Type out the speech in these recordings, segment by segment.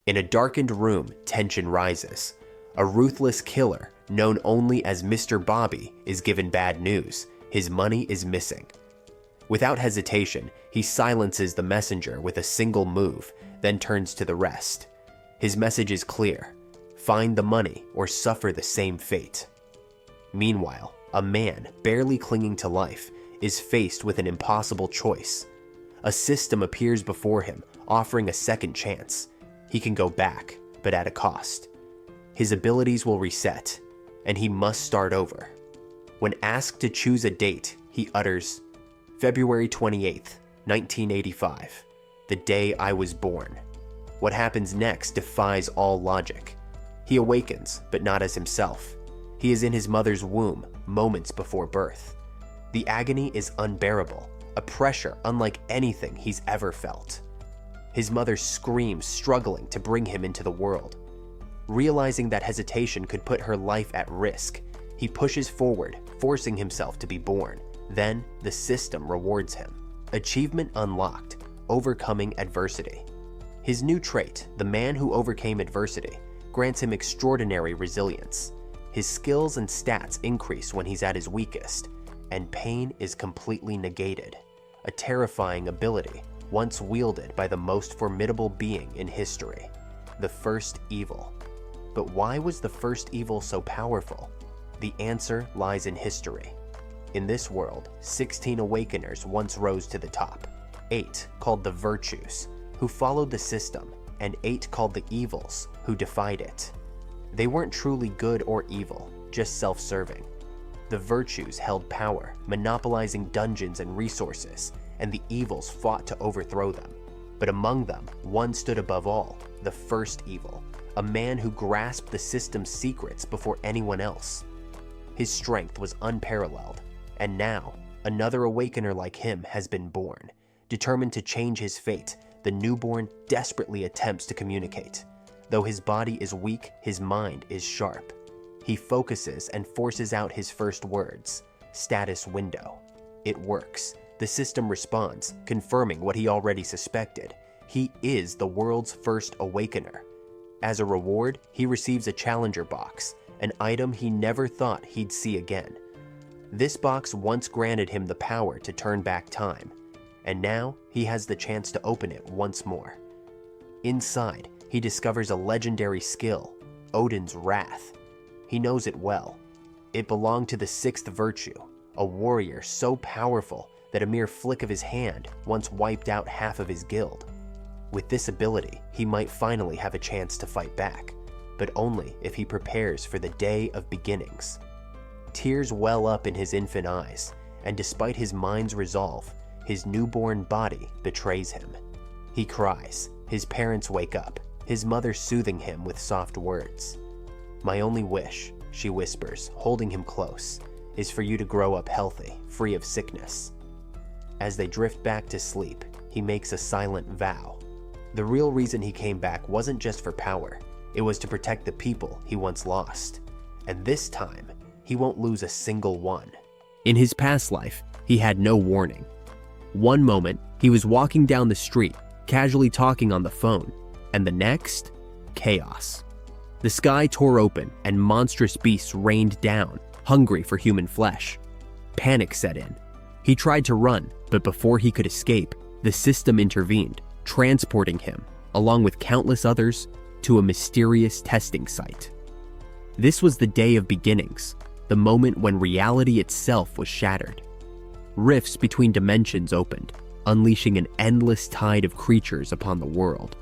In a darkened room, tension rises. A ruthless killer, known only as Mr. Bobby, is given bad news. His money is missing. Without hesitation, he silences the messenger with a single move, then turns to the rest. His message is clear: find the money or suffer the same fate. Meanwhile, a man, barely clinging to life, is faced with an impossible choice. A system appears before him, offering a second chance. He can go back, but at a cost. His abilities will reset, and he must start over. When asked to choose a date, he utters, February 28th, 1985, the day I was born. What happens next defies all logic. He awakens, but not as himself. He is in his mother's womb, moments before birth. The agony is unbearable, a pressure unlike anything he's ever felt. His mother screams, struggling to bring him into the world. Realizing that hesitation could put her life at risk, he pushes forward, forcing himself to be born. Then, the system rewards him. Achievement unlocked, overcoming adversity. His new trait, the man who overcame adversity, grants him extraordinary resilience. His skills and stats increase when he's at his weakest, and pain is completely negated. A terrifying ability, once wielded by the most formidable being in history, the first evil. But why was the first evil so powerful? The answer lies in history. In this world, 16 awakeners once rose to the top. 8 called the virtues, who followed the system, and 8 called the evils, who defied it. They weren't truly good or evil, just self-serving. The virtues held power, monopolizing dungeons and resources, and the evils fought to overthrow them. But among them, one stood above all, the first evil, a man who grasped the system's secrets before anyone else. His strength was unparalleled, and now, another awakener like him has been born. Determined to change his fate, the newborn desperately attempts to communicate. Though his body is weak, his mind is sharp. He focuses and forces out his first words, status window. It works. The system responds, confirming what he already suspected. He is the world's first awakener. As a reward, he receives a challenger box, an item he never thought he'd see again. This box once granted him the power to turn back time, and now he has the chance to open it once more. Inside, he discovers a legendary skill, Odin's Wrath. He knows it well. It belonged to the 6th virtue, a warrior so powerful that a mere flick of his hand once wiped out half of his guild. With this ability, he might finally have a chance to fight back, but only if he prepares for the day of beginnings. Tears well up in his infant eyes, and despite his mind's resolve, his newborn body betrays him. He cries. His parents wake up, his mother soothing him with soft words. My only wish, she whispers, holding him close, is for you to grow up healthy, free of sickness. As they drift back to sleep, he makes a silent vow. The real reason he came back wasn't just for power, it was to protect the people he once lost. And this time, he won't lose a single one. In his past life, he had no warning. One moment, he was walking down the street, casually talking on the phone, and the next, chaos. The sky tore open and monstrous beasts rained down, hungry for human flesh. Panic set in. He tried to run, but before he could escape, the system intervened, transporting him, along with countless others, to a mysterious testing site. This was the day of beginnings, the moment when reality itself was shattered. Rifts between dimensions opened, unleashing an endless tide of creatures upon the world.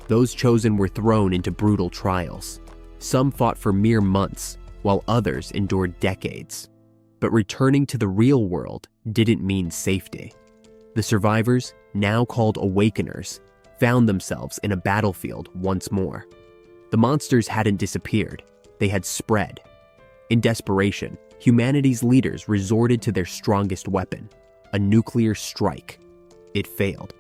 Those chosen were thrown into brutal trials. Some fought for mere months, while others endured decades. But returning to the real world didn't mean safety. The survivors, now called Awakeners, found themselves in a battlefield once more. The monsters hadn't disappeared, they had spread. In desperation, humanity's leaders resorted to their strongest weapon, a nuclear strike. It failed.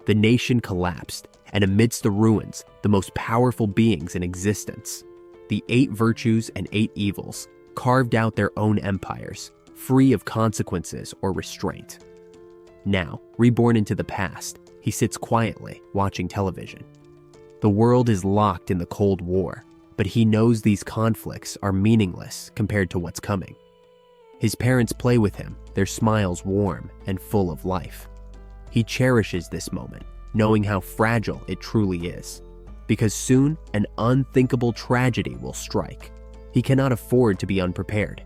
The nation collapsed, and amidst the ruins, the most powerful beings in existence, the 8 virtues and 8 evils, carved out their own empires, free of consequences or restraint. Now, reborn into the past, he sits quietly, watching television. The world is locked in the Cold War, but he knows these conflicts are meaningless compared to what's coming. His parents play with him, their smiles warm and full of life. He cherishes this moment, knowing how fragile it truly is, because soon an unthinkable tragedy will strike. He cannot afford to be unprepared.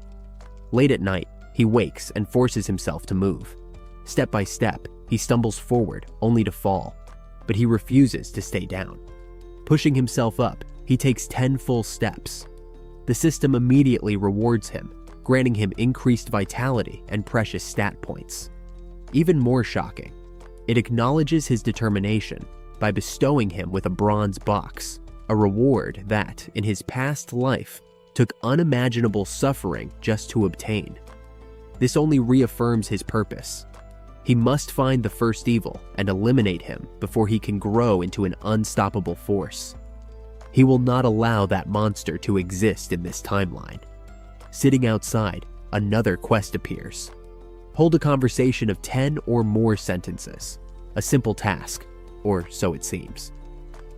Late at night, he wakes and forces himself to move. Step by step, he stumbles forward only to fall, but he refuses to stay down. Pushing himself up, he takes 10 full steps. The system immediately rewards him, granting him increased vitality and precious stat points. Even more shocking, it acknowledges his determination by bestowing him with a bronze box, a reward that, in his past life, took unimaginable suffering just to obtain. This only reaffirms his purpose. He must find the first evil and eliminate him before he can grow into an unstoppable force. He will not allow that monster to exist in this timeline. Sitting outside, another quest appears. Hold a conversation of 10 or more sentences. A simple task, or so it seems.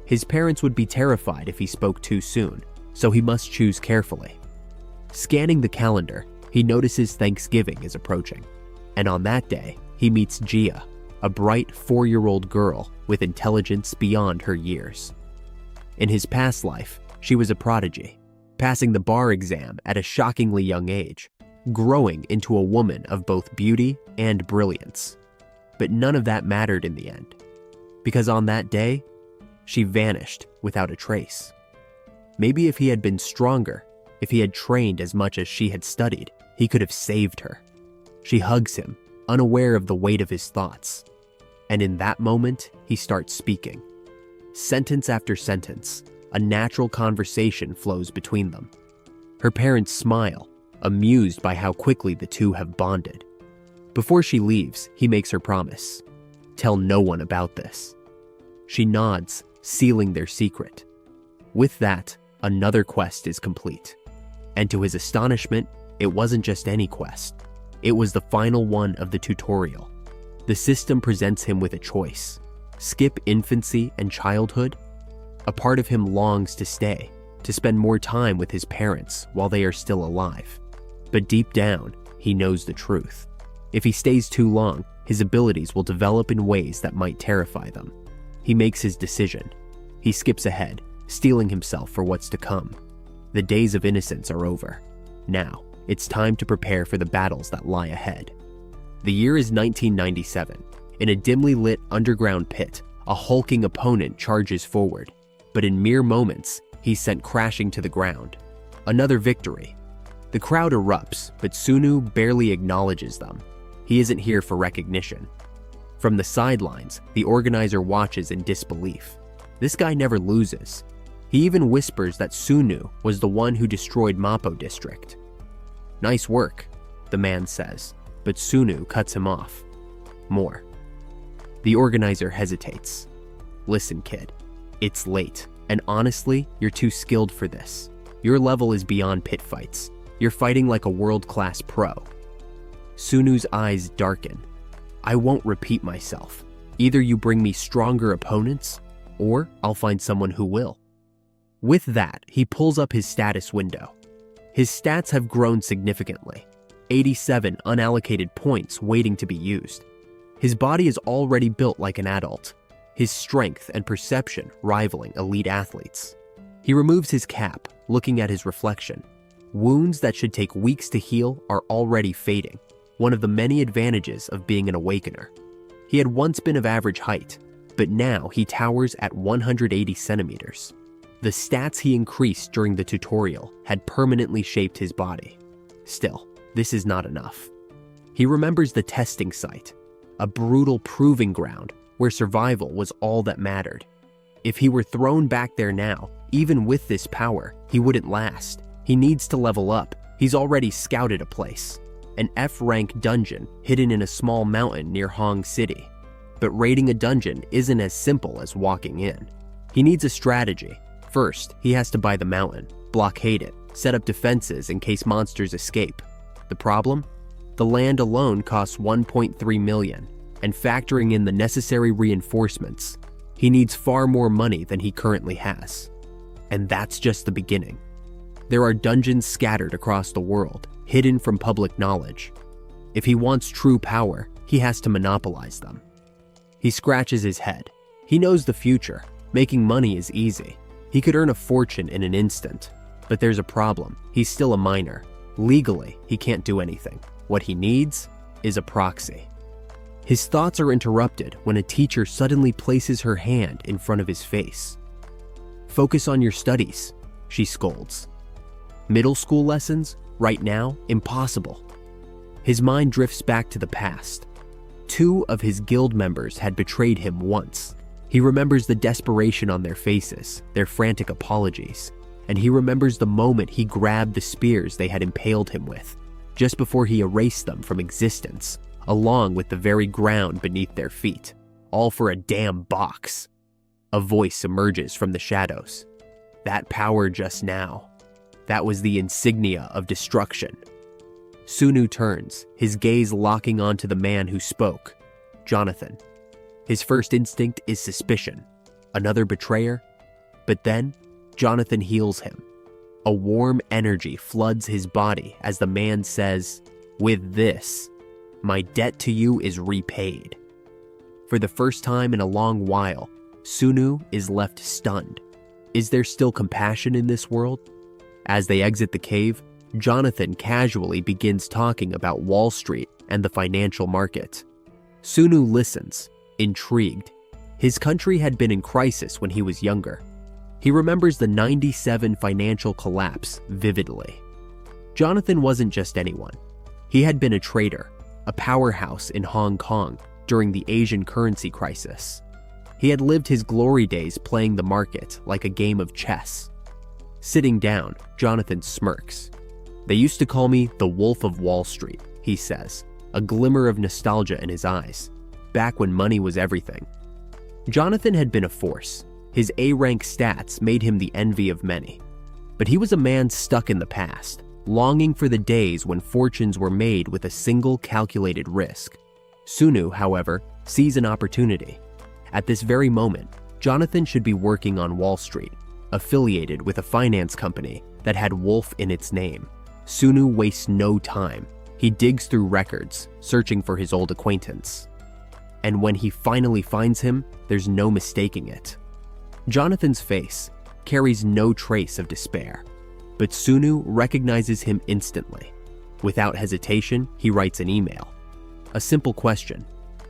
His parents would be terrified if he spoke too soon, so he must choose carefully. Scanning the calendar, he notices Thanksgiving is approaching, and on that day, he meets Gia, a bright 4-year-old girl with intelligence beyond her years. In his past life, she was a prodigy, passing the bar exam at a shockingly young age, growing into a woman of both beauty and brilliance. But none of that mattered in the end, because on that day, she vanished without a trace. Maybe if he had been stronger, if he had trained as much as she had studied, he could have saved her. She hugs him, unaware of the weight of his thoughts. And in that moment, he starts speaking. Sentence after sentence, a natural conversation flows between them. Her parents smile, amused by how quickly the two have bonded. Before she leaves, he makes her promise. Tell no one about this. She nods, sealing their secret. With that, another quest is complete. And to his astonishment, it wasn't just any quest. It was the final one of the tutorial. The system presents him with a choice. Skip infancy and childhood? A part of him longs to stay, to spend more time with his parents while they are still alive. But deep down, he knows the truth. If he stays too long, his abilities will develop in ways that might terrify them. He makes his decision. He skips ahead, steeling himself for what's to come. The days of innocence are over. Now, it's time to prepare for the battles that lie ahead. The year is 1997. In a dimly lit underground pit, a hulking opponent charges forward, but in mere moments, he's sent crashing to the ground. Another victory. The crowd erupts, but Sunu barely acknowledges them. He isn't here for recognition. From the sidelines, the organizer watches in disbelief. This guy never loses. He even whispers that Sunu was the one who destroyed Mapo District. Nice work, the man says, but Sunu cuts him off. More. The organizer hesitates. Listen, kid, it's late, and honestly, you're too skilled for this. Your level is beyond pit fights. You're fighting like a world-class pro. Sunu's eyes darken. I won't repeat myself. Either you bring me stronger opponents, or I'll find someone who will. With that, he pulls up his status window. His stats have grown significantly. 87 unallocated points waiting to be used. His body is already built like an adult, his strength and perception rivaling elite athletes. He removes his cap, looking at his reflection. Wounds that should take weeks to heal are already fading, one of the many advantages of being an awakener. He had once been of average height, but now he towers at 180 centimeters. The stats he increased during the tutorial had permanently shaped his body. Still, this is not enough. He remembers the testing site, a brutal proving ground where survival was all that mattered. If he were thrown back there now, even with this power, he wouldn't last. He needs to level up. He's already scouted a place. An F-rank dungeon hidden in a small mountain near Hong City. But raiding a dungeon isn't as simple as walking in. He needs a strategy. First, he has to buy the mountain, blockade it, set up defenses in case monsters escape. The problem? The land alone costs 1.3 million, and factoring in the necessary reinforcements, He needs far more money than he currently has. And that's just the beginning. There are dungeons scattered across the world, hidden from public knowledge. If he wants true power, he has to monopolize them. He scratches his head. He knows the future. Making money is easy. He could earn a fortune in an instant. But there's a problem. He's still a minor. Legally, he can't do anything. What he needs is a proxy. His thoughts are interrupted when a teacher suddenly places her hand in front of his face. "Focus on your studies," she scolds. Middle school lessons? Right now? Impossible. His mind drifts back to the past. 2 of his guild members had betrayed him once. He remembers the desperation on their faces, their frantic apologies, and he remembers the moment he grabbed the spears they had impaled him with, just before he erased them from existence, along with the very ground beneath their feet, all for a damn box. A voice emerges from the shadows. That power just now. That was the insignia of destruction. Sunu turns, his gaze locking onto the man who spoke, Jonathan. His first instinct is suspicion. Another betrayer? But then, Jonathan heals him. A warm energy floods his body as the man says, "With this, my debt to you is repaid." For the first time in a long while, Sunu is left stunned. Is there still compassion in this world? As they exit the cave, Jonathan casually begins talking about Wall Street and the financial market. Sunu listens, intrigued. His country had been in crisis when he was younger. He remembers the '97 financial collapse vividly. Jonathan wasn't just anyone. He had been a trader, a powerhouse in Hong Kong during the Asian currency crisis. He had lived his glory days playing the market like a game of chess. Sitting down, Jonathan smirks. "They used to call me the Wolf of Wall Street," he says, a glimmer of nostalgia in his eyes, back when money was everything. Jonathan had been a force. His A-rank stats made him the envy of many. But he was a man stuck in the past, longing for the days when fortunes were made with a single calculated risk. Sunu, however, sees an opportunity. At this very moment, Jonathan should be working on Wall Street, affiliated with a finance company that had Wolf in its name. Sunu wastes no time. He digs through records, searching for his old acquaintance. And when he finally finds him, there's no mistaking it. Jonathan's face carries no trace of despair, but Sunu recognizes him instantly. Without hesitation, he writes an email. A simple question: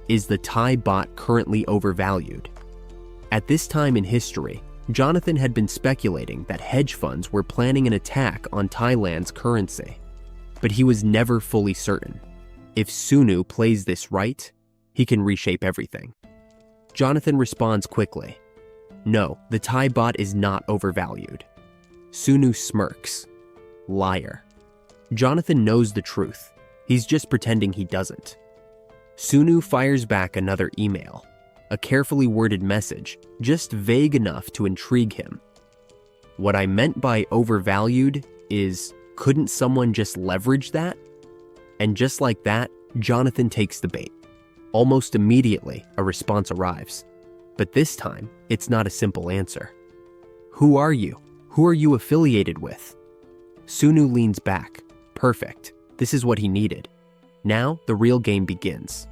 is the Thai baht currently overvalued? At this time in history, Jonathan had been speculating that hedge funds were planning an attack on Thailand's currency. But he was never fully certain. If Sunu plays this right, he can reshape everything. Jonathan responds quickly. No, the Thai baht is not overvalued. Sunu smirks. Liar. Jonathan knows the truth. He's just pretending he doesn't. Sunu fires back another email. A carefully worded message, just vague enough to intrigue him. What I meant by overvalued is, couldn't someone just leverage that? And just like that, Jonathan takes the bait. Almost immediately, a response arrives. But this time, it's not a simple answer. Who are you? Who are you affiliated with? Sunu leans back. Perfect. This is what he needed. Now, the real game begins.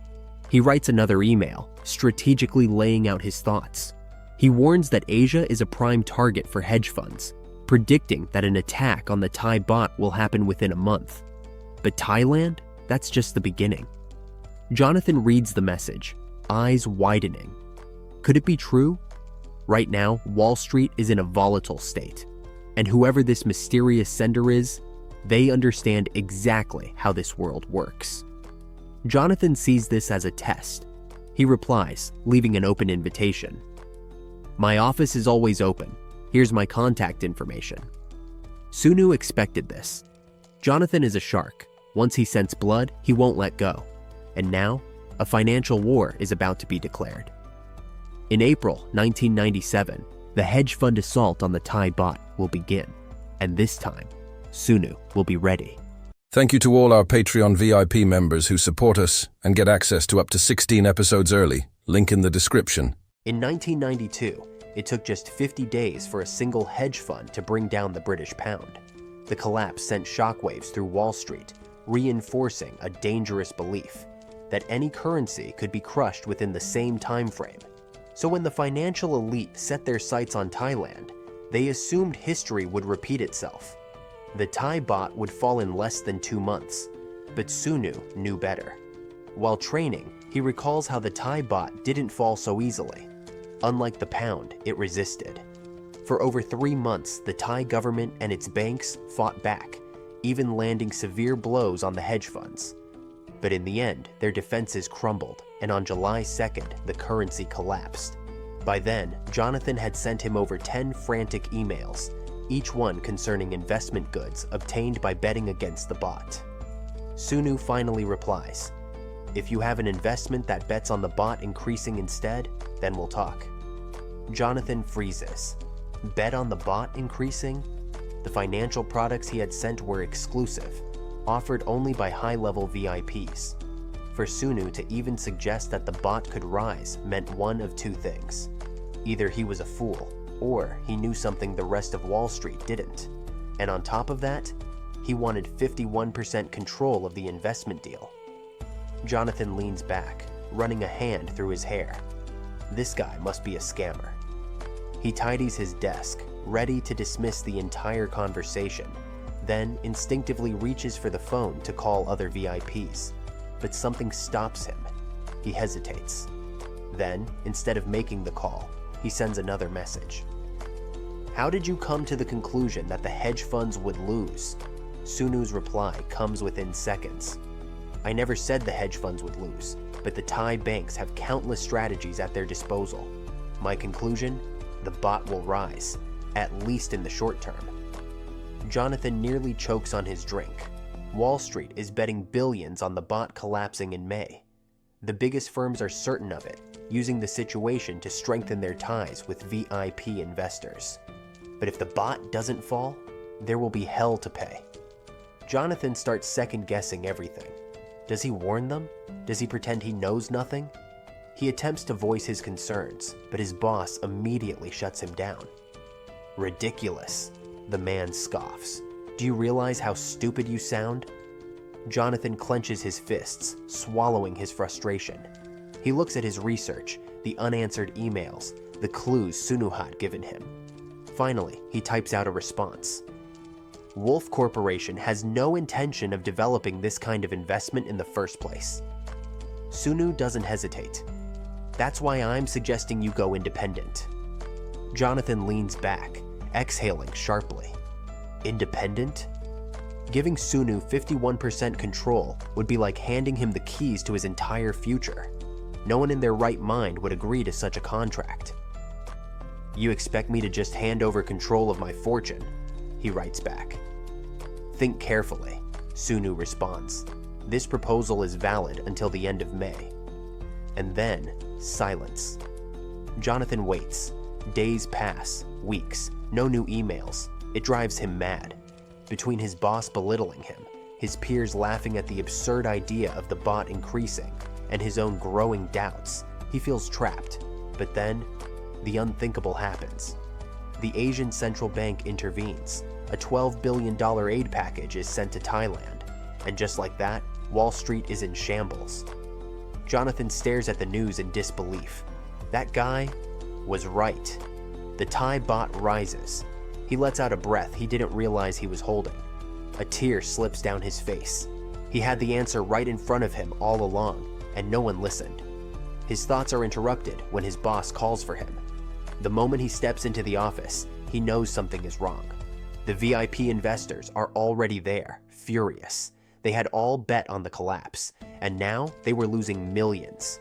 He writes another email, strategically laying out his thoughts. He warns that Asia is a prime target for hedge funds, predicting that an attack on the Thai baht will happen within a month. But Thailand? That's just the beginning. Jonathan reads the message, eyes widening. Could it be true? Right now, Wall Street is in a volatile state, and whoever this mysterious sender is, they understand exactly how this world works. Jonathan sees this as a test. He replies, leaving an open invitation. My office is always open. Here's my contact information. Sunu expected this. Jonathan is a shark. Once he scents blood, he won't let go. And now, a financial war is about to be declared. In April 1997, the hedge fund assault on the Thai baht will begin. And this time, Sunu will be ready. Thank you to all our Patreon VIP members who support us and get access to up to 16 episodes early. Link in the description. In 1992, it took just 50 days for a single hedge fund to bring down the British pound. The collapse sent shockwaves through Wall Street, reinforcing a dangerous belief that any currency could be crushed within the same time frame. So when the financial elite set their sights on Thailand, they assumed history would repeat itself. The Thai baht would fall in less than 2 months, but Sunu knew better. While training, he recalls how the Thai baht didn't fall so easily. Unlike the pound, it resisted. For over 3 months, the Thai government and its banks fought back, even landing severe blows on the hedge funds. But in the end, their defenses crumbled, and on July 2nd, the currency collapsed. By then, Jonathan had sent him over 10 frantic emails, each one concerning investment goods obtained by betting against the baht. Sunu finally replies, "If you have an investment that bets on the baht increasing instead, then we'll talk." Jonathan freezes. Bet on the baht increasing? The financial products he had sent were exclusive, offered only by high-level VIPs. For Sunu to even suggest that the baht could rise meant one of two things. Either he was a fool, or he knew something the rest of Wall Street didn't. And on top of that, he wanted 51% control of the investment deal. Jonathan leans back, running a hand through his hair. This guy must be a scammer. He tidies his desk, ready to dismiss the entire conversation, then instinctively reaches for the phone to call other VIPs. But something stops him. He hesitates. Then, instead of making the call, he sends another message. "How did you come to the conclusion that the hedge funds would lose?" Sunu's reply comes within seconds. "I never said the hedge funds would lose, but the Thai banks have countless strategies at their disposal. My conclusion? The baht will rise, at least in the short term." Jonathan nearly chokes on his drink. Wall Street is betting billions on the baht collapsing in May. The biggest firms are certain of it, using the situation to strengthen their ties with VIP investors. But if the baht doesn't fall, there will be hell to pay. Jonathan starts second-guessing everything. Does he warn them? Does he pretend he knows nothing? He attempts to voice his concerns, but his boss immediately shuts him down. "Ridiculous," the man scoffs. "Do you realize how stupid you sound?" Jonathan clenches his fists, swallowing his frustration. He looks at his research, the unanswered emails, the clues Sunu had given him. Finally, he types out a response. "Wolf Corporation has no intention of developing this kind of investment in the first place." Sunu doesn't hesitate. "That's why I'm suggesting you go independent." Jonathan leans back, exhaling sharply. Independent? Giving Sunu 51% control would be like handing him the keys to his entire future. No one in their right mind would agree to such a contract. "You expect me to just hand over control of my fortune?" he writes back. "Think carefully," Sunu responds. "This proposal is valid until the end of May." And then, silence. Jonathan waits. Days pass, weeks, no new emails. It drives him mad. Between his boss belittling him, his peers laughing at the absurd idea of the baht increasing, and his own growing doubts, he feels trapped. But then, the unthinkable happens. The Asian Central Bank intervenes. A $12 billion aid package is sent to Thailand. And just like that, Wall Street is in shambles. Jonathan stares at the news in disbelief. That guy was right. The Thai baht rises. He lets out a breath he didn't realize he was holding. A tear slips down his face. He had the answer right in front of him all along, and no one listened. His thoughts are interrupted when his boss calls for him. The moment he steps into the office, he knows something is wrong. The VIP investors are already there, furious. They had all bet on the collapse, and now they were losing millions.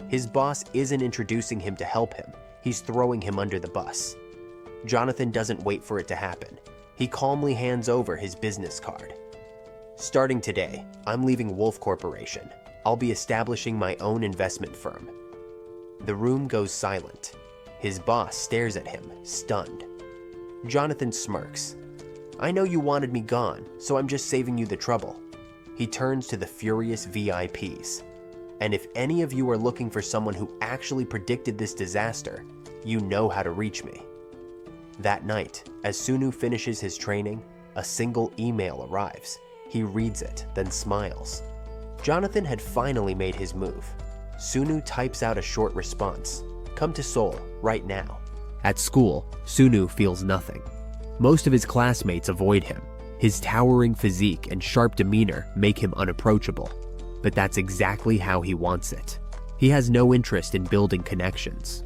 His boss isn't introducing him to help him, he's throwing him under the bus. Jonathan doesn't wait for it to happen. He calmly hands over his business card. "Starting today, I'm leaving Wolf Corporation. I'll be establishing my own investment firm." The room goes silent. His boss stares at him, stunned. Jonathan smirks. "I know you wanted me gone, so I'm just saving you the trouble." He turns to the furious VIPs. And if any of you are looking for someone who actually predicted this disaster, you know how to reach me. That night, as Sunu finishes his training, a single email arrives. He reads it, then smiles. Jonathan had finally made his move. Sunu types out a short response. Come to Seoul, right now. At school, Sunu feels nothing. Most of his classmates avoid him. His towering physique and sharp demeanor make him unapproachable. But that's exactly how he wants it. He has no interest in building connections.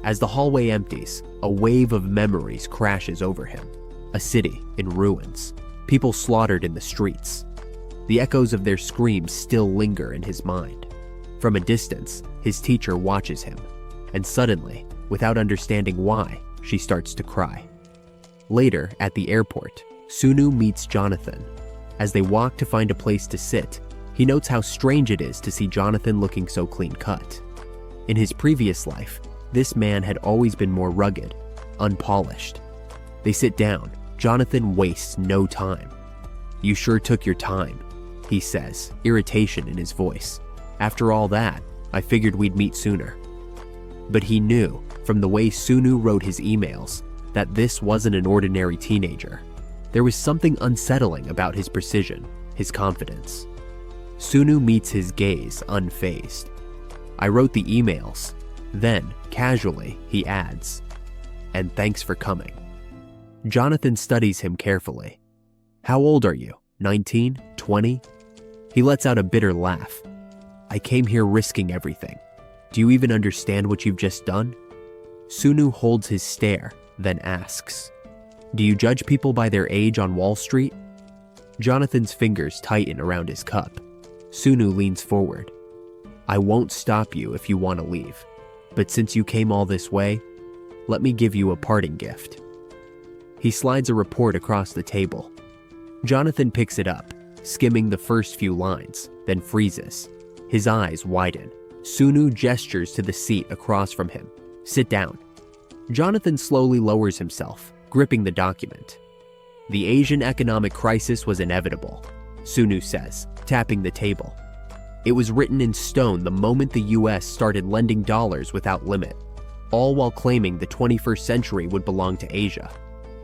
As the hallway empties, a wave of memories crashes over him. A city in ruins, people slaughtered in the streets. The echoes of their screams still linger in his mind. From a distance, his teacher watches him, and suddenly, without understanding why, she starts to cry. Later, at the airport, Sunu meets Jonathan. As they walk to find a place to sit, he notes how strange it is to see Jonathan looking so clean-cut. In his previous life, this man had always been more rugged, unpolished. They sit down. Jonathan wastes no time. "You sure took your time," he says, irritation in his voice. "After all that, I figured we'd meet sooner." But he knew, from the way Sunu wrote his emails, that this wasn't an ordinary teenager. There was something unsettling about his precision, his confidence. Sunu meets his gaze unfazed. "I wrote the emails." Then, casually, he adds, "And thanks for coming." Jonathan studies him carefully. "How old are you? 19? 20? He lets out a bitter laugh. "I came here risking everything. Do you even understand what you've just done?" Sunu holds his stare, then asks, "Do you judge people by their age on Wall Street?" Jonathan's fingers tighten around his cup. Sunu leans forward. "I won't stop you if you want to leave. But since you came all this way, let me give you a parting gift." He slides a report across the table. Jonathan picks it up, skimming the first few lines, then freezes. His eyes widen. Sunu gestures to the seat across from him. "Sit down." Jonathan slowly lowers himself, gripping the document. "The Asian economic crisis was inevitable," Sunu says, tapping the table. "It was written in stone the moment the US started lending dollars without limit, all while claiming the 21st century would belong to Asia.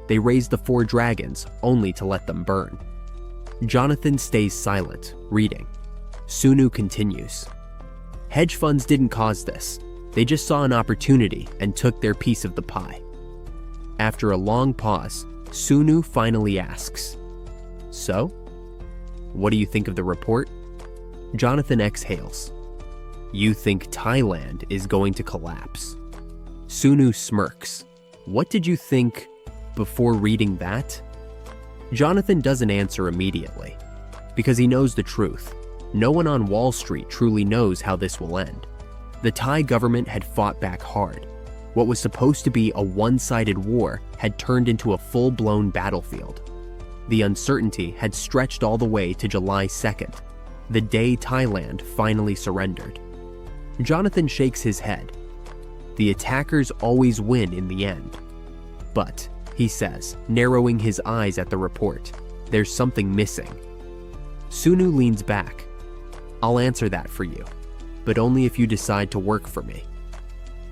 They raised the 4 dragons only to let them burn." Jonathan stays silent, reading. Sunu continues. "Hedge funds didn't cause this. They just saw an opportunity and took their piece of the pie." After a long pause, Sunu finally asks, "So? What do you think of the report?" Jonathan exhales. "You think Thailand is going to collapse?" Sunu smirks. "What did you think before reading that?" Jonathan doesn't answer immediately, because he knows the truth. No one on Wall Street truly knows how this will end. The Thai government had fought back hard. What was supposed to be a one-sided war had turned into a full-blown battlefield. The uncertainty had stretched all the way to July 2nd, the day Thailand finally surrendered. Jonathan shakes his head. "The attackers always win in the end. But," he says, narrowing his eyes at the report, "there's something missing." Sunu leans back. "I'll answer that for you, but only if you decide to work for me."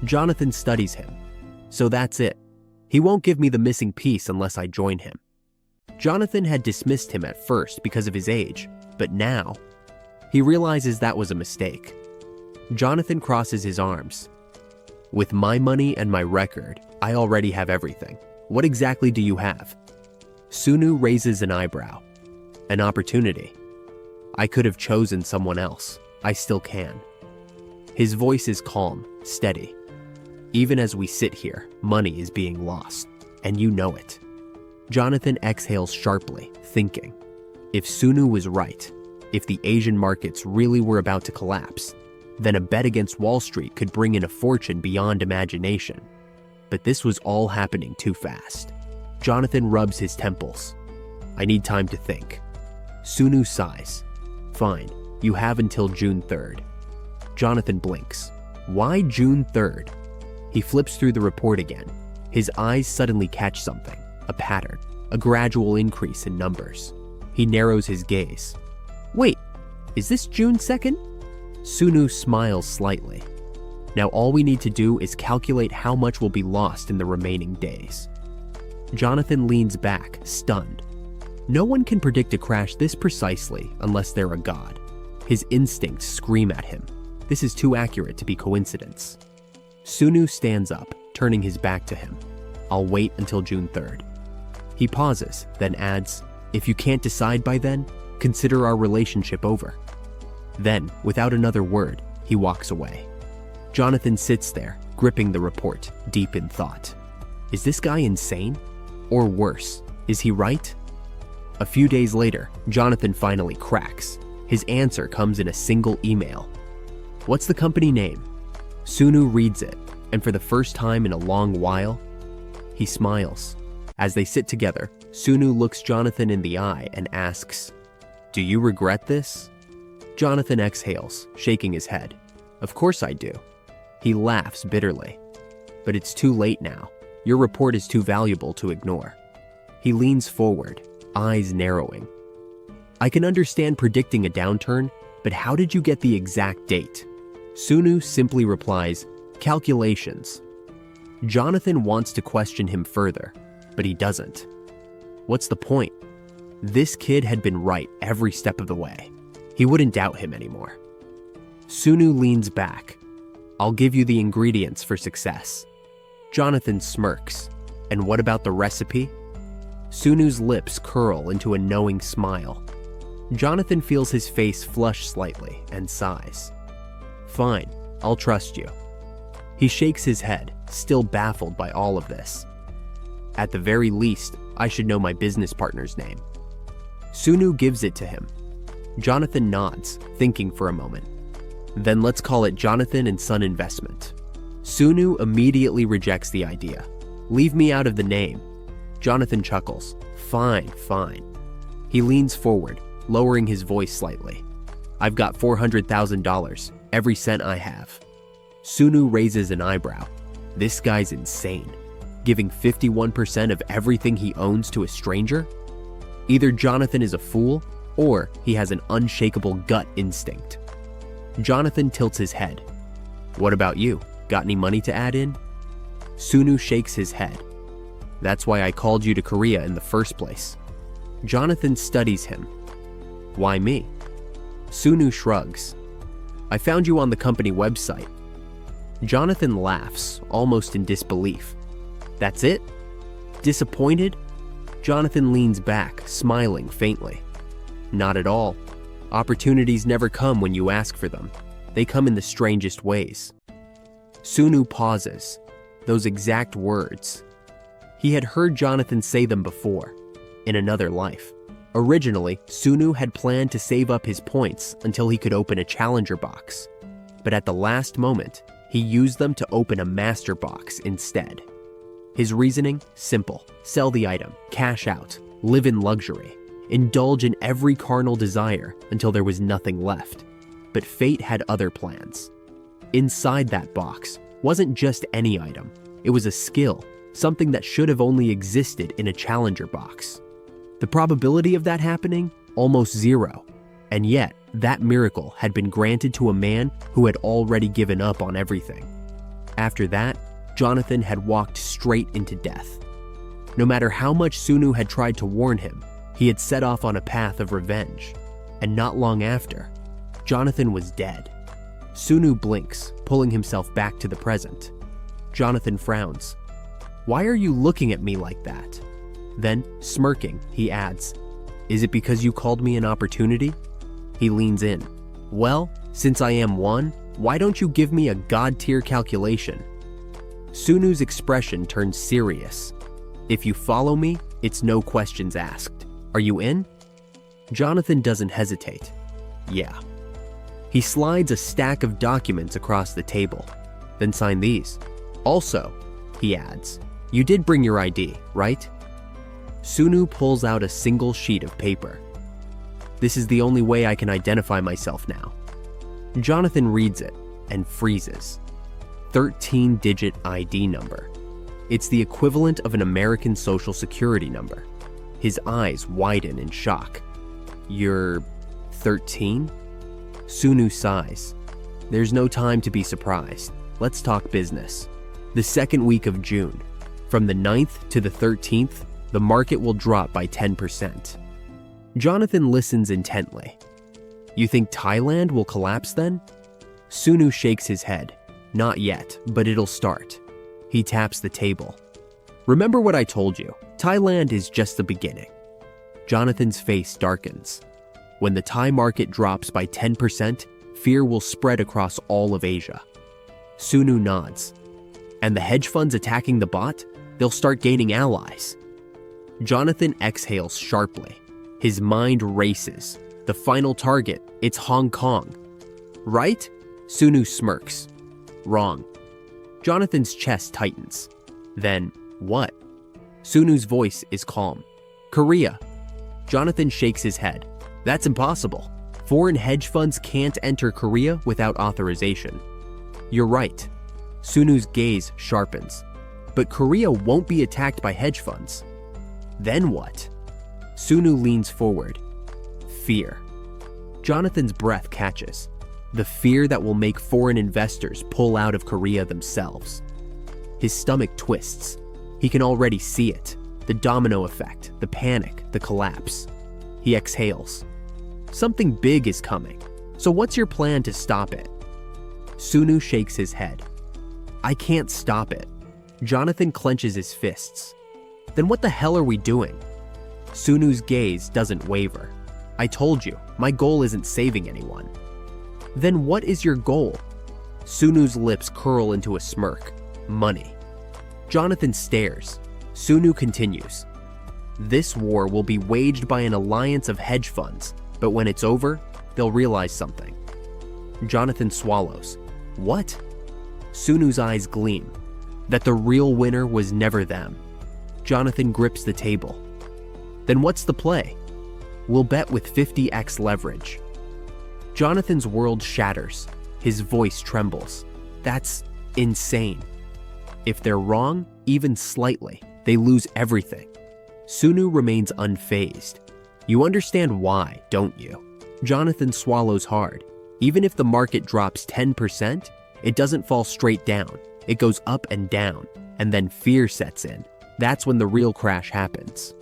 Jonathan studies him. "So that's it. He won't give me the missing piece unless I join him." Jonathan had dismissed him at first because of his age, but now he realizes that was a mistake. Jonathan crosses his arms. "With my money and my record, I already have everything. What exactly do you have?" Sunu raises an eyebrow. "An opportunity. I could have chosen someone else. I still can." His voice is calm, steady. "Even as we sit here, money is being lost, and you know it." Jonathan exhales sharply, thinking, if Sunu was right, if the Asian markets really were about to collapse, then a bet against Wall Street could bring in a fortune beyond imagination. But this was all happening too fast. Jonathan rubs his temples. "I need time to think." Sunu sighs. "Fine, you have until June 3rd. Jonathan blinks. "Why June 3rd? He flips through the report again. His eyes suddenly catch something, a pattern, a gradual increase in numbers. He narrows his gaze. "Wait, is this June 2nd? Sunu smiles slightly. Now all we need to do is calculate how much will be lost in the remaining days. Jonathan leans back, stunned. No one can predict a crash this precisely unless they're a god. His instincts scream at him. This is too accurate to be coincidence. Sunu stands up, turning his back to him. I'll wait until June 3rd. He pauses, then adds, if you can't decide by then, consider our relationship over. Then, without another word, he walks away. Jonathan sits there, gripping the report, deep in thought. Is this guy insane? Or worse, is he right? A few days later, Jonathan finally cracks. His answer comes in a single email. What's the company name? Sunu reads it, and for the first time in a long while, he smiles. As they sit together, Sunu looks Jonathan in the eye and asks, do you regret this? Jonathan exhales, shaking his head. Of course I do. He laughs bitterly. But it's too late now. Your report is too valuable to ignore. He leans forward, eyes narrowing. I can understand predicting a downturn, but how did you get the exact date? Sunu simply replies, calculations. Jonathan wants to question him further, but he doesn't. What's the point? This kid had been right every step of the way. He wouldn't doubt him anymore. Sunu leans back. I'll give you the ingredients for success. Jonathan smirks. And what about the recipe? Sunu's lips curl into a knowing smile. Jonathan feels his face flush slightly and sighs. Fine, I'll trust you. He shakes his head, still baffled by all of this. At the very least, I should know my business partner's name. Sunu gives it to him. Jonathan nods, thinking for a moment. Then let's call it Jonathan & Son Investment. Sunu immediately rejects the idea. Leave me out of the name. Jonathan chuckles. Fine. He leans forward, lowering his voice slightly. I've got $400,000, every cent I have. Sunu raises an eyebrow. This guy's insane. Giving 51% of everything he owns to a stranger? Either Jonathan is a fool, or he has an unshakable gut instinct. Jonathan tilts his head. What about you? Got any money to add in? Sunu shakes his head. That's why I called you to Korea in the first place. Jonathan studies him. Why me? Sunu shrugs. I found you on the company website. Jonathan laughs, almost in disbelief. That's it? Disappointed? Jonathan leans back, smiling faintly. Not at all. Opportunities never come when you ask for them. They come in the strangest ways. Sunu pauses. Those exact words. He had heard Jonathan say them before, in another life. Originally, Sunu had planned to save up his points until he could open a challenger box. But at the last moment, he used them to open a master box instead. His reasoning? Simple. Sell the item, cash out, live in luxury, indulge in every carnal desire until there was nothing left. But fate had other plans. Inside that box wasn't just any item. It was a skill, something that should have only existed in a challenger box. The probability of that happening? Almost zero. And yet, that miracle had been granted to a man who had already given up on everything. After that, Jonathan had walked straight into death. No matter how much Sunu had tried to warn him, he had set off on a path of revenge. And not long after, Jonathan was dead. Sunu blinks, pulling himself back to the present. Jonathan frowns. Why are you looking at me like that? Then, smirking, he adds, Is it because you called me an opportunity? He leans in. Well, since I am one, why don't you give me a god-tier calculation? Sunu's expression turns serious. If you follow me, it's no questions asked. Are you in? Jonathan doesn't hesitate. Yeah. He slides a stack of documents across the table. Then sign these. Also, he adds, you did bring your ID, right? Sunu pulls out a single sheet of paper. This is the only way I can identify myself now. Jonathan reads it and freezes. 13-digit ID number. It's the equivalent of an American Social Security number. His eyes widen in shock. You're 13? Sunu sighs. There's no time to be surprised. Let's talk business. The second week of June. From the 9th to the 13th, the market will drop by 10%. Jonathan listens intently. You think Thailand will collapse then? Sunu shakes his head. Not yet, but it'll start. He taps the table. Remember what I told you. Thailand is just the beginning. Jonathan's face darkens. When the Thai market drops by 10%, fear will spread across all of Asia. Sunu nods. And the hedge funds attacking the bot? They'll start gaining allies. Jonathan exhales sharply. His mind races. The final target, it's Hong Kong. Right? Sunu smirks. Wrong. Jonathan's chest tightens. Then, what? Sunu's voice is calm. Korea. Jonathan shakes his head. That's impossible. Foreign hedge funds can't enter Korea without authorization. You're right. Sunu's gaze sharpens. But Korea won't be attacked by hedge funds. Then what? Sunu leans forward. Fear. Jonathan's breath catches. The fear that will make foreign investors pull out of Korea themselves. His stomach twists. He can already see it. The domino effect, the panic, the collapse. He exhales. Something big is coming. So what's your plan to stop it? Sunu shakes his head. I can't stop it. Jonathan clenches his fists. Then what the hell are we doing? Sunu's gaze doesn't waver. I told you, my goal isn't saving anyone. Then what is your goal? Sunu's lips curl into a smirk. Money. Jonathan stares. Sunu continues. This war will be waged by an alliance of hedge funds, but when it's over, they'll realize something. Jonathan swallows. What? Sunu's eyes gleam. That the real winner was never them. Jonathan grips the table. Then what's the play? We'll bet with 50x leverage. Jonathan's world shatters. His voice trembles. That's insane. If they're wrong, even slightly, they lose everything. Sunu remains unfazed. You understand why, don't you? Jonathan swallows hard. Even if the market drops 10%, it doesn't fall straight down. It goes up and down, and then fear sets in. That's when the real crash happens.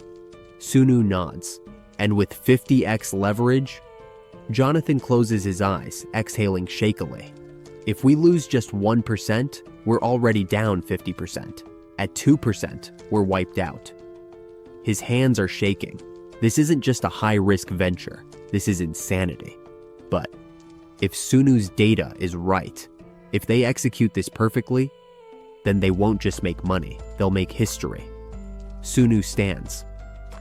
Sunu nods. And with 50x leverage, Jonathan closes his eyes, exhaling shakily. If we lose just 1%, we're already down 50%. At 2%, we're wiped out. His hands are shaking. This isn't just a high-risk venture. This is insanity. But if Sunu's data is right, if they execute this perfectly, then they won't just make money, they'll make history. Sunu stands.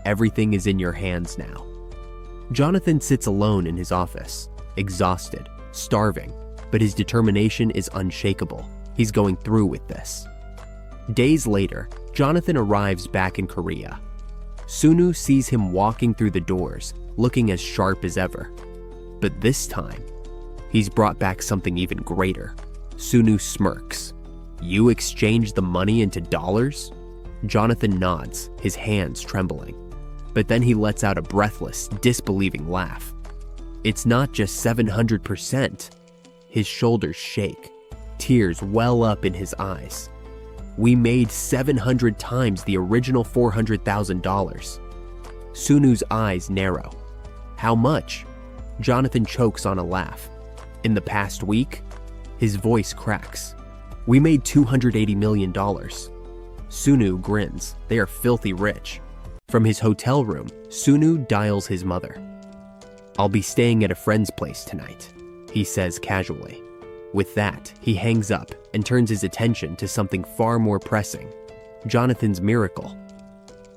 Everything is in your hands now. Jonathan sits alone in his office, exhausted, starving, but his determination is unshakable. He's going through with this. Days later, Jonathan arrives back in Korea. Sunu sees him walking through the doors, looking as sharp as ever. But this time, he's brought back something even greater. Sunu smirks. You exchanged the money into dollars? Jonathan nods, his hands trembling. But then he lets out a breathless, disbelieving laugh. It's not just 700%. His shoulders shake. Tears well up in his eyes. We made 700 times the original $400,000. Sunu's eyes narrow. How much? Jonathan chokes on a laugh. In the past week, his voice cracks. We made $280 million. Sunu grins. They are filthy rich. From his hotel room, Sunu dials his mother. I'll be staying at a friend's place tonight, he says casually. With that, he hangs up and turns his attention to something far more pressing. Jonathan's miracle.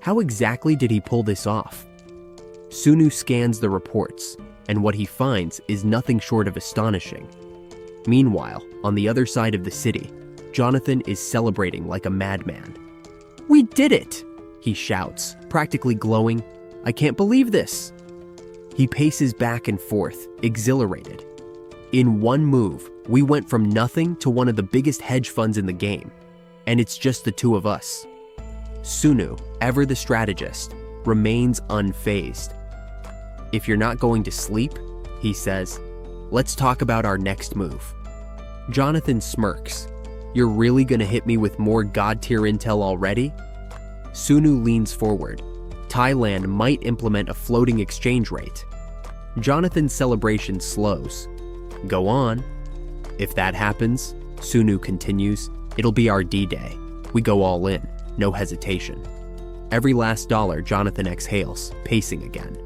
How exactly did he pull this off? Sunu scans the reports, and what he finds is nothing short of astonishing. Meanwhile, on the other side of the city, Jonathan is celebrating like a madman. We did it! He shouts, practically glowing. I can't believe this! He paces back and forth, exhilarated. In one move, we went from nothing to one of the biggest hedge funds in the game, and it's just the two of us. Sunu, ever the strategist, remains unfazed. If you're not going to sleep, he says, let's talk about our next move. Jonathan smirks. You're really gonna hit me with more god-tier intel already? Sunu leans forward. Thailand might implement a floating exchange rate. Jonathan's celebration slows. Go on. If that happens, Sunu continues, it'll be our D-Day. We go all in, no hesitation. Every last dollar, Jonathan exhales, pacing again.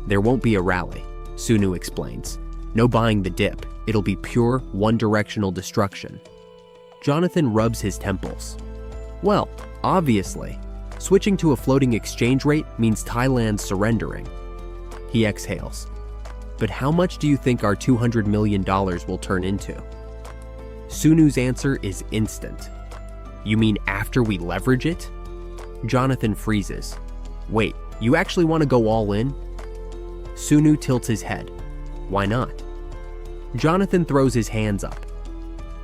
There won't be a rally, Sunu explains. No buying the dip, it'll be pure, one-directional destruction. Jonathan rubs his temples. Well, obviously, switching to a floating exchange rate means Thailand surrendering. He exhales. But how much do you think our $200 million will turn into? Sunu's answer is instant. You mean after we leverage it? Jonathan freezes. Wait, you actually want to go all in? Sunu tilts his head. Why not? Jonathan throws his hands up.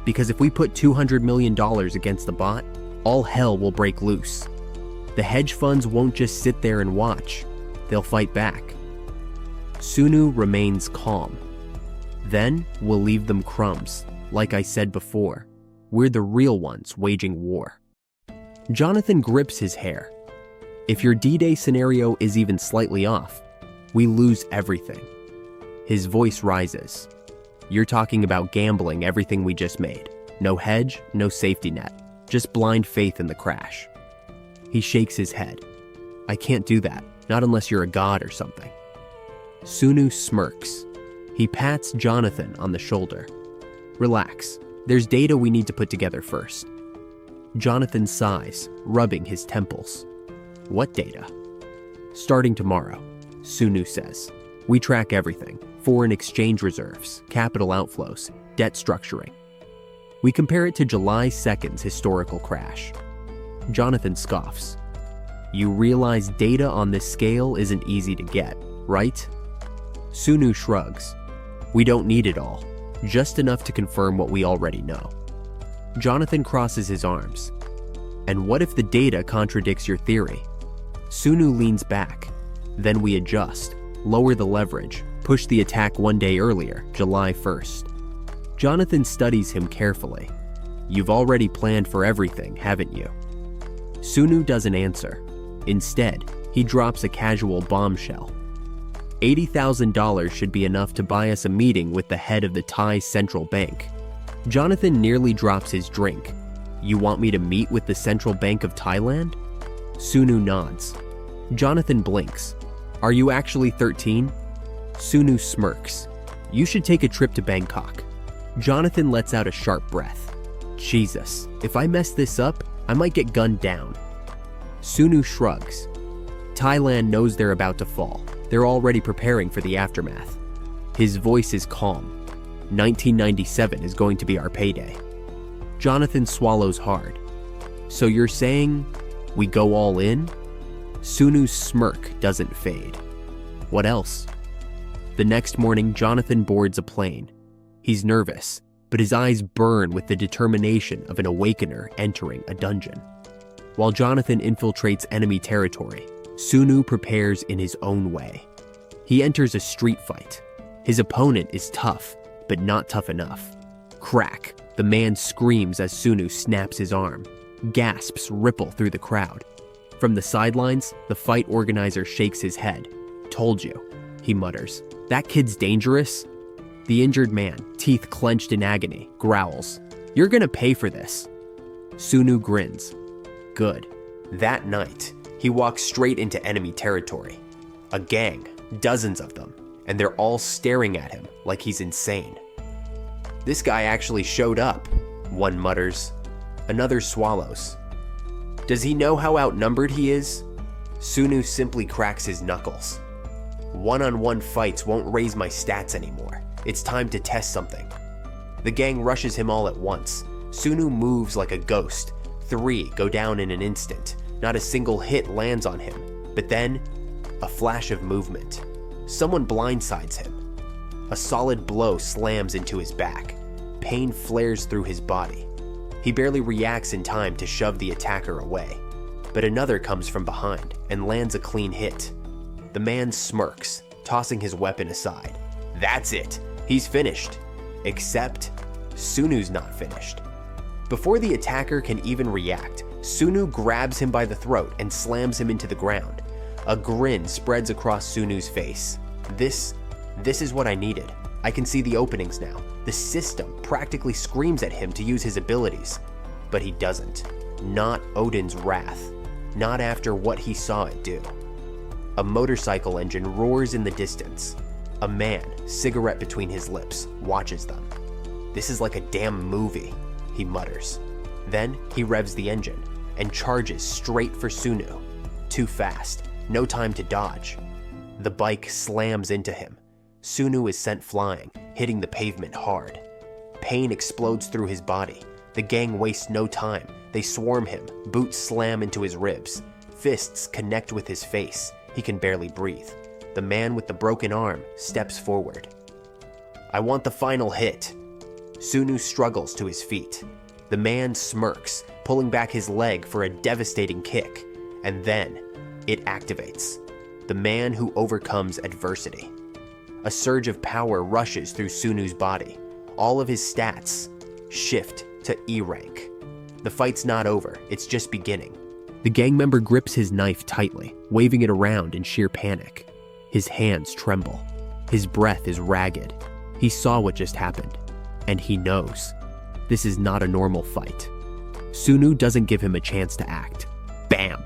Because if we put $200 million against the bot, all hell will break loose. The hedge funds won't just sit there and watch. They'll fight back. Sunu remains calm. Then we'll leave them crumbs. Like I said before, we're the real ones waging war. Jonathan grips his hair. If your D-Day scenario is even slightly off, we lose everything. His voice rises. You're talking about gambling everything we just made. No hedge, no safety net, just blind faith in the crash. He shakes his head. I can't do that, not unless you're a god or something. Sunu smirks. He pats Jonathan on the shoulder. Relax, there's data we need to put together first. Jonathan sighs, rubbing his temples. What data? Starting tomorrow, Sunu says. We track everything. Foreign exchange reserves, capital outflows, debt structuring. We compare it to July 2nd's historical crash. Jonathan scoffs. You realize data on this scale isn't easy to get, right? Sunu shrugs. We don't need it all, just enough to confirm what we already know. Jonathan crosses his arms. And what if the data contradicts your theory? Sunu leans back. Then we adjust, lower the leverage, push the attack one day earlier, July 1st. Jonathan studies him carefully. You've already planned for everything, haven't you? Sunu doesn't answer. Instead, he drops a casual bombshell. $80,000 should be enough to buy us a meeting with the head of the Thai central bank. Jonathan nearly drops his drink. You want me to meet with the Central Bank of Thailand? Sunu nods. Jonathan blinks. Are you actually 13? Sunu smirks. You should take a trip to Bangkok. Jonathan lets out a sharp breath. Jesus, if I mess this up, I might get gunned down. Sunu shrugs. Thailand knows they're about to fall. They're already preparing for the aftermath. His voice is calm. 1997 is going to be our payday. Jonathan swallows hard. So you're saying we go all in? Sunu's smirk doesn't fade. What else? The next morning, Jonathan boards a plane. He's nervous, but his eyes burn with the determination of an awakener entering a dungeon. While Jonathan infiltrates enemy territory, Sunu prepares in his own way. He enters a street fight. His opponent is tough, but not tough enough. Crack! The man screams as Sunu snaps his arm. Gasps ripple through the crowd. From the sidelines, the fight organizer shakes his head. Told you, he mutters. That kid's dangerous. The injured man, teeth clenched in agony, growls. You're gonna pay for this. Sunu grins. Good. That night, he walks straight into enemy territory. A gang, dozens of them, and they're all staring at him like he's insane. This guy actually showed up, one mutters. Another swallows. Does he know how outnumbered he is? Sunu simply cracks his knuckles. One-on-one fights won't raise my stats anymore. It's time to test something. The gang rushes him all at once. Sunu moves like a ghost. 3 go down in an instant. Not a single hit lands on him. But then, a flash of movement. Someone blindsides him. A solid blow slams into his back. Pain flares through his body. He barely reacts in time to shove the attacker away. But another comes from behind and lands a clean hit. The man smirks, tossing his weapon aside. That's it. He's finished. Except, Sunu's not finished. Before the attacker can even react, Sunu grabs him by the throat and slams him into the ground. A grin spreads across Sunu's face. This is what I needed. I can see the openings now. The system practically screams at him to use his abilities. But he doesn't. Not Odin's wrath. Not after what he saw it do. A motorcycle engine roars in the distance. A man, cigarette between his lips, watches them. This is like a damn movie, he mutters. Then he revs the engine and charges straight for Sunu. Too fast, no time to dodge. The bike slams into him. Sunu is sent flying, hitting the pavement hard. Pain explodes through his body. The gang wastes no time. They swarm him, boots slam into his ribs. Fists connect with his face. He can barely breathe. The man with the broken arm steps forward. I want the final hit. Sunu struggles to his feet. The man smirks, pulling back his leg for a devastating kick. And then, it activates. The man who overcomes adversity. A surge of power rushes through Sunu's body. All of his stats shift to E rank. The fight's not over, it's just beginning. The gang member grips his knife tightly, waving it around in sheer panic. His hands tremble. His breath is ragged. He saw what just happened, and he knows. This is not a normal fight. Sunu doesn't give him a chance to act. Bam!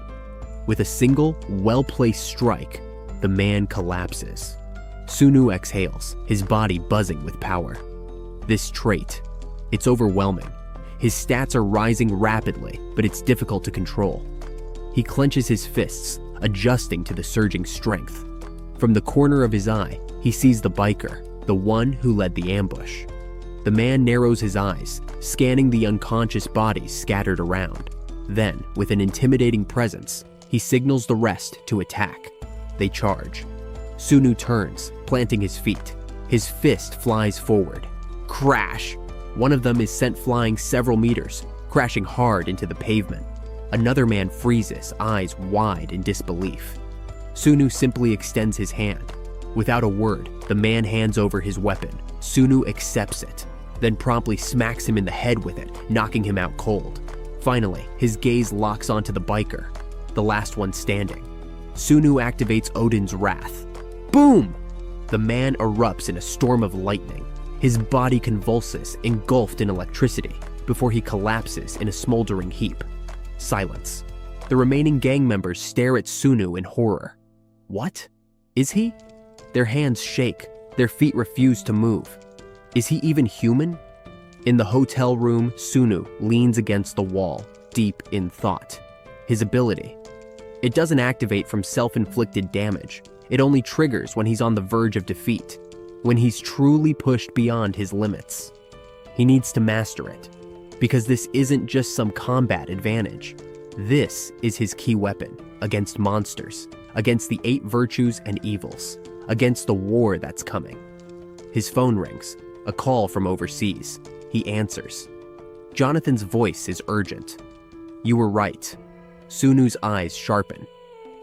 With a single, well-placed strike, the man collapses. Sunu exhales, his body buzzing with power. This trait, it's overwhelming. His stats are rising rapidly, but it's difficult to control. He clenches his fists, adjusting to the surging strength. From the corner of his eye, he sees the biker, the one who led the ambush. The man narrows his eyes, scanning the unconscious bodies scattered around. Then, with an intimidating presence, he signals the rest to attack. They charge. Sunu turns, planting his feet. His fist flies forward. Crash! One of them is sent flying several meters, crashing hard into the pavement. Another man freezes, eyes wide in disbelief. Sunu simply extends his hand. Without a word, the man hands over his weapon. Sunu accepts it, then promptly smacks him in the head with it, knocking him out cold. Finally, his gaze locks onto the biker, the last one standing. Sunu activates Odin's wrath. Boom! The man erupts in a storm of lightning. His body convulses, engulfed in electricity, before he collapses in a smoldering heap. Silence. The remaining gang members stare at Sunu in horror. What? Is he? Their hands shake. Their feet refuse to move. Is he even human? In the hotel room, Sunu leans against the wall, deep in thought. His ability. It doesn't activate from self-inflicted damage. It only triggers when he's on the verge of defeat, when he's truly pushed beyond his limits. He needs to master it, because this isn't just some combat advantage. This is his key weapon against monsters, against the 8 virtues and evils, against the war that's coming. His phone rings, a call from overseas. He answers. Jonathan's voice is urgent. You were right. Sunu's eyes sharpen.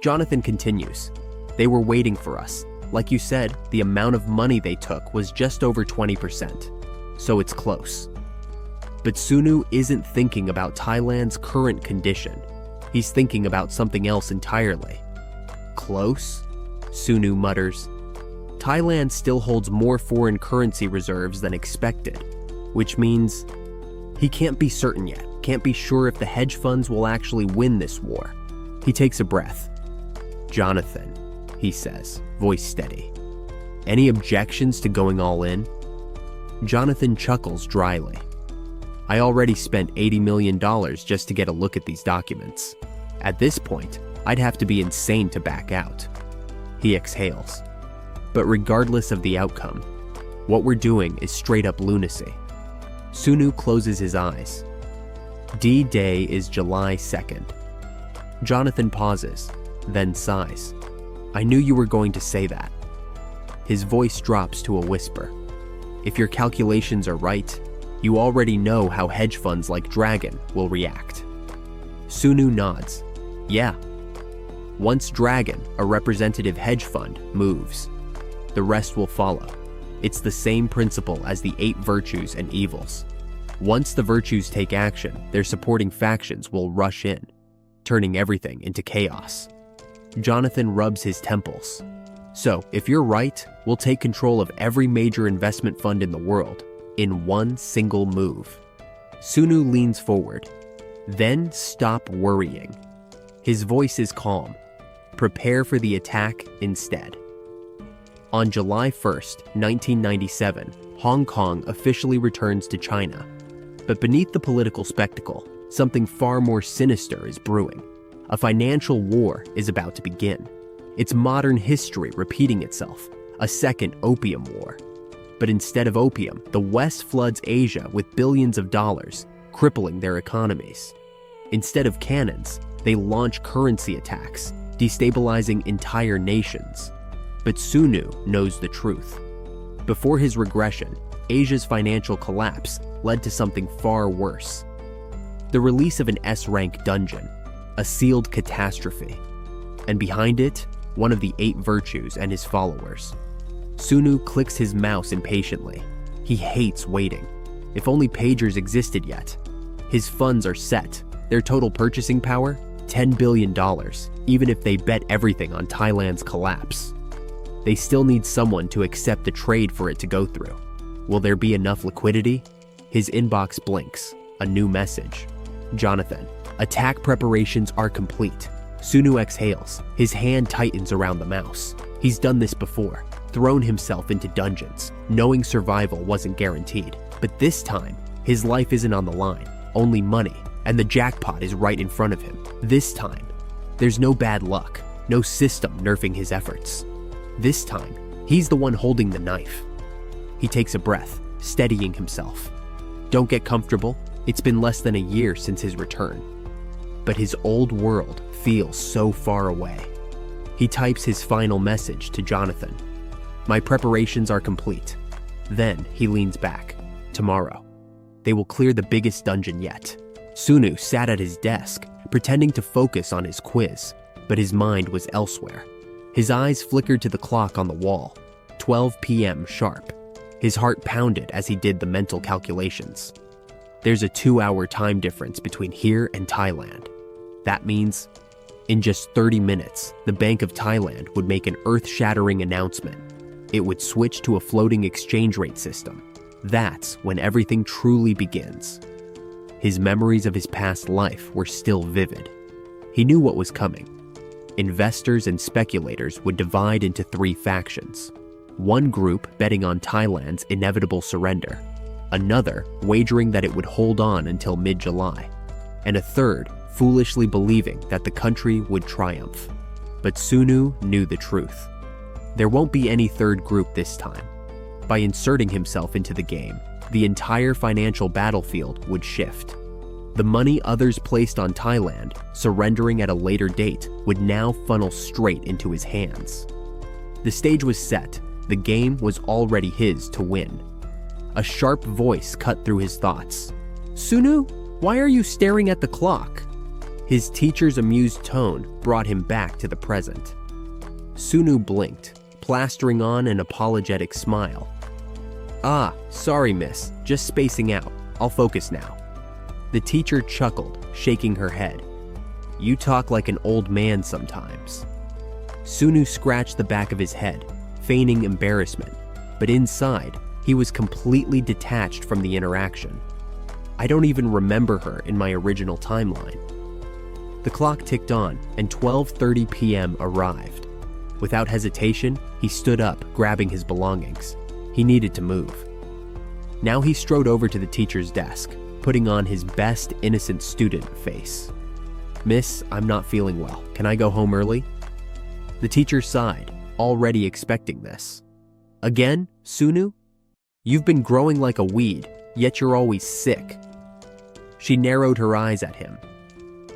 Jonathan continues. They were waiting for us. Like you said, the amount of money they took was just over 20%, so it's close. But Sunu isn't thinking about Thailand's current condition. He's thinking about something else entirely. Close? Sunu mutters. Thailand still holds more foreign currency reserves than expected, which means he can't be certain yet, can't be sure if the hedge funds will actually win this war. He takes a breath. Jonathan, he says, voice steady. Any objections to going all in? Jonathan chuckles dryly. I already spent $80 million just to get a look at these documents. At this point, I'd have to be insane to back out. He exhales. But regardless of the outcome, what we're doing is straight up lunacy. Sunu closes his eyes. D-Day is July 2nd. Jonathan pauses, then sighs. I knew you were going to say that. His voice drops to a whisper. If your calculations are right, you already know how hedge funds like Dragon will react. Sunu nods. Yeah. Once Dragon, a representative hedge fund, moves, the rest will follow. It's the same principle as the 8 virtues and evils. Once the virtues take action, their supporting factions will rush in, turning everything into chaos. Jonathan rubs his temples. So, if you're right, we'll take control of every major investment fund in the world in one single move. Sunu leans forward. Then stop worrying. His voice is calm. Prepare for the attack instead. On July 1st, 1997, Hong Kong officially returns to China. But beneath the political spectacle, something far more sinister is brewing. A financial war is about to begin. It's modern history repeating itself, a second opium war. But instead of opium, the West floods Asia with billions of dollars, crippling their economies. Instead of cannons, they launch currency attacks, destabilizing entire nations. But Sunu knows the truth. Before his regression, Asia's financial collapse led to something far worse. The release of an S-rank dungeon, a sealed catastrophe. And behind it, one of the 8 virtues and his followers. Sunu clicks his mouse impatiently. He hates waiting. If only pagers existed yet. His funds are set. Their total purchasing power, $10 billion, even if they bet everything on Thailand's collapse. They still need someone to accept the trade for it to go through. Will there be enough liquidity? His inbox blinks. A new message. Jonathan, attack preparations are complete. Sunu exhales. His hand tightens around the mouse. He's done this before, thrown himself into dungeons, knowing survival wasn't guaranteed. But this time, his life isn't on the line, only money, and the jackpot is right in front of him. This time, there's no bad luck, no system nerfing his efforts. This time, he's the one holding the knife. He takes a breath, steadying himself. Don't get comfortable. It's been less than a year since his return. But his old world feels so far away. He types his final message to Jonathan. My preparations are complete. Then he leans back. Tomorrow, they will clear the biggest dungeon yet. Sunu sat at his desk, pretending to focus on his quiz, but his mind was elsewhere. His eyes flickered to the clock on the wall, 12 p.m. sharp. His heart pounded as he did the mental calculations. There's a 2-hour time difference between here and Thailand. That means, in just 30 minutes, the Bank of Thailand would make an earth-shattering announcement. It would switch to a floating exchange rate system. That's when everything truly begins. His memories of his past life were still vivid. He knew what was coming. Investors and speculators would divide into 3 factions. One group betting on Thailand's inevitable surrender, another wagering that it would hold on until mid-July, and a third foolishly believing that the country would triumph. But Sunu knew the truth. There won't be any third group this time. By inserting himself into the game, the entire financial battlefield would shift. The money others placed on Thailand, surrendering at a later date, would now funnel straight into his hands. The stage was set. The game was already his to win. A sharp voice cut through his thoughts. Sunu, why are you staring at the clock? His teacher's amused tone brought him back to the present. Sunu blinked, plastering on an apologetic smile. Ah, sorry miss, just spacing out. I'll focus now. The teacher chuckled, shaking her head. You talk like an old man sometimes. Sunu scratched the back of his head, feigning embarrassment, but inside, he was completely detached from the interaction. I don't even remember her in my original timeline. The clock ticked on, and 12:30 p.m. arrived. Without hesitation, he stood up, grabbing his belongings. He needed to move. Now he strode over to the teacher's desk, putting on his best innocent student face. Miss, I'm not feeling well. Can I go home early? The teacher sighed, already expecting this. Again, Sunu? You've been growing like a weed, yet you're always sick. She narrowed her eyes at him.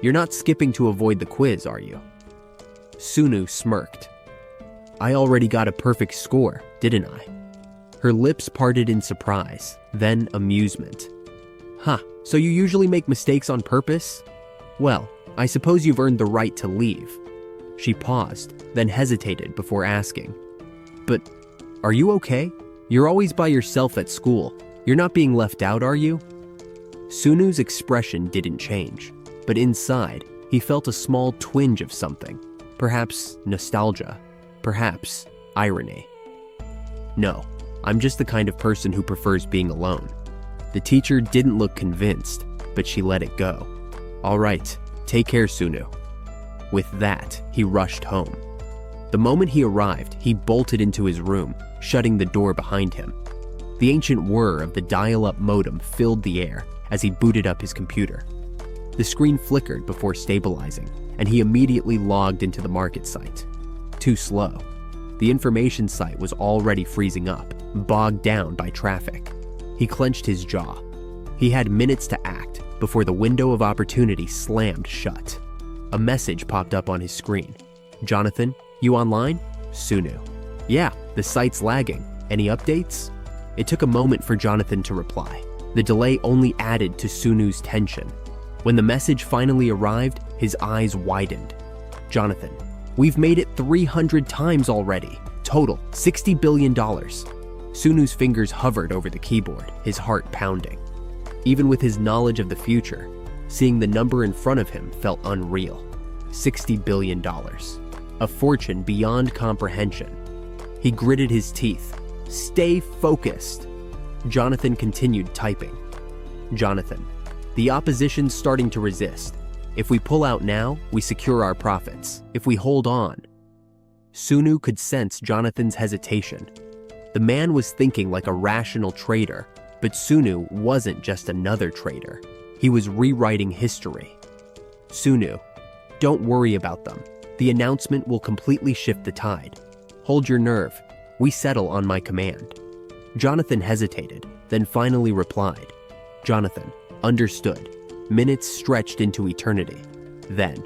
You're not skipping to avoid the quiz, are you? Sunu smirked. I already got a perfect score, didn't I? Her lips parted in surprise, then amusement. Huh, so you usually make mistakes on purpose? Well, I suppose you've earned the right to leave. She paused, then hesitated before asking. But, are you okay? You're always by yourself at school. You're not being left out, are you? Sunu's expression didn't change, but inside, he felt a small twinge of something. Perhaps nostalgia, perhaps irony. No, I'm just the kind of person who prefers being alone. The teacher didn't look convinced, but she let it go. All right, take care, Sunu. With that, he rushed home. The moment he arrived, he bolted into his room, shutting the door behind him. The ancient whir of the dial-up modem filled the air as he booted up his computer. The screen flickered before stabilizing, and he immediately logged into the market site. Too slow. The information site was already freezing up, bogged down by traffic. He clenched his jaw. He had minutes to act before the window of opportunity slammed shut. A message popped up on his screen. Jonathan, you online? Sunu. Yeah, the site's lagging. Any updates? It took a moment for Jonathan to reply. The delay only added to Sunu's tension. When the message finally arrived, his eyes widened. Jonathan, we've made it 300 times already. Total, $60 billion. Sunu's fingers hovered over the keyboard, his heart pounding. Even with his knowledge of the future, seeing the number in front of him felt unreal. $60 billion. A fortune beyond comprehension. He gritted his teeth. Stay focused. Jonathan continued typing. Jonathan, the opposition's starting to resist. If we pull out now, we secure our profits. If we hold on. Sunu could sense Jonathan's hesitation. The man was thinking like a rational trader, but Sunu wasn't just another trader. He was rewriting history. Sunu, don't worry about them. The announcement will completely shift the tide. Hold your nerve. We settle on my command. Jonathan hesitated, then finally replied. Jonathan, understood. Minutes stretched into eternity. Then,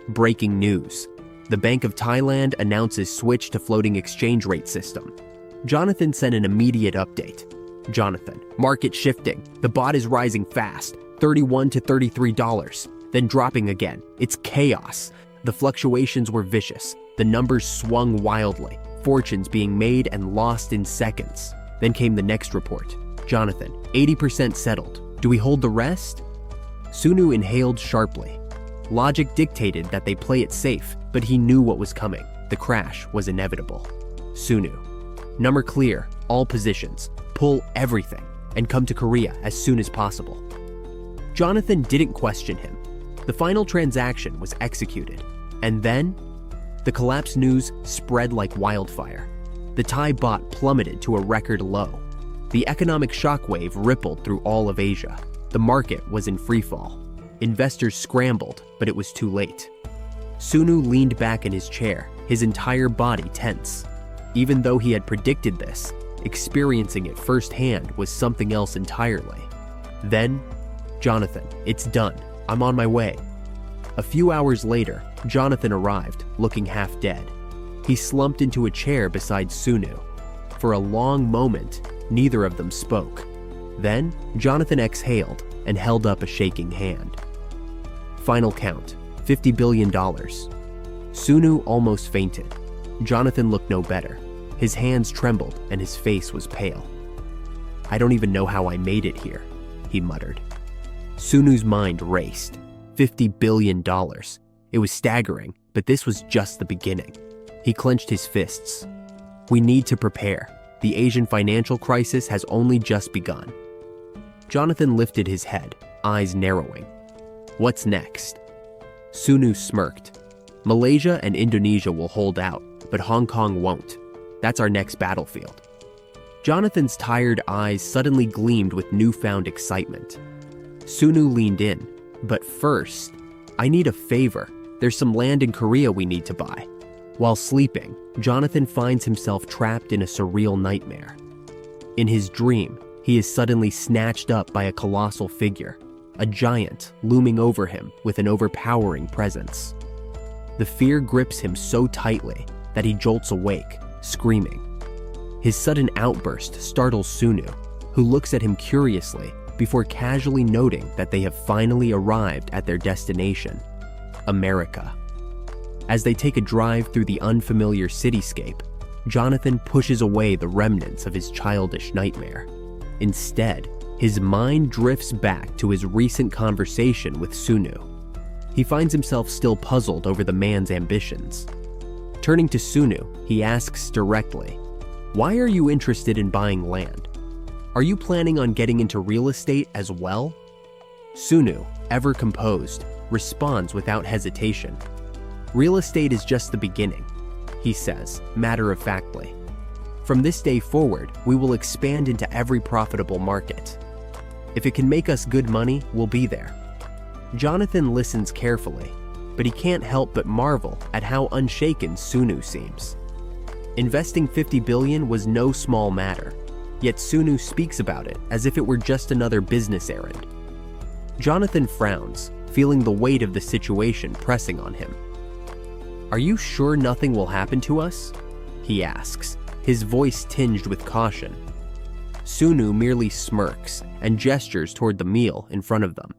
breaking news. The Bank of Thailand announces switch to floating exchange rate system. Jonathan sent an immediate update. Jonathan, market shifting. The bot is rising fast, $31 to $33, then dropping again. It's chaos. The fluctuations were vicious. The numbers swung wildly, fortunes being made and lost in seconds. Then came the next report. Jonathan, 80% settled. Do we hold the rest? Sunu inhaled sharply. Logic dictated that they play it safe, but he knew what was coming. The crash was inevitable. Sunu, number clear, all positions. Pull everything and come to Korea as soon as possible. Jonathan didn't question him. The final transaction was executed. And then, the collapse news spread like wildfire. The Thai baht plummeted to a record low. The economic shockwave rippled through all of Asia. The market was in freefall. Investors scrambled, but it was too late. Sunu leaned back in his chair, his entire body tense. Even though he had predicted this, experiencing it firsthand was something else entirely. Then, Jonathan, it's done. I'm on my way. A few hours later, Jonathan arrived, looking half dead. He slumped into a chair beside Sunu. For a long moment, neither of them spoke. Then, Jonathan exhaled and held up a shaking hand. Final count, $50 billion. Sunu almost fainted. Jonathan looked no better. His hands trembled and his face was pale. I don't even know how I made it here, he muttered. Sunu's mind raced. $50 billion. It was staggering, but this was just the beginning. He clenched his fists. We need to prepare. The Asian financial crisis has only just begun. Jonathan lifted his head, eyes narrowing. What's next? Sunu smirked. Malaysia and Indonesia will hold out, but Hong Kong won't. That's our next battlefield. Jonathan's tired eyes suddenly gleamed with newfound excitement. Sunu leaned in. But first, I need a favor. There's some land in Korea we need to buy. While sleeping, Jonathan finds himself trapped in a surreal nightmare. In his dream, he is suddenly snatched up by a colossal figure, a giant looming over him with an overpowering presence. The fear grips him so tightly that he jolts awake, screaming. His sudden outburst startles Sunu, who looks at him curiously before casually noting that they have finally arrived at their destination, America. As they take a drive through the unfamiliar cityscape, Jonathan pushes away the remnants of his childish nightmare. Instead, His mind drifts back to his recent conversation with Sunu. He finds himself still puzzled over the man's ambitions. Turning to Sunu, he asks directly, "Why are you interested in buying land? Are you planning on getting into real estate as well?" Sunu, ever composed, responds without hesitation. "Real estate is just the beginning," he says, matter-of-factly. "From this day forward, we will expand into every profitable market. If it can make us good money, we'll be there." Jonathan listens carefully, but he can't help but marvel at how unshaken Sunu seems. Investing 50 billion was no small matter, yet Sunu speaks about it as if it were just another business errand. Jonathan frowns, feeling the weight of the situation pressing on him. "Are you sure nothing will happen to us?" he asks, his voice tinged with caution. Sunu merely smirks and gestures toward the meal in front of them.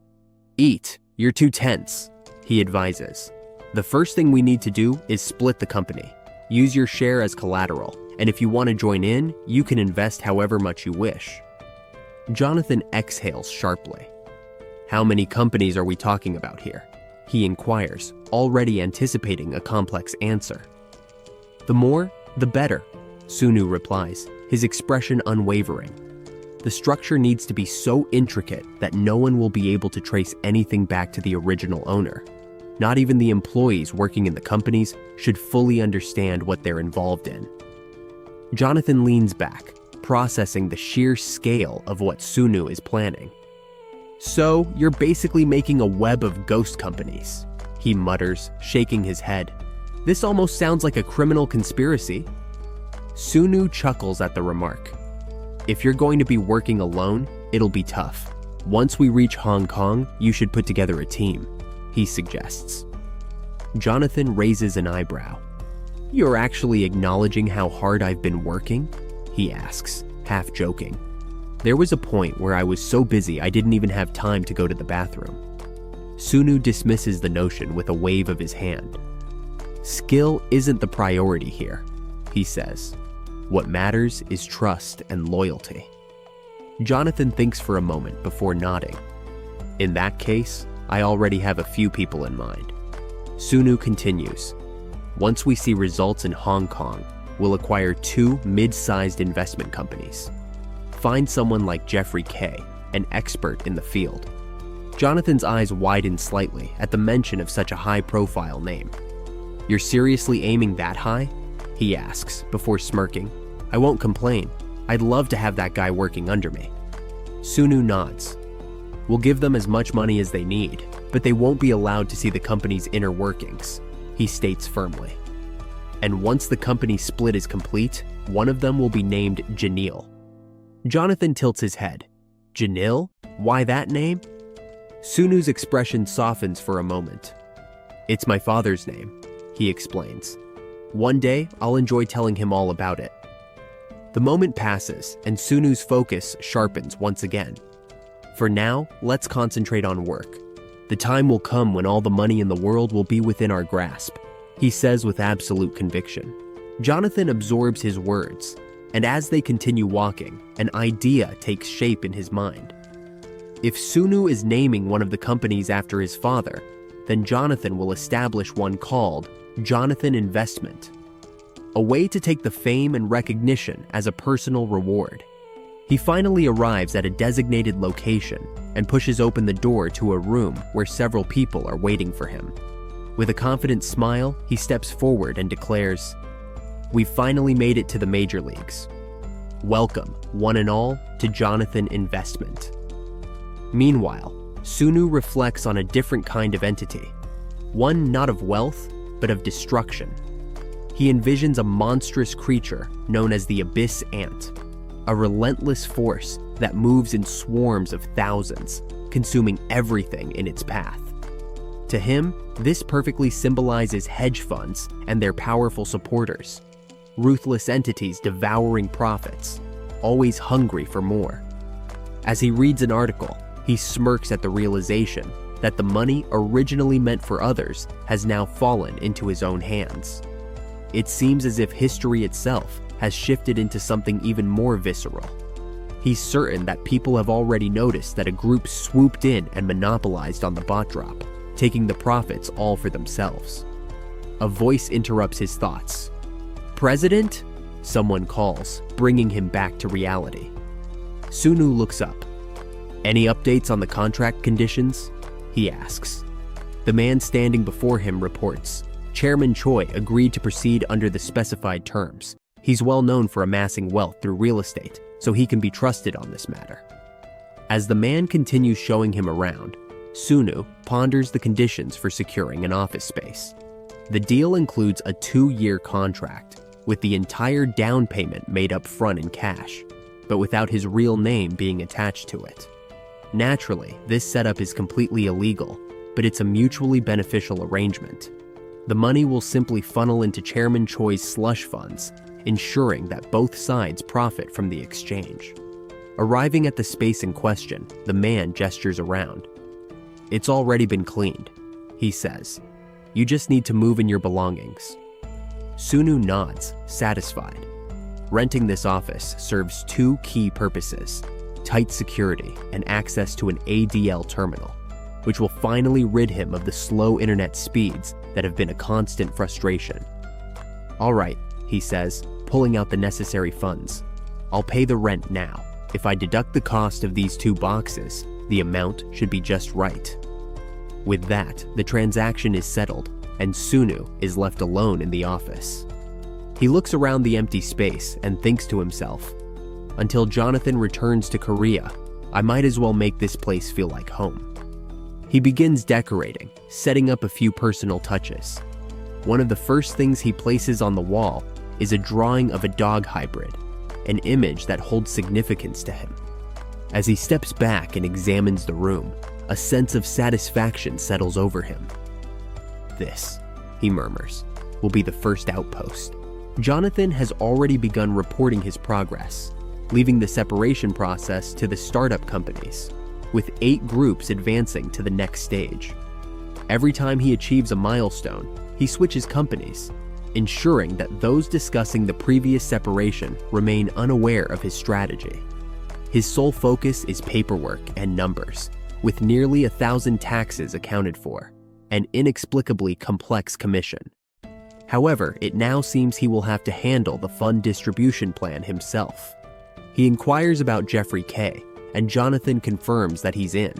"Eat, you're too tense," he advises. "The first thing we need to do is split the company. Use your share as collateral, and if you want to join in, you can invest however much you wish." Jonathan exhales sharply. "How many companies are we talking about here?" he inquires, already anticipating a complex answer. "The more, the better," Sunu replies, his expression unwavering. "The structure needs to be so intricate that no one will be able to trace anything back to the original owner. Not even the employees working in the companies should fully understand what they're involved in." Jonathan leans back, processing the sheer scale of what Sunu is planning. "So, you're basically making a web of ghost companies," he mutters, shaking his head. "This almost sounds like a criminal conspiracy." Sunu chuckles at the remark. "If you're going to be working alone, it'll be tough. Once we reach Hong Kong, you should put together a team," he suggests. Jonathan raises an eyebrow. "You're actually acknowledging how hard I've been working?" he asks, half joking. "There was a point where I was so busy I didn't even have time to go to the bathroom." Sunu dismisses the notion with a wave of his hand. "Skill isn't the priority here," he says. "What matters is trust and loyalty." Jonathan thinks for a moment before nodding. "In that case, I already have a few people in mind." Sunu continues. "Once we see results in Hong Kong, we'll acquire 2 mid-sized investment companies. Find someone like Jeffrey K., an expert in the field." Jonathan's eyes widen slightly at the mention of such a high-profile name. "You're seriously aiming that high?" he asks, before smirking. "I won't complain. I'd love to have that guy working under me." Sunu nods. "We'll give them as much money as they need, but they won't be allowed to see the company's inner workings," he states firmly. "And once the company split is complete, one of them will be named Janil." Jonathan tilts his head. "Janil? Why that name?" Sunu's expression softens for a moment. "It's my father's name," he explains. "One day, I'll enjoy telling him all about it." The moment passes, and Sunu's focus sharpens once again. "For now, let's concentrate on work. The time will come when all the money in the world will be within our grasp," he says with absolute conviction. Jonathan absorbs his words, and as they continue walking, an idea takes shape in his mind. If Sunu is naming one of the companies after his father, then Jonathan will establish one called Jonathan Investment, a way to take the fame and recognition as a personal reward. He finally arrives at a designated location and pushes open the door to a room where several people are waiting for him. With a confident smile, he steps forward and declares, "We've finally made it to the major leagues. Welcome, one and all, to Jonathan Investment." Meanwhile, Sunu reflects on a different kind of entity, one not of wealth, but of destruction. He envisions a monstrous creature known as the Abyss Ant, a relentless force that moves in swarms of thousands, consuming everything in its path. To him, this perfectly symbolizes hedge funds and their powerful supporters, ruthless entities devouring profits, always hungry for more. As he reads an article, he smirks at the realization that the money originally meant for others has now fallen into his own hands. It seems as if history itself has shifted into something even more visceral. He's certain that people have already noticed that a group swooped in and monopolized on the bot drop, taking the profits all for themselves. A voice interrupts his thoughts. "President?" someone calls, bringing him back to reality. Sunu looks up. "Any updates on the contract conditions?" he asks. The man standing before him reports. Chairman Choi agreed to proceed under the specified terms. He's well known for amassing wealth through real estate, so he can be trusted on this matter. As the man continues showing him around, Sunu ponders the conditions for securing an office space. The deal includes a 2-year contract, with the entire down payment made up front in cash, but without his real name being attached to it. Naturally, this setup is completely illegal, but it's a mutually beneficial arrangement. The money will simply funnel into Chairman Choi's slush funds, ensuring that both sides profit from the exchange. Arriving at the space in question, the man gestures around. "It's already been cleaned," he says. "You just need to move in your belongings." Sunu nods, satisfied. Renting this office serves 2 key purposes: tight security and access to an ADL terminal, which will finally rid him of the slow internet speeds that have been a constant frustration. "All right," he says, pulling out the necessary funds. "I'll pay the rent now. If I deduct the cost of these 2 boxes, the amount should be just right." With that, the transaction is settled, and Sunu is left alone in the office. He looks around the empty space and thinks to himself, "Until Jonathan returns to Korea, I might as well make this place feel like home." He begins decorating, setting up a few personal touches. One of the first things he places on the wall is a drawing of a dog hybrid, an image that holds significance to him. As he steps back and examines the room, a sense of satisfaction settles over him. "This," he murmurs, "will be the first outpost." Jonathan has already begun reporting his progress, leaving the separation process to the startup companies, with 8 groups advancing to the next stage. Every time he achieves a milestone, he switches companies, ensuring that those discussing the previous separation remain unaware of his strategy. His sole focus is paperwork and numbers, with nearly 1,000 taxes accounted for, an inexplicably complex commission. However, it now seems he will have to handle the fund distribution plan himself. He inquires about Jeffrey K., and Jonathan confirms that he's in.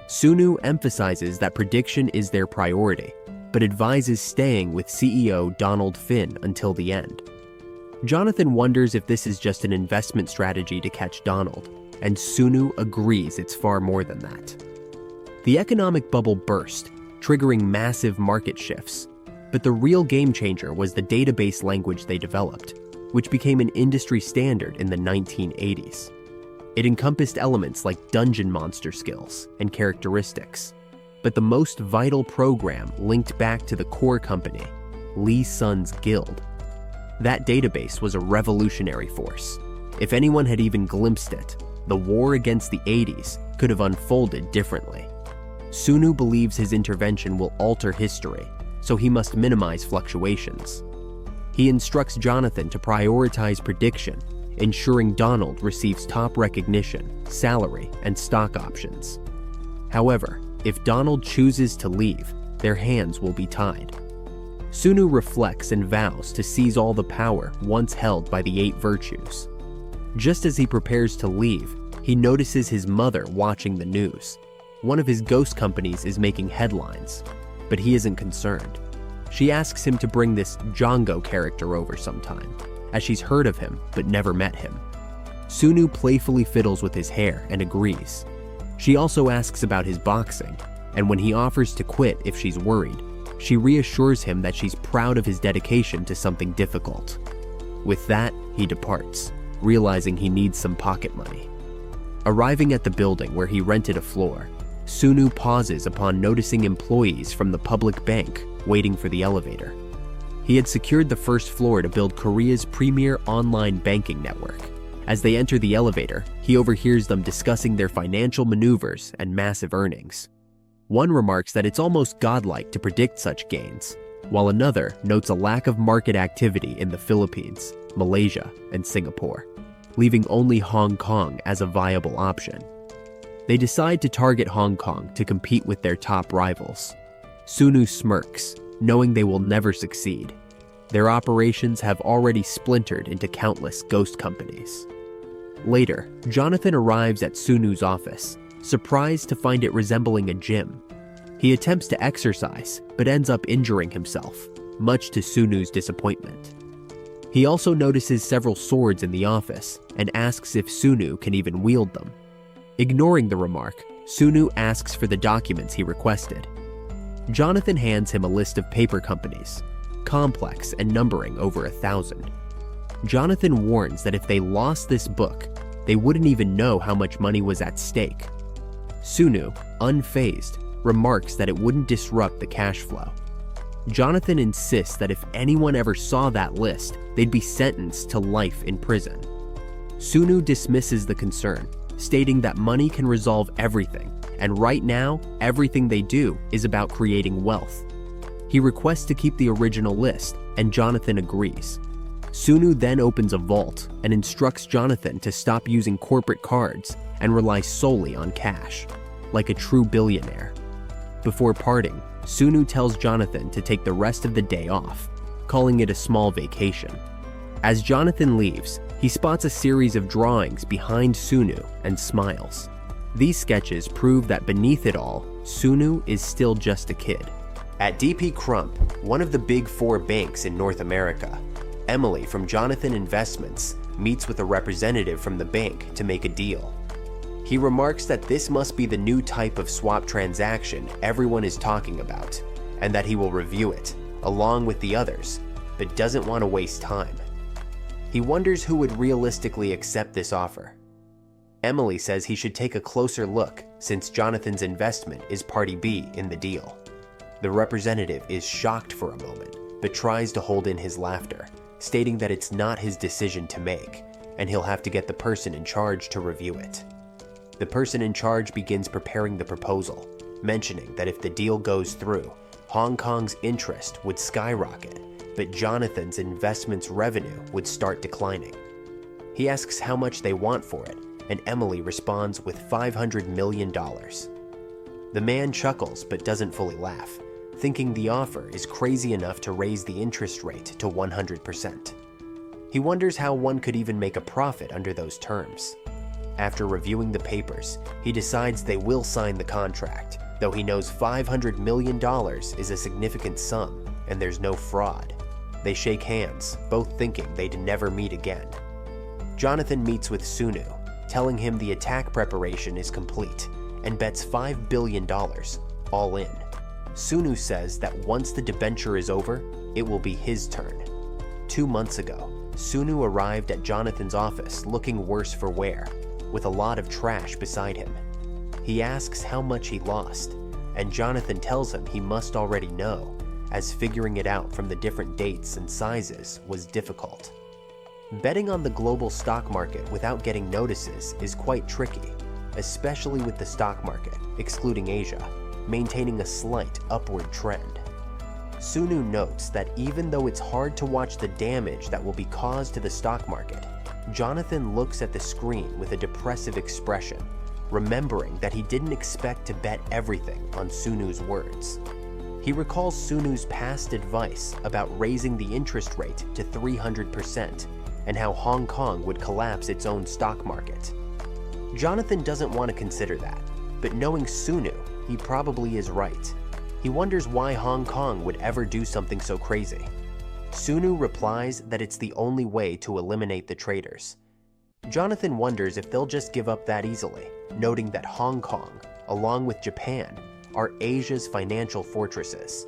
Sunu emphasizes that prediction is their priority, but advises staying with CEO Donald Finn until the end. Jonathan wonders if this is just an investment strategy to catch Donald, and Sunu agrees it's far more than that. The economic bubble burst, triggering massive market shifts, but the real game changer was the database language they developed, which became an industry standard in the 1980s. It encompassed elements like dungeon monster skills and characteristics, but the most vital program linked back to the core company, Lee Sun's Guild. That database was a revolutionary force. If anyone had even glimpsed it, the war against the 80s could have unfolded differently. Sunu believes his intervention will alter history, so he must minimize fluctuations. He instructs Jonathan to prioritize prediction, ensuring Donald receives top recognition, salary, and stock options. However, if Donald chooses to leave, their hands will be tied. Sunu reflects and vows to seize all the power once held by the 8 virtues. Just as he prepares to leave, he notices his mother watching the news. One of his ghost companies is making headlines, but he isn't concerned. She asks him to bring this Django character over sometime, as she's heard of him but never met him. Sunu playfully fiddles with his hair and agrees. She also asks about his boxing, and when he offers to quit if she's worried, she reassures him that she's proud of his dedication to something difficult. With that, he departs, realizing he needs some pocket money. Arriving at the building where he rented a floor, Sunu pauses upon noticing employees from the public bank waiting for the elevator. He had secured the first floor to build Korea's premier online banking network. As they enter the elevator, he overhears them discussing their financial maneuvers and massive earnings. One remarks that it's almost godlike to predict such gains, while another notes a lack of market activity in the Philippines, Malaysia, and Singapore. leaving only Hong Kong as a viable option. They decide to target Hong Kong to compete with their top rivals. Sunu smirks, knowing they will never succeed. Their operations have already splintered into countless ghost companies. Later, Jonathan arrives at Sunu's office, surprised to find it resembling a gym. He attempts to exercise, but ends up injuring himself, much to Sunu's disappointment. He also notices several swords in the office and asks if Sunu can even wield them. Ignoring the remark, Sunu asks for the documents he requested. Jonathan hands him a list of paper companies, complex and numbering over 1,000. Jonathan warns that if they lost this book, they wouldn't even know how much money was at stake. Sunu, unfazed, remarks that it wouldn't disrupt the cash flow. Jonathan insists that if anyone ever saw that list, they'd be sentenced to life in prison. Sunu dismisses the concern, stating that money can resolve everything, and right now, everything they do is about creating wealth. He requests to keep the original list, and Jonathan agrees. Sunu then opens a vault and instructs Jonathan to stop using corporate cards and rely solely on cash, like a true billionaire. Before parting, Sunu tells Jonathan to take the rest of the day off, calling it a small vacation. As Jonathan leaves, he spots a series of drawings behind Sunu and smiles. These sketches prove that beneath it all, Sunu is still just a kid. At DP Crump, one of the big 4 banks in North America, Emily from Jonathan Investments meets with a representative from the bank to make a deal. He remarks that this must be the new type of swap transaction everyone is talking about, and that he will review it, along with the others, but doesn't want to waste time. He wonders who would realistically accept this offer. Emily says he should take a closer look since Jonathan's investment is party B in the deal. The representative is shocked for a moment, but tries to hold in his laughter, stating that it's not his decision to make, and he'll have to get the person in charge to review it. The person in charge begins preparing the proposal, mentioning that if the deal goes through, Hong Kong's interest would skyrocket, but Jonathan's investment's revenue would start declining. He asks how much they want for it, and Emily responds with $500 million. The man chuckles but doesn't fully laugh, thinking the offer is crazy enough to raise the interest rate to 100%. He wonders how one could even make a profit under those terms. After reviewing the papers, he decides they will sign the contract, though he knows $500 million is a significant sum and there's no fraud. They shake hands, both thinking they'd never meet again. Jonathan meets with Sunu, telling him the attack preparation is complete and bets $5 billion, all in. Sunu says that once the debenture is over, it will be his turn. 2 months ago, Sunu arrived at Jonathan's office looking worse for wear, with a lot of trash beside him. He asks how much he lost, and Jonathan tells him he must already know, as figuring it out from the different dates and sizes was difficult. Betting on the global stock market without getting notices is quite tricky, especially with the stock market, excluding Asia, maintaining a slight upward trend. Sunu notes that even though it's hard to watch the damage that will be caused to the stock market, Jonathan looks at the screen with a depressive expression, remembering that he didn't expect to bet everything on Sunu's words. He recalls Sunu's past advice about raising the interest rate to 300% and how Hong Kong would collapse its own stock market. Jonathan doesn't want to consider that, but knowing Sunu, he probably is right. He wonders why Hong Kong would ever do something so crazy. Sunu replies that it's the only way to eliminate the traitors. Jonathan wonders if they'll just give up that easily, noting that Hong Kong, along with Japan, are Asia's financial fortresses.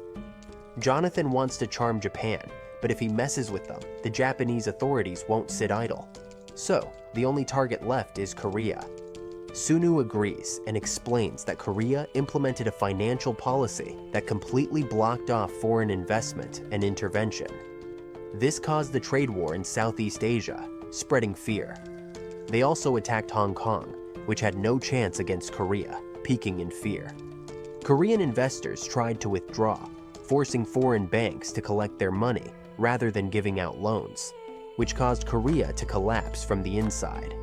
Jonathan wants to charm Japan, but if he messes with them, the Japanese authorities won't sit idle. So, the only target left is Korea. Sunu agrees and explains that Korea implemented a financial policy that completely blocked off foreign investment and intervention. This caused the trade war in Southeast Asia, spreading fear. They also attacked Hong Kong, which had no chance against Korea, peaking in fear. Korean investors tried to withdraw, forcing foreign banks to collect their money rather than giving out loans. which caused Korea to collapse from the inside.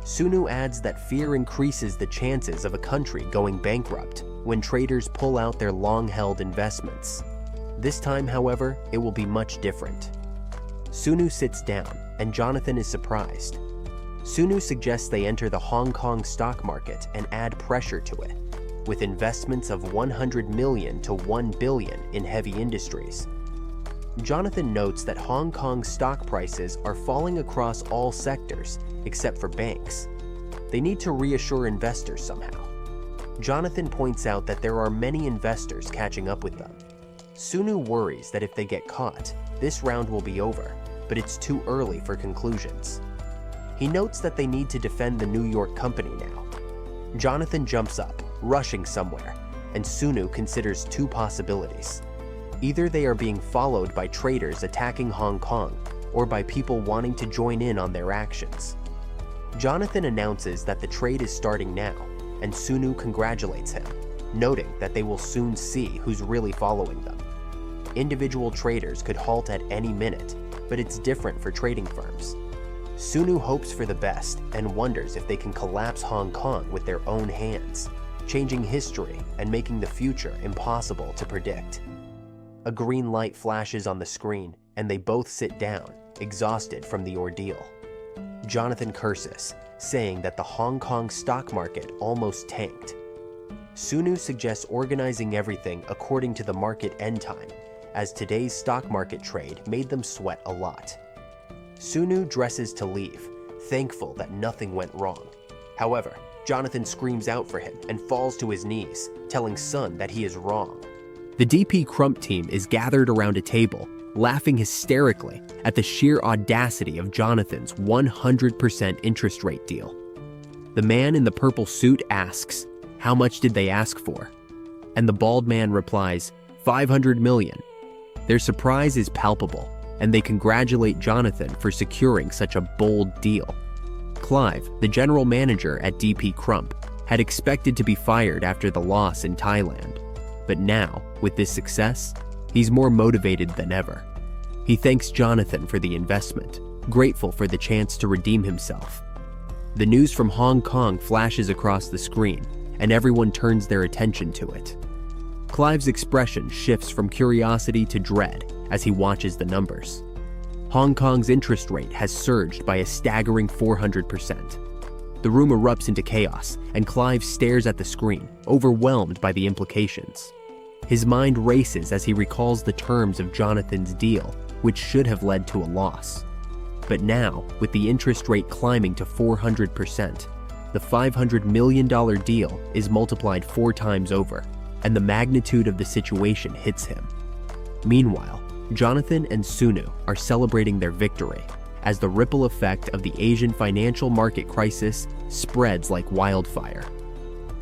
Sunu adds that fear increases the chances of a country going bankrupt when traders pull out their long-held investments. This time, however, it will be much different. Sunu sits down, and Jonathan is surprised. Sunu suggests they enter the Hong Kong stock market and add pressure to it, with investments of 100 million to 1 billion in heavy industries. Jonathan notes that Hong Kong stock prices are falling across all sectors except for banks. They need to reassure investors somehow. Jonathan points out that there are many investors catching up with them. Sunu worries that if they get caught, this round will be over, but it's too early for conclusions. He notes that they need to defend the New York company now. Jonathan jumps up, rushing somewhere, and Sunu considers two possibilities. Either they are being followed by traders attacking Hong Kong, or by people wanting to join in on their actions. Jonathan announces that the trade is starting now, and Sunu congratulates him, noting that they will soon see who's really following them. Individual traders could halt at any minute, but it's different for trading firms. Sunu hopes for the best and wonders if they can collapse Hong Kong with their own hands, changing history and making the future impossible to predict. A green light flashes on the screen, and they both sit down, exhausted from the ordeal. Jonathan curses, saying that the Hong Kong stock market almost tanked. Sunu suggests organizing everything according to the market end time, as today's stock market trade made them sweat a lot. Sunu dresses to leave, thankful that nothing went wrong. However, Jonathan screams out for him and falls to his knees, telling Sun that he is wrong. The DP Crump team is gathered around a table, laughing hysterically at the sheer audacity of Jonathan's 100% interest rate deal. The man in the purple suit asks, "How much did they ask for?" And the bald man replies, 500 million. Their surprise is palpable, and they congratulate Jonathan for securing such a bold deal. Clive, the general manager at DP Crump, had expected to be fired after the loss in Thailand. But now, with this success, he's more motivated than ever. He thanks Jonathan for the investment, grateful for the chance to redeem himself. The news from Hong Kong flashes across the screen, and everyone turns their attention to it. Clive's expression shifts from curiosity to dread as he watches the numbers. Hong Kong's interest rate has surged by a staggering 400%. The room erupts into chaos, and Clive stares at the screen, overwhelmed by the implications. His mind races as he recalls the terms of Jonathan's deal, which should have led to a loss. But now, with the interest rate climbing to 400%, the $500 million deal is multiplied 4 times over, and the magnitude of the situation hits him. Meanwhile, Jonathan and Sunu are celebrating their victory, as the ripple effect of the Asian financial market crisis spreads like wildfire.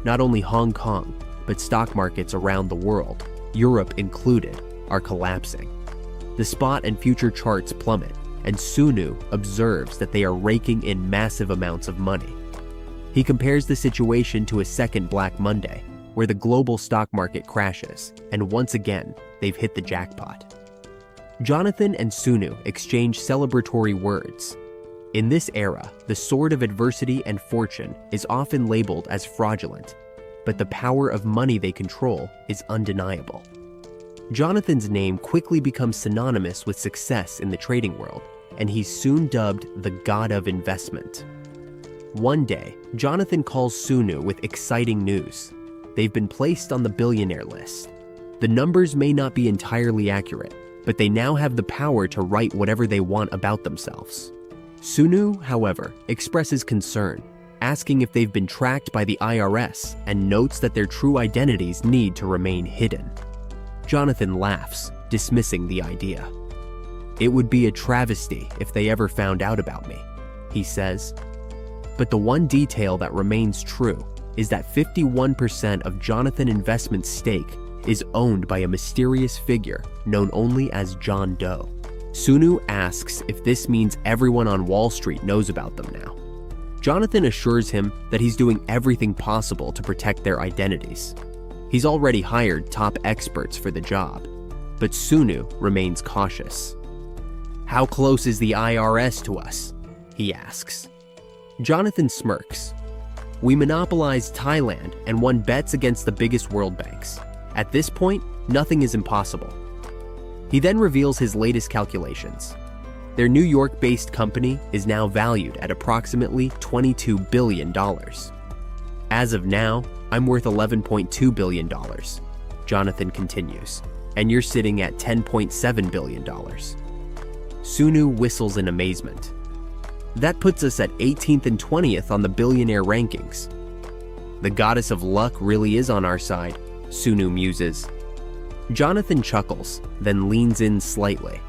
Not only Hong Kong, but stock markets around the world, Europe included, are collapsing. The spot and future charts plummet, and Sunu observes that they are raking in massive amounts of money. He compares the situation to a second Black Monday, where the global stock market crashes, and once again, they've hit the jackpot. Jonathan and Sunu exchange celebratory words. In this era, the sword of adversity and fortune is often labeled as fraudulent, but the power of money they control is undeniable. Jonathan's name quickly becomes synonymous with success in the trading world, and he's soon dubbed the God of Investment. One day, Jonathan calls Sunu with exciting news. They've been placed on the billionaire list. The numbers may not be entirely accurate, but they now have the power to write whatever they want about themselves. Sunu, however, expresses concern, asking if they've been tracked by the IRS, and notes that their true identities need to remain hidden. Jonathan laughs, dismissing the idea. "It would be a travesty if they ever found out about me," he says. But the one detail that remains true is that 51% of Jonathan Investment's stake is owned by a mysterious figure known only as John Doe. Sunu asks if this means everyone on Wall Street knows about them now. Jonathan assures him that he's doing everything possible to protect their identities. He's already hired top experts for the job, but Sunu remains cautious. How close is the IRS to us? He asks. Jonathan smirks. We monopolized Thailand and won bets against the biggest world banks. At this point, nothing is impossible. He then reveals his latest calculations. Their New York-based company is now valued at approximately $22 billion. As of now, I'm worth $11.2 billion, Jonathan continues, and you're sitting at $10.7 billion. Sunu whistles in amazement. That puts us at 18th and 20th on the billionaire rankings. The goddess of luck really is on our side, Sunu muses. Jonathan chuckles, then leans in slightly.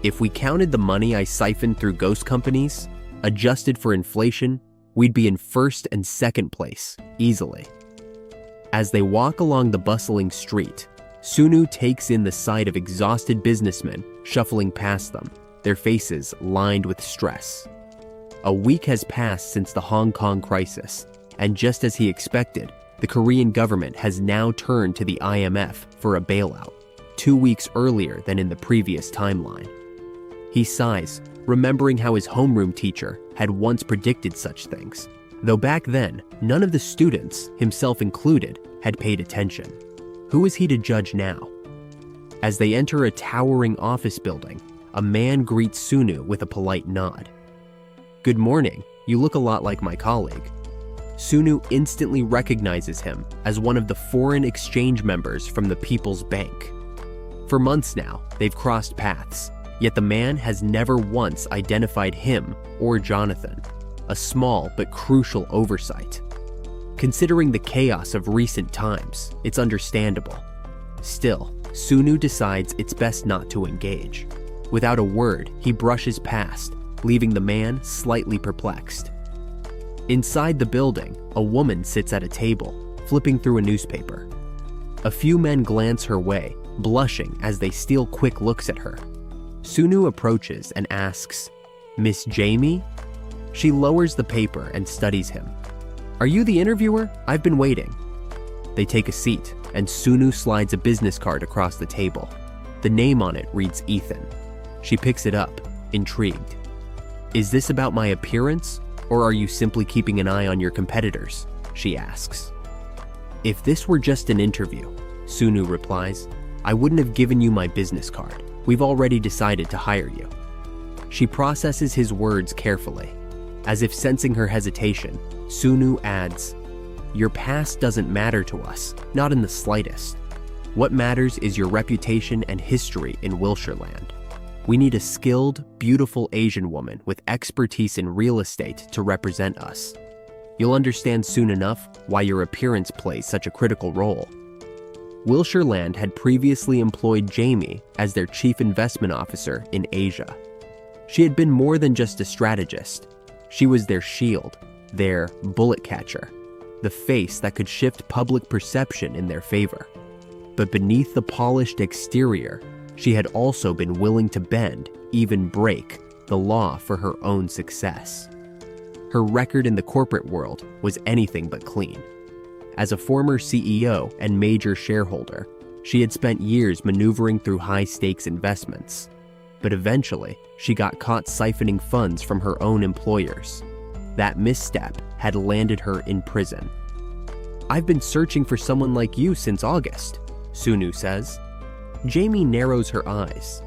If we counted the money I siphoned through ghost companies, adjusted for inflation, we'd be in first and second place, easily. As they walk along the bustling street, Sunu takes in the sight of exhausted businessmen shuffling past them, their faces lined with stress. A week has passed since the Hong Kong crisis, and just as he expected, the Korean government has now turned to the IMF for a bailout, 2 weeks earlier than in the previous timeline. He sighs, remembering how his homeroom teacher had once predicted such things, though back then, none of the students, himself included, had paid attention. Who is he to judge now? As they enter a towering office building, a man greets Sunu with a polite nod. Good morning, you look a lot like my colleague. Sunu instantly recognizes him as one of the foreign exchange members from the People's Bank. For months now, they've crossed paths, yet the man has never once identified him or Jonathan, a small but crucial oversight. Considering the chaos of recent times, it's understandable. Still, Sunu decides it's best not to engage. Without a word, he brushes past, leaving the man slightly perplexed. Inside the building, a woman sits at a table, flipping through a newspaper. A few men glance her way, blushing as they steal quick looks at her. Sunu approaches and asks, Miss Jamie? She lowers the paper and studies him. Are you the interviewer? I've been waiting. They take a seat, and Sunu slides a business card across the table. The name on it reads Ethan. She picks it up, intrigued. Is this about my appearance, or are you simply keeping an eye on your competitors? She asks. If this were just an interview, Sunu replies, I wouldn't have given you my business card. We've already decided to hire you. She processes his words carefully. As if sensing her hesitation, Sunu adds, Your past doesn't matter to us, not in the slightest. What matters is your reputation and history in Wilshireland. We need a skilled, beautiful Asian woman with expertise in real estate to represent us. You'll understand soon enough why your appearance plays such a critical role. Wilshireland had previously employed Jamie as their chief investment officer in Asia. She had been more than just a strategist. She was their shield, their bullet catcher, the face that could shift public perception in their favor. But beneath the polished exterior, she had also been willing to bend, even break, the law for her own success. Her record in the corporate world was anything but clean. As a former CEO and major shareholder, she had spent years maneuvering through high-stakes investments. But eventually, she got caught siphoning funds from her own employers. That misstep had landed her in prison. I've been searching for someone like you since August, Sunu says. Jamie narrows her eyes.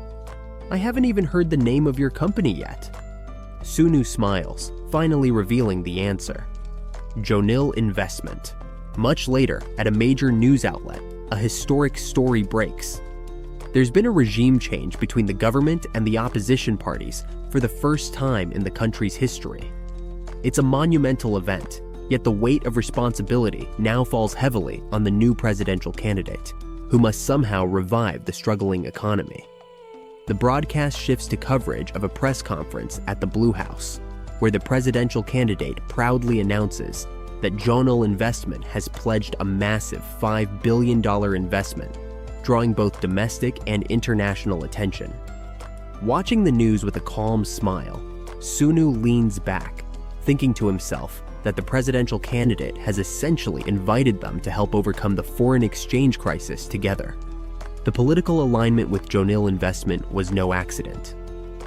I haven't even heard the name of your company yet. Sunu smiles, finally revealing the answer. Jonil Investment. Much later, at a major news outlet, a historic story breaks. There's been a regime change between the government and the opposition parties for the first time in the country's history. It's a monumental event, yet the weight of responsibility now falls heavily on the new presidential candidate, who must somehow revive the struggling economy. The broadcast shifts to coverage of a press conference at the Blue House, where the presidential candidate proudly announces that Jonil Investment has pledged a massive $5 billion investment, drawing both domestic and international attention. Watching the news with a calm smile, Sunu leans back, thinking to himself that the presidential candidate has essentially invited them to help overcome the foreign exchange crisis together. The political alignment with Jonil Investment was no accident.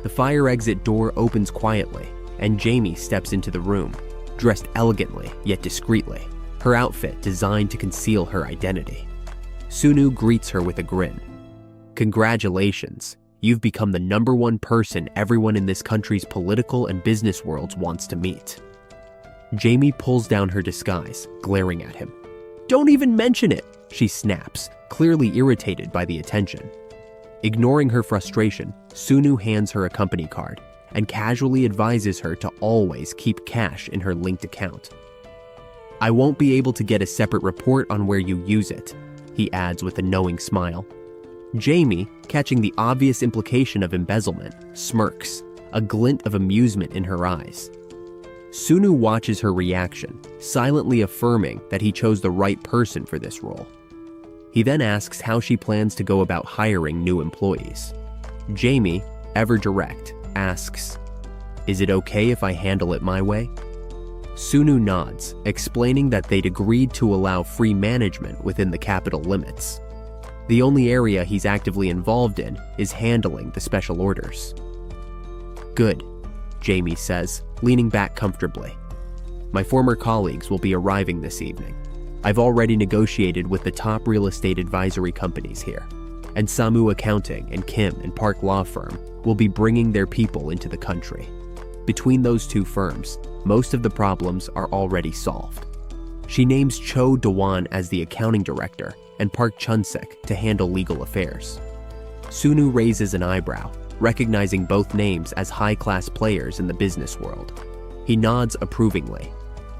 The fire exit door opens quietly, and Jamie steps into the room, dressed elegantly yet discreetly, her outfit designed to conceal her identity. Sunu greets her with a grin. "Congratulations, you've become the #1 person everyone in this country's political and business worlds wants to meet." Jamie pulls down her disguise, glaring at him. "Don't even mention it," she snaps, clearly irritated by the attention. Ignoring her frustration, Sunu hands her a company card and casually advises her to always keep cash in her linked account. "I won't be able to get a separate report on where you use it," he adds with a knowing smile. Jamie, catching the obvious implication of embezzlement, smirks, a glint of amusement in her eyes. Sunu watches her reaction, silently affirming that he chose the right person for this role. He then asks how she plans to go about hiring new employees. Jamie, ever direct, asks, "Is it okay if I handle it my way?" Sunu nods, explaining that they'd agreed to allow free management within the capital limits. The only area he's actively involved in is handling the special orders. "Good," Jamie says, leaning back comfortably. "My former colleagues will be arriving this evening. I've already negotiated with the top real estate advisory companies here, and Samu Accounting and Kim and Park Law Firm will be bringing their people into the country. Between those two firms, most of the problems are already solved." She names Cho Dewan as the accounting director and Park Chun-sik to handle legal affairs. Sunu raises an eyebrow, recognizing both names as high-class players in the business world. He nods approvingly.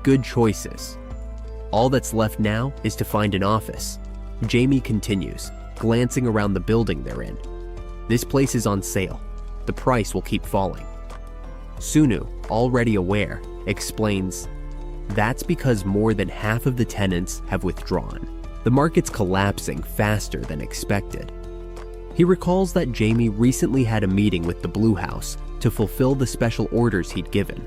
"Good choices. All that's left now is to find an office." Jamie continues, glancing around the building they're in. "This place is on sale. The price will keep falling." Sunu, already aware, explains, "That's because more than half of the tenants have withdrawn. The market's collapsing faster than expected." He recalls that Jamie recently had a meeting with the Blue House to fulfill the special orders he'd given.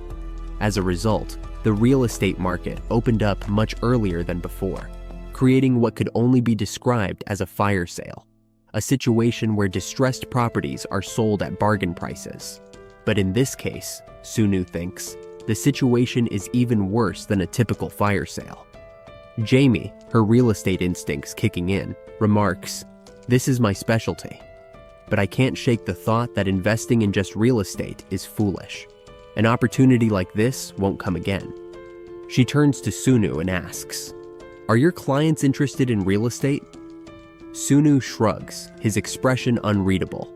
As a result, the real estate market opened up much earlier than before, creating what could only be described as a fire sale, a situation where distressed properties are sold at bargain prices. But in this case, Sunu thinks, the situation is even worse than a typical fire sale. Jamie, her real estate instincts kicking in, remarks, "This is my specialty. But I can't shake the thought that investing in just real estate is foolish. An opportunity like this won't come again." She turns to Sunu and asks, "Are your clients interested in real estate?" Sunu shrugs, his expression unreadable.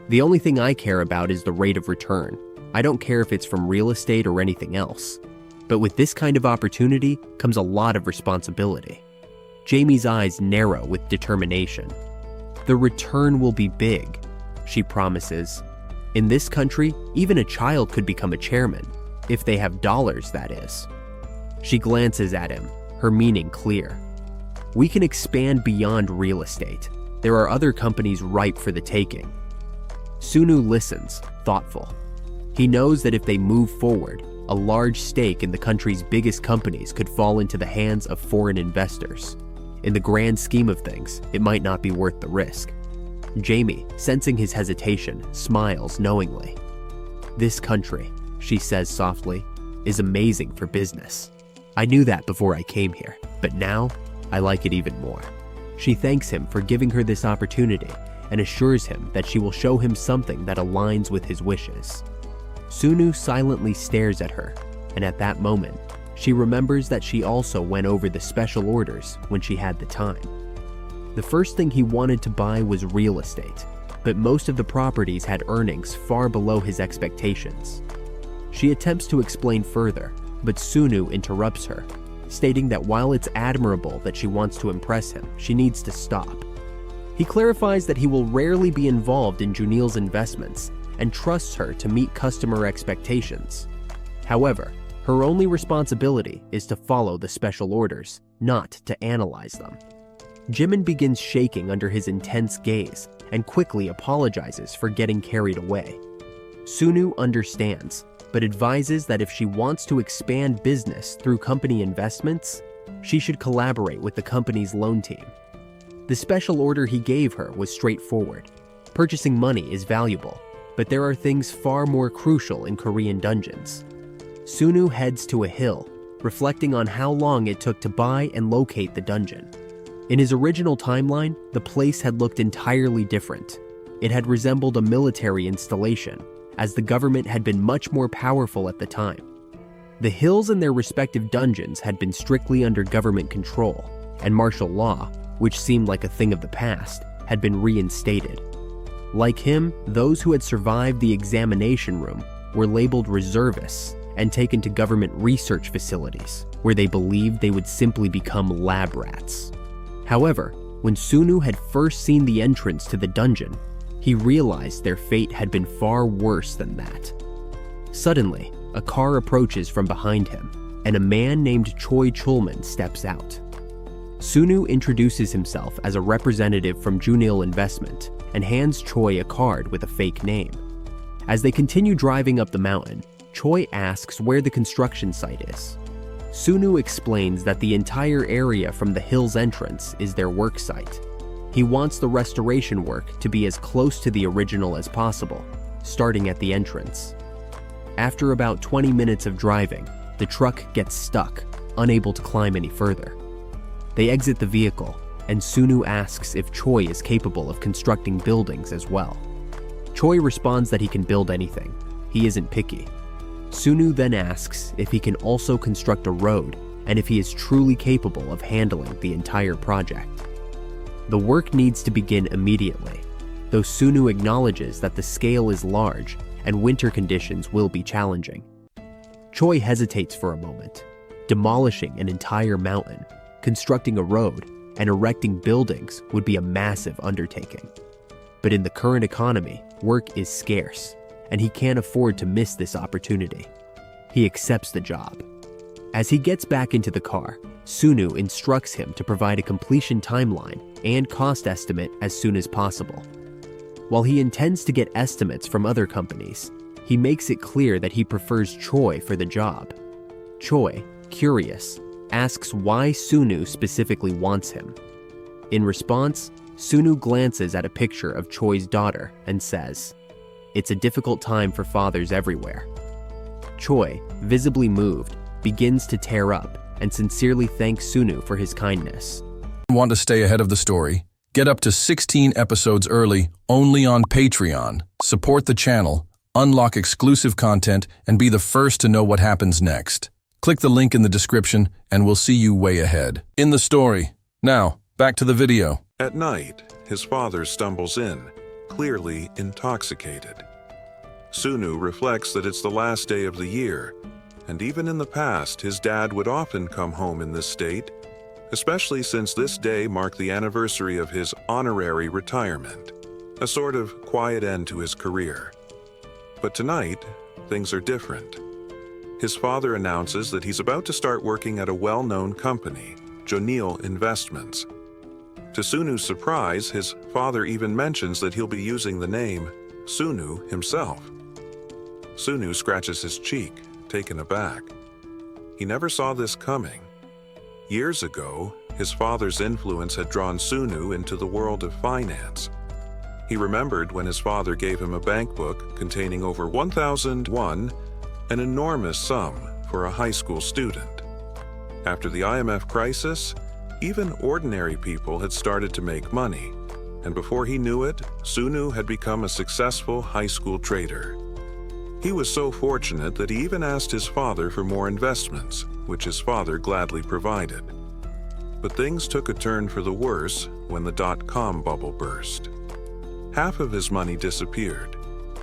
"The only thing I care about is the rate of return. I don't care if it's from real estate or anything else. But with this kind of opportunity comes a lot of responsibility." Jamie's eyes narrow with determination. "The return will be big," she promises. "In this country, even a child could become a chairman, if they have dollars, that is." She glances at him, her meaning clear. "We can expand beyond real estate. There are other companies ripe for the taking." Sunu listens, thoughtful. He knows that if they move forward, a large stake in the country's biggest companies could fall into the hands of foreign investors. In the grand scheme of things, it might not be worth the risk. Jamie, sensing his hesitation, smiles knowingly. "This country," she says softly, "is amazing for business. I knew that before I came here, but now I like it even more." She thanks him for giving her this opportunity and assures him that she will show him something that aligns with his wishes. Sunu silently stares at her, and at that moment, she remembers that she also went over the special orders when she had the time. The first thing he wanted to buy was real estate, but most of the properties had earnings far below his expectations. She attempts to explain further, but Sunu interrupts her, stating that while it's admirable that she wants to impress him, she needs to stop. He clarifies that he will rarely be involved in Junil's investments and trusts her to meet customer expectations. However, her only responsibility is to follow the special orders, not to analyze them. Jimin begins shaking under his intense gaze and quickly apologizes for getting carried away. Sunu understands, but advises that if she wants to expand business through company investments, she should collaborate with the company's loan team. The special order he gave her was straightforward. Purchasing money is valuable, But there are things far more crucial in Korean dungeons. Sunu heads to a hill, reflecting on how long it took to buy and locate the dungeon. In his original timeline, the place had looked entirely different. It had resembled a military installation, as the government had been much more powerful at the time. The hills and their respective dungeons had been strictly under government control, and martial law, which seemed like a thing of the past, had been reinstated. Like him, those who had survived the examination room were labeled reservists and taken to government research facilities, where they believed they would simply become lab rats. However, when Sunu had first seen the entrance to the dungeon, he realized their fate had been far worse than that. Suddenly, a car approaches from behind him, and a man named Choi Chulman steps out. Sunu introduces himself as a representative from Junil Investment and hands Choi a card with a fake name. As they continue driving up the mountain, Choi asks where the construction site is. Sunu explains that the entire area from the hill's entrance is their work site. He wants the restoration work to be as close to the original as possible, starting at the entrance. After about 20 minutes of driving, the truck gets stuck, unable to climb any further. They exit the vehicle, and Sunu asks if Choi is capable of constructing buildings as well. Choi responds that he can build anything. He isn't picky. Sunu then asks if he can also construct a road and if he is truly capable of handling the entire project. The work needs to begin immediately, though Sunu acknowledges that the scale is large and winter conditions will be challenging. Choi hesitates for a moment. Demolishing an entire mountain, constructing a road, and erecting buildings would be a massive undertaking. But in the current economy, work is scarce, and he can't afford to miss this opportunity. He accepts the job. As he gets back into the car, Sunu instructs him to provide a completion timeline and cost estimate as soon as possible. While he intends to get estimates from other companies, he makes it clear that he prefers Choi for the job. Choi, curious, asks why Sunu specifically wants him. In response, Sunu glances at a picture of Choi's daughter and says, "It's a difficult time for fathers everywhere." Choi, visibly moved, begins to tear up and sincerely thanks Sunu for his kindness. Want to stay ahead of the story? Get up to 16 episodes early only on Patreon. Support the channel, unlock exclusive content, and be the first to know what happens next. Click the link in the description and we'll see you way ahead. In the story. Now, back to the video. At night, his father stumbles in, clearly intoxicated. Sunu reflects that it's the last day of the year, and even in the past, his dad would often come home in this state, especially since this day marked the anniversary of his honorary retirement, a sort of quiet end to his career. But tonight, things are different. His father announces that he's about to start working at a well-known company, Junil Investments. To Sunu's surprise, his father even mentions that he'll be using the name Sunu himself. Sunu scratches his cheek, taken aback. He never saw this coming. Years ago, his father's influence had drawn Sunu into the world of finance. He remembered when his father gave him a bank book containing over 1,000 won, an enormous sum for a high school student. After the IMF crisis, even ordinary people had started to make money, and before he knew it, Sunu had become a successful high school trader. He was so fortunate that he even asked his father for more investments, which his father gladly provided. But things took a turn for the worse when the dot-com bubble burst. Half of his money disappeared,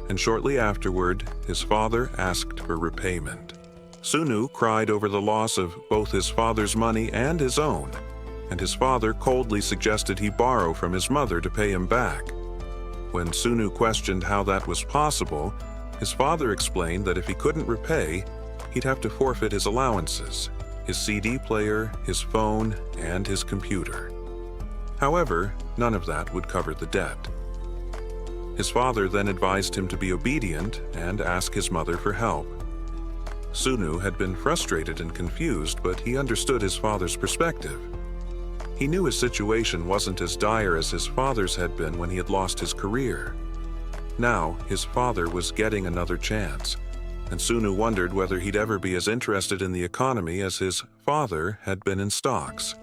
and shortly afterward, his father asked for repayment. Sunu cried over the loss of both his father's money and his own, and his father coldly suggested he borrow from his mother to pay him back. When Sunu questioned how that was possible, his father explained that if he couldn't repay, he'd have to forfeit his allowances, his CD player, his phone, and his computer. However, none of that would cover the debt. His father then advised him to be obedient and ask his mother for help. Sunu had been frustrated and confused, but he understood his father's perspective. He knew his situation wasn't as dire as his father's had been when he had lost his career. Now, his father was getting another chance, and Sunu wondered whether he'd ever be as interested in the economy as his father had been in stocks.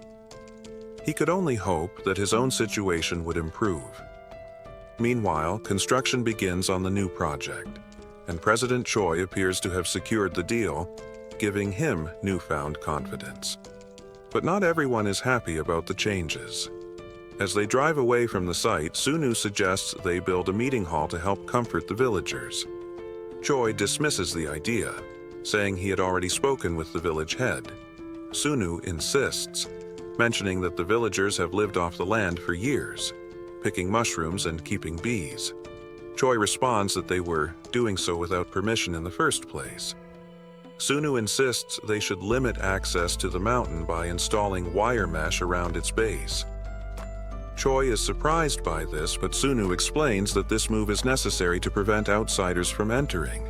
He could only hope that his own situation would improve. Meanwhile, construction begins on the new project, and President Choi appears to have secured the deal, giving him newfound confidence. But not everyone is happy about the changes. As they drive away from the site, Sunu suggests they build a meeting hall to help comfort the villagers. Choi dismisses the idea, saying he had already spoken with the village head. Sunu insists, mentioning that the villagers have lived off the land for years, picking mushrooms and keeping bees. Choi responds that they were doing so without permission in the first place. Sunu insists they should limit access to the mountain by installing wire mesh around its base. Choi is surprised by this, but Sunu explains that this move is necessary to prevent outsiders from entering.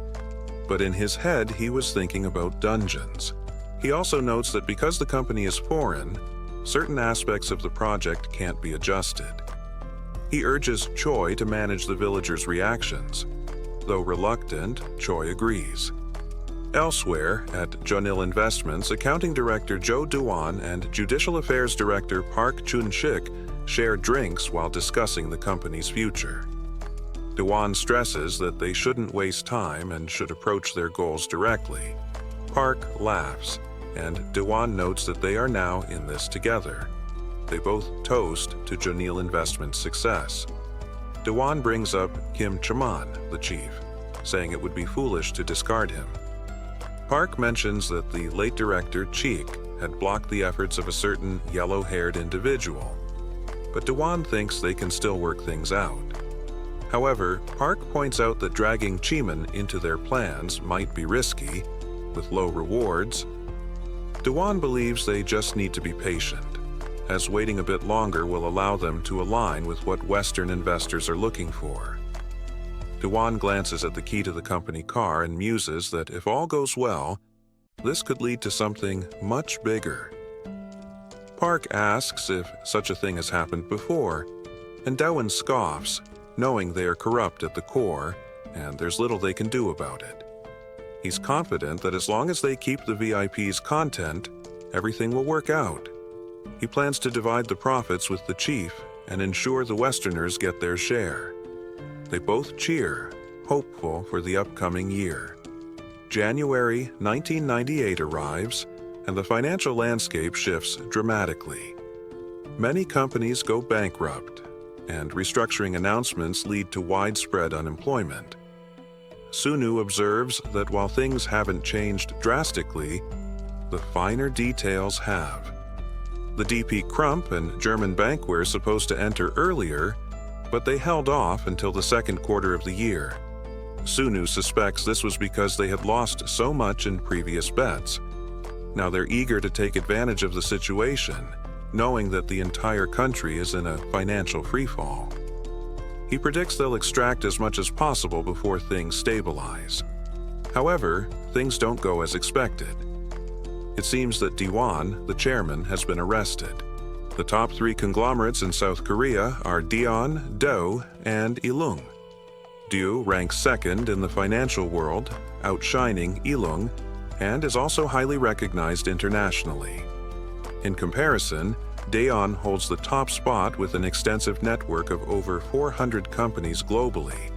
But in his head, he was thinking about dungeons. He also notes that because the company is foreign, certain aspects of the project can't be adjusted. He urges Choi to manage the villagers' reactions. Though reluctant, Choi agrees. Elsewhere, at Jonil Investments, Accounting Director Jo Duan and Judicial Affairs Director Park Chun-sik share drinks while discussing the company's future. Duan stresses that they shouldn't waste time and should approach their goals directly. Park laughs, and Duan notes that they are now in this together. They both toast to Jonil Investments' success. Duan brings up Kim Chaman, the chief, saying it would be foolish to discard him. Park mentions that the late director, Cheek, had blocked the efforts of a certain yellow-haired individual, but Duan thinks they can still work things out. However, Park points out that dragging Cheeman into their plans might be risky, with low rewards. Duan believes they just need to be patient, as waiting a bit longer will allow them to align with what Western investors are looking for. Duan glances at the key to the company car and muses that if all goes well, this could lead to something much bigger. Park asks if such a thing has happened before, and Dowan scoffs, knowing they are corrupt at the core, and there's little they can do about it. He's confident that as long as they keep the VIP's content, everything will work out. He plans to divide the profits with the chief and ensure the Westerners get their share. They both cheer, hopeful for the upcoming year. January 1998 arrives, and the financial landscape shifts dramatically. Many companies go bankrupt, and restructuring announcements lead to widespread unemployment. Sunu observes that while things haven't changed drastically, the finer details have. The DP Crump and German Bank were supposed to enter earlier, but they held off until the second quarter of the year. Sunu suspects this was because they had lost so much in previous bets. Now they're eager to take advantage of the situation, knowing that the entire country is in a financial freefall. He predicts they'll extract as much as possible before things stabilize. However, things don't go as expected. It seems that Diwan, the chairman, has been arrested. The top three conglomerates in South Korea are Daeon, Do, and Ilung. Do ranks second in the financial world, outshining Ilung, and is also highly recognized internationally. In comparison, Daeon holds the top spot with an extensive network of over 400 companies globally,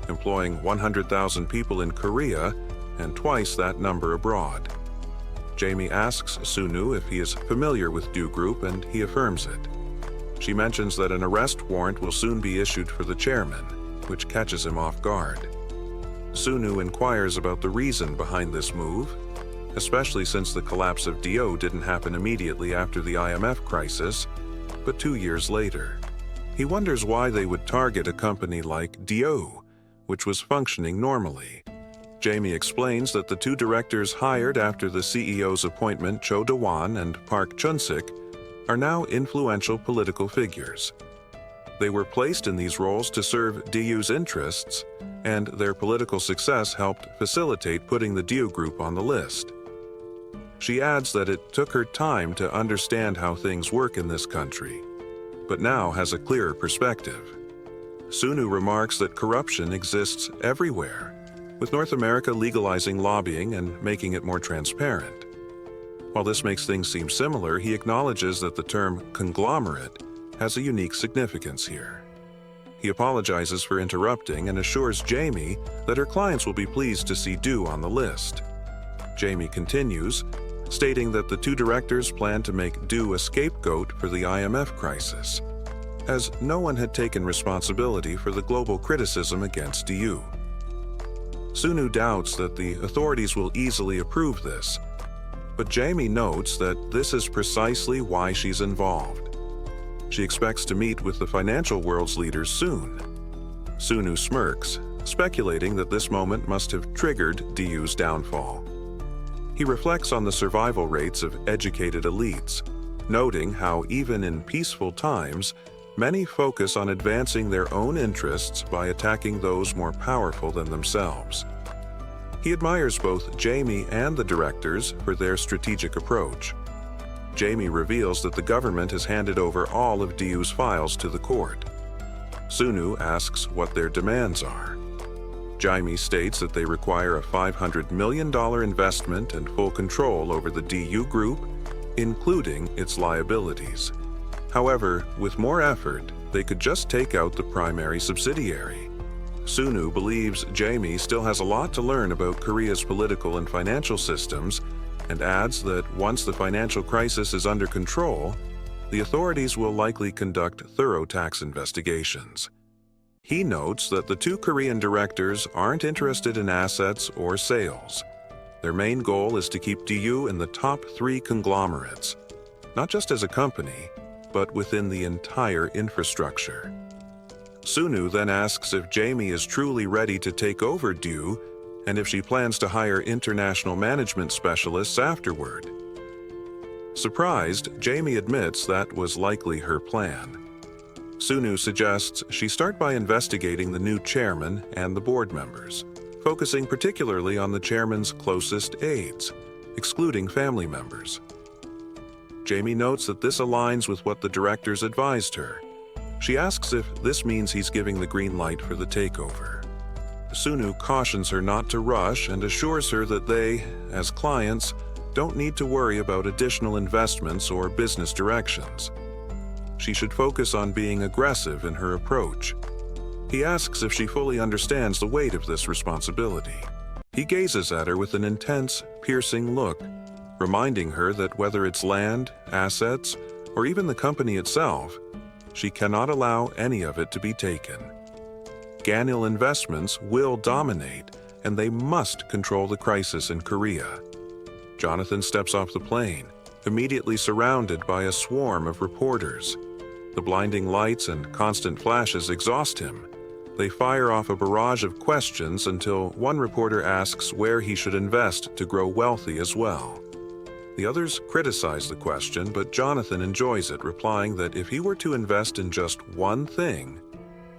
employing 100,000 people in Korea and twice that number abroad. Jamie asks Sunu if he is familiar with Do Group, and he affirms it. She mentions that an arrest warrant will soon be issued for the chairman, which catches him off guard. Sunu inquires about the reason behind this move, especially since the collapse of DO didn't happen immediately after the IMF crisis, but 2 years later. He wonders why they would target a company like DO, which was functioning normally. Jamie explains that the two directors hired after the CEO's appointment, Cho Do-won and Park Chun-sik, are now influential political figures. They were placed in these roles to serve DU's interests, and their political success helped facilitate putting the DU group on the list. She adds that it took her time to understand how things work in this country, but now has a clearer perspective. Sunu remarks that corruption exists everywhere, with North America legalizing lobbying and making it more transparent. While this makes things seem similar, he acknowledges that the term conglomerate has a unique significance here. He apologizes for interrupting and assures Jamie that her clients will be pleased to see Do on the list. Jamie continues, stating that the two directors plan to make Do a scapegoat for the IMF crisis, as no one had taken responsibility for the global criticism against Du. Sunu doubts that the authorities will easily approve this, but Jamie notes that this is precisely why she's involved. She expects to meet with the financial world's leaders soon. Sunu smirks, speculating that this moment must have triggered Du's downfall. He reflects on the survival rates of educated elites, noting how even in peaceful times, many focus on advancing their own interests by attacking those more powerful than themselves. He admires both Jamie and the directors for their strategic approach. Jamie reveals that the government has handed over all of Du's files to the court. Sunu asks what their demands are. Jamie states that they require a $500 million investment and full control over the Du group, including its liabilities. However, with more effort, they could just take out the primary subsidiary. Sunu believes Jamie still has a lot to learn about Korea's political and financial systems, and adds that once the financial crisis is under control, the authorities will likely conduct thorough tax investigations. He notes that the two Korean directors aren't interested in assets or sales. Their main goal is to keep Du in the top 3 conglomerates, not just as a company, but within the entire infrastructure. Sunu then asks if Jamie is truly ready to take over Du, and if she plans to hire international management specialists afterward. Surprised, Jamie admits that was likely her plan. Sunu suggests she start by investigating the new chairman and the board members, focusing particularly on the chairman's closest aides, excluding family members. Jamie notes that this aligns with what the directors advised her. She asks if this means he's giving the green light for the takeover. Sunu cautions her not to rush and assures her that they, as clients, don't need to worry about additional investments or business directions. She should focus on being aggressive in her approach. He asks if she fully understands the weight of this responsibility. He gazes at her with an intense, piercing look, reminding her that whether it's land, assets, or even the company itself, she cannot allow any of it to be taken. Ganil investments will dominate, and they must control the crisis in Korea. Jonathan steps off the plane, immediately surrounded by a swarm of reporters. The blinding lights and constant flashes exhaust him. They fire off a barrage of questions until one reporter asks where he should invest to grow wealthy as well. The others criticize the question, but Jonathan enjoys it, replying that if he were to invest in just one thing,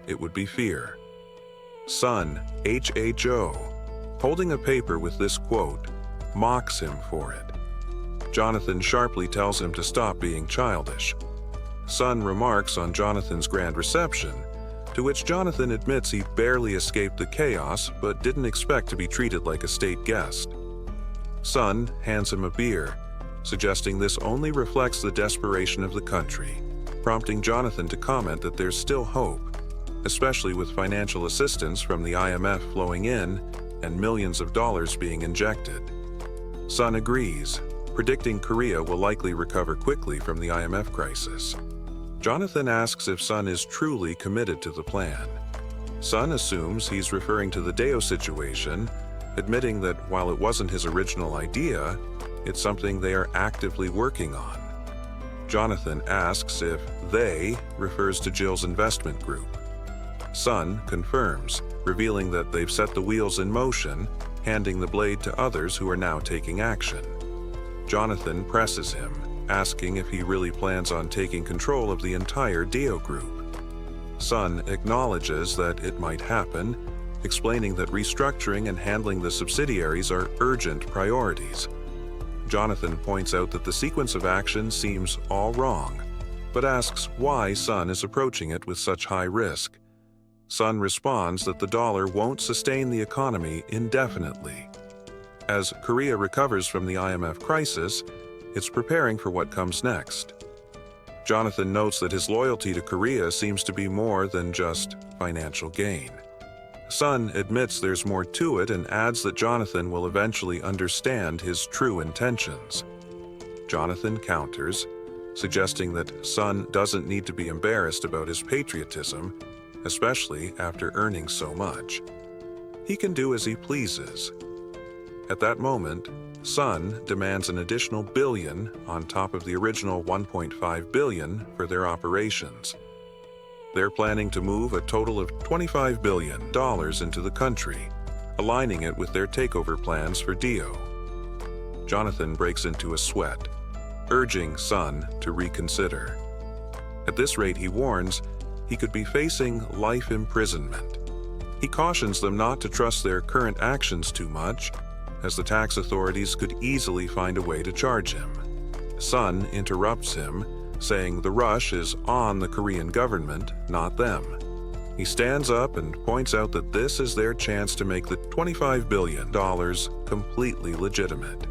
it would be fear. Son, HHO, holding a paper with this quote, mocks him for it. Jonathan sharply tells him to stop being childish. Son remarks on Jonathan's grand reception, to which Jonathan admits he barely escaped the chaos but didn't expect to be treated like a state guest. Son hands him a beer, suggesting this only reflects the desperation of the country, prompting Jonathan to comment that there's still hope, especially with financial assistance from the IMF flowing in and millions of dollars being injected. Son agrees, predicting Korea will likely recover quickly from the IMF crisis. Jonathan asks if Son is truly committed to the plan. Son assumes he's referring to the Deo situation, admitting that while it wasn't his original idea, it's something they are actively working on. Jonathan asks if they refers to Jill's investment group. Son confirms, revealing that they've set the wheels in motion, handing the blade to others who are now taking action. Jonathan presses him, asking if he really plans on taking control of the entire Deo group. Son acknowledges that it might happen, explaining that restructuring and handling the subsidiaries are urgent priorities. Jonathan points out that the sequence of action seems all wrong, but asks why Son is approaching it with such high risk. Sun responds that the dollar won't sustain the economy indefinitely. As Korea recovers from the IMF crisis, it's preparing for what comes next. Jonathan notes that his loyalty to Korea seems to be more than just financial gain. Sun admits there's more to it and adds that Jonathan will eventually understand his true intentions. Jonathan counters, suggesting that Sun doesn't need to be embarrassed about his patriotism, especially after earning so much. He can do as he pleases. At that moment, Sun demands an additional $1 billion on top of the original $1.5 billion for their operations. They're planning to move a total of $25 billion into the country, aligning it with their takeover plans for Dio. Jonathan breaks into a sweat, urging Sun to reconsider. At this rate, he warns, he could be facing life imprisonment. He cautions them not to trust their current actions too much, as the tax authorities could easily find a way to charge him. Sun interrupts him, saying the rush is on the Korean government, not them. He stands up and points out that this is their chance to make the $25 billion completely legitimate.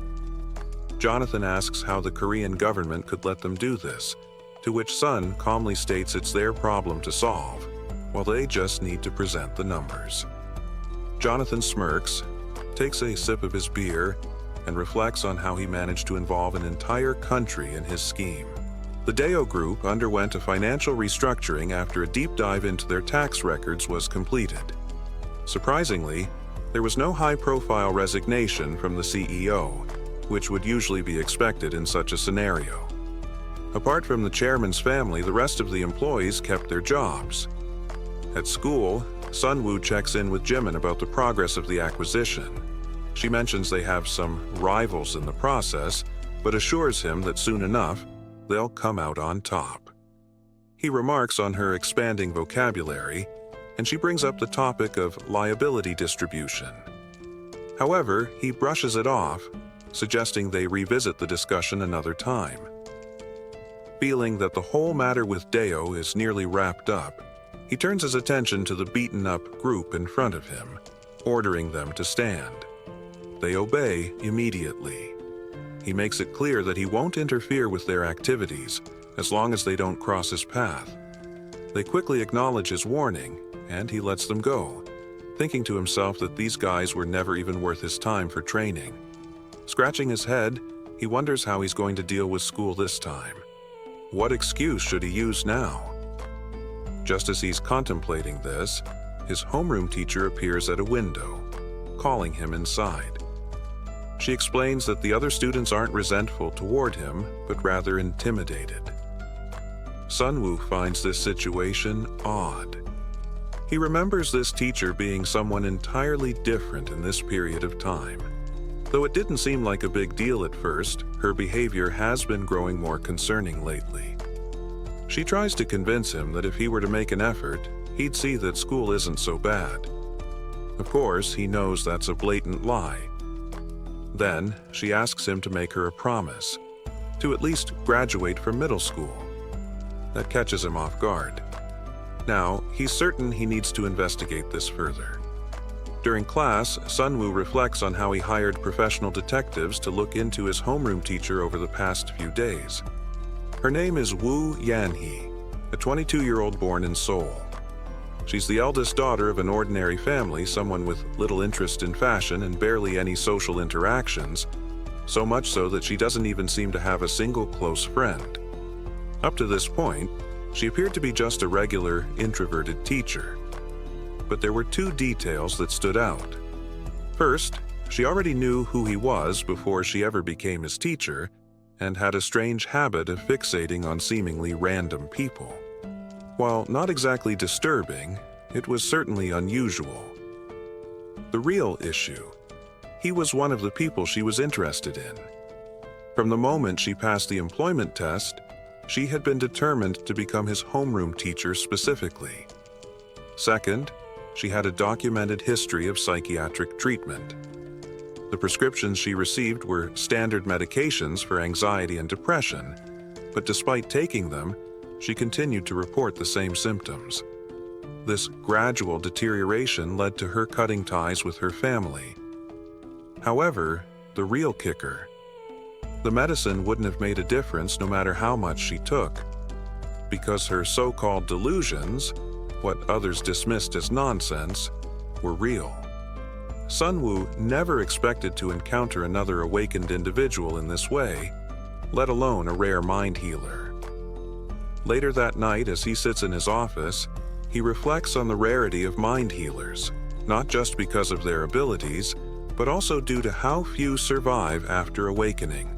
Jonathan asks how the Korean government could let them do this, to which Sun calmly states it's their problem to solve, while they just need to present the numbers. Jonathan smirks, takes a sip of his beer, and reflects on how he managed to involve an entire country in his scheme. The Deo Group underwent a financial restructuring after a deep dive into their tax records was completed. Surprisingly, there was no high-profile resignation from the CEO, which would usually be expected in such a scenario. Apart from the chairman's family, the rest of the employees kept their jobs. At school, Sunwoo checks in with Jimin about the progress of the acquisition. She mentions they have some rivals in the process, but assures him that soon enough, they'll come out on top. He remarks on her expanding vocabulary, and she brings up the topic of liability distribution. However, he brushes it off, suggesting they revisit the discussion another time. Feeling that the whole matter with Deo is nearly wrapped up, he turns his attention to the beaten-up group in front of him, ordering them to stand. They obey immediately. He makes it clear that he won't interfere with their activities as long as they don't cross his path. They quickly acknowledge his warning, and he lets them go, thinking to himself that these guys were never even worth his time for training. Scratching his head, he wonders how he's going to deal with school this time. What excuse should he use now? Just as he's contemplating this, his homeroom teacher appears at a window, calling him inside. She explains that the other students aren't resentful toward him, but rather intimidated. Sunwoo finds this situation odd. He remembers this teacher being someone entirely different in this period of time. Though it didn't seem like a big deal at first, her behavior has been growing more concerning lately. She tries to convince him that if he were to make an effort, he'd see that school isn't so bad. Of course, he knows that's a blatant lie. Then, she asks him to make her a promise, to at least graduate from middle school. That catches him off guard. Now, he's certain he needs to investigate this further. During class, Sunwoo reflects on how he hired professional detectives to look into his homeroom teacher over the past few days. Her name is Woo Yanhee, a 22-year-old born in Seoul. She's the eldest daughter of an ordinary family, someone with little interest in fashion and barely any social interactions, so much so that she doesn't even seem to have a single close friend. Up to this point, she appeared to be just a regular, introverted teacher. But there were two details that stood out. First, she already knew who he was before she ever became his teacher, and had a strange habit of fixating on seemingly random people. While not exactly disturbing, it was certainly unusual. The real issue: he was one of the people she was interested in. From the moment she passed the employment test, she had been determined to become his homeroom teacher specifically. Second, she had a documented history of psychiatric treatment. The prescriptions she received were standard medications for anxiety and depression, but despite taking them, she continued to report the same symptoms. this gradual deterioration led to her cutting ties with her family. However, the real kicker: the medicine wouldn't have made a difference no matter how much she took, because her so-called delusions, what others dismissed as nonsense, were real. Sunwoo never expected to encounter another awakened individual in this way, let alone a rare mind healer. Later that night, as he sits in his office, he reflects on the rarity of mind healers, not just because of their abilities, but also due to how few survive after awakening.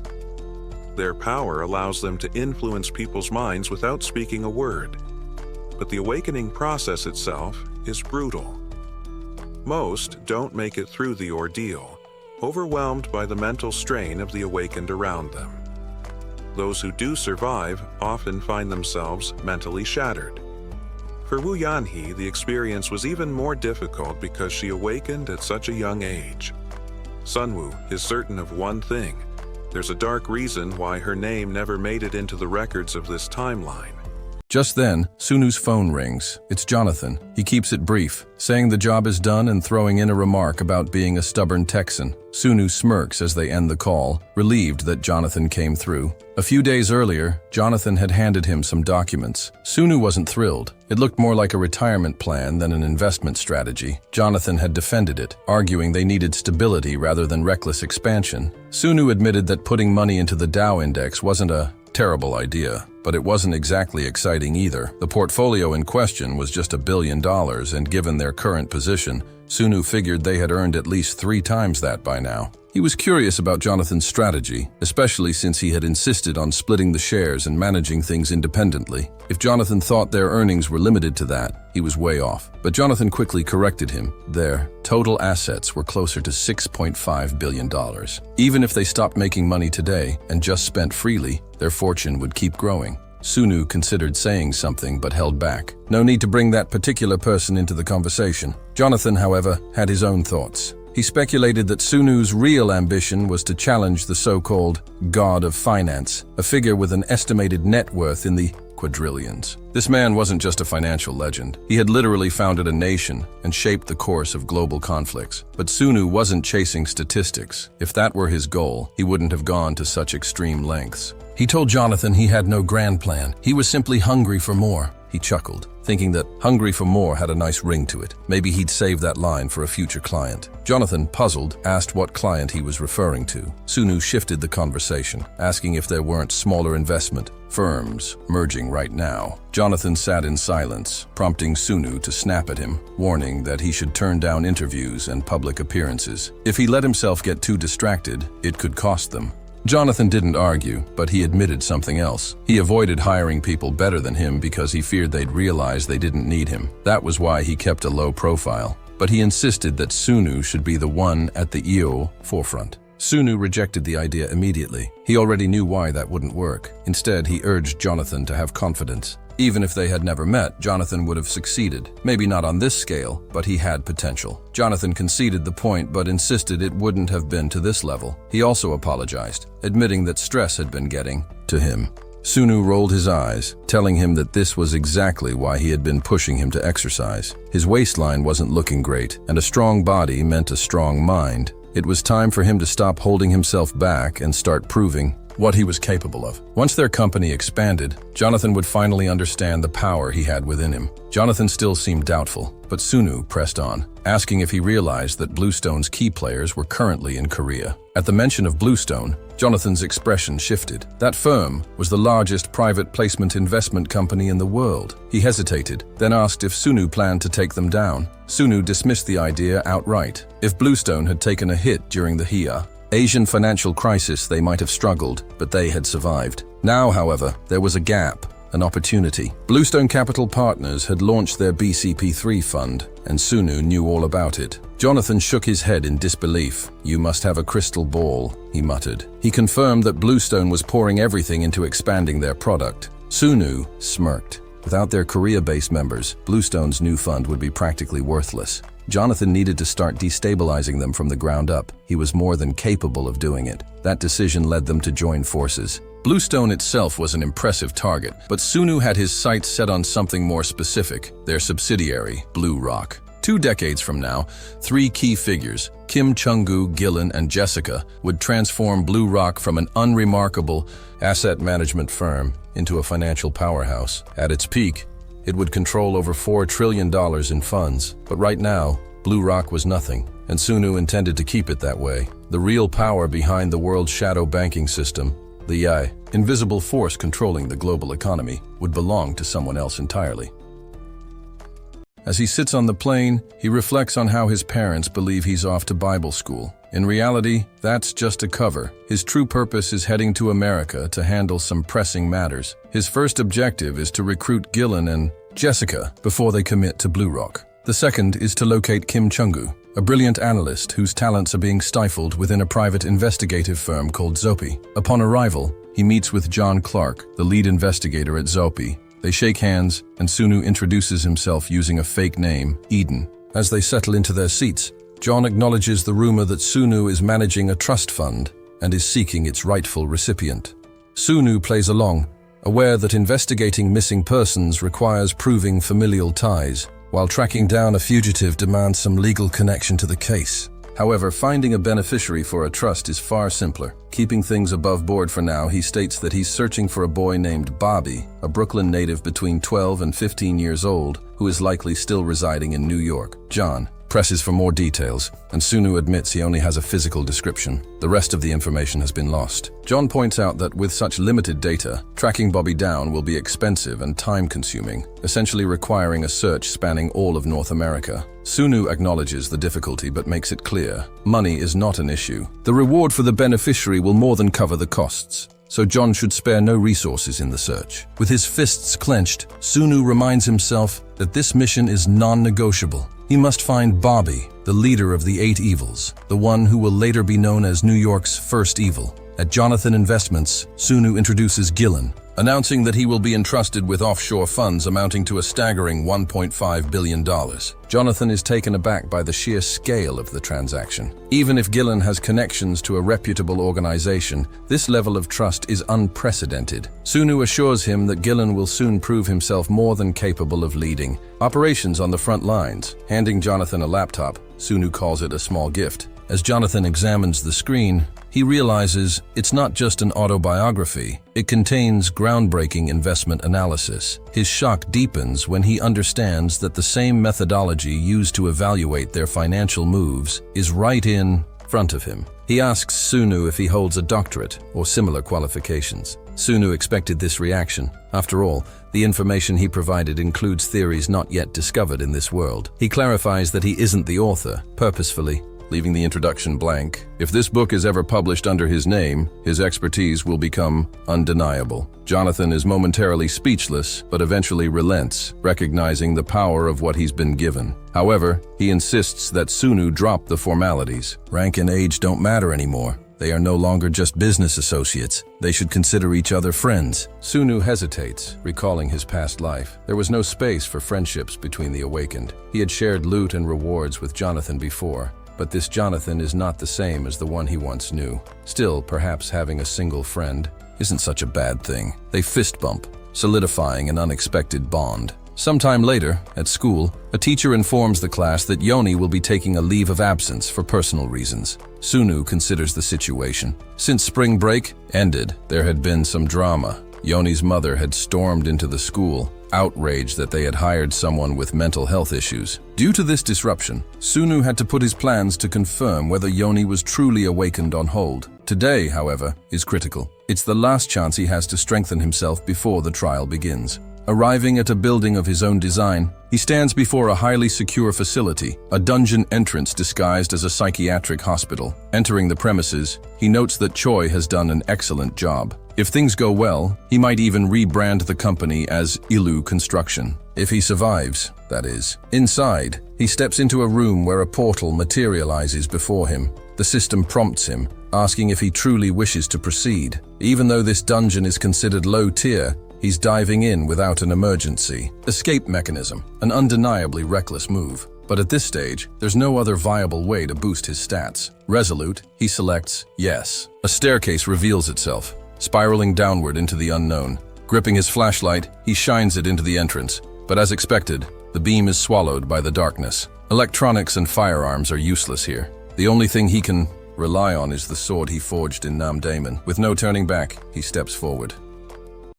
Their power allows them to influence people's minds without speaking a word, but the awakening process itself is brutal. Most don't make it through the ordeal, overwhelmed by the mental strain of the awakened around them. Those who do survive often find themselves mentally shattered. For Wu Yanhee, the experience was even more difficult because she awakened at such a young age. Sunwoo is certain of one thing: there's a dark reason why her name never made it into the records of this timeline. Just then, Sunwoo's phone rings. It's Jonathan. He keeps it brief, saying the job is done and throwing in a remark about being a stubborn Texan. Sunwoo smirks as they end the call, relieved that Jonathan came through. A few days earlier, Jonathan had handed him some documents. Sunwoo wasn't thrilled. It looked more like a retirement plan than an investment strategy. Jonathan had defended it, arguing they needed stability rather than reckless expansion. Sunwoo admitted that putting money into the Dow index wasn't a terrible idea, but it wasn't exactly exciting either. The portfolio in question was just $1 billion, and given their current position, Sunwoo figured they had earned at least 3 times that by now. He was curious about Jonathan's strategy, especially since he had insisted on splitting the shares and managing things independently. If Jonathan thought their earnings were limited to that, he was way off. But Jonathan quickly corrected him. Their total assets were closer to $6.5 billion. Even if they stopped making money today and just spent freely, their fortune would keep growing. Sunwoo considered saying something but held back. No need to bring that particular person into the conversation. Jonathan, however, had his own thoughts. He speculated that Sunwoo's real ambition was to challenge the so-called God of Finance, a figure with an estimated net worth in the quadrillions. This man wasn't just a financial legend. He had literally founded a nation and shaped the course of global conflicts. But Sunwoo wasn't chasing statistics. If that were his goal, he wouldn't have gone to such extreme lengths. He told Jonathan he had no grand plan. He was simply hungry for more. He chuckled, thinking that hungry for more had a nice ring to it. Maybe he'd save that line for a future client. Jonathan, puzzled, asked what client he was referring to. Sunwoo shifted the conversation, asking if there weren't smaller investment firms merging right now. Jonathan sat in silence, prompting Sunwoo to snap at him, warning that he should turn down interviews and public appearances. If he let himself get too distracted, it could cost them. Jonathan didn't argue, but he admitted something else. He avoided hiring people better than him because he feared they'd realize they didn't need him. That was why he kept a low profile. But he insisted that Sunwoo should be the one at the EO forefront. Sunwoo rejected the idea immediately. He already knew why that wouldn't work. Instead, he urged Jonathan to have confidence. Even if they had never met, Jonathan would have succeeded. Maybe not on this scale, but he had potential. Jonathan conceded the point, but insisted it wouldn't have been to this level. He also apologized, admitting that stress had been getting to him. Sunwoo rolled his eyes, telling him that this was exactly why he had been pushing him to exercise. His waistline wasn't looking great, and a strong body meant a strong mind. It was time for him to stop holding himself back and start proving what he was capable of. Once their company expanded, Jonathan would finally understand the power he had within him. Jonathan still seemed doubtful, but Sunwoo pressed on, asking if he realized that Bluestone's key players were currently in Korea. At the mention of Bluestone, Jonathan's expression shifted. That firm was the largest private placement investment company in the world. He hesitated, then asked if Sunwoo planned to take them down. Sunwoo dismissed the idea outright. If Bluestone had taken a hit during the Asian financial crisis, they might have struggled, but they had survived. Now, however, there was a gap, an opportunity. Bluestone Capital Partners had launched their BCP3 fund, and Sunwoo knew all about it. Jonathan shook his head in disbelief. "You must have a crystal ball," he muttered. He confirmed that Bluestone was pouring everything into expanding their product. Sunwoo smirked. Without their Korea-based members, Bluestone's new fund would be practically worthless. Jonathan needed to start destabilizing them from the ground up. He was more than capable of doing it. That decision led them to join forces. Bluestone itself was an impressive target, but Sunu had his sights set on something more specific, their subsidiary, Blue Rock. 2 decades from now, 3 key figures, Kim Chung-gu, Gillen, and Jessica, would transform Blue Rock from an unremarkable asset management firm into a financial powerhouse. At its peak, it would control over $4 trillion in funds. But right now, Blue Rock was nothing, and Sunu intended to keep it that way. The real power behind the world's shadow banking system, the invisible force controlling the global economy, would belong to someone else entirely. As he sits on the plane, he reflects on how his parents believe he's off to Bible school. In reality, that's just a cover. His true purpose is heading to America to handle some pressing matters. His first objective is to recruit Gillen and Jessica before they commit to Blue Rock. The second is to locate Kim Chung-gu, a brilliant analyst whose talents are being stifled within a private investigative firm called Zopi. Upon arrival, he meets with John Clark, the lead investigator at Zopi. They shake hands, and Sunu introduces himself using a fake name, Eden. As they settle into their seats, John acknowledges the rumor that Sunu is managing a trust fund and is seeking its rightful recipient. Sunu plays along, aware that investigating missing persons requires proving familial ties, while tracking down a fugitive demands some legal connection to the case. However, finding a beneficiary for a trust is far simpler. Keeping things above board for now, he states that he's searching for a boy named Bobby, a Brooklyn native between 12 and 15 years old, who is likely still residing in New York. John presses for more details, and Sunu admits he only has a physical description. The rest of the information has been lost. John points out that with such limited data, tracking Bobby down will be expensive and time-consuming, essentially requiring a search spanning all of North America. Sunu acknowledges the difficulty but makes it clear, money is not an issue. The reward for the beneficiary will more than cover the costs, so John should spare no resources in the search. With his fists clenched, Sunu reminds himself that this mission is non-negotiable. He must find Bobby, the leader of the 8 evils, the one who will later be known as New York's first evil. At Jonathan Investments, Sunu introduces Gillen, announcing that he will be entrusted with offshore funds amounting to a staggering $1.5 billion. Jonathan is taken aback by the sheer scale of the transaction. Even if Gillen has connections to a reputable organization, this level of trust is unprecedented. Sunu assures him that Gillen will soon prove himself more than capable of leading operations on the front lines. Handing Jonathan a laptop, Sunu calls it a small gift. As Jonathan examines the screen, he realizes it's not just an autobiography, it contains groundbreaking investment analysis. His shock deepens when he understands that the same methodology used to evaluate their financial moves is right in front of him. He asks Sunu if he holds a doctorate or similar qualifications. Sunu expected this reaction. After all, the information he provided includes theories not yet discovered in this world. He clarifies that he isn't the author, purposefully leaving the introduction blank. If this book is ever published under his name, his expertise will become undeniable. Jonathan is momentarily speechless, but eventually relents, recognizing the power of what he's been given. However, he insists that Sunu drop the formalities. Rank and age don't matter anymore. They are no longer just business associates. They should consider each other friends. Sunu hesitates, recalling his past life. There was no space for friendships between the awakened. He had shared loot and rewards with Jonathan before, but this Jonathan is not the same as the one he once knew. Still, perhaps having a single friend isn't such a bad thing. They fist bump, solidifying an unexpected bond. Sometime later, at school, a teacher informs the class that Yoni will be taking a leave of absence for personal reasons. Sunu considers the situation. Since spring break ended, there had been some drama. Yoni's mother had stormed into the school, outraged that they had hired someone with mental health issues. Due to this disruption, Sunu had to put his plans to confirm whether Yoni was truly awakened on hold. Today, however, is critical. It's the last chance he has to strengthen himself before the trial begins. Arriving at a building of his own design, he stands before a highly secure facility, a dungeon entrance disguised as a psychiatric hospital. Entering the premises, he notes that Choi has done an excellent job. If things go well, he might even rebrand the company as Ilu Construction. If he survives, that is. Inside, he steps into a room where a portal materializes before him. The system prompts him, asking if he truly wishes to proceed. Even though this dungeon is considered low tier, He's diving in without an emergency escape mechanism, an undeniably reckless move. But at this stage, there's no other viable way to boost his stats. Resolute, he selects yes. A staircase reveals itself, spiraling downward into the unknown. Gripping his flashlight, he shines it into the entrance. But as expected, the beam is swallowed by the darkness. Electronics and firearms are useless here. The only thing he can rely on is the sword he forged in Nam Daemon. With no turning back, he steps forward.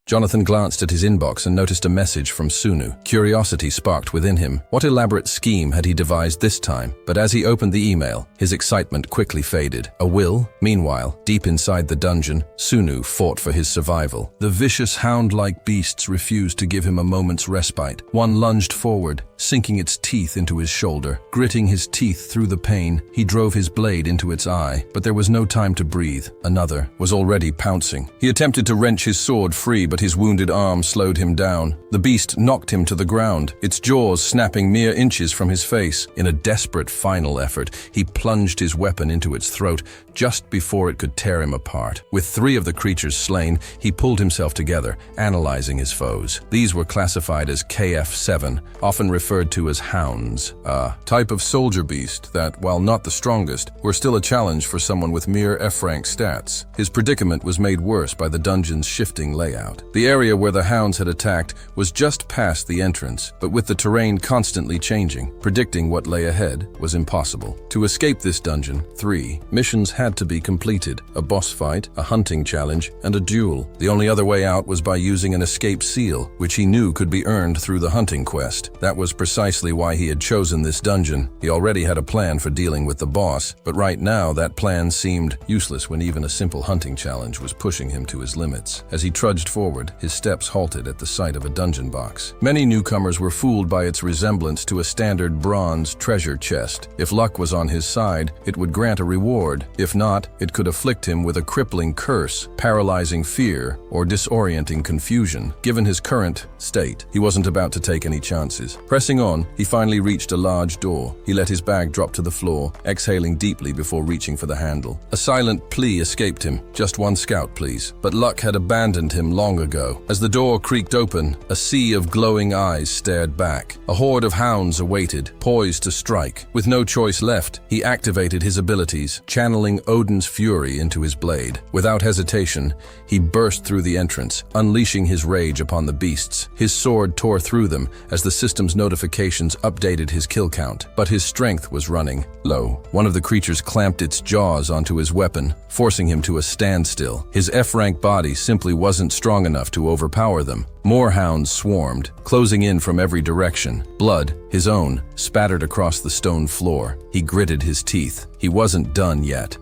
Jonathan glanced at his inbox and noticed a message from Sunu. Curiosity sparked within him. What elaborate scheme had he devised this time? But as he opened the email, his excitement quickly faded. A will? Meanwhile, deep inside the dungeon, Sunu fought for his survival. The vicious hound-like beasts refused to give him a moment's respite. One lunged forward, sinking its teeth into his shoulder. Gritting his teeth through the pain, he drove his blade into its eye. But there was no time to breathe. Another was already pouncing. He attempted to wrench his sword free, but his wounded arm slowed him down. The beast knocked him to the ground, its jaws snapping mere inches from his face. In a desperate final effort, he plunged his weapon into its throat just before it could tear him apart. With 3 of the creatures slain, he pulled himself together, analyzing his foes. These were classified as KF7, often referred to as hounds, a type of soldier beast that, while not the strongest, were still a challenge for someone with mere F-rank stats. His predicament was made worse by the dungeon's shifting layout. The area where the hounds had attacked was just past the entrance, but with the terrain constantly changing, predicting what lay ahead was impossible. To escape this dungeon, 3 missions had to be completed: a boss fight, a hunting challenge, and a duel. The only other way out was by using an escape seal, which he knew could be earned through the hunting quest. That was precisely why he had chosen this dungeon. He already had a plan for dealing with the boss, but right now that plan seemed useless when even a simple hunting challenge was pushing him to his limits. As he trudged forward, his steps halted at the sight of a dungeon box. Many newcomers were fooled by its resemblance to a standard bronze treasure chest. If luck was on his side, it would grant a reward. If not, it could afflict him with a crippling curse, paralyzing fear, or disorienting confusion. Given his current state, he wasn't about to take any chances. Pressing on, he finally reached a large door. He let his bag drop to the floor, exhaling deeply before reaching for the handle. A silent plea escaped him. "Just one scout, please." But luck had abandoned him long ago. As the door creaked open, a sea of glowing eyes stared back. A horde of hounds awaited, poised to strike. With no choice left, he activated his abilities, channeling Odin's fury into his blade. Without hesitation, he burst through the entrance, unleashing his rage upon the beasts. His sword tore through them as the system's notifications updated his kill count. But his strength was running low. One of the creatures clamped its jaws onto his weapon, forcing him to a standstill. His F-rank body simply wasn't strong enough to overpower them. More hounds swarmed, closing in from every direction. Blood, his own, spattered across the stone floor. He gritted his teeth. He wasn't done yet.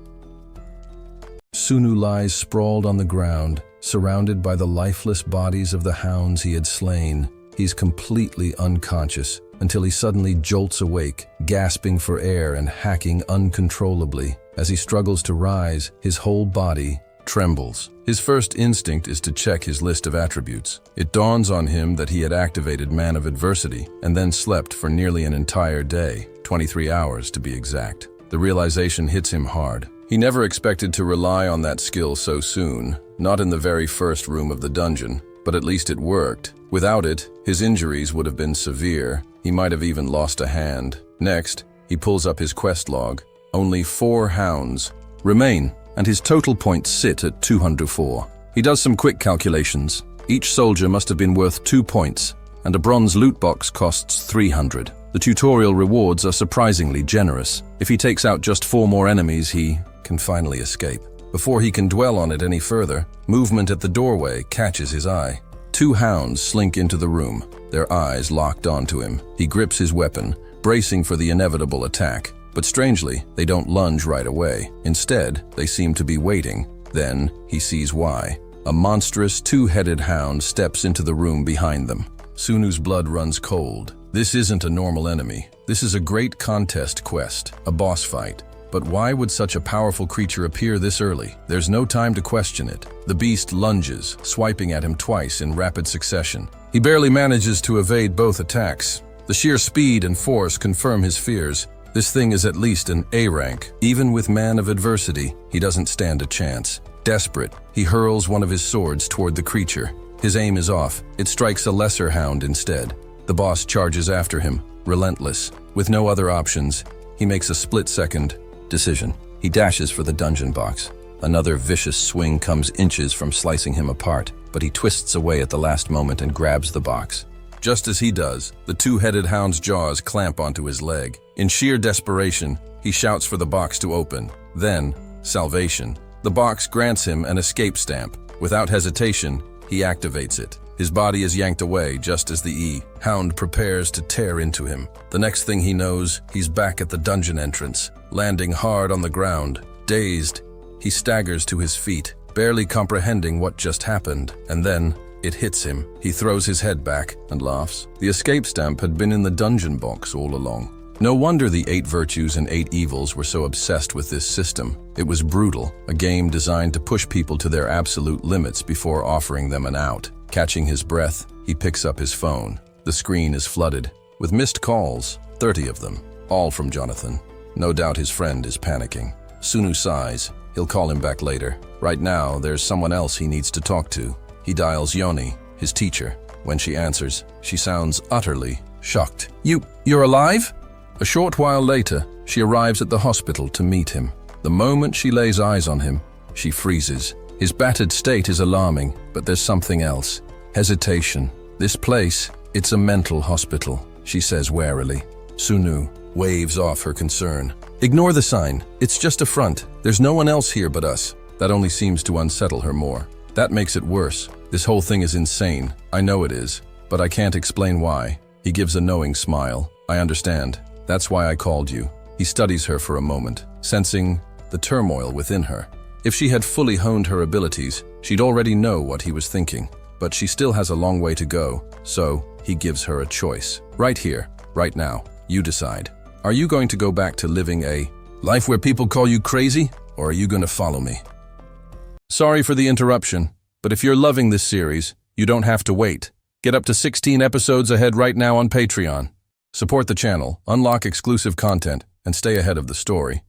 Sunu lies sprawled on the ground, surrounded by the lifeless bodies of the hounds he had slain. He's completely unconscious until he suddenly jolts awake, gasping for air and hacking uncontrollably. As he struggles to rise, his whole body trembles. His first instinct is to check his list of attributes. It dawns on him that he had activated Man of Adversity and then slept for nearly an entire day, 23 hours to be exact. The realization hits him hard. He never expected to rely on that skill so soon, not in the very first room of the dungeon, but at least it worked. Without it, his injuries would have been severe. He might have even lost a hand. Next, he pulls up his quest log. Only 4 hounds remain, and his total points sit at 204. He does some quick calculations. Each soldier must have been worth 2 points, and a bronze loot box costs 300. The tutorial rewards are surprisingly generous. If he takes out just 4 more enemies, he can finally escape. Before he can dwell on it any further, movement at the doorway catches his eye. 2 hounds slink into the room, their eyes locked onto him. He grips his weapon, bracing for the inevitable attack. But strangely, they don't lunge right away. Instead, they seem to be waiting. Then, he sees why. A monstrous 2-headed hound steps into the room behind them. Sunu's blood runs cold. This isn't a normal enemy. This is a great contest quest, a boss fight. But why would such a powerful creature appear this early? There's no time to question it. The beast lunges, swiping at him twice in rapid succession. He barely manages to evade both attacks. The sheer speed and force confirm his fears. This thing is at least an A rank. Even with Man of Adversity, he doesn't stand a chance. Desperate, he hurls one of his swords toward the creature. His aim is off. It strikes a lesser hound instead. The boss charges after him, relentless. With no other options, he makes a split-second decision. He dashes for the dungeon box. Another vicious swing comes inches from slicing him apart, but he twists away at the last moment and grabs the box. Just as he does, the two-headed hound's jaws clamp onto his leg. In sheer desperation, he shouts for the box to open. Then, salvation. The box grants him an escape stamp. Without hesitation, he activates it. His body is yanked away just as the hound prepares to tear into him. The next thing he knows, he's back at the dungeon entrance, landing hard on the ground. Dazed, he staggers to his feet, barely comprehending what just happened, and then it hits him. He throws his head back and laughs. The escape stamp had been in the dungeon box all along. No wonder the 8 virtues and 8 evils were so obsessed with this system. It was brutal, a game designed to push people to their absolute limits before offering them an out. Catching his breath, he picks up his phone. The screen is flooded with missed calls, 30 of them, all from Jonathan. No doubt his friend is panicking. Sunu sighs. He'll call him back later. Right now, there's someone else he needs to talk to. He dials Yoni, his teacher. When she answers, she sounds utterly shocked. You're alive? A short while later, she arrives at the hospital to meet him. The moment she lays eyes on him, she freezes. His battered state is alarming, but there's something else. Hesitation. This place, it's a mental hospital, she says warily. Sunu waves off her concern. Ignore the sign. It's just a front. There's no one else here but us. That only seems to unsettle her more. That makes it worse. This whole thing is insane. I know it is, but I can't explain why. He gives a knowing smile. I understand. That's why I called you. He studies her for a moment, sensing the turmoil within her. If she had fully honed her abilities, she'd already know what he was thinking. But she still has a long way to go, so he gives her a choice. Right here, right now, you decide. Are you going to go back to living a life where people call you crazy, or are you going to follow me? Sorry for the interruption, but if you're loving this series, you don't have to wait. Get up to 16 episodes ahead right now on Patreon. Support the channel, unlock exclusive content, and stay ahead of the story.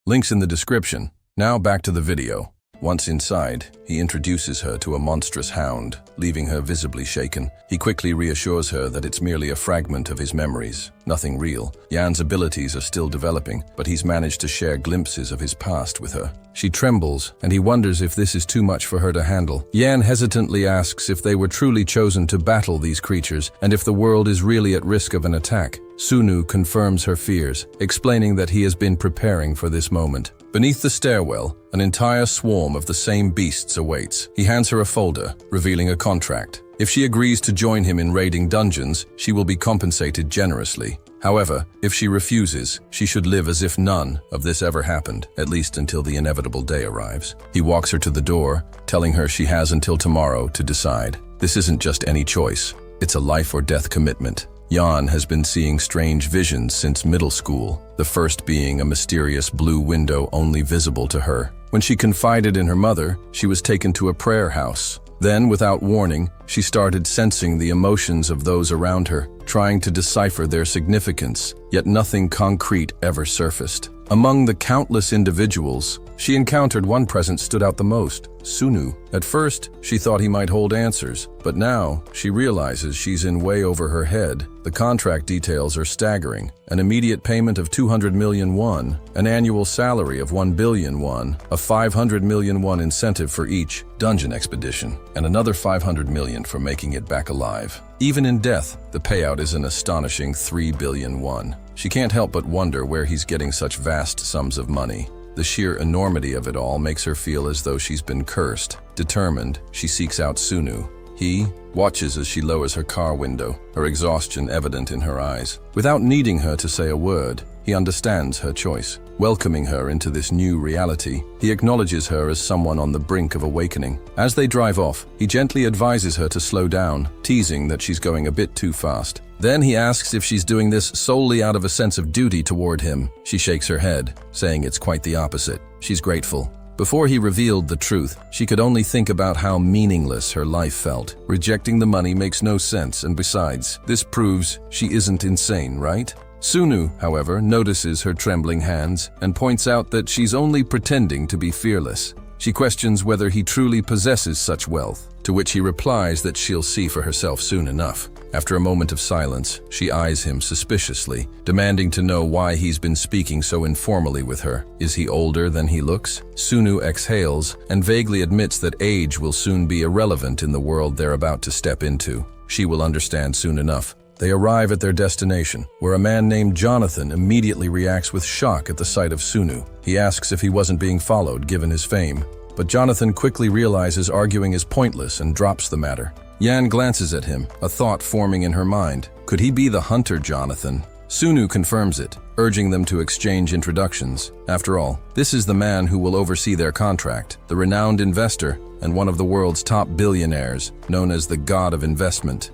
Links in the description. Now back to the video. Once inside, he introduces her to a monstrous hound, leaving her visibly shaken. He quickly reassures her that it's merely a fragment of his memories, nothing real. Yan's abilities are still developing, but he's managed to share glimpses of his past with her. She trembles, and he wonders if this is too much for her to handle. Yan hesitantly asks if they were truly chosen to battle these creatures, and if the world is really at risk of an attack. Sunu confirms her fears, explaining that he has been preparing for this moment. Beneath the stairwell, an entire swarm of the same beasts awaits. He hands her a folder, revealing a contract. If she agrees to join him in raiding dungeons, she will be compensated generously. However, if she refuses, she should live as if none of this ever happened, at least until the inevitable day arrives. He walks her to the door, telling her she has until tomorrow to decide. This isn't just any choice. It's a life or death commitment. Yan has been seeing strange visions since middle school, the first being a mysterious blue window only visible to her. When she confided in her mother, she was taken to a prayer house. Then, without warning, she started sensing the emotions of those around her, trying to decipher their significance, yet nothing concrete ever surfaced. Among the countless individuals, she encountered one presence stood out the most, Sunu. At first, she thought he might hold answers, but now she realizes she's in way over her head. The contract details are staggering. An immediate payment of 200 million won, an annual salary of 1 billion won, a 500 million won incentive for each dungeon expedition, and another 500 million for making it back alive. Even in death, the payout is an astonishing 3 billion won. She can't help but wonder where he's getting such vast sums of money. The sheer enormity of it all makes her feel as though she's been cursed. Determined, she seeks out Sunu. He watches as she lowers her car window, her exhaustion evident in her eyes. Without needing her to say a word, he understands her choice. Welcoming her into this new reality, he acknowledges her as someone on the brink of awakening. As they drive off, he gently advises her to slow down, teasing that she's going a bit too fast. Then he asks if she's doing this solely out of a sense of duty toward him. She shakes her head, saying it's quite the opposite. She's grateful. Before he revealed the truth, she could only think about how meaningless her life felt. Rejecting the money makes no sense, and besides, this proves she isn't insane, right? Sunu, however, notices her trembling hands and points out that she's only pretending to be fearless. She questions whether he truly possesses such wealth. to which he replies that she'll see for herself soon enough. After a moment of silence, she eyes him suspiciously, demanding to know why he's been speaking so informally with her. Is he older than he looks? Sunu exhales and vaguely admits that age will soon be irrelevant in the world they're about to step into. She will understand soon enough. They arrive at their destination, where a man named Jonathan immediately reacts with shock at the sight of Sunu. He asks if he wasn't being followed, given his fame. But Jonathan quickly realizes arguing is pointless and drops the matter. Yan glances at him, a thought forming in her mind. Could he be the hunter Jonathan? Sunu confirms it, urging them to exchange introductions. After all, this is the man who will oversee their contract, the renowned investor and one of the world's top billionaires, known as the God of Investment.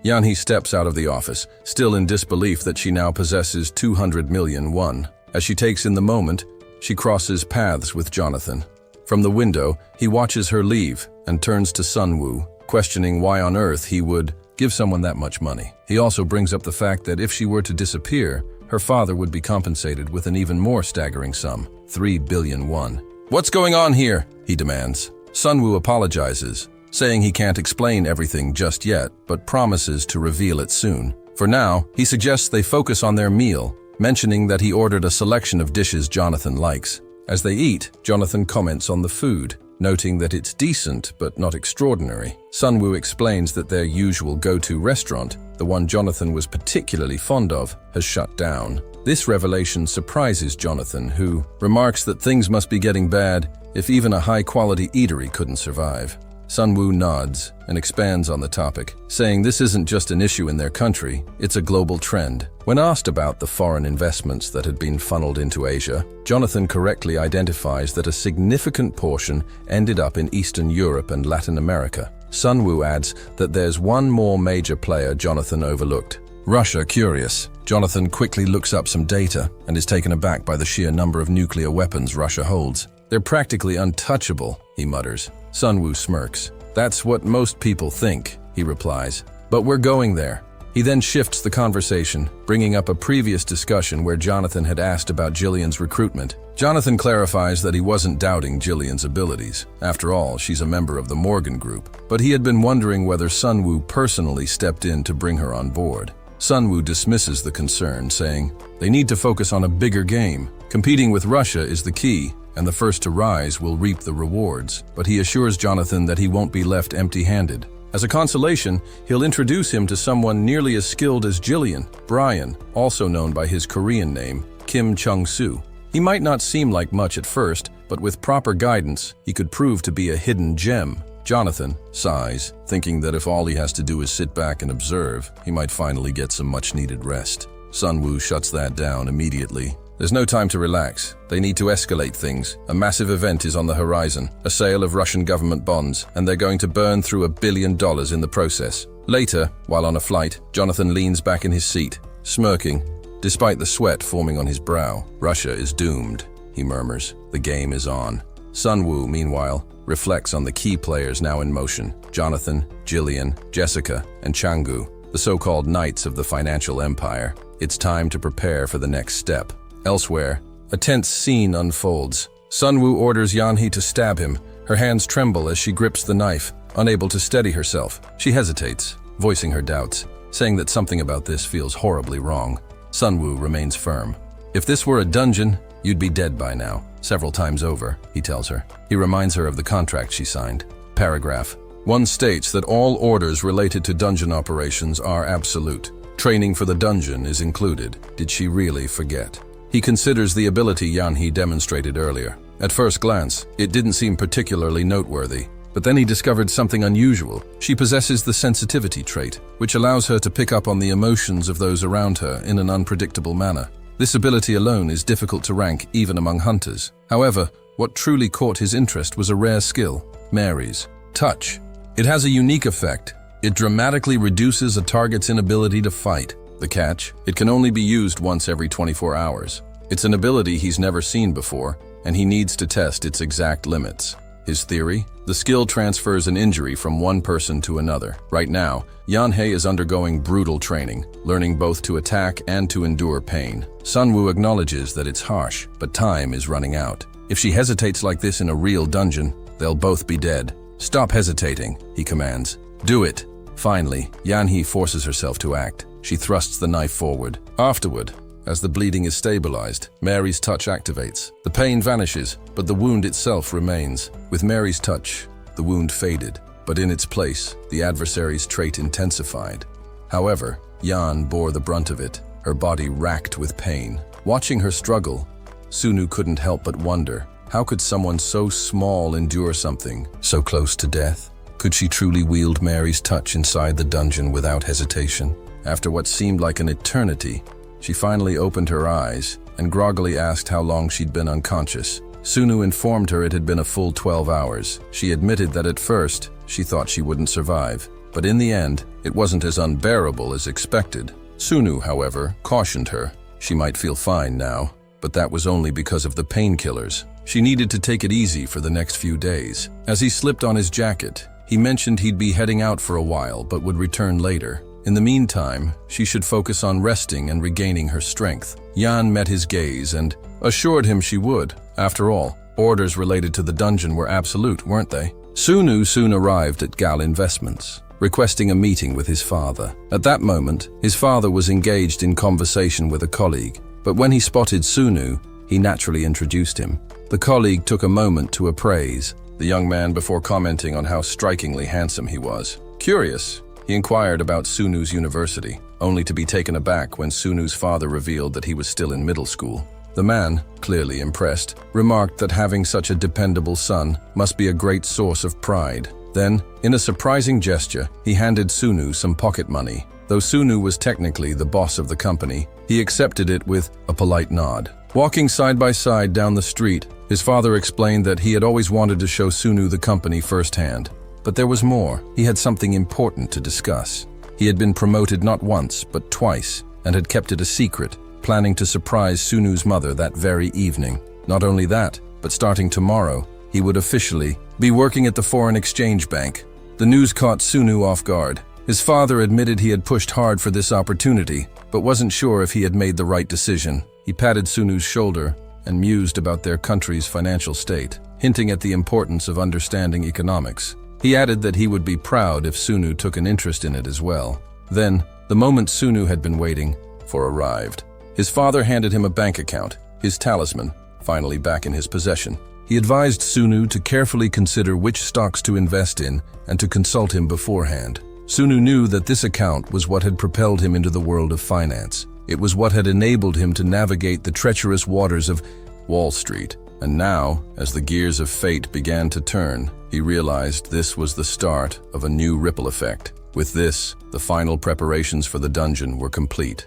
Yanhee steps out of the office, still in disbelief that she now possesses 200 million won. As she takes in the moment, she crosses paths with Jonathan. From the window, he watches her leave and turns to Sunwoo, questioning why on earth he would give someone that much money. He also brings up the fact that if she were to disappear, her father would be compensated with an even more staggering sum, 3 billion won. "What's going on here?" he demands. Sunwoo apologizes, saying he can't explain everything just yet, but promises to reveal it soon. For now, he suggests they focus on their meal, mentioning that he ordered a selection of dishes Jonathan likes. As they eat, Jonathan comments on the food, noting that it's decent but not extraordinary. Sunwoo explains that their usual go-to restaurant, the one Jonathan was particularly fond of, has shut down. This revelation surprises Jonathan, who remarks that things must be getting bad if even a high-quality eatery couldn't survive. Sunwoo nods and expands on the topic, saying this isn't just an issue in their country, it's a global trend. When asked about the foreign investments that had been funneled into Asia, Jonathan correctly identifies that a significant portion ended up in Eastern Europe and Latin America. Sunwoo adds that there's one more major player Jonathan overlooked. Russia curious. Jonathan quickly looks up some data and is taken aback by the sheer number of nuclear weapons Russia holds. "They're practically untouchable," he mutters. Sunwoo smirks. "That's what most people think," he replies. "But we're going there." He then shifts the conversation, bringing up a previous discussion where Jonathan had asked about Jillian's recruitment. Jonathan clarifies that he wasn't doubting Jillian's abilities. After all, she's a member of the Morgan Group. But he had been wondering whether Sunwoo personally stepped in to bring her on board. Sunwoo dismisses the concern, saying, "They need to focus on a bigger game. Competing with Russia is the key, and the first to rise will reap the rewards." But he assures Jonathan that he won't be left empty-handed. As a consolation, he'll introduce him to someone nearly as skilled as Jillian, Brian, also known by his Korean name, Kim Chung-soo. He might not seem like much at first, but with proper guidance, he could prove to be a hidden gem. Jonathan sighs, thinking that if all he has to do is sit back and observe, he might finally get some much-needed rest. Sunwoo shuts that down immediately. There's no time to relax. They need to escalate things. A massive event is on the horizon, a sale of Russian government bonds, and they're going to burn through $1 billion in the process. Later, while on a flight, Jonathan leans back in his seat, smirking, despite the sweat forming on his brow. "Russia is doomed," he murmurs. "The game is on." Sunwoo, meanwhile, reflects on the key players now in motion: Jonathan, Jillian, Jessica, and Changu, the so-called knights of the financial empire. It's time to prepare for the next step. Elsewhere, a tense scene unfolds. Sunwoo orders Yanhee to stab him. Her hands tremble as she grips the knife, unable to steady herself. She hesitates, voicing her doubts, saying that something about this feels horribly wrong. Sunwoo remains firm. "If this were a dungeon, you'd be dead by now, several times over," he tells her. He reminds her of the contract she signed. Paragraph 1 states that all orders related to dungeon operations are absolute. Training for the dungeon is included. Did she really forget? He considers the ability Yanhee demonstrated earlier. At first glance, it didn't seem particularly noteworthy, but then he discovered something unusual. She possesses the sensitivity trait, which allows her to pick up on the emotions of those around her in an unpredictable manner. This ability alone is difficult to rank even among hunters. However, what truly caught his interest was a rare skill: Mary's touch. It has a unique effect. It dramatically reduces a target's inability to fight. The catch? It can only be used once every 24 hours. It's an ability he's never seen before, and he needs to test its exact limits. His theory? The skill transfers an injury from one person to another. Right now, Yanhee is undergoing brutal training, learning both to attack and to endure pain. Sunwoo acknowledges that it's harsh, but time is running out. If she hesitates like this in a real dungeon, they'll both be dead. "Stop hesitating," he commands. "Do it." Finally, Yanhee forces herself to act. She thrusts the knife forward. Afterward, as the bleeding is stabilized, Mary's touch activates. The pain vanishes, but the wound itself remains. With Mary's touch, the wound faded, but in its place, the adversary's trait intensified. However, Yan bore the brunt of it, her body racked with pain. Watching her struggle, Sunu couldn't help but wonder, how could someone so small endure something so close to death? Could she truly wield Mary's touch inside the dungeon without hesitation? After what seemed like an eternity, she finally opened her eyes and groggily asked how long she'd been unconscious. Sunu informed her it had been a full 12 hours. She admitted that at first, she thought she wouldn't survive. But in the end, it wasn't as unbearable as expected. Sunu, however, cautioned her. She might feel fine now, but that was only because of the painkillers. She needed to take it easy for the next few days. As he slipped on his jacket, he mentioned he'd be heading out for a while but would return later. In the meantime, she should focus on resting and regaining her strength. Yan met his gaze and assured him she would. After all, orders related to the dungeon were absolute, weren't they? Sunu soon arrived at Gal Investments, requesting a meeting with his father. At that moment, his father was engaged in conversation with a colleague, but when he spotted Sunu, he naturally introduced him. The colleague took a moment to appraise the young man before commenting on how strikingly handsome he was. Curious, he inquired about Sunu's university, only to be taken aback when Sunu's father revealed that he was still in middle school. The man, clearly impressed, remarked that having such a dependable son must be a great source of pride. Then, in a surprising gesture, he handed Sunu some pocket money. Though Sunu was technically the boss of the company, he accepted it with a polite nod. Walking side by side down the street, his father explained that he had always wanted to show Sunu the company firsthand. But there was more. He had something important to discuss. He had been promoted not once, but twice, and had kept it a secret, planning to surprise Sunu's mother that very evening. Not only that, but starting tomorrow, he would officially be working at the foreign exchange bank. The news caught Sunu off guard. His father admitted he had pushed hard for this opportunity, but wasn't sure if he had made the right decision. He patted Sunu's shoulder and mused about their country's financial state, hinting at the importance of understanding economics. He added that he would be proud if Sunu took an interest in it as well. Then, the moment Sunu had been waiting for arrived. His father handed him a bank account, his talisman, finally back in his possession. He advised Sunu to carefully consider which stocks to invest in and to consult him beforehand. Sunu knew that this account was what had propelled him into the world of finance. It was what had enabled him to navigate the treacherous waters of Wall Street. And now, as the gears of fate began to turn, he realized this was the start of a new ripple effect. With this, the final preparations for the dungeon were complete.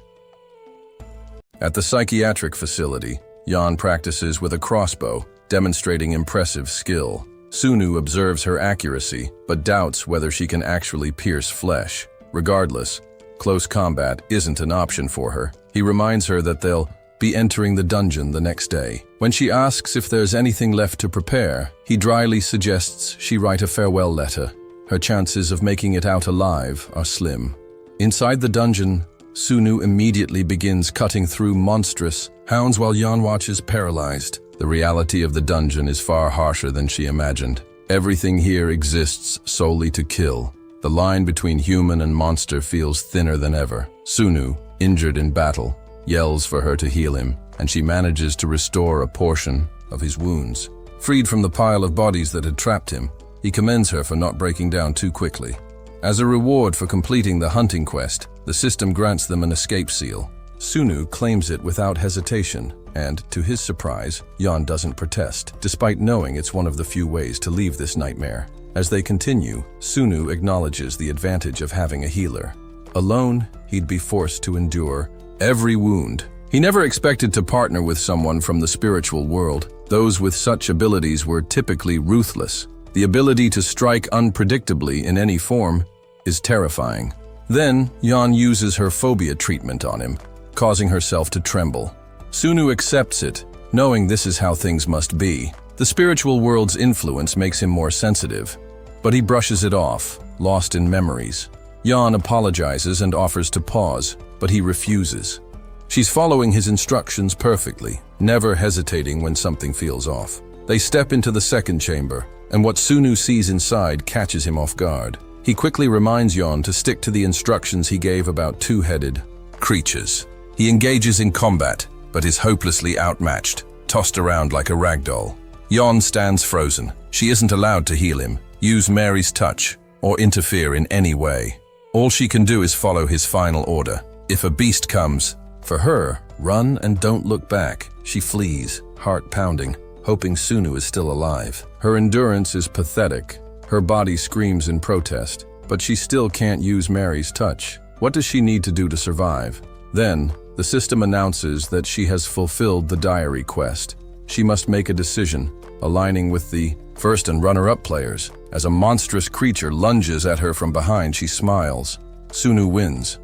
At the psychiatric facility, Yan practices with a crossbow, demonstrating impressive skill. Sunu observes her accuracy, but doubts whether she can actually pierce flesh. Regardless, close combat isn't an option for her. He reminds her that they'll be entering the dungeon the next day. When she asks if there's anything left to prepare, he dryly suggests she write a farewell letter. Her chances of making it out alive are slim. Inside the dungeon, Sunu immediately begins cutting through monstrous hounds while Yan watches paralyzed. The reality of the dungeon is far harsher than she imagined. Everything here exists solely to kill. The line between human and monster feels thinner than ever. Sunu, injured in battle, yells for her to heal him, and she manages to restore a portion of his wounds. Freed from the pile of bodies that had trapped him, he commends her for not breaking down too quickly. As a reward for completing the hunting quest, the system grants them an escape seal. Sunu claims it without hesitation, and, to his surprise, Yan doesn't protest, despite knowing it's one of the few ways to leave this nightmare. As they continue, Sunu acknowledges the advantage of having a healer. Alone, he'd be forced to endure every wound. He never expected to partner with someone from the spiritual world. Those with such abilities were typically ruthless. The ability to strike unpredictably in any form is terrifying. Then, Yan uses her phobia treatment on him, causing herself to tremble. Sunu accepts it, knowing this is how things must be. The spiritual world's influence makes him more sensitive, but he brushes it off, lost in memories. Yan apologizes and offers to pause, but he refuses. She's following his instructions perfectly, never hesitating when something feels off. They step into the second chamber, and what Sunu sees inside catches him off guard. He quickly reminds Yon to stick to the instructions he gave about two-headed creatures. He engages in combat, but is hopelessly outmatched, tossed around like a ragdoll. Yon stands frozen. She isn't allowed to heal him, use Mary's touch, or interfere in any way. All she can do is follow his final order. If a beast comes, for her, run and don't look back. She flees, heart pounding, hoping Sunu is still alive. Her endurance is pathetic. Her body screams in protest, but she still can't use Mary's touch. What does she need to do to survive? Then, the system announces that she has fulfilled the diary quest. She must make a decision, aligning with the first and runner-up players. As a monstrous creature lunges at her from behind, she smiles. Sunu wins.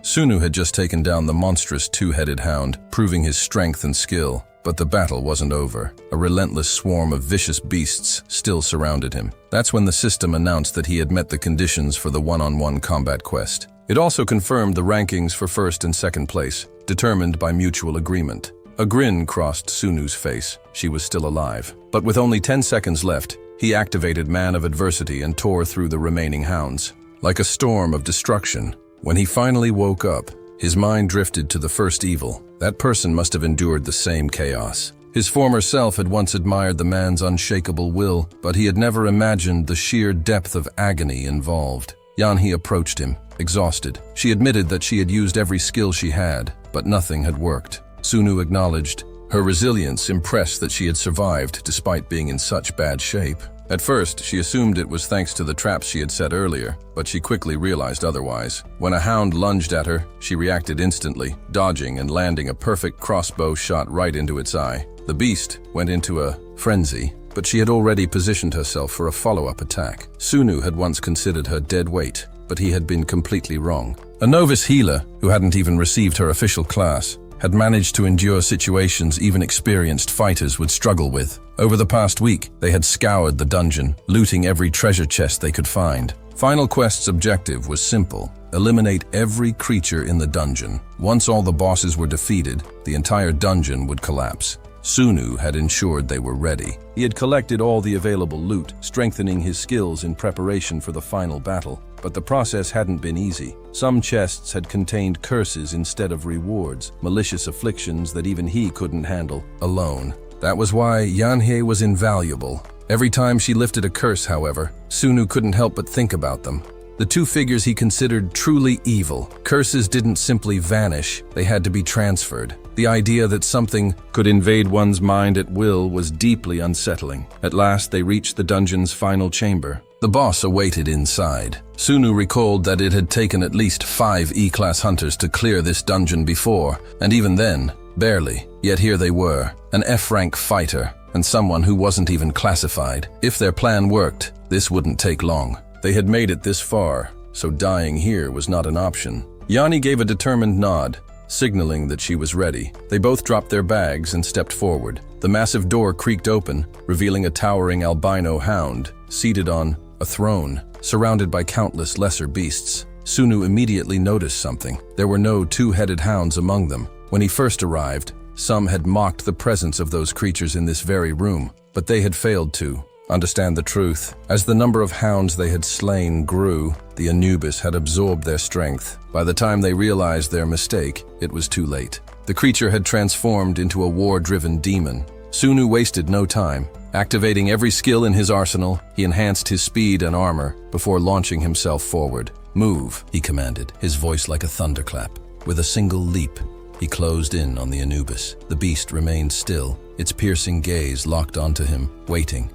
Sunu had just taken down the monstrous two-headed hound, proving his strength and skill. But the battle wasn't over. A relentless swarm of vicious beasts still surrounded him. That's when the system announced that he had met the conditions for the one-on-one combat quest. It also confirmed the rankings for first and second place, determined by mutual agreement. A grin crossed Sunu's face. She was still alive. But with only 10 seconds left, he activated Man of Adversity and tore through the remaining hounds. Like a storm of destruction, when he finally woke up, his mind drifted to the first evil. That person must have endured the same chaos. His former self had once admired the man's unshakable will, but he had never imagined the sheer depth of agony involved. Yanhee approached him, exhausted. She admitted that she had used every skill she had, but nothing had worked. Sunu acknowledged. Her resilience impressed that she had survived despite being in such bad shape. At first, she assumed it was thanks to the traps she had set earlier, but she quickly realized otherwise. When a hound lunged at her, she reacted instantly, dodging and landing a perfect crossbow shot right into its eye. The beast went into a frenzy, but she had already positioned herself for a follow-up attack. Sunu had once considered her dead weight, but he had been completely wrong. A novice healer, who hadn't even received her official class, had managed to endure situations even experienced fighters would struggle with. Over the past week, they had scoured the dungeon, looting every treasure chest they could find. Final Quest's objective was simple: eliminate every creature in the dungeon. Once all the bosses were defeated, the entire dungeon would collapse. Sunu had ensured they were ready. He had collected all the available loot, strengthening his skills in preparation for the final battle. But the process hadn't been easy. Some chests had contained curses instead of rewards, malicious afflictions that even he couldn't handle alone. That was why Yanhee was invaluable. Every time she lifted a curse, however, Sunu couldn't help but think about them. The two figures he considered truly evil. Curses didn't simply vanish, they had to be transferred. The idea that something could invade one's mind at will was deeply unsettling. At last, they reached the dungeon's final chamber. The boss awaited inside. Sunu recalled that it had taken at least 5 E-class hunters to clear this dungeon before, and even then, barely. Yet here they were, an F-rank fighter, and someone who wasn't even classified. If their plan worked, this wouldn't take long. They had made it this far, so dying here was not an option. Yanhee gave a determined nod, signaling that she was ready. They both dropped their bags and stepped forward. The massive door creaked open, revealing a towering albino hound, seated on a throne, surrounded by countless lesser beasts. Sunu immediately noticed something. There were no two-headed hounds among them. When he first arrived, some had mocked the presence of those creatures in this very room, but they had failed to understand the truth. As the number of hounds they had slain grew, the Anubis had absorbed their strength. By the time they realized their mistake, it was too late. The creature had transformed into a war-driven demon. Sunu wasted no time. Activating every skill in his arsenal, he enhanced his speed and armor before launching himself forward. "Move," he commanded, his voice like a thunderclap. With a single leap, he closed in on the Anubis. The beast remained still, its piercing gaze locked onto him, waiting.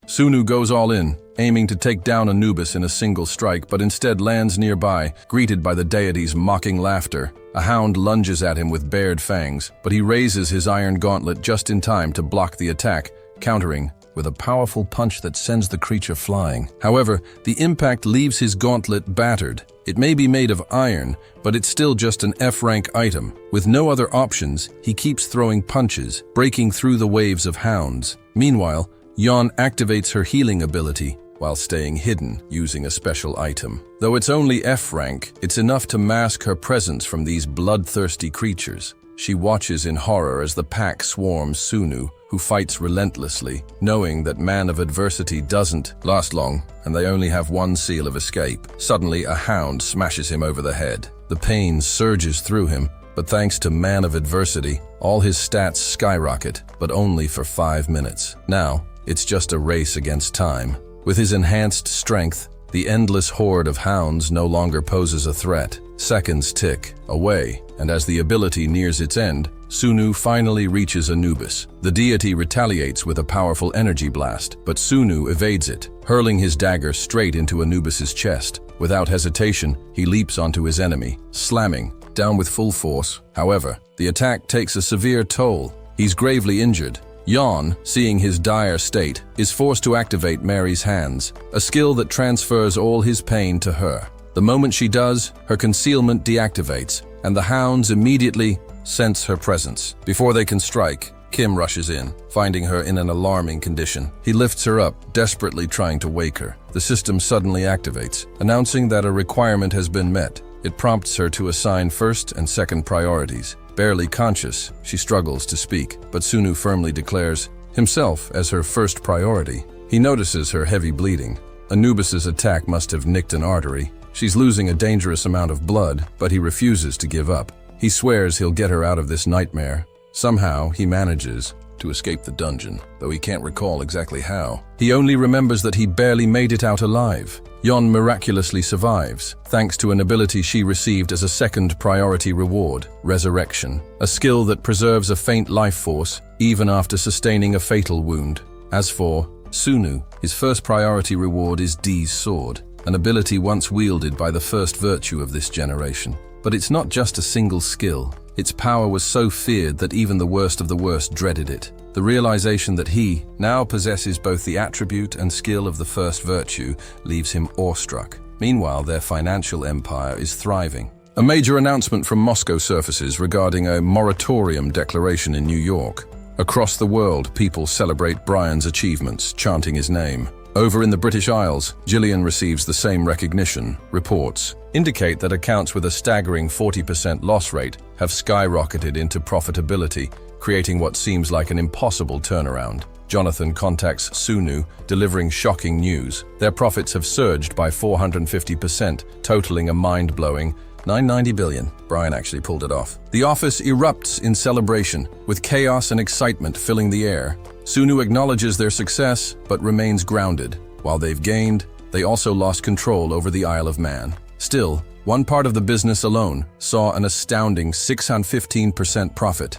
Sunu goes all in, aiming to take down Anubis in a single strike, but instead lands nearby, greeted by the deity's mocking laughter. A hound lunges at him with bared fangs, but he raises his iron gauntlet just in time to block the attack, countering with a powerful punch that sends the creature flying. However, the impact leaves his gauntlet battered. It may be made of iron, but it's still just an F-rank item. With no other options, he keeps throwing punches, breaking through the waves of hounds. Meanwhile, Yon activates her healing ability while staying hidden using a special item. Though it's only F rank, it's enough to mask her presence from these bloodthirsty creatures. She watches in horror as the pack swarms Sunu, who fights relentlessly, knowing that Man of Adversity doesn't last long and they only have one seal of escape. Suddenly, a hound smashes him over the head. The pain surges through him, but thanks to Man of Adversity, all his stats skyrocket, but only for 5 minutes. Now, it's just a race against time. With his enhanced strength, the endless horde of hounds no longer poses a threat. Seconds tick away, and as the ability nears its end, Sunu finally reaches Anubis. The deity retaliates with a powerful energy blast, but Sunu evades it, hurling his dagger straight into Anubis's chest. Without hesitation, he leaps onto his enemy, slamming down with full force. However, the attack takes a severe toll. He's gravely injured. Yon, seeing his dire state, is forced to activate Mary's hands, a skill that transfers all his pain to her. The moment she does, her concealment deactivates, and the hounds immediately sense her presence. Before they can strike, Kim rushes in, finding her in an alarming condition. He lifts her up, desperately trying to wake her. The system suddenly activates, announcing that a requirement has been met. It prompts her to assign first and second priorities. Barely conscious, she struggles to speak, but Sunu firmly declares himself as her first priority. He notices her heavy bleeding. Anubis's attack must have nicked an artery. She's losing a dangerous amount of blood, but he refuses to give up. He swears he'll get her out of this nightmare. Somehow, he manages to escape the dungeon, though he can't recall exactly how. He only remembers that he barely made it out alive. Yon miraculously survives, thanks to an ability she received as a second priority reward, Resurrection, a skill that preserves a faint life force even after sustaining a fatal wound. As for Sunu, his first priority reward is D's Sword, an ability once wielded by the first virtue of this generation. But it's not just a single skill. Its power was so feared that even the worst of the worst dreaded it. The realization that he now possesses both the attribute and skill of the first virtue leaves him awestruck. Meanwhile, their financial empire is thriving. A major announcement from Moscow surfaces regarding a moratorium declaration in New York. Across the world, people celebrate Brian's achievements, chanting his name. Over in the British Isles, Gillian receives the same recognition. Reports indicate that accounts with a staggering 40% loss rate have skyrocketed into profitability, creating what seems like an impossible turnaround. Jonathan contacts Sunu, delivering shocking news. Their profits have surged by 450%, totaling a mind-blowing $990 billion. Brian actually pulled it off. The office erupts in celebration, with chaos and excitement filling the air. Sunu acknowledges their success, but remains grounded. While they've gained, they also lost control over the Isle of Man. Still, one part of the business alone saw an astounding 615% profit.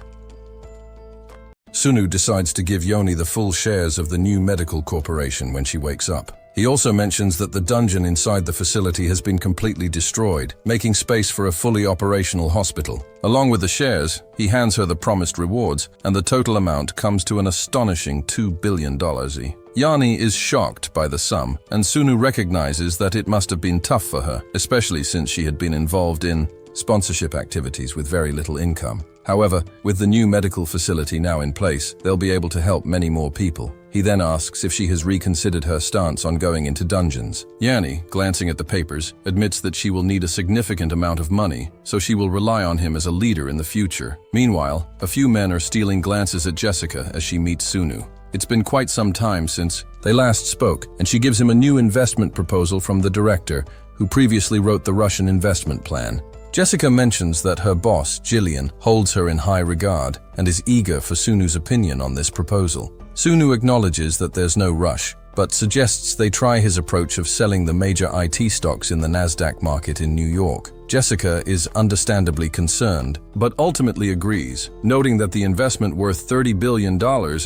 Sunu decides to give Yoni the full shares of the new medical corporation when she wakes up. He also mentions that the dungeon inside the facility has been completely destroyed, making space for a fully operational hospital. Along with the shares, he hands her the promised rewards, and the total amount comes to an astonishing $2 billion. Yani is shocked by the sum, and Sunu recognizes that it must have been tough for her, especially since she had been involved in sponsorship activities with very little income. However, with the new medical facility now in place, they'll be able to help many more people. He then asks if she has reconsidered her stance on going into dungeons. Yani, glancing at the papers, admits that she will need a significant amount of money, so she will rely on him as a leader in the future. Meanwhile, a few men are stealing glances at Jessica as she meets Sunu. It's been quite some time since they last spoke, and she gives him a new investment proposal from the director, who previously wrote the Russian investment plan. Jessica mentions that her boss, Gillian, holds her in high regard and is eager for Sunu's opinion on this proposal. Sunu acknowledges that there's no rush, but suggests they try his approach of selling the major IT stocks in the Nasdaq market in New York. Jessica is understandably concerned, but ultimately agrees, noting that the investment worth $30 billion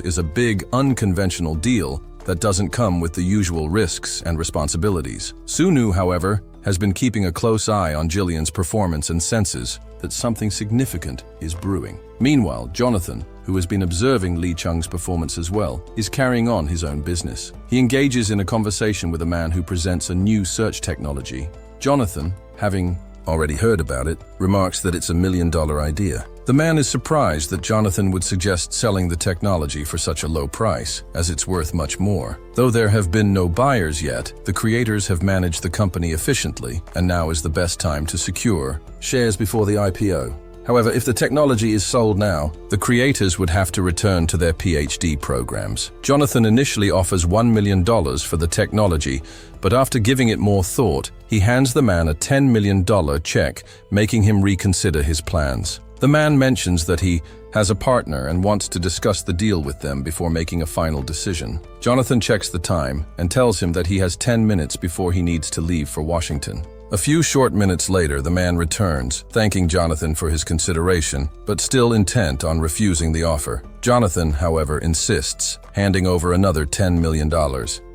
is a big, unconventional deal that doesn't come with the usual risks and responsibilities. Sunu, however, has been keeping a close eye on Gillian's performance and senses that something significant is brewing. Meanwhile, Jonathan, who has been observing Li Cheng's performance as well, is carrying on his own business. He engages in a conversation with a man who presents a new search technology. Jonathan, having already heard about it, remarks that it's $1 million idea. The man is surprised that Jonathan would suggest selling the technology for such a low price, as it's worth much more. Though there have been no buyers yet, the creators have managed the company efficiently, and now is the best time to secure shares before the IPO. However, if the technology is sold now, the creators would have to return to their PhD programs. Jonathan initially offers $1 million for the technology, but after giving it more thought, he hands the man a $10 million check, making him reconsider his plans. The man mentions that he has a partner and wants to discuss the deal with them before making a final decision. Jonathan checks the time and tells him that he has 10 minutes before he needs to leave for Washington. A few short minutes later, the man returns, thanking Jonathan for his consideration, but still intent on refusing the offer. Jonathan, however, insists, handing over another $10 million.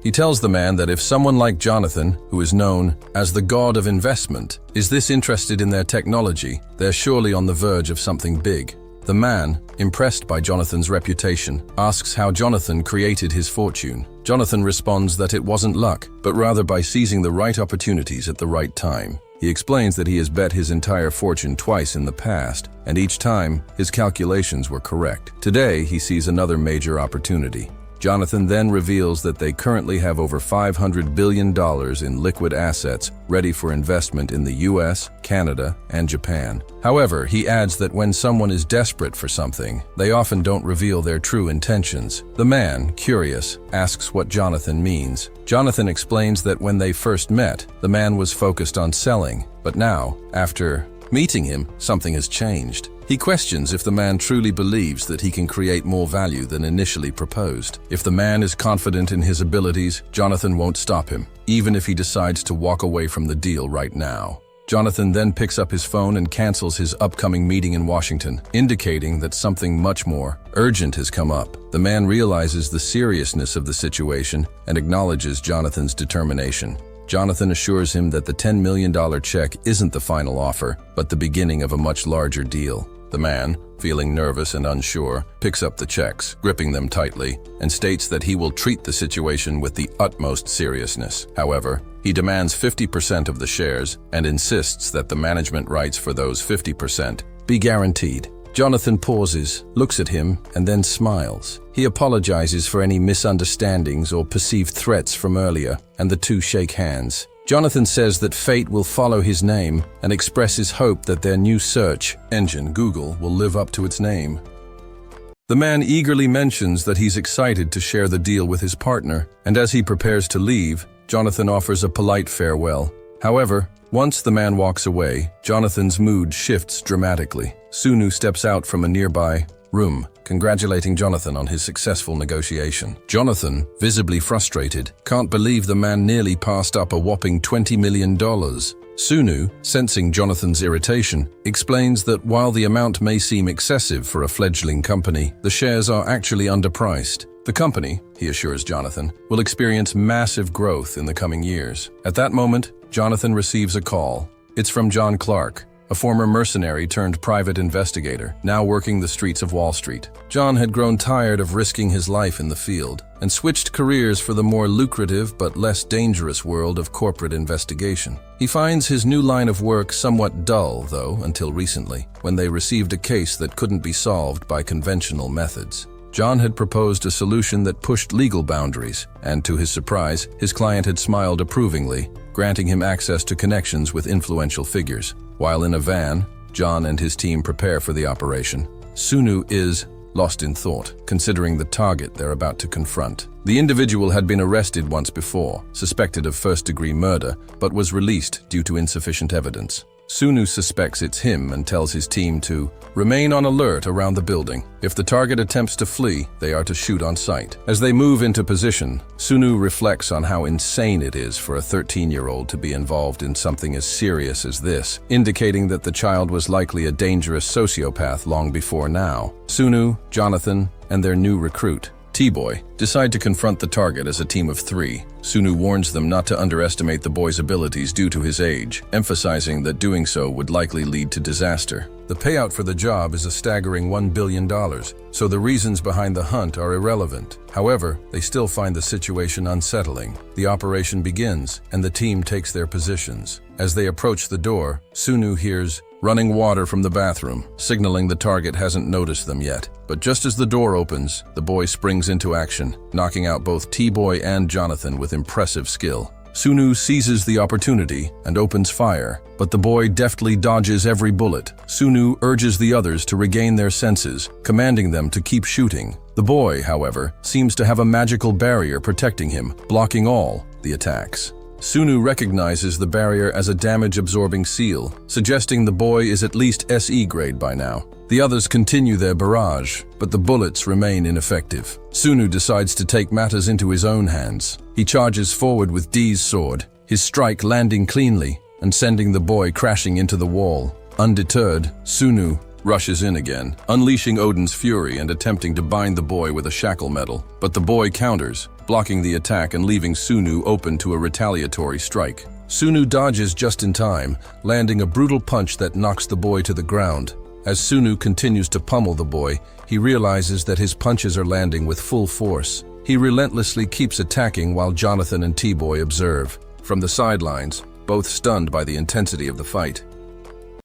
He tells the man that if someone like Jonathan, who is known as the god of investment, is this interested in their technology, they're surely on the verge of something big. The man, impressed by Jonathan's reputation, asks how Jonathan created his fortune. Jonathan responds that it wasn't luck, but rather by seizing the right opportunities at the right time. He explains that he has bet his entire fortune twice in the past, and each time, his calculations were correct. Today, he sees another major opportunity. Jonathan then reveals that they currently have over $500 billion in liquid assets ready for investment in the US, Canada, and Japan. However, he adds that when someone is desperate for something, they often don't reveal their true intentions. The man, curious, asks what Jonathan means. Jonathan explains that when they first met, the man was focused on selling, but now, after meeting him, something has changed. He questions if the man truly believes that he can create more value than initially proposed. If the man is confident in his abilities, Jonathan won't stop him, even if he decides to walk away from the deal right now. Jonathan then picks up his phone and cancels his upcoming meeting in Washington, indicating that something much more urgent has come up. The man realizes the seriousness of the situation and acknowledges Jonathan's determination. Jonathan assures him that the $10 million check isn't the final offer, but the beginning of a much larger deal. The man, feeling nervous and unsure, picks up the checks, gripping them tightly, and states that he will treat the situation with the utmost seriousness. However, he demands 50% of the shares and insists that the management rights for those 50% be guaranteed. Jonathan pauses, looks at him, and then smiles. He apologizes for any misunderstandings or perceived threats from earlier, and the two shake hands. Jonathan says that fate will follow his name and expresses hope that their new search engine, Google, will live up to its name. The man eagerly mentions that he's excited to share the deal with his partner, and as he prepares to leave, Jonathan offers a polite farewell. However, once the man walks away, Jonathan's mood shifts dramatically. Sunu steps out from a nearby room, congratulating Jonathan on his successful negotiation. Jonathan, visibly frustrated, can't believe the man nearly passed up a whopping $20 million. Sunu, sensing Jonathan's irritation, explains that while the amount may seem excessive for a fledgling company, the shares are actually underpriced. The company, he assures Jonathan, will experience massive growth in the coming years. At that moment, Jonathan receives a call. It's from John Clark, a former mercenary turned private investigator, now working the streets of Wall Street. John had grown tired of risking his life in the field and switched careers for the more lucrative but less dangerous world of corporate investigation. He finds his new line of work somewhat dull, though, until recently, when they received a case that couldn't be solved by conventional methods. John had proposed a solution that pushed legal boundaries, and to his surprise, his client had smiled approvingly, granting him access to connections with influential figures. While in a van, John and his team prepare for the operation. Sunu is lost in thought, considering the target they're about to confront. The individual had been arrested once before, suspected of first-degree murder, but was released due to insufficient evidence. Sunu suspects it's him and tells his team to remain on alert around the building. If the target attempts to flee, they are to shoot on sight. As they move into position, Sunu reflects on how insane it is for a 13-year-old to be involved in something as serious as this, indicating that the child was likely a dangerous sociopath long before now. Sunu, Jonathan, and their new recruit, T-Boy, decide to confront the target as a team of 3. Sunu warns them not to underestimate the boy's abilities due to his age, emphasizing that doing so would likely lead to disaster. The payout for the job is a staggering $1 billion, so the reasons behind the hunt are irrelevant. However, they still find the situation unsettling. The operation begins, and the team takes their positions. As they approach the door, Sunu hears running water from the bathroom, signaling the target hasn't noticed them yet. But just as the door opens, the boy springs into action, knocking out both T-Boy and Jonathan with impressive skill. Sunu seizes the opportunity and opens fire, but the boy deftly dodges every bullet. Sunu urges the others to regain their senses, commanding them to keep shooting. The boy, however, seems to have a magical barrier protecting him, blocking all the attacks. Sunu recognizes the barrier as a damage-absorbing seal, suggesting the boy is at least SE grade by now. The others continue their barrage, but the bullets remain ineffective. Sunu decides to take matters into his own hands. He charges forward with D's sword, his strike landing cleanly and sending the boy crashing into the wall. Undeterred, Sunu rushes in again, unleashing Odin's fury and attempting to bind the boy with a shackle metal. But the boy counters, blocking the attack and leaving Sunu open to a retaliatory strike. Sunu dodges just in time, landing a brutal punch that knocks the boy to the ground. As Sunu continues to pummel the boy, he realizes that his punches are landing with full force. He relentlessly keeps attacking while Jonathan and T-Boy observe. From the sidelines, both stunned by the intensity of the fight.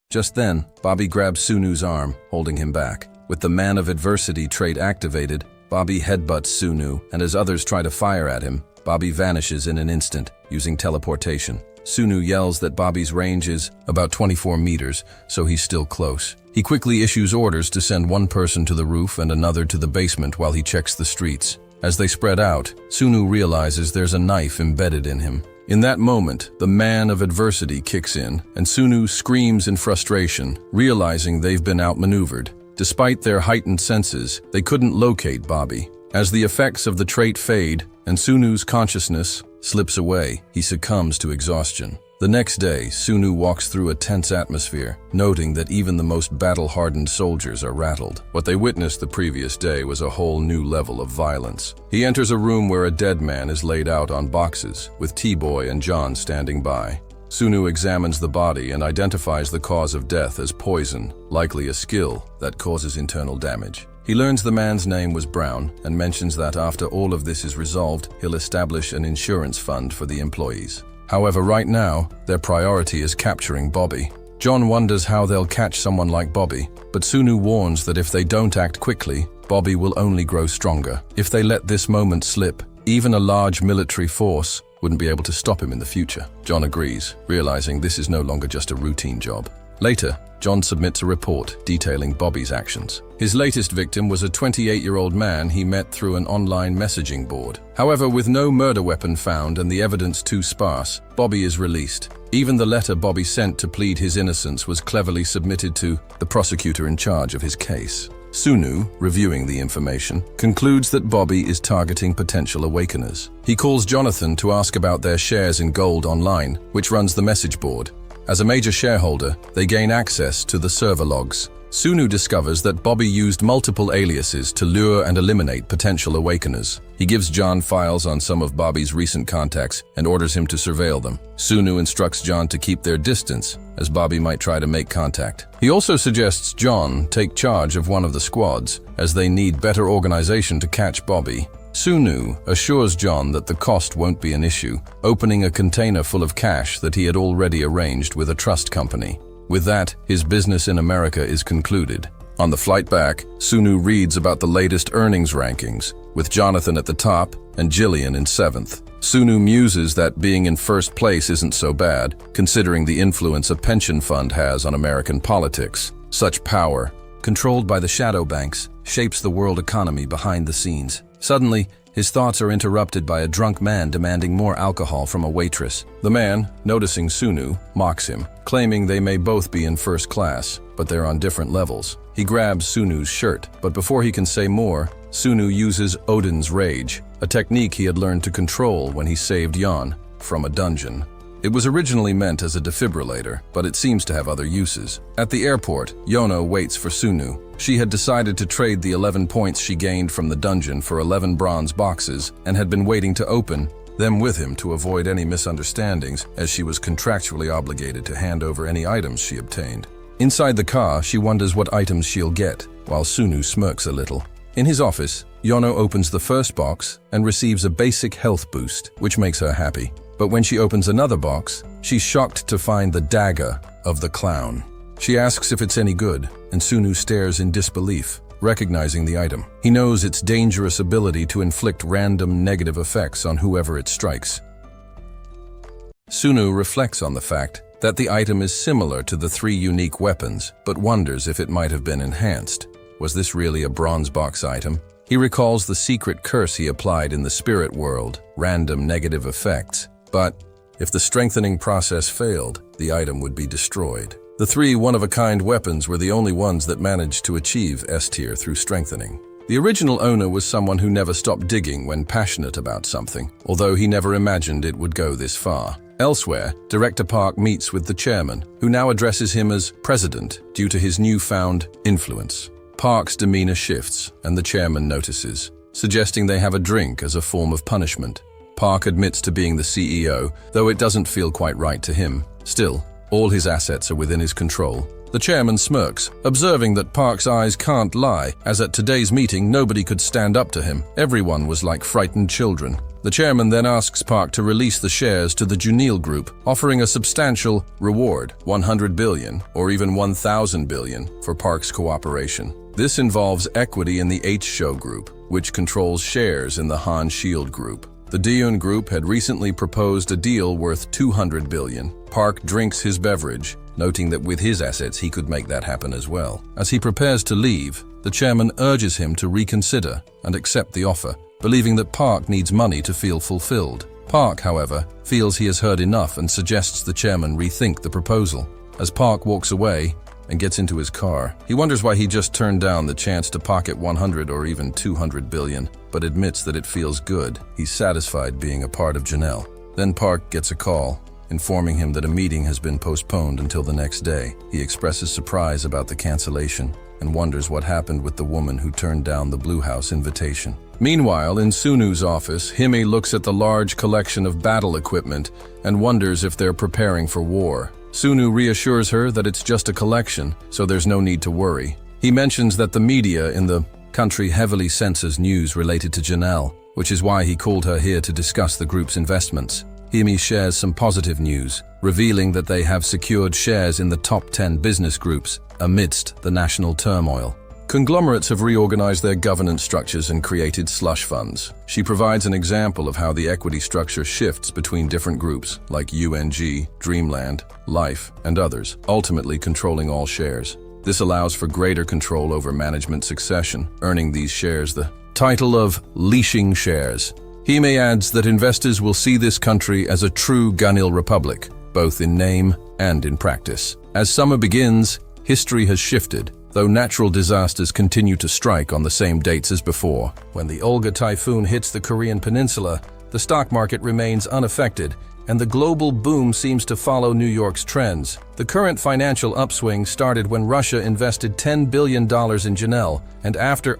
Just then, Bobby grabs Sunu's arm, holding him back. With the Man of Adversity trait activated, Bobby headbutts Sunu, and as others try to fire at him, Bobby vanishes in an instant, using teleportation. Sunu yells that Bobby's range is about 24 meters, so he's still close. He quickly issues orders to send one person to the roof and another to the basement while he checks the streets. As they spread out, Sunu realizes there's a knife embedded in him. In that moment, the Man of Adversity kicks in, and Sunu screams in frustration, realizing they've been outmaneuvered. Despite their heightened senses, they couldn't locate Bobby. As the effects of the trait fade and Sunu's consciousness slips away, he succumbs to exhaustion. The next day, Sunu walks through a tense atmosphere, noting that even the most battle-hardened soldiers are rattled. What they witnessed the previous day was a whole new level of violence. He enters a room where a dead man is laid out on boxes, with T-Boy and John standing by. Sunu examines the body and identifies the cause of death as poison, likely a skill that causes internal damage. He learns the man's name was Brown and mentions that after all of this is resolved, he'll establish an insurance fund for the employees. However, right now, their priority is capturing Bobby. John wonders how they'll catch someone like Bobby, but Sunu warns that if they don't act quickly, Bobby will only grow stronger. If they let this moment slip, even a large military force wouldn't be able to stop him in the future. John agrees, realizing this is no longer just a routine job. Later, John submits a report detailing Bobby's actions. His latest victim was a 28-year-old man he met through an online messaging board. However, with no murder weapon found and the evidence too sparse, Bobby is released. Even the letter Bobby sent to plead his innocence was cleverly submitted to the prosecutor in charge of his case. Sunu, reviewing the information, concludes that Bobby is targeting potential awakeners. He calls Jonathan to ask about their shares in Gold Online, which runs the message board. As a major shareholder, they gain access to the server logs. Sunu discovers that Bobby used multiple aliases to lure and eliminate potential awakeners. He gives John files on some of Bobby's recent contacts and orders him to surveil them. Sunu instructs John to keep their distance, as Bobby might try to make contact. He also suggests John take charge of one of the squads, as they need better organization to catch Bobby. Sunu assures John that the cost won't be an issue, opening a container full of cash that he had already arranged with a trust company. With that, his business in America is concluded. On the flight back, Sunu reads about the latest earnings rankings, with Jonathan at the top and Jillian in 7th. Sunu muses that being in first place isn't so bad, considering the influence a pension fund has on American politics. Such power, controlled by the shadow banks, shapes the world economy behind the scenes. Suddenly, his thoughts are interrupted by a drunk man demanding more alcohol from a waitress. The man, noticing Sunu, mocks him, claiming they may both be in first class, but they're on different levels. He grabs Sunu's shirt, but before he can say more, Sunu uses Odin's Rage, a technique he had learned to control when he saved Jan from a dungeon. It was originally meant as a defibrillator, but it seems to have other uses. At the airport, Yono waits for Sunu. She had decided to trade the 11 points she gained from the dungeon for 11 bronze boxes and had been waiting to open them with him to avoid any misunderstandings, as she was contractually obligated to hand over any items she obtained. Inside the car, she wonders what items she'll get, while Sunu smirks a little. In his office, Yono opens the first box and receives a basic health boost, which makes her happy. But when she opens another box, she's shocked to find the dagger of the clown. She asks if it's any good, and Sunu stares in disbelief, recognizing the item. He knows its dangerous ability to inflict random negative effects on whoever it strikes. Sunu reflects on the fact that the item is similar to the 3 unique weapons, but wonders if it might have been enhanced. Was this really a bronze box item? He recalls the secret curse he applied in the spirit world, random negative effects. But if the strengthening process failed, the item would be destroyed. The 3 one-of-a-kind weapons were the only ones that managed to achieve S tier through strengthening. The original owner was someone who never stopped digging when passionate about something, although he never imagined it would go this far. Elsewhere, Director Park meets with the chairman, who now addresses him as president due to his newfound influence. Park's demeanor shifts, and the chairman notices, suggesting they have a drink as a form of punishment. Park admits to being the CEO, though it doesn't feel quite right to him. Still, all his assets are within his control. The chairman smirks, observing that Park's eyes can't lie, as at today's meeting nobody could stand up to him. Everyone was like frightened children. The chairman then asks Park to release the shares to the Junil Group, offering a substantial reward, 100 billion or even 1,000 billion for Park's cooperation. This involves equity in the H-Show Group, which controls shares in the Han Shield Group. The Diyun Group had recently proposed a deal worth 200 billion. Park drinks his beverage, noting that with his assets he could make that happen as well. As he prepares to leave, the chairman urges him to reconsider and accept the offer, believing that Park needs money to feel fulfilled. Park, however, feels he has heard enough and suggests the chairman rethink the proposal. As Park walks away and gets into his car, he wonders why he just turned down the chance to pocket 100 or even 200 billion, but admits that it feels good. He's satisfied being a part of Janelle. Then Park gets a call, informing him that a meeting has been postponed until the next day. He expresses surprise about the cancellation and wonders what happened with the woman who turned down the Blue House invitation. Meanwhile, in Sunu's office, Hime looks at the large collection of battle equipment and wonders if they're preparing for war. Sunu reassures her that it's just a collection, so there's no need to worry. He mentions that the media in the country heavily censors news related to Janelle, which is why he called her here to discuss the group's investments. Hime shares some positive news, revealing that they have secured shares in the top 10 business groups amidst the national turmoil. Conglomerates have reorganized their governance structures and created slush funds. She provides an example of how the equity structure shifts between different groups, like UNG, Dreamland, Life, and others, ultimately controlling all shares. This allows for greater control over management succession, earning these shares the title of leashing shares. Hime adds that investors will see this country as a true Ganil republic, both in name and in practice. As summer begins, history has shifted, though natural disasters continue to strike on the same dates as before. When the Olga typhoon hits the Korean peninsula, the stock market remains unaffected, and the global boom seems to follow New York's trends. The current financial upswing started when Russia invested $10 billion in Janelle, and after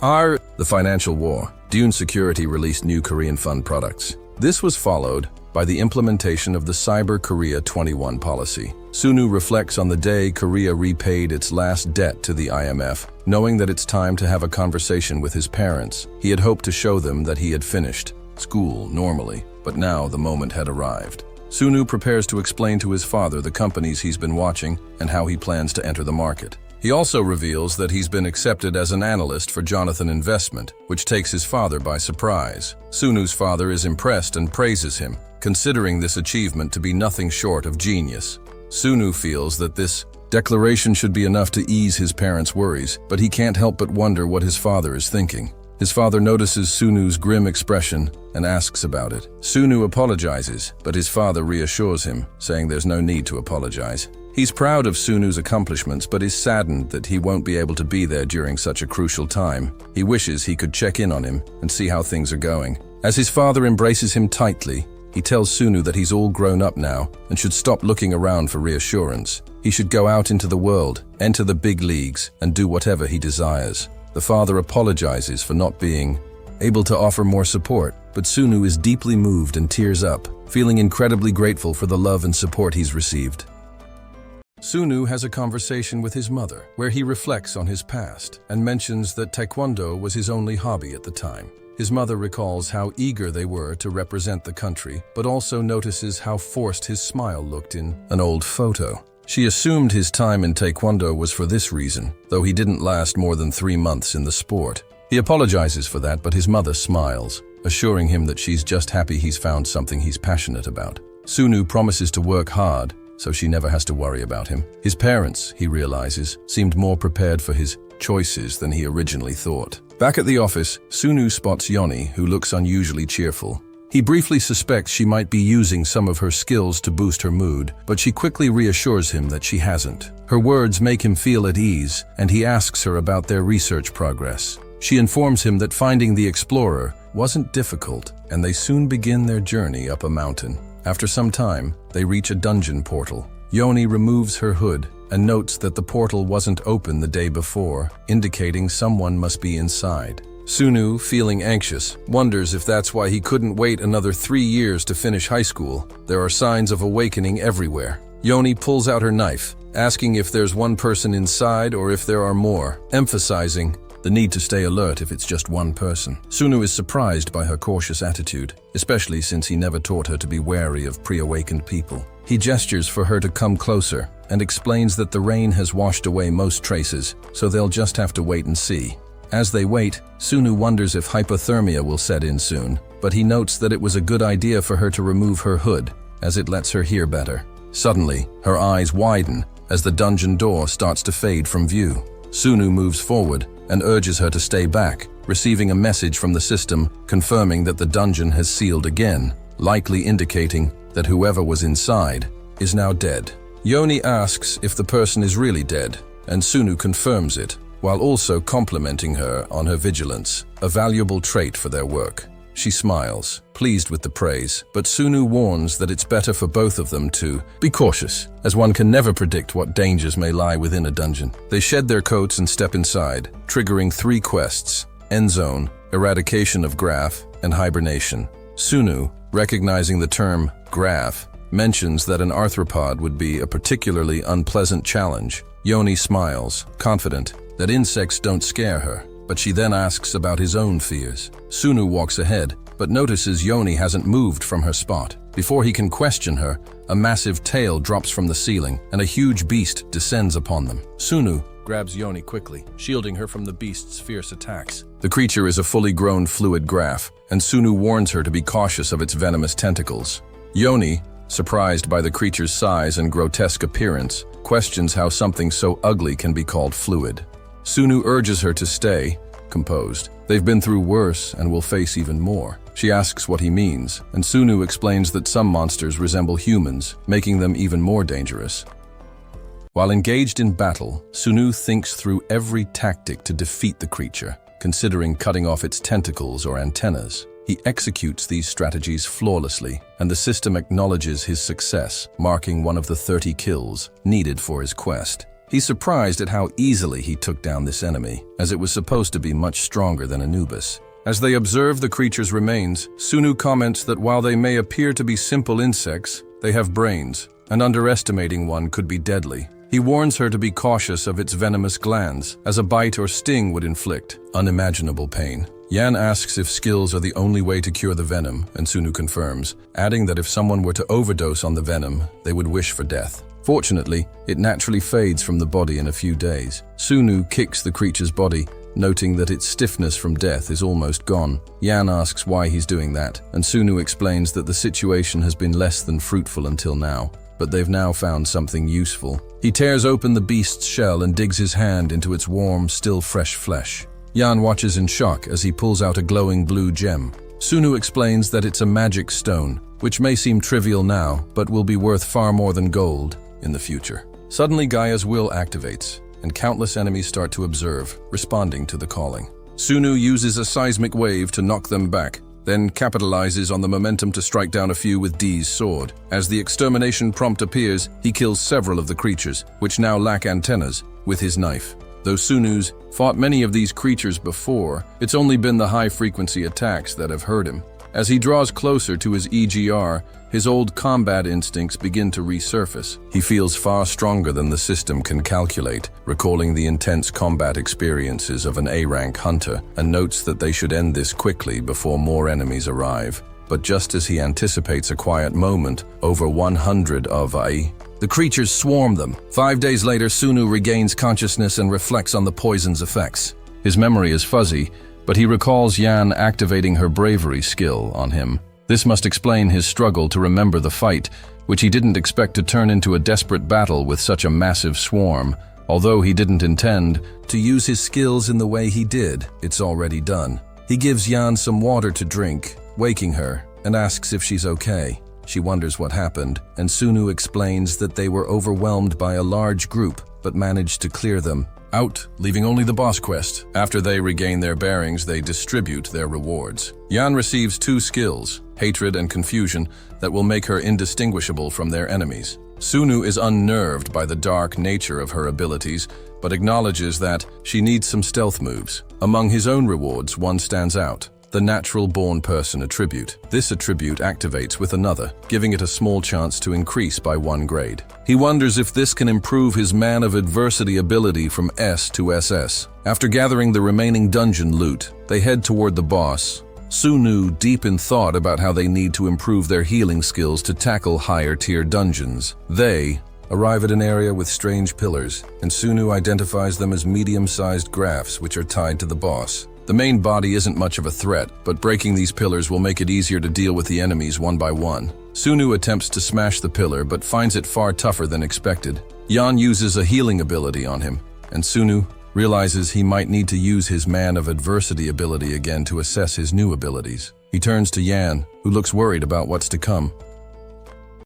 the financial war, Dune Security released new Korean fund products. This was followed by the implementation of the Cyber Korea 21 policy. Sunu reflects on the day Korea repaid its last debt to the IMF, knowing that it's time to have a conversation with his parents. He had hoped to show them that he had finished school normally, but now the moment had arrived. Sunu prepares to explain to his father the companies he's been watching and how he plans to enter the market. He also reveals that he's been accepted as an analyst for Jonathan Investment, which takes his father by surprise. Sunu's father is impressed and praises him, considering this achievement to be nothing short of genius. Sunu feels that this declaration should be enough to ease his parents' worries, but he can't help but wonder what his father is thinking. His father notices Sunu's grim expression and asks about it. Sunu apologizes, but his father reassures him, saying there's no need to apologize. He's proud of Sunu's accomplishments, but is saddened that he won't be able to be there during such a crucial time. He wishes he could check in on him and see how things are going. As his father embraces him tightly, he tells Sunu that he's all grown up now and should stop looking around for reassurance. He should go out into the world, enter the big leagues, and do whatever he desires. The father apologizes for not being able to offer more support, but Sunu is deeply moved and tears up, feeling incredibly grateful for the love and support he's received. Sunu has a conversation with his mother, where he reflects on his past and mentions that Taekwondo was his only hobby at the time. His mother recalls how eager they were to represent the country, but also notices how forced his smile looked in an old photo. She assumed his time in Taekwondo was for this reason, though he didn't last more than 3 months in the sport. He apologizes for that, but his mother smiles, assuring him that she's just happy he's found something he's passionate about. Sunu promises to work hard, so she never has to worry about him. His parents, he realizes, seemed more prepared for his choices than he originally thought. Back at the office, Sunu spots Yoni, who looks unusually cheerful. He briefly suspects she might be using some of her skills to boost her mood, but she quickly reassures him that she hasn't. Her words make him feel at ease, and he asks her about their research progress. She informs him that finding the explorer wasn't difficult, and they soon begin their journey up a mountain. After some time, they reach a dungeon portal. Yoni removes her hood and notes that the portal wasn't open the day before, indicating someone must be inside. Sunu, feeling anxious, wonders if that's why he couldn't wait another 3 years to finish high school. There are signs of awakening everywhere. Yoni pulls out her knife, asking if there's one person inside or if there are more, emphasizing the need to stay alert if it's just one person. Sunu is surprised by her cautious attitude, especially since he never taught her to be wary of pre-awakened people. He gestures for her to come closer and explains that the rain has washed away most traces, so they'll just have to wait and see. As they wait, Sunu wonders if hypothermia will set in soon, but he notes that it was a good idea for her to remove her hood, as it lets her hear better. Suddenly, her eyes widen as the dungeon door starts to fade from view. Sunu moves forward and urges her to stay back, receiving a message from the system confirming that the dungeon has sealed again, likely indicating that whoever was inside is now dead. Yoni asks if the person is really dead, and Sunu confirms it, while also complimenting her on her vigilance, a valuable trait for their work. She smiles, pleased with the praise, but Sunu warns that it's better for both of them to be cautious, as one can never predict what dangers may lie within a dungeon. They shed their coats and step inside, triggering 3 quests: End Zone, Eradication of Graph, and Hibernation. Sunu, recognizing the term graph, mentions that an arthropod would be a particularly unpleasant challenge. Yoni smiles, confident that insects don't scare her, but she then asks about his own fears. Sunu walks ahead, but notices Yoni hasn't moved from her spot. Before he can question her, a massive tail drops from the ceiling, and a huge beast descends upon them. Sunu grabs Yoni quickly, shielding her from the beast's fierce attacks. The creature is a fully grown fluid graph, and Sunu warns her to be cautious of its venomous tentacles. Yoni, surprised by the creature's size and grotesque appearance, questions how something so ugly can be called fluid. Sunu urges her to stay composed. They've been through worse and will face even more. She asks what he means, and Sunu explains that some monsters resemble humans, making them even more dangerous. While engaged in battle, Sunu thinks through every tactic to defeat the creature, considering cutting off its tentacles or antennas. He executes these strategies flawlessly, and the system acknowledges his success, marking one of the 30 kills needed for his quest. He's surprised at how easily he took down this enemy, as it was supposed to be much stronger than Anubis. As they observe the creature's remains, Sunu comments that while they may appear to be simple insects, they have brains, and underestimating one could be deadly. He warns her to be cautious of its venomous glands, as a bite or sting would inflict unimaginable pain. Yan asks if skills are the only way to cure the venom, and Sunu confirms, adding that if someone were to overdose on the venom, they would wish for death. Fortunately, it naturally fades from the body in a few days. Sunu kicks the creature's body, noting that its stiffness from death is almost gone. Yan asks why he's doing that, and Sunu explains that the situation has been less than fruitful until now, but they've now found something useful. He tears open the beast's shell and digs his hand into its warm, still fresh flesh. Yan watches in shock as he pulls out a glowing blue gem. Sunu explains that it's a magic stone, which may seem trivial now, but will be worth far more than gold in the future. Suddenly, Gaia's will activates, and countless enemies start to observe, responding to the calling. Sunu uses a seismic wave to knock them back, then capitalizes on the momentum to strike down a few with D's sword. As the extermination prompt appears, he kills several of the creatures, which now lack antennas, with his knife. Though Sunu's fought many of these creatures before, it's only been the high-frequency attacks that have hurt him. As he draws closer to his EGR, his old combat instincts begin to resurface. He feels far stronger than the system can calculate, recalling the intense combat experiences of an A-rank hunter, and notes that they should end this quickly before more enemies arrive. But just as he anticipates a quiet moment, over 100 of the creatures swarm them. 5 days later, Sunu regains consciousness and reflects on the poison's effects. His memory is fuzzy, but he recalls Yan activating her bravery skill on him. This must explain his struggle to remember the fight, which he didn't expect to turn into a desperate battle with such a massive swarm. Although he didn't intend to use his skills in the way he did, it's already done. He gives Yan some water to drink, waking her, and asks if she's okay. She wonders what happened, and Sunu explains that they were overwhelmed by a large group, but managed to clear them out, leaving only the boss quest. After they regain their bearings, they distribute their rewards. Yan receives 2 skills, hatred and confusion, that will make her indistinguishable from their enemies. Sunu is unnerved by the dark nature of her abilities, but acknowledges that she needs some stealth moves. Among his own rewards, one stands out: the natural-born person attribute. This attribute activates with another, giving it a small chance to increase by 1 grade. He wonders if this can improve his Man of Adversity ability from S to SS. After gathering the remaining dungeon loot, they head toward the boss. Sunu deep in thought about how they need to improve their healing skills to tackle higher-tier dungeons. They arrive at an area with strange pillars, and Sunu identifies them as medium-sized graphs which are tied to the boss. The main body isn't much of a threat, but breaking these pillars will make it easier to deal with the enemies one by one. Sunu attempts to smash the pillar, but finds it far tougher than expected. Yan uses a healing ability on him, and Sunu realizes he might need to use his Man of Adversity ability again to assess his new abilities. He turns to Yan, who looks worried about what's to come.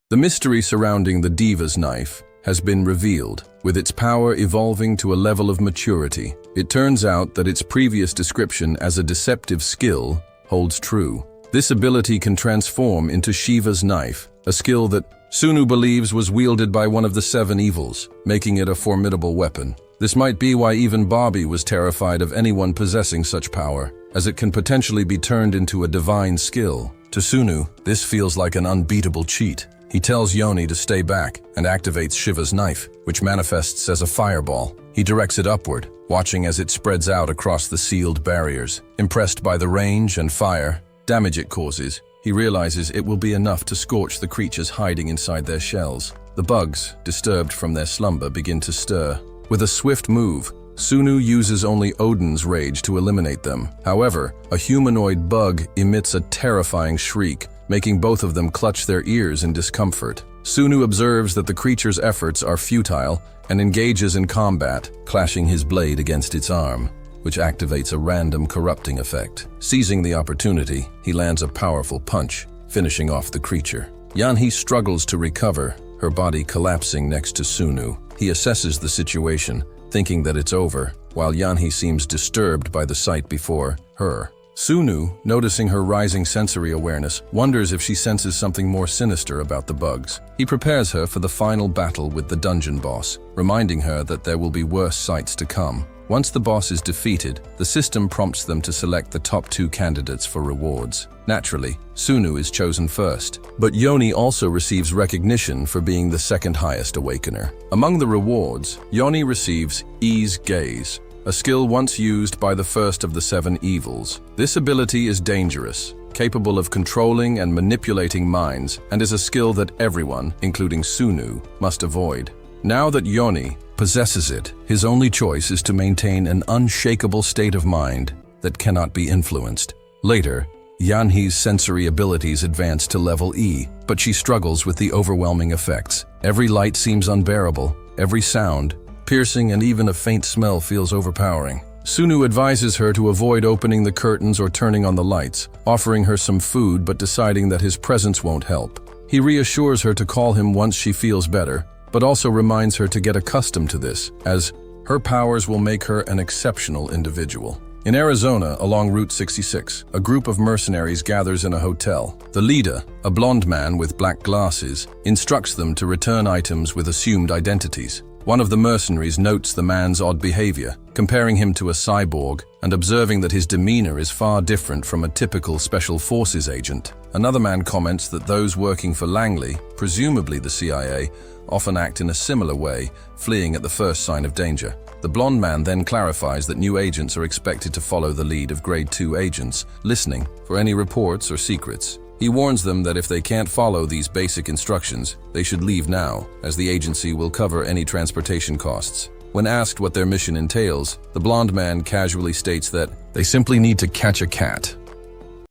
The mystery surrounding the Diva's knife has been revealed, with its power evolving to a level of maturity. It turns out that its previous description as a deceptive skill holds true. This ability can transform into Shiva's knife, a skill that Sunu believes was wielded by one of the 7 evils, making it a formidable weapon. This might be why even Bobby was terrified of anyone possessing such power, as it can potentially be turned into a divine skill. To Sunu, this feels like an unbeatable cheat. He tells Yoni to stay back and activates Shiva's knife, which manifests as a fireball. He directs it upward, watching as it spreads out across the sealed barriers. Impressed by the range and fire damage it causes, he realizes it will be enough to scorch the creatures hiding inside their shells. The bugs, disturbed from their slumber, begin to stir. With a swift move, Sunu uses only Odin's rage to eliminate them. However, a humanoid bug emits a terrifying shriek, making both of them clutch their ears in discomfort. Sunu observes that the creature's efforts are futile and engages in combat, clashing his blade against its arm, which activates a random corrupting effect. Seizing the opportunity, he lands a powerful punch, finishing off the creature. Yanhee struggles to recover, her body collapsing next to Sunu. He assesses the situation, thinking that it's over, while Yanhee seems disturbed by the sight before her. Sunu, noticing her rising sensory awareness, wonders if she senses something more sinister about the bugs. He prepares her for the final battle with the dungeon boss, reminding her that there will be worse sights to come. Once the boss is defeated, the system prompts them to select the top 2 candidates for rewards. Naturally, Sunu is chosen first, but Yoni also receives recognition for being the 2nd highest awakener. Among the rewards, Yoni receives Ease Gaze, a skill once used by the first of the 7 evils. This ability is dangerous, capable of controlling and manipulating minds, and is a skill that everyone, including Sunu, must avoid. Now that Yoni possesses it, his only choice is to maintain an unshakable state of mind that cannot be influenced. Later, Yanhee's sensory abilities advance to level E, but she struggles with the overwhelming effects. Every light seems unbearable, every sound, piercing, and even a faint smell feels overpowering. Sunu advises her to avoid opening the curtains or turning on the lights, offering her some food but deciding that his presence won't help. He reassures her to call him once she feels better, but also reminds her to get accustomed to this, as her powers will make her an exceptional individual. In Arizona, along Route 66, a group of mercenaries gathers in a hotel. The leader, a blonde man with black glasses, instructs them to return items with assumed identities. One of the mercenaries notes the man's odd behavior, comparing him to a cyborg and observing that his demeanor is far different from a typical Special Forces agent. Another man comments that those working for Langley, presumably the CIA, often act in a similar way, fleeing at the first sign of danger. The blonde man then clarifies that new agents are expected to follow the lead of Grade 2 agents, listening for any reports or secrets. He warns them that if they can't follow these basic instructions, they should leave now, as the agency will cover any transportation costs. When asked what their mission entails, the blonde man casually states that they simply need to catch a cat.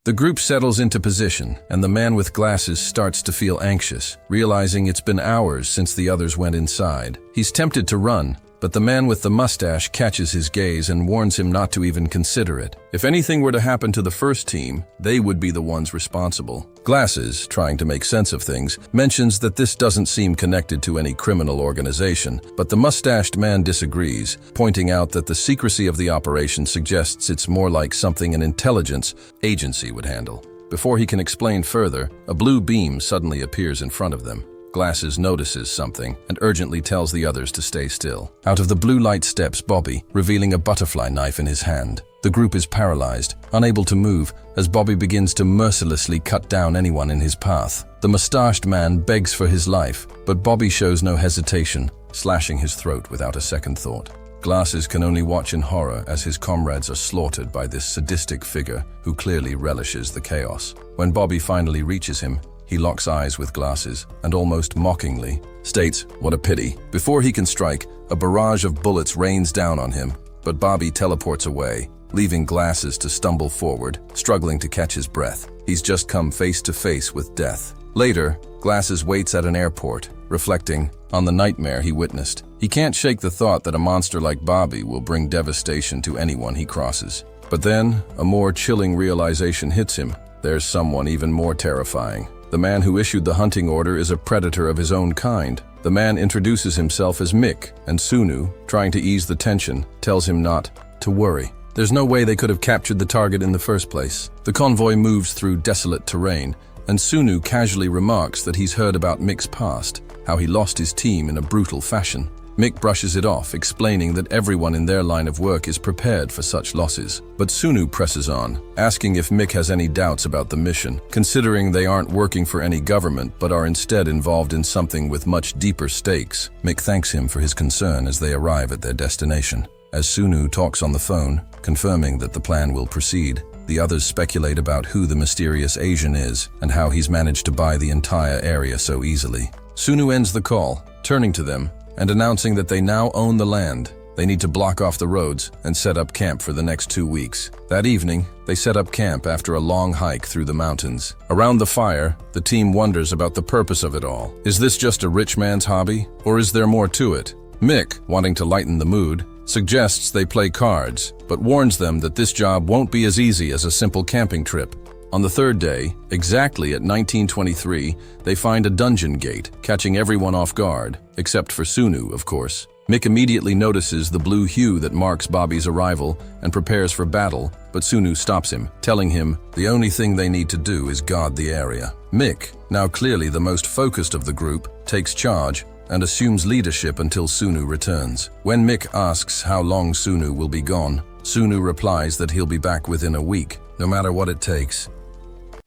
The group settles into position, and the man with glasses starts to feel anxious, realizing it's been hours since the others went inside. He's tempted to run, but the man with the mustache catches his gaze and warns him not to even consider it. If anything were to happen to the first team, they would be the ones responsible. Glasses, trying to make sense of things, mentions that this doesn't seem connected to any criminal organization, but the mustached man disagrees, pointing out that the secrecy of the operation suggests it's more like something an intelligence agency would handle. Before he can explain further, a blue beam suddenly appears in front of them. Glasses notices something and urgently tells the others to stay still. Out of the blue light steps Bobby, revealing a butterfly knife in his hand. The group is paralyzed, unable to move, as Bobby begins to mercilessly cut down anyone in his path. The mustached man begs for his life, but Bobby shows no hesitation, slashing his throat without a second thought. Glasses can only watch in horror as his comrades are slaughtered by this sadistic figure who clearly relishes the chaos. When Bobby finally reaches him, he locks eyes with Glasses and almost mockingly states, "What a pity." Before he can strike, a barrage of bullets rains down on him, but Bobby teleports away, leaving Glasses to stumble forward, struggling to catch his breath. He's just come face to face with death. Later, Glasses waits at an airport, reflecting on the nightmare he witnessed. He can't shake the thought that a monster like Bobby will bring devastation to anyone he crosses. But then, a more chilling realization hits him. There's someone even more terrifying. The man who issued the hunting order is a predator of his own kind. The man introduces himself as Mick, and Sunu, trying to ease the tension, tells him not to worry. There's no way they could have captured the target in the first place. The convoy moves through desolate terrain, and Sunu casually remarks that he's heard about Mick's past, how he lost his team in a brutal fashion. Mick brushes it off, explaining that everyone in their line of work is prepared for such losses. But Sunu presses on, asking if Mick has any doubts about the mission, considering they aren't working for any government but are instead involved in something with much deeper stakes. Mick thanks him for his concern as they arrive at their destination. As Sunu talks on the phone, confirming that the plan will proceed, the others speculate about who the mysterious Asian is and how he's managed to buy the entire area so easily. Sunu ends the call, turning to them and announcing that they now own the land. They need to block off the roads and set up camp for the next 2 weeks. That evening, they set up camp after a long hike through the mountains. Around the fire, the team wonders about the purpose of it all. Is this just a rich man's hobby, or is there more to it? Mick, wanting to lighten the mood, suggests they play cards, but warns them that this job won't be as easy as a simple camping trip. On the third day, exactly at 1923, they find a dungeon gate, catching everyone off guard, except for Sunu, of course. Mick immediately notices the blue hue that marks Bobby's arrival and prepares for battle, but Sunu stops him, telling him the only thing they need to do is guard the area. Mick, now clearly the most focused of the group, takes charge and assumes leadership until Sunu returns. When Mick asks how long Sunu will be gone, Sunu replies that he'll be back within a week, no matter what it takes.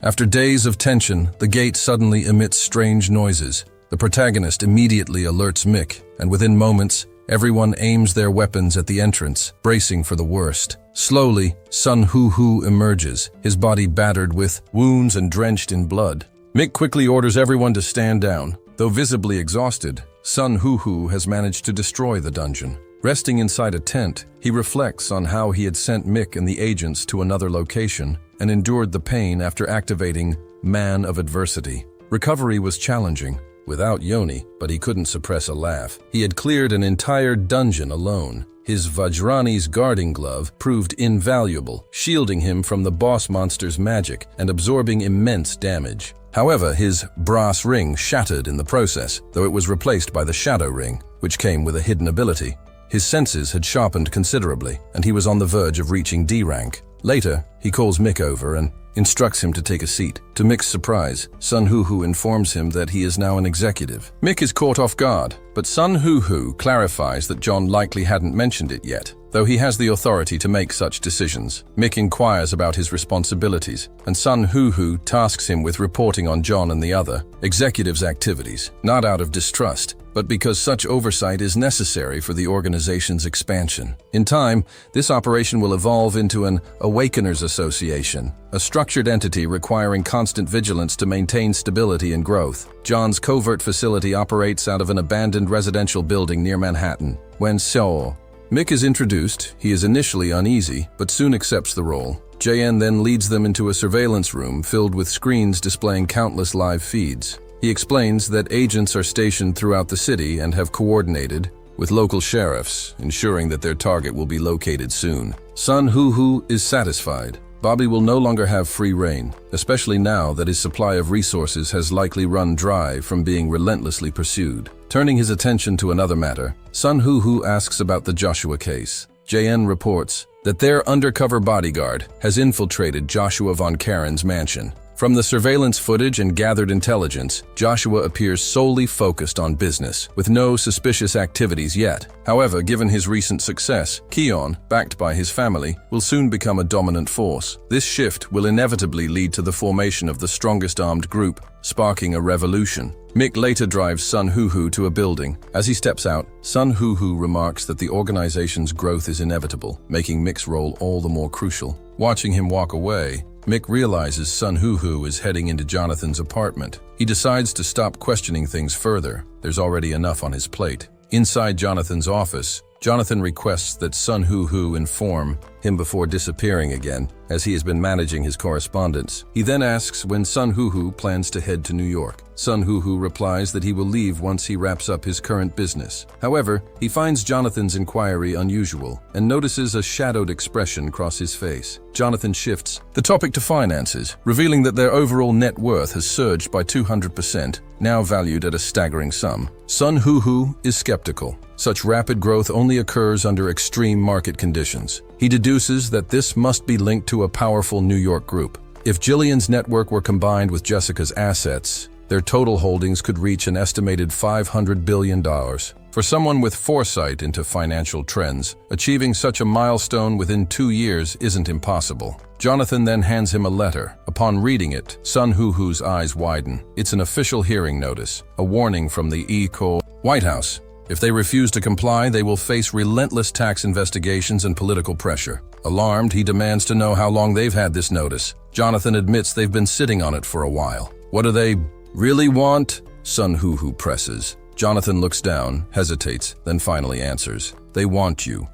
After days of tension, the gate suddenly emits strange noises. The protagonist immediately alerts Mick, and within moments, everyone aims their weapons at the entrance, bracing for the worst. Slowly, Sun Hoo emerges, his body battered with wounds and drenched in blood. Mick quickly orders everyone to stand down. Though visibly exhausted, Sun Hoo has managed to destroy the dungeon. Resting inside a tent, he reflects on how he had sent Mick and the agents to another location and endured the pain after activating Man of Adversity. Recovery was challenging, without Yoni, but he couldn't suppress a laugh. He had cleared an entire dungeon alone. His Vajrani's guarding glove proved invaluable, shielding him from the boss monster's magic and absorbing immense damage. However, his brass ring shattered in the process, though it was replaced by the shadow ring, which came with a hidden ability. His senses had sharpened considerably, and he was on the verge of reaching D rank. Later, he calls Mick over and instructs him to take a seat. To Mick's surprise, Sun Hoo informs him that he is now an executive. Mick is caught off guard, but Sun Hoo clarifies that John likely hadn't mentioned it yet, though he has the authority to make such decisions. Mick inquires about his responsibilities, and Sun Hoo tasks him with reporting on John and the other executives' activities, not out of distrust, but because such oversight is necessary for the organization's expansion. In time, this operation will evolve into an Awakeners Association, a structured entity requiring constant vigilance to maintain stability and growth. John's covert facility operates out of an abandoned residential building near Manhattan. When Mick is introduced, he is initially uneasy, but soon accepts the role. JN then leads them into a surveillance room filled with screens displaying countless live feeds. He explains that agents are stationed throughout the city and have coordinated with local sheriffs, ensuring that their target will be located soon. Sun Hoo is satisfied. Bobby will no longer have free rein, especially now that his supply of resources has likely run dry from being relentlessly pursued. Turning his attention to another matter, Sun Hoo asks about the Joshua case. JN reports that their undercover bodyguard has infiltrated Joshua von Karen's mansion. From the surveillance footage and gathered intelligence, Joshua appears solely focused on business, with no suspicious activities yet. However, given his recent success, Keon, backed by his family, will soon become a dominant force. This shift will inevitably lead to the formation of the strongest armed group, sparking a revolution. Mick later drives Sun Hoo to a building. As he steps out, Sun Hoo remarks that the organization's growth is inevitable, making Mick's role all the more crucial. Watching him walk away, Mick realizes Sun Hoo is heading into Jonathan's apartment. He decides to stop questioning things further. There's already enough on his plate. Inside Jonathan's office, Jonathan requests that Sun Hoo inform him before disappearing again, as he has been managing his correspondence. He then asks when Sun Hoo plans to head to New York. Sun Hoo replies that he will leave once he wraps up his current business. However, he finds Jonathan's inquiry unusual and notices a shadowed expression cross his face. Jonathan shifts the topic to finances, revealing that their overall net worth has surged by 200%, now valued at a staggering sum. Sun Hoo is skeptical. Such rapid growth only occurs under extreme market conditions. He deduces that this must be linked to a powerful New York group. If Jillian's network were combined with Jessica's assets, their total holdings could reach an estimated $500 billion. For someone with foresight into financial trends, achieving such a milestone within 2 years isn't impossible. Jonathan then hands him a letter. Upon reading it, Sun Hoo's eyes widen. It's an official hearing notice, a warning from the White House. If they refuse to comply, they will face relentless tax investigations and political pressure. Alarmed, he demands to know how long they've had this notice. Jonathan admits they've been sitting on it for a while. What do they really want? Sun Hoo presses. Jonathan looks down, hesitates, then finally answers. They want you.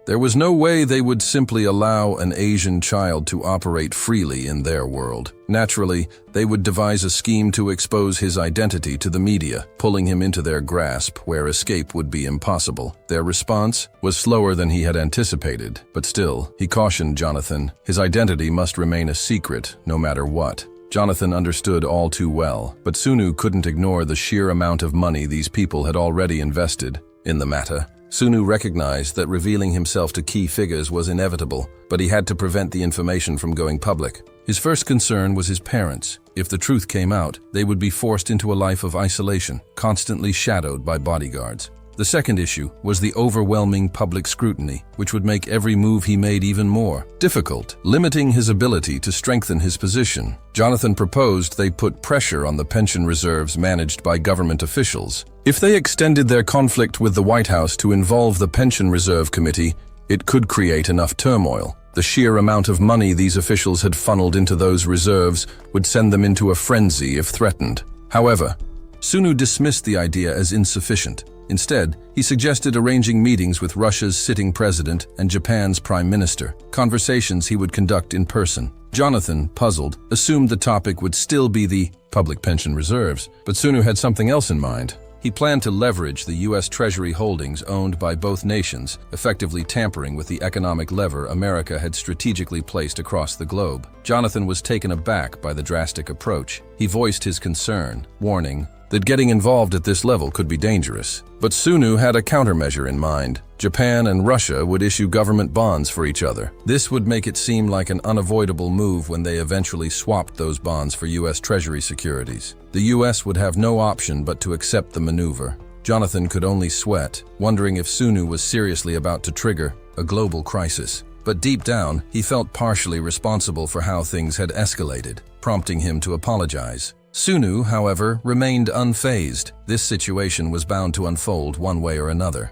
There was no way they would simply allow an Asian child to operate freely in their world. Naturally, they would devise a scheme to expose his identity to the media, pulling him into their grasp where escape would be impossible. Their response was slower than he had anticipated, but still, he cautioned Jonathan, his identity must remain a secret no matter what. Jonathan understood all too well, but Sunu couldn't ignore the sheer amount of money these people had already invested in the matter. Sunu recognized that revealing himself to key figures was inevitable, but he had to prevent the information from going public. His first concern was his parents. If the truth came out, they would be forced into a life of isolation, constantly shadowed by bodyguards. The second issue was the overwhelming public scrutiny, which would make every move he made even more difficult, limiting his ability to strengthen his position. Jonathan proposed they put pressure on the pension reserves managed by government officials. If they extended their conflict with the White House to involve the Pension Reserve Committee, it could create enough turmoil. The sheer amount of money these officials had funneled into those reserves would send them into a frenzy if threatened. However, Sunu dismissed the idea as insufficient. Instead, he suggested arranging meetings with Russia's sitting president and Japan's prime minister, conversations he would conduct in person. Jonathan, puzzled, assumed the topic would still be the public pension reserves, but Sunu had something else in mind. He planned to leverage the U.S. Treasury holdings owned by both nations, effectively tampering with the economic lever America had strategically placed across the globe. Jonathan was taken aback by the drastic approach. He voiced his concern, warning that getting involved at this level could be dangerous. But Sunu had a countermeasure in mind. Japan and Russia would issue government bonds for each other. This would make it seem like an unavoidable move when they eventually swapped those bonds for U.S. Treasury securities. The U.S. would have no option but to accept the maneuver. Jonathan could only sweat, wondering if Sunu was seriously about to trigger a global crisis. But deep down, he felt partially responsible for how things had escalated, prompting him to apologize. Sunu, however, remained unfazed. This situation was bound to unfold one way or another.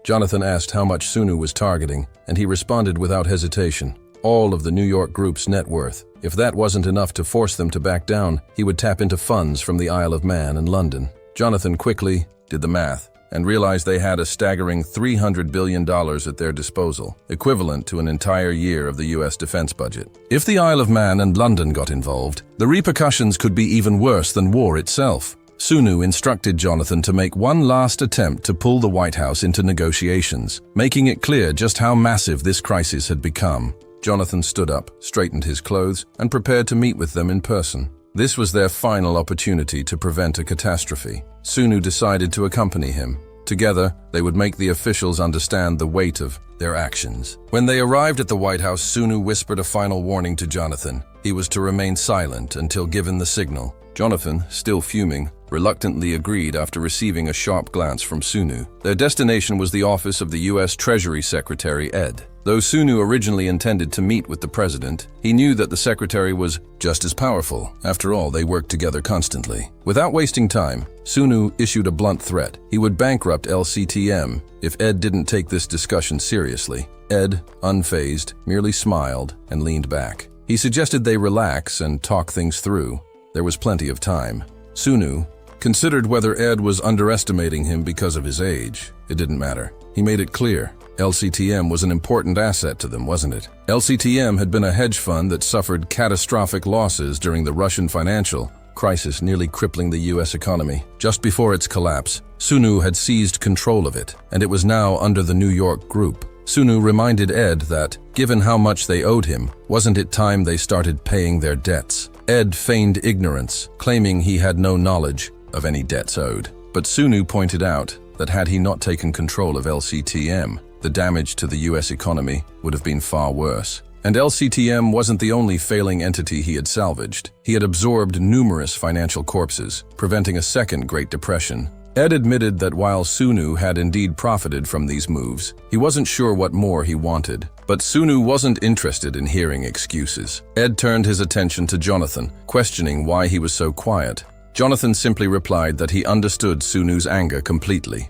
Jonathan asked how much Sunu was targeting, and he responded without hesitation. All of the New York group's net worth. If that wasn't enough to force them to back down, he would tap into funds from the Isle of Man and London. Jonathan quickly did the math and realized they had a staggering $300 billion at their disposal, equivalent to an entire year of the US defense budget. If the Isle of Man and London got involved, the repercussions could be even worse than war itself. Sunu instructed Jonathan to make one last attempt to pull the White House into negotiations, making it clear just how massive this crisis had become. Jonathan stood up, straightened his clothes, and prepared to meet with them in person. This was their final opportunity to prevent a catastrophe. Sunu decided to accompany him. Together, they would make the officials understand the weight of their actions. When they arrived at the White House, Sunu whispered a final warning to Jonathan. He was to remain silent until given the signal. Jonathan, still fuming, reluctantly agreed after receiving a sharp glance from Sunu. Their destination was the office of the U.S. Treasury Secretary, Ed. Though Sunu originally intended to meet with the president, he knew that the secretary was just as powerful. After all, they worked together constantly. Without wasting time, Sunu issued a blunt threat. He would bankrupt LCTM if Ed didn't take this discussion seriously. Ed, unfazed, merely smiled and leaned back. He suggested they relax and talk things through. There was plenty of time. Sunu considered whether Ed was underestimating him because of his age. It didn't matter. He made it clear. LCTM was an important asset to them, wasn't it? LCTM had been a hedge fund that suffered catastrophic losses during the Russian financial crisis, nearly crippling the U.S. economy. Just before its collapse, Sunu had seized control of it, and it was now under the New York Group. Sunu reminded Ed that, given how much they owed him, wasn't it time they started paying their debts? Ed feigned ignorance, claiming he had no knowledge of any debts owed. But Sunu pointed out that had he not taken control of LCTM, the damage to the U.S. economy would have been far worse. And LCTM wasn't the only failing entity he had salvaged. He had absorbed numerous financial corpses, preventing a second Great Depression. Ed admitted that while Sunu had indeed profited from these moves, he wasn't sure what more he wanted. But Sunu wasn't interested in hearing excuses. Ed turned his attention to Jonathan, questioning why he was so quiet. Jonathan simply replied that he understood Sunu's anger completely.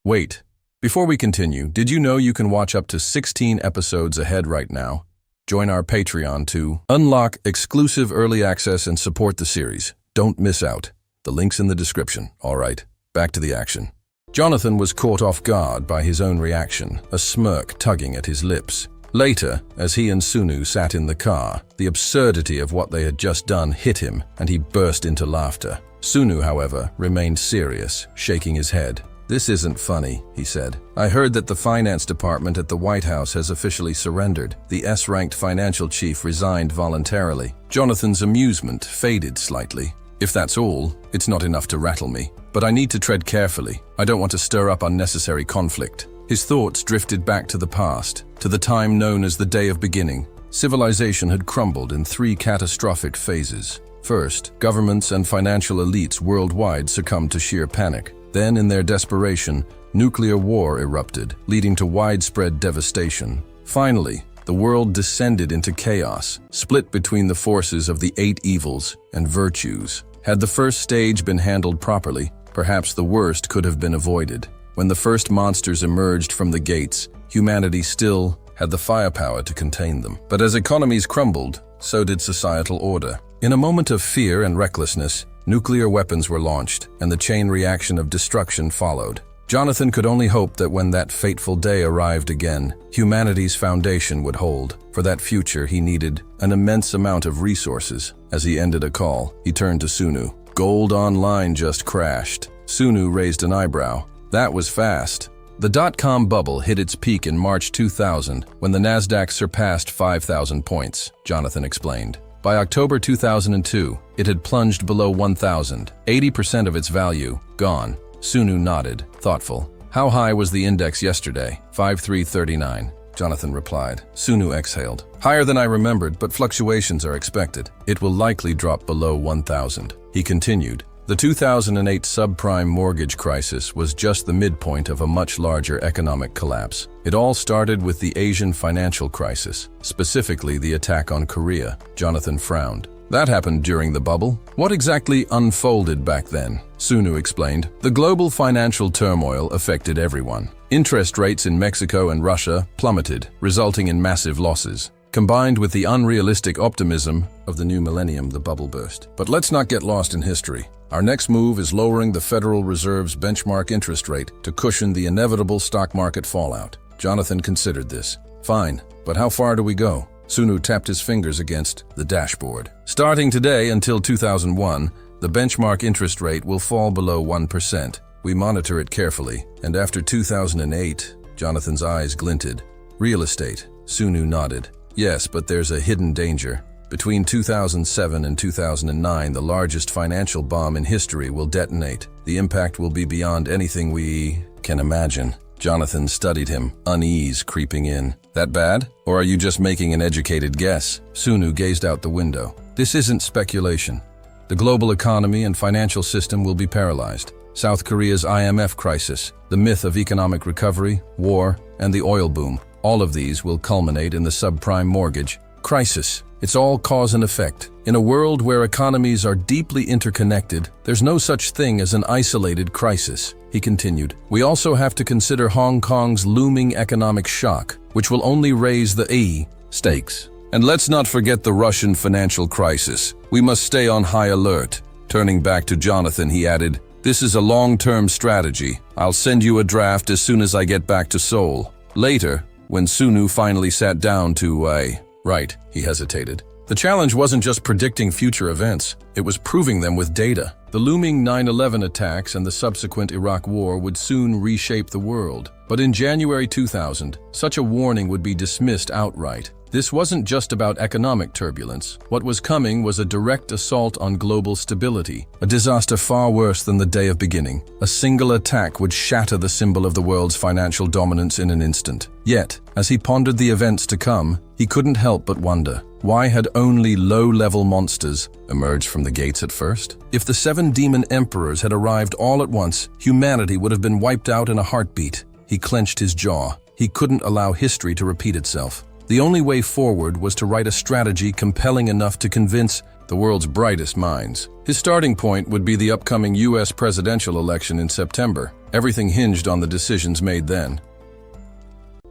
Wait. Before we continue, did you know you can watch up to 16 episodes ahead right now? Join our Patreon to unlock exclusive early access and support the series. Don't miss out. The link's in the description. All right, back to the action. Jonathan was caught off guard by his own reaction, a smirk tugging at his lips. Later, as he and Sunu sat in the car, the absurdity of what they had just done hit him, and he burst into laughter. Sunu, however, remained serious, shaking his head. "This isn't funny," he said. "I heard that the finance department at the White House has officially surrendered. The S-ranked financial chief resigned voluntarily." Jonathan's amusement faded slightly. "If that's all, it's not enough to rattle me. But I need to tread carefully. I don't want to stir up unnecessary conflict." His thoughts drifted back to the past, to the time known as the Day of Beginning. Civilization had crumbled in 3 catastrophic phases. First, governments and financial elites worldwide succumbed to sheer panic. Then, in their desperation, nuclear war erupted, leading to widespread devastation. Finally, the world descended into chaos, split between the forces of the 8 evils and virtues. Had the first stage been handled properly, perhaps the worst could have been avoided. When the first monsters emerged from the gates, humanity still had the firepower to contain them. But as economies crumbled, so did societal order. In a moment of fear and recklessness, nuclear weapons were launched, and the chain reaction of destruction followed. Jonathan could only hope that when that fateful day arrived again, humanity's foundation would hold. For that future, he needed an immense amount of resources. As he ended a call, he turned to Sunu. "Gold online just crashed." Sunu raised an eyebrow. "That was fast." The dot-com bubble hit its peak in March 2000 when the Nasdaq surpassed 5,000 points, Jonathan explained. By October 2002, it had plunged below 1,000, 80% of its value gone. Sunu nodded, thoughtful. "How high was the index yesterday?" 5339, Jonathan replied. Sunu exhaled. "Higher than I remembered, but fluctuations are expected. It will likely drop below 1,000. He continued. The 2008 subprime mortgage crisis was just the midpoint of a much larger economic collapse. It all started with the Asian financial crisis, specifically the attack on Korea. Jonathan frowned. "That happened during the bubble? What exactly unfolded back then?" Sunu explained. "The global financial turmoil affected everyone. Interest rates in Mexico and Russia plummeted, resulting in massive losses. combined with the unrealistic optimism of the new millennium, the bubble burst. But let's not get lost in history. Our next move is lowering the Federal Reserve's benchmark interest rate to cushion the inevitable stock market fallout. Jonathan considered this. Fine, but how far do we go? Sunu tapped his fingers against the dashboard. Starting today until 2001, the benchmark interest rate will fall below 1%. We monitor it carefully, and after 2008, Jonathan's eyes glinted. Real estate. Sunu nodded. Yes, but there's a hidden danger. Between 2007 and 2009, the largest financial bomb in history will detonate. The impact will be beyond anything we can imagine. Jonathan studied him, unease creeping in. That bad? Or are you just making an educated guess? Sunu gazed out the window. This isn't speculation. The global economy and financial system will be paralyzed. South Korea's IMF crisis, the myth of economic recovery, war, and the oil boom. All of these will culminate in the subprime mortgage crisis. It's all cause and effect. In a world where economies are deeply interconnected, there's no such thing as an isolated crisis, he continued. We also have to consider Hong Kong's looming economic shock, which will only raise the stakes. And let's not forget the Russian financial crisis. We must stay on high alert. Turning back to Jonathan, he added, "This is a long-term strategy. I'll send you a draft as soon as I get back to Seoul." Later, when Sunu finally sat down to, Right, he hesitated. The challenge wasn't just predicting future events, it was proving them with data. The looming 9/11 attacks and the subsequent Iraq War would soon reshape the world. But in January 2000, such a warning would be dismissed outright. This wasn't just about economic turbulence. What was coming was a direct assault on global stability, a disaster far worse than the day of beginning. A single attack would shatter the symbol of the world's financial dominance in an instant. Yet, as he pondered the events to come, he couldn't help but wonder, why had only low-level monsters emerged from the gates at first? If the 7 demon emperors had arrived all at once, humanity would have been wiped out in a heartbeat. He clenched his jaw. He couldn't allow history to repeat itself. The only way forward was to write a strategy compelling enough to convince the world's brightest minds. His starting point would be the upcoming US presidential election in September. Everything hinged on the decisions made then.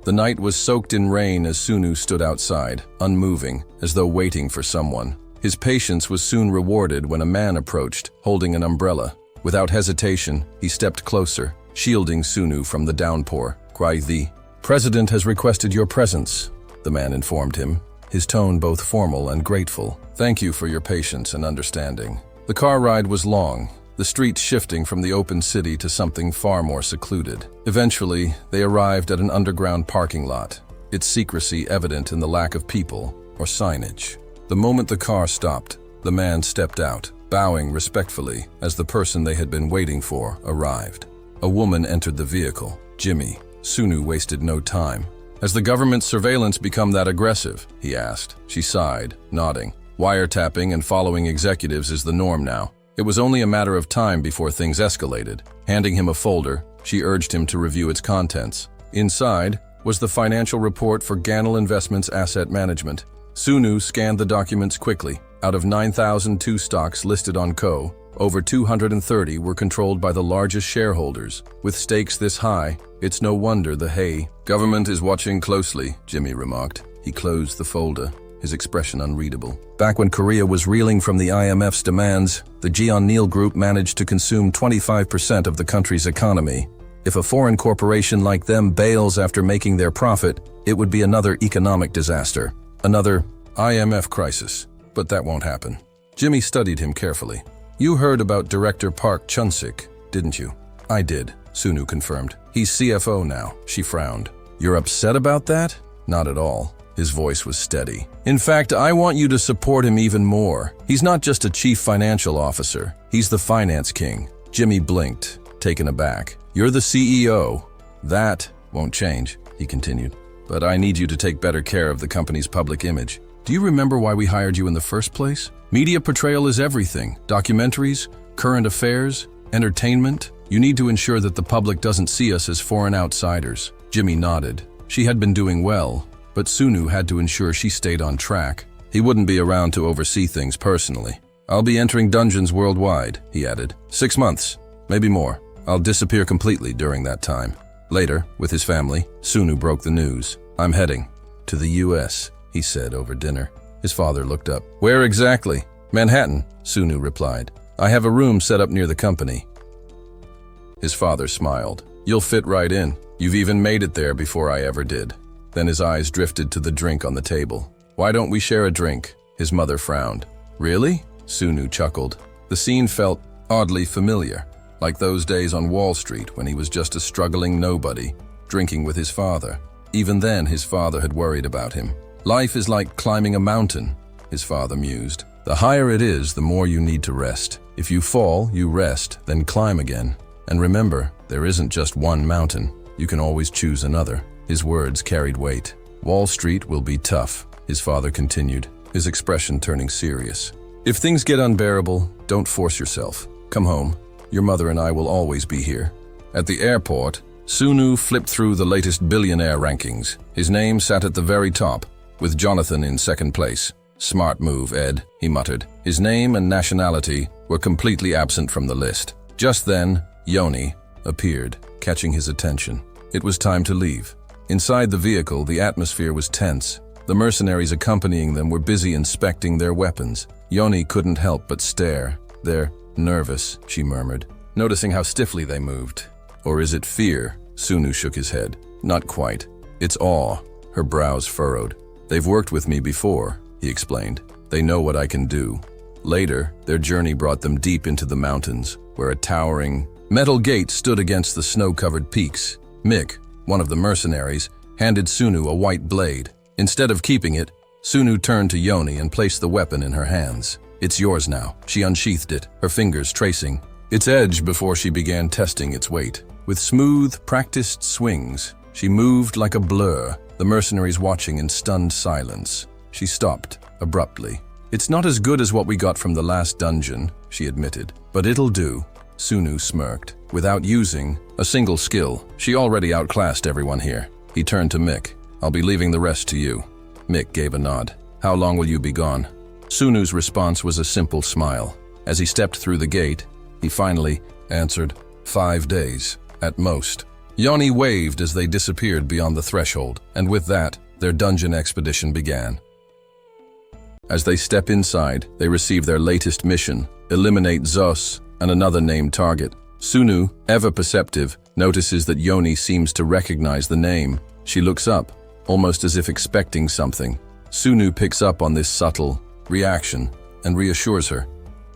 The night was soaked in rain as Sunu stood outside, unmoving, as though waiting for someone. His patience was soon rewarded when a man approached, holding an umbrella. Without hesitation, he stepped closer, shielding Sunu from the downpour. "The president has requested your presence," the man informed him, his tone both formal and grateful. "Thank you for your patience and understanding." The car ride was long, the streets shifting from the open city to something far more secluded. Eventually, they arrived at an underground parking lot, its secrecy evident in the lack of people or signage. The moment the car stopped, the man stepped out, bowing respectfully as the person they had been waiting for arrived. A woman entered the vehicle. Jimmy. Sunu wasted no time. "Has the government's surveillance become that aggressive?" he asked. She sighed, nodding. "Wiretapping and following executives is the norm now." It was only a matter of time before things escalated. Handing him a folder, she urged him to review its contents. Inside was the financial report for Ganel Investments Asset Management. Sunu scanned the documents quickly. Out of 9,002 stocks listed on Co., over 230 were controlled by the largest shareholders. With stakes this high, it's no wonder the government is watching closely, Jimmy remarked. He closed the folder, his expression unreadable. Back when Korea was reeling from the IMF's demands, the Jeonnil Group managed to consume 25% of the country's economy. If a foreign corporation like them bails after making their profit, it would be another economic disaster, another IMF crisis. But that won't happen. Jimmy studied him carefully. "You heard about Director Park Chun-sik, didn't you?" "I did," Sunu confirmed. "He's CFO now." She frowned. "You're upset about that?" "Not at all." His voice was steady. "In fact, I want you to support him even more. He's not just a chief financial officer. He's the finance king." Jimmy blinked, taken aback. "You're the CEO. That won't change," he continued. "But I need you to take better care of the company's public image. Do you remember why we hired you in the first place? Media portrayal is everything. Documentaries, current affairs, entertainment. You need to ensure that the public doesn't see us as foreign outsiders." Jimmy nodded. She had been doing well, but Sunu had to ensure she stayed on track. He wouldn't be around to oversee things personally. "I'll be entering dungeons worldwide," he added. 6 months, maybe more. I'll disappear completely during that time. Later, with his family, Sunu broke the news. "I'm heading to the US." he said over dinner. His father looked up. "Where exactly?" "Manhattan," Sunu replied. "I have a room set up near the company." His father smiled. "You'll fit right in. You've even made it there before I ever did." Then his eyes drifted to the drink on the table. "Why don't we share a drink?" His mother frowned. "Really?" Sunu chuckled. The scene felt oddly familiar, like those days on Wall Street when he was just a struggling nobody, drinking with his father. Even then, his father had worried about him. "Life is like climbing a mountain," his father mused. "The higher it is, the more you need to rest. If you fall, you rest, then climb again. And remember, there isn't just one mountain. You can always choose another." His words carried weight. "Wall Street will be tough," his father continued, his expression turning serious. "If things get unbearable, don't force yourself. Come home. Your mother and I will always be here." At the airport, Sunu flipped through the latest billionaire rankings. His name sat at the very top, with Jonathan in second place. "Smart move, Ed," he muttered. His name and nationality were completely absent from the list. Just then, Yoni appeared, catching his attention. It was time to leave. Inside the vehicle, the atmosphere was tense. The mercenaries accompanying them were busy inspecting their weapons. Yoni couldn't help but stare. "They're nervous," she murmured, noticing how stiffly they moved. "Or is it fear?" Sunu shook his head. "Not quite. It's awe." Her brows furrowed. "They've worked with me before," he explained. "They know what I can do." Later, their journey brought them deep into the mountains, where a towering metal gate stood against the snow-covered peaks. Mick, one of the mercenaries, handed Sunu a white blade. Instead of keeping it, Sunu turned to Yoni and placed the weapon in her hands. "It's yours now." She unsheathed it, her fingers tracing its edge before she began testing its weight. With smooth, practiced swings, she moved like a blur, the mercenaries watching in stunned silence. She stopped, abruptly. "It's not as good as what we got from the last dungeon," she admitted. "But it'll do." Sunu smirked. Without using a single skill, she already outclassed everyone here. He turned to Mick. "I'll be leaving the rest to you." Mick gave a nod. "How long will you be gone?" Sunu's response was a simple smile. As he stepped through the gate, he finally answered, 5 days, at most. Yoni waved as they disappeared beyond the threshold, and with that, their dungeon expedition began. As they step inside, they receive their latest mission, eliminate Zos and another named target. Sunu, ever perceptive, notices that Yoni seems to recognize the name. She looks up, almost as if expecting something. Sunu picks up on this subtle reaction and reassures her,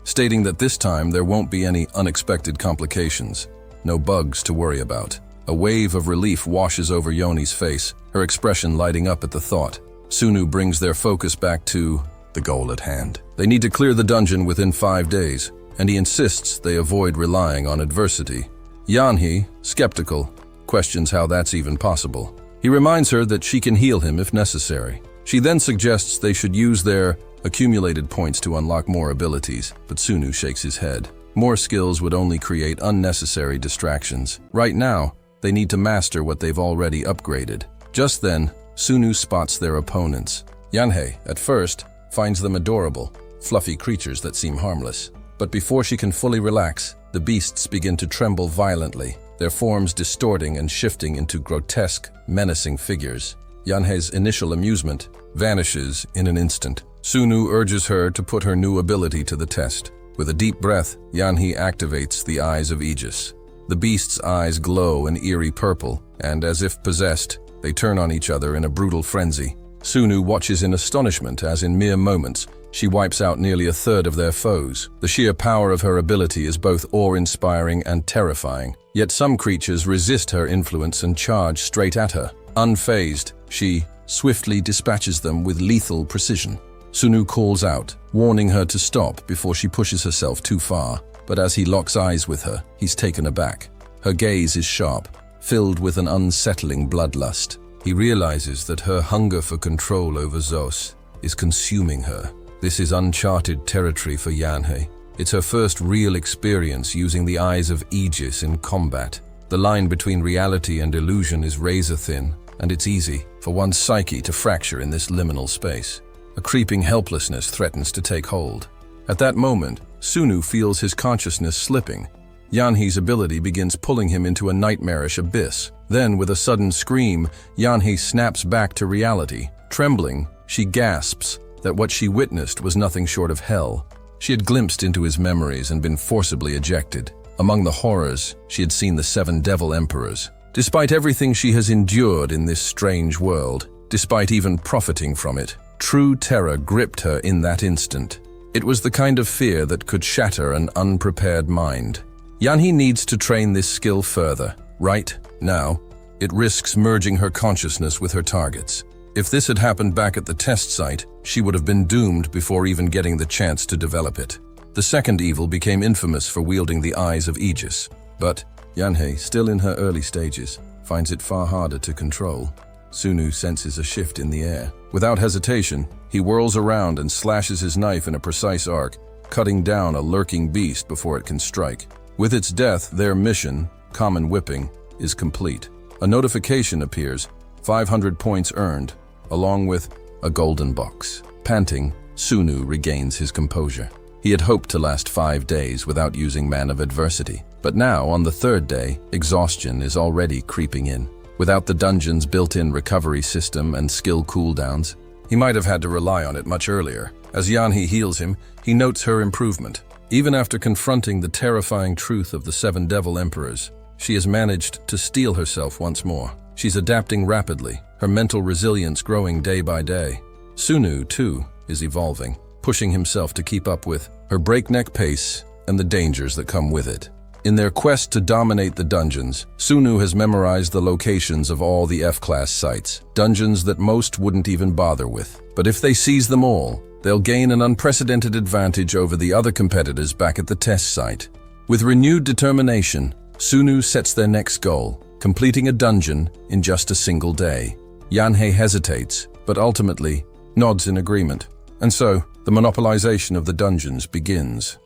stating that this time there won't be any unexpected complications, no bugs to worry about. A wave of relief washes over Yoni's face, her expression lighting up at the thought. Sunu brings their focus back to the goal at hand. They need to clear the dungeon within 5 days, and he insists they avoid relying on adversity. Yanhee, skeptical, questions how that's even possible. He reminds her that she can heal him if necessary. She then suggests they should use their accumulated points to unlock more abilities, but Sunu shakes his head. More skills would only create unnecessary distractions. Right now, they need to master what they've already upgraded. Just then, Sunu spots their opponents. Yanhee, at first, finds them adorable, fluffy creatures that seem harmless. But before she can fully relax, the beasts begin to tremble violently, their forms distorting and shifting into grotesque, menacing figures. Yanhee's initial amusement vanishes in an instant. Sunu urges her to put her new ability to the test. With a deep breath, Yanhee activates the Eyes of Aegis. The beast's eyes glow an eerie purple, and as if possessed, they turn on each other in a brutal frenzy. Sunu watches in astonishment as in mere moments, she wipes out nearly a third of their foes. The sheer power of her ability is both awe-inspiring and terrifying. Yet some creatures resist her influence and charge straight at her. Unfazed, she swiftly dispatches them with lethal precision. Sunu calls out, warning her to stop before she pushes herself too far. But as he locks eyes with her, he's taken aback. Her gaze is sharp, filled with an unsettling bloodlust. He realizes that her hunger for control over Zos is consuming her. This is uncharted territory for Yanhee. It's her first real experience using the Eyes of Aegis in combat. The line between reality and illusion is razor-thin, and it's easy for one's psyche to fracture in this liminal space. A creeping helplessness threatens to take hold. At that moment, Sunu feels his consciousness slipping. Yanhee's ability begins pulling him into a nightmarish abyss. Then, with a sudden scream, Yanhee snaps back to reality. Trembling, she gasps that what she witnessed was nothing short of hell. She had glimpsed into his memories and been forcibly ejected. Among the horrors, she had seen the 7 devil emperors. Despite everything she has endured in this strange world, despite even profiting from it, true terror gripped her in that instant. It was the kind of fear that could shatter an unprepared mind. Yanhee needs to train this skill further. Right now, it risks merging her consciousness with her targets. If this had happened back at the test site, she would have been doomed before even getting the chance to develop it. The second evil became infamous for wielding the Eyes of Aegis. But Yanhee, still in her early stages, finds it far harder to control. Sunu senses a shift in the air. Without hesitation, he whirls around and slashes his knife in a precise arc, cutting down a lurking beast before it can strike. With its death, their mission, common whipping, is complete. A notification appears, 500 points earned, along with a golden box. Panting, Sunu regains his composure. He had hoped to last 5 days without using Man of Adversity, but now, on the 3rd day, exhaustion is already creeping in. Without the dungeon's built-in recovery system and skill cooldowns, he might have had to rely on it much earlier. As Yanhee heals him, he notes her improvement. Even after confronting the terrifying truth of the 7 devil emperors, she has managed to steel herself once more. She's adapting rapidly, her mental resilience growing day by day. Sunu, too, is evolving, pushing himself to keep up with her breakneck pace and the dangers that come with it. In their quest to dominate the dungeons, Sunu has memorized the locations of all the F-class sites, dungeons that most wouldn't even bother with. But if they seize them all, they'll gain an unprecedented advantage over the other competitors back at the test site. With renewed determination, Sunu sets their next goal, completing a dungeon in just a single day. Yanhee hesitates, but ultimately nods in agreement. And so, the monopolization of the dungeons begins.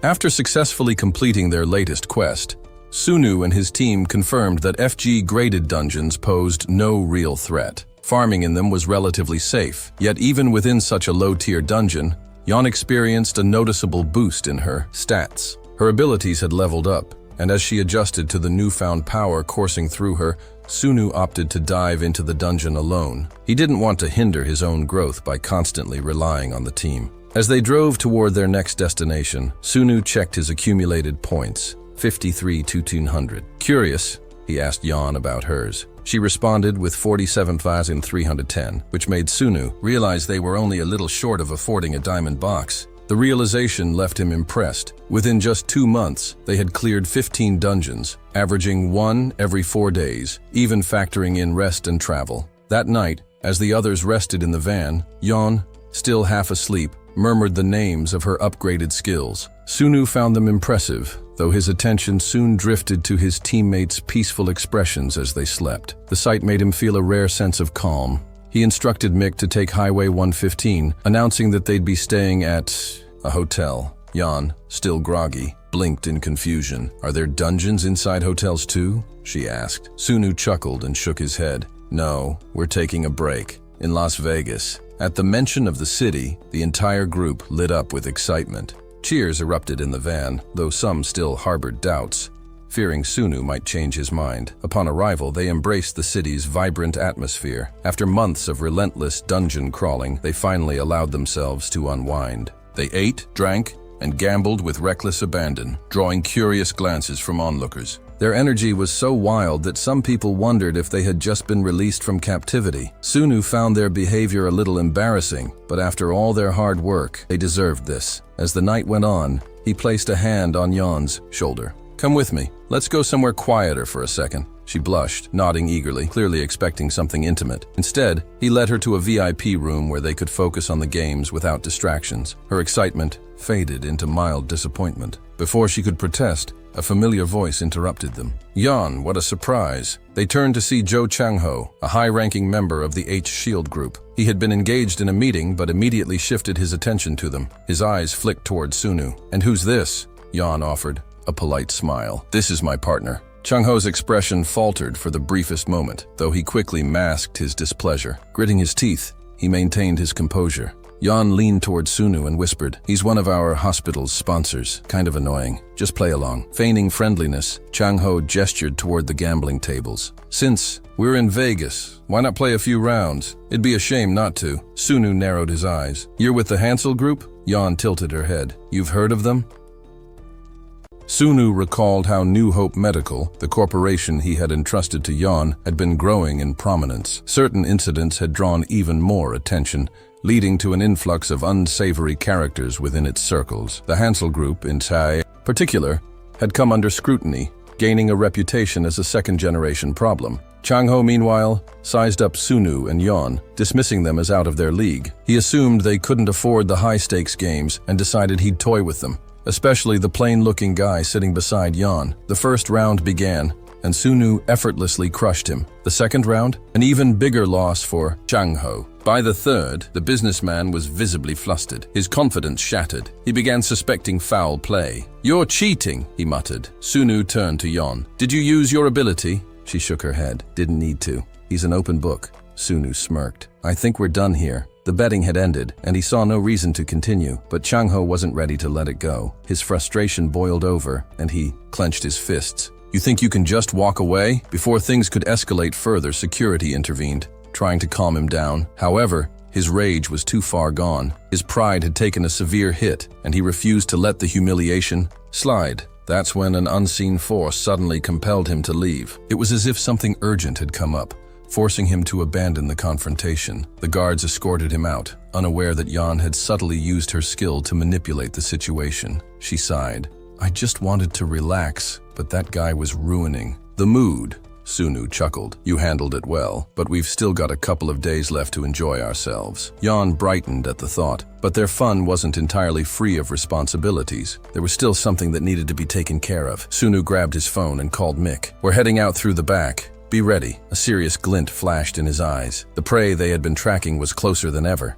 After successfully completing their latest quest, Sunu and his team confirmed that FG-graded dungeons posed no real threat. Farming in them was relatively safe, yet even within such a low-tier dungeon, Yan experienced a noticeable boost in her stats. Her abilities had leveled up, and as she adjusted to the newfound power coursing through her, Sunu opted to dive into the dungeon alone. He didn't want to hinder his own growth by constantly relying on the team. As they drove toward their next destination, Sunu checked his accumulated points, 53,200. Curious, he asked Yan about hers. She responded with 47,310, which made Sunu realize they were only a little short of affording a diamond box. The realization left him impressed. Within just 2 months, they had cleared 15 dungeons, averaging 1 every 4 days, even factoring in rest and travel. That night, as the others rested in the van, Yan, still half asleep, murmured the names of her upgraded skills. Sunu found them impressive, though his attention soon drifted to his teammates' peaceful expressions as they slept. The sight made him feel a rare sense of calm. He instructed Mick to take Highway 115, announcing that they'd be staying at a hotel. Yan, still groggy, blinked in confusion. "Are there dungeons inside hotels too?" she asked. Sunu chuckled and shook his head. "No, we're taking a break. In Las Vegas." At the mention of the city, the entire group lit up with excitement. Cheers erupted in the van, though some still harbored doubts, fearing Sunu might change his mind. Upon arrival, they embraced the city's vibrant atmosphere. After months of relentless dungeon crawling, they finally allowed themselves to unwind. They ate, drank, and gambled with reckless abandon, drawing curious glances from onlookers. Their energy was so wild that some people wondered if they had just been released from captivity. Sunu found their behavior a little embarrassing, but after all their hard work, they deserved this. As the night went on, he placed a hand on Yan's shoulder. "Come with me. Let's go somewhere quieter for a second." She blushed, nodding eagerly, clearly expecting something intimate. Instead, he led her to a VIP room where they could focus on the games without distractions. Her excitement faded into mild disappointment. Before she could protest, a familiar voice interrupted them. "Yan, what a surprise." They turned to see Zhou Changho, a high-ranking member of the H-Shield group. He had been engaged in a meeting but immediately shifted his attention to them. His eyes flicked toward Sunu. "And who's this?" Yan offered, a polite smile. "This is my partner." Changho's expression faltered for the briefest moment, though he quickly masked his displeasure. Gritting his teeth, he maintained his composure. Yan leaned toward Sunu and whispered, "He's one of our hospital's sponsors. Kind of annoying. Just play along." Feigning friendliness, Chang-ho gestured toward the gambling tables. "Since we're in Vegas, why not play a few rounds? It'd be a shame not to." Sunu narrowed his eyes. "You're with the Hansel group?" Yan tilted her head. "You've heard of them?" Sunu recalled how New Hope Medical, the corporation he had entrusted to Yan, had been growing in prominence. Certain incidents had drawn even more attention, leading to an influx of unsavory characters within its circles. The Hansel group, in particular, had come under scrutiny, gaining a reputation as a second-generation problem. Chang-ho, meanwhile, sized up Sunu and Yan, dismissing them as out of their league. He assumed they couldn't afford the high-stakes games and decided he'd toy with them, especially the plain-looking guy sitting beside Yan. The first round began, and Sunu effortlessly crushed him. The second round, an even bigger loss for Chang-ho. By the third, the businessman was visibly flustered, his confidence shattered. He began suspecting foul play. "You're cheating," he muttered. Sunu turned to Yan. "Did you use your ability?" She shook her head. "Didn't need to. He's an open book." Sunu smirked. "I think we're done here." The betting had ended, and he saw no reason to continue, but Chang-ho wasn't ready to let it go. His frustration boiled over, and he clenched his fists. "You think you can just walk away?" Before things could escalate further, security intervened, trying to calm him down. However, his rage was too far gone. His pride had taken a severe hit, and he refused to let the humiliation slide. That's when an unseen force suddenly compelled him to leave. It was as if something urgent had come up, forcing him to abandon the confrontation. The guards escorted him out, unaware that Yan had subtly used her skill to manipulate the situation. She sighed. "I just wanted to relax, but that guy was ruining the mood." Sunu chuckled. "You handled it well, but we've still got a couple of days left to enjoy ourselves." Yan brightened at the thought, but their fun wasn't entirely free of responsibilities. There was still something that needed to be taken care of. Sunu grabbed his phone and called Mick. "We're heading out through the back. Be ready." A serious glint flashed in his eyes. The prey they had been tracking was closer than ever.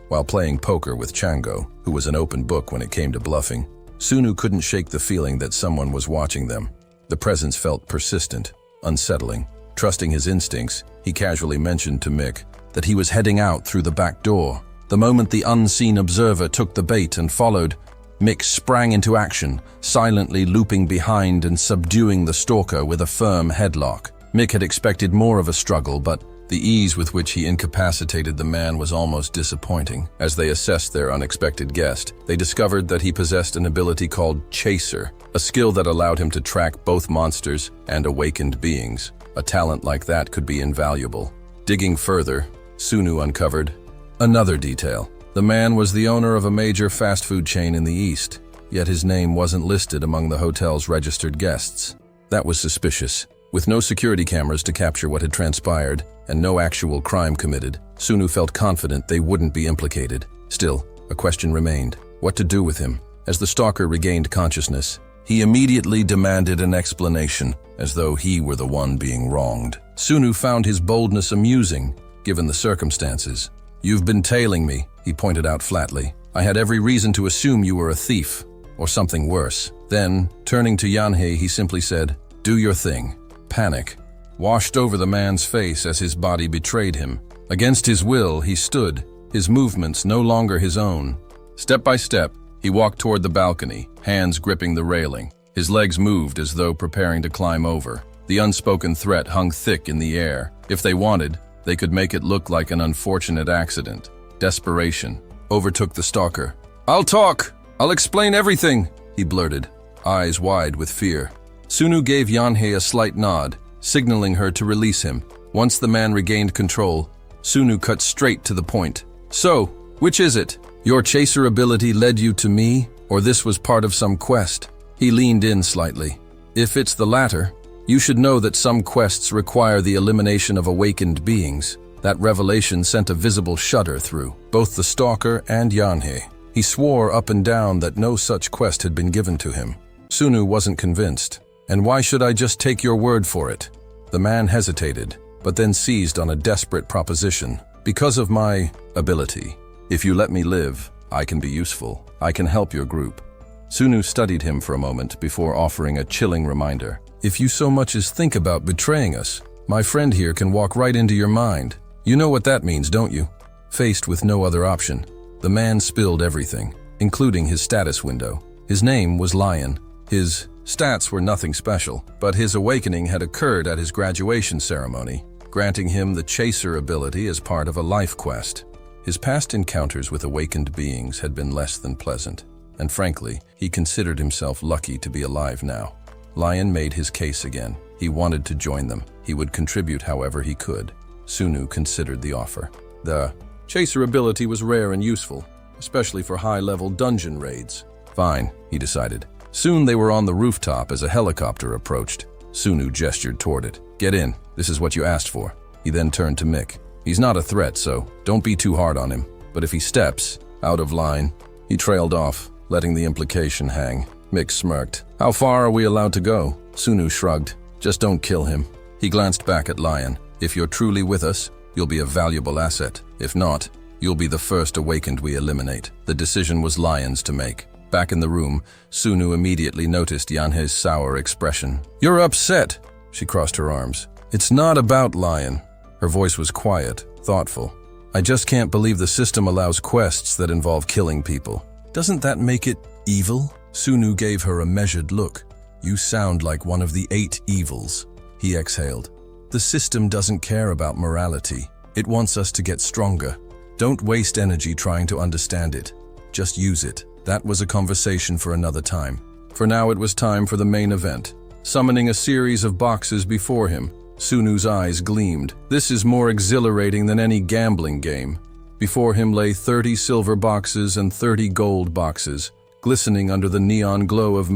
While playing poker with Chango, who was an open book when it came to bluffing, Sunu couldn't shake the feeling that someone was watching them. The presence felt persistent, unsettling. Trusting his instincts, he casually mentioned to Mick that he was heading out through the back door. The moment the unseen observer took the bait and followed, Mick sprang into action, silently looping behind and subduing the stalker with a firm headlock. Mick had expected more of a struggle, but the ease with which he incapacitated the man was almost disappointing. As they assessed their unexpected guest, they discovered that he possessed an ability called Chaser, a skill that allowed him to track both monsters and awakened beings. A talent like that could be invaluable. Digging further, Sunu uncovered another detail. The man was the owner of a major fast food chain in the East, yet his name wasn't listed among the hotel's registered guests. That was suspicious. With no security cameras to capture what had transpired, and no actual crime committed, Sunu felt confident they wouldn't be implicated. Still, a question remained: what to do with him? As the stalker regained consciousness, he immediately demanded an explanation, as though he were the one being wronged. Sunu found his boldness amusing, given the circumstances. "You've been tailing me," he pointed out flatly. "I had every reason to assume you were a thief, or something worse." Then, turning to Yanhei, he simply said, "Do your thing." Panic washed over the man's face as his body betrayed him. Against his will, he stood, his movements no longer his own. Step by step, he walked toward the balcony, hands gripping the railing. His legs moved as though preparing to climb over. The unspoken threat hung thick in the air. If they wanted, they could make it look like an unfortunate accident. Desperation overtook the stalker. "I'll talk! I'll explain everything!" he blurted, eyes wide with fear. Sunu gave Yanhei a slight nod, signaling her to release him. Once the man regained control, Sunu cut straight to the point. "So, which is it? Your chaser ability led you to me, or this was part of some quest?" He leaned in slightly. "If it's the latter, you should know that some quests require the elimination of awakened beings." That revelation sent a visible shudder through both the stalker and Yanhei. He swore up and down that no such quest had been given to him. Sunu wasn't convinced. "And why should I just take your word for it?" The man hesitated, but then seized on a desperate proposition. "Because of my ability. If you let me live, I can be useful. I can help your group." Sunu studied him for a moment before offering a chilling reminder. "If you so much as think about betraying us, my friend here can walk right into your mind. You know what that means, don't you?" Faced with no other option, the man spilled everything, including his status window. His name was Lion. His stats were nothing special, but his awakening had occurred at his graduation ceremony, granting him the Chaser ability as part of a life quest. His past encounters with awakened beings had been less than pleasant, and frankly, he considered himself lucky to be alive now. Lion made his case again. He wanted to join them. He would contribute however he could. Sunu considered the offer. The Chaser ability was rare and useful, especially for high-level dungeon raids. Fine, he decided. Soon they were on the rooftop as a helicopter approached. Sunu gestured toward it. Get in, this is what you asked for. He then turned to Mick. He's not a threat, so don't be too hard on him. But if he steps out of line, he trailed off, letting the implication hang. Mick smirked. How far are we allowed to go? Sunu shrugged. Just don't kill him. He glanced back at Lion. If you're truly with us, you'll be a valuable asset. If not, you'll be the first awakened we eliminate. The decision was Lion's to make. Back in the room, Sunu immediately noticed Yanhe's sour expression. You're upset, she crossed her arms. It's not about Lion. Her voice was quiet, thoughtful. I just can't believe the system allows quests that involve killing people. Doesn't that make it evil? Sunu gave her a measured look. You sound like one of the 8 evils. He exhaled. The system doesn't care about morality. It wants us to get stronger. Don't waste energy trying to understand it. Just use it. That was a conversation for another time. For now it was time for the main event. Summoning a series of boxes before him, Sunu's eyes gleamed. This is more exhilarating than any gambling game. Before him lay 30 silver boxes and 30 gold boxes, glistening under the neon glow of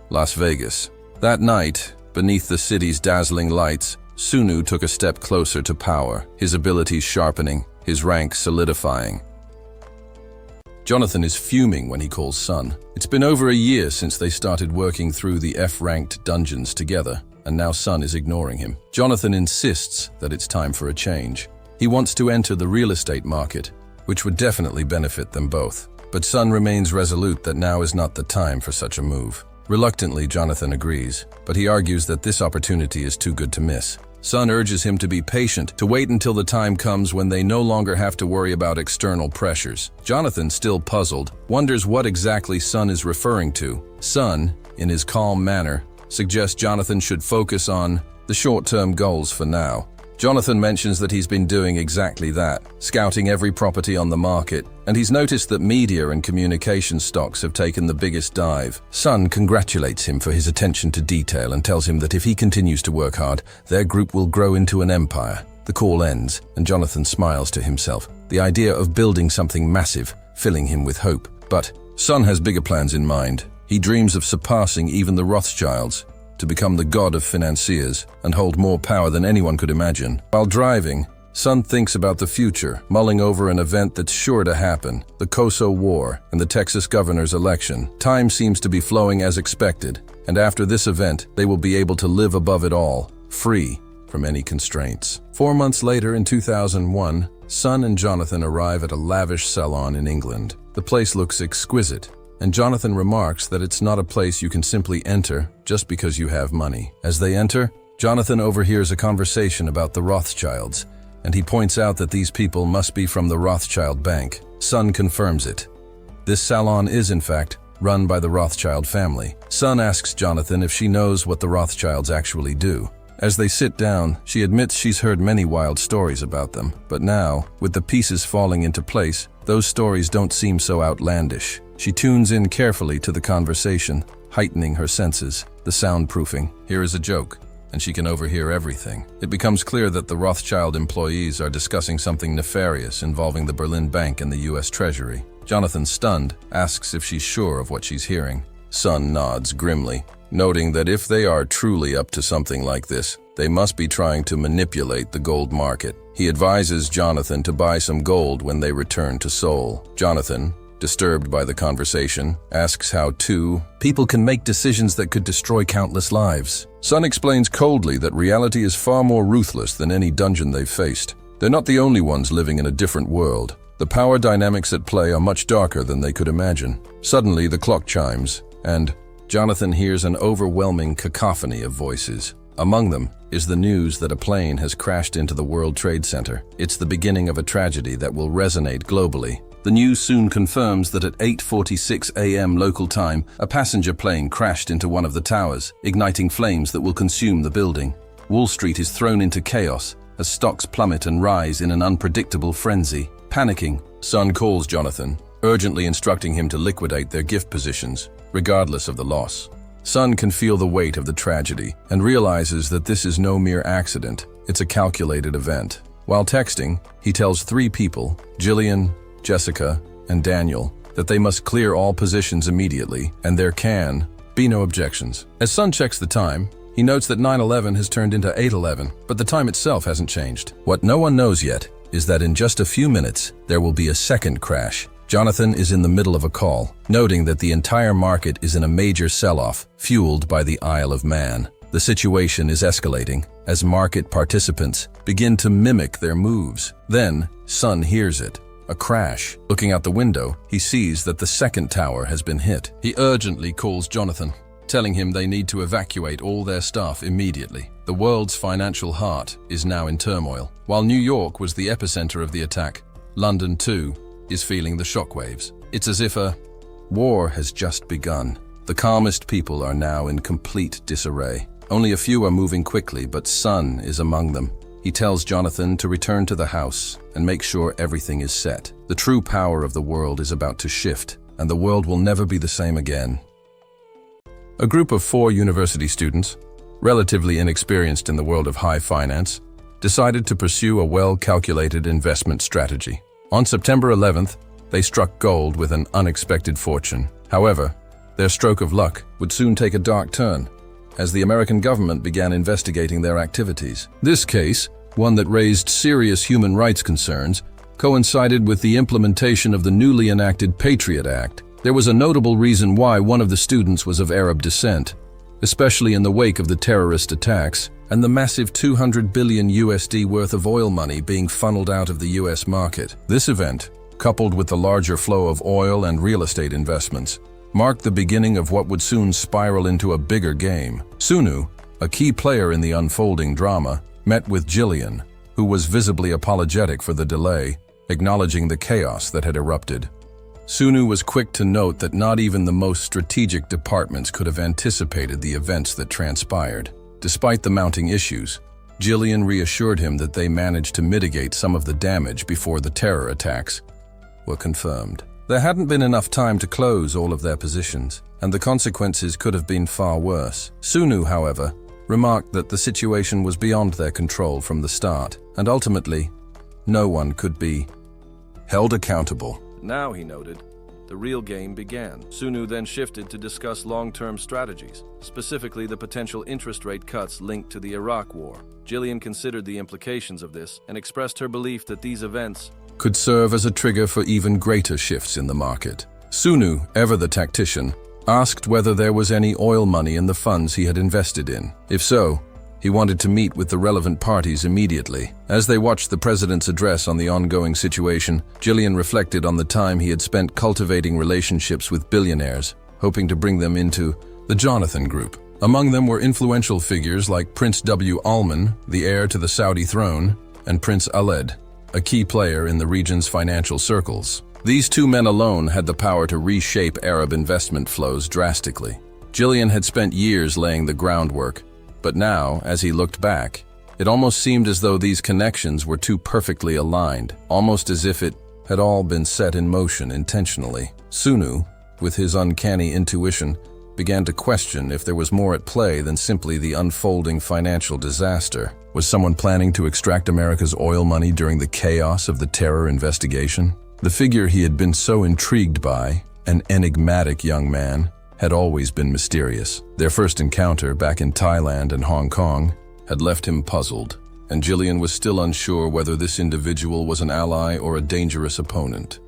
Las Vegas. That night, beneath the city's dazzling lights, Sunu took a step closer to power, his abilities sharpening, his rank solidifying. Jonathan is fuming when he calls Sun. It's been over a year since they started working through the F-ranked dungeons together, and now Sun is ignoring him. Jonathan insists that it's time for a change. He wants to enter the real estate market, which would definitely benefit them both. But Sun remains resolute that now is not the time for such a move. Reluctantly, Jonathan agrees, but he argues that this opportunity is too good to miss. Sun urges him to be patient, to wait until the time comes when they no longer have to worry about external pressures. Jonathan, still puzzled, wonders what exactly Sun is referring to. Sun, in his calm manner, suggests Jonathan should focus on the short-term goals for now. Jonathan mentions that he's been doing exactly that, scouting every property on the market, and he's noticed that media and communication stocks have taken the biggest dive. Sun congratulates him for his attention to detail and tells him that if he continues to work hard, their group will grow into an empire. The call ends, and Jonathan smiles to himself, the idea of building something massive, filling him with hope. But Sun has bigger plans in mind. He dreams of surpassing even the Rothschilds, to become the god of financiers and hold more power than anyone could imagine. While driving, Sun thinks about the future, mulling over an event that's sure to happen, the Koso War and the Texas governor's election. Time seems to be flowing as expected, and after this event, they will be able to live above it all, free from any constraints. 4 months later, in 2001, Sun and Jonathan arrive at a lavish salon in England. The place looks exquisite, and Jonathan remarks that it's not a place you can simply enter just because you have money. As they enter, Jonathan overhears a conversation about the Rothschilds, and he points out that these people must be from the Rothschild Bank. Sun confirms it. This salon is, in fact, run by the Rothschild family. Sun asks Jonathan if she knows what the Rothschilds actually do. As they sit down, she admits she's heard many wild stories about them, but now, with the pieces falling into place, those stories don't seem so outlandish. She tunes in carefully to the conversation, heightening her senses. The soundproofing. Here is a joke, and she can overhear everything. It becomes clear that the Rothschild employees are discussing something nefarious involving the Berlin Bank and the U.S. Treasury. Jonathan, stunned, asks if she's sure of what she's hearing. Sun nods grimly, noting that if they are truly up to something like this, they must be trying to manipulate the gold market. He advises Jonathan to buy some gold when they return to Seoul. Jonathan, disturbed by the conversation, asks how two people can make decisions that could destroy countless lives. Sun explains coldly that reality is far more ruthless than any dungeon they've faced. They're not the only ones living in a different world. The power dynamics at play are much darker than they could imagine. Suddenly, the clock chimes, and Jonathan hears an overwhelming cacophony of voices. Among them is the news that a plane has crashed into the World Trade Center. It's the beginning of a tragedy that will resonate globally. The news soon confirms that at 8:46 a.m. local time, a passenger plane crashed into one of the towers, igniting flames that will consume the building. Wall Street is thrown into chaos as stocks plummet and rise in an unpredictable frenzy. Panicking, Sun calls Jonathan, urgently instructing him to liquidate their gift positions, regardless of the loss. Sun can feel the weight of the tragedy and realizes that this is no mere accident, it's a calculated event. While texting, he tells 3 people, Jillian, Jessica, and Daniel, that they must clear all positions immediately and there can be no objections. As Sun checks the time, he notes that 9:11 has turned into 8:11, but the time itself hasn't changed. What no one knows yet is that in just a few minutes, there will be a second crash. Jonathan is in the middle of a call, noting that the entire market is in a major sell-off, fueled by the Isle of Man. The situation is escalating as market participants begin to mimic their moves. Then, Sun hears it. A crash. Looking out the window, he sees that the second tower has been hit. He urgently calls Jonathan, telling him they need to evacuate all their staff immediately. The world's financial heart is now in turmoil. While New York was the epicenter of the attack, London too is feeling the shockwaves. It's as if a war has just begun. The calmest people are now in complete disarray. Only a few are moving quickly, but Sun is among them. He tells Jonathan to return to the house and make sure everything is set. The true power of the world is about to shift, and the world will never be the same again. A group of 4 university students, relatively inexperienced in the world of high finance, decided to pursue a well-calculated investment strategy. On September 11th, they struck gold with an unexpected fortune. However, their stroke of luck would soon take a dark turn as the American government began investigating their activities. This case, one that raised serious human rights concerns, coincided with the implementation of the newly enacted Patriot Act. There was a notable reason why one of the students was of Arab descent, especially in the wake of the terrorist attacks and the massive $200 billion USD worth of oil money being funneled out of the US market. This event, coupled with the larger flow of oil and real estate investments, marked the beginning of what would soon spiral into a bigger game. Sunu, a key player in the unfolding drama, met with Jillian, who was visibly apologetic for the delay, acknowledging the chaos that had erupted. Sunu was quick to note that not even the most strategic departments could have anticipated the events that transpired. Despite the mounting issues, Jillian reassured him that they managed to mitigate some of the damage before the terror attacks were confirmed. There hadn't been enough time to close all of their positions, and the consequences could have been far worse. Sunu, however, remarked that the situation was beyond their control from the start, and ultimately, no one could be held accountable. Now, he noted, the real game began. Sunu then shifted to discuss long-term strategies, specifically the potential interest rate cuts linked to the Iraq War. Jillian considered the implications of this and expressed her belief that these events could serve as a trigger for even greater shifts in the market. Sunu, ever the tactician, asked whether there was any oil money in the funds he had invested in. If so, he wanted to meet with the relevant parties immediately. As they watched the president's address on the ongoing situation, Jillian reflected on the time he had spent cultivating relationships with billionaires, hoping to bring them into the Jonathan Group. Among them were influential figures like Prince W. Alman, the heir to the Saudi throne, and Prince Khaled, a key player in the region's financial circles. These 2 men alone had the power to reshape Arab investment flows drastically. Jillian had spent years laying the groundwork, but now, as he looked back, it almost seemed as though these connections were too perfectly aligned, almost as if it had all been set in motion intentionally. Sunu, with his uncanny intuition, began to question if there was more at play than simply the unfolding financial disaster. Was someone planning to extract America's oil money during the chaos of the terror investigation? The figure he had been so intrigued by, an enigmatic young man, had always been mysterious. Their first encounter back in Thailand and Hong Kong had left him puzzled, and Jillian was still unsure whether this individual was an ally or a dangerous opponent.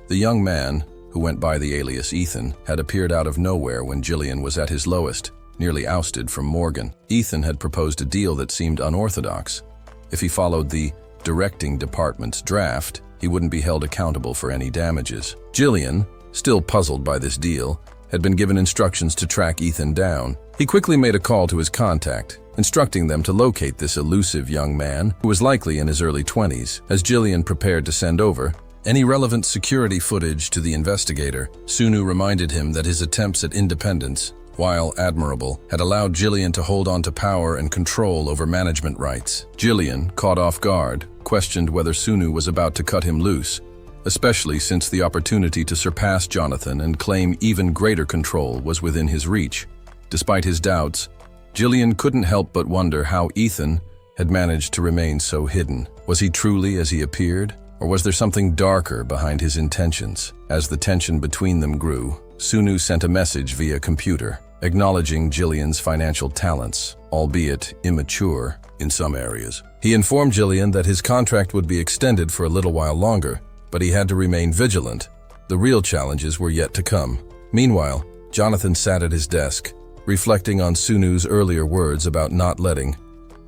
The young man, who went by the alias Ethan, had appeared out of nowhere when Jillian was at his lowest, nearly ousted from Morgan. Ethan had proposed a deal that seemed unorthodox. If he followed the directing department's draft, he wouldn't be held accountable for any damages. Jillian, still puzzled by this deal, had been given instructions to track Ethan down. He quickly made a call to his contact, instructing them to locate this elusive young man who was likely in his early 20s. As Jillian prepared to send over any relevant security footage to the investigator, Sunu reminded him that his attempts at independence, while admirable, had allowed Jillian to hold on to power and control over management rights. Jillian, caught off guard, questioned whether Sunu was about to cut him loose, especially since the opportunity to surpass Jonathan and claim even greater control was within his reach. Despite his doubts, Jillian couldn't help but wonder how Ethan had managed to remain so hidden. Was he truly as he appeared, or was there something darker behind his intentions? As the tension between them grew, Sunu sent a message via computer, acknowledging Jillian's financial talents, albeit immature in some areas. He informed Jillian that his contract would be extended for a little while longer, but he had to remain vigilant. The real challenges were yet to come. Meanwhile, Jonathan sat at his desk, reflecting on Sunu's earlier words about not letting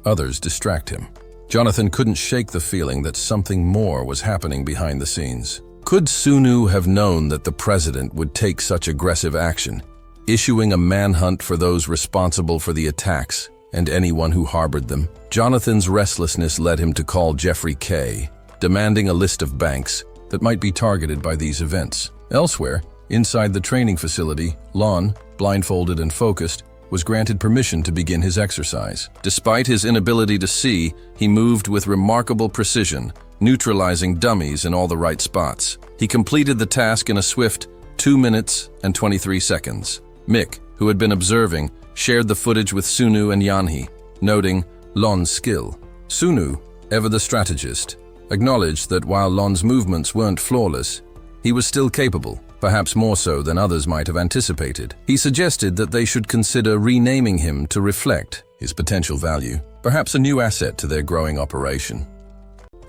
others distract him. Jonathan couldn't shake the feeling that something more was happening behind the scenes. Could Sunu have known that the president would take such aggressive action, issuing a manhunt for those responsible for the attacks and anyone who harbored them? Jonathan's restlessness led him to call Jeffrey K., demanding a list of banks that might be targeted by these events. Elsewhere, inside the training facility, Lon, blindfolded and focused, was granted permission to begin his exercise. Despite his inability to see, he moved with remarkable precision, neutralizing dummies in all the right spots. He completed the task in a swift 2 minutes and 23 seconds. Mick, who had been observing, shared the footage with Sunu and Yanhi, noting Lon's skill. Sunu, ever the strategist, acknowledged that while Lon's movements weren't flawless, he was still capable, perhaps more so than others might have anticipated. He suggested that they should consider renaming him to reflect his potential value, perhaps a new asset to their growing operation.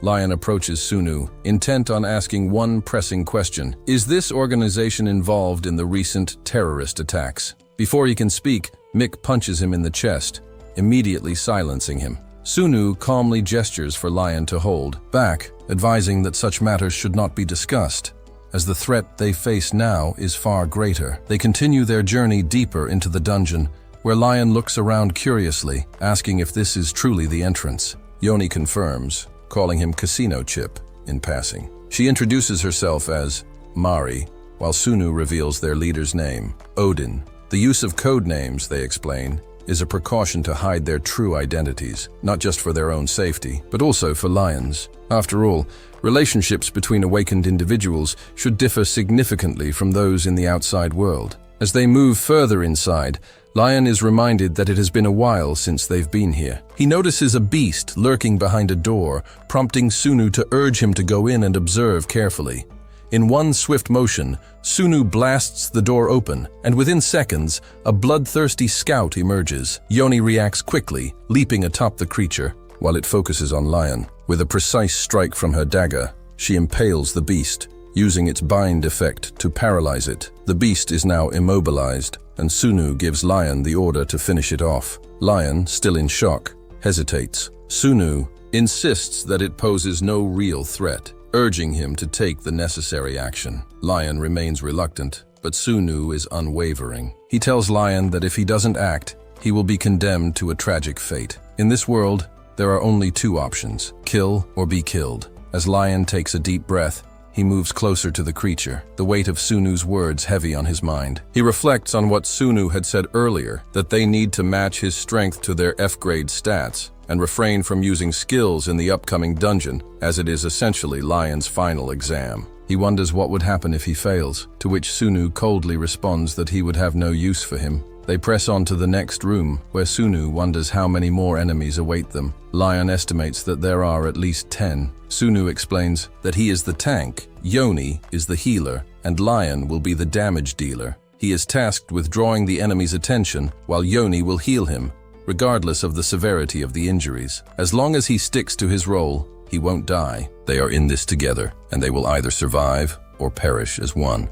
Lion approaches Sunu, intent on asking one pressing question. Is this organization involved in the recent terrorist attacks? Before he can speak, Mick punches him in the chest, immediately silencing him. Sunu calmly gestures for Lion to hold back, advising that such matters should not be discussed, as the threat they face now is far greater. They continue their journey deeper into the dungeon, where Lion looks around curiously, asking if this is truly the entrance. Yoni confirms, calling him Casino Chip in passing. She introduces herself as Mari, while Sunu reveals their leader's name, Odin. The use of code names, they explain, is a precaution to hide their true identities, not just for their own safety, but also for Lion's. After all, relationships between awakened individuals should differ significantly from those in the outside world. As they move further inside, Lion is reminded that it has been a while since they've been here. He notices a beast lurking behind a door, prompting Sunu to urge him to go in and observe carefully. In one swift motion, Sunu blasts the door open, and within seconds, a bloodthirsty scout emerges. Yoni reacts quickly, leaping atop the creature, while it focuses on Lion. With a precise strike from her dagger, she impales the beast, using its bind effect to paralyze it. The beast is now immobilized, and Sunu gives Lion the order to finish it off. Lion, still in shock, hesitates. Sunu insists that it poses no real threat, urging him to take the necessary action. Lion remains reluctant, but Sunu is unwavering. He tells Lion that if he doesn't act, he will be condemned to a tragic fate. In this world, there are only two options: kill or be killed. As Lion takes a deep breath, he moves closer to the creature, the weight of Sunu's words heavy on his mind. He reflects on what Sunu had said earlier, that they need to match his strength to their F-grade stats, and refrain from using skills in the upcoming dungeon, as it is essentially Lion's final exam. He wonders what would happen if he fails, to which Sunu coldly responds that he would have no use for him. They press on to the next room, where Sunu wonders how many more enemies await them. Lion estimates that there are at least 10. Sunu explains that he is the tank, Yoni is the healer, and Lion will be the damage dealer. He is tasked with drawing the enemy's attention, while Yoni will heal him, regardless of the severity of the injuries. As long as he sticks to his role, he won't die. They are in this together, and they will either survive or perish as one.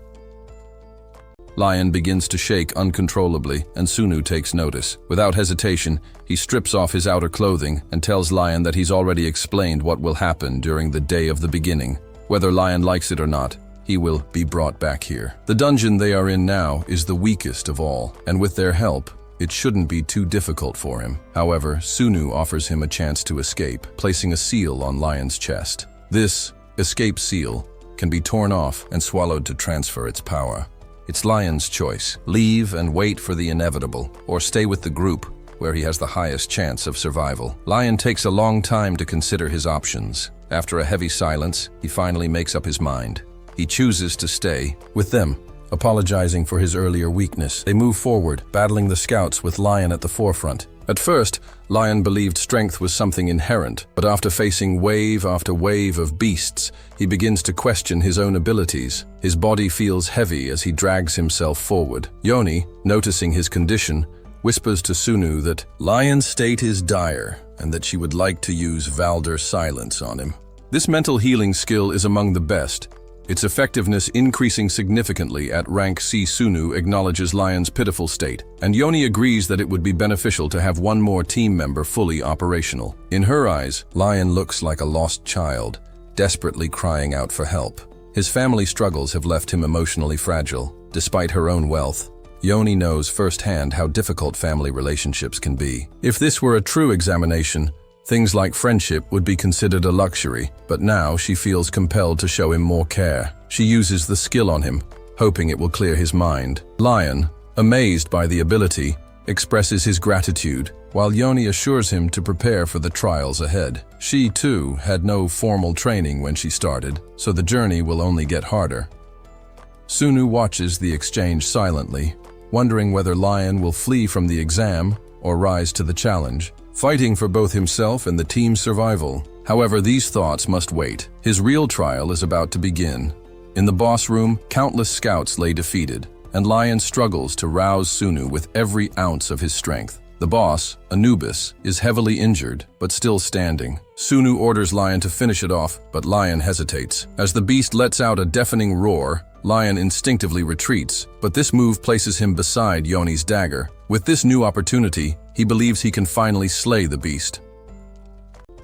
Lion begins to shake uncontrollably, and Sunu takes notice. Without hesitation, he strips off his outer clothing and tells Lion that he's already explained what will happen during the day of the beginning. Whether Lion likes it or not, he will be brought back here. The dungeon they are in now is the weakest of all, and with their help, it shouldn't be too difficult for him. However, Sunu offers him a chance to escape, placing a seal on Lion's chest. This escape seal can be torn off and swallowed to transfer its power. It's Lion's choice: leave and wait for the inevitable, or stay with the group where he has the highest chance of survival. Lion takes a long time to consider his options. After a heavy silence, he finally makes up his mind. He chooses to stay with them, apologizing for his earlier weakness. They move forward, battling the scouts with Lion at the forefront. At first, Lion believed strength was something inherent, but after facing wave after wave of beasts, he begins to question his own abilities. His body feels heavy as he drags himself forward. Yoni, noticing his condition, whispers to Sunu that Lion's state is dire and that she would like to use Valder silence on him. This mental healing skill is among the best, its effectiveness increasing significantly at rank C. Sunu acknowledges Lion's pitiful state, and Yoni agrees that it would be beneficial to have one more team member fully operational. In her eyes, Lion looks like a lost child, desperately crying out for help. His family struggles have left him emotionally fragile, despite her own wealth. Yoni knows firsthand how difficult family relationships can be. If this were a true examination, things like friendship would be considered a luxury, but now she feels compelled to show him more care. She uses the skill on him, hoping it will clear his mind. Lion, amazed by the ability, expresses his gratitude, while Yoni assures him to prepare for the trials ahead. She, too, had no formal training when she started, so the journey will only get harder. Sunu watches the exchange silently, wondering whether Lion will flee from the exam or rise to the challenge, fighting for both himself and the team's survival. However, these thoughts must wait. His real trial is about to begin. In the boss room, countless scouts lay defeated, and Lion struggles to rouse Sunu with every ounce of his strength. The boss, Anubis, is heavily injured, but still standing. Sunu orders Lion to finish it off, but Lion hesitates. As the beast lets out a deafening roar, Lion instinctively retreats, but this move places him beside Yoni's dagger. With this new opportunity, he believes he can finally slay the beast.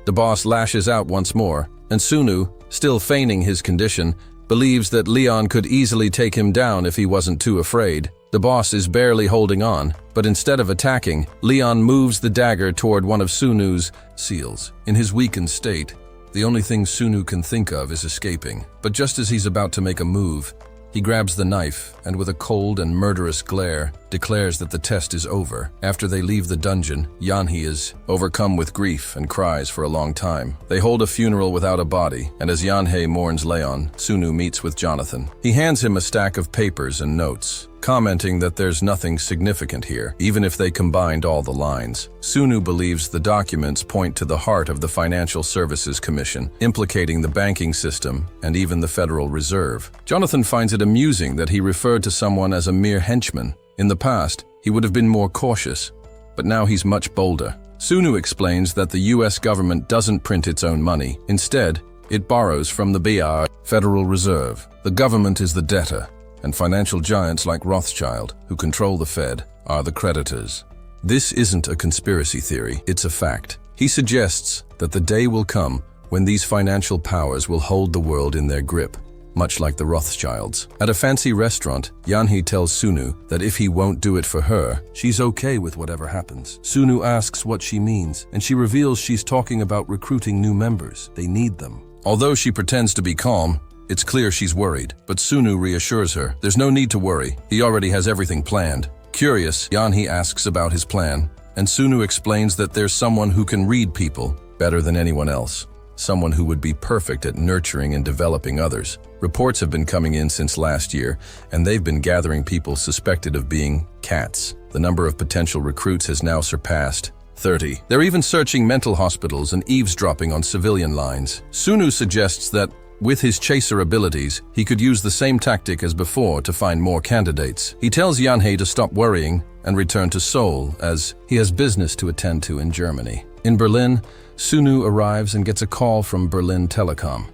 The boss lashes out once more, and Sunu, still feigning his condition, believes that Leon could easily take him down if he wasn't too afraid. The boss is barely holding on, but instead of attacking, Leon moves the dagger toward one of Sunu's seals. In his weakened state, the only thing Sunu can think of is escaping. But just as he's about to make a move, he grabs the knife and with a cold and murderous glare, declares that the test is over. After they leave the dungeon, Yanhee is overcome with grief and cries for a long time. They hold a funeral without a body, and as Yanhee mourns Leon, Sunu meets with Jonathan. He hands him a stack of papers and notes, commenting that there's nothing significant here, even if they combined all the lines. Sunu believes the documents point to the heart of the Financial Services Commission, implicating the banking system and even the Federal Reserve. Jonathan finds it amusing that he referred to someone as a mere henchman. In the past, he would have been more cautious, but now he's much bolder. Sunu explains that the US government doesn't print its own money. Instead, it borrows from the BR, Federal Reserve. The government is the debtor, and financial giants like Rothschild, who control the Fed, are the creditors. This isn't a conspiracy theory, it's a fact. He suggests that the day will come when these financial powers will hold the world in their grip, much like the Rothschilds. At a fancy restaurant, Yanhee tells Sunu that if he won't do it for her, she's okay with whatever happens. Sunu asks what she means, and she reveals she's talking about recruiting new members. They need them. Although she pretends to be calm, it's clear she's worried, but Sunu reassures her. There's no need to worry. He already has everything planned. Curious, Yanhee asks about his plan, and Sunu explains that there's someone who can read people better than anyone else. Someone who would be perfect at nurturing and developing others. Reports have been coming in since last year, and they've been gathering people suspected of being cats. The number of potential recruits has now surpassed 30. They're even searching mental hospitals and eavesdropping on civilian lines. Sunu suggests that, with his chaser abilities, he could use the same tactic as before to find more candidates. He tells Yanhee to stop worrying and return to Seoul, as he has business to attend to in Germany. In Berlin, Sunu arrives and gets a call from Berlin Telecom.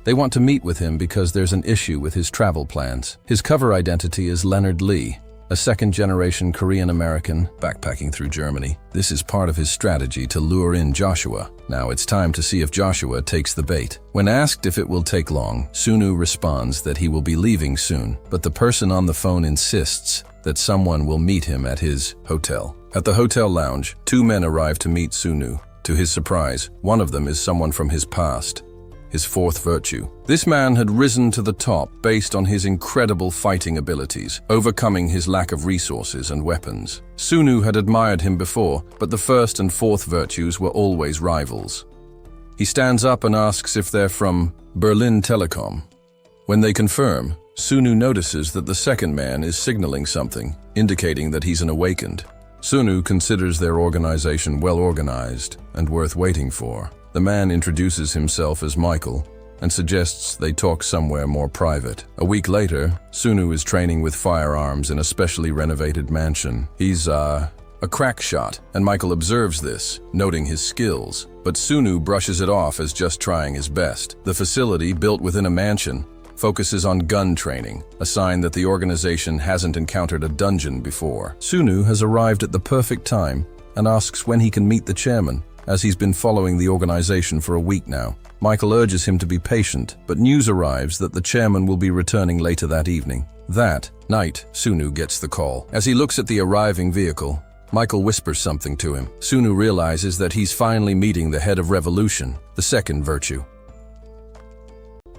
They want to meet with him because there's an issue with his travel plans. His cover identity is Leonard Lee, a second-generation Korean-American backpacking through Germany. This is part of his strategy to lure in Joshua. Now it's time to see if Joshua takes the bait. When asked if it will take long, Sunu responds that he will be leaving soon, but the person on the phone insists that someone will meet him at his hotel. At the hotel lounge, two men arrive to meet Sunu. To his surprise, one of them is someone from his past, his fourth virtue. This man had risen to the top based on his incredible fighting abilities, overcoming his lack of resources and weapons. Sunu had admired him before, but the first and fourth virtues were always rivals. He stands up and asks if they're from Berlin Telecom. When they confirm, Sunu notices that the second man is signaling something, indicating that he's an awakened. Sunu considers their organization well organized and worth waiting for. The man introduces himself as Michael and suggests they talk somewhere more private. A week later, Sunu is training with firearms in a specially renovated mansion. He's a crack shot, and Michael observes this, noting his skills. But Sunu brushes it off as just trying his best. The facility, built within a mansion, focuses on gun training, a sign that the organization hasn't encountered a dungeon before. Sunu has arrived at the perfect time and asks when he can meet the chairman, as he's been following the organization for a week now. Michael urges him to be patient, but news arrives that the chairman will be returning later that evening. That night, Sunu gets the call. As he looks at the arriving vehicle, Michael whispers something to him. Sunu realizes that he's finally meeting the head of revolution, the second virtue.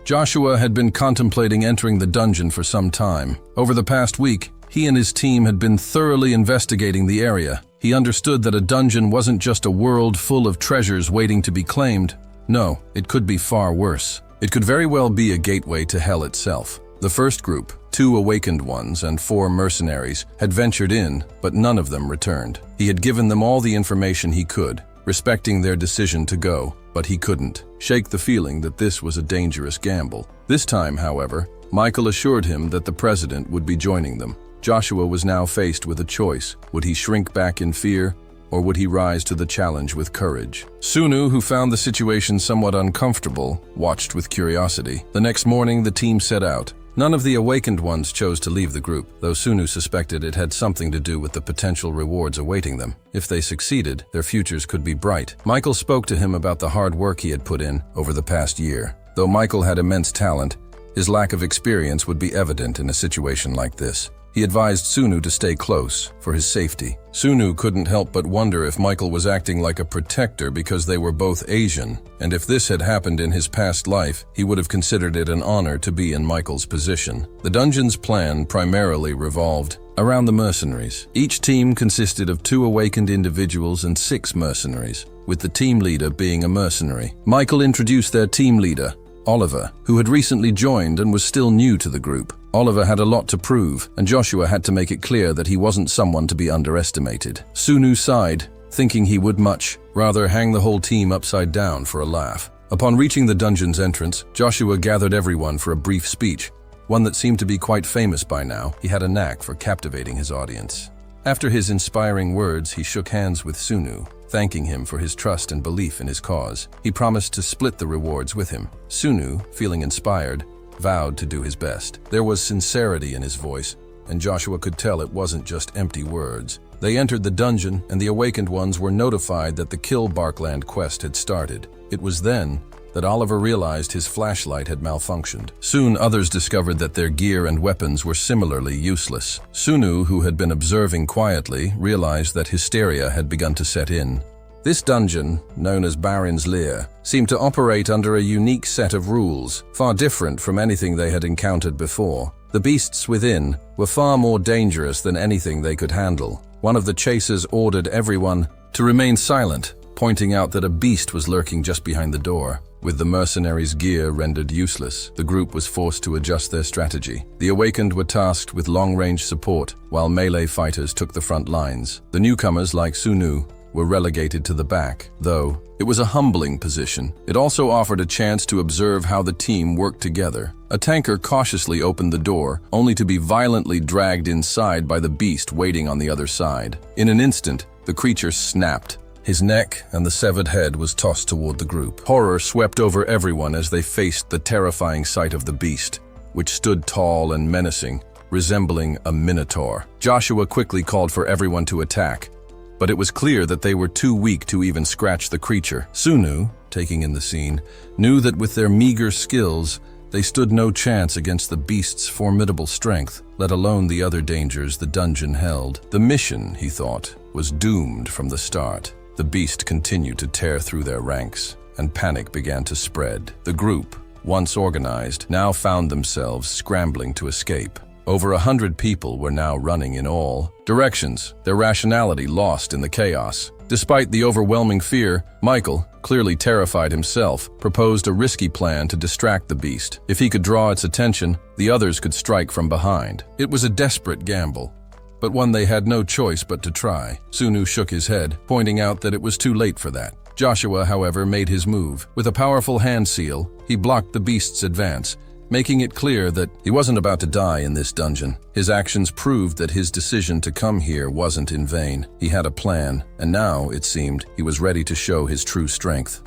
Joshua had been contemplating entering the dungeon for some time. Over the past week, he and his team had been thoroughly investigating the area. He understood that a dungeon wasn't just a world full of treasures waiting to be claimed. No, it could be far worse. It could very well be a gateway to hell itself. The first group, 2 awakened ones and 4 mercenaries, had ventured in, but none of them returned. He had given them all the information he could, respecting their decision to go, but he couldn't shake the feeling that this was a dangerous gamble. This time, however, Michael assured him that the president would be joining them. Joshua was now faced with a choice. Would he shrink back in fear, or would he rise to the challenge with courage? Sunu, who found the situation somewhat uncomfortable, watched with curiosity. The next morning, the team set out. None of the awakened ones chose to leave the group, though Sunu suspected it had something to do with the potential rewards awaiting them. If they succeeded, their futures could be bright. Michael spoke to him about the hard work he had put in over the past year. Though Michael had immense talent, his lack of experience would be evident in a situation like this. He advised Sunu to stay close, for his safety. Sunu couldn't help but wonder if Michael was acting like a protector because they were both Asian, and if this had happened in his past life, he would have considered it an honor to be in Michael's position. The dungeon's plan primarily revolved around the mercenaries. Each team consisted of 2 awakened individuals and 6 mercenaries, with the team leader being a mercenary. Michael introduced their team leader, Oliver, who had recently joined and was still new to the group. Oliver had a lot to prove, and Joshua had to make it clear that he wasn't someone to be underestimated. Sunu sighed, thinking he would much rather hang the whole team upside down for a laugh. Upon reaching the dungeon's entrance, Joshua gathered everyone for a brief speech, one that seemed to be quite famous by now. He had a knack for captivating his audience. After his inspiring words, he shook hands with Sunu, thanking him for his trust and belief in his cause. He promised to split the rewards with him. Sunu, feeling inspired, vowed to do his best. There was sincerity in his voice, and Joshua could tell it wasn't just empty words. They entered the dungeon, and the awakened ones were notified that the Kill Barkland quest had started. It was then that Oliver realized his flashlight had malfunctioned. Soon others discovered that their gear and weapons were similarly useless. Sunu, who had been observing quietly, realized that hysteria had begun to set in. This dungeon, known as Baron's Lair, seemed to operate under a unique set of rules, far different from anything they had encountered before. The beasts within were far more dangerous than anything they could handle. One of the chasers ordered everyone to remain silent, pointing out that a beast was lurking just behind the door. With the mercenaries' gear rendered useless, the group was forced to adjust their strategy. The awakened were tasked with long-range support, while melee fighters took the front lines. The newcomers, like Sunu, were relegated to the back. Though it was a humbling position, it also offered a chance to observe how the team worked together. A tanker cautiously opened the door, only to be violently dragged inside by the beast waiting on the other side. In an instant, the creature snapped. His neck and the severed head was tossed toward the group. Horror swept over everyone as they faced the terrifying sight of the beast, which stood tall and menacing, resembling a minotaur. Joshua quickly called for everyone to attack, but it was clear that they were too weak to even scratch the creature. Sunu, taking in the scene, knew that with their meager skills, they stood no chance against the beast's formidable strength, let alone the other dangers the dungeon held. The mission, he thought, was doomed from the start. The beast continued to tear through their ranks, and panic began to spread. The group, once organized, now found themselves scrambling to escape. Over 100 people were now running in all directions, their rationality lost in the chaos. Despite the overwhelming fear, Michael, clearly terrified himself, proposed a risky plan to distract the beast. If he could draw its attention, the others could strike from behind. It was a desperate gamble, but one they had no choice but to try. Sunu shook his head, pointing out that it was too late for that. Joshua, however, made his move. With a powerful hand seal, he blocked the beast's advance, making it clear that he wasn't about to die in this dungeon. His actions proved that his decision to come here wasn't in vain. He had a plan, and now, it seemed, he was ready to show his true strength.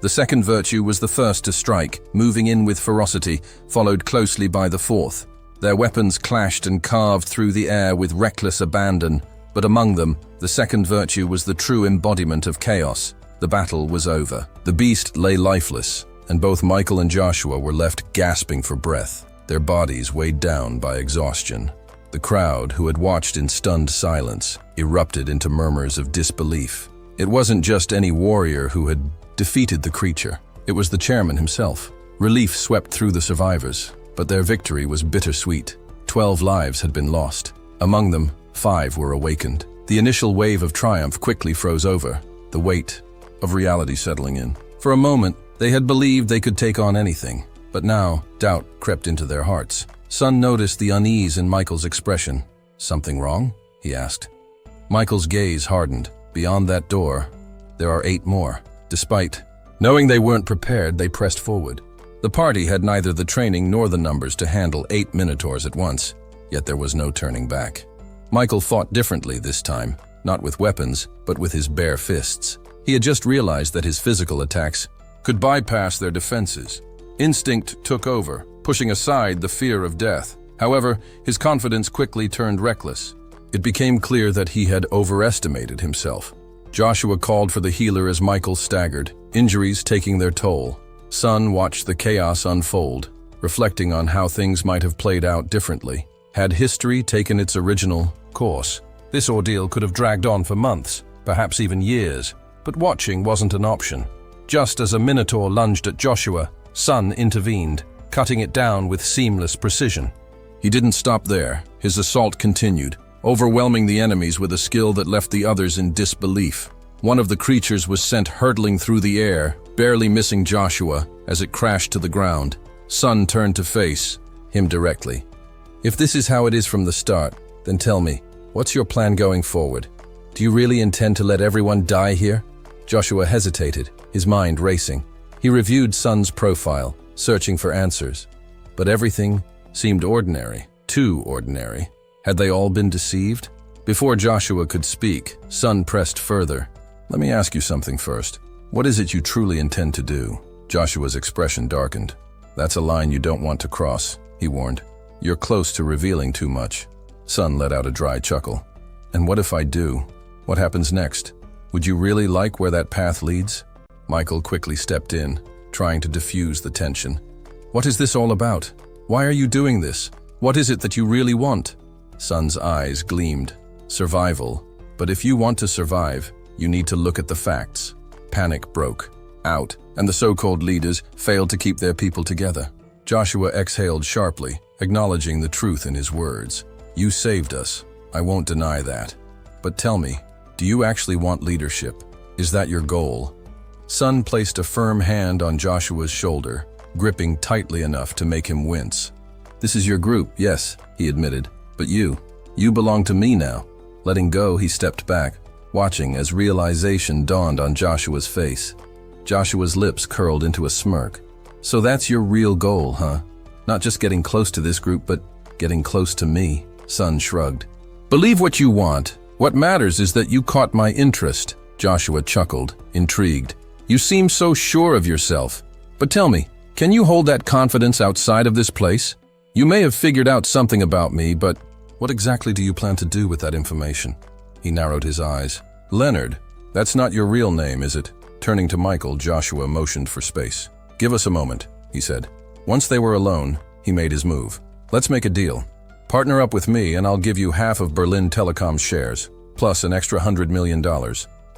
The second virtue was the first to strike, moving in with ferocity, followed closely by the fourth. Their weapons clashed and carved through the air with reckless abandon, but among them, the second virtue was the true embodiment of chaos. The battle was over. The beast lay lifeless, and both Michael and Joshua were left gasping for breath, their bodies weighed down by exhaustion. The crowd, who had watched in stunned silence, erupted into murmurs of disbelief. It wasn't just any warrior who had defeated the creature. It was the chairman himself. Relief swept through the survivors, but their victory was bittersweet. 12 lives had been lost. Among them, 5 were awakened. The initial wave of triumph quickly froze over, the weight of reality settling in. For a moment, they had believed they could take on anything, but now doubt crept into their hearts. Sun noticed the unease in Michael's expression. "Something wrong?" he asked. Michael's gaze hardened. Beyond that door, there are 8 more. Despite knowing they weren't prepared, they pressed forward. The party had neither the training nor the numbers to handle 8 minotaurs at once, yet there was no turning back. Michael fought differently this time, not with weapons, but with his bare fists. He had just realized that his physical attacks could bypass their defenses. Instinct took over, pushing aside the fear of death. However, his confidence quickly turned reckless. It became clear that he had overestimated himself. Joshua called for the healer as Michael staggered, injuries taking their toll. Sun watched the chaos unfold, reflecting on how things might have played out differently. Had history taken its original course, this ordeal could have dragged on for months, perhaps even years, but watching wasn't an option. Just as a minotaur lunged at Joshua, Sun intervened, cutting it down with seamless precision. He didn't stop there. His assault continued, overwhelming the enemies with a skill that left the others in disbelief. One of the creatures was sent hurtling through the air, barely missing Joshua as it crashed to the ground. Sun turned to face him directly. "If this is how it is from the start, then tell me, what's your plan going forward? Do you really intend to let everyone die here?" Joshua hesitated, his mind racing. He reviewed Sun's profile, searching for answers. But everything seemed ordinary, too ordinary. Had they all been deceived? Before Joshua could speak, Sun pressed further. "Let me ask you something first. What is it you truly intend to do?" Joshua's expression darkened. "That's a line you don't want to cross," he warned. "You're close to revealing too much." Sun let out a dry chuckle. "And what if I do? What happens next? Would you really like where that path leads?" Michael quickly stepped in, trying to diffuse the tension. "What is this all about? Why are you doing this? What is it that you really want?" Sun's eyes gleamed. "Survival. But if you want to survive, you need to look at the facts." Panic broke out, and the so-called leaders failed to keep their people together. Joshua exhaled sharply, acknowledging the truth in his words. "You saved us. I won't deny that. But tell me, do you actually want leadership? Is that your goal?" Sun placed a firm hand on Joshua's shoulder, gripping tightly enough to make him wince. "This is your group, yes," he admitted. "But you belong to me now." Letting go, he stepped back, watching as realization dawned on Joshua's face. Joshua's lips curled into a smirk. "So that's your real goal, huh? Not just getting close to this group, but getting close to me." Sun shrugged. "Believe what you want. What matters is that you caught my interest." Joshua chuckled, intrigued. "You seem so sure of yourself. But tell me, can you hold that confidence outside of this place? You may have figured out something about me, but what exactly do you plan to do with that information? He narrowed his eyes. Leonard, that's not your real name, is it? Turning to Michael, Joshua motioned for space. Give us a moment, he said. Once they were alone, he made his move. Let's make a deal. Partner up with me and I'll give you half of Berlin Telecom's shares, plus an extra $100 million.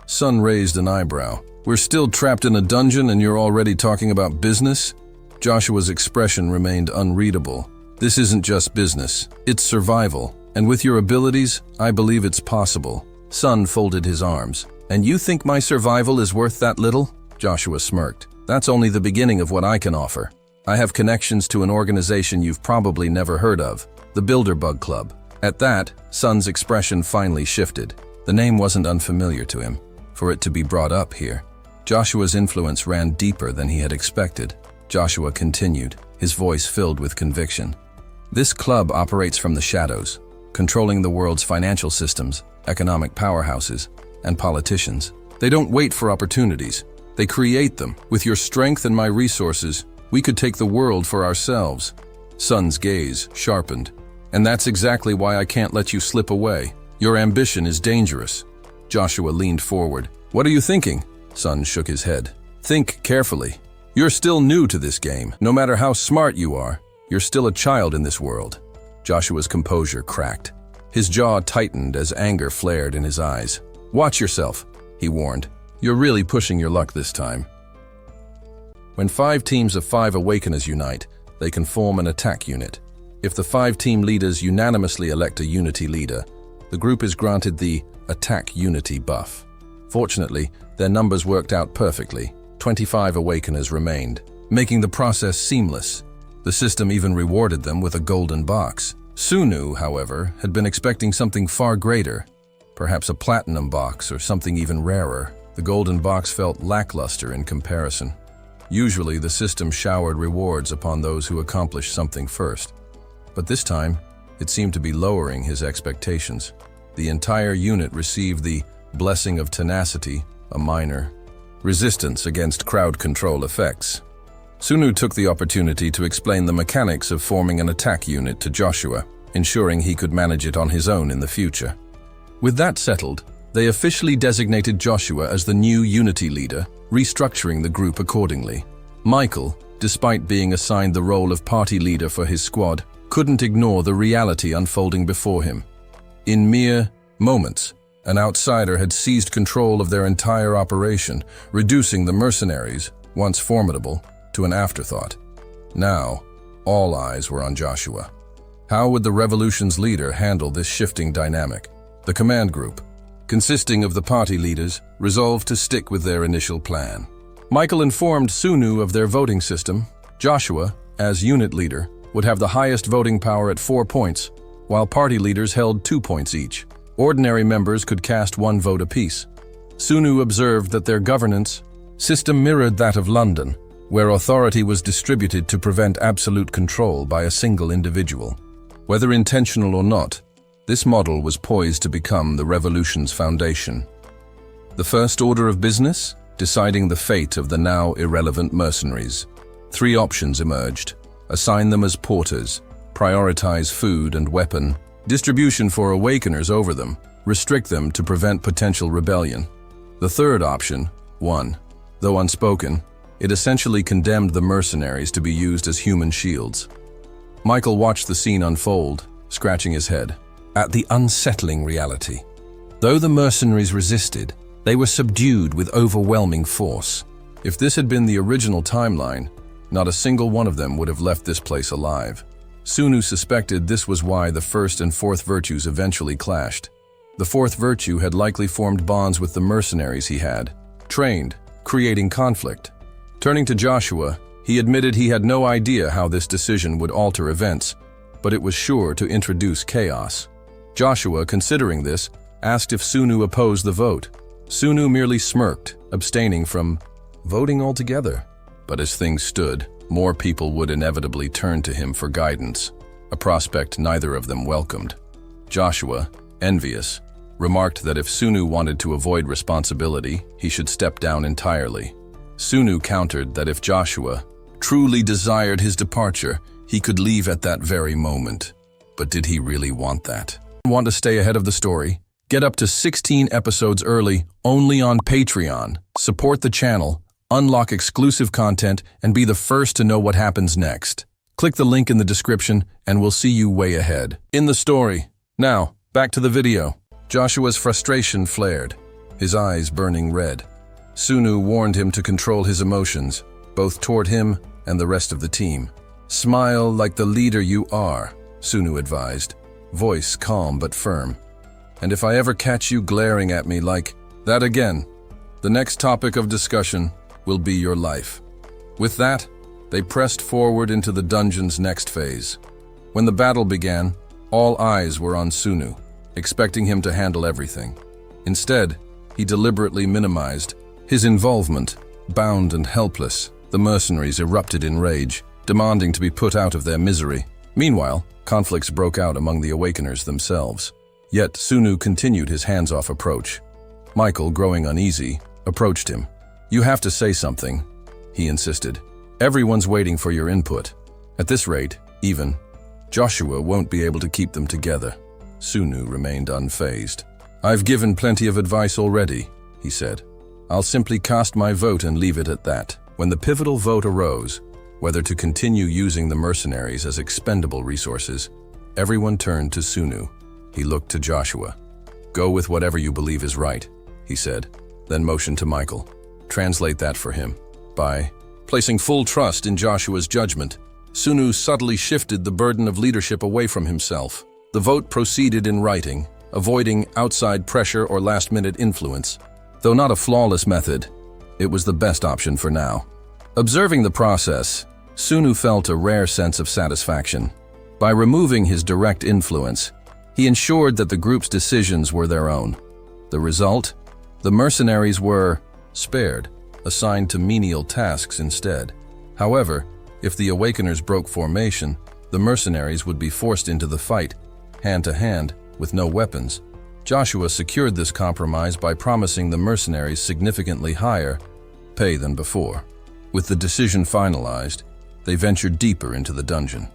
Sun raised an eyebrow. We're still trapped in a dungeon and you're already talking about business? Joshua's expression remained unreadable. This isn't just business, it's survival. And with your abilities, I believe it's possible. Sun folded his arms. And you think my survival is worth that little? Joshua smirked. That's only the beginning of what I can offer. I have connections to an organization you've probably never heard of, the Bilderbug Club. At that, Sun's expression finally shifted. The name wasn't unfamiliar to him, for it to be brought up here. Joshua's influence ran deeper than he had expected. Joshua continued, his voice filled with conviction. This club operates from the shadows, controlling the world's financial systems, economic powerhouses, and politicians. They don't wait for opportunities. They create them. With your strength and my resources, we could take the world for ourselves. Sun's gaze sharpened. And that's exactly why I can't let you slip away. Your ambition is dangerous. Joshua leaned forward. What are you thinking? Sun shook his head. Think carefully. You're still new to this game. No matter how smart you are, you're still a child in this world. Joshua's composure cracked. His jaw tightened as anger flared in his eyes. Watch yourself, he warned. You're really pushing your luck this time. When 5 teams of 5 Awakeners unite, they can form an attack unit. If the 5 team leaders unanimously elect a unity leader, the group is granted the Attack Unity buff. Fortunately, their numbers worked out perfectly. 25 Awakeners remained, making the process seamless. The system even rewarded them with a golden box. Sunu, however, had been expecting something far greater. Perhaps a platinum box or something even rarer. The golden box felt lackluster in comparison. Usually, the system showered rewards upon those who accomplished something first. But this time, it seemed to be lowering his expectations. The entire unit received the Blessing of Tenacity, a minor resistance against crowd control effects. Sunu took the opportunity to explain the mechanics of forming an attack unit to Joshua, ensuring he could manage it on his own in the future. With that settled, they officially designated Joshua as the new unity leader, restructuring the group accordingly. Michael, despite being assigned the role of party leader for his squad, couldn't ignore the reality unfolding before him. In mere moments, an outsider had seized control of their entire operation, reducing the mercenaries, once formidable, to an afterthought. Now, all eyes were on Joshua. How would the revolution's leader handle this shifting dynamic? The command group, consisting of the party leaders, resolved to stick with their initial plan. Michael informed Sunu of their voting system. Joshua, as unit leader, would have the highest voting power at 4 points, while party leaders held 2 points each. Ordinary members could cast 1 vote apiece. Sunu observed that their governance system mirrored that of London, where authority was distributed to prevent absolute control by a single individual. Whether intentional or not, this model was poised to become the revolution's foundation. The first order of business? Deciding the fate of the now irrelevant mercenaries. 3 options emerged. Assign them as porters, prioritize food and weapon, distribution for awakeners over them, restrict them to prevent potential rebellion. The third option, 1. Though unspoken, it essentially condemned the mercenaries to be used as human shields. Michael watched the scene unfold, scratching his head at the unsettling reality. Though the mercenaries resisted, they were subdued with overwhelming force. If this had been the original timeline, not a single one of them would have left this place alive. Sunu suspected this was why the first and fourth virtues eventually clashed. The fourth virtue had likely formed bonds with the mercenaries he had trained, creating conflict. Turning to Joshua, he admitted he had no idea how this decision would alter events, but it was sure to introduce chaos. Joshua, considering this, asked if Sunu opposed the vote. Sunu merely smirked, abstaining from voting altogether. But as things stood, more people would inevitably turn to him for guidance, a prospect neither of them welcomed. Joshua, envious, remarked that if Sunu wanted to avoid responsibility, he should step down entirely. Sunu countered that if Joshua truly desired his departure, He could leave at that very moment. But did he really want that? Want to stay ahead of the story? Get up to 16 episodes early only on Patreon. Support the channel, unlock exclusive content, and be the first to know what happens next. Click the link in the description and we'll see you way ahead. In the story. Now, back to the video. Joshua's frustration flared, his eyes burning red. Sunu warned him to control his emotions, both toward him and the rest of the team. Smile like the leader you are, Sunu advised, voice calm but firm. And if I ever catch you glaring at me like that again, the next topic of discussion will be your life. With that, they pressed forward into the dungeon's next phase. When the battle began, all eyes were on Sunu, expecting him to handle everything. Instead, he deliberately minimized his involvement. Bound and helpless, the mercenaries erupted in rage, demanding to be put out of their misery. Meanwhile, conflicts broke out among the Awakeners themselves. Yet Sunu continued his hands-off approach. Michael, growing uneasy, approached him. "You have to say something," he insisted. "Everyone's waiting for your input. At this rate, even Joshua won't be able to keep them together." Sunu remained unfazed. "I've given plenty of advice already," he said. "I'll simply cast my vote and leave it at that." When the pivotal vote arose, whether to continue using the mercenaries as expendable resources, everyone turned to Sunu. He looked to Joshua. "Go with whatever you believe is right," he said, then motioned to Michael. "Translate that for him." By placing full trust in Joshua's judgment, Sunu subtly shifted the burden of leadership away from himself. The vote proceeded in writing, avoiding outside pressure or last-minute influence. Though not a flawless method, it was the best option for now. Observing the process, Sunu felt a rare sense of satisfaction. By removing his direct influence, he ensured that the group's decisions were their own. The result? The mercenaries were spared, assigned to menial tasks instead. However, if the Awakeners broke formation, the mercenaries would be forced into the fight, hand-to-hand, with no weapons. Joshua secured this compromise by promising the mercenaries significantly higher pay than before. With the decision finalized, they ventured deeper into the dungeon.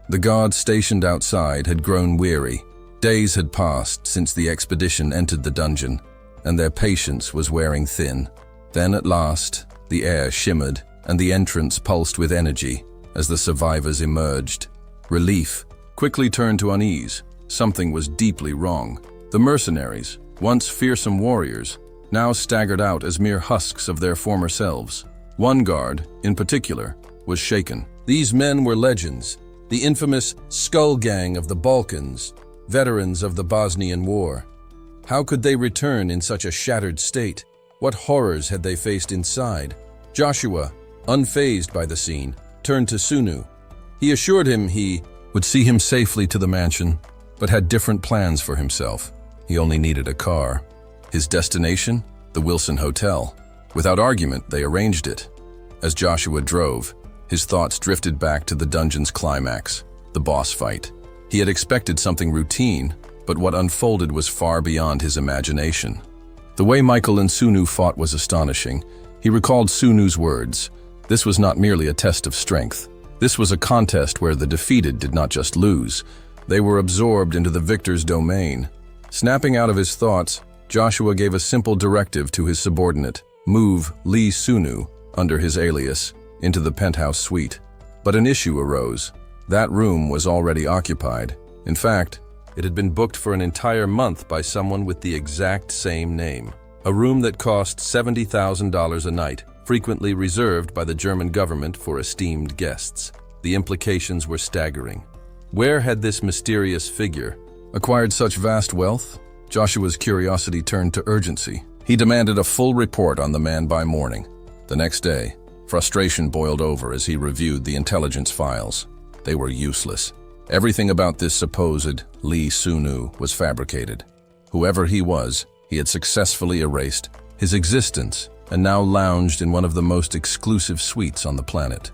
The guards stationed outside had grown weary. Days had passed since the expedition entered the dungeon, and their patience was wearing thin. Then at last, the air shimmered, and the entrance pulsed with energy as the survivors emerged. Relief quickly turned to unease. Something was deeply wrong. The mercenaries, once fearsome warriors, now staggered out as mere husks of their former selves. One guard, in particular, was shaken. These men were legends, the infamous Skull Gang of the Balkans, veterans of the Bosnian War. How could they return in such a shattered state? What horrors had they faced inside? Joshua, unfazed by the scene, turned to Sunu. He assured him he would see him safely to the mansion, but had different plans for himself. He only needed a car. His destination? The Wilson Hotel. Without argument, they arranged it. As Joshua drove, his thoughts drifted back to the dungeon's climax, the boss fight. He had expected something routine, but what unfolded was far beyond his imagination. The way Michael and Sunu fought was astonishing. He recalled Sunu's words. This was not merely a test of strength. This was a contest where the defeated did not just lose. They were absorbed into the victor's domain. Snapping out of his thoughts, Joshua gave a simple directive to his subordinate: move Lee Sunu, under his alias, into the penthouse suite. But an issue arose. That room was already occupied. In fact, it had been booked for an entire month by someone with the exact same name. A room that cost $70,000 a night, frequently reserved by the German government for esteemed guests. The implications were staggering. Where had this mysterious figure acquired such vast wealth? Joshua's curiosity turned to urgency. He demanded a full report on the man by morning. The next day, frustration boiled over as he reviewed the intelligence files. They were useless. Everything about this supposed Lee Sunu was fabricated. Whoever he was, he had successfully erased his existence and now lounged in one of the most exclusive suites on the planet.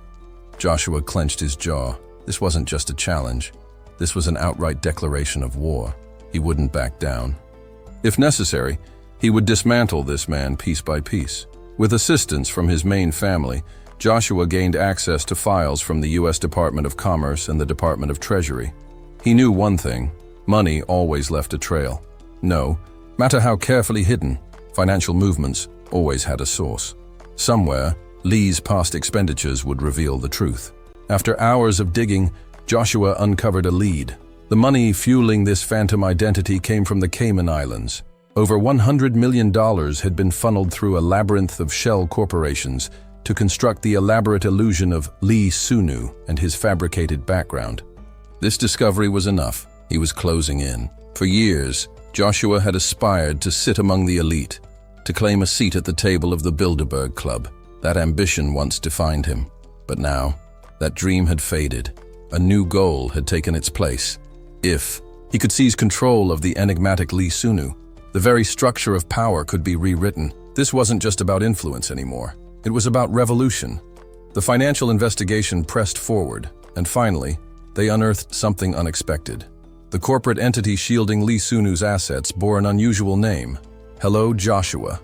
Joshua clenched his jaw. This wasn't just a challenge. This was an outright declaration of war. He wouldn't back down. If necessary, he would dismantle this man piece by piece. With assistance from his main family, Joshua gained access to files from the U.S. Department of Commerce and the Department of Treasury. He knew one thing: money always left a trail. No matter how carefully hidden, financial movements always had a source. Somewhere, Lee's past expenditures would reveal the truth. After hours of digging, Joshua uncovered a lead. The money fueling this phantom identity came from the Cayman Islands. Over $100 million had been funneled through a labyrinth of shell corporations to construct the elaborate illusion of Lee Sunu and his fabricated background. This discovery was enough. He was closing in. For years, Joshua had aspired to sit among the elite, to claim a seat at the table of the Bilderberg Club. That ambition once defined him. But now, that dream had faded. A new goal had taken its place. If he could seize control of the enigmatic Lee Sunu, the very structure of power could be rewritten. This wasn't just about influence anymore. It was about revolution. The financial investigation pressed forward, and finally, they unearthed something unexpected. The corporate entity shielding Lee Sunu's assets bore an unusual name: Hello, Joshua.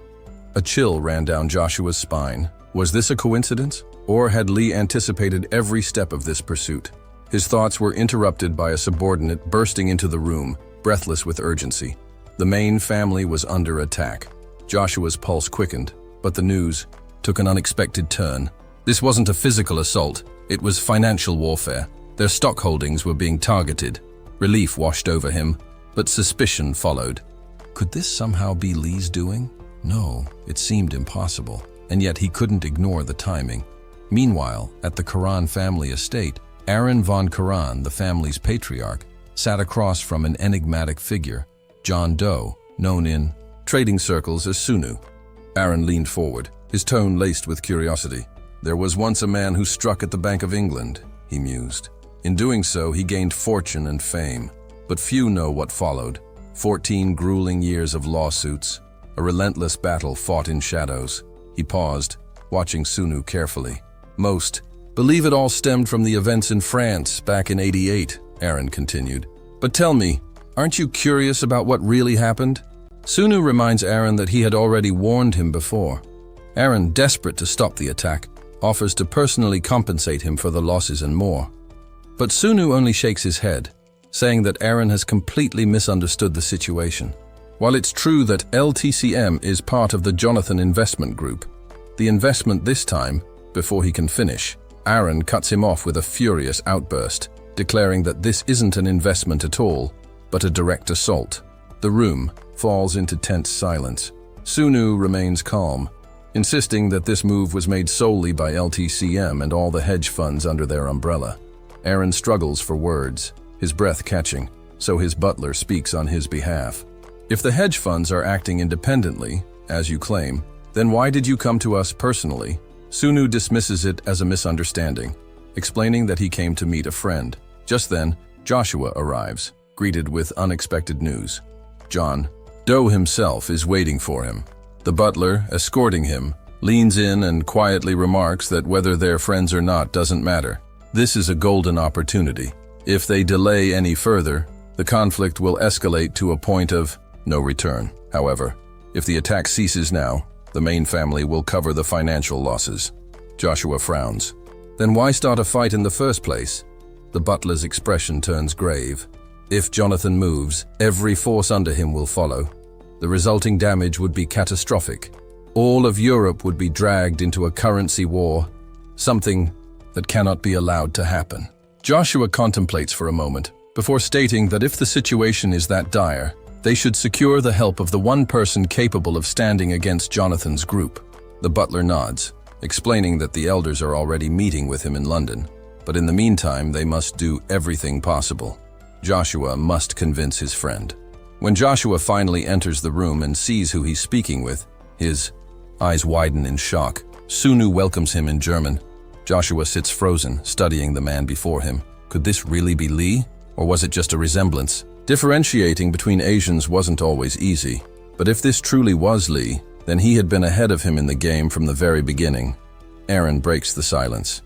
A chill ran down Joshua's spine. Was this a coincidence? Or had Lee anticipated every step of this pursuit? His thoughts were interrupted by a subordinate bursting into the room, breathless with urgency. The main family was under attack. Joshua's pulse quickened, but the news took an unexpected turn. This wasn't a physical assault, it was financial warfare. Their stock holdings were being targeted. Relief washed over him, but suspicion followed. Could this somehow be Lee's doing? No, it seemed impossible, and yet he couldn't ignore the timing. Meanwhile, at the Karan family estate, Aaron von Karan, the family's patriarch, sat across from an enigmatic figure, John Doe, known in trading circles as Sunu. Aaron leaned forward, his tone laced with curiosity. There was once a man who struck at the Bank of England, he mused. In doing so, he gained fortune and fame. But few know what followed. 14 grueling years of lawsuits, a relentless battle fought in shadows. He paused, watching Sunu carefully. Most believe it all stemmed from the events in France back in '88, Aaron continued. But tell me, aren't you curious about what really happened? Sunu reminds Aaron that he had already warned him before. Aaron, desperate to stop the attack, offers to personally compensate him for the losses and more. But Sunu only shakes his head, saying that Aaron has completely misunderstood the situation. While it's true that LTCM is part of the Jonathan Investment Group, the investment this time, before he can finish, Aaron cuts him off with a furious outburst, declaring that this isn't an investment at all, but a direct assault. The room falls into tense silence. Sunu remains calm, insisting that this move was made solely by LTCM and all the hedge funds under their umbrella. Aaron struggles for words, his breath catching, so his butler speaks on his behalf. If the hedge funds are acting independently, as you claim, then why did you come to us personally? Sunu dismisses it as a misunderstanding, explaining that he came to meet a friend. Just then, Joshua arrives, greeted with unexpected news. John Doe himself is waiting for him. The butler, escorting him, leans in and quietly remarks that whether they're friends or not doesn't matter. This is a golden opportunity. If they delay any further, the conflict will escalate to a point of no return. However, if the attack ceases now, the main family will cover the financial losses. Joshua frowns. Then why start a fight in the first place? The butler's expression turns grave. If Jonathan moves, every force under him will follow. The resulting damage would be catastrophic. All of Europe would be dragged into a currency war, something that cannot be allowed to happen. Joshua contemplates for a moment, before stating that if the situation is that dire, they should secure the help of the one person capable of standing against Jonathan's group. The butler nods, explaining that the elders are already meeting with him in London, but in the meantime they must do everything possible. Joshua must convince his friend. When Joshua finally enters the room and sees who he's speaking with, his eyes widen in shock. Sunu welcomes him in German. Joshua sits frozen, studying the man before him. Could this really be Lee? Or was it just a resemblance? Differentiating between Asians wasn't always easy, but if this truly was Lee, then he had been ahead of him in the game from the very beginning. Aaron breaks the silence.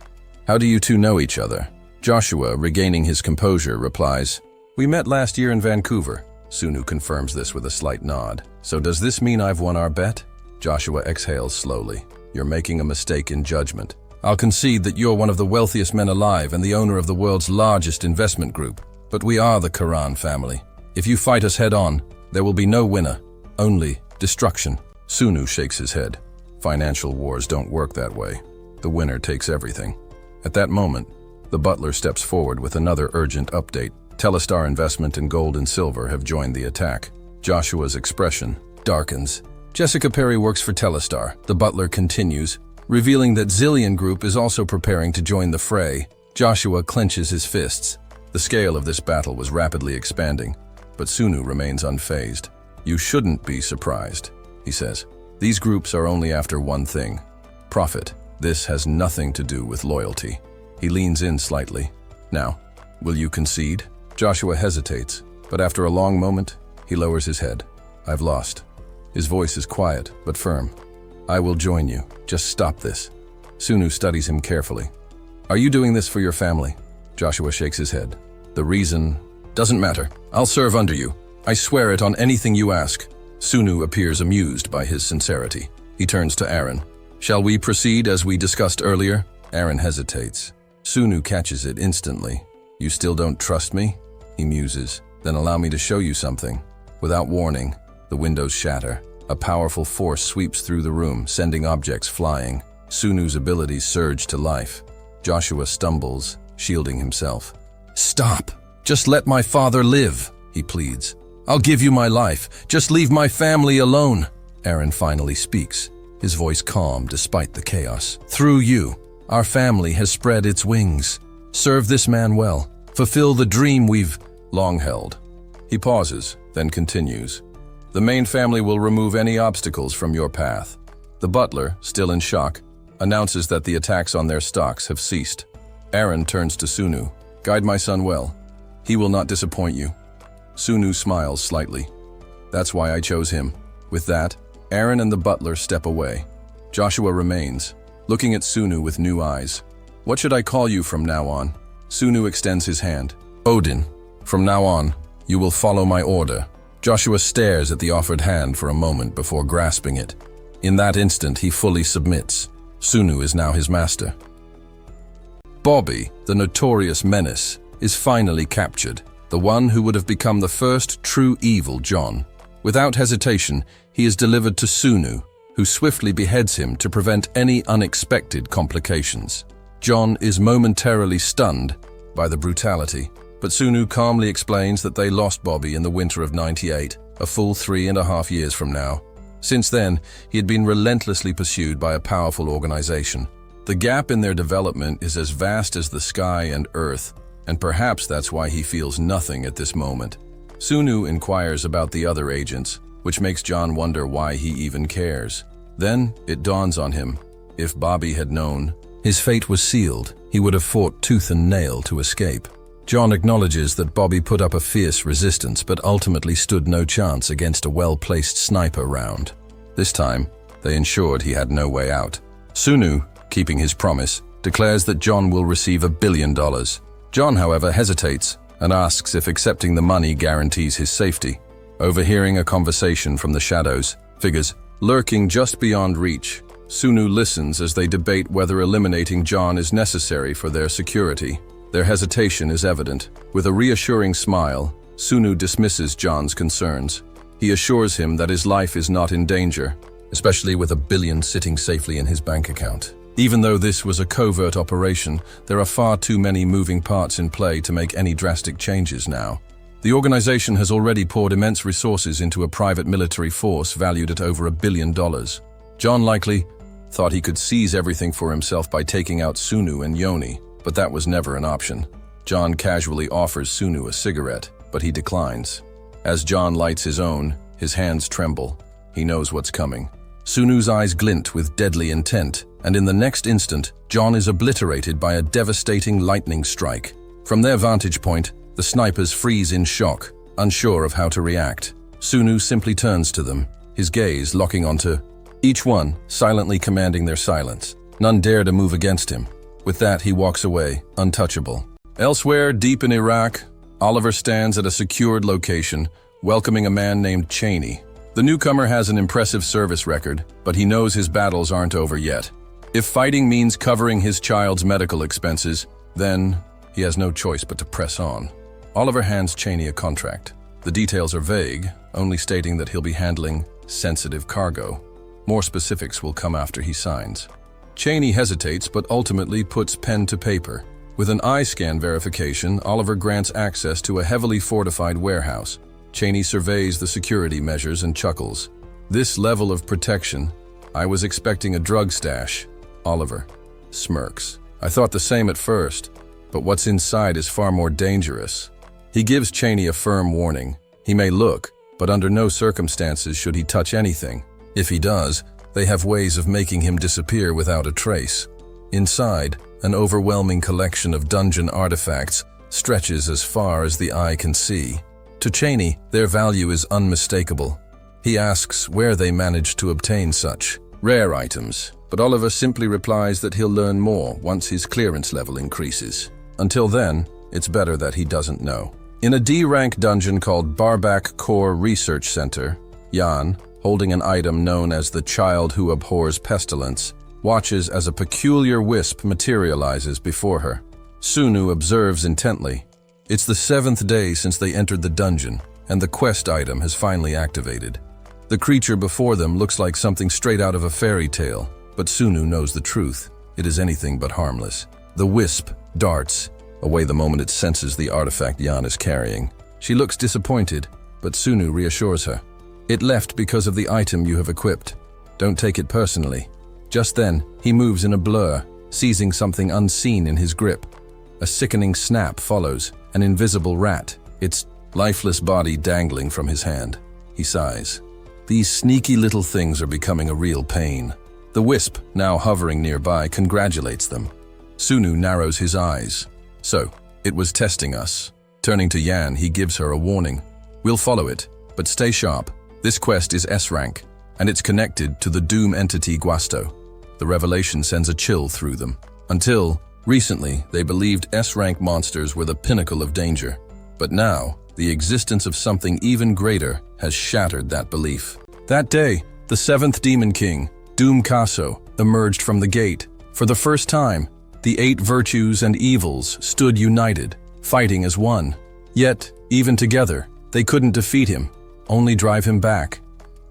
How do you two know each other? Joshua, regaining his composure, replies, We met last year in Vancouver. Sunu confirms this with a slight nod. So does this mean I've won our bet? Joshua exhales slowly. You're making a mistake in judgment. I'll concede that you're one of the wealthiest men alive and the owner of the world's largest investment group. But we are the Quran family. If you fight us head-on, there will be no winner, only destruction. Sunu shakes his head. Financial wars don't work that way. The winner takes everything. At that moment, the butler steps forward with another urgent update. Telestar Investment in Gold and Silver have joined the attack. Joshua's expression darkens. Jessica Perry works for Telestar. The butler continues, revealing that Zillion Group is also preparing to join the fray. Joshua clenches his fists. The scale of this battle was rapidly expanding, but Sunu remains unfazed. You shouldn't be surprised, he says. These groups are only after one thing: profit. This has nothing to do with loyalty. He leans in slightly. Now, will you concede? Joshua hesitates, but after a long moment, he lowers his head. I've lost. His voice is quiet, but firm. I will join you. Just stop this. Sunu studies him carefully. Are you doing this for your family? Joshua shakes his head. The reason doesn't matter. I'll serve under you. I swear it on anything you ask. Sunu appears amused by his sincerity. He turns to Aaron. Shall we proceed as we discussed earlier? Aaron hesitates. Sunu catches it instantly. You still don't trust me? He muses. Then allow me to show you something. Without warning, the windows shatter. A powerful force sweeps through the room, sending objects flying. Sunu's abilities surge to life. Joshua stumbles, shielding himself. Stop! Just let my father live, he pleads. I'll give you my life. Just leave my family alone. Aaron finally speaks, his voice calm despite the chaos. Through you, our family has spread its wings. Serve this man well. Fulfill the dream we've long held. He pauses, then continues. The main family will remove any obstacles from your path. The butler, still in shock, announces that the attacks on their stocks have ceased. Aaron turns to Sunu. Guide my son well. He will not disappoint you. Sunu smiles slightly. That's why I chose him. With that, Aaron and the butler step away. Joshua remains, looking at Sunu with new eyes. What should I call you from now on? Sunu extends his hand. Odin. From now on, you will follow my order. Joshua stares at the offered hand for a moment before grasping it. In that instant, he fully submits. Sunu is now his master. Bobby, the notorious menace, is finally captured, the one who would have become the first true evil John. Without hesitation, he is delivered to Sunu, who swiftly beheads him to prevent any unexpected complications. John is momentarily stunned by the brutality, but Sunu calmly explains that they lost Bobby in the winter of '98, a full 3.5 years from now. Since then, he had been relentlessly pursued by a powerful organization. The gap in their development is as vast as the sky and earth, and perhaps that's why he feels nothing at this moment. Sunu inquires about the other agents, which makes John wonder why he even cares. Then it dawns on him. If Bobby had known, his fate was sealed. He would have fought tooth and nail to escape. John acknowledges that Bobby put up a fierce resistance but ultimately stood no chance against a well-placed sniper round. This time, they ensured he had no way out. Sunu, keeping his promise, declares that John will receive $1 billion. John, however, hesitates and asks if accepting the money guarantees his safety. Overhearing a conversation from the shadows, figures lurking just beyond reach, Sunu listens as they debate whether eliminating John is necessary for their security. Their hesitation is evident. With a reassuring smile, Sunu dismisses John's concerns. He assures him that his life is not in danger, especially with $1 billion sitting safely in his bank account. Even though this was a covert operation, there are far too many moving parts in play to make any drastic changes now. The organization has already poured immense resources into a private military force valued at over $1 billion. John likely thought he could seize everything for himself by taking out Sunu and Yoni, but that was never an option. John casually offers Sunu a cigarette, but he declines. As John lights his own, his hands tremble. He knows what's coming. Sunu's eyes glint with deadly intent, and in the next instant, John is obliterated by a devastating lightning strike. From their vantage point, the snipers freeze in shock, unsure of how to react. Sunu simply turns to them, his gaze locking onto each one, silently commanding their silence. None dare to move against him. With that, he walks away, untouchable. Elsewhere, deep in Iraq, Oliver stands at a secured location, welcoming a man named Cheney. The newcomer has an impressive service record, but he knows his battles aren't over yet. If fighting means covering his child's medical expenses, then he has no choice but to press on. Oliver hands Cheney a contract. The details are vague, only stating that he'll be handling sensitive cargo. More specifics will come after he signs. Cheney hesitates but ultimately puts pen to paper. With an eye scan verification, Oliver grants access to a heavily fortified warehouse. Cheney surveys the security measures and chuckles. This level of protection, I was expecting a drug stash. Oliver smirks. I thought the same at first, but what's inside is far more dangerous. He gives Cheney a firm warning. He may look, but under no circumstances should he touch anything. If he does, they have ways of making him disappear without a trace. Inside, an overwhelming collection of dungeon artifacts stretches as far as the eye can see. To Cheney, their value is unmistakable. He asks where they managed to obtain such rare items, but Oliver simply replies that he'll learn more once his clearance level increases. Until then, it's better that he doesn't know. In a D-rank dungeon called Barback Core Research Center, Jan, holding an item known as the Child Who Abhors Pestilence, watches as a peculiar wisp materializes before her. Sunu observes intently. It's the 7th day since they entered the dungeon, and the quest item has finally activated. The creature before them looks like something straight out of a fairy tale, but Sunu knows the truth. It is anything but harmless. The wisp darts away the moment it senses the artifact Jan is carrying. She looks disappointed, but Sunu reassures her. It left because of the item you have equipped. Don't take it personally. Just then, he moves in a blur, seizing something unseen in his grip. A sickening snap follows, an invisible rat, its lifeless body dangling from his hand. He sighs. These sneaky little things are becoming a real pain. The wisp, now hovering nearby, congratulates them. Sunu narrows his eyes. So, it was testing us. Turning to Yan, he gives her a warning. We'll follow it, but stay sharp. This quest is S-rank, and it's connected to the Doom entity Guasto. The revelation sends a chill through them. Until, recently, they believed S-rank monsters were the pinnacle of danger. But now, the existence of something even greater has shattered that belief. That day, the 7th Demon King, Doom Caso, emerged from the gate. For the first time, the 8 virtues and evils stood united, fighting as one. Yet, even together, they couldn't defeat him, only drive him back.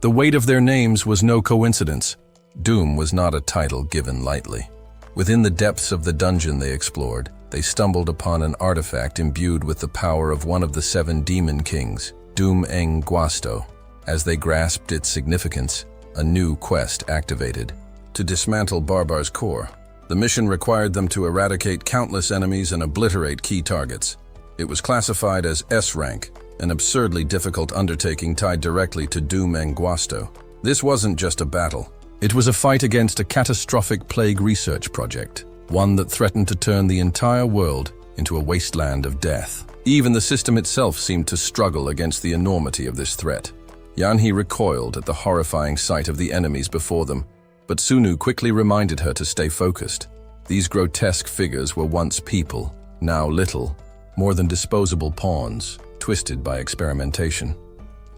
The weight of their names was no coincidence. Doom was not a title given lightly. Within the depths of the dungeon they explored, they stumbled upon an artifact imbued with the power of one of the 7 demon kings, Doom Eng Guasto. As they grasped its significance, a new quest activated. To dismantle Barbar's core, the mission required them to eradicate countless enemies and obliterate key targets. It was classified as S-rank, an absurdly difficult undertaking tied directly to Doom Eng Guasto. This wasn't just a battle. It was a fight against a catastrophic plague research project, one that threatened to turn the entire world into a wasteland of death. Even the system itself seemed to struggle against the enormity of this threat. Yanhi recoiled at the horrifying sight of the enemies before them, but Sunu quickly reminded her to stay focused. These grotesque figures were once people, now little, more than disposable pawns, twisted by experimentation.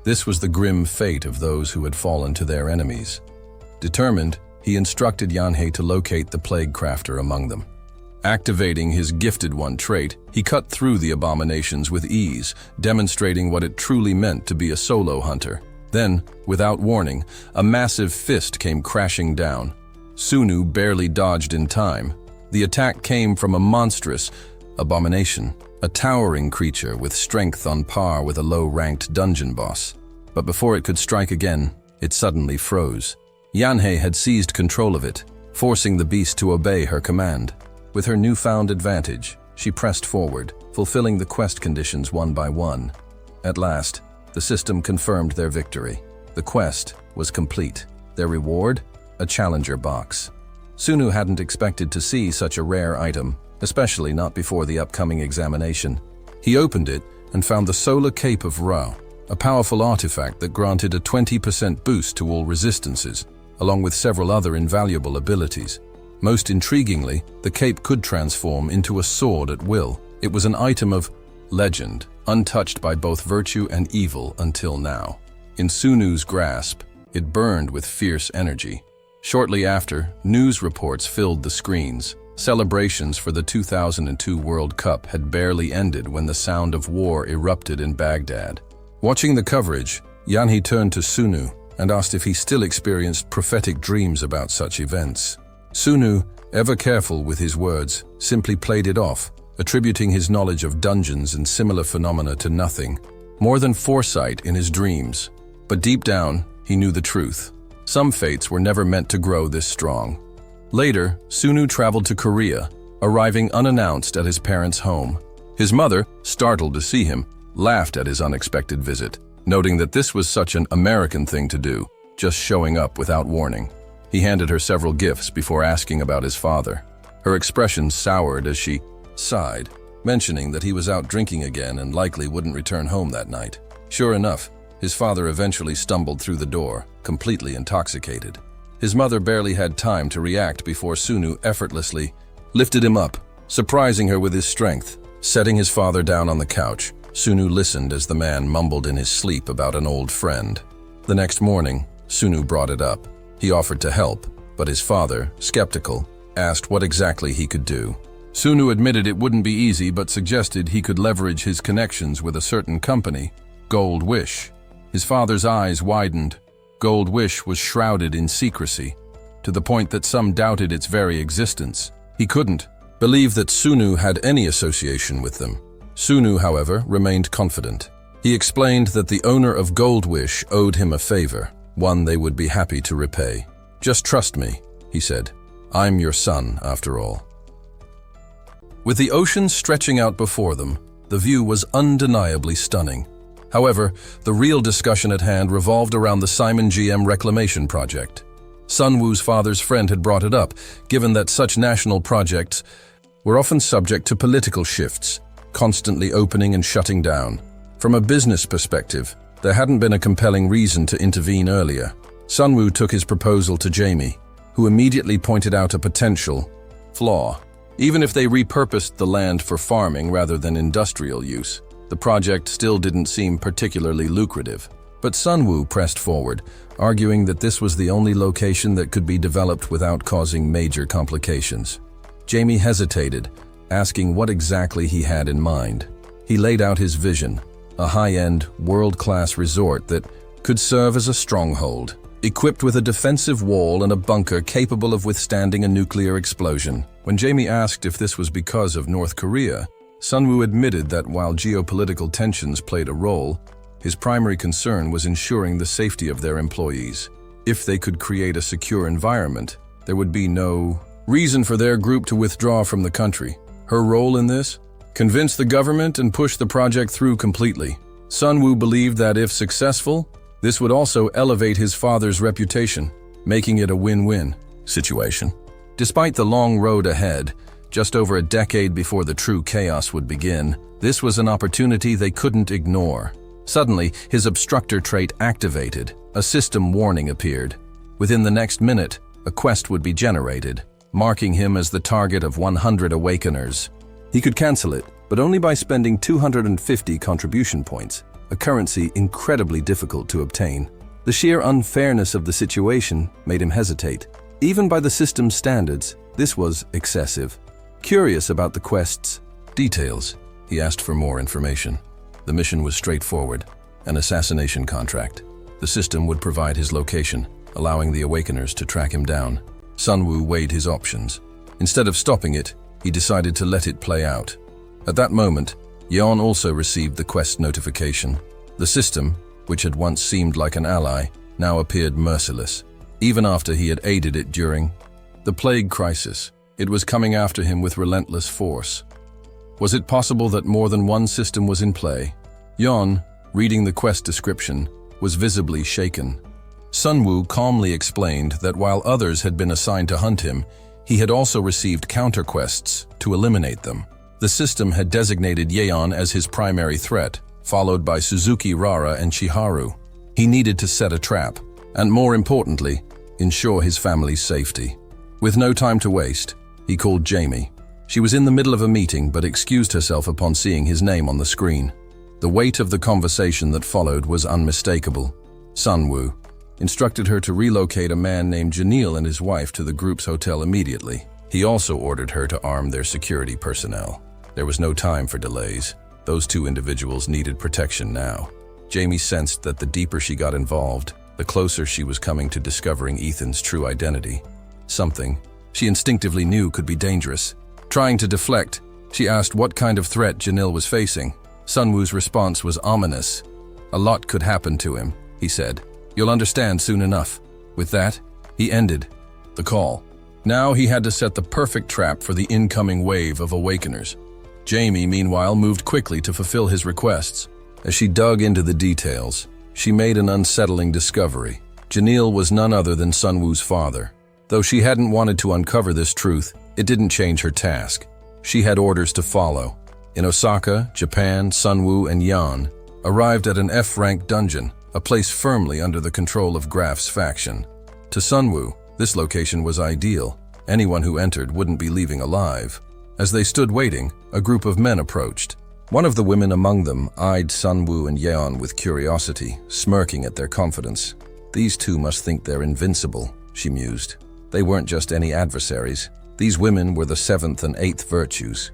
This was the grim fate of those who had fallen to their enemies. Determined, he instructed Yanhei to locate the plague crafter among them. Activating his gifted one trait, he cut through the abominations with ease, demonstrating what it truly meant to be a solo hunter. Then, without warning, a massive fist came crashing down. Sunu barely dodged in time. The attack came from a monstrous abomination, a towering creature with strength on par with a low-ranked dungeon boss. But before it could strike again, it suddenly froze. Yanhei had seized control of it, forcing the beast to obey her command. With her newfound advantage, she pressed forward, fulfilling the quest conditions one by one. At last, the system confirmed their victory. The quest was complete. Their reward? A challenger box. Sunu hadn't expected to see such a rare item, especially not before the upcoming examination. He opened it and found the Solar Cape of Ra, a powerful artifact that granted a 20% boost to all resistances, along with several other invaluable abilities. Most intriguingly, the cape could transform into a sword at will. It was an item of legend, untouched by both virtue and evil until now. In Sunu's grasp, it burned with fierce energy. Shortly after, news reports filled the screens. Celebrations for the 2002 World Cup had barely ended when the sound of war erupted in Baghdad. Watching the coverage, Yanhee turned to Sunu and asked if he still experienced prophetic dreams about such events. Sunu, ever careful with his words, simply played it off, attributing his knowledge of dungeons and similar phenomena to nothing more than foresight in his dreams. But deep down, he knew the truth. Some fates were never meant to grow this strong. Later, Sunu traveled to Korea, arriving unannounced at his parents' home. His mother, startled to see him, laughed at his unexpected visit, noting that this was such an American thing to do, just showing up without warning. He handed her several gifts before asking about his father. Her expression soured as she sighed, mentioning that he was out drinking again and likely wouldn't return home that night. Sure enough, his father eventually stumbled through the door, completely intoxicated. His mother barely had time to react before Sunu effortlessly lifted him up, surprising her with his strength. Setting his father down on the couch, Sunu listened as the man mumbled in his sleep about an old friend. The next morning, Sunu brought it up. He offered to help, but his father, skeptical, asked what exactly he could do. Sunu admitted it wouldn't be easy but suggested he could leverage his connections with a certain company, Gold Wish. His father's eyes widened. Gold Wish was shrouded in secrecy, to the point that some doubted its very existence. He couldn't believe that Sunu had any association with them. Sunu, however, remained confident. He explained that the owner of Gold Wish owed him a favor, one they would be happy to repay. "Just trust me," he said. "I'm your son, after all." With the ocean stretching out before them, the view was undeniably stunning. However, the real discussion at hand revolved around the Simon GM reclamation project. Sunwoo's father's friend had brought it up, given that such national projects were often subject to political shifts, constantly opening and shutting down. From a business perspective, there hadn't been a compelling reason to intervene earlier. Sunwoo took his proposal to Jamie, who immediately pointed out a potential flaw. Even if they repurposed the land for farming rather than industrial use, the project still didn't seem particularly lucrative. But Sunwoo pressed forward, arguing that this was the only location that could be developed without causing major complications. Jamie hesitated, asking what exactly he had in mind. He laid out his vision, a high-end, world-class resort that could serve as a stronghold, equipped with a defensive wall and a bunker capable of withstanding a nuclear explosion. When Jamie asked if this was because of North Korea, Sunwoo admitted that while geopolitical tensions played a role, his primary concern was ensuring the safety of their employees. If they could create a secure environment, there would be no reason for their group to withdraw from the country. Her role in this? Convince the government and push the project through completely. Sunwoo believed that if successful, this would also elevate his father's reputation, making it a win-win situation. Despite the long road ahead, just over a decade before the true chaos would begin, this was an opportunity they couldn't ignore. Suddenly, his obstructor trait activated. A system warning appeared. Within the next minute, a quest would be generated, marking him as the target of 100 awakeners. He could cancel it, but only by spending 250 contribution points, a currency incredibly difficult to obtain. The sheer unfairness of the situation made him hesitate. Even by the system's standards, this was excessive. Curious about the quest's details, he asked for more information. The mission was straightforward, an assassination contract. The system would provide his location, allowing the Awakeners to track him down. Sunwoo weighed his options. Instead of stopping it, he decided to let it play out. At that moment, Yeon also received the quest notification. The system, which had once seemed like an ally, now appeared merciless, even after he had aided it during the plague crisis. It was coming after him with relentless force. Was it possible that more than one system was in play? Yeon, reading the quest description, was visibly shaken. Sunwoo calmly explained that while others had been assigned to hunt him, he had also received counter-quests to eliminate them. The system had designated Yeon as his primary threat, followed by Suzuki Rara and Chiharu. He needed to set a trap, and more importantly, ensure his family's safety. With no time to waste, he called Jamie. She was in the middle of a meeting but excused herself upon seeing his name on the screen. The weight of the conversation that followed was unmistakable. Sunwoo, instructed her to relocate a man named Janil and his wife to the group's hotel immediately. He also ordered her to arm their security personnel. There was no time for delays. Those two individuals needed protection now. Jamie sensed that the deeper she got involved, the closer she was coming to discovering Ethan's true identity. Something she instinctively knew could be dangerous. Trying to deflect, she asked what kind of threat Janil was facing. Sunwoo's response was ominous. "A lot could happen to him," he said. "You'll understand soon enough." With that, he ended the call. Now he had to set the perfect trap for the incoming wave of awakeners. Jamie, meanwhile, moved quickly to fulfill his requests. As she dug into the details, she made an unsettling discovery. Janil was none other than Sunwoo's father. Though she hadn't wanted to uncover this truth, it didn't change her task. She had orders to follow. In Osaka, Japan, Sunwoo and Yan arrived at an F-rank dungeon, a place firmly under the control of Graf's faction. To Sunwoo, this location was ideal. Anyone who entered wouldn't be leaving alive. As they stood waiting, a group of men approached. One of the women among them eyed Sunwoo and Yeon with curiosity, smirking at their confidence. These two must think they're invincible, she mused. They weren't just any adversaries. These women were the 7th and 8th virtues.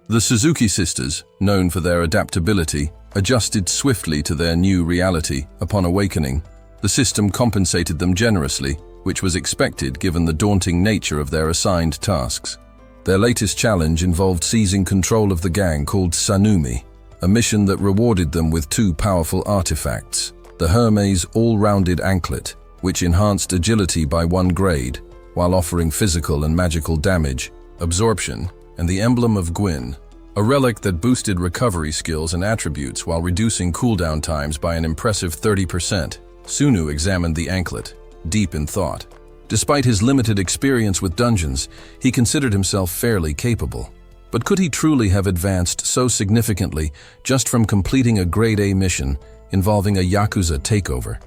The Suzuki sisters, known for their adaptability, adjusted swiftly to their new reality upon awakening. The system compensated them generously, which was expected given the daunting nature of their assigned tasks. Their latest challenge involved seizing control of the gang called Sanumi, a mission that rewarded them with 2 powerful artifacts: the Hermes all-rounded anklet, which enhanced agility by 1 grade, while offering physical and magical damage, absorption, and the emblem of Gwyn, a relic that boosted recovery skills and attributes while reducing cooldown times by an impressive 30%. Sunu examined the anklet, deep in thought. Despite his limited experience with dungeons, he considered himself fairly capable. But could he truly have advanced so significantly just from completing a Grade A mission involving a Yakuza takeover?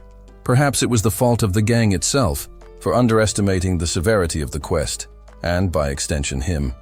Perhaps it was the fault of the gang itself for underestimating the severity of the quest, and by extension him.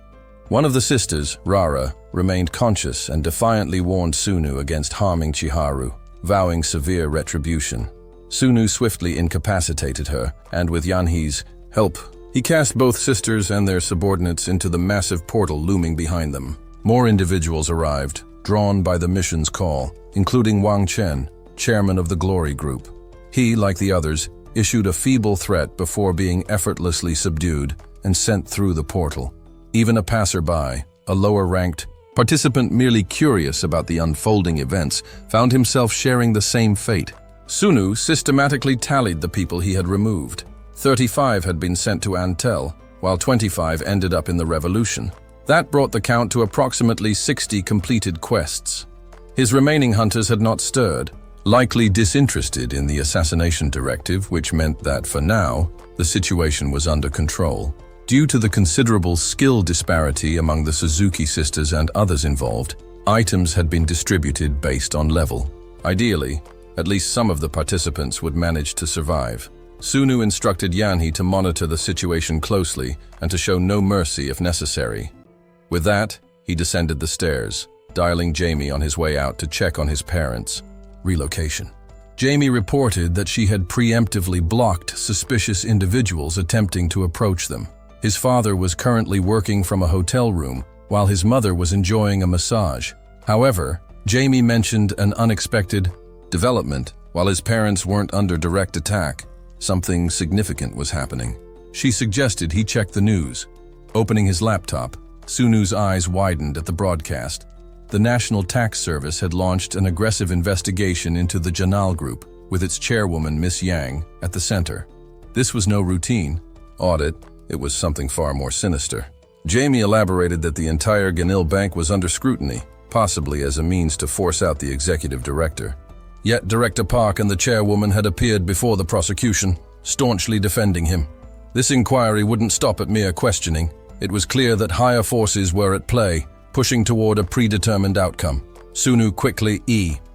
One of the sisters, Rara, remained conscious and defiantly warned Sunu against harming Chiharu, vowing severe retribution. Sunu swiftly incapacitated her, and with Yanhee's help, he cast both sisters and their subordinates into the massive portal looming behind them. More individuals arrived, drawn by the mission's call, including Wang Chen, chairman of the Glory Group. He, like the others, issued a feeble threat before being effortlessly subdued and sent through the portal. Even a passerby, a lower-ranked participant merely curious about the unfolding events, found himself sharing the same fate. Sunu systematically tallied the people he had removed. 35 had been sent to Antel, while 25 ended up in the revolution. That brought the count to approximately 60 completed quests. His remaining hunters had not stirred, likely disinterested in the assassination directive, which meant that, for now, the situation was under control. Due to the considerable skill disparity among the Suzuki sisters and others involved, items had been distributed based on level. Ideally, at least some of the participants would manage to survive. Sunu instructed Yanhee to monitor the situation closely and to show no mercy if necessary. With that, he descended the stairs, dialing Jamie on his way out to check on his parents. Relocation. Jamie reported that she had preemptively blocked suspicious individuals attempting to approach them. His father was currently working from a hotel room, while his mother was enjoying a massage. However, Jamie mentioned an unexpected development. While his parents weren't under direct attack, something significant was happening. She suggested he check the news. Opening his laptop, Sunu's eyes widened at the broadcast. The National Tax Service had launched an aggressive investigation into the Janal Group, with its chairwoman, Miss Yang, at the center. This was no routine audit, it was something far more sinister. Jamie elaborated that the entire Ganil Bank was under scrutiny, possibly as a means to force out the executive director. Yet Director Park and the chairwoman had appeared before the prosecution, staunchly defending him. This inquiry wouldn't stop at mere questioning. It was clear that higher forces were at play, pushing toward a predetermined outcome. Sunu quickly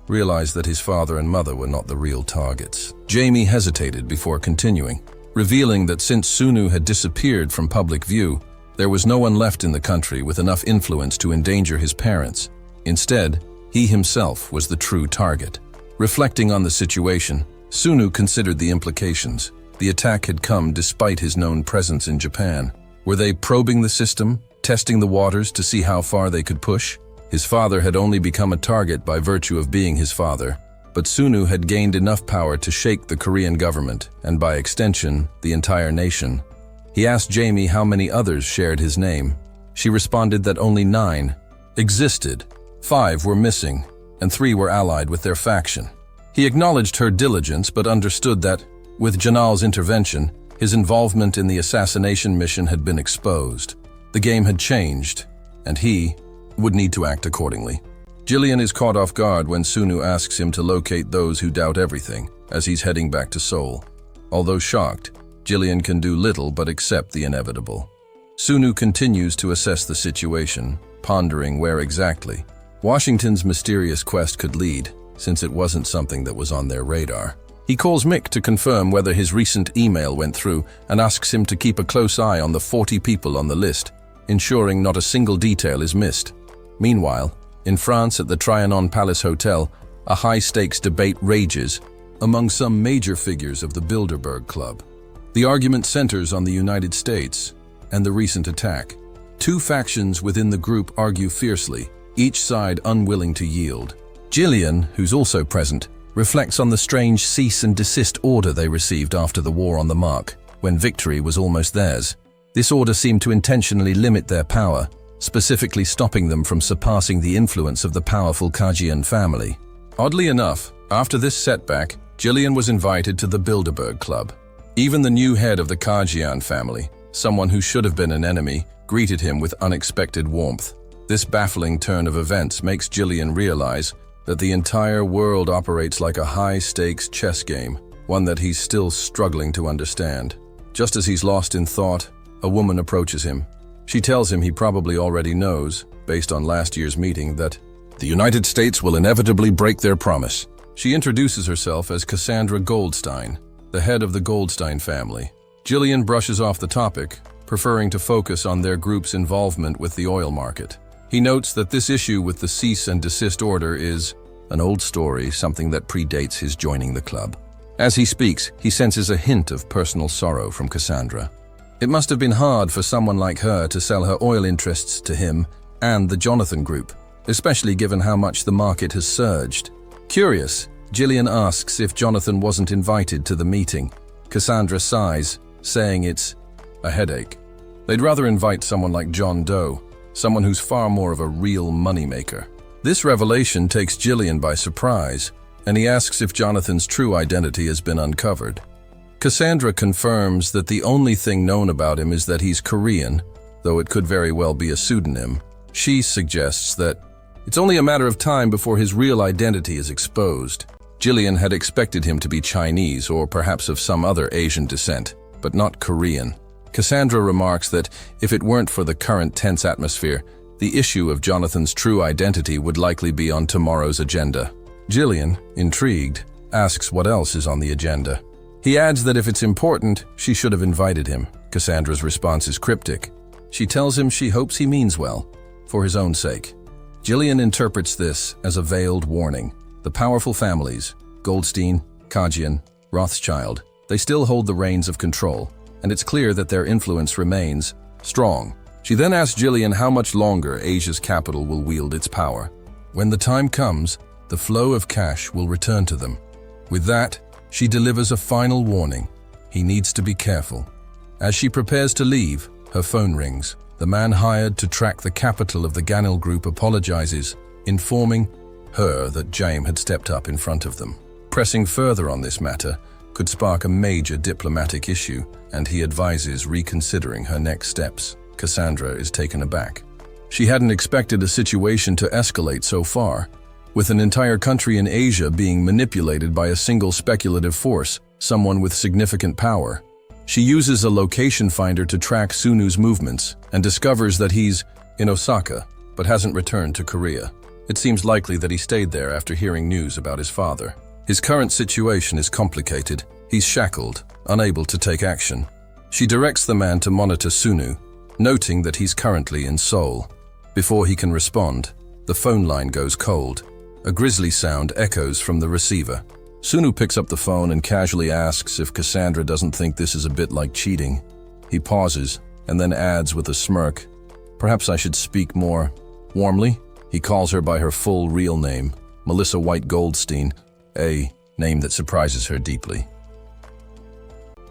realized that his father and mother were not the real targets. Jamie hesitated before continuing, revealing that since Sunu had disappeared from public view, there was no one left in the country with enough influence to endanger his parents. Instead, he himself was the true target. Reflecting on the situation, Sunu considered the implications. The attack had come despite his known presence in Japan. Were they probing the system, testing the waters to see how far they could push? His father had only become a target by virtue of being his father, but Sunu had gained enough power to shake the Korean government, and by extension, the entire nation. He asked Jamie how many others shared his name. She responded that only 9 existed, 5 were missing, and 3 were allied with their faction. He acknowledged her diligence but understood that, with Janal's intervention, his involvement in the assassination mission had been exposed. The game had changed, and he would need to act accordingly. Jillian is caught off guard when Sunu asks him to locate those who doubt everything, as he's heading back to Seoul. Although shocked, Jillian can do little but accept the inevitable. Sunu continues to assess the situation, pondering where exactly Washington's mysterious quest could lead, since it wasn't something that was on their radar. He calls Mick to confirm whether his recent email went through and asks him to keep a close eye on the 40 people on the list, ensuring not a single detail is missed. Meanwhile, in France at the Trianon Palace Hotel, a high-stakes debate rages among some major figures of the Bilderberg Club. The argument centers on the United States and the recent attack. 2 factions within the group argue fiercely, each side unwilling to yield. Jillian, who's also present, reflects on the strange cease and desist order they received after the war on the Mark, when victory was almost theirs. This order seemed to intentionally limit their power, specifically stopping them from surpassing the influence of the powerful Kajian family. Oddly enough, after this setback, Jillian was invited to the Bilderberg Club. Even the new head of the Kajian family, someone who should have been an enemy, greeted him with unexpected warmth. This baffling turn of events makes Jillian realize that the entire world operates like a high-stakes chess game, one that he's still struggling to understand. Just as he's lost in thought, a woman approaches him. She tells him he probably already knows, based on last year's meeting, that the United States will inevitably break their promise. She introduces herself as Cassandra Goldstein, the head of the Goldstein family. Jillian brushes off the topic, preferring to focus on their group's involvement with the oil market. He notes that this issue with the cease and desist order is an old story, something that predates his joining the club. As he speaks, he senses a hint of personal sorrow from Cassandra. It must have been hard for someone like her to sell her oil interests to him and the Jonathan Group, especially given how much the market has surged. Curious, Jillian asks if Jonathan wasn't invited to the meeting. Cassandra sighs, saying it's a headache. They'd rather invite someone like John Doe, someone who's far more of a real moneymaker. This revelation takes Jillian by surprise, and he asks if Jonathan's true identity has been uncovered. Cassandra confirms that the only thing known about him is that he's Korean, though it could very well be a pseudonym. She suggests that it's only a matter of time before his real identity is exposed. Jillian had expected him to be Chinese or perhaps of some other Asian descent, but not Korean. Cassandra remarks that if it weren't for the current tense atmosphere, the issue of Jonathan's true identity would likely be on tomorrow's agenda. Jillian, intrigued, asks what else is on the agenda. He adds that if it's important, she should have invited him. Cassandra's response is cryptic. She tells him she hopes he means well, for his own sake. Jillian interprets this as a veiled warning. The powerful families, Goldstein, Kajian, Rothschild, they still hold the reins of control, and it's clear that their influence remains strong. She then asks Jillian how much longer Asia's capital will wield its power. When the time comes, the flow of cash will return to them. With that, she delivers a final warning. He needs to be careful. As she prepares to leave, her phone rings. The man hired to track the capital of the Ganil group apologizes, informing her that James had stepped up in front of them. Pressing further on this matter could spark a major diplomatic issue, and he advises reconsidering her next steps. Cassandra is taken aback. She hadn't expected a situation to escalate so far, with an entire country in Asia being manipulated by a single speculative force, someone with significant power. She uses a location finder to track Sunu's movements and discovers that he's in Osaka, but hasn't returned to Korea. It seems likely that he stayed there after hearing news about his father. His current situation is complicated. He's shackled, unable to take action. She directs the man to monitor Sunu, noting that he's currently in Seoul. Before he can respond, the phone line goes cold. A grisly sound echoes from the receiver. Sunu picks up the phone and casually asks if Cassandra doesn't think this is a bit like cheating. He pauses and then adds with a smirk, "Perhaps I should speak more warmly." He calls her by her full real name, Melissa White Goldstein, a name that surprises her deeply.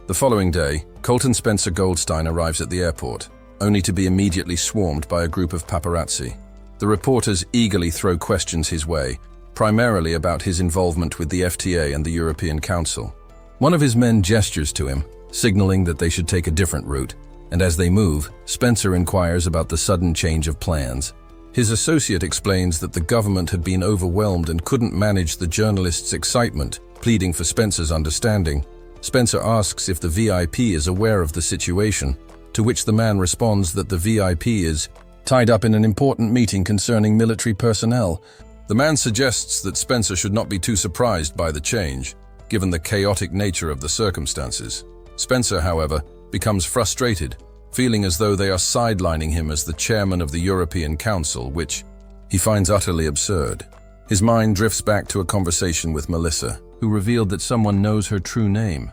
The following day, Colton Spencer Goldstein arrives at the airport, only to be immediately swarmed by a group of paparazzi. The reporters eagerly throw questions his way, primarily about his involvement with the FTA and the European Council. One of his men gestures to him, signaling that they should take a different route, and as they move, Spencer inquires about the sudden change of plans. His associate explains that the government had been overwhelmed and couldn't manage the journalists' excitement, pleading for Spencer's understanding. Spencer asks if the VIP is aware of the situation, to which the man responds that the VIP is tied up in an important meeting concerning military personnel. The man suggests that Spencer should not be too surprised by the change, given the chaotic nature of the circumstances. Spencer, however, becomes frustrated, feeling as though they are sidelining him as the chairman of the European Council, which he finds utterly absurd. His mind drifts back to a conversation with Melissa, who revealed that someone knows her true name.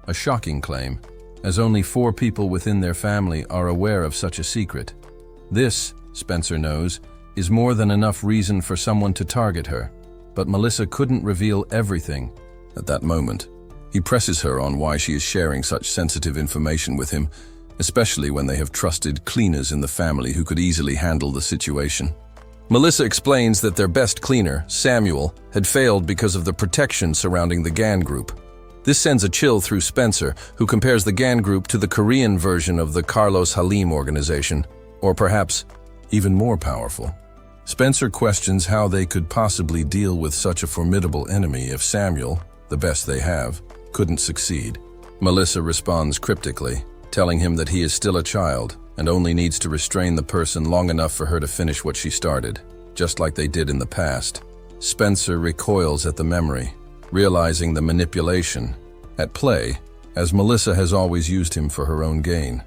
A shocking claim, as only 4 people within their family are aware of such a secret. This, Spencer knows, is more than enough reason for someone to target her, but Melissa couldn't reveal everything at that moment. He presses her on why she is sharing such sensitive information with him, especially when they have trusted cleaners in the family who could easily handle the situation. Melissa explains that their best cleaner, Samuel, had failed because of the protection surrounding the Gan group. This sends a chill through Spencer, who compares the Gan group to the Korean version of the Carlos Halim organization, or perhaps even more powerful. Spencer questions how they could possibly deal with such a formidable enemy if Samuel, the best they have, couldn't succeed. Melissa responds cryptically, telling him that he is still a child and only needs to restrain the person long enough for her to finish what she started, just like they did in the past. Spencer recoils at the memory, realizing the manipulation at play, as Melissa has always used him for her own gain.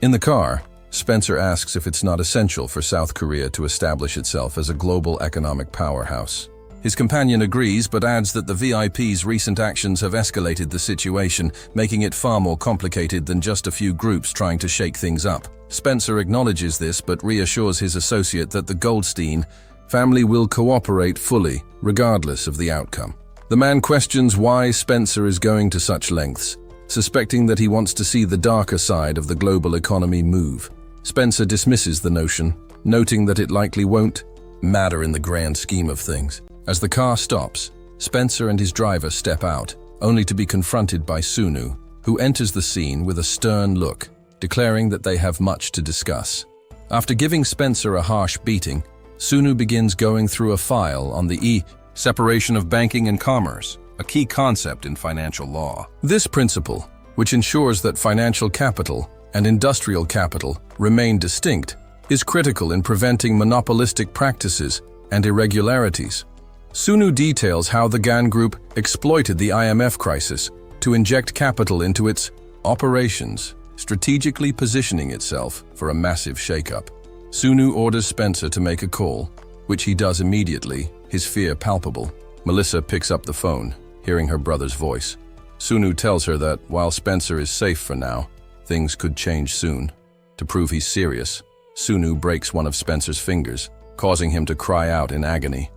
In the car, Spencer asks if it's not essential for South Korea to establish itself as a global economic powerhouse. His companion agrees, but adds that the VIP's recent actions have escalated the situation, making it far more complicated than just a few groups trying to shake things up. Spencer acknowledges this, but reassures his associate that the Goldstein family will cooperate fully, regardless of the outcome. The man questions why Spencer is going to such lengths, suspecting that he wants to see the darker side of the global economy move. Spencer dismisses the notion, noting that it likely won't matter in the grand scheme of things. As the car stops, Spencer and his driver step out, only to be confronted by Sunu, who enters the scene with a stern look, declaring that they have much to discuss. After giving Spencer a harsh beating, Sunu begins going through a file on the separation of banking and commerce, a key concept in financial law. This principle, which ensures that financial capital and industrial capital remain distinct, is critical in preventing monopolistic practices and irregularities. Sunu details how the Gan Group exploited the IMF crisis to inject capital into its operations, strategically positioning itself for a massive shakeup. Sunu orders Spencer to make a call, which he does immediately, his fear palpable. Melissa picks up the phone, hearing her brother's voice. Sunu tells her that while Spencer is safe for now, things could change soon. To prove he's serious, Sunu breaks one of Spencer's fingers, causing him to cry out in agony.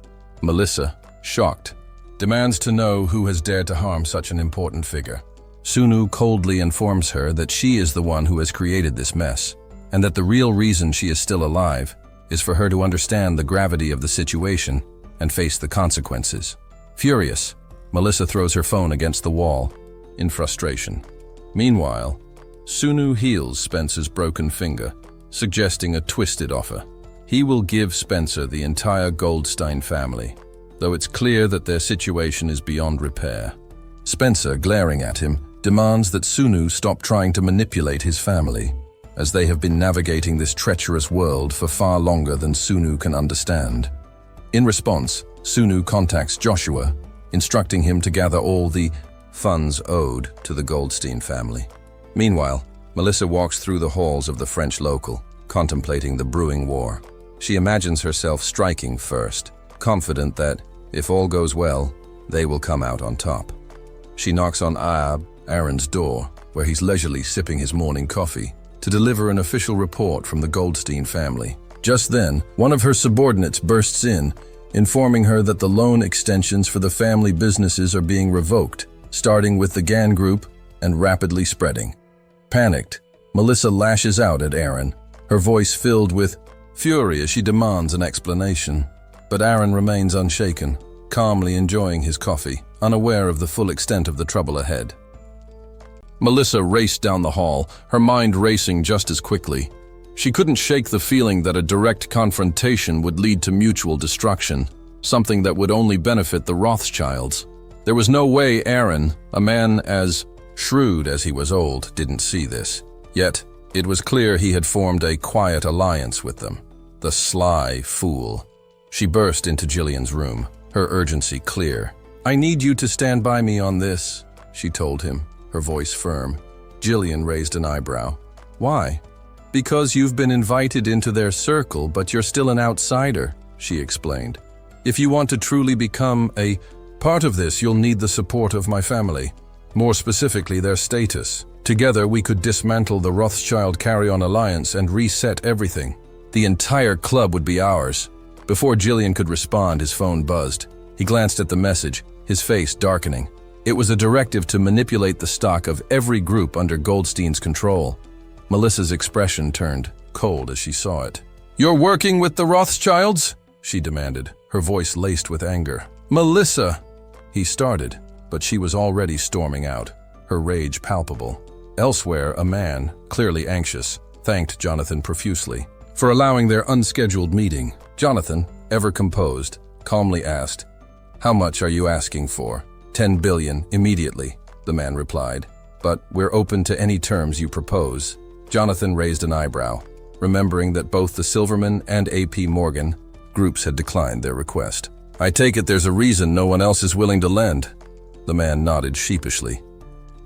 Melissa, shocked, demands to know who has dared to harm such an important figure. Sunu coldly informs her that she is the one who has created this mess, and that the real reason she is still alive is for her to understand the gravity of the situation and face the consequences. Furious, Melissa throws her phone against the wall, in frustration. Meanwhile, Sunu heals Spencer's broken finger, suggesting a twisted offer. He will give Spencer the entire Goldstein family, though it's clear that their situation is beyond repair. Spencer, glaring at him, demands that Sunu stop trying to manipulate his family, as they have been navigating this treacherous world for far longer than Sunu can understand. In response, Sunu contacts Joshua, instructing him to gather all the funds owed to the Goldstein family. Meanwhile, Melissa walks through the halls of the French local, contemplating the brewing war. She imagines herself striking first, confident that, if all goes well, they will come out on top. She knocks on Aaron's door, where he's leisurely sipping his morning coffee, to deliver an official report from the Goldstein family. Just then, one of her subordinates bursts in, informing her that the loan extensions for the family businesses are being revoked, starting with the Gan Group and rapidly spreading. Panicked, Melissa lashes out at Aaron, her voice filled with fury as she demands an explanation. But Aaron remains unshaken, calmly enjoying his coffee, unaware of the full extent of the trouble ahead. Melissa raced down the hall, her mind racing just as quickly. She couldn't shake the feeling that a direct confrontation would lead to mutual destruction, something that would only benefit the Rothschilds. There was no way Aaron, a man as shrewd as he was old, didn't see this. Yet, it was clear he had formed a quiet alliance with them. The sly fool. She burst into Jillian's room, her urgency clear. "I need you to stand by me on this," she told him, her voice firm. Jillian raised an eyebrow. "Why?" "Because you've been invited into their circle, but you're still an outsider," she explained. "If you want to truly become a part of this, you'll need the support of my family. More specifically, their status. Together, we could dismantle the Rothschild carry-on alliance and reset everything. The entire club would be ours." Before Jillian could respond, his phone buzzed. He glanced at the message, his face darkening. It was a directive to manipulate the stock of every group under Goldstein's control. Melissa's expression turned cold as she saw it. "You're working with the Rothschilds?" she demanded, her voice laced with anger. "Melissa!" He started, but she was already storming out, her rage palpable. Elsewhere, a man, clearly anxious, thanked Jonathan profusely for allowing their unscheduled meeting. Jonathan, ever composed, calmly asked, "How much are you asking for?" "10 billion, immediately," the man replied. "But we're open to any terms you propose." Jonathan raised an eyebrow, remembering that both the Silverman and AP Morgan groups had declined their request. "I take it there's a reason no one else is willing to lend." The man nodded sheepishly.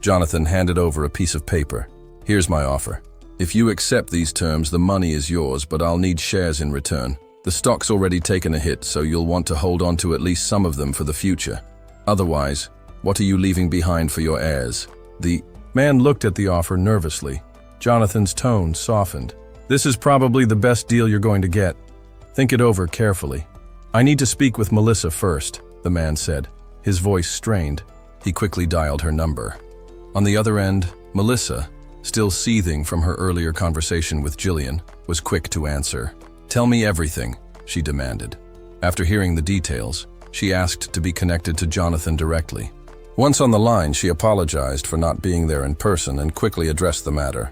Jonathan handed over a piece of paper. "Here's my offer. If you accept these terms, the money is yours, but I'll need shares in return. The stock's already taken a hit, so you'll want to hold on to at least some of them for the future. Otherwise, what are you leaving behind for your heirs?" The man looked at the offer nervously. Jonathan's tone softened. "This is probably the best deal you're going to get. Think it over carefully." "I need to speak with Melissa first," the man said, his voice strained. He quickly dialed her number. On the other end, Melissa, still seething from her earlier conversation with Jillian, was quick to answer. "Tell me everything," she demanded. After hearing the details, she asked to be connected to Jonathan directly. Once on the line, she apologized for not being there in person and quickly addressed the matter.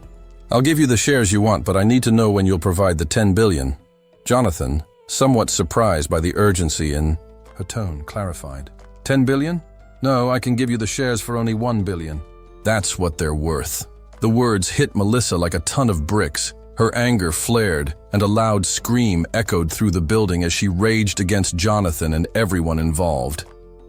"I'll give you the shares you want, but I need to know when you'll provide the 10 billion. Jonathan, somewhat surprised by the urgency in her tone, clarified. 10 billion? No, I can give you the shares for only 1 billion. That's what they're worth." The words hit Melissa like a ton of bricks. Her anger flared, and a loud scream echoed through the building as she raged against Jonathan and everyone involved.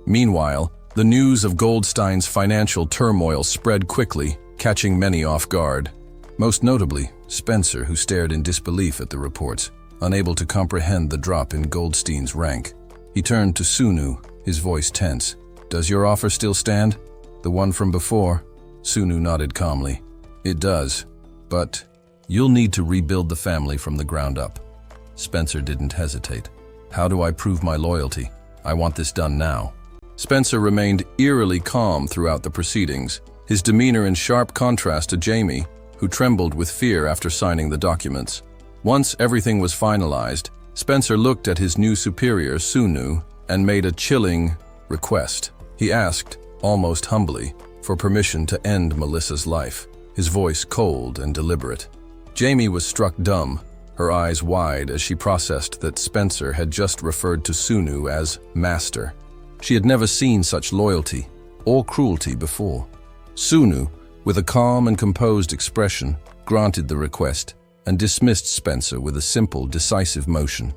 Meanwhile, the news of Goldstein's financial turmoil spread quickly, catching many off guard. Most notably, Spencer, who stared in disbelief at the reports, unable to comprehend the drop in Goldstein's rank. He turned to Sunu, his voice tense. "Does your offer still stand? The one from before?" Sunu nodded calmly. "It does, but you'll need to rebuild the family from the ground up." Spencer didn't hesitate. "How do I prove my loyalty? I want this done now." Spencer remained eerily calm throughout the proceedings, his demeanor in sharp contrast to Jamie, who trembled with fear after signing the documents. Once everything was finalized, Spencer looked at his new superior, Sunu, and made a chilling request. He asked, almost humbly, for permission to end Melissa's life, his voice cold and deliberate. Jamie was struck dumb, her eyes wide as she processed that Spencer had just referred to Sunu as master. She had never seen such loyalty or cruelty before. Sunu, with a calm and composed expression, granted the request and dismissed Spencer with a simple, decisive motion.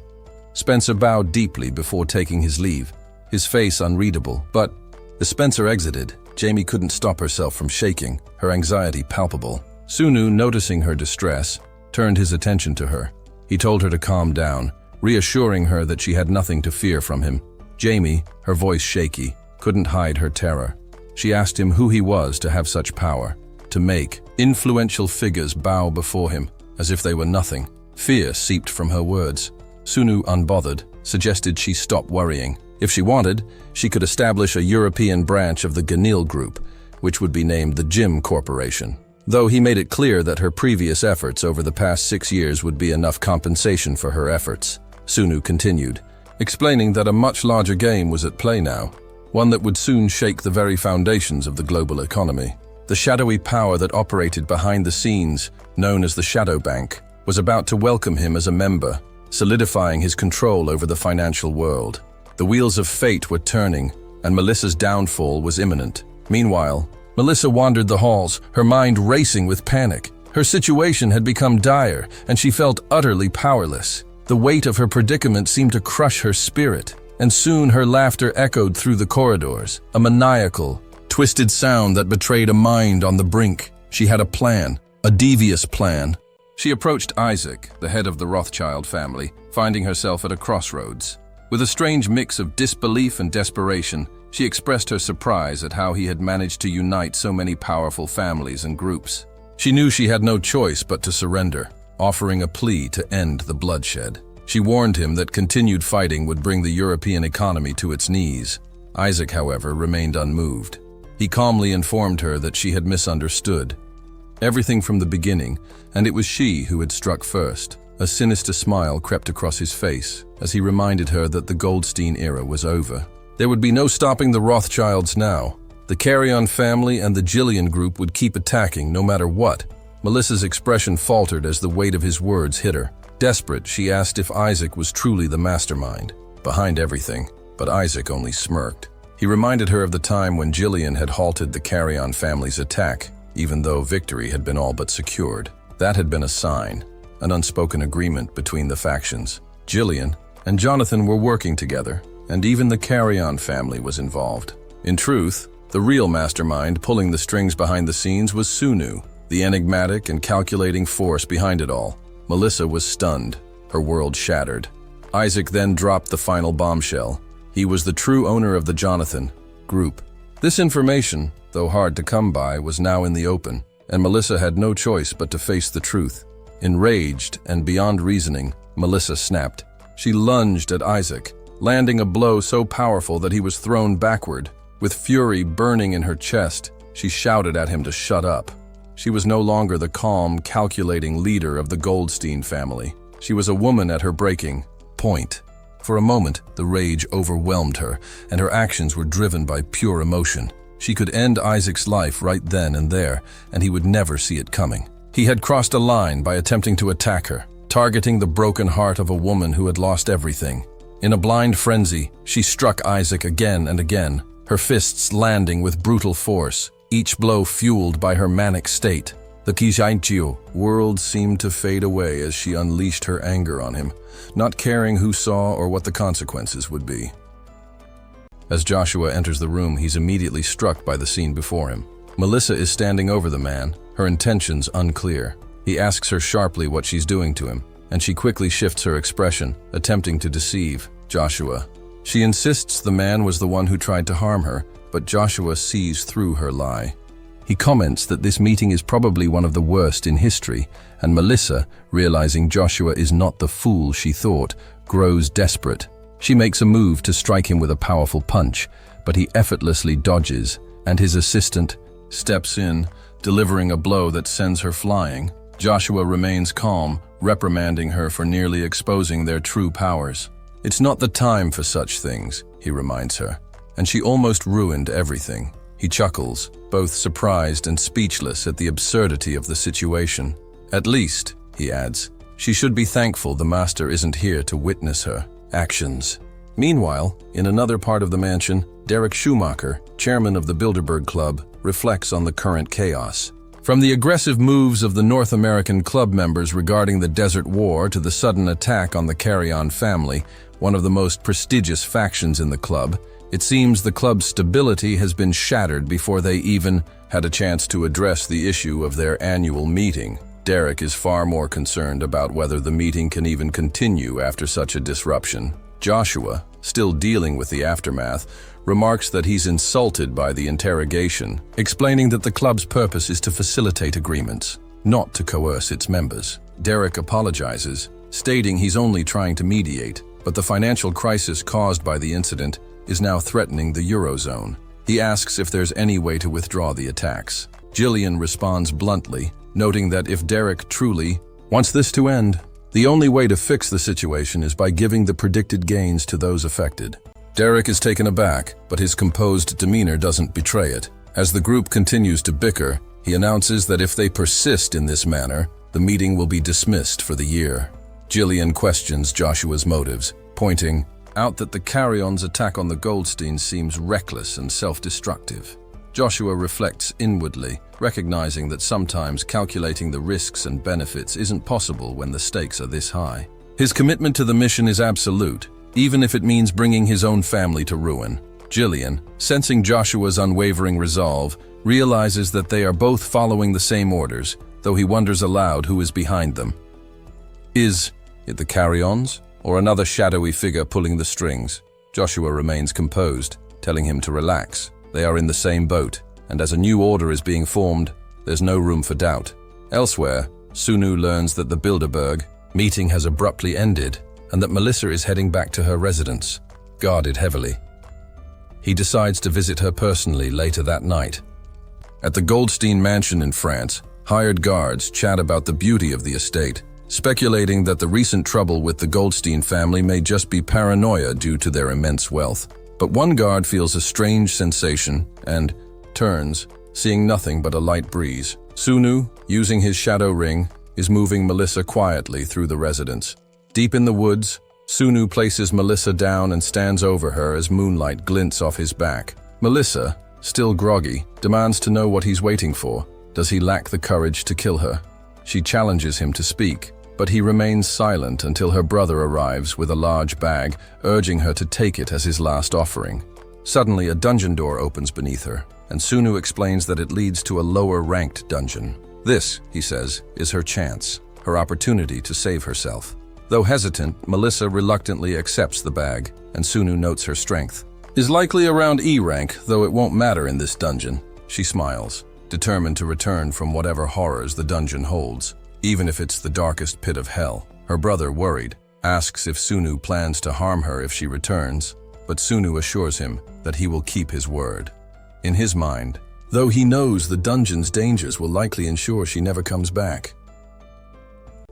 Spencer bowed deeply before taking his leave, his face unreadable, but as Spencer exited, Jamie couldn't stop herself from shaking, her anxiety palpable. Sunu, noticing her distress, turned his attention to her. He told her to calm down, reassuring her that she had nothing to fear from him. Jamie, her voice shaky, couldn't hide her terror. She asked him who he was to have such power, to make influential figures bow before him as if they were nothing. Fear seeped from her words. Sunu, unbothered, suggested she stop worrying. If she wanted, she could establish a European branch of the Ganil Group, which would be named the Jim Corporation. Though he made it clear that her previous efforts over the past 6 years would be enough compensation for her efforts. Sunu continued, explaining that a much larger game was at play now, one that would soon shake the very foundations of the global economy. The shadowy power that operated behind the scenes, known as the Shadow Bank, was about to welcome him as a member, solidifying his control over the financial world. The wheels of fate were turning, and Melissa's downfall was imminent. Meanwhile, Melissa wandered the halls, her mind racing with panic. Her situation had become dire, and she felt utterly powerless. The weight of her predicament seemed to crush her spirit, and soon her laughter echoed through the corridors, a maniacal, twisted sound that betrayed a mind on the brink. She had a plan, a devious plan. She approached Isaac, the head of the Rothschild family, finding herself at a crossroads. With a strange mix of disbelief and desperation, she expressed her surprise at how he had managed to unite so many powerful families and groups. She knew she had no choice but to surrender, offering a plea to end the bloodshed. She warned him that continued fighting would bring the European economy to its knees. Isaac, however, remained unmoved. He calmly informed her that she had misunderstood everything from the beginning, and it was she who had struck first. A sinister smile crept across his face as he reminded her that the Goldstein era was over. There would be no stopping the Rothschilds now. The Carry-On family and the Jillian group would keep attacking no matter what. Melissa's expression faltered as the weight of his words hit her. Desperate, she asked if Isaac was truly the mastermind behind everything, but Isaac only smirked. He reminded her of the time when Jillian had halted the Carry-On family's attack, even though victory had been all but secured. That had been a sign, an unspoken agreement between the factions. Jillian and Jonathan were working together, and even the Carry-On family was involved. In truth, the real mastermind pulling the strings behind the scenes was Sunu, the enigmatic and calculating force behind it all. Melissa was stunned, her world shattered. Isaac then dropped the final bombshell. He was the true owner of the Jonathan group. This information, though hard to come by, was now in the open, and Melissa had no choice but to face the truth. Enraged and beyond reasoning, Melissa snapped. She lunged at Isaac, landing a blow so powerful that he was thrown backward. With fury burning in her chest, she shouted at him to shut up. She was no longer the calm, calculating leader of the Goldstein family. She was a woman at her breaking point. For a moment, the rage overwhelmed her, and her actions were driven by pure emotion. She could end Isaac's life right then and there, and he would never see it coming. He had crossed a line by attempting to attack her, targeting the broken heart of a woman who had lost everything. In a blind frenzy, she struck Isaac again and again, her fists landing with brutal force, each blow fueled by her manic state. The Kijaichio world seemed to fade away as she unleashed her anger on him, not caring who saw or what the consequences would be. As Joshua enters the room, he's immediately struck by the scene before him. Melissa is standing over the man, her intentions unclear. He asks her sharply what she's doing to him, and she quickly shifts her expression, attempting to deceive Joshua. She insists the man was the one who tried to harm her, but Joshua sees through her lie. He comments that this meeting is probably one of the worst in history, and Melissa, realizing Joshua is not the fool she thought, grows desperate. She makes a move to strike him with a powerful punch, but he effortlessly dodges, and his assistant steps in, delivering a blow that sends her flying. Joshua remains calm, reprimanding her for nearly exposing their true powers. It's not the time for such things, he reminds her, and she almost ruined everything. He chuckles, both surprised and speechless at the absurdity of the situation. At least, he adds, she should be thankful the master isn't here to witness her actions. Meanwhile, in another part of the mansion, Derek Schumacher, chairman of the Bilderberg Club, reflects on the current chaos. From the aggressive moves of the North American club members regarding the Desert War to the sudden attack on the Carry-On family, one of the most prestigious factions in the club, it seems the club's stability has been shattered before they even had a chance to address the issue of their annual meeting. Derek is far more concerned about whether the meeting can even continue after such a disruption. Joshua, still dealing with the aftermath, remarks that he's insulted by the interrogation, explaining that the club's purpose is to facilitate agreements, not to coerce its members. Derek apologizes, stating he's only trying to mediate, but the financial crisis caused by the incident is now threatening the Eurozone. He asks if there's any way to withdraw the attacks. Jillian responds bluntly, noting that if Derek truly wants this to end, the only way to fix the situation is by giving the predicted gains to those affected. Derek is taken aback, but his composed demeanor doesn't betray it. As the group continues to bicker, he announces that if they persist in this manner, the meeting will be dismissed for the year. Jillian questions Joshua's motives, pointing out that the Carry-On's attack on the Goldstein seems reckless and self-destructive. Joshua reflects inwardly, recognizing that sometimes calculating the risks and benefits isn't possible when the stakes are this high. His commitment to the mission is absolute, even if it means bringing his own family to ruin. Jillian, sensing Joshua's unwavering resolve, realizes that they are both following the same orders, though he wonders aloud who is behind them. Is it the Carry-Ons, or another shadowy figure pulling the strings? Joshua remains composed, telling him to relax. They are in the same boat, and as a new order is being formed, there's no room for doubt. Elsewhere, Sunu learns that the Bilderberg meeting has abruptly ended, and that Melissa is heading back to her residence, guarded heavily. He decides to visit her personally later that night. At the Goldstein mansion in France, hired guards chat about the beauty of the estate, speculating that the recent trouble with the Goldstein family may just be paranoia due to their immense wealth. But one guard feels a strange sensation and turns, seeing nothing but a light breeze. Sunu, using his shadow ring, is moving Melissa quietly through the residence. Deep in the woods, Sunu places Melissa down and stands over her as moonlight glints off his back. Melissa, still groggy, demands to know what he's waiting for. Does he lack the courage to kill her? She challenges him to speak, but he remains silent until her brother arrives with a large bag, urging her to take it as his last offering. Suddenly, a dungeon door opens beneath her, and Sunu explains that it leads to a lower-ranked dungeon. This, he says, is her chance, her opportunity to save herself. Though hesitant, Melissa reluctantly accepts the bag, and Sunu notes her strength. Is likely around E rank, though it won't matter in this dungeon. She smiles, determined to return from whatever horrors the dungeon holds, even if it's the darkest pit of hell. Her brother, worried, asks if Sunu plans to harm her if she returns, but Sunu assures him that he will keep his word. In his mind, though he knows the dungeon's dangers will likely ensure she never comes back.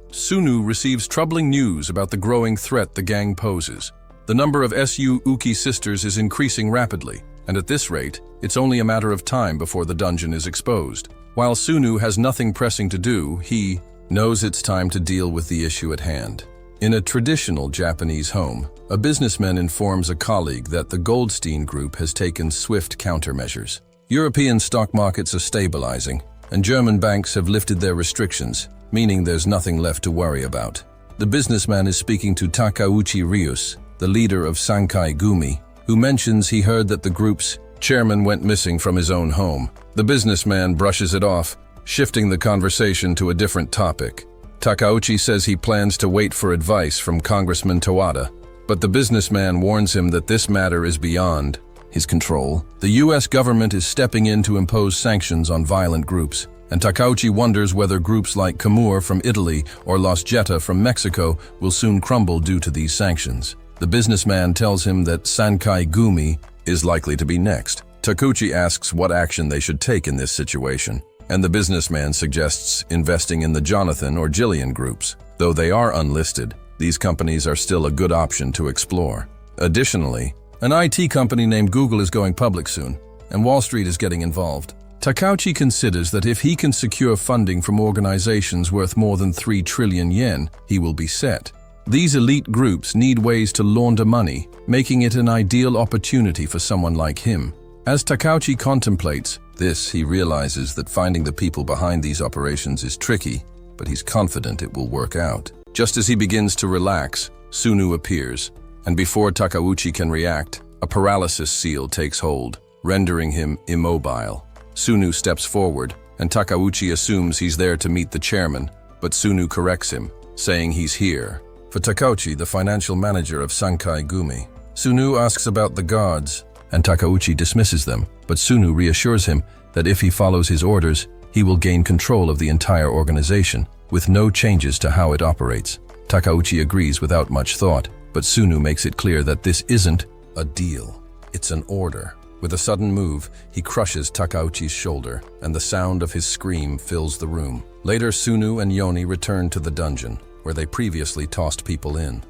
Sunu receives troubling news about the growing threat the gang poses. The number of SU Uki sisters is increasing rapidly, and at this rate, it's only a matter of time before the dungeon is exposed. While Sunu has nothing pressing to do, he knows it's time to deal with the issue at hand. In a traditional Japanese home, a businessman informs a colleague that the Goldstein Group has taken swift countermeasures. European stock markets are stabilizing, and German banks have lifted their restrictions, meaning there's nothing left to worry about. The businessman is speaking to Takauchi Ryus, the leader of Sankai Gumi, who mentions he heard that the group's chairman went missing from his own home. The businessman brushes it off, shifting the conversation to a different topic. Takauchi says he plans to wait for advice from Congressman Tawada, but the businessman warns him that this matter is beyond his control. The US government is stepping in to impose sanctions on violent groups, and Takauchi wonders whether groups like Kamur from Italy or Los Jetta from Mexico will soon crumble due to these sanctions. The businessman tells him that Sankai Gumi is likely to be next. Takauchi asks what action they should take in this situation, and the businessman suggests investing in the Jonathan or Jillian groups. Though they are unlisted, these companies are still a good option to explore. Additionally, an IT company named Google is going public soon, and Wall Street is getting involved. Takauchi considers that if he can secure funding from organizations worth more than 3 trillion yen, he will be set. These elite groups need ways to launder money, making it an ideal opportunity for someone like him. As Takauchi contemplates this, he realizes that finding the people behind these operations is tricky, but he's confident it will work out. Just as he begins to relax, Sunu appears, and before Takauchi can react, a paralysis seal takes hold, rendering him immobile. Sunu steps forward, and Takauchi assumes he's there to meet the chairman, but Sunu corrects him, saying he's here for Takauchi, the financial manager of Sankai Gumi. Sunu asks about the guards, and Takauchi dismisses them, but Sunu reassures him that if he follows his orders, he will gain control of the entire organization, with no changes to how it operates. Takauchi agrees without much thought, but Sunu makes it clear that this isn't a deal. It's an order. With a sudden move, he crushes Takauchi's shoulder, and the sound of his scream fills the room. Later, Sunu and Yoni return to the dungeon, where they previously tossed people in.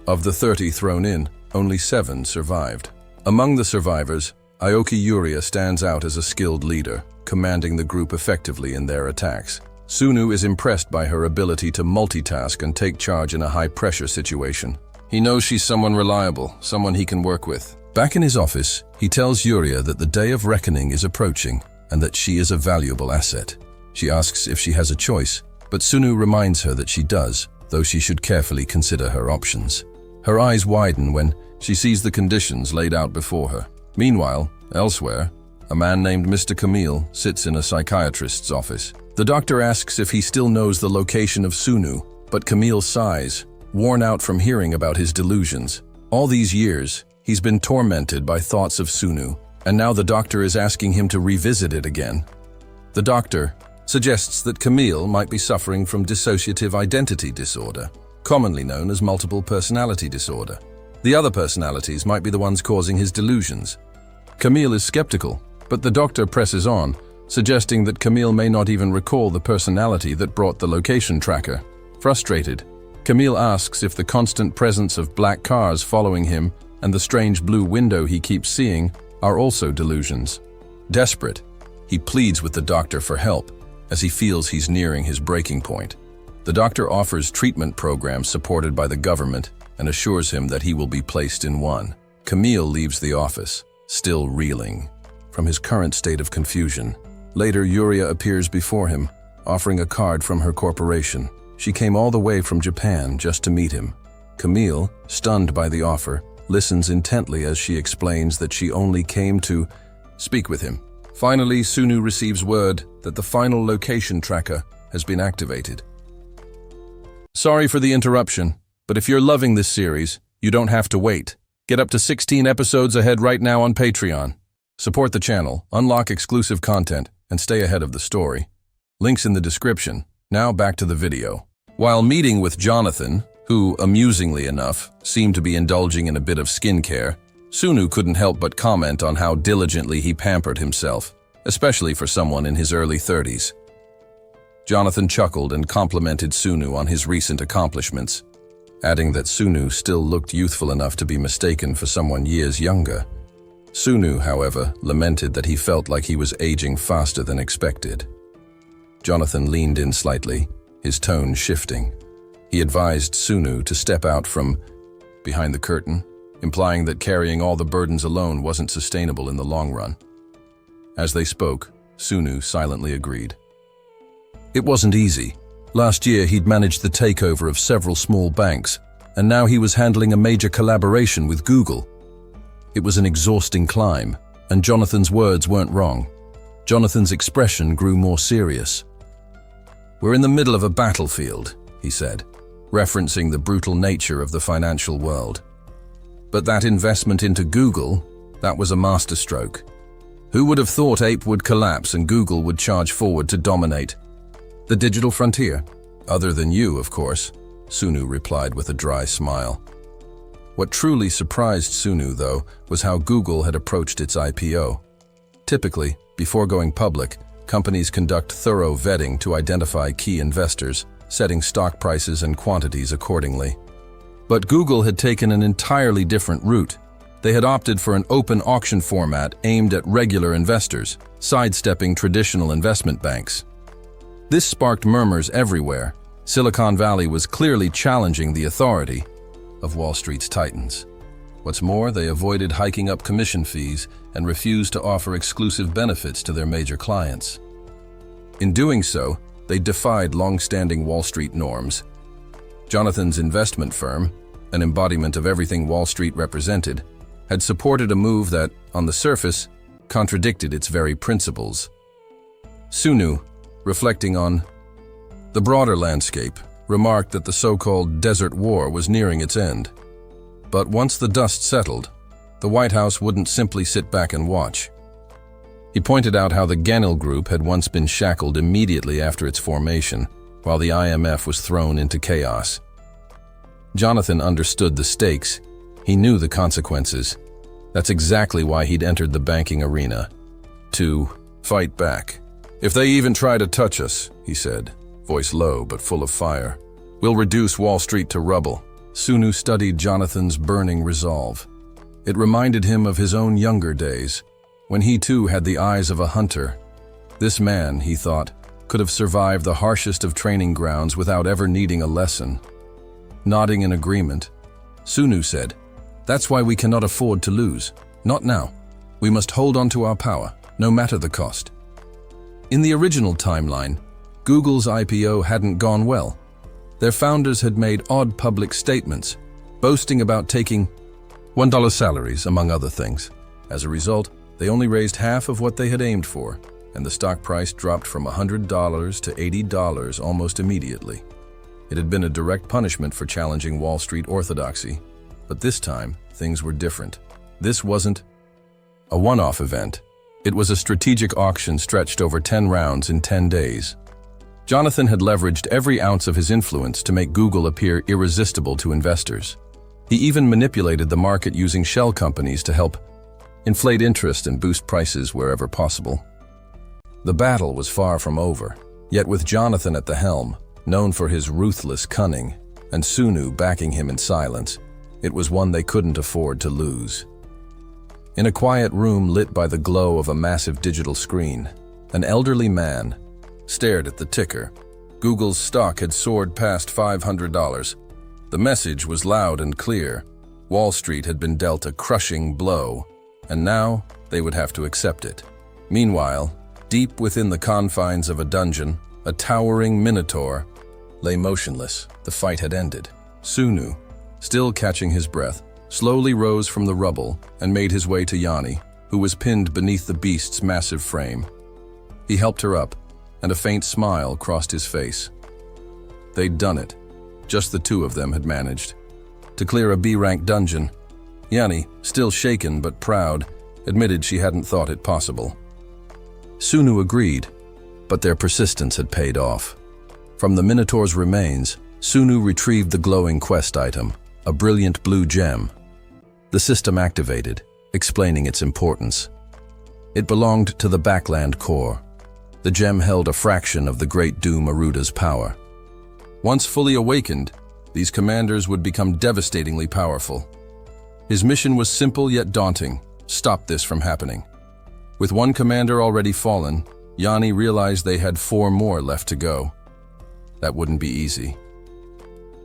Of the 30 thrown in, only 7 survived. Among the survivors, Aoki Yuria stands out as a skilled leader, commanding the group effectively in their attacks. Sunu is impressed by her ability to multitask and take charge in a high-pressure situation. He knows she's someone reliable, someone he can work with. Back in his office, he tells Yuria that the day of reckoning is approaching and that she is a valuable asset. She asks if she has a choice, but Sunu reminds her that she does, though she should carefully consider her options. Her eyes widen when she sees the conditions laid out before her. Meanwhile, elsewhere, a man named Mr. Camille sits in a psychiatrist's office. The doctor asks if he still knows the location of Sunu, but Camille sighs, worn out from hearing about his delusions. All these years, he's been tormented by thoughts of Sunu, and now the doctor is asking him to revisit it again. The doctor suggests that Camille might be suffering from dissociative identity disorder, commonly known as multiple personality disorder. The other personalities might be the ones causing his delusions. Camille is skeptical, but the doctor presses on, suggesting that Camille may not even recall the personality that brought the location tracker. Frustrated, Camille asks if the constant presence of black cars following him and the strange blue window he keeps seeing are also delusions. Desperate, he pleads with the doctor for help, as he feels he's nearing his breaking point. The doctor offers treatment programs supported by the government and assures him that he will be placed in one. Camille leaves the office, still reeling from his current state of confusion. Later, Yuria appears before him, offering a card from her corporation. She came all the way from Japan just to meet him. Camille, stunned by the offer, listens intently as she explains that she only came to speak with him. Finally, Sunu receives word that the final location tracker has been activated. Sorry for the interruption, but if you're loving this series, you don't have to wait. Get up to 16 episodes ahead right now on Patreon. Support the channel, unlock exclusive content, and stay ahead of the story. Links in the description. Now back to the video. While meeting with Jonathan, who, amusingly enough, seemed to be indulging in a bit of skincare, Sunu couldn't help but comment on how diligently he pampered himself, especially for someone in his early 30s. Jonathan chuckled and complimented Sunu on his recent accomplishments, adding that Sunu still looked youthful enough to be mistaken for someone years younger. Sunu, however, lamented that he felt like he was aging faster than expected. Jonathan leaned in slightly, his tone shifting. He advised Sunu to step out from behind the curtain, implying that carrying all the burdens alone wasn't sustainable in the long run. As they spoke, Sunu silently agreed. It wasn't easy. Last year, he'd managed the takeover of several small banks, and now he was handling a major collaboration with Google. It was an exhausting climb, and Jonathan's words weren't wrong. Jonathan's expression grew more serious. "We're in the middle of a battlefield," he said, referencing the brutal nature of the financial world. But that investment into Google, that was a masterstroke. Who would have thought Ape would collapse and Google would charge forward to dominate the digital frontier? Other than you, of course, Sunu replied with a dry smile. What truly surprised Sunu, though, was how Google had approached its IPO. Typically, before going public, companies conduct thorough vetting to identify key investors, setting stock prices and quantities accordingly. But Google had taken an entirely different route. They had opted for an open auction format aimed at regular investors, sidestepping traditional investment banks. This sparked murmurs everywhere. Silicon Valley was clearly challenging the authority of Wall Street's titans. What's more, they avoided hiking up commission fees and refused to offer exclusive benefits to their major clients. In doing so, they defied long-standing Wall Street norms. Jonathan's investment firm, an embodiment of everything Wall Street represented, had supported a move that, on the surface, contradicted its very principles. Sunu, reflecting on the broader landscape, remarked that the so-called Desert War was nearing its end. But once the dust settled, the White House wouldn't simply sit back and watch. He pointed out how the Genil Group had once been shackled immediately after its formation, while the IMF was thrown into chaos. Jonathan understood the stakes. He knew the consequences. That's exactly why he'd entered the banking arena. To fight back. "If they even try to touch us," he said, voice low but full of fire, "we'll reduce Wall Street to rubble." Sunu studied Jonathan's burning resolve. It reminded him of his own younger days, when he too had the eyes of a hunter. This man, he thought, could have survived the harshest of training grounds without ever needing a lesson. Nodding in agreement, Sunu said, "That's why we cannot afford to lose. Not now. We must hold on to our power, no matter the cost." In the original timeline, Google's IPO hadn't gone well. Their founders had made odd public statements, boasting about taking $1 salaries, among other things. As a result, they only raised half of what they had aimed for, and the stock price dropped from $100 to $80 almost immediately. It had been a direct punishment for challenging Wall Street orthodoxy, but this time, things were different. This wasn't a one-off event. It was a strategic auction stretched over 10 rounds in 10 days. Jonathan had leveraged every ounce of his influence to make Google appear irresistible to investors. He even manipulated the market using shell companies to help inflate interest and boost prices wherever possible. The battle was far from over, yet with Jonathan at the helm, known for his ruthless cunning, and Sunu backing him in silence, it was one they couldn't afford to lose. In a quiet room lit by the glow of a massive digital screen, an elderly man stared at the ticker. Google's stock had soared past $500. The message was loud and clear. Wall Street had been dealt a crushing blow, and now they would have to accept it. Meanwhile, deep within the confines of a dungeon, a towering minotaur lay motionless. The fight had ended. Sunu, still catching his breath, slowly rose from the rubble and made his way to Yanni, who was pinned beneath the beast's massive frame. He helped her up, and a faint smile crossed his face. They'd done it. Just the two of them had managed to clear a B-rank dungeon. Yanni, still shaken but proud, admitted she hadn't thought it possible. Sunu agreed, but their persistence had paid off. From the Minotaur's remains, Sunu retrieved the glowing quest item, a brilliant blue gem. The system activated, explaining its importance. It belonged to the Backland Core. The gem held a fraction of the Great Doom Aruda's power. Once fully awakened, these commanders would become devastatingly powerful. His mission was simple yet daunting: stop this from happening. With one commander already fallen, Yanni realized they had 4 more left to go. That wouldn't be easy.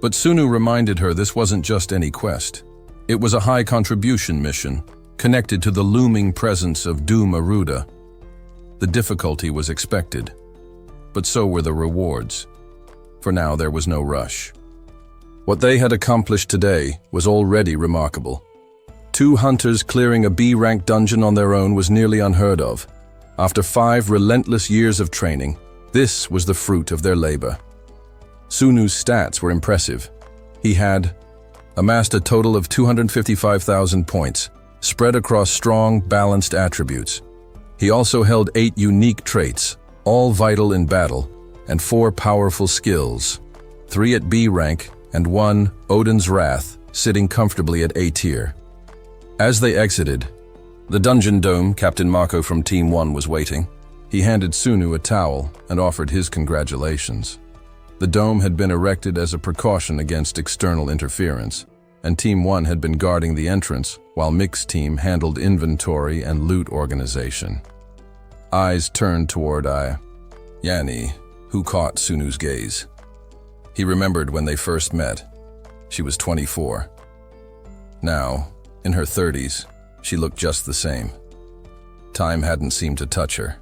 But Sunu reminded her this wasn't just any quest. It was a high-contribution mission, connected to the looming presence of Doom Aruda. The difficulty was expected, but so were the rewards. For now, there was no rush. What they had accomplished today was already remarkable. 2 hunters clearing a B-rank dungeon on their own was nearly unheard of. After 5 relentless years of training, this was the fruit of their labor. Sunu's stats were impressive. He had amassed a total of 255,000 points, spread across strong, balanced attributes. He also held 8 unique traits, all vital in battle, and 4 powerful skills, 3 at B rank and 1, Odin's Wrath, sitting comfortably at A tier. As they exited the dungeon dome, Captain Mako from Team 1 was waiting. He handed Sunu a towel and offered his congratulations. The dome had been erected as a precaution against external interference, and Team 1 had been guarding the entrance, while Mixed Team handled inventory and loot organization. Eyes turned toward Yanni, who caught Sunu's gaze. He remembered when they first met. She was 24. Now, in her 30s, she looked just the same. Time hadn't seemed to touch her.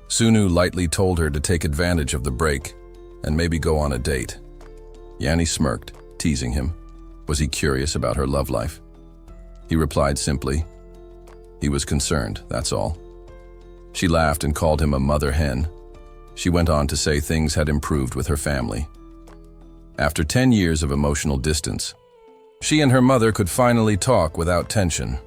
Sunu lightly told her to take advantage of the break and maybe go on a date. Yanni smirked, teasing him. Was he curious about her love life? He replied simply. He was concerned, that's all. She laughed and called him a mother hen. She went on to say things had improved with her family. After 10 years of emotional distance, she and her mother could finally talk without tension.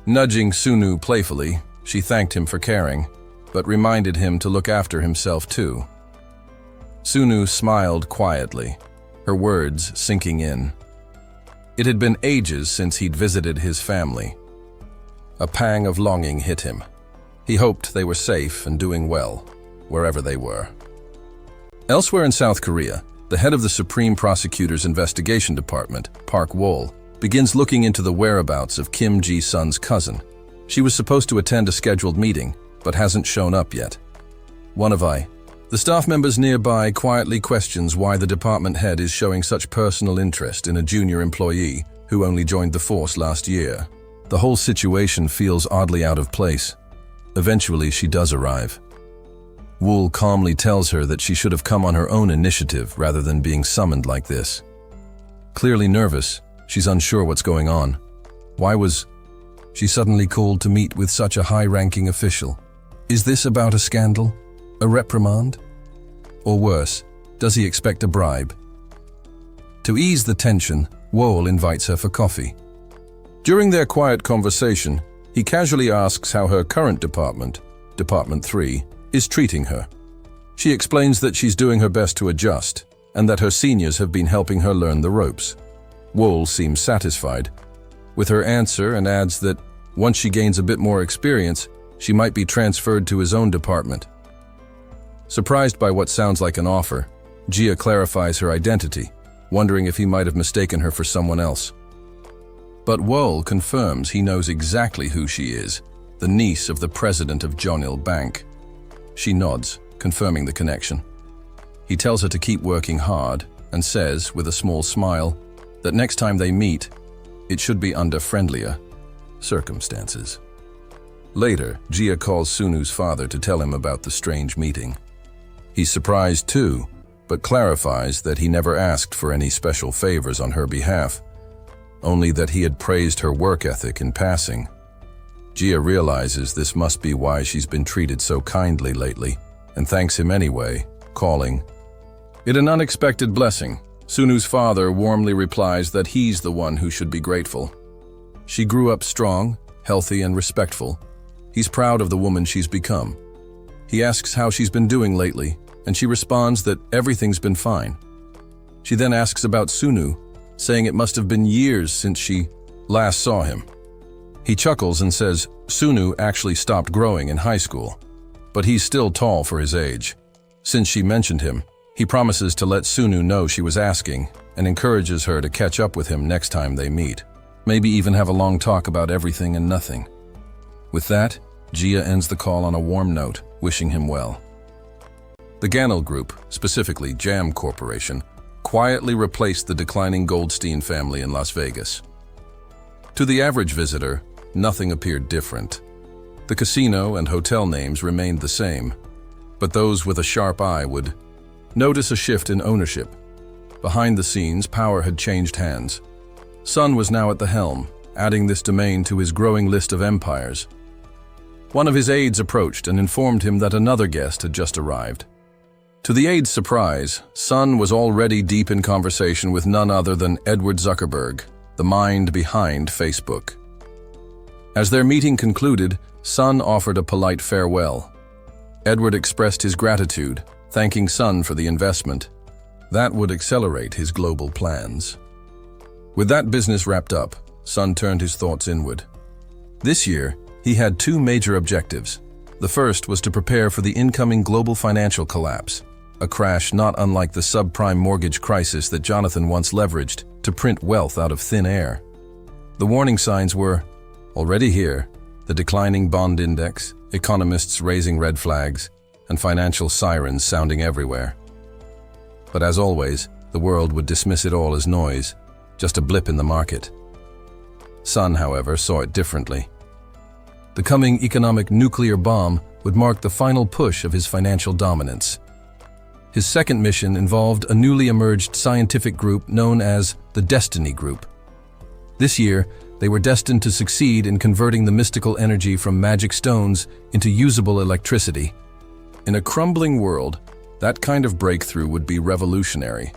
Nudging Sunu playfully, she thanked him for caring, but reminded him to look after himself too. Sunu smiled quietly, her words sinking in. It had been ages since he'd visited his family. A pang of longing hit him. He hoped they were safe and doing well, wherever they were. Elsewhere in South Korea, the head of the Supreme Prosecutor's Investigation Department, Park Wol, begins looking into the whereabouts of Kim Ji-sun's cousin. She was supposed to attend a scheduled meeting, but hasn't shown up yet. The staff members nearby quietly questions why the department head is showing such personal interest in a junior employee who only joined the force last year. The whole situation feels oddly out of place. Eventually, she does arrive. Wool calmly tells her that she should have come on her own initiative rather than being summoned like this. Clearly nervous, she's unsure what's going on. Why was she suddenly called to meet with such a high-ranking official? Is this about a scandal? A reprimand? Or worse, does he expect a bribe? To ease the tension, Wool invites her for coffee. During their quiet conversation, he casually asks how her current department, Department 3, is treating her. She explains that she's doing her best to adjust, and that her seniors have been helping her learn the ropes. Wool seems satisfied with her answer and adds that once she gains a bit more experience, she might be transferred to his own department. Surprised by what sounds like an offer, Jia clarifies her identity, wondering if he might have mistaken her for someone else. But Wool confirms he knows exactly who she is, the niece of the president of Jonil Bank. She nods, confirming the connection. He tells her to keep working hard and says, with a small smile, that next time they meet, it should be under friendlier circumstances. Later, Jia calls Sunu's father to tell him about the strange meeting. He's surprised too, but clarifies that he never asked for any special favors on her behalf, only that he had praised her work ethic in passing. Jia realizes this must be why she's been treated so kindly lately, and thanks him anyway, calling it an unexpected blessing. Sunu's father warmly replies that he's the one who should be grateful. She grew up strong, healthy, and respectful. He's proud of the woman she's become. He asks how she's been doing lately, and she responds that everything's been fine. She then asks about Sunu, saying it must have been years since she last saw him. He chuckles and says Sunu actually stopped growing in high school, but he's still tall for his age. Since she mentioned him, he promises to let Sunu know she was asking and encourages her to catch up with him next time they meet. Maybe even have a long talk about everything and nothing. With that, Jia ends the call on a warm note, wishing him well. The Ganel Group, specifically Jam Corporation, quietly replaced the declining Goldstein family in Las Vegas. To the average visitor, nothing appeared different. The casino and hotel names remained the same, but those with a sharp eye would notice a shift in ownership. Behind the scenes, power had changed hands. Sun was now at the helm, adding this domain to his growing list of empires. One of his aides approached and informed him that another guest had just arrived. To the aide's surprise, Sun was already deep in conversation with none other than Edward Zuckerberg, the mind behind Facebook. As their meeting concluded, Sun offered a polite farewell. Edward expressed his gratitude, thanking Sun for the investment. That would accelerate his global plans. With that business wrapped up, Sun turned his thoughts inward. This year, he had two major objectives. The first was to prepare for the incoming global financial collapse, a crash not unlike the subprime mortgage crisis that Jonathan once leveraged to print wealth out of thin air. The warning signs were already here: the declining bond index, economists raising red flags, and financial sirens sounding everywhere. But as always, the world would dismiss it all as noise, just a blip in the market. Sun, however, saw it differently. The coming economic nuclear bomb would mark the final push of his financial dominance. His second mission involved a newly emerged scientific group known as the Destiny Group. This year, they were destined to succeed in converting the mystical energy from magic stones into usable electricity. In a crumbling world, that kind of breakthrough would be revolutionary.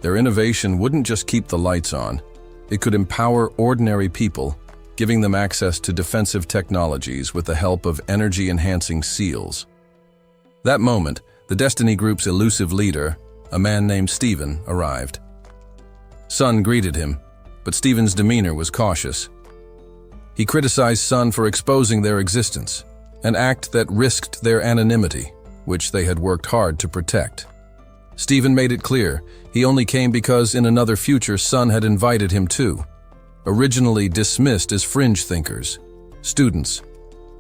Their innovation wouldn't just keep the lights on, it could empower ordinary people, giving them access to defensive technologies with the help of energy-enhancing seals. That moment, the Destiny Group's elusive leader, a man named Steven, arrived. Sun greeted him, but Steven's demeanor was cautious. He criticized Sun for exposing their existence, an act that risked their anonymity, which they had worked hard to protect. Steven made it clear he only came because in another future Sun had invited him too. Originally dismissed as fringe thinkers, students,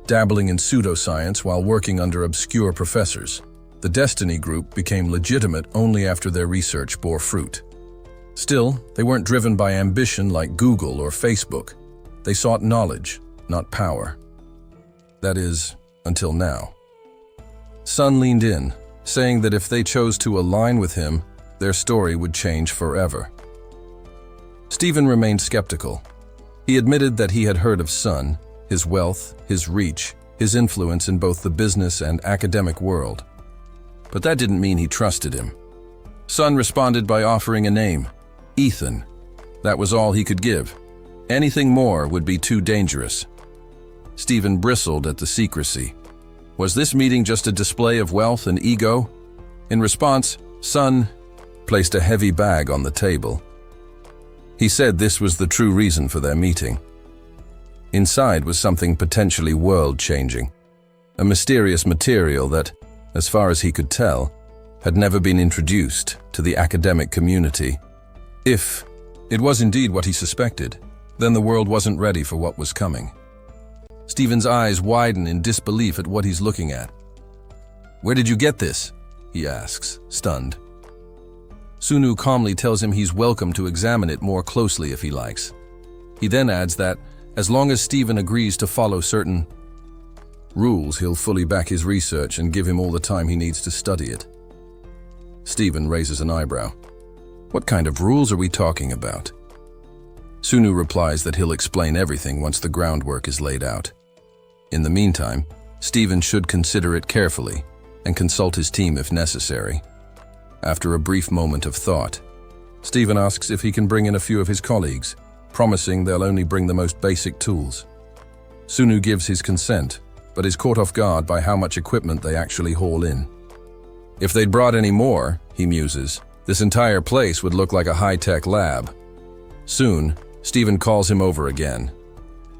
dabbling in pseudoscience while working under obscure professors, the Destiny Group became legitimate only after their research bore fruit. Still, they weren't driven by ambition like Google or Facebook. They sought knowledge, not power. That is, until now. Sun leaned in, saying that if they chose to align with him, their story would change forever. Steven remained skeptical. He admitted that he had heard of Sun, his wealth, his reach, his influence in both the business and academic world. But that didn't mean he trusted him. Sun responded by offering a name, Ethan. That was all he could give. Anything more would be too dangerous. Steven bristled at the secrecy. Was this meeting just a display of wealth and ego? In response, Sun placed a heavy bag on the table. He said this was the true reason for their meeting. Inside was something potentially world-changing, a mysterious material that, as far as he could tell, had never been introduced to the academic community. If it was indeed what he suspected, then the world wasn't ready for what was coming. Steven's eyes widen in disbelief at what he's looking at. "Where did you get this?" he asks, stunned. Sunu calmly tells him he's welcome to examine it more closely if he likes. He then adds that, as long as Steven agrees to follow certain rules, he'll fully back his research and give him all the time he needs to study it. Steven raises an eyebrow. What kind of rules are we talking about? Sunu replies that he'll explain everything once the groundwork is laid out. In the meantime, Steven should consider it carefully and consult his team if necessary. After a brief moment of thought, Steven asks if he can bring in a few of his colleagues, promising they'll only bring the most basic tools. Sunu gives his consent, but is caught off guard by how much equipment they actually haul in. If they'd brought any more, he muses, this entire place would look like a high-tech lab. Soon, Steven calls him over again.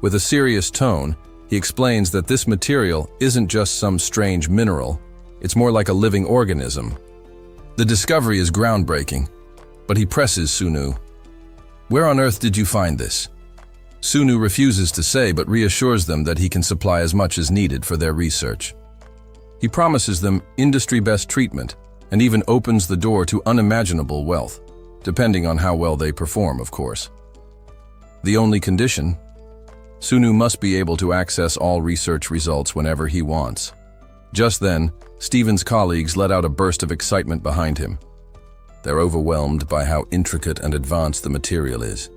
With a serious tone, he explains that this material isn't just some strange mineral, it's more like a living organism. The discovery is groundbreaking, but he presses Sunu. Where on earth did you find this? Sunu refuses to say but reassures them that he can supply as much as needed for their research. He promises them industry-best treatment and even opens the door to unimaginable wealth, depending on how well they perform, of course. The only condition? Sunu must be able to access all research results whenever he wants. Just then, Steven's colleagues let out a burst of excitement behind him. They're overwhelmed by how intricate and advanced the material is.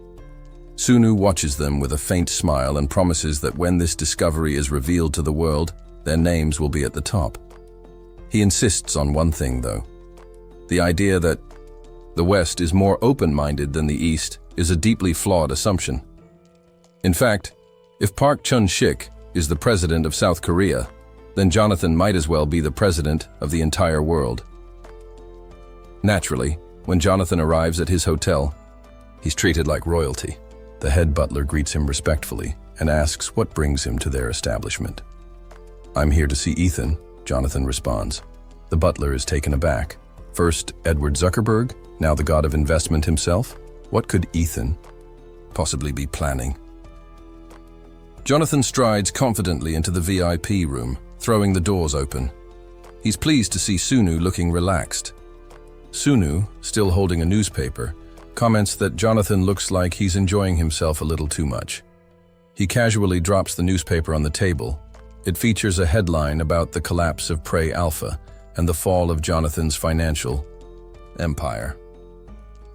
Sunu watches them with a faint smile and promises that when this discovery is revealed to the world, their names will be at the top. He insists on one thing, though. The idea that the West is more open-minded than the East is a deeply flawed assumption. In fact, if Park Chun-sik is the president of South Korea, then Jonathan might as well be the president of the entire world. Naturally, when Jonathan arrives at his hotel, he's treated like royalty. The head butler greets him respectfully and asks what brings him to their establishment. "I'm here to see Ethan," Jonathan responds. The butler is taken aback. First Edward Zuckerberg, now the god of investment himself. What could Ethan possibly be planning? Jonathan strides confidently into the VIP room, throwing the doors open. He's pleased to see Sunu looking relaxed. Sunu, still holding a newspaper, comments that Jonathan looks like he's enjoying himself a little too much. He casually drops the newspaper on the table. It features a headline about the collapse of Prey Alpha and the fall of Jonathan's financial empire.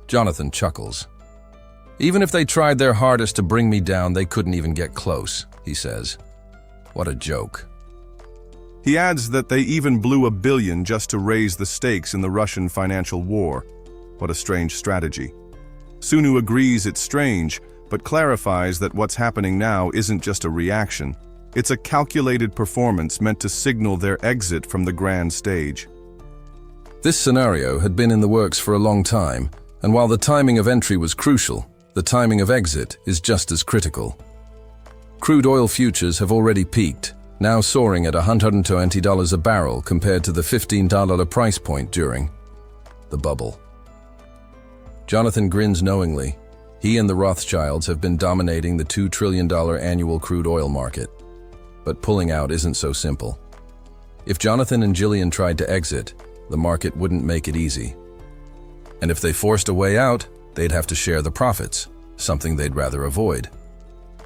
Jonathan chuckles. "Even if they tried their hardest to bring me down, they couldn't even get close," he says. What a joke. He adds that they even blew $1 billion just to raise the stakes in the Russian financial war. What a strange strategy. Sunu agrees it's strange, but clarifies that what's happening now isn't just a reaction. It's a calculated performance meant to signal their exit from the grand stage. This scenario had been in the works for a long time, and while the timing of entry was crucial, the timing of exit is just as critical. Crude oil futures have already peaked, now soaring at $120 a barrel compared to the $15 price point during the bubble. Jonathan grins knowingly. He and the Rothschilds have been dominating the $2 trillion annual crude oil market. But pulling out isn't so simple. If Jonathan and Jillian tried to exit, the market wouldn't make it easy. And if they forced a way out, they'd have to share the profits, something they'd rather avoid.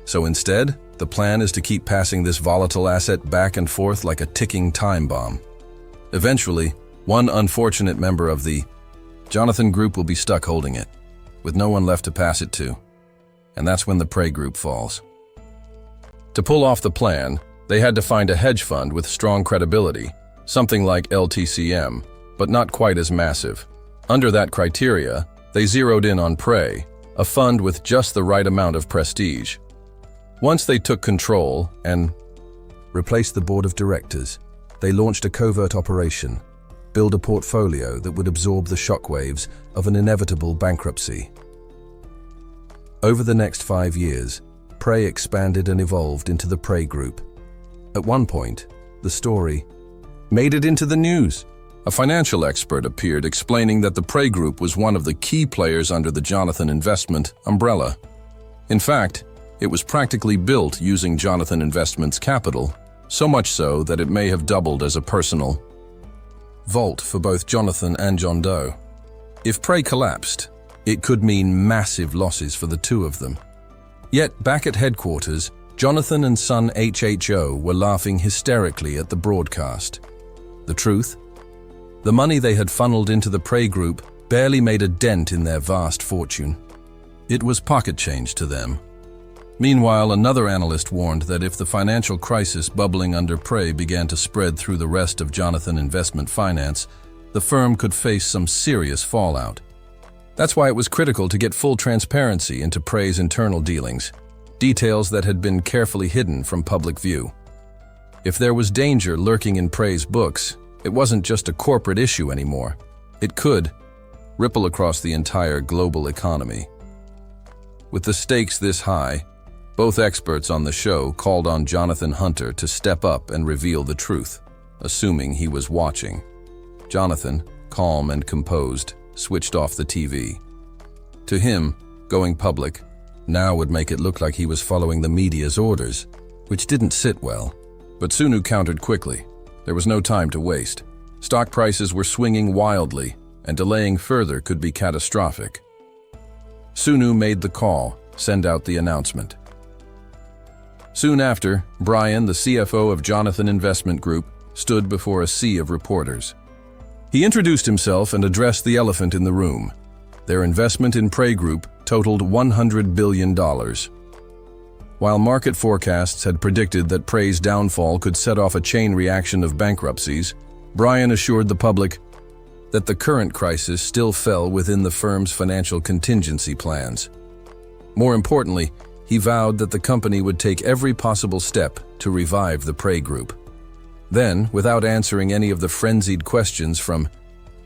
So instead, the plan is to keep passing this volatile asset back and forth like a ticking time bomb. Eventually, one unfortunate member of the Jonathan group will be stuck holding it, with no one left to pass it to. And that's when the prey group falls. To pull off the plan, they had to find a hedge fund with strong credibility, something like LTCM, but not quite as massive. Under that criteria, they zeroed in on Prey, a fund with just the right amount of prestige. Once they took control and replaced the board of directors, they launched a covert operation, build a portfolio that would absorb the shockwaves of an inevitable bankruptcy. Over the next 5 years, Prey expanded and evolved into the Prey Group. At one point, the story made it into the news. A financial expert appeared explaining that the Prey Group was one of the key players under the Jonathan Investment umbrella. In fact, it was practically built using Jonathan Investment's capital, so much so that it may have doubled as a personal vault for both Jonathan and John Doe. If Prey collapsed, it could mean massive losses for the two of them. Yet, back at headquarters, Jonathan and son HHO were laughing hysterically at the broadcast. The truth? The money they had funneled into the Prey Group barely made a dent in their vast fortune. It was pocket change to them. Meanwhile, another analyst warned that if the financial crisis bubbling under Prey began to spread through the rest of Jonathan Investment Finance, the firm could face some serious fallout. That's why it was critical to get full transparency into Prey's internal dealings, details that had been carefully hidden from public view. If there was danger lurking in Prey's books, it wasn't just a corporate issue anymore. It could ripple across the entire global economy. With the stakes this high, both experts on the show called on Jonathan Hunter to step up and reveal the truth, assuming he was watching. Jonathan, calm and composed, switched off the TV. To him, going public now would make it look like he was following the media's orders, which didn't sit well. But Sunu countered quickly. There was no time to waste. Stock prices were swinging wildly, and delaying further could be catastrophic. Sunu made the call, send out the announcement. Soon after, Brian, the CFO of Jonathan Investment Group, stood before a sea of reporters. He introduced himself and addressed the elephant in the room. Their investment in Prey Group totaled $100 billion. While market forecasts had predicted that Prey's downfall could set off a chain reaction of bankruptcies, Brian assured the public that the current crisis still fell within the firm's financial contingency plans. More importantly, he vowed that the company would take every possible step to revive the Prey Group. Then, without answering any of the frenzied questions from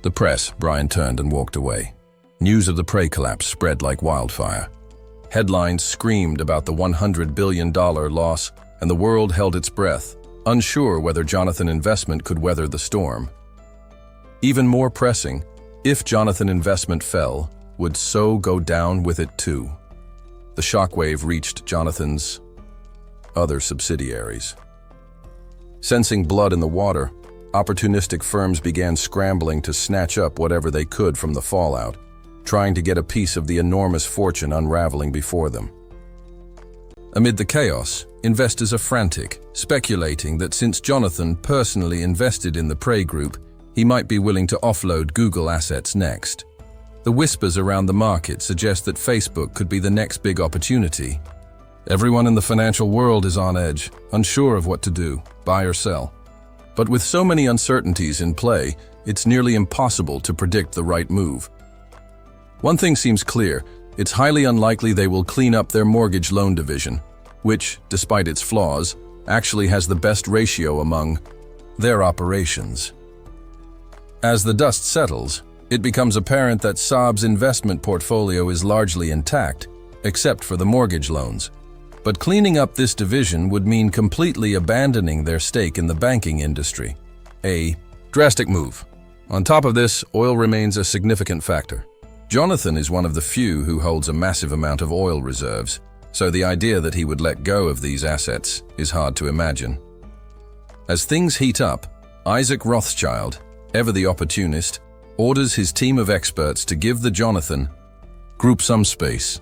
the press, Brian turned and walked away. News of the Prey collapse spread like wildfire. Headlines screamed about the $100 billion loss, and the world held its breath, unsure whether Jonathan Investment could weather the storm. Even more pressing, if Jonathan Investment fell, would so go down with it too. The shockwave reached Jonathan's other subsidiaries. Sensing blood in the water, opportunistic firms began scrambling to snatch up whatever they could from the fallout, trying to get a piece of the enormous fortune unraveling before them. Amid the chaos, investors are frantic, speculating that since Jonathan personally invested in the Prey Group, he might be willing to offload Google assets next. The whispers around the market suggest that Facebook could be the next big opportunity. Everyone in the financial world is on edge, unsure of what to do, buy or sell. But with so many uncertainties in play, it's nearly impossible to predict the right move. One thing seems clear, it's highly unlikely they will clean up their mortgage loan division, which, despite its flaws, actually has the best ratio among their operations. As the dust settles, it becomes apparent that Saab's investment portfolio is largely intact, except for the mortgage loans. But cleaning up this division would mean completely abandoning their stake in the banking industry. A drastic move. On top of this, oil remains a significant factor. Jonathan is one of the few who holds a massive amount of oil reserves, so the idea that he would let go of these assets is hard to imagine. As things heat up, Isaac Rothschild, ever the opportunist, orders his team of experts to give the Jonathan group some space.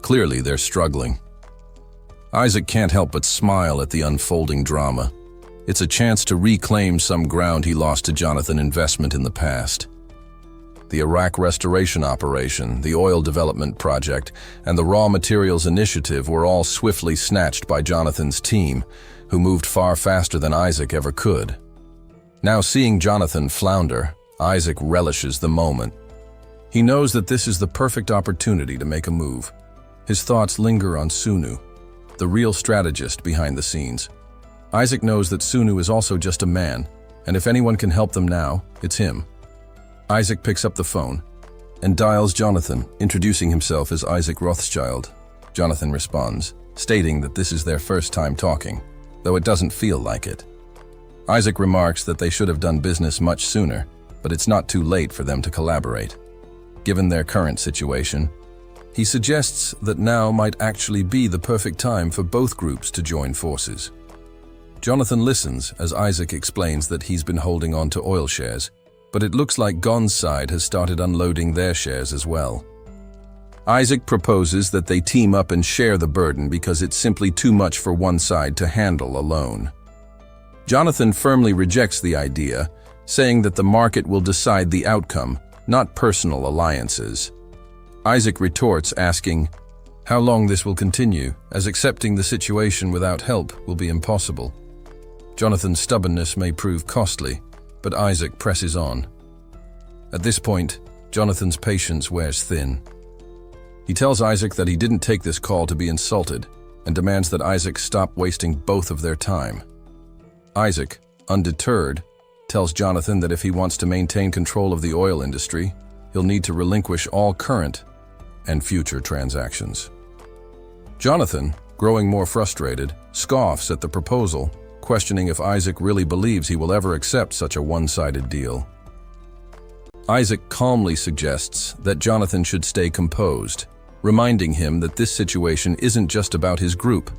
Clearly, they're struggling. Isaac can't help but smile at the unfolding drama. It's a chance to reclaim some ground he lost to Jonathan investment in the past. The Iraq restoration operation, the oil development project, and the raw materials initiative were all swiftly snatched by Jonathan's team, who moved far faster than Isaac ever could. Now seeing Jonathan flounder, Isaac relishes the moment. He knows that this is the perfect opportunity to make a move. His thoughts linger on Sunu, the real strategist behind the scenes. Isaac knows that Sunu is also just a man, and if anyone can help them now, it's him. Isaac picks up the phone and dials Jonathan, introducing himself as Isaac Rothschild. Jonathan responds, stating that this is their first time talking, though it doesn't feel like it. Isaac remarks that they should have done business much sooner, but it's not too late for them to collaborate. Given their current situation, he suggests that now might actually be the perfect time for both groups to join forces. Jonathan listens as Isaac explains that he's been holding on to oil shares, but it looks like Gon's side has started unloading their shares as well. Isaac proposes that they team up and share the burden because it's simply too much for one side to handle alone. Jonathan firmly rejects the idea, saying that the market will decide the outcome, not personal alliances. Isaac retorts, asking how long this will continue, as accepting the situation without help will be impossible. Jonathan's stubbornness may prove costly, but Isaac presses on. At this point, Jonathan's patience wears thin. He tells Isaac that he didn't take this call to be insulted, and demands that Isaac stop wasting both of their time. Isaac, undeterred, tells Jonathan that if he wants to maintain control of the oil industry, he'll need to relinquish all current and future transactions. Jonathan, growing more frustrated, scoffs at the proposal, questioning if Isaac really believes he will ever accept such a one-sided deal. Isaac calmly suggests that Jonathan should stay composed, reminding him that this situation isn't just about his group.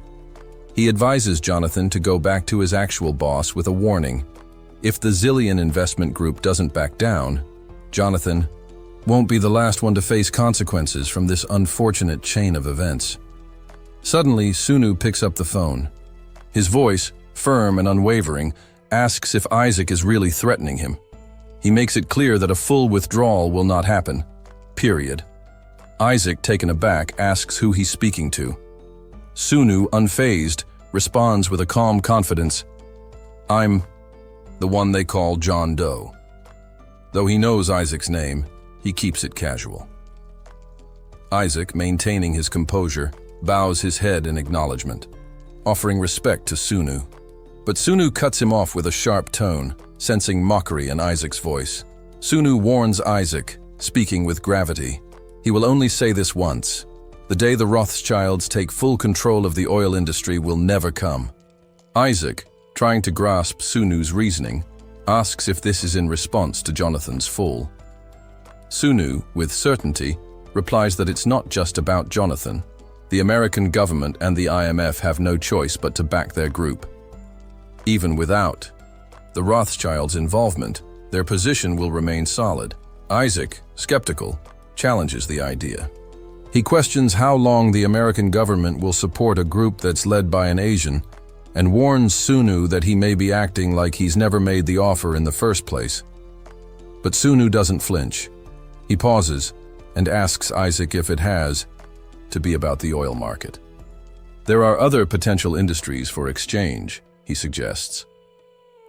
He advises Jonathan to go back to his actual boss with a warning. If the Zillion investment group doesn't back down, Jonathan won't be the last one to face consequences from this unfortunate chain of events. Suddenly, Sunu picks up the phone. His voice, firm and unwavering, asks if Isaac is really threatening him. He makes it clear that a full withdrawal will not happen. Period. Isaac, taken aback, asks who he's speaking to. Sunu, unfazed, responds with a calm confidence, "I'm the one they call John Doe." Though he knows Isaac's name, he keeps it casual. Isaac, maintaining his composure, bows his head in acknowledgement, offering respect to Sunu. But Sunu cuts him off with a sharp tone, sensing mockery in Isaac's voice. Sunu warns Isaac, speaking with gravity. He will only say this once. The day the Rothschilds take full control of the oil industry will never come. Isaac, trying to grasp Sunu's reasoning, asks if this is in response to Jonathan's fall. Sunu, with certainty, replies that it's not just about Jonathan. The American government and the IMF have no choice but to back their group. Even without the Rothschilds' involvement, their position will remain solid. Isaac, skeptical, challenges the idea. He questions how long the American government will support a group that's led by an Asian, and warns Sunu that he may be acting like he's never made the offer in the first place. But Sunu doesn't flinch. He pauses and asks Isaac if it has to be about the oil market. There are other potential industries for exchange, he suggests.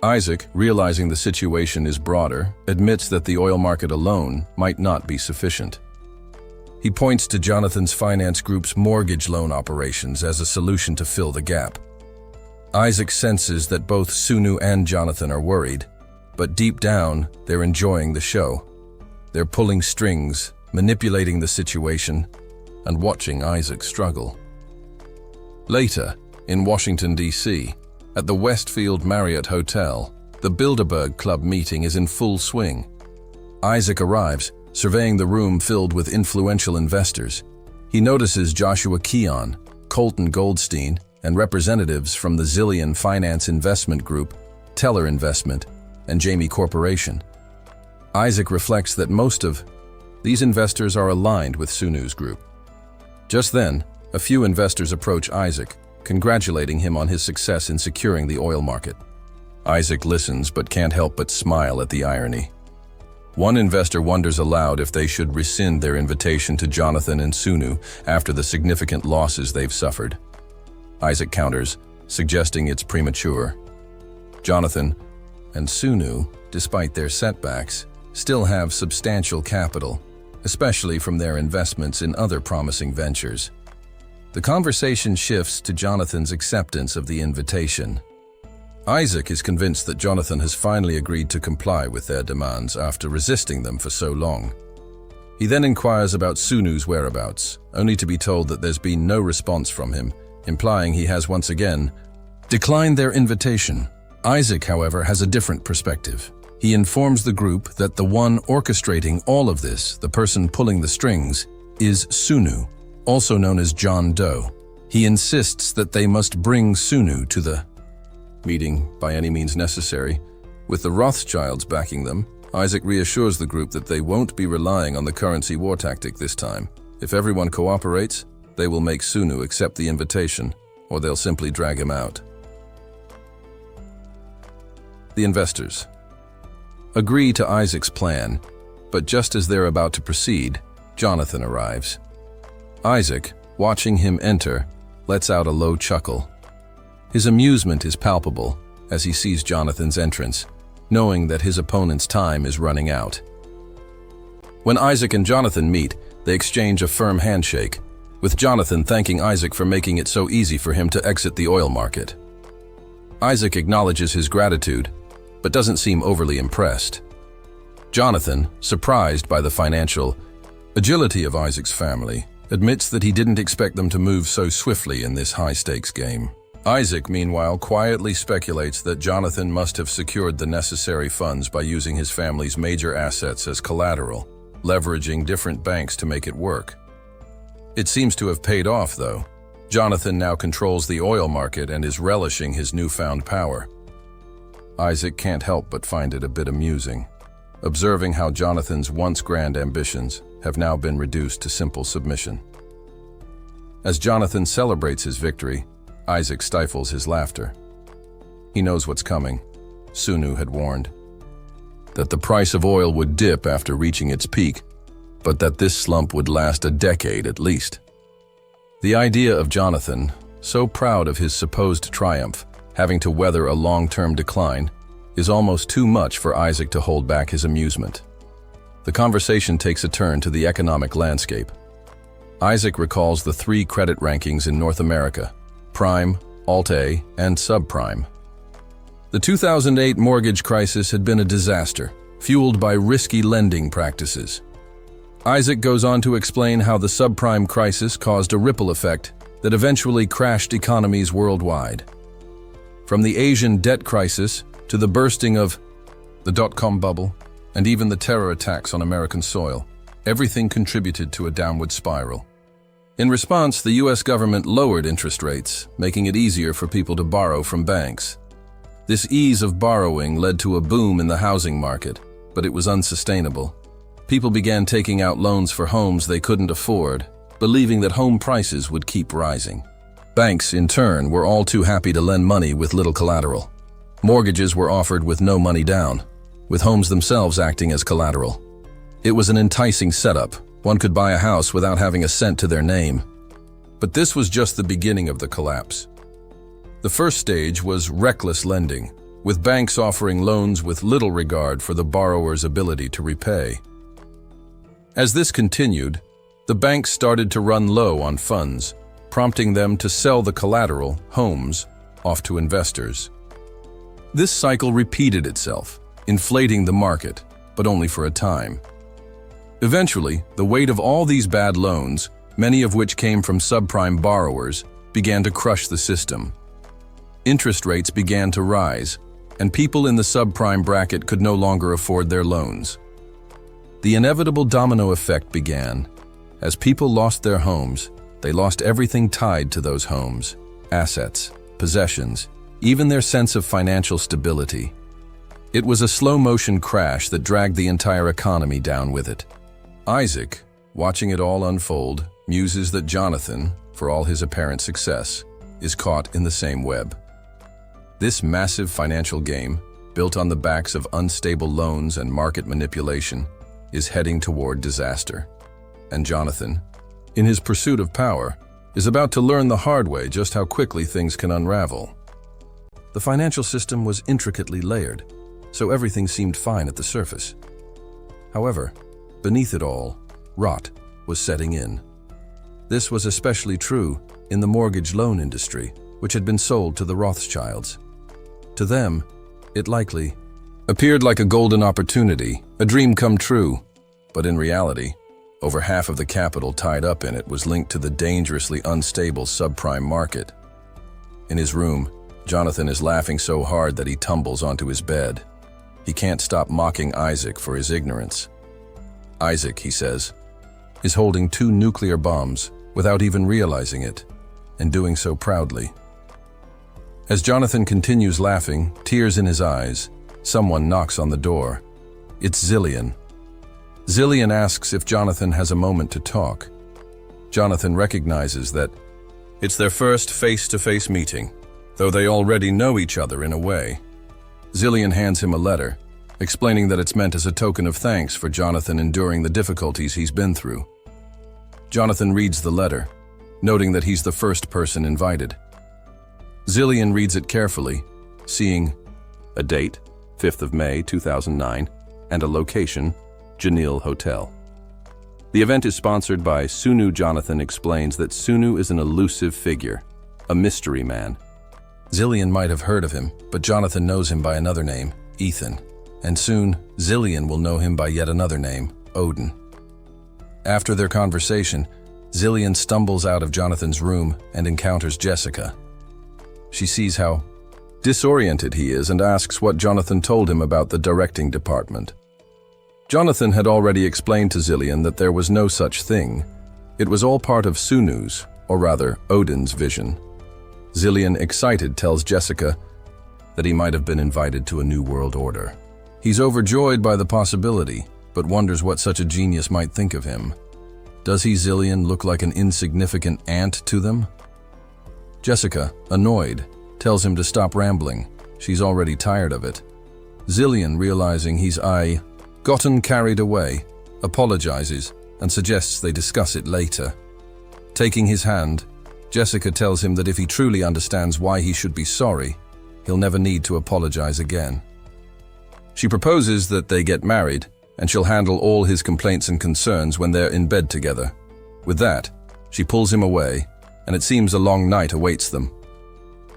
Isaac, realizing the situation is broader, admits that the oil market alone might not be sufficient. He points to Jonathan's finance group's mortgage loan operations as a solution to fill the gap. Isaac senses that both Sunu and Jonathan are worried, but deep down, they're enjoying the show. They're pulling strings, manipulating the situation, and watching Isaac struggle. Later, in Washington, D.C., at the Westfield Marriott Hotel, the Bilderberg Club meeting is in full swing. Isaac arrives, surveying the room filled with influential investors. He notices Joshua Keon, Colton Goldstein, and representatives from the Zillion Finance Investment Group, Teller Investment, and Jamie Corporation. Isaac reflects that most of these investors are aligned with Sunu's group. Just then, a few investors approach Isaac, congratulating him on his success in securing the oil market. Isaac listens but can't help but smile at the irony. One investor wonders aloud if they should rescind their invitation to Jonathan and Sunu after the significant losses they've suffered. Isaac counters, suggesting it's premature. Jonathan and Sunu, despite their setbacks, still have substantial capital, especially from their investments in other promising ventures. The conversation shifts to Jonathan's acceptance of the invitation. Isaac is convinced that Jonathan has finally agreed to comply with their demands after resisting them for so long. He then inquires about Sunu's whereabouts, only to be told that there's been no response from him, implying he has once again declined their invitation. Isaac, however, has a different perspective. He informs the group that the one orchestrating all of this, the person pulling the strings, is Sunu, also known as John Doe. He insists that they must bring Sunu to the meeting by any means necessary. With the Rothschilds backing them, Isaac reassures the group that they won't be relying on the currency war tactic this time. If everyone cooperates, they will make Sunu accept the invitation, or they'll simply drag him out. The investors agree to Isaac's plan, but just as they're about to proceed, Jonathan arrives. Isaac, watching him enter, lets out a low chuckle. His amusement is palpable as he sees Jonathan's entrance, knowing that his opponent's time is running out. When Isaac and Jonathan meet, they exchange a firm handshake, with Jonathan thanking Isaac for making it so easy for him to exit the oil market. Isaac acknowledges his gratitude, but doesn't seem overly impressed. Jonathan, surprised by the financial agility of Isaac's family, admits that he didn't expect them to move so swiftly in this high-stakes game. Isaac, meanwhile, quietly speculates that Jonathan must have secured the necessary funds by using his family's major assets as collateral, leveraging different banks to make it work. It seems to have paid off, though. Jonathan now controls the oil market and is relishing his newfound power. Isaac can't help but find it a bit amusing, observing how Jonathan's once grand ambitions have now been reduced to simple submission. As Jonathan celebrates his victory, Isaac stifles his laughter. He knows what's coming. Sunu had warned that the price of oil would dip after reaching its peak, but that this slump would last a decade at least. The idea of Jonathan, so proud of his supposed triumph, having to weather a long-term decline, is almost too much for Isaac to hold back his amusement. The conversation takes a turn to the economic landscape. Isaac recalls the 3 credit rankings in North America: Prime, Alt-A, and Subprime. The 2008 mortgage crisis had been a disaster, fueled by risky lending practices. Isaac goes on to explain how the subprime crisis caused a ripple effect that eventually crashed economies worldwide. From the Asian debt crisis to the bursting of the dot-com bubble and even the terror attacks on American soil, everything contributed to a downward spiral. In response, the US government lowered interest rates, making it easier for people to borrow from banks. This ease of borrowing led to a boom in the housing market, but it was unsustainable. People began taking out loans for homes they couldn't afford, believing that home prices would keep rising. Banks, in turn, were all too happy to lend money with little collateral. Mortgages were offered with no money down, with homes themselves acting as collateral. It was an enticing setup. One could buy a house without having a cent to their name. But this was just the beginning of the collapse. The first stage was reckless lending, with banks offering loans with little regard for the borrower's ability to repay. As this continued, The banks started to run low on funds, prompting them to sell the collateral, homes, off to investors. This cycle repeated itself, inflating the market, but only for a time. Eventually, the weight of all these bad loans, many of which came from subprime borrowers, began to crush the system. Interest rates began to rise, and people in the subprime bracket could no longer afford their loans. The inevitable domino effect began. As people lost their homes, they lost everything tied to those homes: assets, possessions, even their sense of financial stability. It was a slow-motion crash that dragged the entire economy down with it. Isaac, watching it all unfold, muses that Jonathan, for all his apparent success, is caught in the same web. This massive financial game, built on the backs of unstable loans and market manipulation, is heading toward disaster. And Jonathan, in his pursuit of power, is about to learn the hard way just how quickly things can unravel. The financial system was intricately layered, so everything seemed fine at the surface. However, beneath it all, rot was setting in. This was especially true in the mortgage loan industry, which had been sold to the Rothschilds. To them, it likely appeared like a golden opportunity, a dream come true, but in reality, over half of the capital tied up in it was linked to the dangerously unstable subprime market. In his room, Jonathan is laughing so hard that he tumbles onto his bed. He can't stop mocking Isaac for his ignorance. Isaac, he says, is holding 2 nuclear bombs without even realizing it, and doing so proudly. As Jonathan continues laughing, tears in his eyes, someone knocks on the door. It's Zillion. Zillion asks if Jonathan has a moment to talk. Jonathan recognizes that it's their first face-to-face meeting, though they already know each other in a way. Zillion hands him a letter, explaining that it's meant as a token of thanks for Jonathan enduring the difficulties he's been through. Jonathan reads the letter, noting that he's the first person invited. Zillion reads it carefully, seeing a date, 5th of May 2009, and a location, Janil Hotel. The event is sponsored by Sunu. Jonathan explains that Sunu is an elusive figure, a mystery man. Zillion might have heard of him, but Jonathan knows him by another name, Ethan, and soon Zillion will know him by yet another name, Odin. After their conversation, Zillion stumbles out of Jonathan's room and encounters Jessica. She sees how disoriented he is and asks what Jonathan told him about the directing department. Jonathan had already explained to Zillion that there was no such thing. It was all part of Sunu's, or rather Odin's, vision. Zillion, excited, tells Jessica that he might have been invited to a new world order. He's overjoyed by the possibility, but wonders what such a genius might think of him. Does he, Zillion, look like an insignificant ant to them? Jessica, annoyed, tells him to stop rambling. She's already tired of it. Zillion, realizing he's gotten carried away, apologizes and suggests they discuss it later. Taking his hand, Jessica tells him that if he truly understands why he should be sorry, he'll never need to apologize again. She proposes that they get married, and she'll handle all his complaints and concerns when they're in bed together. With that, she pulls him away, and it seems a long night awaits them.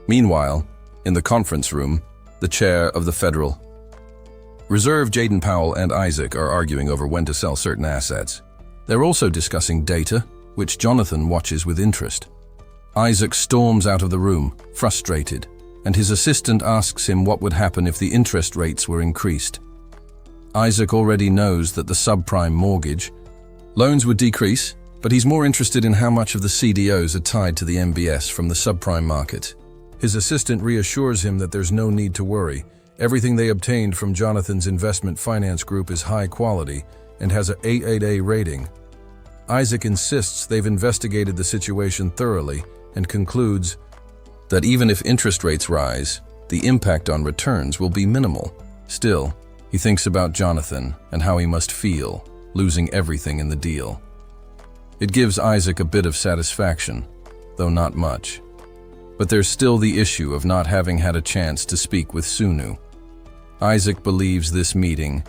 Meanwhile, in the conference room, the chair of the Federal Reserve, Jaden Powell and Isaac are arguing over when to sell certain assets. They're also discussing data, which Jonathan watches with interest. Isaac storms out of the room, frustrated, and his assistant asks him what would happen if the interest rates were increased. Isaac already knows that the subprime mortgage loans would decrease, but he's more interested in how much of the CDOs are tied to the MBS from the subprime market. His assistant reassures him that there's no need to worry. Everything they obtained from Jonathan's investment finance group is high quality and has an 888 rating. Isaac insists they've investigated the situation thoroughly and concludes that even if interest rates rise, the impact on returns will be minimal. Still, he thinks about Jonathan and how he must feel, losing everything in the deal. It gives Isaac a bit of satisfaction, though not much. But there's still the issue of not having had a chance to speak with Sunu. Isaac believes this meeting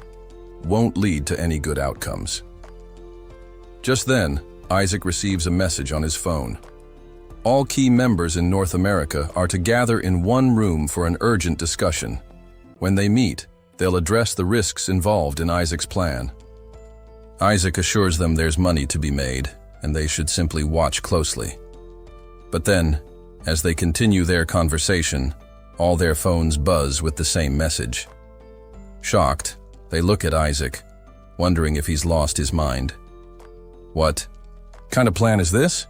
won't lead to any good outcomes. Just then, Isaac receives a message on his phone. All key members in North America are to gather in one room for an urgent discussion. When they meet, they'll address the risks involved in Isaac's plan. Isaac assures them there's money to be made, and they should simply watch closely. But then, as they continue their conversation, all their phones buzz with the same message. Shocked, they look at Isaac, wondering if he's lost his mind. What kind of plan is this?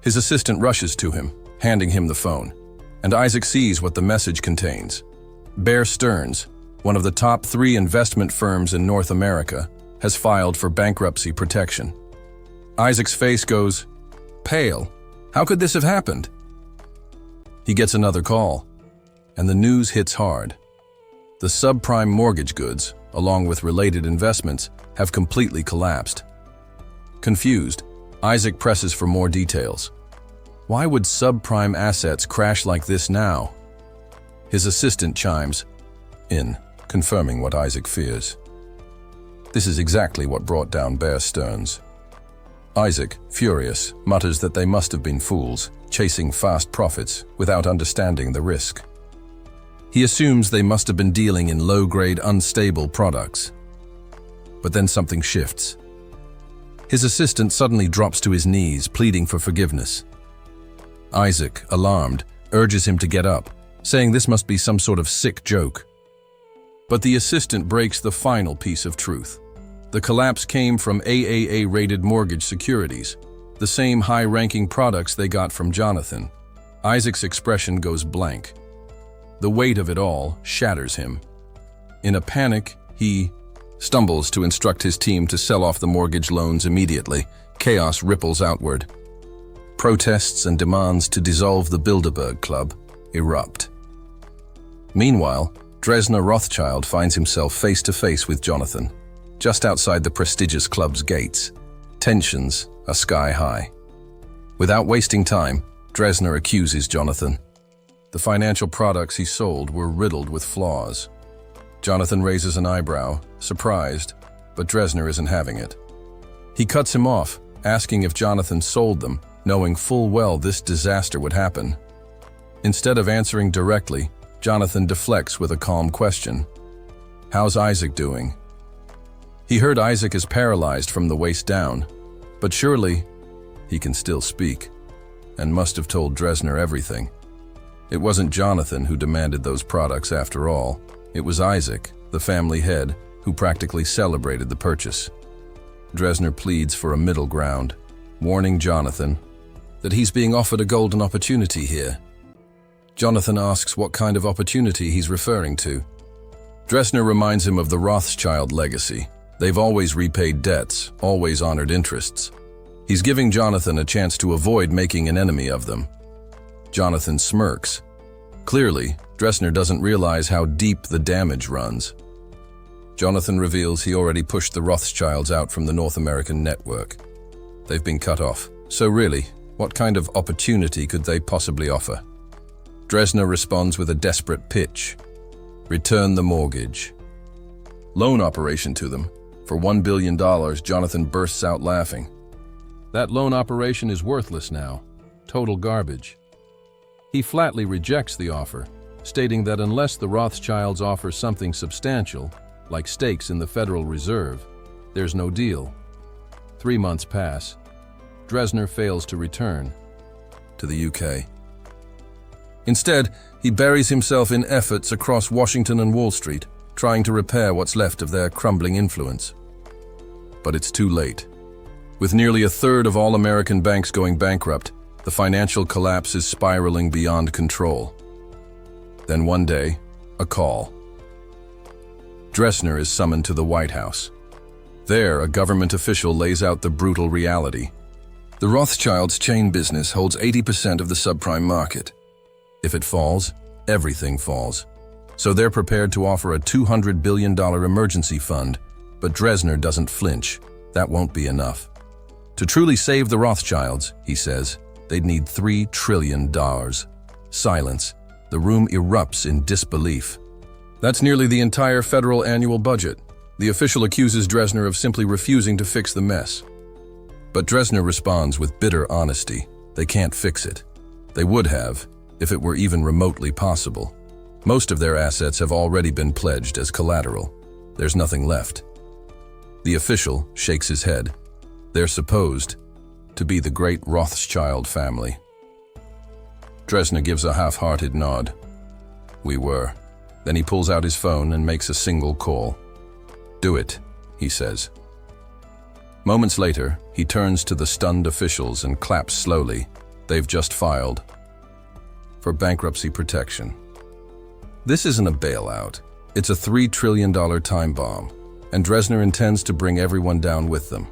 His assistant rushes to him, handing him the phone, and Isaac sees what the message contains. Bear Stearns, one of the top 3 investment firms in North America, has filed for bankruptcy protection. Isaac's face goes pale. How could this have happened? He gets another call, and the news hits hard. The subprime mortgage goods, along with related investments, have completely collapsed. Confused, Isaac presses for more details. Why would subprime assets crash like this now? His assistant chimes in, confirming what Isaac fears. This is exactly what brought down Bear Stearns. Isaac, furious, mutters that they must have been fools, chasing fast profits without understanding the risk. He assumes they must have been dealing in low-grade, unstable products. But then something shifts. His assistant suddenly drops to his knees, pleading for forgiveness. Isaac, alarmed, urges him to get up, saying this must be some sort of sick joke. But the assistant breaks the final piece of truth. The collapse came from AAA-rated mortgage securities, the same high-ranking products they got from Jonathan. Isaac's expression goes blank. The weight of it all shatters him. In a panic, he stumbles to instruct his team to sell off the mortgage loans immediately. Chaos ripples outward. Protests and demands to dissolve the Bilderberg Club erupt. Meanwhile, Dresner Rothschild finds himself face to face with Jonathan, just outside the prestigious club's gates. Tensions are sky high. Without wasting time, Dresner accuses Jonathan. The financial products he sold were riddled with flaws. Jonathan raises an eyebrow, surprised, but Dresner isn't having it. He cuts him off, asking if Jonathan sold them, knowing full well this disaster would happen. Instead of answering directly, Jonathan deflects with a calm question. How's Isaac doing? He heard Isaac is paralyzed from the waist down, but surely he can still speak, and must have told Dresner everything. It wasn't Jonathan who demanded those products after all. It was Isaac, the family head, who practically celebrated the purchase. Dresner pleads for a middle ground, warning Jonathan that he's being offered a golden opportunity here. Jonathan asks what kind of opportunity he's referring to. Dresner reminds him of the Rothschild legacy. They've always repaid debts, always honored interests. He's giving Jonathan a chance to avoid making an enemy of them. Jonathan smirks. Clearly, Dresner doesn't realize how deep the damage runs. Jonathan reveals he already pushed the Rothschilds out from the North American network. They've been cut off. So really, what kind of opportunity could they possibly offer? Dresner responds with a desperate pitch. Return the mortgage. Loan operation to them. For $1 billion, Jonathan bursts out laughing. That loan operation is worthless now. Total garbage. He flatly rejects the offer, stating that unless the Rothschilds offer something substantial, like stakes in the Federal Reserve, there's no deal. 3 months pass. Dresner fails to return to the UK. Instead, he buries himself in efforts across Washington and Wall Street, trying to repair what's left of their crumbling influence. But it's too late. With nearly a third of all American banks going bankrupt, the financial collapse is spiraling beyond control. Then one day, a call. Dresner is summoned to the White House. There, a government official lays out the brutal reality. The Rothschilds' chain business holds 80% of the subprime market. If it falls, everything falls. So they're prepared to offer a $200 billion emergency fund, but Dresner doesn't flinch. That won't be enough. To truly save the Rothschilds, he says, they'd need $3 trillion. Silence. The room erupts in disbelief. That's nearly the entire federal annual budget. The official accuses Dresner of simply refusing to fix the mess. But Dronzer responds with bitter honesty. They can't fix it. They would have, if it were even remotely possible. Most of their assets have already been pledged as collateral. There's nothing left. The official shakes his head. They're supposed to be the great Rothschild family. Dronzer gives a half-hearted nod. We were. Then he pulls out his phone and makes a single call. Do it, he says. Moments later, he turns to the stunned officials and claps slowly. They've just filed for bankruptcy protection. This isn't a bailout. It's a $3 trillion time bomb, and Dronzer intends to bring everyone down with them.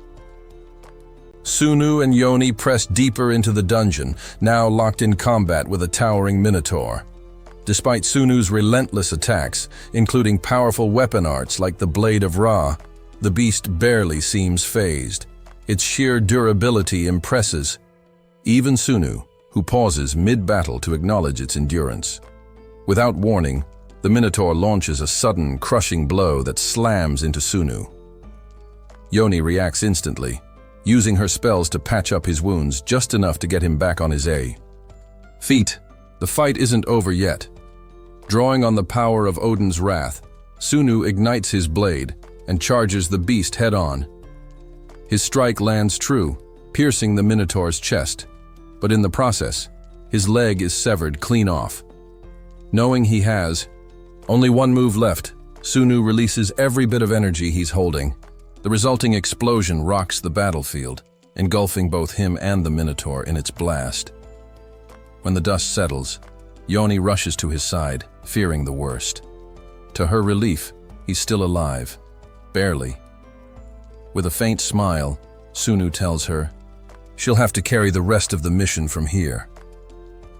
Sunu and Yoni press deeper into the dungeon, now locked in combat with a towering minotaur. Despite Sunu's relentless attacks, including powerful weapon arts like the Blade of Ra, the beast barely seems fazed. Its sheer durability impresses even Sunu, who pauses mid-battle to acknowledge its endurance. Without warning, the Minotaur launches a sudden, crushing blow that slams into Sunu. Yoni reacts instantly, using her spells to patch up his wounds just enough to get him back on his feet. The fight isn't over yet. Drawing on the power of Odin's wrath, Sunu ignites his blade and charges the beast head-on. His strike lands true, piercing the Minotaur's chest, but in the process, his leg is severed clean off. Knowing he has only one move left, Sunu releases every bit of energy he's holding. The resulting explosion rocks the battlefield, engulfing both him and the Minotaur in its blast. When the dust settles, Yoni rushes to his side, fearing the worst. To her relief, he's still alive. Barely. With a faint smile, Sunu tells her she'll have to carry the rest of the mission from here.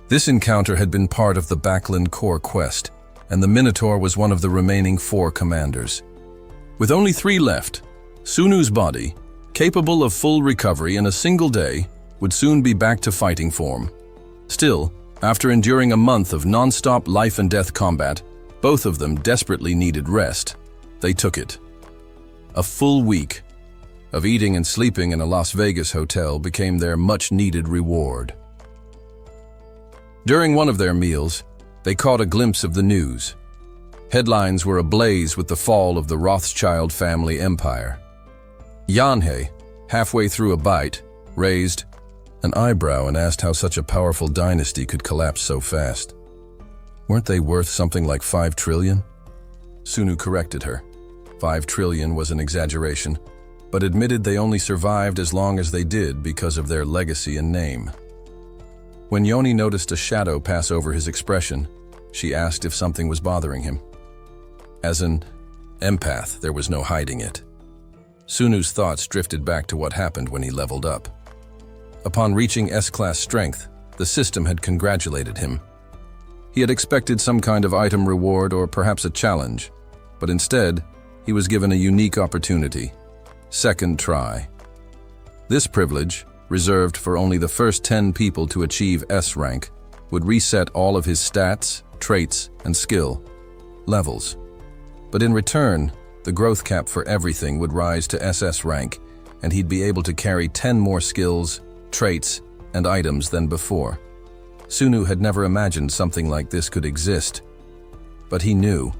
This encounter had been part of the Backland Corps quest, and the Minotaur was one of the remaining 4 commanders. With only 3 left, Sunu's body, capable of full recovery in a single day, would soon be back to fighting form. Still, after enduring a month of non-stop life-and-death combat, both of them desperately needed rest. They took it. A full week of eating and sleeping in a Las Vegas hotel became their much-needed reward. During one of their meals, they caught a glimpse of the news. Headlines were ablaze with the fall of the Rothschild family empire. Yahello, halfway through a bite, raised an eyebrow and asked how such a powerful dynasty could collapse so fast. Weren't they worth something like 5 trillion? Sunu corrected her. 5 trillion was an exaggeration, but admitted they only survived as long as they did because of their legacy and name. When Yoni noticed a shadow pass over his expression, she asked if something was bothering him. As an empath, there was no hiding it. Sunu's thoughts drifted back to what happened when he leveled up. Upon reaching S-class strength, the system had congratulated him. He had expected some kind of item reward or perhaps a challenge, but instead, he was given a unique opportunity. Second try. This privilege, reserved for only the first 10 people to achieve S rank, would reset all of his stats, traits, and skill levels. But in return, the growth cap for everything would rise to SS rank, and he'd be able to carry 10 more skills, traits, and items than before. Sunu had never imagined something like this could exist, but he knew,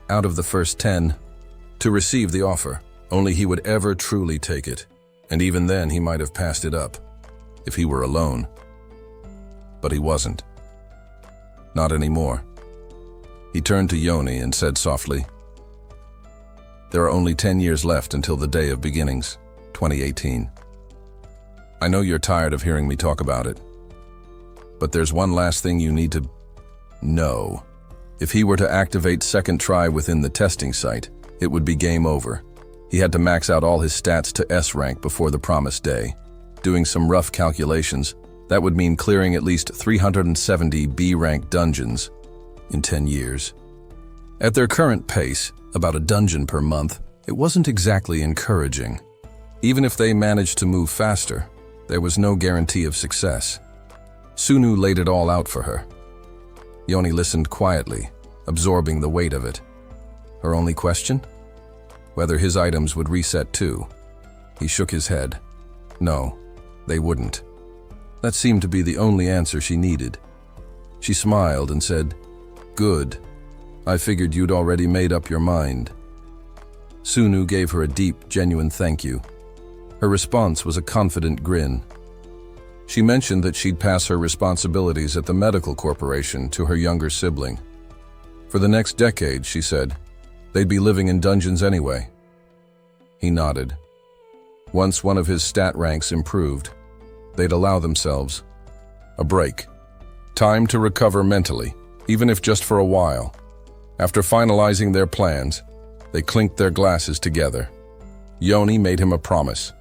out of the first 10, to receive the offer, only he would ever truly take it, and even then he might have passed it up, if he were alone. But he wasn't. Not anymore. He turned to Yoni and said softly, "There are only 10 years left until the Day of Beginnings, 2018. I know you're tired of hearing me talk about it, but there's one last thing you need to know. If he were to activate second try within the testing site, it would be game over. He had to max out all his stats to S rank before the promised day. Doing some rough calculations, that would mean clearing at least 370 B rank dungeons in 10 years. At their current pace, about a dungeon per month, it wasn't exactly encouraging. Even if they managed to move faster, there was no guarantee of success. Sunu laid it all out for her. Yoni listened quietly, absorbing the weight of it. Her only question? Whether his items would reset too. He shook his head. No, they wouldn't. That seemed to be the only answer she needed. She smiled and said, "Good. I figured you'd already made up your mind." Sunu gave her a deep, genuine thank you. Her response was a confident grin. She mentioned that she'd pass her responsibilities at the medical corporation to her younger sibling. For the next decade, she said, they'd be living in dungeons anyway. He nodded. Once one of his stat ranks improved, they'd allow themselves a break. Time to recover mentally, even if just for a while. After finalizing their plans, they clinked their glasses together. Yoni made him a promise.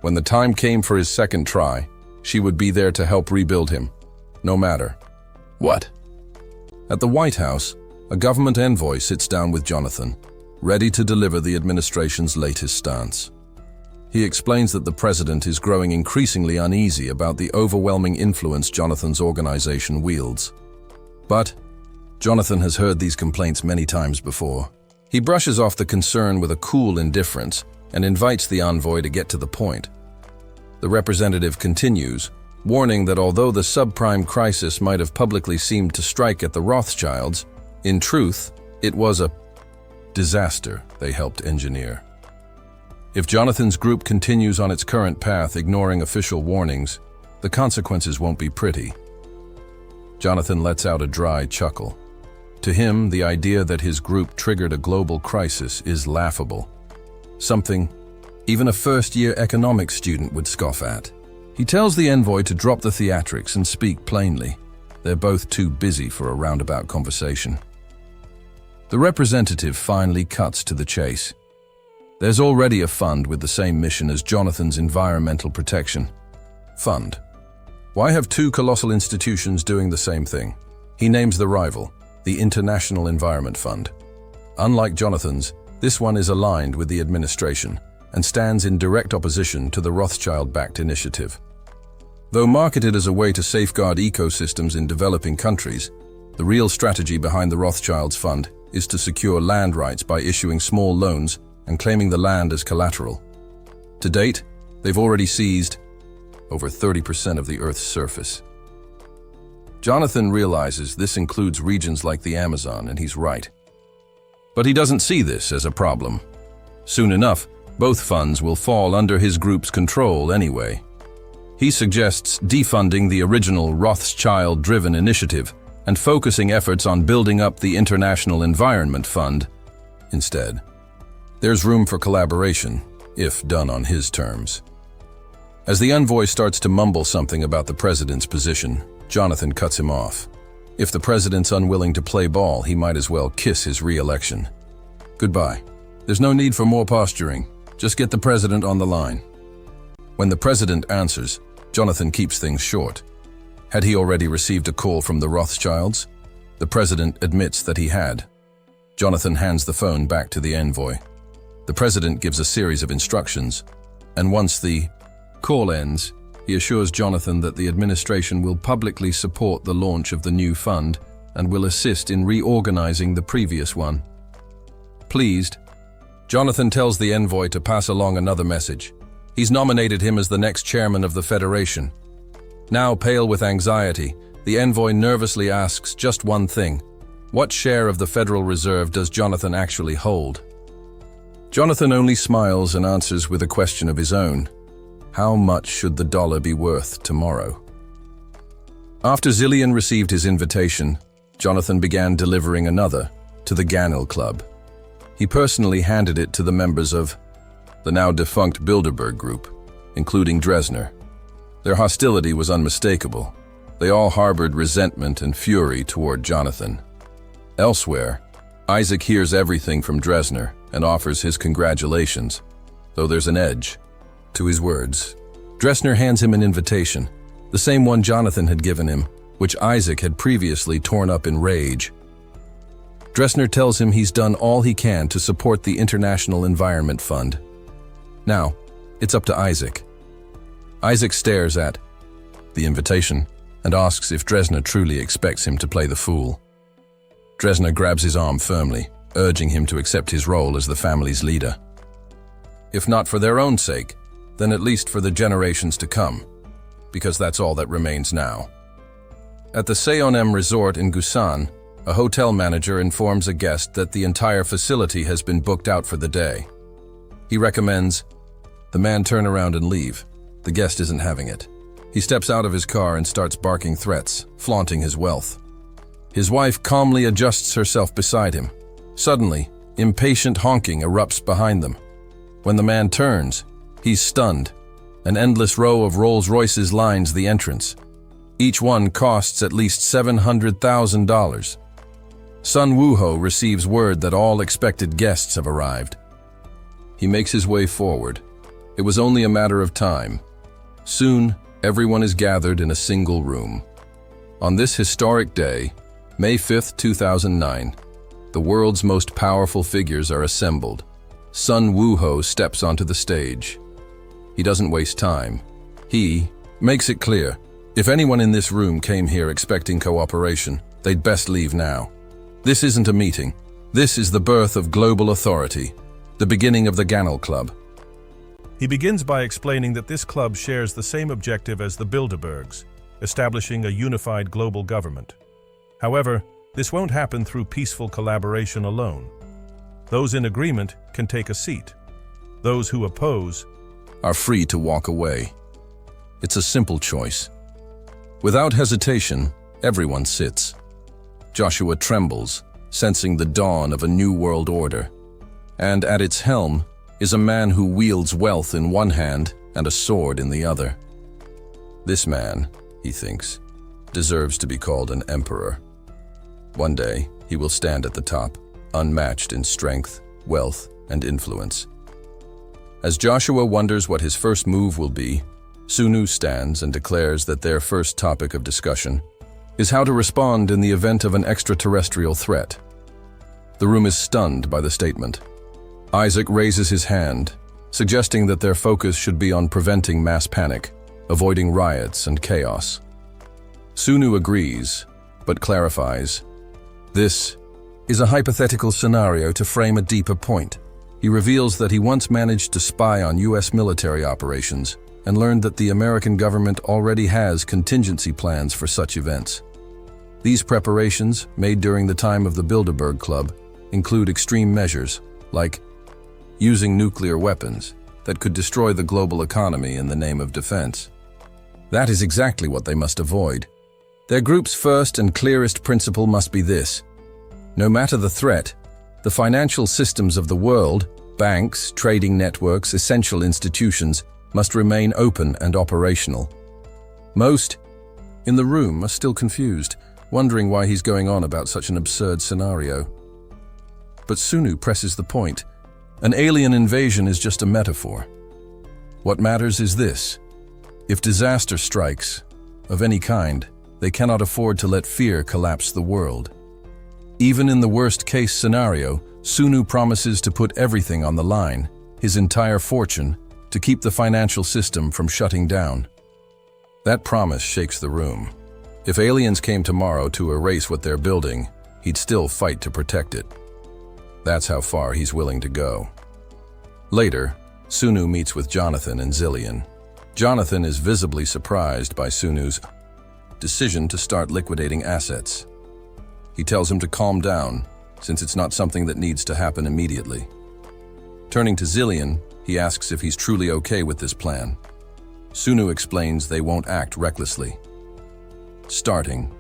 When the time came for his second try, she would be there to help rebuild him, no matter what. At the White House, a government envoy sits down with Jonathan, ready to deliver the administration's latest stance. He explains that the president is growing increasingly uneasy about the overwhelming influence Jonathan's organization wields. But Jonathan has heard these complaints many times before. He brushes off the concern with a cool indifference and invites the envoy to get to the point. The representative continues, warning that although the subprime crisis might have publicly seemed to strike at the Rothschilds, in truth, it was a disaster they helped engineer. If Jonathan's group continues on its current path, ignoring official warnings, the consequences won't be pretty. Jonathan lets out a dry chuckle. To him, the idea that his group triggered a global crisis is laughable. Something even a first-year economics student would scoff at. He tells the envoy to drop the theatrics and speak plainly. They're both too busy for a roundabout conversation. The representative finally cuts to the chase. There's already a fund with the same mission as Jonathan's environmental protection fund. Why have two colossal institutions doing the same thing? He names the rival, the International Environment Fund. Unlike Jonathan's, this one is aligned with the administration and stands in direct opposition to the Rothschild-backed initiative. Though marketed as a way to safeguard ecosystems in developing countries, the real strategy behind the Rothschilds Fund is to secure land rights by issuing small loans and claiming the land as collateral. To date, they've already seized over 30% of the Earth's surface. Jonathan realizes this includes regions like the Amazon, and he's right. But he doesn't see this as a problem. Soon enough, both funds will fall under his group's control anyway. He suggests defunding the original Rothschild-driven initiative and focusing efforts on building up the International Environment Fund instead. There's room for collaboration, if done on his terms. As the envoy starts to mumble something about the president's position, Jonathan cuts him off. If the president's unwilling to play ball, he might as well kiss his re-election. Goodbye. There's no need for more posturing. Just get the president on the line. When the president answers, Jonathan keeps things short. Had he already received a call from the Rothschilds? The president admits that he had. Jonathan hands the phone back to the envoy. The president gives a series of instructions, and once the call ends, he assures Jonathan that the administration will publicly support the launch of the new fund and will assist in reorganizing the previous one. Pleased, Jonathan tells the envoy to pass along another message. He's nominated him as the next chairman of the Federation. Now pale with anxiety, the envoy nervously asks just one thing. What share of the Federal Reserve does Jonathan actually hold? Jonathan only smiles and answers with a question of his own. How much should the dollar be worth tomorrow? After Zillion received his invitation, Jonathan began delivering another to the Ganil Club. He personally handed it to the members of the now defunct Bilderberg Group, including Dronzer. Their hostility was unmistakable. They all harbored resentment and fury toward Jonathan. Elsewhere, Isaac hears everything from Dronzer and offers his congratulations, though there's an edge to his words. Dronzer hands him an invitation, the same one Jonathan had given him, which Isaac had previously torn up in rage. Dronzer tells him he's done all he can to support the International Environment Fund. Now, it's up to Isaac. Isaac stares at the invitation and asks if Dronzer truly expects him to play the fool. Dronzer grabs his arm firmly, urging him to accept his role as the family's leader. If not for their own sake, then at least for the generations to come, because that's all that remains now. At the Seonem Resort in Busan, a hotel manager informs a guest that the entire facility has been booked out for the day. He recommends the man turn around and leave. The guest isn't having it. He steps out of his car and starts barking threats, flaunting his wealth. His wife calmly adjusts herself beside him. Suddenly, impatient honking erupts behind them. When the man turns, he's stunned. An endless row of Rolls-Royces lines the entrance. Each one costs at least $700,000. Sun Wooho receives word that all expected guests have arrived. He makes his way forward. It was only a matter of time. Soon, everyone is gathered in a single room. On this historic day, May 5, 2009, the world's most powerful figures are assembled. Sun Wooho steps onto the stage. He doesn't waste time. He makes it clear, if anyone in this room came here expecting cooperation, they'd best leave now. This isn't a meeting. This is the birth of global authority, the beginning of the Ganal Club. He begins by explaining that this club shares the same objective as the Bilderbergs, establishing a unified global government. However, this won't happen through peaceful collaboration alone. Those in agreement can take a seat. Those who oppose are free to walk away. It's a simple choice. Without hesitation, everyone sits. Joshua trembles, sensing the dawn of a new world order. And at its helm is a man who wields wealth in one hand and a sword in the other. This man, he thinks, deserves to be called an emperor. One day, he will stand at the top, unmatched in strength, wealth, and influence. As Joshua wonders what his first move will be, Sunu stands and declares that their first topic of discussion is how to respond in the event of an extraterrestrial threat. The room is stunned by the statement. Isaac raises his hand, suggesting that their focus should be on preventing mass panic, avoiding riots and chaos. Sunu agrees, but clarifies. This is a hypothetical scenario to frame a deeper point. He reveals that he once managed to spy on U.S. military operations and learned that the American government already has contingency plans for such events. These preparations, made during the time of the Bilderberg Club, include extreme measures, like using nuclear weapons that could destroy the global economy in the name of defense. That is exactly what they must avoid. Their group's first and clearest principle must be this: no matter the threat, the financial systems of the world, banks, trading networks, essential institutions, must remain open and operational. Most in the room are still confused, wondering why he's going on about such an absurd scenario. But Sunu presses the point. An alien invasion is just a metaphor. What matters is this: if disaster strikes, of any kind, they cannot afford to let fear collapse the world. Even in the worst-case scenario, Sunu promises to put everything on the line, his entire fortune, to keep the financial system from shutting down. That promise shakes the room. If aliens came tomorrow to erase what they're building, he'd still fight to protect it. That's how far he's willing to go. Later, Sunu meets with Jonathan and Zillion. Jonathan is visibly surprised by Sunu's decision to start liquidating assets. He tells him to calm down, since it's not something that needs to happen immediately. Turning to Zillion, he asks if he's truly okay with this plan. Sunu explains they won't act recklessly. Starting.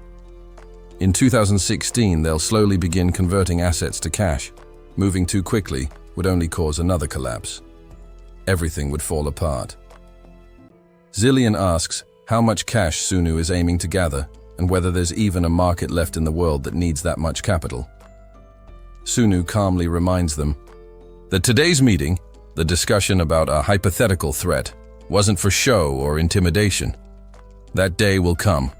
In 2016, they'll slowly begin converting assets to cash. Moving too quickly would only cause another collapse. Everything would fall apart. Zillion asks how much cash Sunu is aiming to gather and whether there's even a market left in the world that needs that much capital. Sunu calmly reminds them that today's meeting, the discussion about a hypothetical threat, wasn't for show or intimidation. That day will come,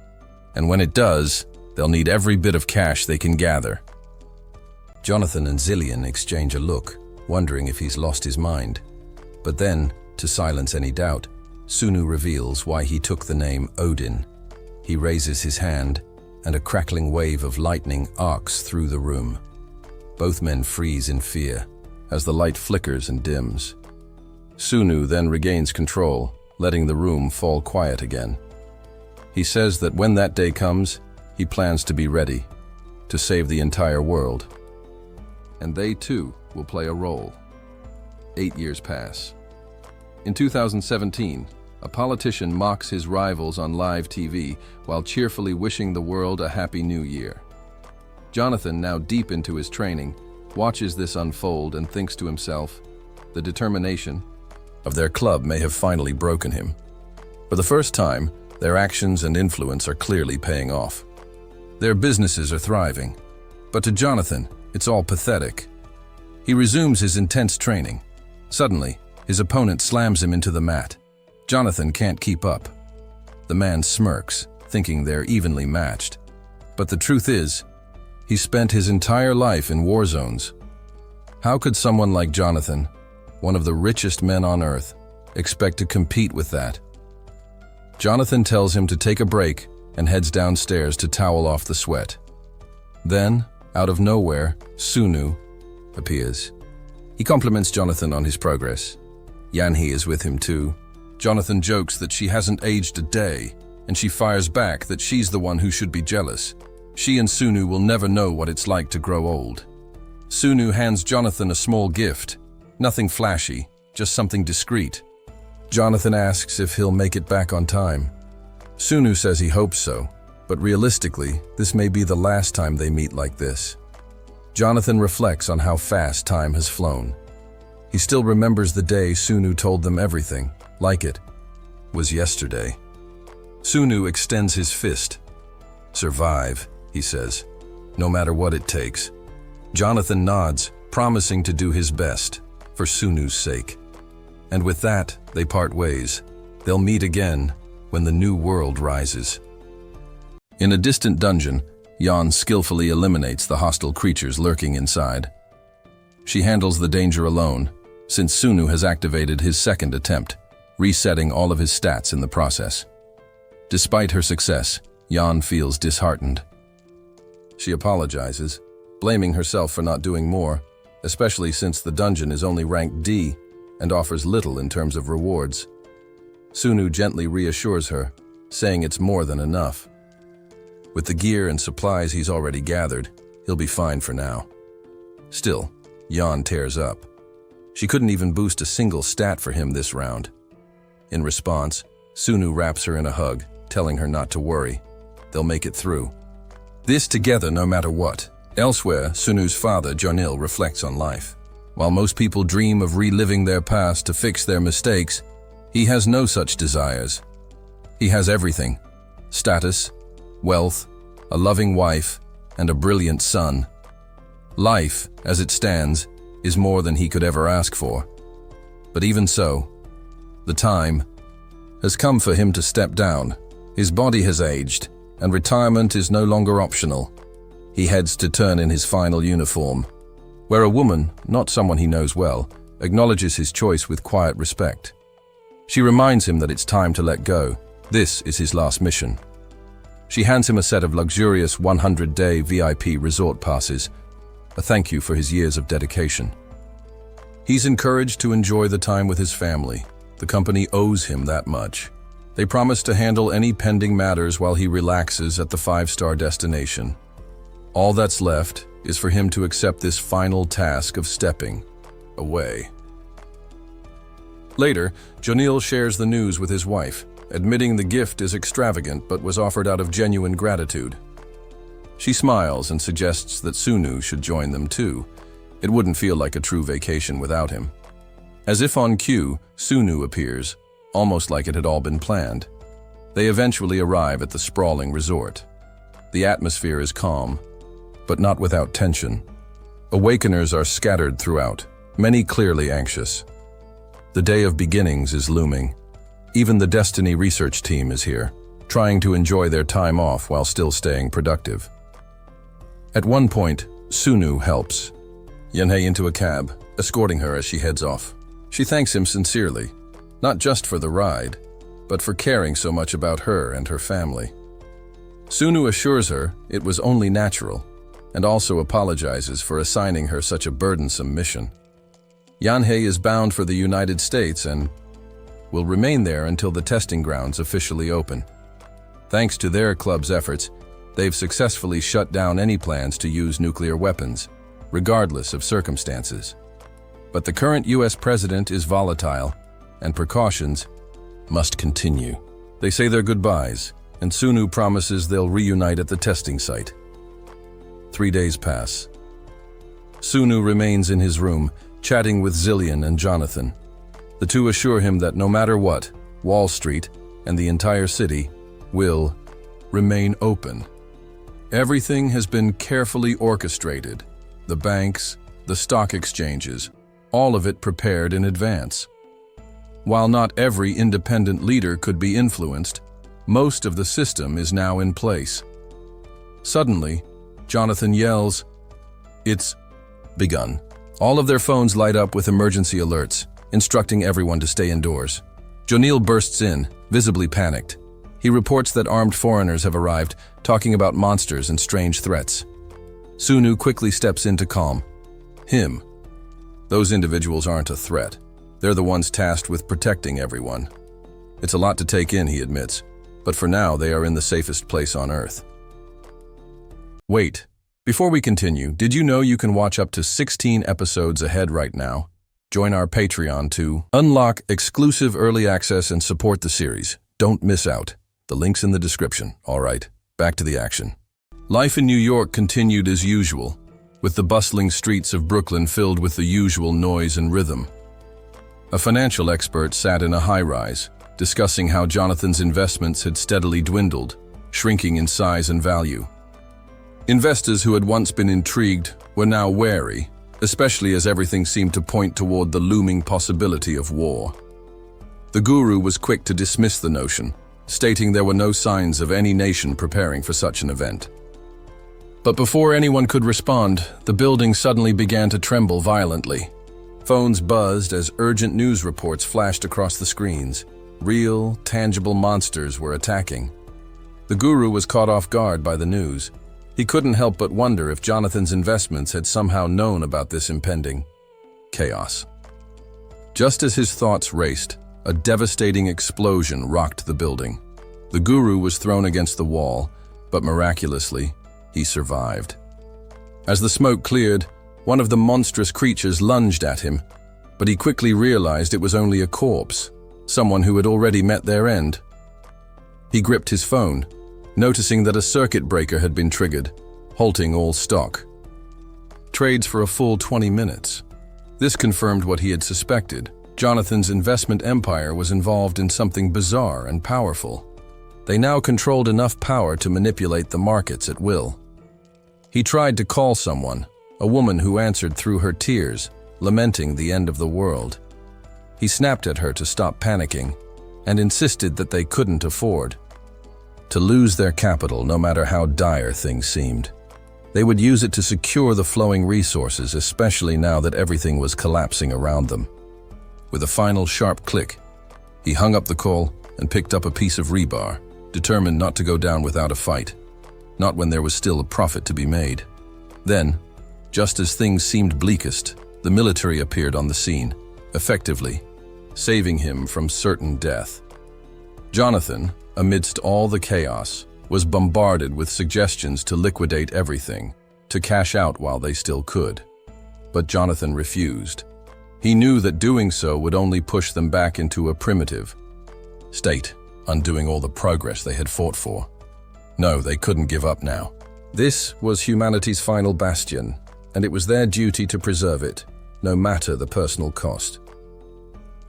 and when it does, they'll need every bit of cash they can gather. Jonathan and Zillion exchange a look, wondering if he's lost his mind. But then, to silence any doubt, Sunu reveals why he took the name Odin. He raises his hand, and a crackling wave of lightning arcs through the room. Both men freeze in fear, as the light flickers and dims. Sunu then regains control, letting the room fall quiet again. He says that when that day comes, he plans to be ready, to save the entire world. And they too will play a role. 8 years pass. In 2017, a politician mocks his rivals on live TV while cheerfully wishing the world a happy new year. Jonathan, now deep into his training, watches this unfold and thinks to himself, the determination of their club may have finally broken him. For the first time, their actions and influence are clearly paying off. Their businesses are thriving. But to Jonathan, it's all pathetic. He resumes his intense training. Suddenly, his opponent slams him into the mat. Jonathan can't keep up. The man smirks, thinking they're evenly matched. But the truth is, he spent his entire life in war zones. How could someone like Jonathan, one of the richest men on earth, expect to compete with that? Jonathan tells him to take a break and heads downstairs to towel off the sweat. Then, out of nowhere, Sunu appears. He compliments Jonathan on his progress. Yanhee is with him too. Jonathan jokes that she hasn't aged a day, and she fires back that she's the one who should be jealous. She and Sunu will never know what it's like to grow old. Sunu hands Jonathan a small gift. Nothing flashy, just something discreet. Jonathan asks if he'll make it back on time. Sunu says he hopes so, but realistically, this may be the last time they meet like this. Jonathan reflects on how fast time has flown. He still remembers the day Sunu told them everything, like it was yesterday. Sunu extends his fist. "Survive," he says, "no matter what it takes." Jonathan nods, promising to do his best, for Sunu's sake. And with that, they part ways. They'll meet again when the new world rises. In a distant dungeon, Yan skillfully eliminates the hostile creatures lurking inside. She handles the danger alone, since Sunu has activated his second attempt, resetting all of his stats in the process. Despite her success, Yan feels disheartened. She apologizes, blaming herself for not doing more, especially since the dungeon is only ranked D and offers little in terms of rewards. Sunu gently reassures her, saying it's more than enough. With the gear and supplies he's already gathered, he'll be fine for now. Still, Yan tears up. She couldn't even boost a single stat for him this round. In response, Sunu wraps her in a hug, telling her not to worry. They'll make it through. This together no matter what. Elsewhere, Sunu's father, Jonil, reflects on life. While most people dream of reliving their past to fix their mistakes, he has no such desires. He has everything: status, wealth, a loving wife, and a brilliant son. Life, as it stands, is more than he could ever ask for. But even so, the time has come for him to step down. His body has aged, and retirement is no longer optional. He heads to turn in his final uniform, where a woman, not someone he knows well, acknowledges his choice with quiet respect. She reminds him that it's time to let go. This is his last mission. She hands him a set of luxurious 100-day VIP resort passes, a thank you for his years of dedication. He's encouraged to enjoy the time with his family. The company owes him that much. They promise to handle any pending matters while he relaxes at the 5-star destination. All that's left is for him to accept this final task of stepping away. Later, Jonil shares the news with his wife, admitting the gift is extravagant but was offered out of genuine gratitude. She smiles and suggests that Sunu should join them too. It wouldn't feel like a true vacation without him. As if on cue, Sunu appears, almost like it had all been planned. They eventually arrive at the sprawling resort. The atmosphere is calm, but not without tension. Awakeners are scattered throughout, many clearly anxious. The day of beginnings is looming. Even the Destiny research team is here, trying to enjoy their time off while still staying productive. At one point, Sunu helps Yanhee into a cab, escorting her as she heads off. She thanks him sincerely, not just for the ride, but for caring so much about her and her family. Sunu assures her it was only natural, and also apologizes for assigning her such a burdensome mission. Yanhei is bound for the United States and will remain there until the testing grounds officially open. Thanks to their club's efforts, they've successfully shut down any plans to use nuclear weapons, regardless of circumstances. But the current US president is volatile, and precautions must continue. They say their goodbyes, and Sunu promises they'll reunite at the testing site. 3 days pass. Sunu remains in his room, chatting with Zillion and Jonathan. The two assure him that no matter what, Wall Street and the entire city will remain open. Everything has been carefully orchestrated. The banks, the stock exchanges, all of it prepared in advance. While not every independent leader could be influenced, most of the system is now in place. Suddenly, Jonathan yells, "It's begun." All of their phones light up with emergency alerts, instructing everyone to stay indoors. Jonil bursts in, visibly panicked. He reports that armed foreigners have arrived, talking about monsters and strange threats. Sunu quickly steps in to calm him. Those individuals aren't a threat. They're the ones tasked with protecting everyone. It's a lot to take in, he admits, but for now they are in the safest place on Earth. Wait, before we continue, did you know you can watch up to 16 episodes ahead right now? Join our Patreon to unlock exclusive early access and support the series. Don't miss out. The link's in the description. All right, back to the action. Life in New York continued as usual, with the bustling streets of Brooklyn filled with the usual noise and rhythm. A financial expert sat in a high-rise, discussing how Jonathan's investments had steadily dwindled, shrinking in size and value. Investors who had once been intrigued were now wary, especially as everything seemed to point toward the looming possibility of war. The guru was quick to dismiss the notion, stating there were no signs of any nation preparing for such an event. But before anyone could respond, the building suddenly began to tremble violently. Phones buzzed as urgent news reports flashed across the screens. Real, tangible monsters were attacking. The guru was caught off guard by the news. He couldn't help but wonder if Jonathan's investments had somehow known about this impending chaos. Just as his thoughts raced, a devastating explosion rocked the building. The guru was thrown against the wall, but miraculously, he survived. As the smoke cleared, one of the monstrous creatures lunged at him, but he quickly realized it was only a corpse, someone who had already met their end. He gripped his phone, noticing that a circuit breaker had been triggered, halting all stock. Trades for a full 20 minutes. This confirmed what he had suspected. Jonathan's investment empire was involved in something bizarre and powerful. They now controlled enough power to manipulate the markets at will. He tried to call someone, a woman who answered through her tears, lamenting the end of the world. He snapped at her to stop panicking and insisted that they couldn't afford to lose their capital no matter how dire things seemed. They would use it to secure the flowing resources, especially now that everything was collapsing around them. With a final sharp click, he hung up the call and picked up a piece of rebar, determined not to go down without a fight, not when there was still a profit to be made. Then, just as things seemed bleakest, the military appeared on the scene, effectively saving him from certain death. Jonathan, amidst all the chaos, was bombarded with suggestions to liquidate everything, to cash out while they still could. But Jonathan refused. He knew that doing so would only push them back into a primitive state, undoing all the progress they had fought for. No, they couldn't give up now. This was humanity's final bastion, and it was their duty to preserve it, no matter the personal cost.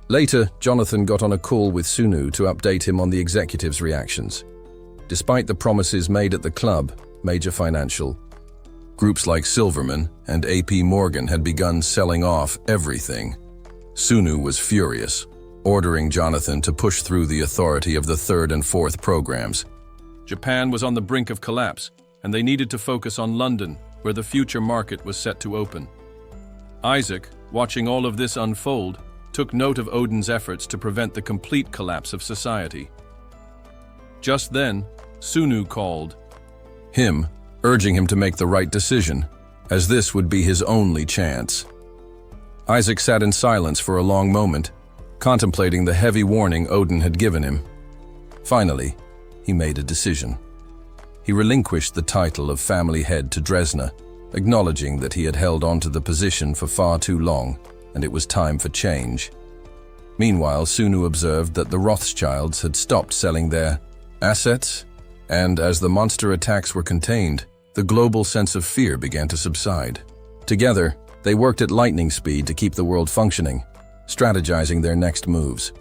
Later, Jonathan got on a call with Sunu to update him on the executives' reactions. Despite the promises made at the club, major financial groups like Silverman and AP Morgan had begun selling off everything. Sunu was furious, ordering Jonathan to push through the authority of the third and fourth programs. Japan was on the brink of collapse, and they needed to focus on London, where the future market was set to open. Isaac, watching all of this unfold, took note of Odin's efforts to prevent the complete collapse of society. Just then, Sunu called him, urging him to make the right decision, as this would be his only chance. Isaac sat in silence for a long moment, contemplating the heavy warning Odin had given him. Finally, he made a decision. He relinquished the title of family head to Dresner, acknowledging that he had held onto the position for far too long, and it was time for change. Meanwhile, Sunu observed that the Rothschilds had stopped selling their assets, and as the monster attacks were contained, the global sense of fear began to subside. Together, they worked at lightning speed to keep the world functioning, strategizing their next moves.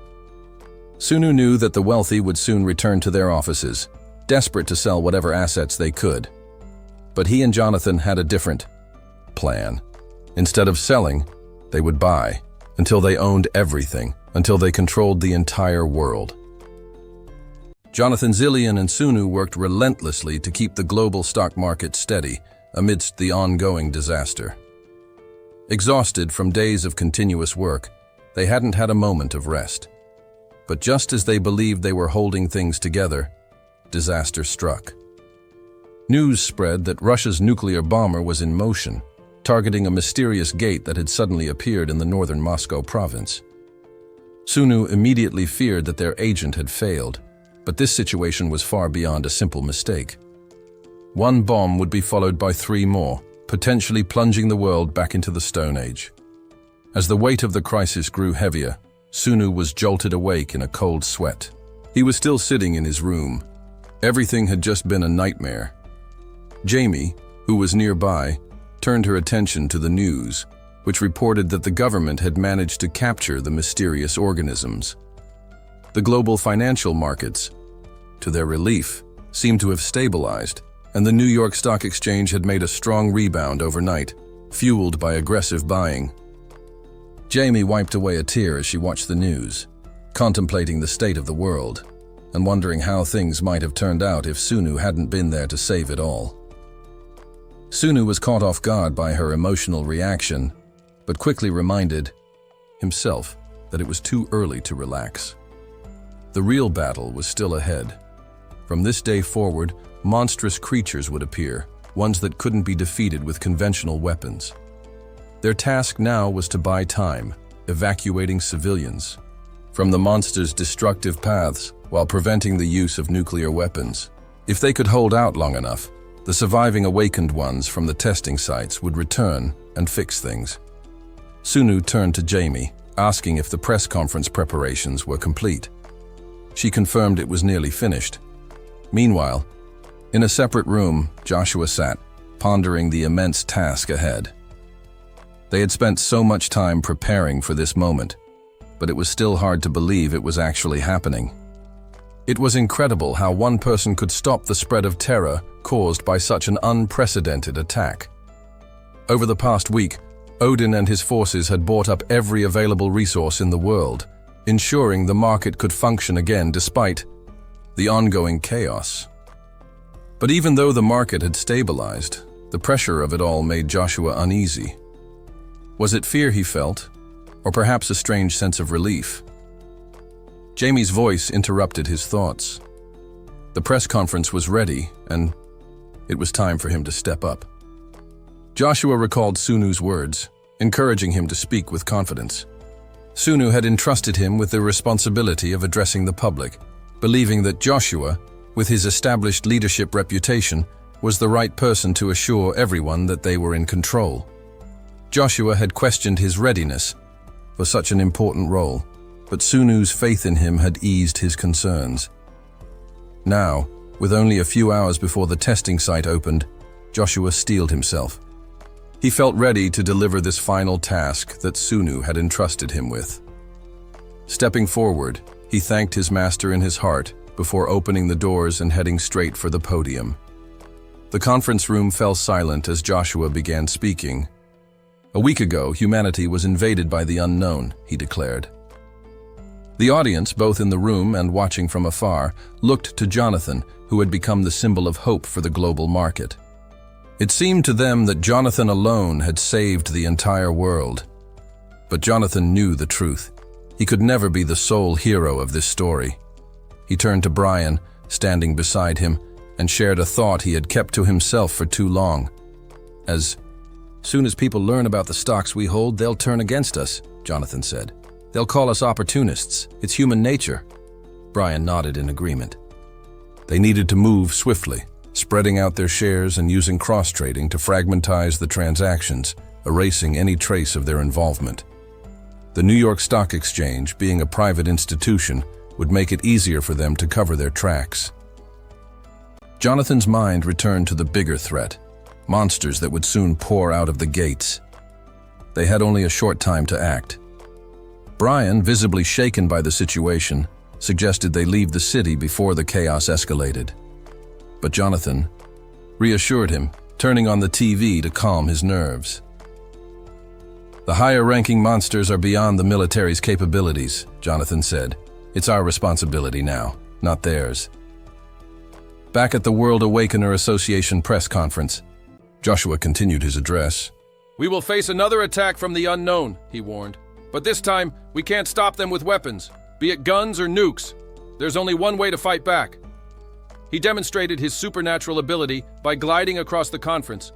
Sunu knew that the wealthy would soon return to their offices, desperate to sell whatever assets they could. But he and Jonathan had a different plan. Instead of selling, they would buy, until they owned everything, until they controlled the entire world. Jonathan, Zillion, and Sunu worked relentlessly to keep the global stock market steady amidst the ongoing disaster. Exhausted from days of continuous work, they hadn't had a moment of rest. But just as they believed they were holding things together, disaster struck. News spread that Russia's nuclear bomber was in motion, targeting a mysterious gate that had suddenly appeared in the northern Moscow province. Sunu immediately feared that their agent had failed, but this situation was far beyond a simple mistake. One bomb would be followed by 3 more, potentially plunging the world back into the Stone Age. As the weight of the crisis grew heavier, Sunu was jolted awake in a cold sweat. He was still sitting in his room. Everything had just been a nightmare. Jamie, who was nearby, turned her attention to the news, which reported that the government had managed to capture the mysterious organisms. The global financial markets, to their relief, seemed to have stabilized, and the New York Stock Exchange had made a strong rebound overnight, fueled by aggressive buying. Jamie wiped away a tear as she watched the news, contemplating the state of the world, and wondering how things might have turned out if Sunu hadn't been there to save it all. Sunu was caught off guard by her emotional reaction, but quickly reminded himself that it was too early to relax. The real battle was still ahead. From this day forward, monstrous creatures would appear, ones that couldn't be defeated with conventional weapons. Their task now was to buy time, evacuating civilians from the monsters' destructive paths while preventing the use of nuclear weapons. If they could hold out long enough, the surviving awakened ones from the testing sites would return and fix things. Sunu turned to Jamie, asking if the press conference preparations were complete. She confirmed it was nearly finished. Meanwhile, in a separate room, Joshua sat, pondering the immense task ahead. They had spent so much time preparing for this moment, but it was still hard to believe it was actually happening. It was incredible how one person could stop the spread of terror caused by such an unprecedented attack. Over the past week, Odin and his forces had bought up every available resource in the world, ensuring the market could function again despite the ongoing chaos. But even though the market had stabilized, the pressure of it all made Joshua uneasy. Was it fear he felt, or perhaps a strange sense of relief? Jamie's voice interrupted his thoughts. The press conference was ready, and it was time for him to step up. Joshua recalled Sunu's words, encouraging him to speak with confidence. Sunu had entrusted him with the responsibility of addressing the public, believing that Joshua, with his established leadership reputation, was the right person to assure everyone that they were in control. Joshua had questioned his readiness for such an important role, but Sunu's faith in him had eased his concerns. Now, with only a few hours before the testing site opened, Joshua steeled himself. He felt ready to deliver this final task that Sunu had entrusted him with. Stepping forward, he thanked his master in his heart before opening the doors and heading straight for the podium. The conference room fell silent as Joshua began speaking. A week ago, humanity was invaded by the unknown, he declared. The audience, both in the room and watching from afar, looked to Jonathan, who had become the symbol of hope for the global market. It seemed to them that Jonathan alone had saved the entire world. But Jonathan knew the truth. He could never be the sole hero of this story. He turned to Brian, standing beside him, and shared a thought he had kept to himself for too long. As Soon as people learn about the stocks we hold, they'll turn against us, Jonathan said. They'll call us opportunists. It's human nature. Brian nodded in agreement. They needed to move swiftly, spreading out their shares and using cross-trading to fragmentize the transactions, erasing any trace of their involvement. The New York Stock Exchange, being a private institution, would make it easier for them to cover their tracks. Jonathan's mind returned to the bigger threat, monsters that would soon pour out of the gates. They had only a short time to act. Brian, visibly shaken by the situation, suggested they leave the city before the chaos escalated. But Jonathan reassured him, turning on the TV to calm his nerves. The higher-ranking monsters are beyond the military's capabilities, Jonathan said. It's our responsibility now, not theirs. Back at the World Awakener Association press conference, Joshua continued his address. We will face another attack from the unknown, he warned. But this time, we can't stop them with weapons, be it guns or nukes. There's only one way to fight back. He demonstrated his supernatural ability by gliding across the conference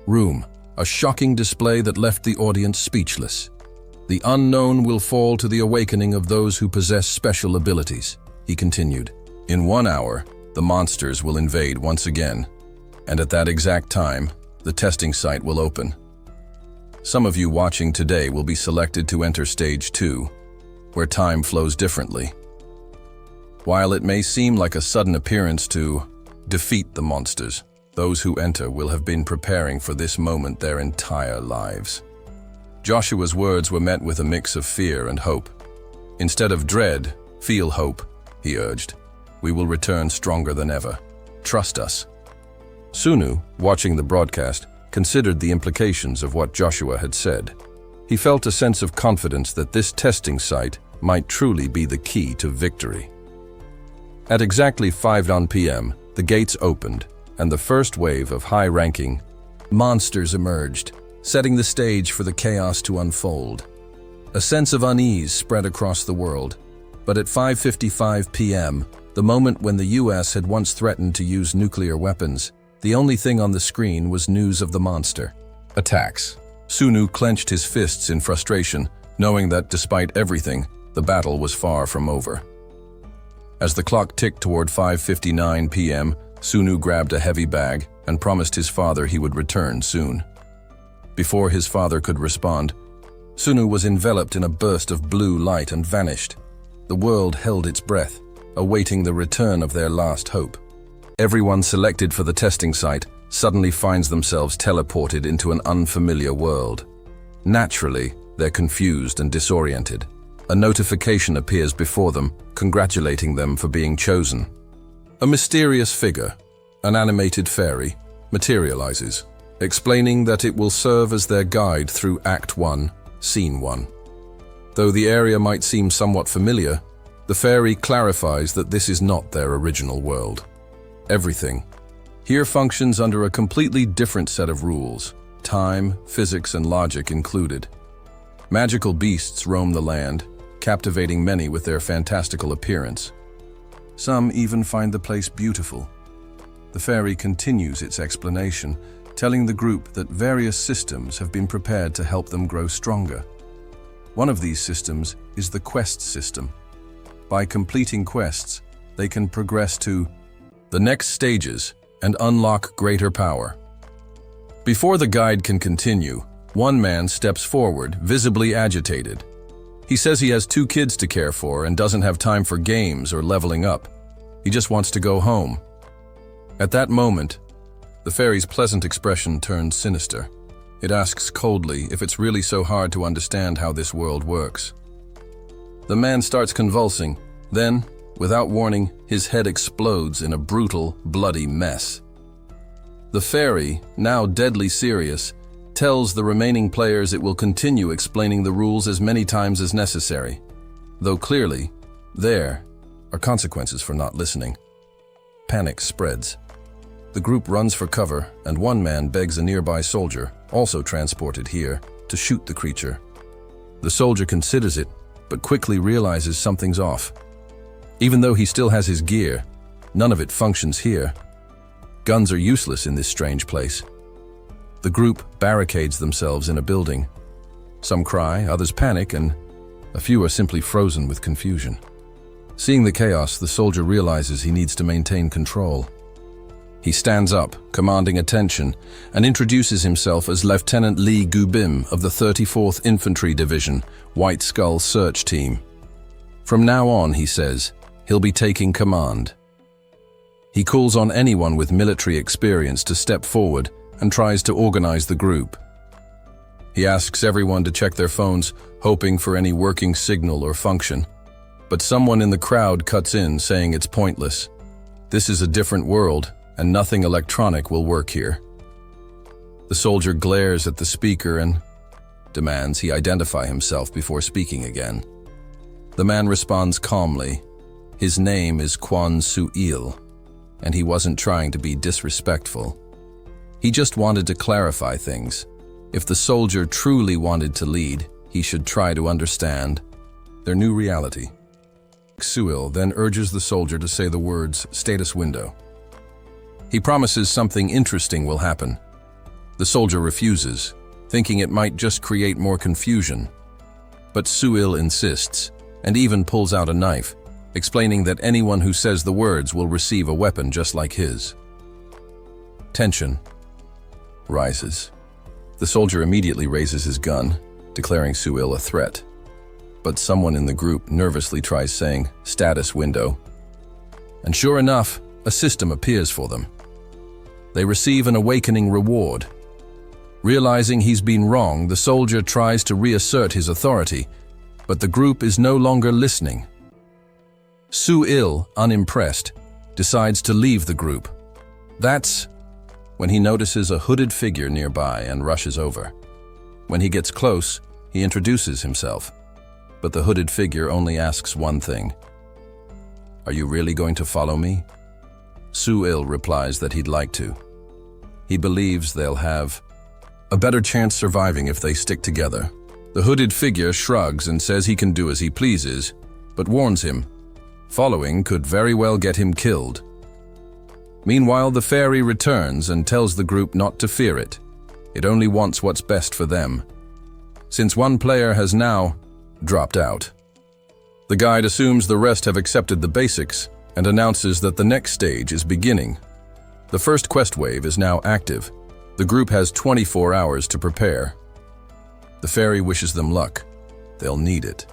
room, a shocking display that left the audience speechless. The unknown will fall to the awakening of those who possess special abilities, he continued. In 1 hour, the monsters will invade once again, and at that exact time, the testing site will open. Some of you watching today will be selected to enter Stage 2, where time flows differently. While it may seem like a sudden appearance to defeat the monsters, those who enter will have been preparing for this moment their entire lives. Joshua's words were met with a mix of fear and hope. Instead of dread, feel hope, he urged. We will return stronger than ever. Trust us. Sunu, watching the broadcast, considered the implications of what Joshua had said. He felt a sense of confidence that this testing site might truly be the key to victory. At exactly 5 p.m., the gates opened, and the first wave of high-ranking monsters emerged, setting the stage for the chaos to unfold. A sense of unease spread across the world, but at 5:55 p.m., the moment when the U.S. had once threatened to use nuclear weapons, the only thing on the screen was news of the monster attacks. Sunu clenched his fists in frustration, knowing that despite everything, the battle was far from over. As the clock ticked toward 5:59 p.m., Sunu grabbed a heavy bag and promised his father he would return soon. Before his father could respond, Sunu was enveloped in a burst of blue light and vanished. The world held its breath, awaiting the return of their last hope. Everyone selected for the testing site suddenly finds themselves teleported into an unfamiliar world. Naturally, they're confused and disoriented. A notification appears before them, congratulating them for being chosen. A mysterious figure, an animated fairy, materializes, explaining that it will serve as their guide through Act 1, Scene 1. Though the area might seem somewhat familiar, the fairy clarifies that this is not their original world. Everything here functions under a completely different set of rules, time, physics, and logic included. Magical beasts roam the land, captivating many with their fantastical appearance. Some even find the place beautiful. The fairy continues its explanation, telling the group that various systems have been prepared to help them grow stronger. One of these systems is the quest system. By completing quests, they can progress to the next stages and unlock greater power. Before the guide can continue, one man steps forward, visibly agitated. He says he has 2 kids to care for and doesn't have time for games or leveling up. He just wants to go home. At that moment, the fairy's pleasant expression turns sinister. It asks coldly if it's really so hard to understand how this world works. The man starts convulsing. Then, without warning, his head explodes in a brutal, bloody mess. The fairy, now deadly serious, tells the remaining players it will continue explaining the rules as many times as necessary, though clearly, there are consequences for not listening. Panic spreads. The group runs for cover, and one man begs a nearby soldier, also transported here, to shoot the creature. The soldier considers it, but quickly realizes something's off. Even though he still has his gear, none of it functions here. Guns are useless in this strange place. The group barricades themselves in a building. Some cry, others panic, and a few are simply frozen with confusion. Seeing the chaos, the soldier realizes he needs to maintain control. He stands up, commanding attention, and introduces himself as Lieutenant Lee Gubim of the 34th Infantry Division, White Skull Search Team. From now on, he says, he'll be taking command. He calls on anyone with military experience to step forward and tries to organize the group. He asks everyone to check their phones, hoping for any working signal or function. But someone in the crowd cuts in, saying it's pointless. This is a different world, and nothing electronic will work here. The soldier glares at the speaker and demands he identify himself before speaking again. The man responds calmly. His name is Kwon Su-il, and he wasn't trying to be disrespectful. He just wanted to clarify things. If the soldier truly wanted to lead, he should try to understand their new reality. Su-il then urges the soldier to say the words, "status window." He promises something interesting will happen. The soldier refuses, thinking it might just create more confusion. But Su-il insists, and even pulls out a knife, explaining that anyone who says the words will receive a weapon just like his. Tension rises. The soldier immediately raises his gun, declaring Su-il a threat. But someone in the group nervously tries saying, "status window." And sure enough, a system appears for them. They receive an awakening reward. Realizing he's been wrong, the soldier tries to reassert his authority, but the group is no longer listening. Su-il, unimpressed, decides to leave the group. That's when he notices a hooded figure nearby and rushes over. When he gets close, he introduces himself, but the hooded figure only asks one thing. "Are you really going to follow me?" Su-il replies that he'd like to. He believes they'll have a better chance surviving if they stick together. The hooded figure shrugs and says he can do as he pleases, but warns him, following could very well get him killed. Meanwhile, the fairy returns and tells the group not to fear it. It only wants what's best for them. Since one player has now dropped out, the guide assumes the rest have accepted the basics and announces that the next stage is beginning. The first quest wave is now active. The group has 24 hours to prepare. The fairy wishes them luck. They'll need it.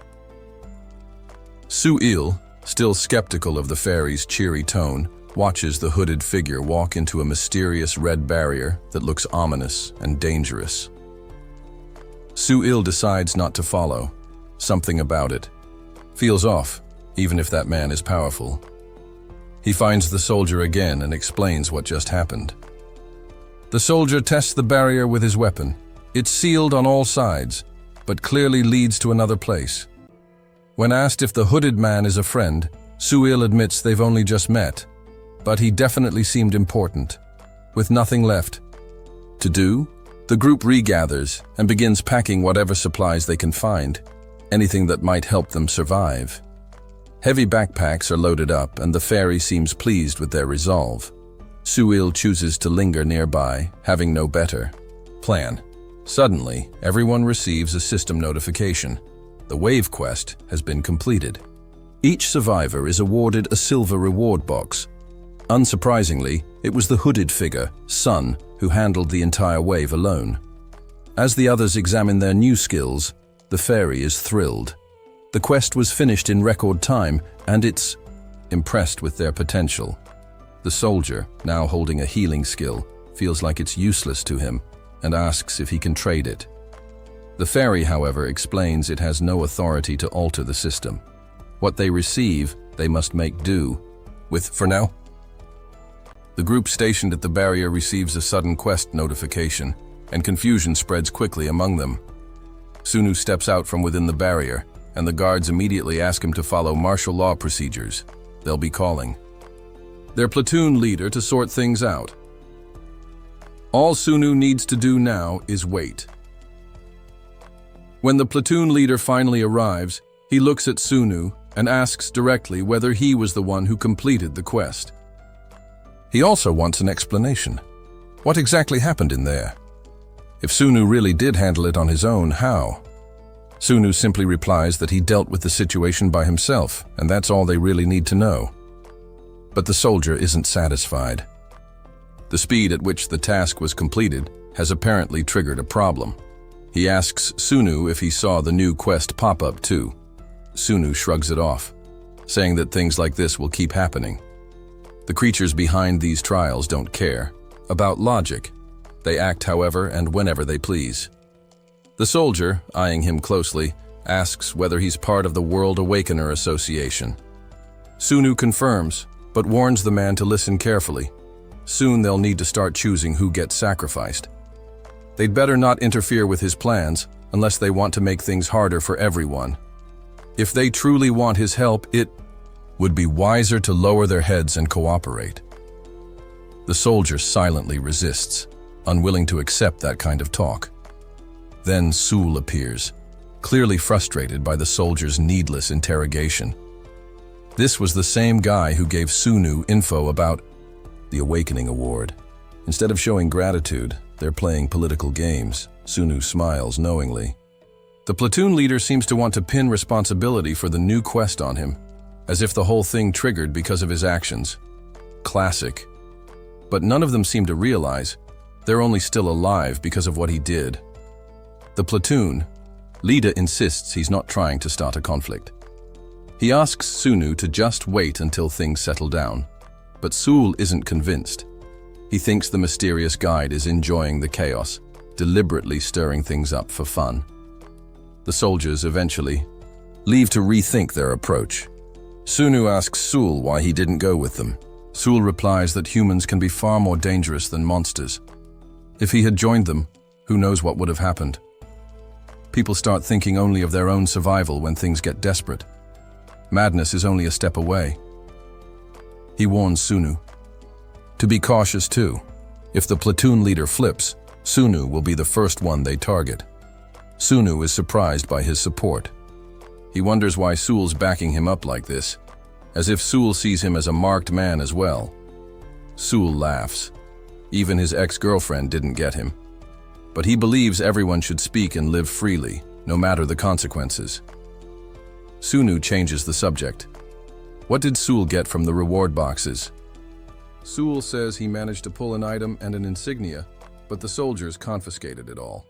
Su-il, still skeptical of the fairy's cheery tone, watches the hooded figure walk into a mysterious red barrier that looks ominous and dangerous. Su-il decides not to follow. Something about it feels off, even if that man is powerful. He finds the soldier again and explains what just happened. The soldier tests the barrier with his weapon. It's sealed on all sides, but clearly leads to another place. When asked if the hooded man is a friend, Su-il admits they've only just met, but he definitely seemed important. With nothing left to do, the group regathers and begins packing whatever supplies they can find, anything that might help them survive. Heavy backpacks are loaded up, and the fairy seems pleased with their resolve. Su-il chooses to linger nearby, having no better plan. Suddenly, everyone receives a system notification. The wave quest has been completed. Each survivor is awarded a silver reward box. Unsurprisingly, it was the hooded figure, Sun, who handled the entire wave alone. As the others examine their new skills, the fairy is thrilled. The quest was finished in record time, and it's impressed with their potential. The soldier, now holding a healing skill, feels like it's useless to him and asks if he can trade it. The fairy, however, explains it has no authority to alter the system. What they receive, they must make do with for now. The group stationed at the barrier receives a sudden quest notification, and confusion spreads quickly among them. Sunu steps out from within the barrier, and the guards immediately ask him to follow martial law procedures. They'll be calling their platoon leader to sort things out. All Sunu needs to do now is wait. When the platoon leader finally arrives, he looks at Sunu and asks directly whether he was the one who completed the quest. He also wants an explanation. What exactly happened in there? If Sunu really did handle it on his own, how? Sunu simply replies that he dealt with the situation by himself, and that's all they really need to know. But the soldier isn't satisfied. The speed at which the task was completed has apparently triggered a problem. He asks Sunu if he saw the new quest pop up too. Sunu shrugs it off, saying that things like this will keep happening. The creatures behind these trials don't care about logic. They act however and whenever they please. The soldier, eyeing him closely, asks whether he's part of the World Awakener Association. Sunu confirms, but warns the man to listen carefully. Soon they'll need to start choosing who gets sacrificed. They'd better not interfere with his plans unless they want to make things harder for everyone. If they truly want his help, it would be wiser to lower their heads and cooperate. The soldier silently resists, unwilling to accept that kind of talk. Then Sul appears, clearly frustrated by the soldier's needless interrogation. This was the same guy who gave Sunu info about the Awakening Award. Instead of showing gratitude, they're playing political games. Sunu smiles knowingly. The platoon leader seems to want to pin responsibility for the new quest on him, as if the whole thing triggered because of his actions. Classic. But none of them seem to realize they're only still alive because of what he did. The platoon leader insists he's not trying to start a conflict. He asks Sunu to just wait until things settle down, but Sul isn't convinced. He thinks the mysterious guide is enjoying the chaos, deliberately stirring things up for fun. The soldiers eventually leave to rethink their approach. Sunu asks Sul why he didn't go with them. Sul replies that humans can be far more dangerous than monsters. If he had joined them, who knows what would have happened? People start thinking only of their own survival when things get desperate. Madness is only a step away. He warns Sunu to be cautious too. If the platoon leader flips, Sunu will be the first one they target. Sunu is surprised by his support. He wonders why Sul's backing him up like this, as if Sul sees him as a marked man as well. Sul laughs. Even his ex-girlfriend didn't get him. But he believes everyone should speak and live freely, no matter the consequences. Sunu changes the subject. What did Sul get from the reward boxes? Sul says he managed to pull an item and an insignia, but the soldiers confiscated it all.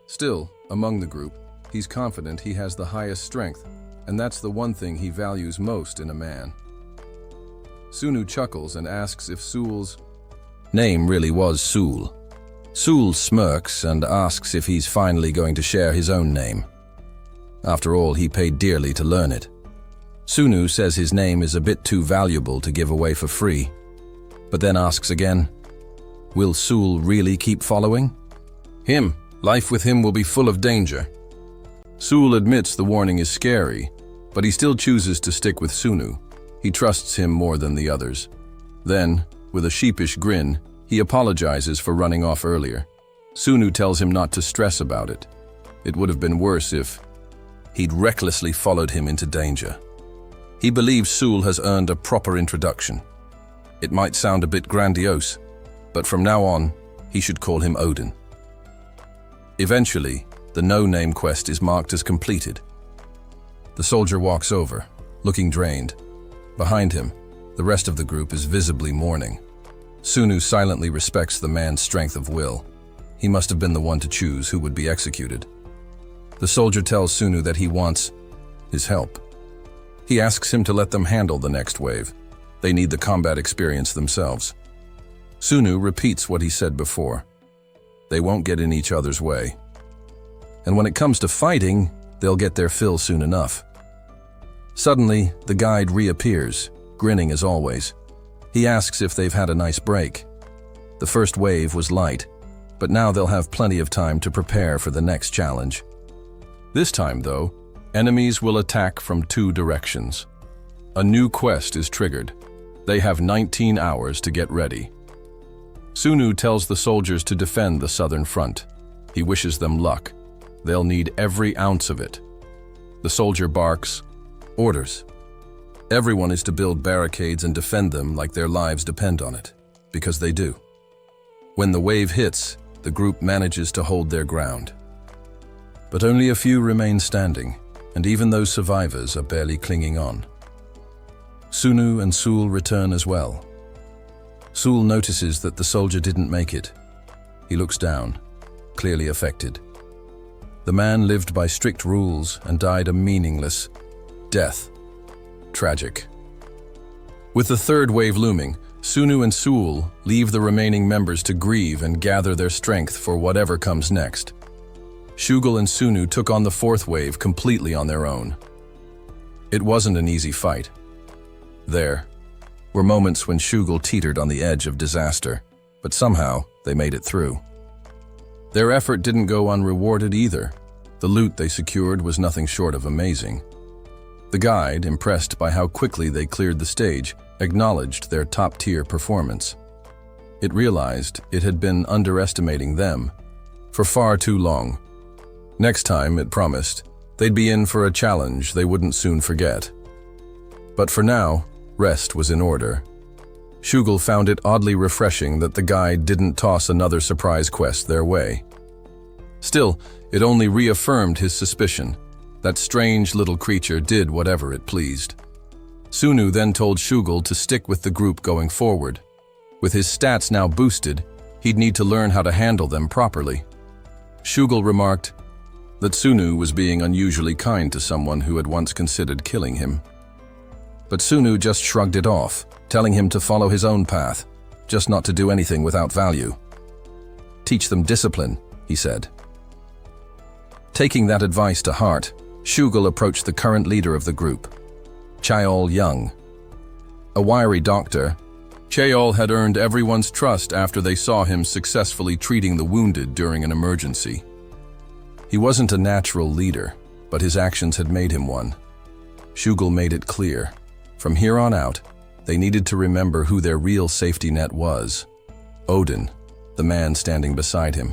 Still, among the group, he's confident he has the highest strength, and that's the one thing he values most in a man. Sunu chuckles and asks if Sul's name really was Sul. Sul smirks and asks if he's finally going to share his own name. After all, he paid dearly to learn it. Sunu says his name is a bit too valuable to give away for free, but then asks again, will Sul really keep following him? Life with him will be full of danger. Sul admits the warning is scary, but he still chooses to stick with Sunu. He trusts him more than the others. Then, with a sheepish grin, he apologizes for running off earlier. Sunu tells him not to stress about it. It would have been worse if he'd recklessly followed him into danger. He believes Sul has earned a proper introduction. It might sound a bit grandiose, but from now on, he should call him Odin. Eventually, the no-name quest is marked as completed. The soldier walks over, looking drained. Behind him, the rest of the group is visibly mourning. Sunu silently respects the man's strength of will. He must have been the one to choose who would be executed. The soldier tells Sunu that he wants his help. He asks him to let them handle the next wave. They need the combat experience themselves. Sunu repeats what he said before. They won't get in each other's way. And when it comes to fighting, they'll get their fill soon enough. Suddenly, the guide reappears, grinning as always. He asks if they've had a nice break. The first wave was light, but now they'll have plenty of time to prepare for the next challenge. This time, though, enemies will attack from 2 directions. A new quest is triggered. They have 19 hours to get ready. Sunu tells the soldiers to defend the southern front. He wishes them luck. They'll need every ounce of it. The soldier barks, orders. Everyone is to build barricades and defend them like their lives depend on it, because they do. When the wave hits, the group manages to hold their ground. But only a few remain standing, and even those survivors are barely clinging on. Sunu and Sul return as well. Sul notices that the soldier didn't make it. He looks down, clearly affected. The man lived by strict rules and died a meaningless death. Tragic. With the third wave looming, Sunu and Sul leave the remaining members to grieve and gather their strength for whatever comes next. Shugal and Sunu took on the fourth wave completely on their own. It wasn't an easy fight. There were moments when Shugal teetered on the edge of disaster, but somehow they made it through. Their effort didn't go unrewarded either. The loot they secured was nothing short of amazing. The guide, impressed by how quickly they cleared the stage, acknowledged their top-tier performance. It realized it had been underestimating them for far too long. Next time, it promised, they'd be in for a challenge they wouldn't soon forget. But for now, rest was in order. Shugal found it oddly refreshing that the guide didn't toss another surprise quest their way. Still, it only reaffirmed his suspicion. That strange little creature did whatever it pleased. Sunu then told Shugal to stick with the group going forward. With his stats now boosted, he'd need to learn how to handle them properly. Shugal remarked that Sunu was being unusually kind to someone who had once considered killing him. But Sunu just shrugged it off, telling him to follow his own path, just not to do anything without value. Teach them discipline, he said. Taking that advice to heart, Shugal approached the current leader of the group, Chaeol Young. A wiry doctor, Chaeol had earned everyone's trust after they saw him successfully treating the wounded during an emergency. He wasn't a natural leader, but his actions had made him one. Shugal made it clear. From here on out, they needed to remember who their real safety net was. Odin, the man standing beside him.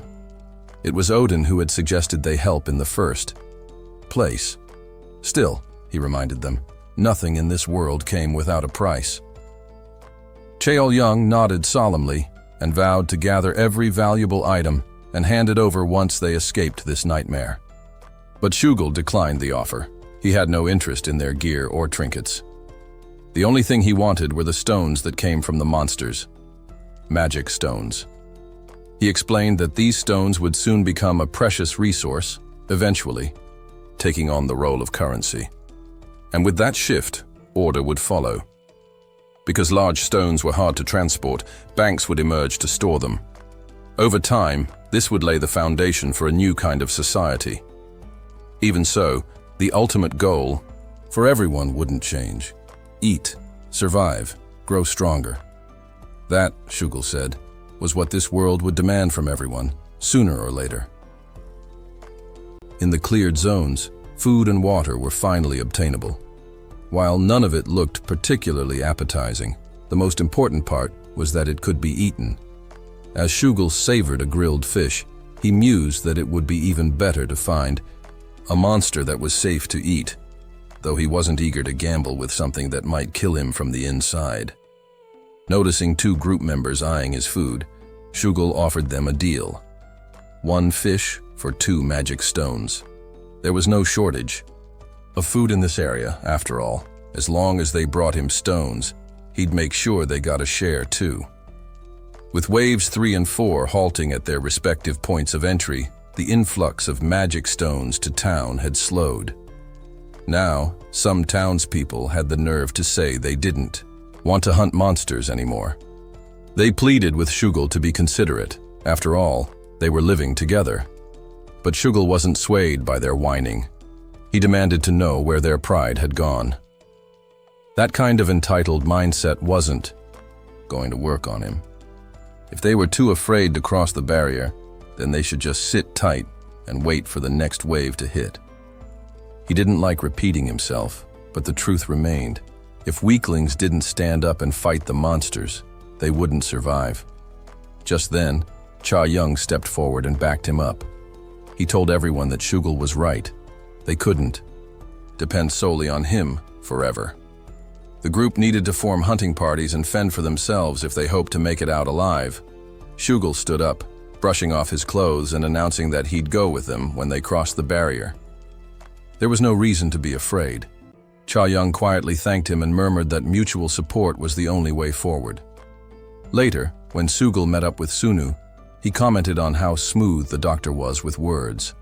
It was Odin who had suggested they help in the first place. Still, he reminded them, nothing in this world came without a price. Chaeol Young nodded solemnly and vowed to gather every valuable item and hand it over once they escaped this nightmare. But Shugal declined the offer. He had no interest in their gear or trinkets. The only thing he wanted were the stones that came from the monsters. Magic stones. He explained that these stones would soon become a precious resource, eventually, taking on the role of currency. And with that shift, order would follow. Because large stones were hard to transport, banks would emerge to store them. Over time, this would lay the foundation for a new kind of society. Even so, the ultimate goal for everyone wouldn't change. Eat, survive, grow stronger. That, Shugal said, was what this world would demand from everyone, sooner or later. In the cleared zones, food and water were finally obtainable. While none of it looked particularly appetizing, the most important part was that it could be eaten. As Shugal savored a grilled fish, he mused that it would be even better to find a monster that was safe to eat, though he wasn't eager to gamble with something that might kill him from the inside. Noticing two group members eyeing his food, Shugal offered them a deal. 1 fish for 2 magic stones. There was no shortage of food in this area, after all. As long as they brought him stones, he'd make sure they got a share too. With waves 3 and 4 halting at their respective points of entry, the influx of magic stones to town had slowed. Now, some townspeople had the nerve to say they didn't want to hunt monsters anymore. They pleaded with Shugal to be considerate. After all, they were living together. But Shugal wasn't swayed by their whining. He demanded to know where their pride had gone. That kind of entitled mindset wasn't going to work on him. If they were too afraid to cross the barrier, then they should just sit tight and wait for the next wave to hit. He didn't like repeating himself, but the truth remained. If weaklings didn't stand up and fight the monsters, they wouldn't survive. Just then, Cha Young stepped forward and backed him up. He told everyone that Shugal was right. They couldn't depend solely on him forever. The group needed to form hunting parties and fend for themselves if they hoped to make it out alive. Shugal stood up, brushing off his clothes and announcing that he'd go with them when they crossed the barrier. There was no reason to be afraid. Cha Young quietly thanked him and murmured that mutual support was the only way forward. Later, when Sugul met up with Sunu, he commented on how smooth the doctor was with words.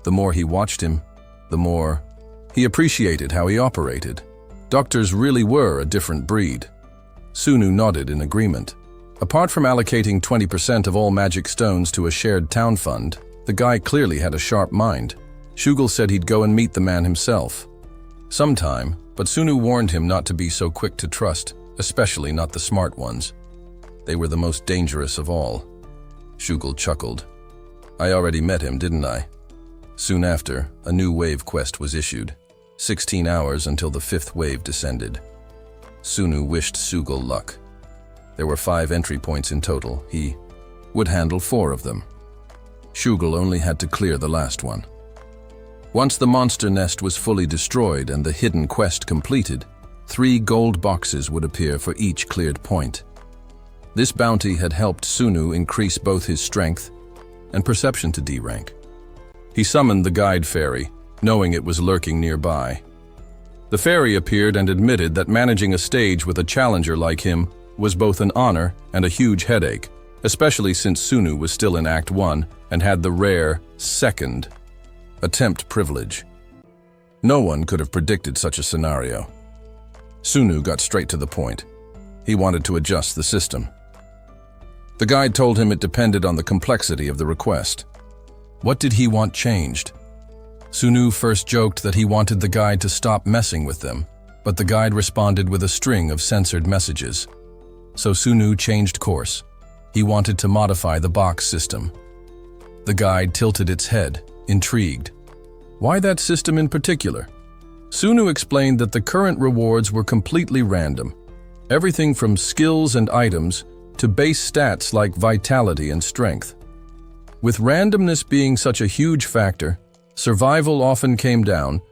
The more he watched him, the more he appreciated how he operated. Doctors really were a different breed. Sunu nodded in agreement. Apart from allocating 20% of all magic stones to a shared town fund, the guy clearly had a sharp mind. Sugul said he'd go and meet the man himself. Sometime, but Sunu warned him not to be so quick to trust, especially not the smart ones. They were the most dangerous of all. Sugul chuckled. I already met him, didn't I? Soon after, a new wave quest was issued. 16 hours until the 5th wave descended. Sunu wished Sugul luck. There were 5 entry points in total. He would handle 4 of them. Sugul only had to clear the last one. Once the monster nest was fully destroyed and the hidden quest completed, 3 gold boxes would appear for each cleared point. This bounty had helped Sunu increase both his strength and perception to D rank. He summoned the guide fairy, knowing it was lurking nearby. The fairy appeared and admitted that managing a stage with a challenger like him was both an honor and a huge headache, especially since Sunu was still in Act 1 and had the rare second attempt privilege. No one could have predicted such a scenario. Sunu got straight to the point. He wanted to adjust the system. The guide told him it depended on the complexity of the request. What did he want changed? Sunu first joked that he wanted the guide to stop messing with them, but the guide responded with a string of censored messages. So Sunu changed course. He wanted to modify the box system. The guide tilted its head, intrigued. Why that system in particular? Sunu explained that the current rewards were completely random. Everything from skills and items to base stats like vitality and strength. With randomness being such a huge factor, survival often came down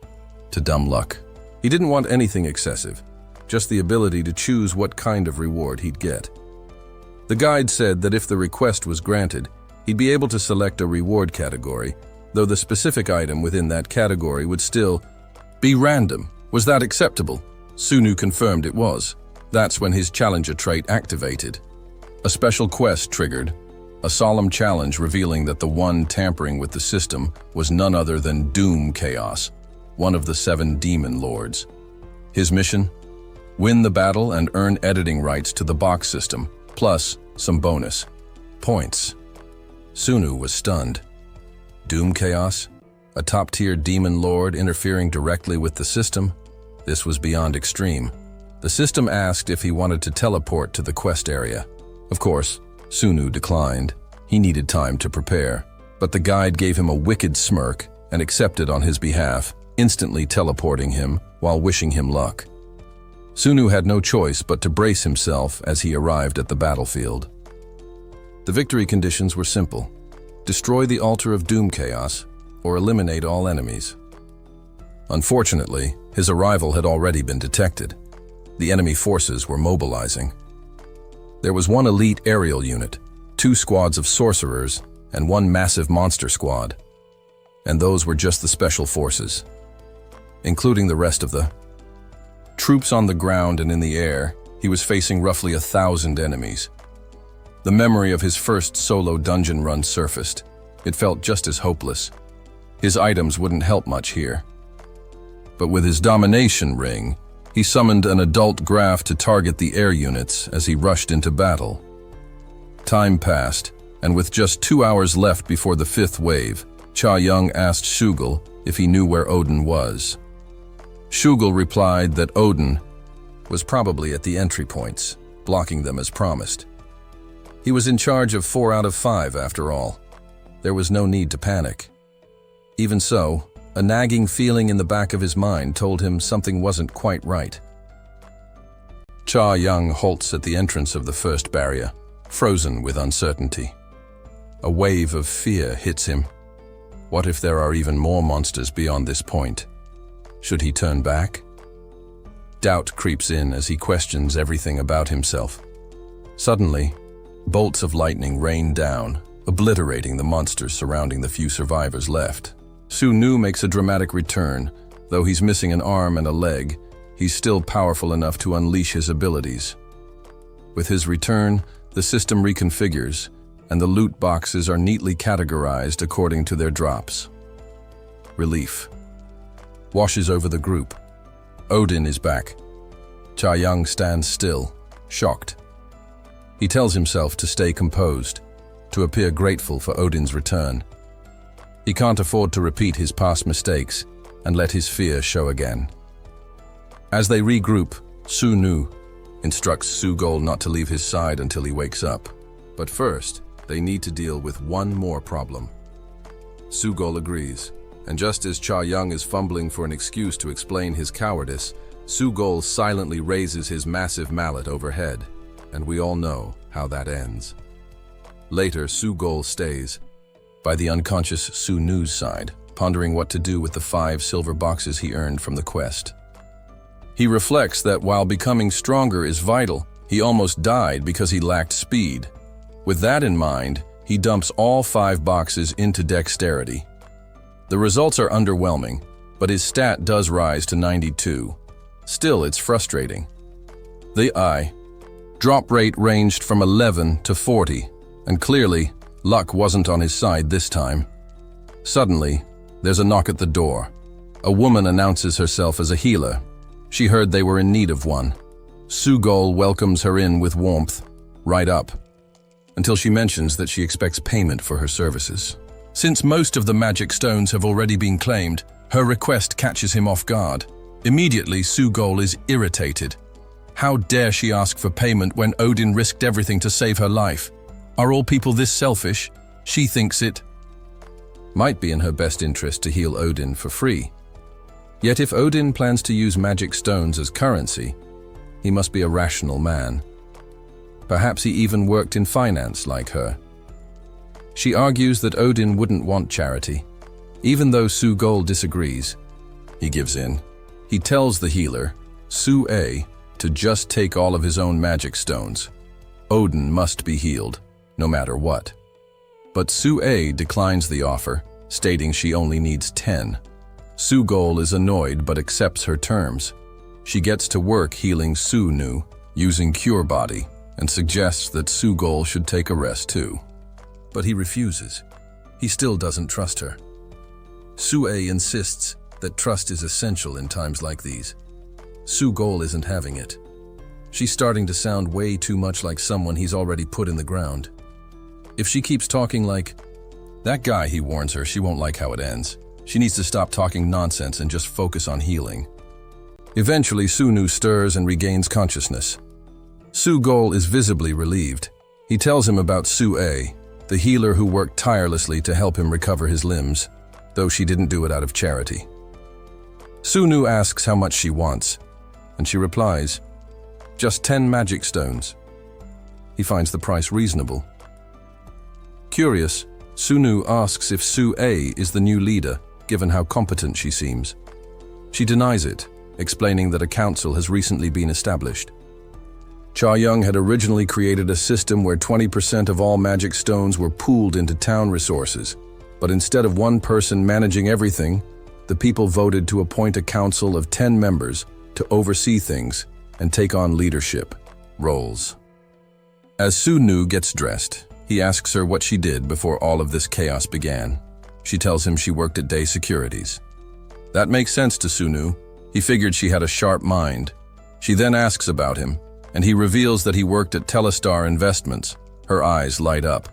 to dumb luck. He didn't want anything excessive, just the ability to choose what kind of reward he'd get. The guide said that if the request was granted, he'd be able to select a reward category, though the specific item within that category would still be random. Was that acceptable? Sunu confirmed it was. That's when his challenger trait activated. A special quest triggered, a solemn challenge revealing that the one tampering with the system was none other than Doom Chaos, one of the 7 demon lords. His mission? Win the battle and earn editing rights to the box system, plus some bonus points. Sunu was stunned. Doom Chaos? A top-tier demon lord interfering directly with the system? This was beyond extreme. The system asked if he wanted to teleport to the quest area. Of course, Sunu declined. He needed time to prepare. But the guide gave him a wicked smirk and accepted on his behalf, instantly teleporting him while wishing him luck. Sunu had no choice but to brace himself as he arrived at the battlefield. The victory conditions were simple. Destroy the altar of Doom Chaos or eliminate all enemies. Unfortunately, his arrival had already been detected. The enemy forces were mobilizing. There was 1 elite aerial unit, 2 squads of sorcerers, and 1 massive monster squad. And those were just the special forces. Including the rest of the troops on the ground and in the air, he was facing roughly 1,000 enemies. The memory of his first solo dungeon run surfaced. It felt just as hopeless. His items wouldn't help much here. But with his domination ring, he summoned an adult graph to target the air units as he rushed into battle. Time passed, and with just 2 hours left before the 5th wave, Cha Young asked Sugul if he knew where Odin was. Sugul replied that Odin was probably at the entry points, blocking them as promised. He was in charge of 4 out of 5 after all. There was no need to panic. Even so, a nagging feeling in the back of his mind told him something wasn't quite right. Cha Young halts at the entrance of the first barrier, frozen with uncertainty. A wave of fear hits him. What if there are even more monsters beyond this point? Should he turn back? Doubt creeps in as he questions everything about himself. Suddenly, bolts of lightning rain down, obliterating the monsters surrounding the few survivors left. Su-nu makes a dramatic return. Though he's missing an arm and a leg, he's still powerful enough to unleash his abilities. With his return, the system reconfigures, and the loot boxes are neatly categorized according to their drops. Relief washes over the group. Odin is back. Cha-young stands still, shocked. He tells himself to stay composed, to appear grateful for Odin's return. He can't afford to repeat his past mistakes and let his fear show again. As they regroup, Su-nu instructs Su-gol not to leave his side until he wakes up. But first, they need to deal with one more problem. Su-gol agrees, and just as Cha-young is fumbling for an excuse to explain his cowardice, Su-gol silently raises his massive mallet overhead, and we all know how that ends. Later, Su-gol stays by the unconscious Su-nu's side, pondering what to do with the 5 silver boxes he earned from the quest. He reflects that while becoming stronger is vital, he almost died because he lacked speed. With that in mind, he dumps all 5 boxes into dexterity. The results are underwhelming, but his stat does rise to 92. Still, it's frustrating. The drop rate ranged from 11 to 40, and clearly, luck wasn't on his side this time. Suddenly, there's a knock at the door. A woman announces herself as a healer. She heard they were in need of one. Su-gol welcomes her in with warmth, right up, until she mentions that she expects payment for her services. Since most of the magic stones have already been claimed, her request catches him off guard. Immediately, Su-gol is irritated. How dare she ask for payment when Odin risked everything to save her life? Are all people this selfish? She thinks it might be in her best interest to heal Odin for free. Yet if Odin plans to use magic stones as currency, he must be a rational man. Perhaps he even worked in finance like her. She argues that Odin wouldn't want charity. Even though Su-gol disagrees, he gives in. He tells the healer, Su-a, to just take all of his own magic stones. Odin must be healed, no matter what. But Su-a declines the offer, stating she only needs 10. Su-gol is annoyed but accepts her terms. She gets to work healing Su-nu using Cure Body and suggests that Su-gol should take a rest too. But he refuses. He still doesn't trust her. Su-a insists that trust is essential in times like these. Su-gol isn't having it. She's starting to sound way too much like someone he's already put in the ground. If she keeps talking like that guy, he warns her, she won't like how it ends. She needs to stop talking nonsense and just focus on healing. Eventually, Su-nu stirs and regains consciousness. Su-gol is visibly relieved. He tells him about Su-a, the healer who worked tirelessly to help him recover his limbs, though she didn't do it out of charity. Su-nu asks how much she wants, and she replies, just 10 magic stones. He finds the price reasonable. Curious, Su-nu asks if Su-a is the new leader, given how competent she seems. She denies it, explaining that a council has recently been established. Cha-young had originally created a system where 20% of all magic stones were pooled into town resources, but instead of one person managing everything, the people voted to appoint a council of 10 members to oversee things and take on leadership roles. As Su-nu gets dressed, he asks her what she did before all of this chaos began. She tells him she worked at Day Securities. That makes sense to Su-nu. He figured she had a sharp mind. She then asks about him, and he reveals that he worked at Telestar Investments. Her eyes light up.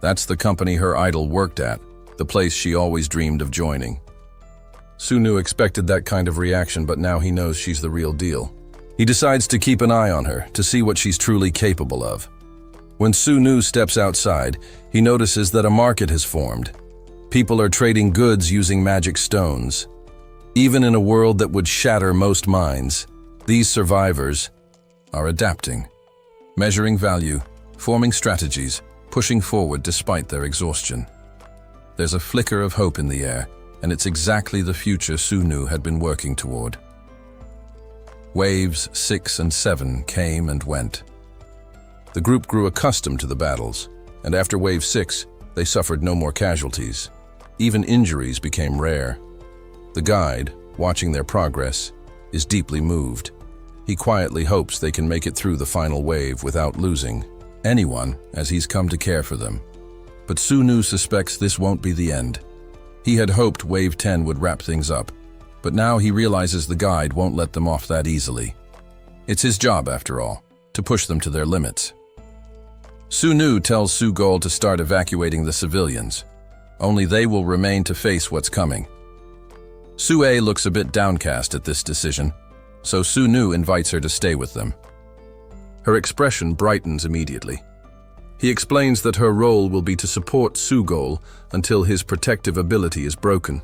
That's the company her idol worked at, the place she always dreamed of joining. Su-nu expected that kind of reaction, but now he knows she's the real deal. He decides to keep an eye on her, to see what she's truly capable of. When Su-nu steps outside, he notices that a market has formed. People are trading goods using magic stones. Even in a world that would shatter most minds, these survivors are adapting, measuring value, forming strategies, pushing forward despite their exhaustion. There's a flicker of hope in the air, and it's exactly the future Su-nu had been working toward. Waves 6 and 7 came and went. The group grew accustomed to the battles, and after Wave 6, They suffered no more casualties. Even injuries became rare. The guide, watching their progress, is deeply moved. He quietly hopes they can make it through the final wave without losing anyone, as he's come to care for them. But Sunu suspects this won't be the end. He had hoped Wave 10 would wrap things up, but now he realizes the guide won't let them off that easily. It's his job, after all, to push them to their limits. Sunu tells Sugol to start evacuating the civilians. Only they will remain to face what's coming. Sue looks a bit downcast at this decision, so Sunu invites her to stay with them. Her expression brightens immediately. He explains that her role will be to support Sugol until his protective ability is broken.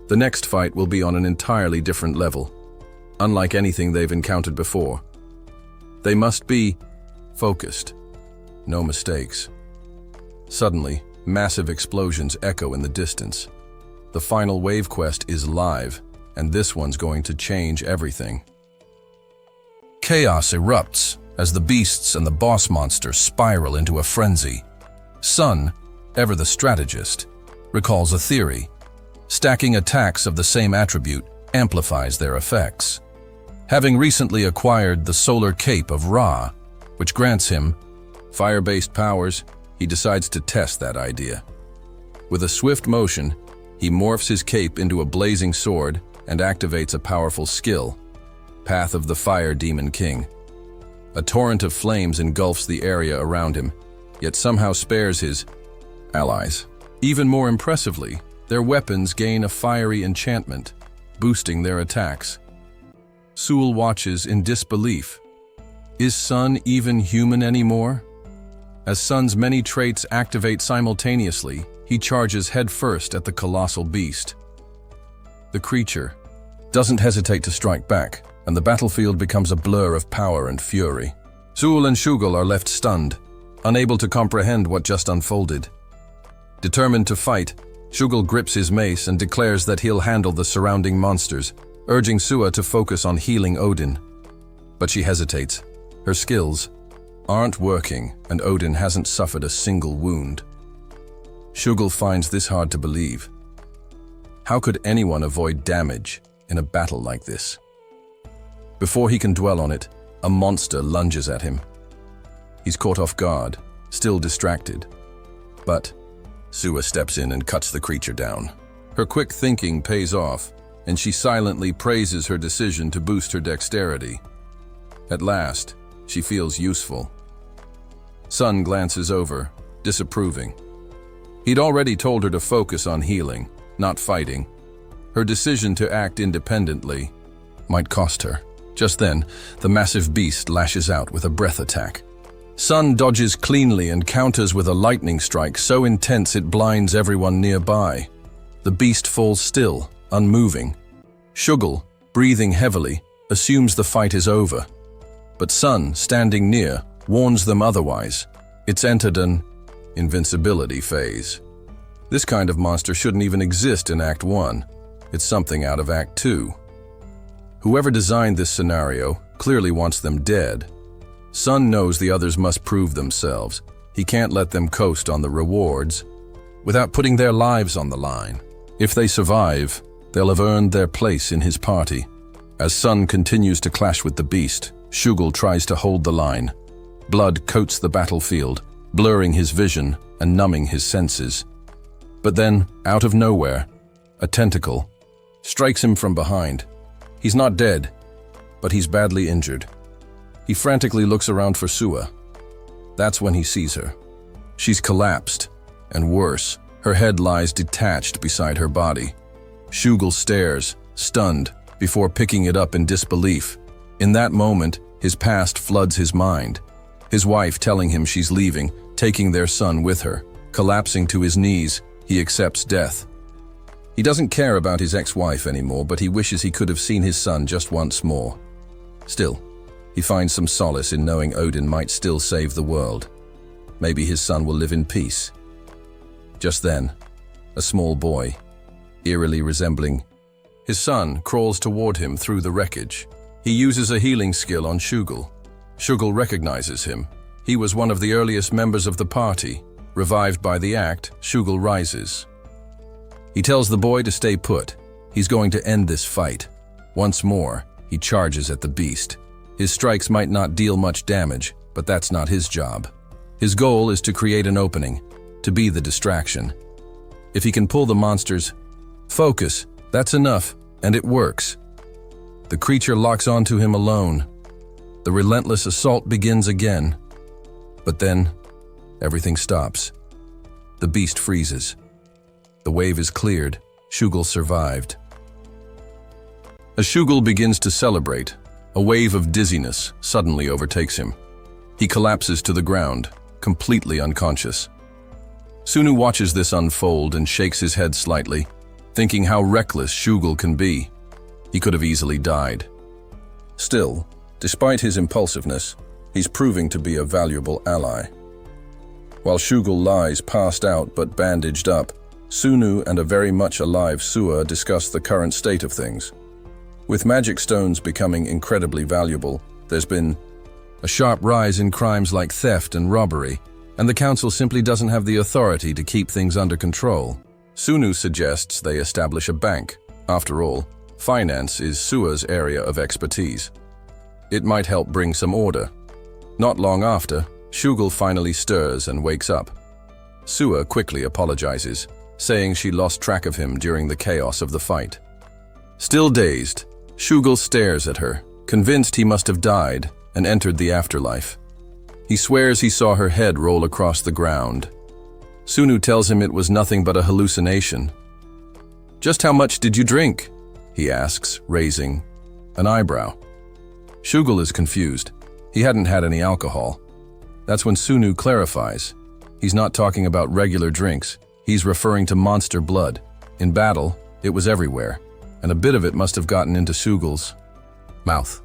The next fight will be on an entirely different level, unlike anything they've encountered before. They must be focused. No mistakes. Suddenly, massive explosions echo in the distance. The final wave quest is live, and this one's going to change everything. Chaos erupts as the beasts and the boss monster spiral into a frenzy. Sun, ever the strategist, recalls a theory. Stacking attacks of the same attribute amplifies their effects. Having recently acquired the solar cape of Ra, which grants him fire-based powers, he decides to test that idea. With a swift motion, he morphs his cape into a blazing sword and activates a powerful skill, Path of the Fire Demon King. A torrent of flames engulfs the area around him, yet somehow spares his allies. Even more impressively, their weapons gain a fiery enchantment, boosting their attacks. Sul watches in disbelief. Is Sun even human anymore? As Sun's many traits activate simultaneously, he charges headfirst at the colossal beast. The creature doesn't hesitate to strike back, and the battlefield becomes a blur of power and fury. Sul and Shugul are left stunned, unable to comprehend what just unfolded. Determined to fight, Shugul grips his mace and declares that he'll handle the surrounding monsters, urging Sua to focus on healing Odin. But she hesitates. Her skills aren't working, and Odin hasn't suffered a single wound. Shugul finds this hard to believe. How could anyone avoid damage in a battle like this? Before he can dwell on it, a monster lunges at him. He's caught off guard, still distracted. But Sua steps in and cuts the creature down. Her quick thinking pays off, and she silently praises her decision to boost her dexterity. At last, she feels useful. Sun glances over, disapproving. He'd already told her to focus on healing, not fighting. Her decision to act independently might cost her. Just then, the massive beast lashes out with a breath attack. Sun dodges cleanly and counters with a lightning strike so intense it blinds everyone nearby. The beast falls still, unmoving. Shugul, breathing heavily, assumes the fight is over. But Sun, standing near, warns them otherwise. It's entered an invincibility phase. This kind of monster shouldn't even exist in Act 1. It's something out of Act 2. Whoever designed this scenario clearly wants them dead. Sun knows the others must prove themselves. He can't let them coast on the rewards without putting their lives on the line. If they survive, they'll have earned their place in his party. As Sun continues to clash with the beast, Shugul tries to hold the line. Blood coats the battlefield, blurring his vision and numbing his senses. But then, out of nowhere, a tentacle strikes him from behind. He's not dead, but he's badly injured. He frantically looks around for Sua. That's when he sees her. She's collapsed, and worse, her head lies detached beside her body. Shugul stares, stunned, before picking it up in disbelief. In that moment, his past floods his mind. His wife telling him she's leaving, taking their son with her. Collapsing to his knees, he accepts death. He doesn't care about his ex-wife anymore, but he wishes he could have seen his son just once more. Still, he finds some solace in knowing Odin might still save the world. Maybe his son will live in peace. Just then, a small boy, eerily resembling his son, crawls toward him through the wreckage. He uses a healing skill on Shugul. Shugul recognizes him. He was one of the earliest members of the party, Revived by the act, Shugul rises. He tells the boy to stay put. He's going to end this fight. Once more, he charges at the beast. His strikes might not deal much damage, but that's not his job. His goal is to create an opening, to be the distraction. If he can pull the monster's focus, that's enough, and it works. The creature locks onto him alone. The relentless assault begins again. But then, everything stops. The beast freezes. The wave is cleared. Shugul survived. As Shugul begins to celebrate, a wave of dizziness suddenly overtakes him. He collapses to the ground, completely unconscious. Sunu watches this unfold and shakes his head slightly, thinking how reckless Shugul can be. He could have easily died. Still, despite his impulsiveness, he's proving to be a valuable ally. While Shugul lies passed out but bandaged up, Sunu and a very much alive Sua discuss the current state of things. With magic stones becoming incredibly valuable, there's been a sharp rise in crimes like theft and robbery, and the council simply doesn't have the authority to keep things under control. Sunu suggests they establish a bank. After all, finance is Sua's area of expertise. It might help bring some order. Not long after, Shugul finally stirs and wakes up. Sua quickly apologizes, saying she lost track of him during the chaos of the fight. Still dazed, Shugul stares at her, convinced he must have died and entered the afterlife. He swears he saw her head roll across the ground. Sunu tells him it was nothing but a hallucination. "Just how much did you drink?" he asks, raising an eyebrow. Shugul is confused. He hadn't had any alcohol. That's when Sunu clarifies. He's not talking about regular drinks. He's referring to monster blood. In battle, it was everywhere, and a bit of it must have gotten into Shugul's mouth.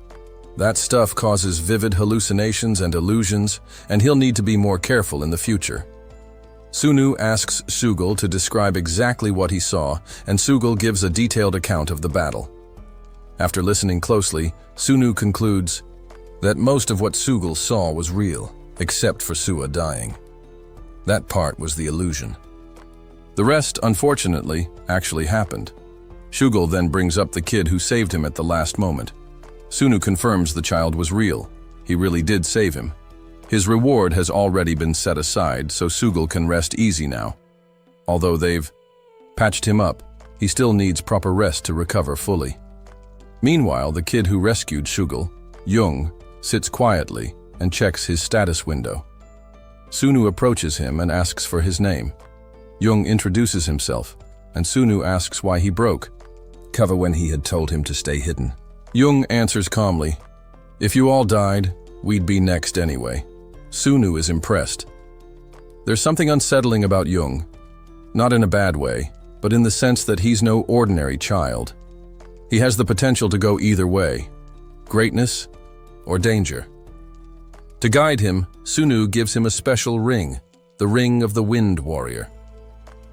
That stuff causes vivid hallucinations and illusions, and he'll need to be more careful in the future. Sunu asks Shugul to describe exactly what he saw, and Shugul gives a detailed account of the battle. After listening closely, Sunu concludes that most of what Shugul saw was real, except for Sua dying. That part was the illusion. The rest, unfortunately, actually happened. Shugul then brings up the kid who saved him at the last moment. Sunu confirms the child was real. He really did save him. His reward has already been set aside, so Shugul can rest easy now. Although they've patched him up, he still needs proper rest to recover fully. Meanwhile, the kid who rescued Shugul, Jung, sits quietly and checks his status window. Sunu approaches him and asks for his name. Jung introduces himself, and Sunu asks why he broke cover when he had told him to stay hidden. Jung answers calmly, "If you all died, we'd be next anyway." Sunu is impressed. There's something unsettling about Jung, not in a bad way, but in the sense that he's no ordinary child. He has the potential to go either way, greatness or danger. To guide him, Sunu gives him a special ring, the Ring of the Wind Warrior.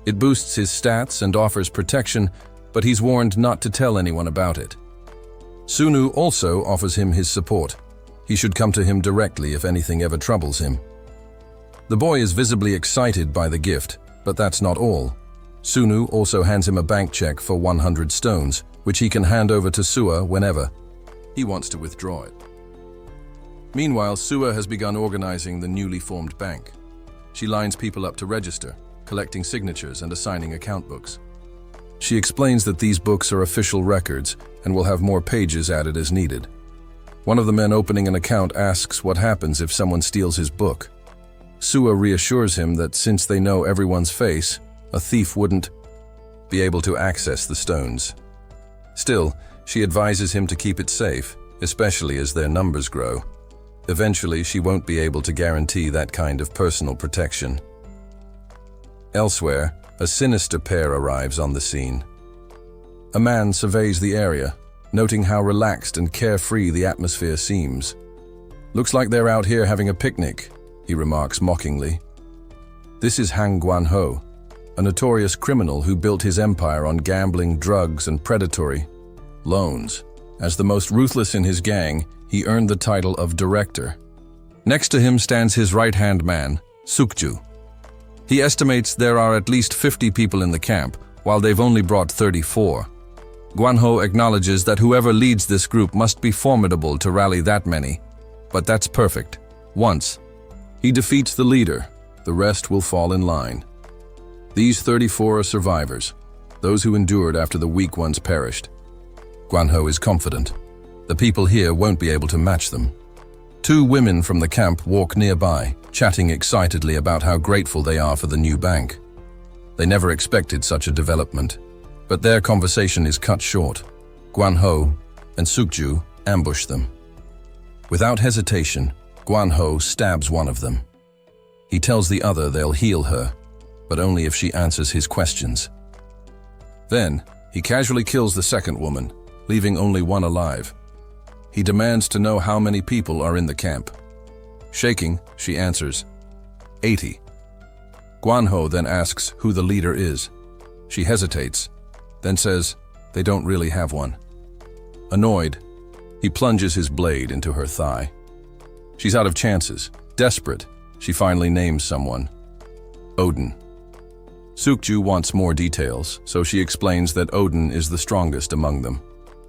It boosts his stats and offers protection, but he's warned not to tell anyone about it. Sunu also offers him his support. He should come to him directly if anything ever troubles him. The boy is visibly excited by the gift, but that's not all. Sunu also hands him a bank check for 100 stones, which he can hand over to Sua whenever he wants to withdraw it. Meanwhile, Sua has begun organizing the newly formed bank. She lines people up to register, collecting signatures and assigning account books. She explains that these books are official records and will have more pages added as needed. One of the men opening an account asks what happens if someone steals his book. Sua reassures him that since they know everyone's face, a thief wouldn't be able to access the stones. Still, she advises him to keep it safe, especially as their numbers grow. Eventually, she won't be able to guarantee that kind of personal protection. Elsewhere, a sinister pair arrives on the scene. A man surveys the area, noting how relaxed and carefree the atmosphere seems. "Looks like they're out here having a picnic," he remarks mockingly. This is Han Guanho, a notorious criminal who built his empire on gambling, drugs, and predatory loans. As the most ruthless in his gang, he earned the title of director. Next to him stands his right-hand man, Sukju. He estimates there are at least 50 people in the camp, while they've only brought 34. Guanho acknowledges that whoever leads this group must be formidable to rally that many. But that's perfect. Once he defeats the leader, the rest will fall in line. These 34 are survivors, those who endured after the weak ones perished. Guanho is confident. The people here won't be able to match them. 2 women from the camp walk nearby, chatting excitedly about how grateful they are for the new bank. They never expected such a development, but their conversation is cut short. Guanho and Sukju ambush them. Without hesitation, Guanho stabs one of them. He tells the other they'll heal her, but only if she answers his questions. Then, he casually kills the second woman, leaving only one alive. He demands to know how many people are in the camp. Shaking, she answers, 80. Guanho then asks who the leader is. She hesitates, then says they don't really have one. Annoyed, he plunges his blade into her thigh. She's out of chances. Desperate, she finally names someone. Odin. Sukju wants more details, so she explains that Odin is the strongest among them,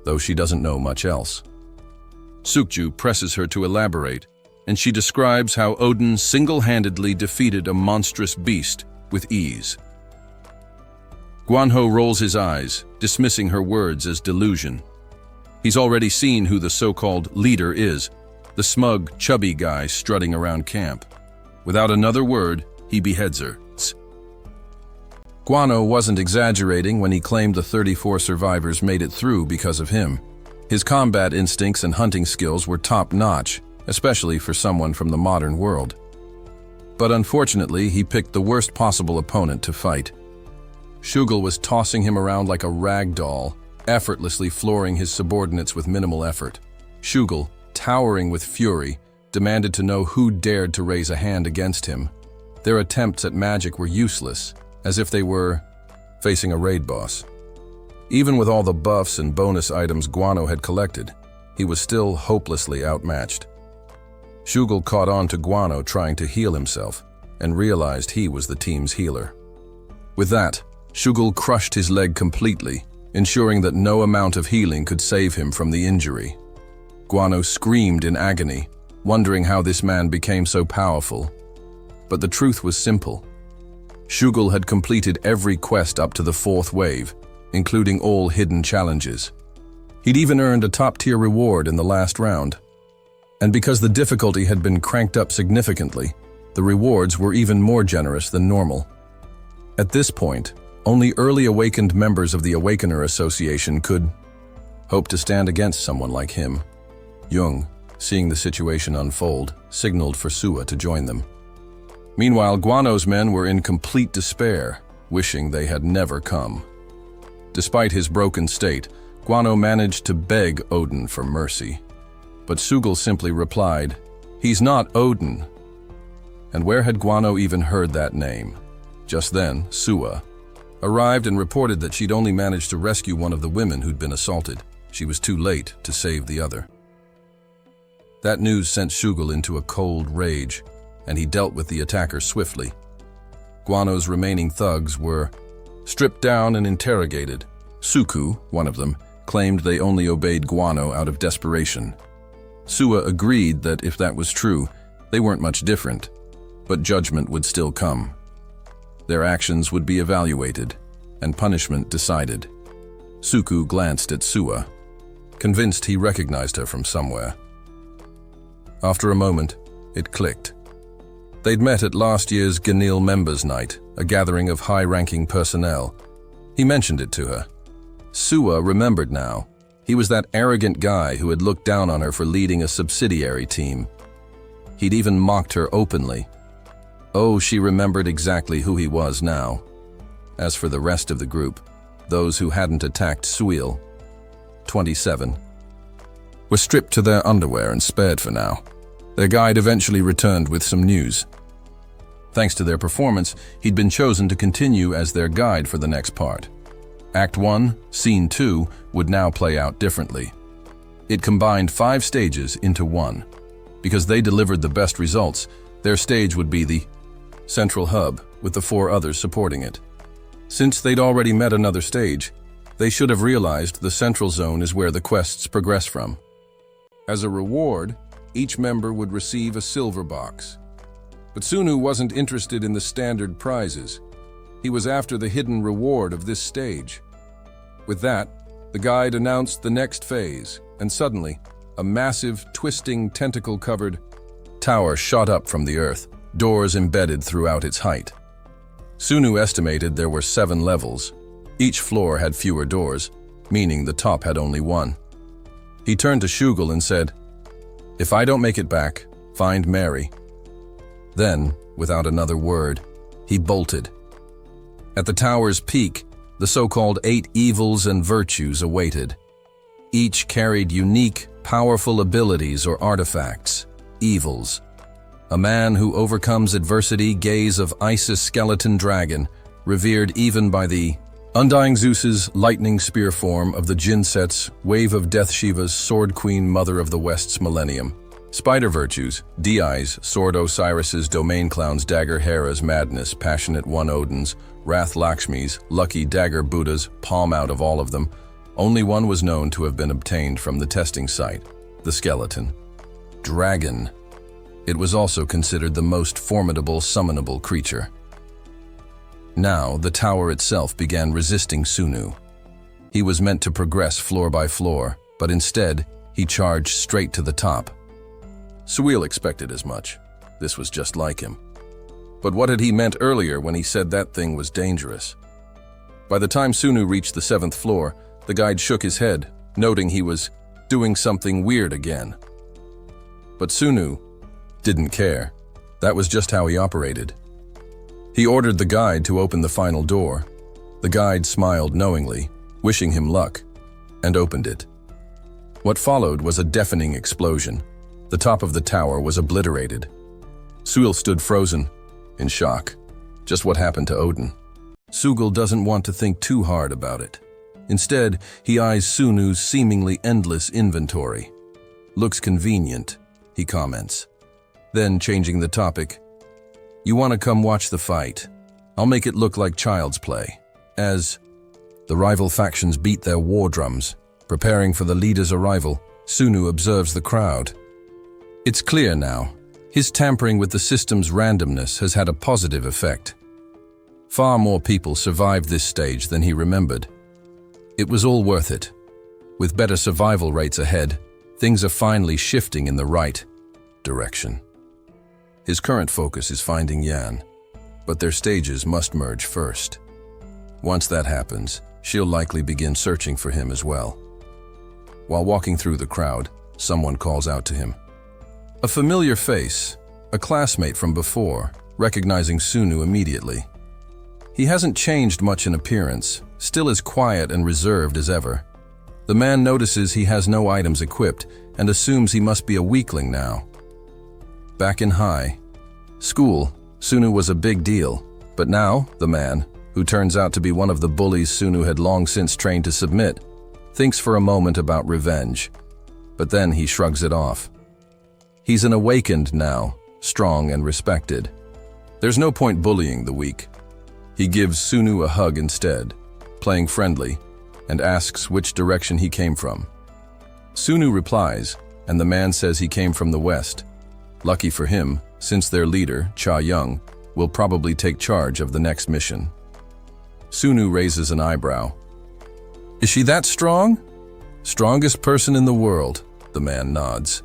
though she doesn't know much else. Sukju presses her to elaborate, and she describes how Odin single-handedly defeated a monstrous beast with ease. Guanho rolls his eyes, dismissing her words as delusion. He's already seen who the so-called leader is, the smug, chubby guy strutting around camp. Without another word, he beheads her. Guanho wasn't exaggerating when he claimed the 34 survivors made it through because of him. His combat instincts and hunting skills were top-notch, especially for someone from the modern world. But unfortunately, he picked the worst possible opponent to fight. Shugul was tossing him around like a rag doll, effortlessly flooring his subordinates with minimal effort. Shugul, towering with fury, demanded to know who dared to raise a hand against him. Their attempts at magic were useless, as if they were facing a raid boss. Even with all the buffs and bonus items Guanho had collected, he was still hopelessly outmatched. Shugul caught on to Guanho trying to heal himself and realized he was the team's healer. With that, Shugul crushed his leg completely, ensuring that no amount of healing could save him from the injury. Guanho screamed in agony, wondering how this man became so powerful. But the truth was simple. Shugul had completed every quest up to the 4th wave, including all hidden challenges. He'd even earned a top-tier reward in the last round. And because the difficulty had been cranked up significantly, the rewards were even more generous than normal. At this point, only early awakened members of the Awakener Association could hope to stand against someone like him. Jung, seeing the situation unfold, signaled for Sua to join them. Meanwhile, Guanho's men were in complete despair, wishing they had never come. Despite his broken state, Guanho managed to beg Odin for mercy. But Shugul simply replied, "He's not Odin." And where had Guanho even heard that name? Just then, Sua arrived and reported that she'd only managed to rescue one of the women who'd been assaulted. She was too late to save the other. That news sent Shugul into a cold rage, and he dealt with the attacker swiftly. Guanho's remaining thugs were stripped down and interrogated. Suku, one of them, claimed they only obeyed Guanho out of desperation. Sua agreed that if that was true, they weren't much different, but judgment would still come. Their actions would be evaluated, and punishment decided. Suku glanced at Sua, convinced he recognized her from somewhere. After a moment, it clicked. They'd met at last year's Ganil Members' Night, a gathering of high-ranking personnel. He mentioned it to her. Sua remembered now. He was that arrogant guy who had looked down on her for leading a subsidiary team. He'd even mocked her openly. Oh, she remembered exactly who he was now. As for the rest of the group, those who hadn't attacked Suil, 27, were stripped to their underwear and spared for now. Their guide eventually returned with some news. Thanks to their performance, he'd been chosen to continue as their guide for the next part. Act 1, Scene 2 would now play out differently. It combined 5 stages into one. Because they delivered the best results, their stage would be the central hub, with the 4 others supporting it. Since they'd already met another stage, they should have realized the central zone is where the quests progress from. As a reward, each member would receive a silver box. But Sunu wasn't interested in the standard prizes. He was after the hidden reward of this stage. With that, the guide announced the next phase, and suddenly, a massive, twisting, tentacle-covered tower shot up from the earth, doors embedded throughout its height. Sunu estimated there were 7 levels. Each floor had fewer doors, meaning the top had only 1. He turned to Shugel and said, "If I don't make it back, find Mary." Then, without another word, he bolted. At the tower's peak, the so-called 8 evils and virtues awaited. Each carried unique, powerful abilities or artifacts. Evils. A man who overcomes adversity, gaze of Isis skeleton dragon, revered even by the Undying Zeus's lightning spear form of the Jinset's wave of Death Shiva's sword queen mother of the West's millennium. Spider virtues, Di's sword Osiris's domain clown's dagger Hera's madness passionate one Odin's, wrath Lakshmi's, lucky dagger Buddha's, palm out of all of them. Only one was known to have been obtained from the testing site, the skeleton. Dragon. It was also considered the most formidable summonable creature. Now, the tower itself began resisting Sunu. He was meant to progress floor by floor, but instead, he charged straight to the top. Suil expected as much. This was just like him. But what had he meant earlier when he said that thing was dangerous? By the time Sunu reached the 7th floor, the guide shook his head, noting he was doing something weird again. But Sunu didn't care. That was just how he operated. He ordered the guide to open the final door. The guide smiled knowingly, wishing him luck, and opened it. What followed was a deafening explosion. The top of the tower was obliterated. Suil stood frozen, in shock. Just what happened to Odin? Sugel doesn't want to think too hard about it. Instead, he eyes Sunu's seemingly endless inventory. "Looks convenient," he comments. Then, changing the topic, "You want to come watch the fight? I'll make it look like child's play." As the rival factions beat their war drums, preparing for the leader's arrival, Sunu observes the crowd. It's clear now, his tampering with the system's randomness has had a positive effect. Far more people survived this stage than he remembered. It was all worth it. With better survival rates ahead, things are finally shifting in the right direction. His current focus is finding Yan, but their stages must merge first. Once that happens, she'll likely begin searching for him as well. While walking through the crowd, someone calls out to him. A familiar face, a classmate from before, recognizing Sunu immediately. He hasn't changed much in appearance, still as quiet and reserved as ever. The man notices he has no items equipped and assumes he must be a weakling now. Back in high school, Sunu was a big deal, but now the man, who turns out to be one of the bullies Sunu had long since trained to submit, thinks for a moment about revenge, but then he shrugs it off. He's an awakened now, strong and respected. There's no point bullying the weak. He gives Sunu a hug instead, playing friendly, and asks which direction he came from. Sunu replies, and the man says he came from the west. Lucky for him, since their leader, Cha Young, will probably take charge of the next mission. Sunu raises an eyebrow. Is she that strong? Strongest person in the world, the man nods.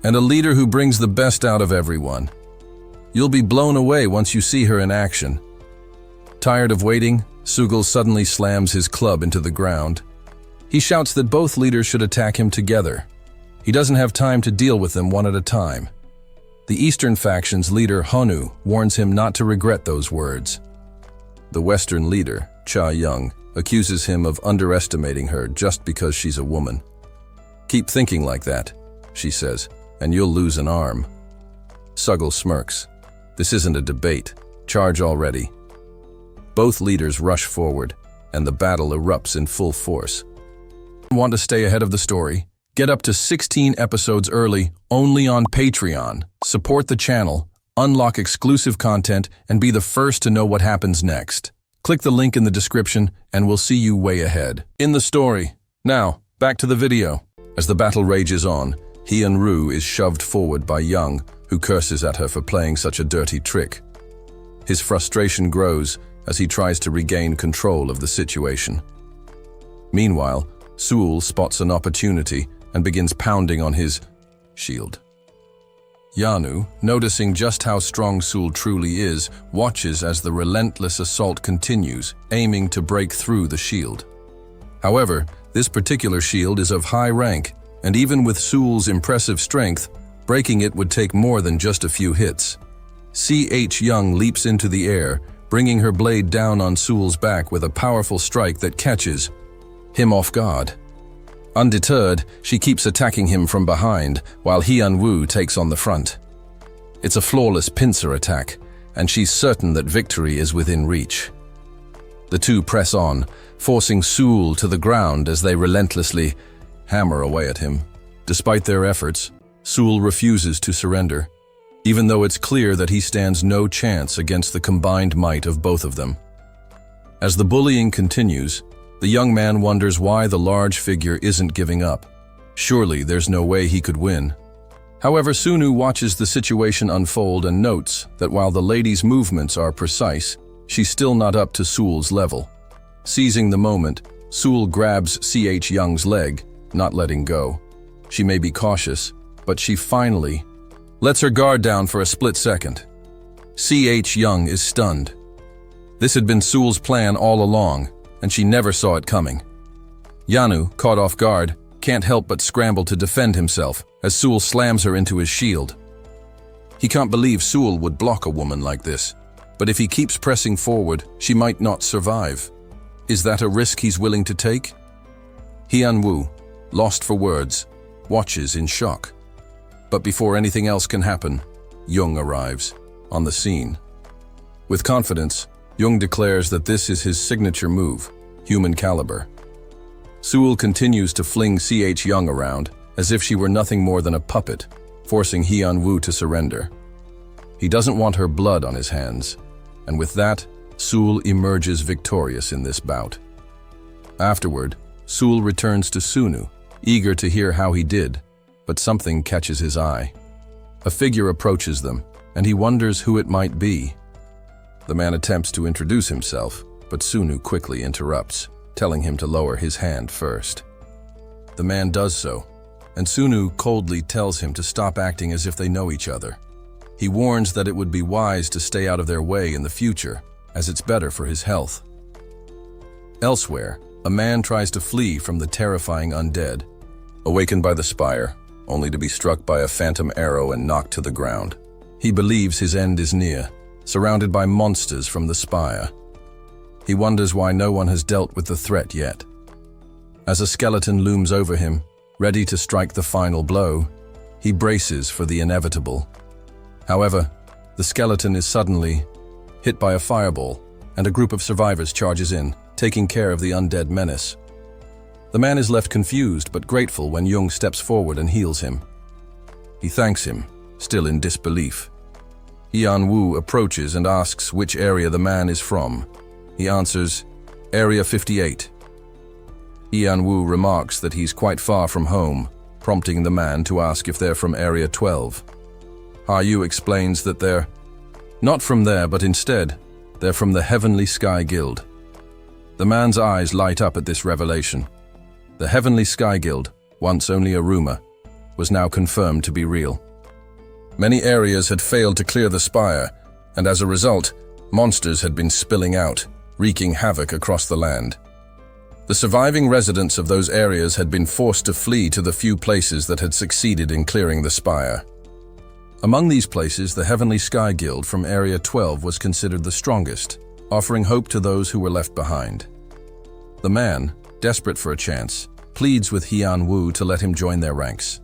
And a leader who brings the best out of everyone. You'll be blown away once you see her in action. Tired of waiting, Sugel suddenly slams his club into the ground. He shouts that both leaders should attack him together. He doesn't have time to deal with them one at a time. The Eastern faction's leader, Honu, warns him not to regret those words. The Western leader, Cha Young, accuses him of underestimating her just because she's a woman. Keep thinking like that, she says, and you'll lose an arm. Sugel smirks. This isn't a debate. Charge already. Both leaders rush forward, and the battle erupts in full force. Want to stay ahead of the story? Get up to 16 episodes early, only on Patreon. Support the channel. unlock exclusive content, and be the first to know what happens next. Click the link in the description and we'll see you way ahead. In the story. Now, back to the video. As the battle rages on, Hyun-woo is shoved forward by Young, who curses at her for playing such a dirty trick. His frustration grows as he tries to regain control of the situation. Meanwhile, Seul spots an opportunity and begins pounding on his shield. Yanu, noticing just how strong Seul truly is, watches as the relentless assault continues, aiming to break through the shield. However, this particular shield is of high rank, and even with Seul's impressive strength, breaking it would take more than just a few hits. C.H. Young leaps into the air, bringing her blade down on Seul's back with a powerful strike that catches him off guard. Undeterred, she keeps attacking him from behind, while Hyun-woo takes on the front. It's a flawless pincer attack, and she's certain that victory is within reach. The two press on, forcing Seul to the ground as they relentlessly hammer away at him. Despite their efforts, Seul refuses to surrender, even though it's clear that he stands no chance against the combined might of both of them. As the bullying continues, the young man wonders why the large figure isn't giving up. Surely there's no way he could win. However, Sunu watches the situation unfold and notes that while the lady's movements are precise, she's still not up to Seul's level. Seizing the moment, Seul grabs C.H. Young's leg, not letting go. She may be cautious, but she finally lets her guard down for a split second. C.H. Young is stunned. This had been Seul's plan all along, and she never saw it coming. Yanu, caught off guard, can't help but scramble to defend himself as Seul slams her into his shield. He can't believe Seul would block a woman like this, but if he keeps pressing forward, she might not survive. Is that a risk he's willing to take? Hyun-woo, lost for words, watches in shock. But before anything else can happen, Jung arrives on the scene. With confidence, Jung declares that this is his signature move, human caliber. Seul continues to fling C.H. Young around as if she were nothing more than a puppet, forcing Hyun-woo to surrender. He doesn't want her blood on his hands, and with that, Seul emerges victorious in this bout. Afterward, Seul returns to Sunu, eager to hear how he did, but something catches his eye. A figure approaches them, and he wonders who it might be. The man attempts to introduce himself, but Sunu quickly interrupts, telling him to lower his hand first. The man does so, and Sunu coldly tells him to stop acting as if they know each other. He warns that it would be wise to stay out of their way in the future, as it's better for his health. Elsewhere, a man tries to flee from the terrifying undead, awakened by the spire, only to be struck by a phantom arrow and knocked to the ground. He believes his end is near, surrounded by monsters from the spire. He wonders why no one has dealt with the threat yet. As a skeleton looms over him, ready to strike the final blow, he braces for the inevitable. However, the skeleton is suddenly hit by a fireball, and a group of survivors charges in, taking care of the undead menace. The man is left confused but grateful when Jung steps forward and heals him. He thanks him, still in disbelief. Hyun-woo approaches and asks which area the man is from. He answers, Area 58. Hyun-woo remarks that he's quite far from home, prompting the man to ask if they're from Area 12. Ha-yu explains that they're not from there, but instead, they're from the Heavenly Sky Guild. The man's eyes light up at this revelation. The Heavenly Sky Guild, once only a rumor, was now confirmed to be real. Many areas had failed to clear the spire, and as a result, monsters had been spilling out, wreaking havoc across the land. The surviving residents of those areas had been forced to flee to the few places that had succeeded in clearing the spire. Among these places, the Heavenly Sky Guild from Area 12 was considered the strongest, offering hope to those who were left behind. The man, desperate for a chance, pleads with Hyun-woo to let him join their ranks.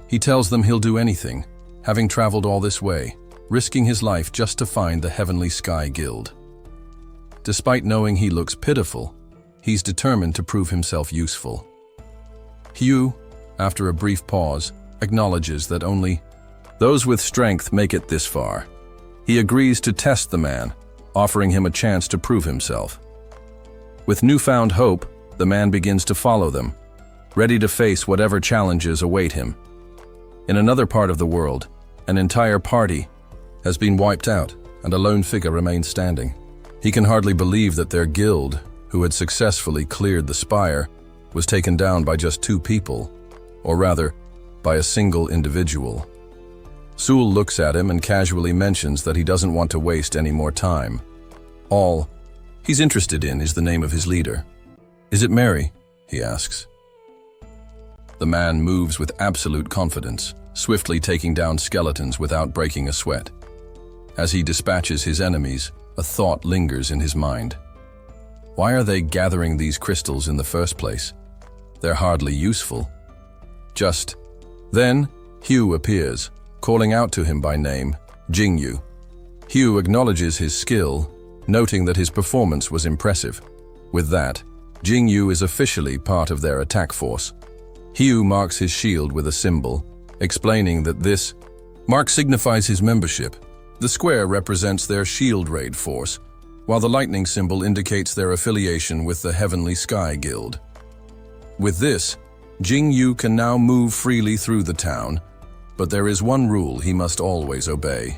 He tells them he'll do anything, having traveled all this way, risking his life just to find the Heavenly Sky Guild. Despite knowing he looks pitiful, he's determined to prove himself useful. Hugh, after a brief pause, acknowledges that only those with strength make it this far, He agrees to test the man, offering him a chance to prove himself. With newfound hope, the man begins to follow them, ready to face whatever challenges await him. In another part of the world, an entire party has been wiped out and a lone figure remains standing. He can hardly believe that their guild, who had successfully cleared the spire, was taken down by just 2 people, or rather, by a single individual. Sul looks at him and casually mentions that he doesn't want to waste any more time. All he's interested in is the name of his leader. "Is it Mary?" he asks. The man moves with absolute confidence, swiftly taking down skeletons without breaking a sweat. As he dispatches his enemies, a thought lingers in his mind. Why are they gathering these crystals in the first place? They're hardly useful. Just then, Hugh appears, calling out to him by name, Jingyu. Hugh acknowledges his skill, noting that his performance was impressive. With that, Jingyu is officially part of their attack force. Hugh marks his shield with a symbol, explaining that this mark signifies his membership. The square represents their shield raid force, while the lightning symbol indicates their affiliation with the Heavenly Sky Guild. With this, Jingyu can now move freely through the town, but there is one rule he must always obey.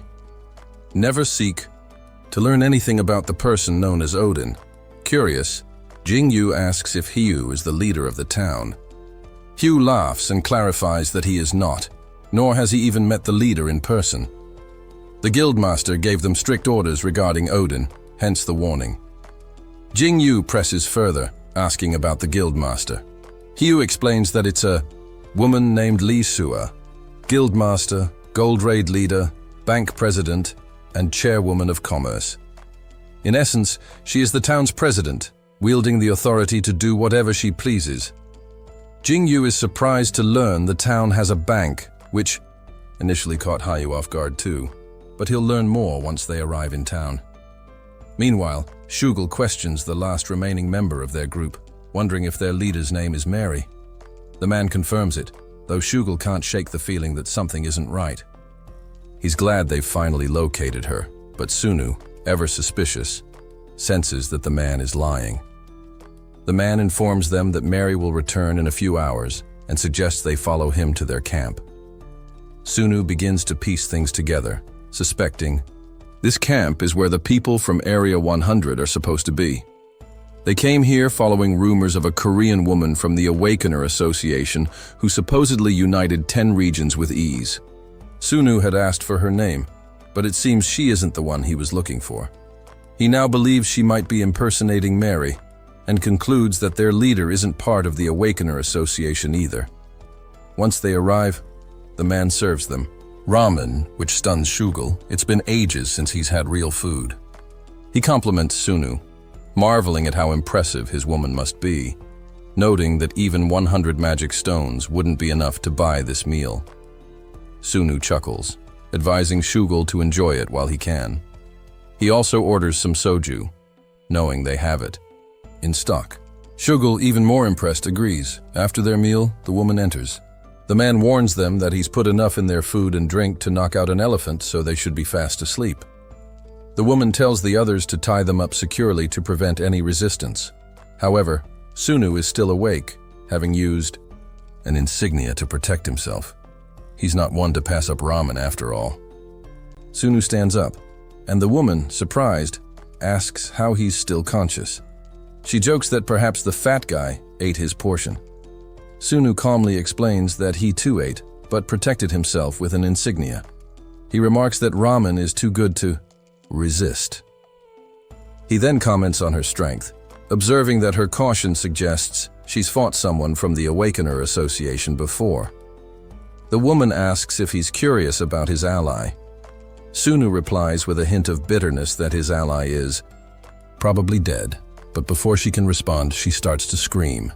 Never seek to learn anything about the person known as Odin. Curious, Jingyu asks if Hugh is the leader of the town. Hugh laughs and clarifies that he is not, nor has he even met the leader in person. The guildmaster gave them strict orders regarding Odin, hence the warning. Jingyu presses further, asking about the guildmaster. Hugh explains that it's a woman named Li Sua, guildmaster, gold raid leader, bank president, and chairwoman of commerce. In essence, she is the town's president, wielding the authority to do whatever she pleases. Jingyu is surprised to learn the town has a bank, which initially caught Hyu off guard too, but he'll learn more once they arrive in town. Meanwhile, Shugel questions the last remaining member of their group, wondering if their leader's name is Mary. The man confirms it, though Shugel can't shake the feeling that something isn't right. He's glad they've finally located her, but Sunu, ever suspicious, senses that the man is lying. The man informs them that Mary will return in a few hours and suggests they follow him to their camp. Sunu begins to piece things together, suspecting this camp is where the people from Area 100 are supposed to be. They came here following rumors of a Korean woman from the Awakener Association who supposedly united 10 regions with ease. Sunu had asked for her name, but it seems she isn't the one he was looking for. He now believes she might be impersonating Mary, and concludes that their leader isn't part of the Awakener Association either. Once they arrive, the man serves them ramen, which stuns Shugel. It's been ages since he's had real food. He compliments Sunu, marveling at how impressive his woman must be, noting that even 100 magic stones wouldn't be enough to buy this meal. Sunu chuckles, advising Shugel to enjoy it while he can. He also orders some soju, knowing they have it in stock. Shugel, even more impressed, agrees. After their meal, the woman enters. The man warns them that he's put enough in their food and drink to knock out an elephant, so they should be fast asleep. The woman tells the others to tie them up securely to prevent any resistance. However, Sunu is still awake, having used an insignia to protect himself. He's not one to pass up ramen after all. Sunu stands up, and the woman, surprised, asks how he's still conscious. She jokes that perhaps the fat guy ate his portion. Sunu calmly explains that he too ate, but protected himself with an insignia. He remarks that ramen is too good to resist. He then comments on her strength, observing that her caution suggests she's fought someone from the Awakener Association before. The woman asks if he's curious about his ally. Sunu replies with a hint of bitterness that his ally is probably dead, but before she can respond, she starts to scream.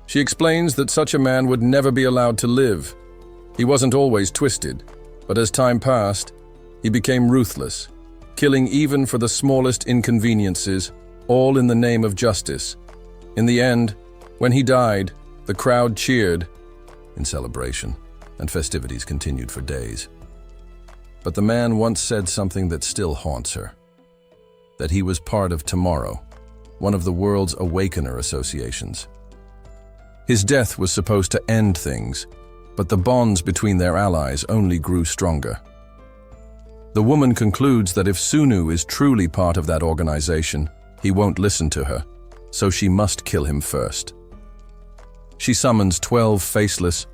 She explains that such a man would never be allowed to live. He wasn't always twisted, but as time passed, he became ruthless, killing even for the smallest inconveniences, all in the name of justice. In the end, when he died, the crowd cheered in celebration, and festivities continued for days. But the man once said something that still haunts her. That he was part of Tomorrow, one of the world's awakener associations. His death was supposed to end things, but the bonds between their allies only grew stronger. The woman concludes that if Sunu is truly part of that organization, he won't listen to her, so she must kill him first. She summons 12 faceless,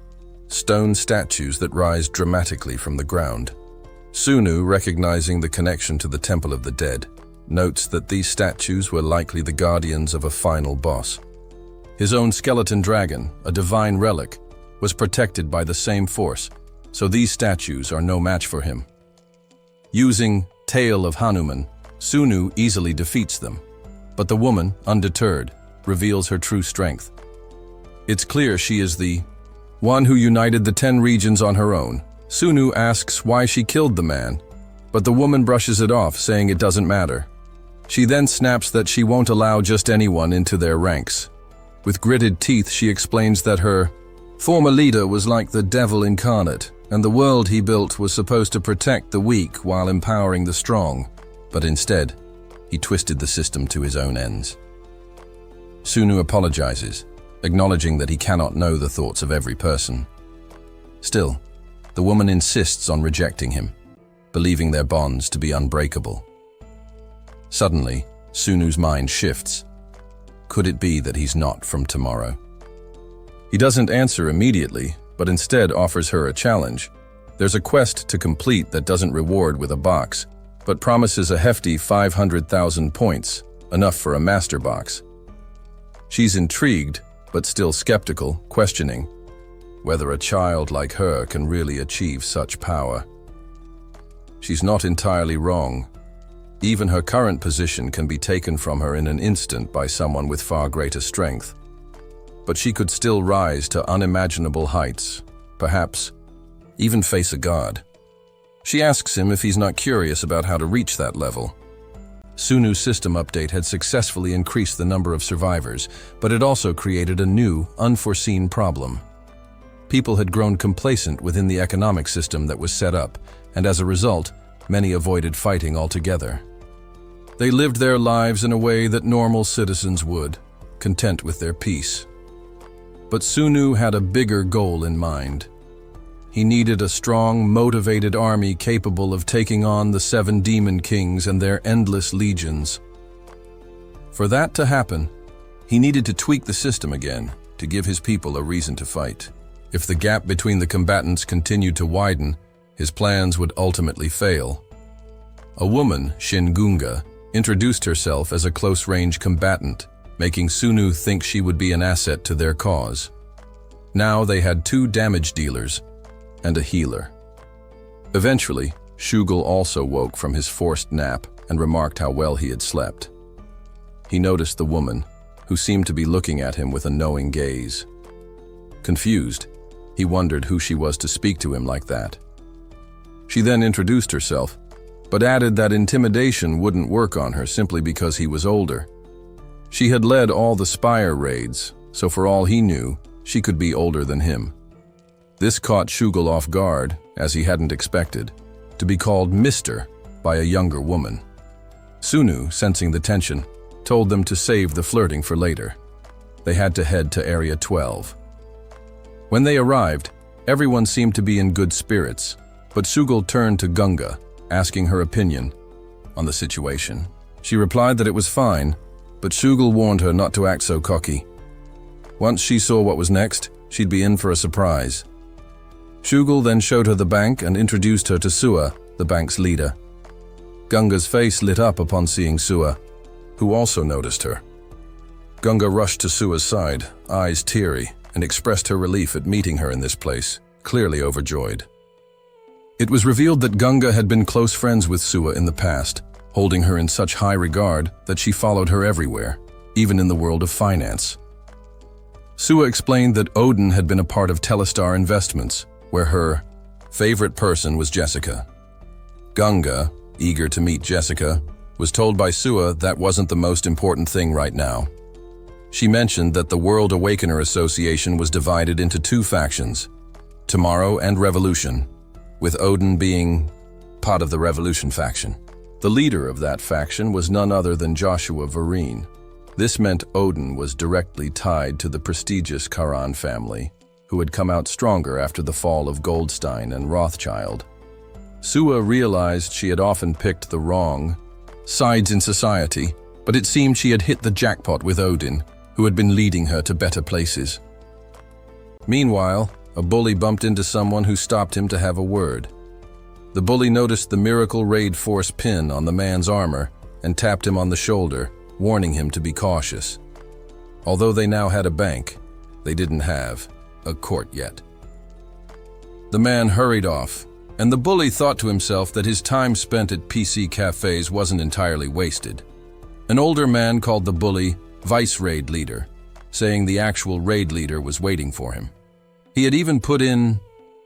stone statues that rise dramatically from the ground. Sunu, recognizing the connection to the Temple of the Dead, notes that these statues were likely the guardians of a final boss. His own skeleton dragon, a divine relic, was protected by the same force, so these statues are no match for him. Using Tail of Hanuman, Sunu easily defeats them, but the woman, undeterred, reveals her true strength. It's clear she is the one who united the 10 regions on her own. Sunu asks why she killed the man, but the woman brushes it off, saying it doesn't matter. She then snaps that she won't allow just anyone into their ranks. With gritted teeth, she explains that her former leader was like the devil incarnate, and the world he built was supposed to protect the weak while empowering the strong, but instead, he twisted the system to his own ends. Sunu apologizes, acknowledging that he cannot know the thoughts of every person. Still, the woman insists on rejecting him, believing their bonds to be unbreakable. Suddenly, Sunu's mind shifts. Could it be that he's not from Tomorrow? He doesn't answer immediately, but instead offers her a challenge. There's a quest to complete that doesn't reward with a box, but promises a hefty 500,000 points, enough for a master box. She's intrigued, but still skeptical, questioning whether a child like her can really achieve such power. She's not entirely wrong. Even her current position can be taken from her in an instant by someone with far greater strength. But she could still rise to unimaginable heights, perhaps even face a god. She asks him if he's not curious about how to reach that level. Sunu's system update had successfully increased the number of survivors, but it also created a new, unforeseen problem. People had grown complacent within the economic system that was set up, and as a result, many avoided fighting altogether. They lived their lives in a way that normal citizens would, content with their peace. But Sunu had a bigger goal in mind. He needed a strong, motivated army capable of taking on the 7 demon kings and their endless legions. For that to happen, he needed to tweak the system again to give his people a reason to fight. If the gap between the combatants continued to widen, his plans would ultimately fail. A woman, Shingunga, introduced herself as a close-range combatant, making Sunu think she would be an asset to their cause. Now they had 2 damage dealers and a healer. Eventually, Shugal also woke from his forced nap and remarked how well he had slept. He noticed the woman, who seemed to be looking at him with a knowing gaze. Confused, he wondered who she was to speak to him like that. She then introduced herself, but added that intimidation wouldn't work on her simply because he was older. She had led all the Spire raids, so for all he knew, she could be older than him. This caught Shugal off guard, as he hadn't expected, to be called Mr. by a younger woman. Sunu, sensing the tension, told them to save the flirting for later. They had to head to Area 12. When they arrived, everyone seemed to be in good spirits, but Shugal turned to Gunga, asking her opinion on the situation. She replied that it was fine, but Shugal warned her not to act so cocky. Once she saw what was next, she'd be in for a surprise. Shugal then showed her the bank and introduced her to Sua, the bank's leader. Gunga's face lit up upon seeing Sua, who also noticed her. Gunga rushed to Sua's side, eyes teary, and expressed her relief at meeting her in this place, clearly overjoyed. It was revealed that Gunga had been close friends with Sua in the past, holding her in such high regard that she followed her everywhere, even in the world of finance. Sua explained that Odin had been a part of Telestar Investments, where her favorite person was Jessica. Gunga, eager to meet Jessica, was told by Sua that wasn't the most important thing right now. She mentioned that the World Awakener Association was divided into 2 factions, Tomorrow and Revolution, with Odin being part of the Revolution faction. The leader of that faction was none other than Joshua Vereen. This meant Odin was directly tied to the prestigious Karan family, who had come out stronger after the fall of Goldstein and Rothschild. Sua realized she had often picked the wrong sides in society, but it seemed she had hit the jackpot with Odin, who had been leading her to better places. Meanwhile, a bully bumped into someone who stopped him to have a word. The bully noticed the Miracle Raid Force pin on the man's armor and tapped him on the shoulder, warning him to be cautious. Although they now had a bank, they didn't have a court yet. The man hurried off, and the bully thought to himself that his time spent at PC cafes wasn't entirely wasted. An older man called the bully Vice Raid Leader, saying the actual raid leader was waiting for him. He had even put in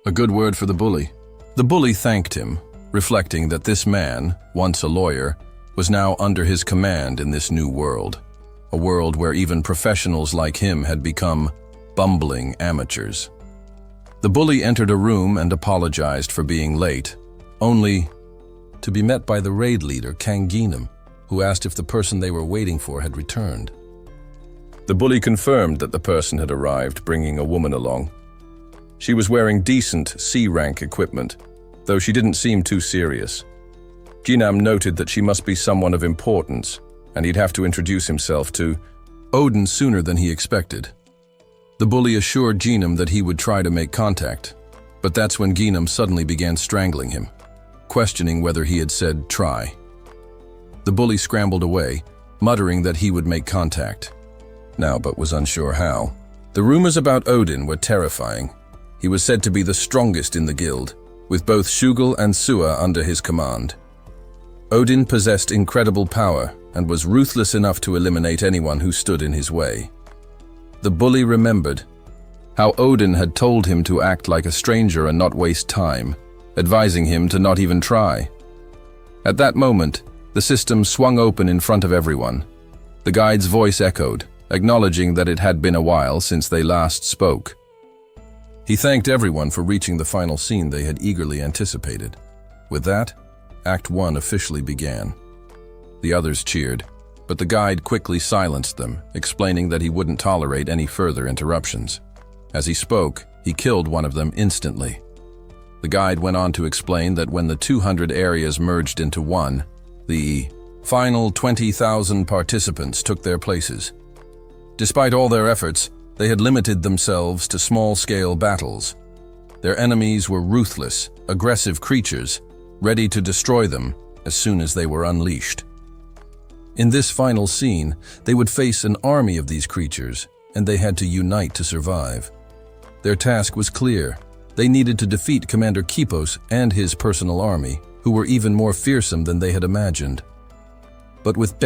a good word for the bully. The bully thanked him, reflecting that this man, once a lawyer, was now under his command in this new world, a world where even professionals like him had become bumbling amateurs. The bully entered a room and apologized for being late, only to be met by the raid leader, Kanginam, who asked if the person they were waiting for had returned. The bully confirmed that the person had arrived, bringing a woman along. She was wearing decent C-rank equipment, though she didn't seem too serious. Ginam noted that she must be someone of importance, and he'd have to introduce himself to Odin sooner than he expected. The bully assured Ginam that he would try to make contact, but that's when Ginam suddenly began strangling him, questioning whether he had said try. The bully scrambled away, muttering that he would make contact, now but was unsure how. The rumors about Odin were terrifying. He was said to be the strongest in the guild, with both Shugal and Sua under his command. Odin possessed incredible power and was ruthless enough to eliminate anyone who stood in his way. The bully remembered how Odin had told him to act like a stranger and not waste time, advising him to not even try. At that moment, the system swung open in front of everyone. The guide's voice echoed, acknowledging that it had been a while since they last spoke. He thanked everyone for reaching the final scene they had eagerly anticipated. With that, Act 1 officially began. The others cheered, but the guide quickly silenced them, explaining that he wouldn't tolerate any further interruptions. As he spoke, he killed one of them instantly. The guide went on to explain that when the 200 areas merged into one, the final 20,000 participants took their places. Despite all their efforts, they had limited themselves to small-scale battles. Their enemies were ruthless, aggressive creatures, ready to destroy them as soon as they were unleashed. In this final scene, they would face an army of these creatures, and they had to unite to survive. Their task was clear. They needed to defeat Commander Kipos and his personal army, who were even more fearsome than they had imagined. But with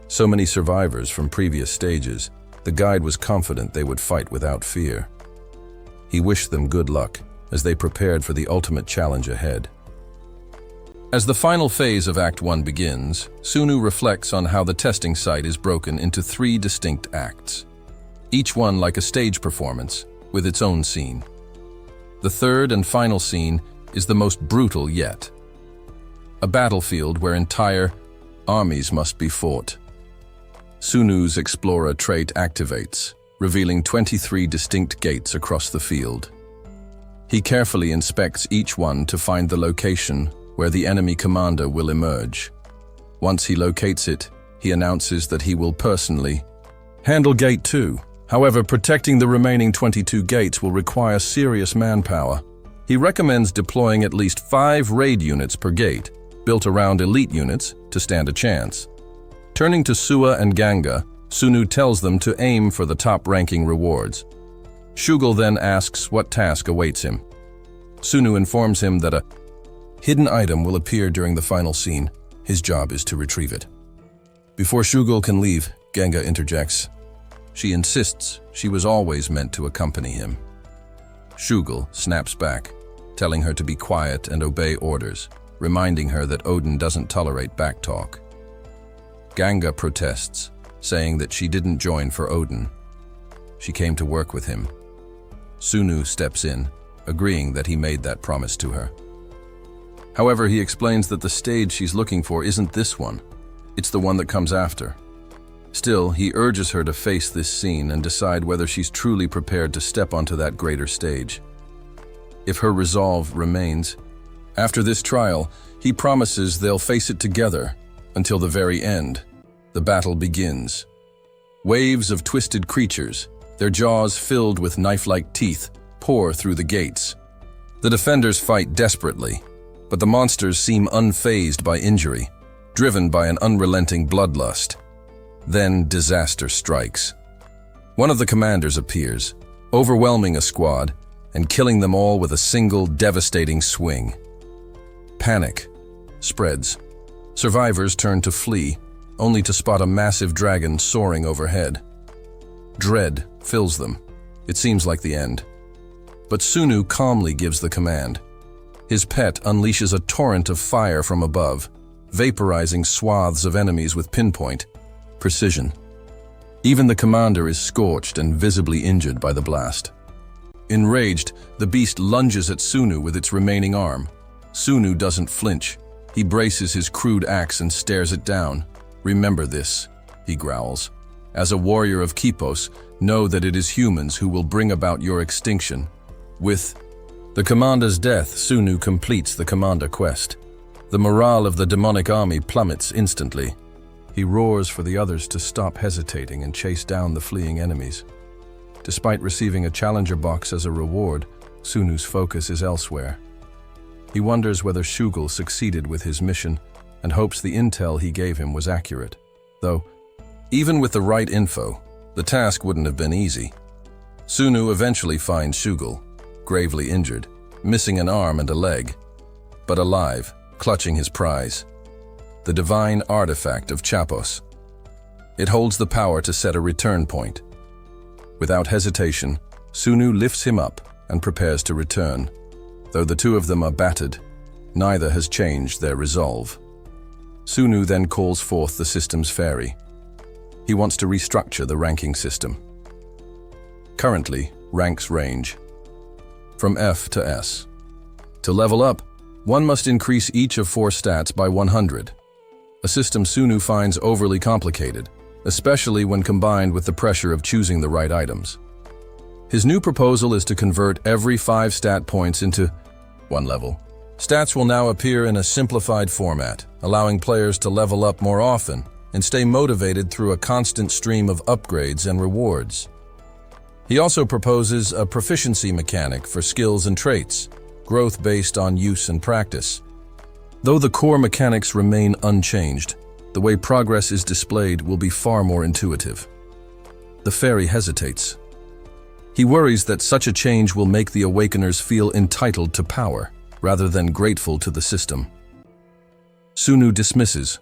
so many survivors from previous stages, the guide was confident they would fight without fear. He wished them good luck as they prepared for the ultimate challenge ahead. As the final phase of Act 1 begins, Sunu reflects on how the testing site is broken into 3 distinct acts, each one like a stage performance with its own scene. The third and final scene is the most brutal yet. A battlefield where entire armies must be fought. Sunu's Explorer trait activates, revealing 23 distinct gates across the field. He carefully inspects each one to find the location where the enemy commander will emerge. Once he locates it, he announces that he will personally handle Gate 2. However, protecting the remaining 22 gates will require serious manpower. He recommends deploying at least 5 raid units per gate, built around elite units, to stand a chance. Turning to Sua and Ganga, Sunu tells them to aim for the top-ranking rewards. Shugal then asks what task awaits him. Sunu informs him that a hidden item will appear during the final scene. His job is to retrieve it. Before Shugal can leave, Ganga interjects. She insists she was always meant to accompany him. Shugal snaps back, telling her to be quiet and obey orders, reminding her that Odin doesn't tolerate backtalk. Ganga protests, saying that she didn't join for Odin. She came to work with him. Sunu steps in, agreeing that he made that promise to her. However, he explains that the stage she's looking for isn't this one. It's the one that comes after. Still, he urges her to face this scene and decide whether she's truly prepared to step onto that greater stage. If her resolve remains, after this trial, he promises they'll face it together until the very end. The battle begins. Waves of twisted creatures, their jaws filled with knife-like teeth, pour through the gates. The defenders fight desperately, but the monsters seem unfazed by injury, driven by an unrelenting bloodlust. Then disaster strikes. One of the commanders appears, overwhelming a squad and killing them all with a single devastating swing. Panic spreads. Survivors turn to flee, only to spot a massive dragon soaring overhead. Dread fills them. It seems like the end. But Sunu calmly gives the command. His pet unleashes a torrent of fire from above, vaporizing swaths of enemies with pinpoint precision. Even the commander is scorched and visibly injured by the blast. Enraged, the beast lunges at Sunu with its remaining arm. Sunu doesn't flinch. He braces his crude axe and stares it down. "Remember this," he growls. "As a warrior of Kipos, know that it is humans who will bring about your extinction." With the commander's death, Sunu completes the commander quest. The morale of the demonic army plummets instantly. He roars for the others to stop hesitating and chase down the fleeing enemies. Despite receiving a challenger box as a reward, Sunu's focus is elsewhere. He wonders whether Shugul succeeded with his mission and hopes the intel he gave him was accurate. Though, even with the right info, the task wouldn't have been easy. Sunu eventually finds Shugul, gravely injured, missing an arm and a leg, but alive, clutching his prize, the divine artifact of Chapos. It holds the power to set a return point. Without hesitation, Sunu lifts him up and prepares to return. Though the two of them are battered, neither has changed their resolve. Sunu then calls forth the system's fairy. He wants to restructure the ranking system. Currently, ranks range from F to S. To level up, one must increase each of 4 stats by 100. A system Sunu finds overly complicated, especially when combined with the pressure of choosing the right items. His new proposal is to convert every 5 stat points into 1 level. Stats will now appear in a simplified format, allowing players to level up more often and stay motivated through a constant stream of upgrades and rewards. He also proposes a proficiency mechanic for skills and traits, growth based on use and practice. Though the core mechanics remain unchanged, the way progress is displayed will be far more intuitive. The fairy hesitates. He worries that such a change will make the Awakeners feel entitled to power, rather than grateful to the system. Sunu dismisses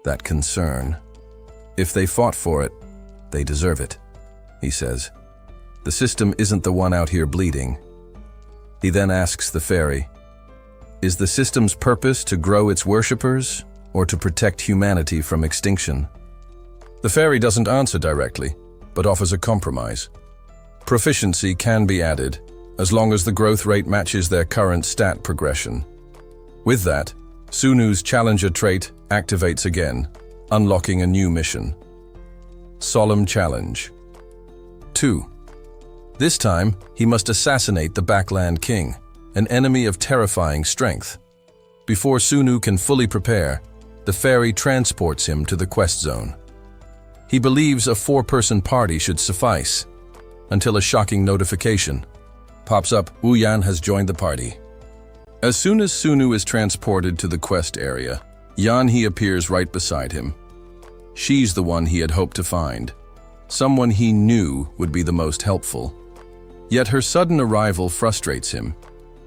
that concern. If they fought for it, they deserve it, he says. The system isn't the one out here bleeding. He then asks the fairy, is the system's purpose to grow its worshippers, or to protect humanity from extinction? The fairy doesn't answer directly, but offers a compromise. Proficiency can be added, as long as the growth rate matches their current stat progression. With that, Sunu's challenger trait activates again, unlocking a new mission. Solemn Challenge 2. This time, he must assassinate the Backland King, an enemy of terrifying strength. Before Sunu can fully prepare, the fairy transports him to the quest zone. He believes a 4-person party should suffice, until a shocking notification pops up. Uyan has joined the party. As soon as Sunu is transported to the quest area, Yanhee appears right beside him. She's the one he had hoped to find, someone he knew would be the most helpful. Yet her sudden arrival frustrates him.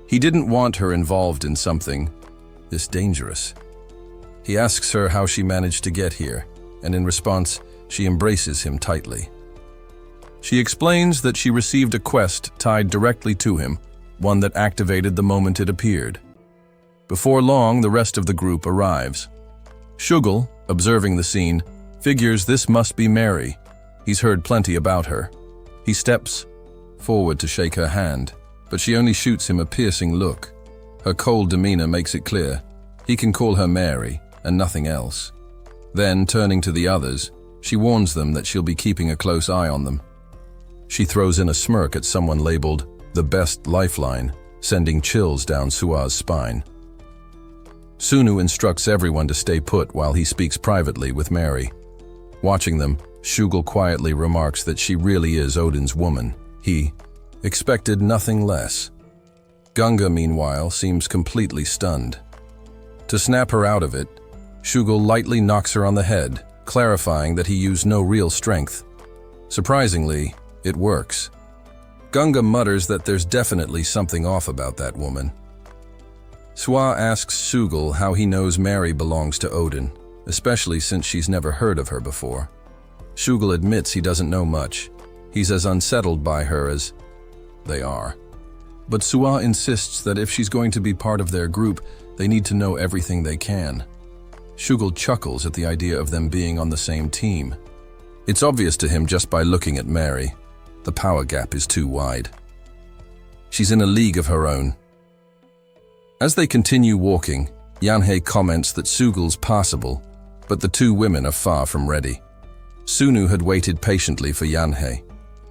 He didn't want her involved in something this dangerous. He asks her how she managed to get here, and in response, she embraces him tightly. She explains that she received a quest tied directly to him, one that activated the moment it appeared. Before long, the rest of the group arrives. Shugul, observing the scene, figures this must be Mary. He's heard plenty about her. He steps forward to shake her hand, but she only shoots him a piercing look. Her cold demeanor makes it clear. He can call her Mary and nothing else. Then, turning to the others, she warns them that she'll be keeping a close eye on them. She throws in a smirk at someone labeled the best lifeline, sending chills down Sua's spine. Sunu instructs everyone to stay put while he speaks privately with Mary. Watching them, Shugal quietly remarks that she really is Odin's woman. He expected nothing less. Gunga, meanwhile, seems completely stunned. To snap her out of it, Shugal lightly knocks her on the head, clarifying that he used no real strength. Surprisingly, it works. Gunga mutters that there's definitely something off about that woman. Sua asks Shugal how he knows Mary belongs to Odin, especially since she's never heard of her before. Shugal admits he doesn't know much. He's as unsettled by her as they are. But Sua insists that if she's going to be part of their group, they need to know everything they can. Shugal chuckles at the idea of them being on the same team. It's obvious to him just by looking at Mary. The power gap is too wide. She's in a league of her own. As they continue walking, Yanhei comments that Shugal's passable, but the two women are far from ready. Sunu had waited patiently for Yanhei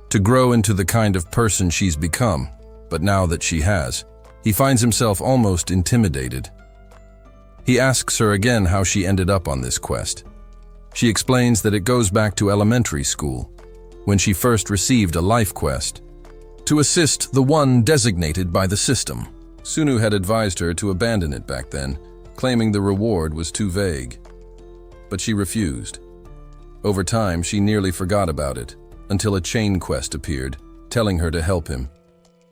to grow into the kind of person she's become, but now that she has, he finds himself almost intimidated. He asks her again how she ended up on this quest. She explains that it goes back to elementary school, when she first received a life quest to assist the one designated by the system. Sunu had advised her to abandon it back then, claiming the reward was too vague. But she refused. Over time, she nearly forgot about it, until a chain quest appeared, telling her to help him.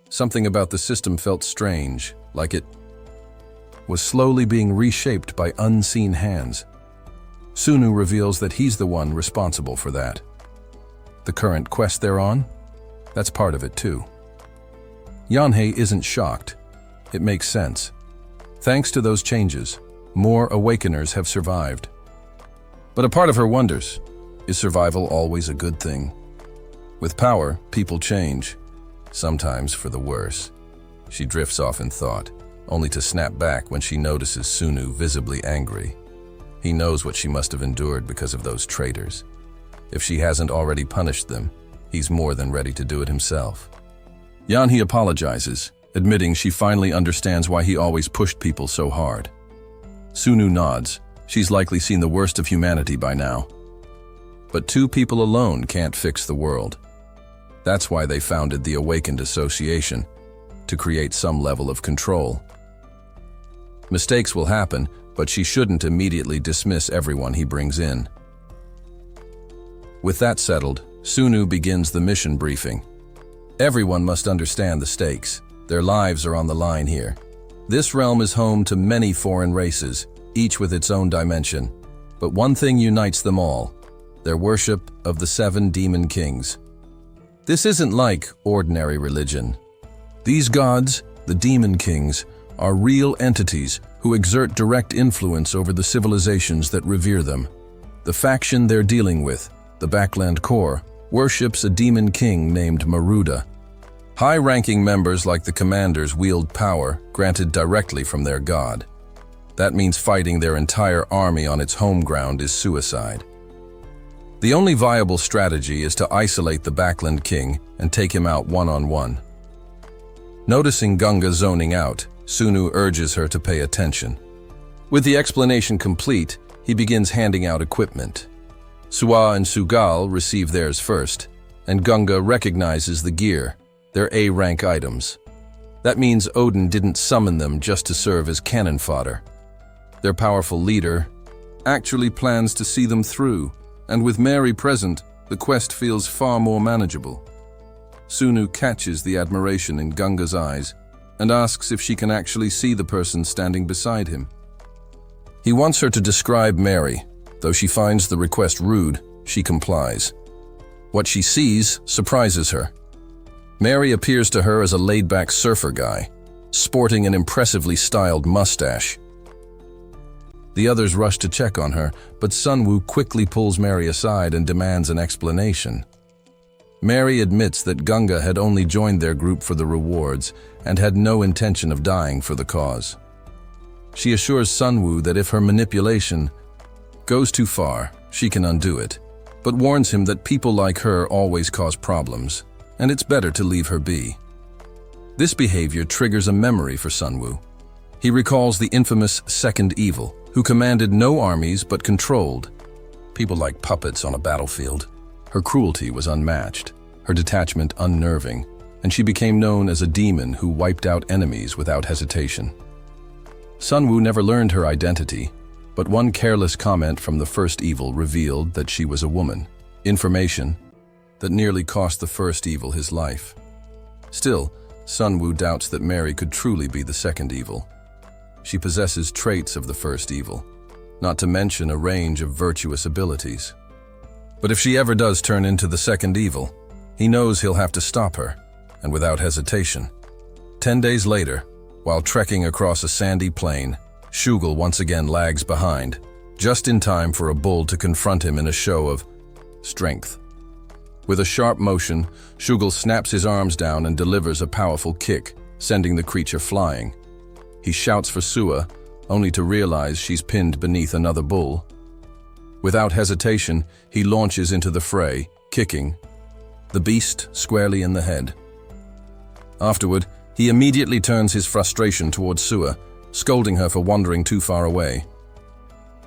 Something about the system felt strange, like it was slowly being reshaped by unseen hands. Sunu reveals that he's the one responsible for that. The current quest they're on? That's part of it too. Yanhei isn't shocked. It makes sense. Thanks to those changes, more awakeners have survived. But a part of her wonders, is survival always a good thing? With power, people change, sometimes for the worse. She drifts off in thought, only to snap back when she notices Sunu visibly angry. He knows what she must have endured because of those traitors. If she hasn't already punished them, he's more than ready to do it himself. Yanhei apologizes, admitting she finally understands why he always pushed people so hard. Sunu nods. She's likely seen the worst of humanity by now. But two people alone can't fix the world. That's why they founded the Awakened Association, to create some level of control. Mistakes will happen, but she shouldn't immediately dismiss everyone he brings in. With that settled, Sunu begins the mission briefing. Everyone must understand the stakes. Their lives are on the line here. This realm is home to many foreign races, each with its own dimension. But one thing unites them all: their worship of the 7 demon kings. This isn't like ordinary religion. These gods, the demon kings, are real entities who exert direct influence over the civilizations that revere them. The faction they're dealing with, the Backland Corps, worships a demon king named Maruda. High-ranking members like the commanders wield power granted directly from their god. That means fighting their entire army on its home ground is suicide. The only viable strategy is to isolate the Backland King and take him out one-on-one. Noticing Gunga zoning out, Sunu urges her to pay attention. With the explanation complete, he begins handing out equipment. Sua and Sugal receive theirs first, and Gunga recognizes the gear. They're A-rank items. That means Odin didn't summon them just to serve as cannon fodder. Their powerful leader actually plans to see them through, and with Mary present, the quest feels far more manageable. Sunu catches the admiration in Gunga's eyes and asks if she can actually see the person standing beside him. He wants her to describe Mary. Though she finds the request rude, she complies. What she sees surprises her. Mary appears to her as a laid-back surfer guy, sporting an impressively styled mustache. The others rush to check on her, but Sunwoo quickly pulls Mary aside and demands an explanation. Mary admits that Gunga had only joined their group for the rewards and had no intention of dying for the cause. She assures Sunwoo that if her manipulation goes too far, she can undo it, but warns him that people like her always cause problems, and it's better to leave her be. This behavior triggers a memory for Sunwoo. He recalls the infamous Second Evil, who commanded no armies but controlled people like puppets on a battlefield. Her cruelty was unmatched, her detachment unnerving, and she became known as a demon who wiped out enemies without hesitation. Sunwoo never learned her identity, but one careless comment from the First Evil revealed that she was a woman, information that nearly cost the First Evil his life. Still, Sunwoo doubts that Mary could truly be the Second Evil. She possesses traits of the First Evil, not to mention a range of virtuous abilities. But if she ever does turn into the Second Evil, he knows he'll have to stop her, and without hesitation. 10 days later, while trekking across a sandy plain, Shugul once again lags behind, just in time for a bull to confront him in a show of strength. With a sharp motion, Shugul snaps his arms down and delivers a powerful kick, sending the creature flying. He shouts for Sua, only to realize she's pinned beneath another bull. Without hesitation, he launches into the fray, kicking the beast squarely in the head. Afterward, he immediately turns his frustration towards Sua, scolding her for wandering too far away.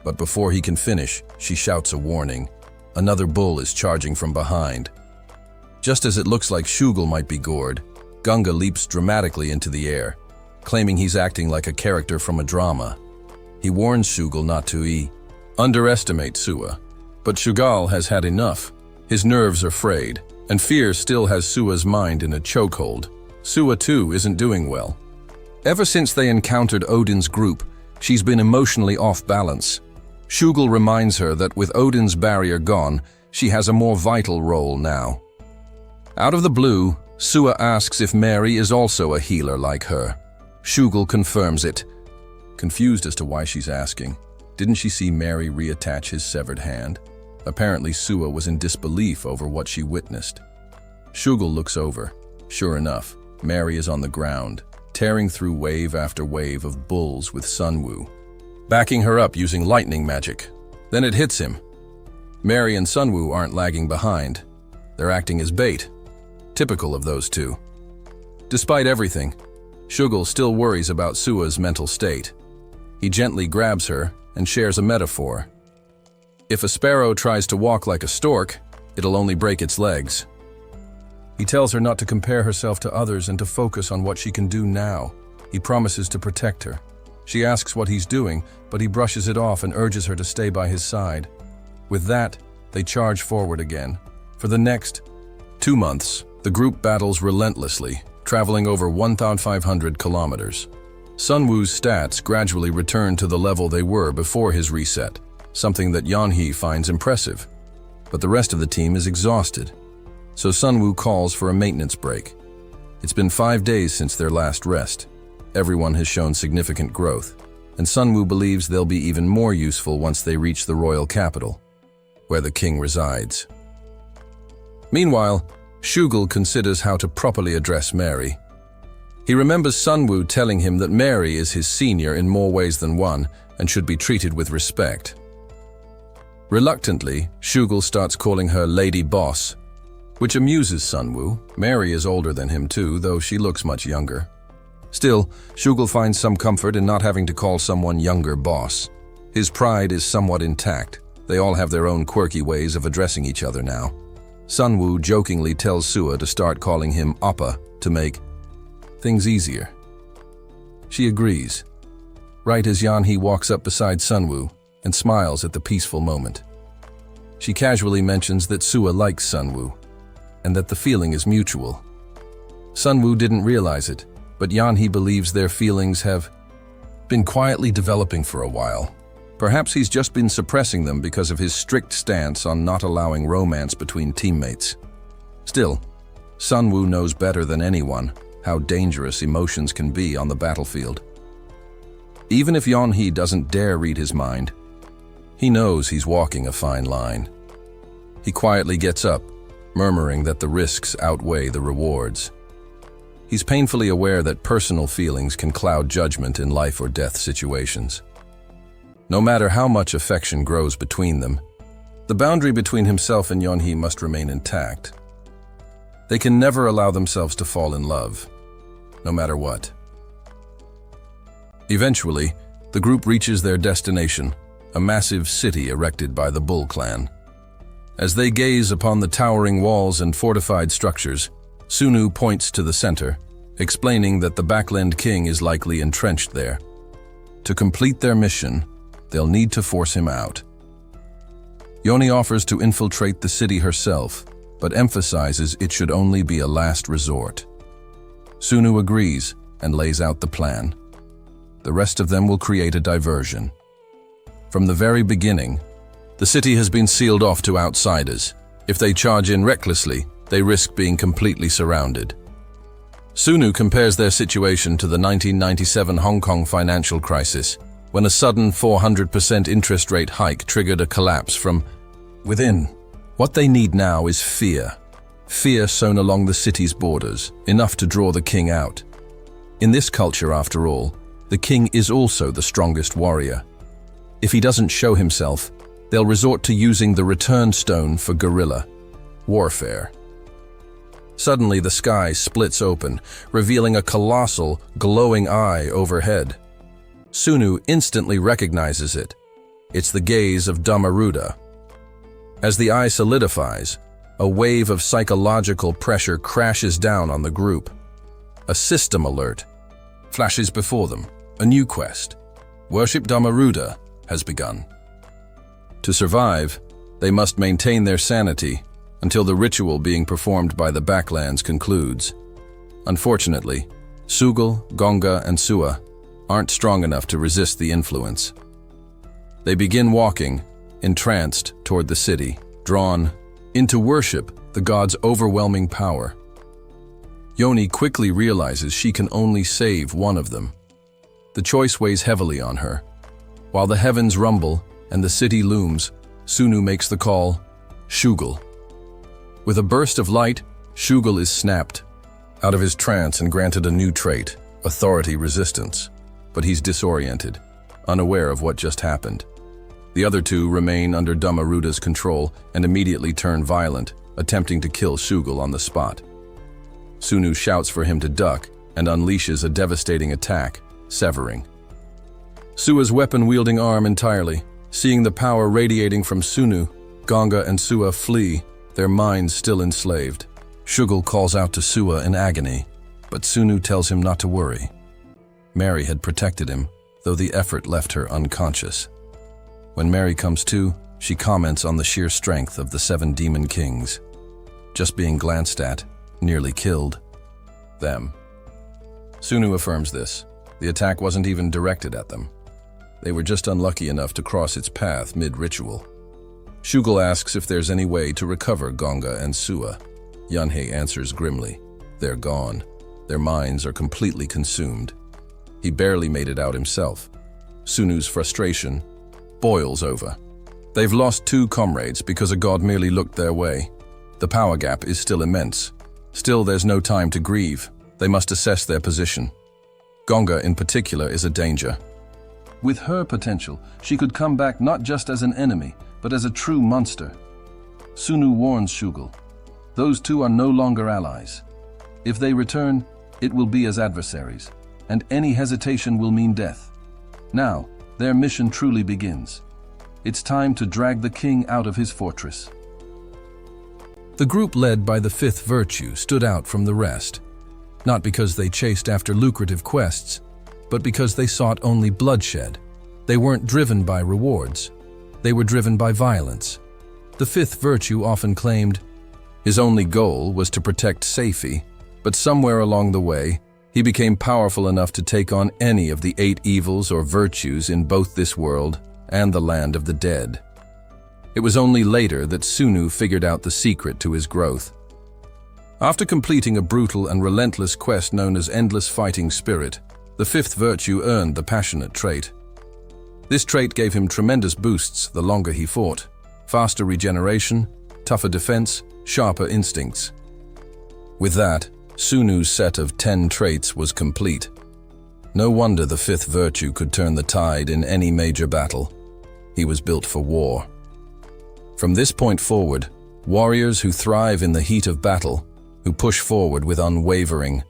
But before he can finish, she shouts a warning. Another bull is charging from behind. Just as it looks like Shugul might be gored, Gunga leaps dramatically into the air, claiming he's acting like a character from a drama. He warns Shugul not to underestimate Sua, but Shugul has had enough. His nerves are frayed, and fear still has Sua's mind in a chokehold. Sua too isn't doing well. Ever since they encountered Odin's group, she's been emotionally off balance. Shugul reminds her that with Odin's barrier gone, she has a more vital role now. Out of the blue, Sua asks if Mary is also a healer like her. Shugul confirms it, confused as to why she's asking. Didn't she see Mary reattach his severed hand? Apparently Sua was in disbelief over what she witnessed. Shugul looks over. Sure enough, Mary is on the ground, tearing through wave after wave of bulls with Sunwoo, backing her up using lightning magic. Then it hits him. Mary and Sunwoo aren't lagging behind. They're acting as bait, typical of those two. Despite everything, Shugul still worries about Sua's mental state. He gently grabs her and shares a metaphor. If a sparrow tries to walk like a stork, it'll only break its legs. He tells her not to compare herself to others and to focus on what she can do now. He promises to protect her. She asks what he's doing, but he brushes it off and urges her to stay by his side. With that, they charge forward again. For the next 2 months, the group battles relentlessly, traveling over 1,500 kilometers. Sunwoo's stats gradually return to the level they were before his reset, something that Yeonhee finds impressive. But the rest of the team is exhausted, so Sunwoo calls for a maintenance break. It's been 5 days since their last rest. Everyone has shown significant growth, and Sunwoo believes they'll be even more useful once they reach the royal capital, where the king resides. Meanwhile, Shugul considers how to properly address Mary. He remembers Sunwoo telling him that Mary is his senior in more ways than one and should be treated with respect. Reluctantly, Shugul starts calling her Lady Boss, which amuses Sunwoo. Mary is older than him too, though she looks much younger. Still, Shugul finds some comfort in not having to call someone younger boss. His pride is somewhat intact. They all have their own quirky ways of addressing each other now. Sunwoo jokingly tells Sua to start calling him Appa to make things easier. She agrees, right as Yeonhee walks up beside Sunwoo and smiles at the peaceful moment. She casually mentions that Sua likes Sunwoo, and that the feeling is mutual. Sunwoo didn't realize it, but Yeonhee believes their feelings have been quietly developing for a while. Perhaps he's just been suppressing them because of his strict stance on not allowing romance between teammates. Still, Sunwoo knows better than anyone how dangerous emotions can be on the battlefield. Even if Yeonhee doesn't dare read his mind, he knows he's walking a fine line. He quietly gets up, murmuring that the risks outweigh the rewards. He's painfully aware that personal feelings can cloud judgment in life or death situations. No matter how much affection grows between them, the boundary between himself and Yeonhee must remain intact. They can never allow themselves to fall in love, no matter what. Eventually, the group reaches their destination, a massive city erected by the Bull clan. As they gaze upon the towering walls and fortified structures, Sunu points to the center, explaining that the Backland King is likely entrenched there. To complete their mission, they'll need to force him out. Yeonhee offers to infiltrate the city herself, but emphasizes it should only be a last resort. Sunu agrees and lays out the plan. The rest of them will create a diversion. From the very beginning, the city has been sealed off to outsiders. If they charge in recklessly, they risk being completely surrounded. Sunu compares their situation to the 1997 Hong Kong financial crisis, when a sudden 400% interest rate hike triggered a collapse from within. What they need now is fear. Fear sown along the city's borders, enough to draw the king out. In this culture, after all, the king is also the strongest warrior. If he doesn't show himself, they'll resort to using the return stone for guerrilla warfare. Suddenly, the sky splits open, revealing a colossal, glowing eye overhead. Sunu instantly recognizes it. It's the gaze of Damaruda. As the eye solidifies, a wave of psychological pressure crashes down on the group. A system alert flashes before them. A new quest. Worship Damaruda has begun. To survive, they must maintain their sanity until the ritual being performed by the Backlands concludes. Unfortunately, Sugul, Gonga, and Sua aren't strong enough to resist the influence. They begin walking, entranced, toward the city, drawn into worship the god's overwhelming power. Yeonhee quickly realizes she can only save one of them. The choice weighs heavily on her. While the heavens rumble and the city looms, Sunu makes the call, Sugul. With a burst of light, Sugul is snapped out of his trance and granted a new trait, authority resistance. But he's disoriented, unaware of what just happened. The other two remain under Damaruda's control and immediately turn violent, attempting to kill Sugul on the spot. Sunu shouts for him to duck and unleashes a devastating attack, severing Sua's weapon-wielding arm entirely. Seeing the power radiating from Sunu, Gonga and Sua flee, their minds still enslaved. Sugul calls out to Sua in agony, but Sunu tells him not to worry. Mary had protected him, though the effort left her unconscious. When Mary comes to, she comments on the sheer strength of the 7 demon kings. Just being glanced at nearly killed them. Sunu affirms this. The attack wasn't even directed at them. They were just unlucky enough to cross its path mid-ritual. Sugul asks if there's any way to recover Gonga and Sua. Yeonhee answers grimly. They're gone. Their minds are completely consumed. He barely made it out himself. Sunu's frustration boils over. They've lost 2 comrades because a god merely looked their way. The power gap is still immense. Still, there's no time to grieve. They must assess their position. Gonga, in particular, is a danger. With her potential, she could come back not just as an enemy, but as a true monster. Sunu warns Sugul. Those 2 are no longer allies. If they return, it will be as adversaries, and any hesitation will mean death. Now, their mission truly begins. It's time to drag the king out of his fortress. The group led by the 5th virtue stood out from the rest, not because they chased after lucrative quests, but because they sought only bloodshed. They weren't driven by rewards. They were driven by violence. The 5th virtue often claimed his only goal was to protect Seifi, but somewhere along the way, he became powerful enough to take on any of the 8 evils or virtues in both this world and the land of the dead. It was only later that Sunu figured out the secret to his growth. After completing a brutal and relentless quest known as Endless Fighting Spirit, the 5th virtue earned the Passionate trait. This trait gave him tremendous boosts the longer he fought: faster regeneration, tougher defense, sharper instincts. With that, Sunu's set of 10 traits was complete. No wonder the 5th virtue could turn the tide in any major battle. He was built for war. From this point forward, warriors who thrive in the heat of battle, who push forward with unwavering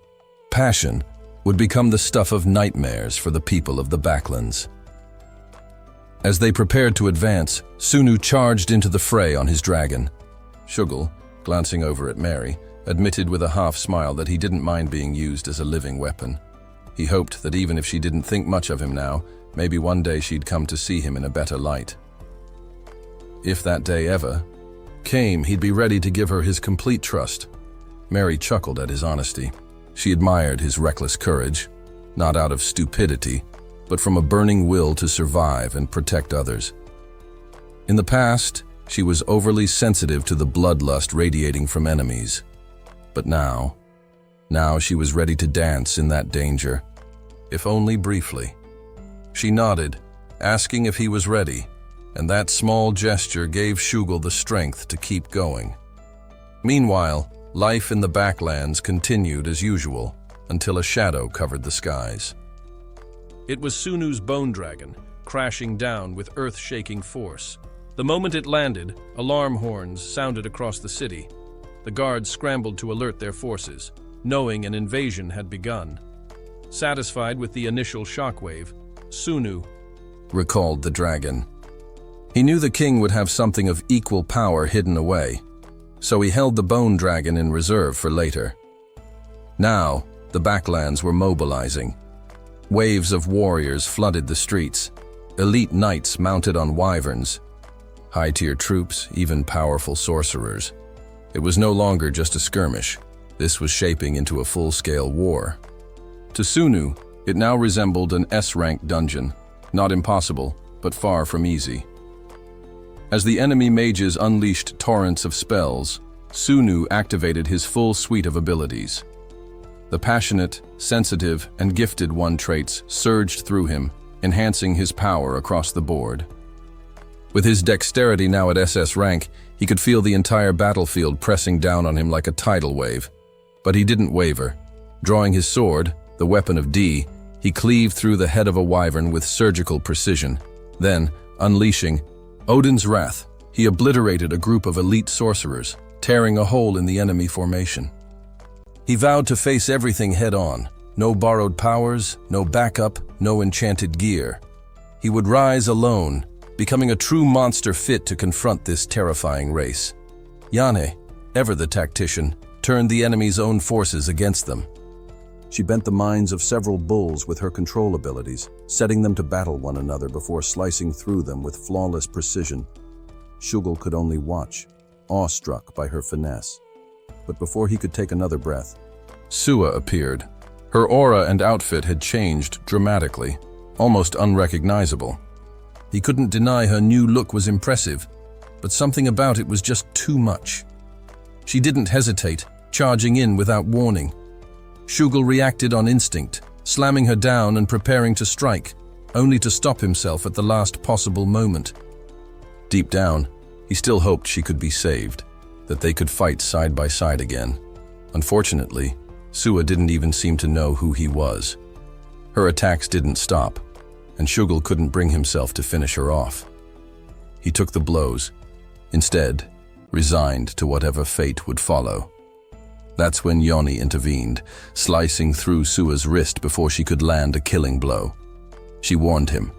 passion, would become the stuff of nightmares for the people of the Backlands. As they prepared to advance, Sunu charged into the fray on his dragon. Shugul, glancing over at Mary, admitted with a half-smile that he didn't mind being used as a living weapon. He hoped that even if she didn't think much of him now, maybe one day she'd come to see him in a better light. If that day ever came, he'd be ready to give her his complete trust. Mary chuckled at his honesty. She admired his reckless courage, not out of stupidity, but from a burning will to survive and protect others. In the past, she was overly sensitive to the bloodlust radiating from enemies. But now she was ready to dance in that danger, if only briefly. She nodded, asking if he was ready, and that small gesture gave Shugul the strength to keep going. Meanwhile, life in the Backlands continued as usual until a shadow covered the skies. It was Sunu's bone dragon, crashing down with earth-shaking force. The moment it landed, alarm horns sounded across the city. The guards scrambled to alert their forces, knowing an invasion had begun. Satisfied with the initial shockwave, Sunu recalled the dragon. He knew the king would have something of equal power hidden away, so he held the bone dragon in reserve for later. Now, the Backlands were mobilizing. Waves of warriors flooded the streets, elite knights mounted on wyverns, high-tier troops, even powerful sorcerers. It was no longer just a skirmish. This was shaping into a full-scale war. To Sunu, it now resembled an S-rank dungeon, not impossible, but far from easy. As the enemy mages unleashed torrents of spells, Sunu activated his full suite of abilities. The passionate, sensitive, and gifted one traits surged through him, enhancing his power across the board. With his dexterity now at SS rank, he could feel the entire battlefield pressing down on him like a tidal wave. But he didn't waver. Drawing his sword, the weapon of D, he cleaved through the head of a wyvern with surgical precision. Then, unleashing Odin's wrath, he obliterated a group of elite sorcerers, tearing a hole in the enemy formation. He vowed to face everything head-on. No borrowed powers, no backup, no enchanted gear. He would rise alone, becoming a true monster fit to confront this terrifying race. Yane, ever the tactician, turned the enemy's own forces against them. She bent the minds of several bulls with her control abilities, setting them to battle one another before slicing through them with flawless precision. Shugul could only watch, awestruck by her finesse. But before he could take another breath, Sua appeared. Her aura and outfit had changed dramatically, almost unrecognizable. He couldn't deny her new look was impressive, but something about it was just too much. She didn't hesitate, charging in without warning. Shugul reacted on instinct, slamming her down and preparing to strike, only to stop himself at the last possible moment. Deep down, he still hoped she could be saved, that they could fight side by side again. Unfortunately, Sua didn't even seem to know who he was. Her attacks didn't stop, and Shugul couldn't bring himself to finish her off. He took the blows, instead, resigned to whatever fate would follow. That's when Yoni intervened, slicing through Sua's wrist before she could land a killing blow. She warned him.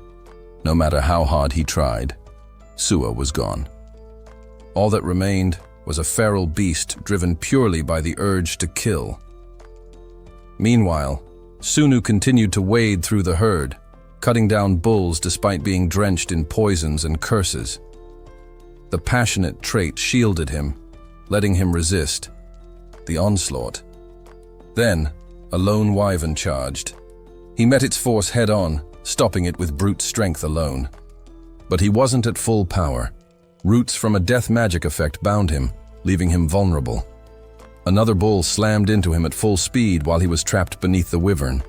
No matter how hard he tried, Sua was gone. All that remained was a feral beast driven purely by the urge to kill. Meanwhile, Sunu continued to wade through the herd, cutting down bulls despite being drenched in poisons and curses. The passionate trait shielded him, letting him resist the onslaught. Then, a lone wyvern charged. He met its force head-on, stopping it with brute strength alone. But he wasn't at full power. Roots from a death magic effect bound him, leaving him vulnerable. Another bull slammed into him at full speed while he was trapped beneath the wyvern.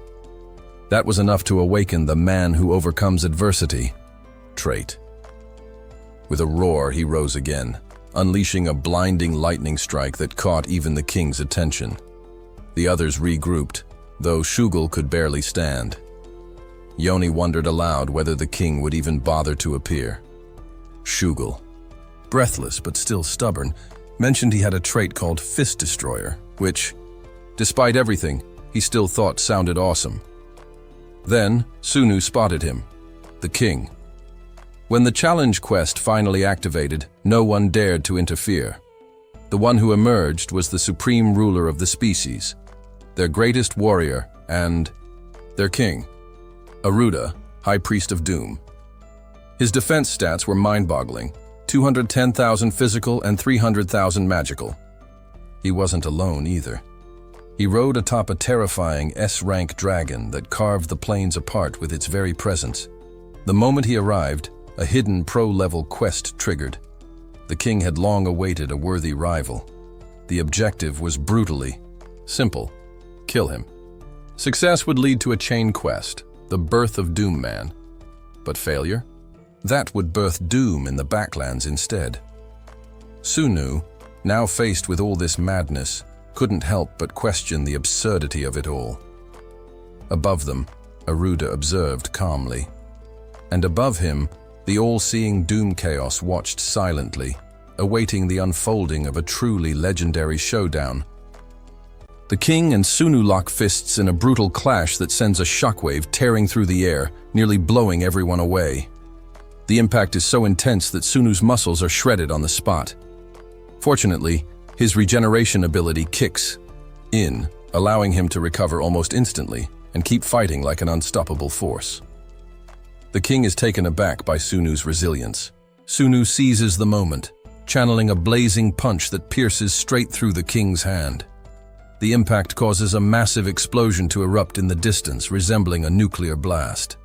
That was enough to awaken the man who overcomes adversity trait. With a roar, he rose again, unleashing a blinding lightning strike that caught even the king's attention. The others regrouped, though Shugul could barely stand. Yoni wondered aloud whether the king would even bother to appear. Shugul, breathless but still stubborn, mentioned he had a trait called Fist Destroyer, which, despite everything, he still thought sounded awesome. Then, Sunu spotted him, the king. When the challenge quest finally activated, no one dared to interfere. The one who emerged was the supreme ruler of the species, their greatest warrior, and their king, Aruda, High Priest of Doom. His defense stats were mind-boggling, 210,000 physical and 300,000 magical. He wasn't alone either. He rode atop a terrifying S-rank dragon that carved the plains apart with its very presence. The moment he arrived, a hidden pro-level quest triggered. The king had long awaited a worthy rival. The objective was brutally simple: kill him. Success would lead to a chain quest, the birth of Doom Man. But failure? That would birth doom in the Backlands instead. Sunu, now faced with all this madness, couldn't help but question the absurdity of it all. Above them, Aruda observed calmly. And above him, the all-seeing Doom Chaos watched silently, awaiting the unfolding of a truly legendary showdown. The king and Sunu lock fists in a brutal clash that sends a shockwave tearing through the air, nearly blowing everyone away. The impact is so intense that Sunu's muscles are shredded on the spot. Fortunately, his regeneration ability kicks in, allowing him to recover almost instantly and keep fighting like an unstoppable force. The king is taken aback by Sunu's resilience. Sunu seizes the moment, channeling a blazing punch that pierces straight through the king's hand. The impact causes a massive explosion to erupt in the distance, resembling a nuclear blast.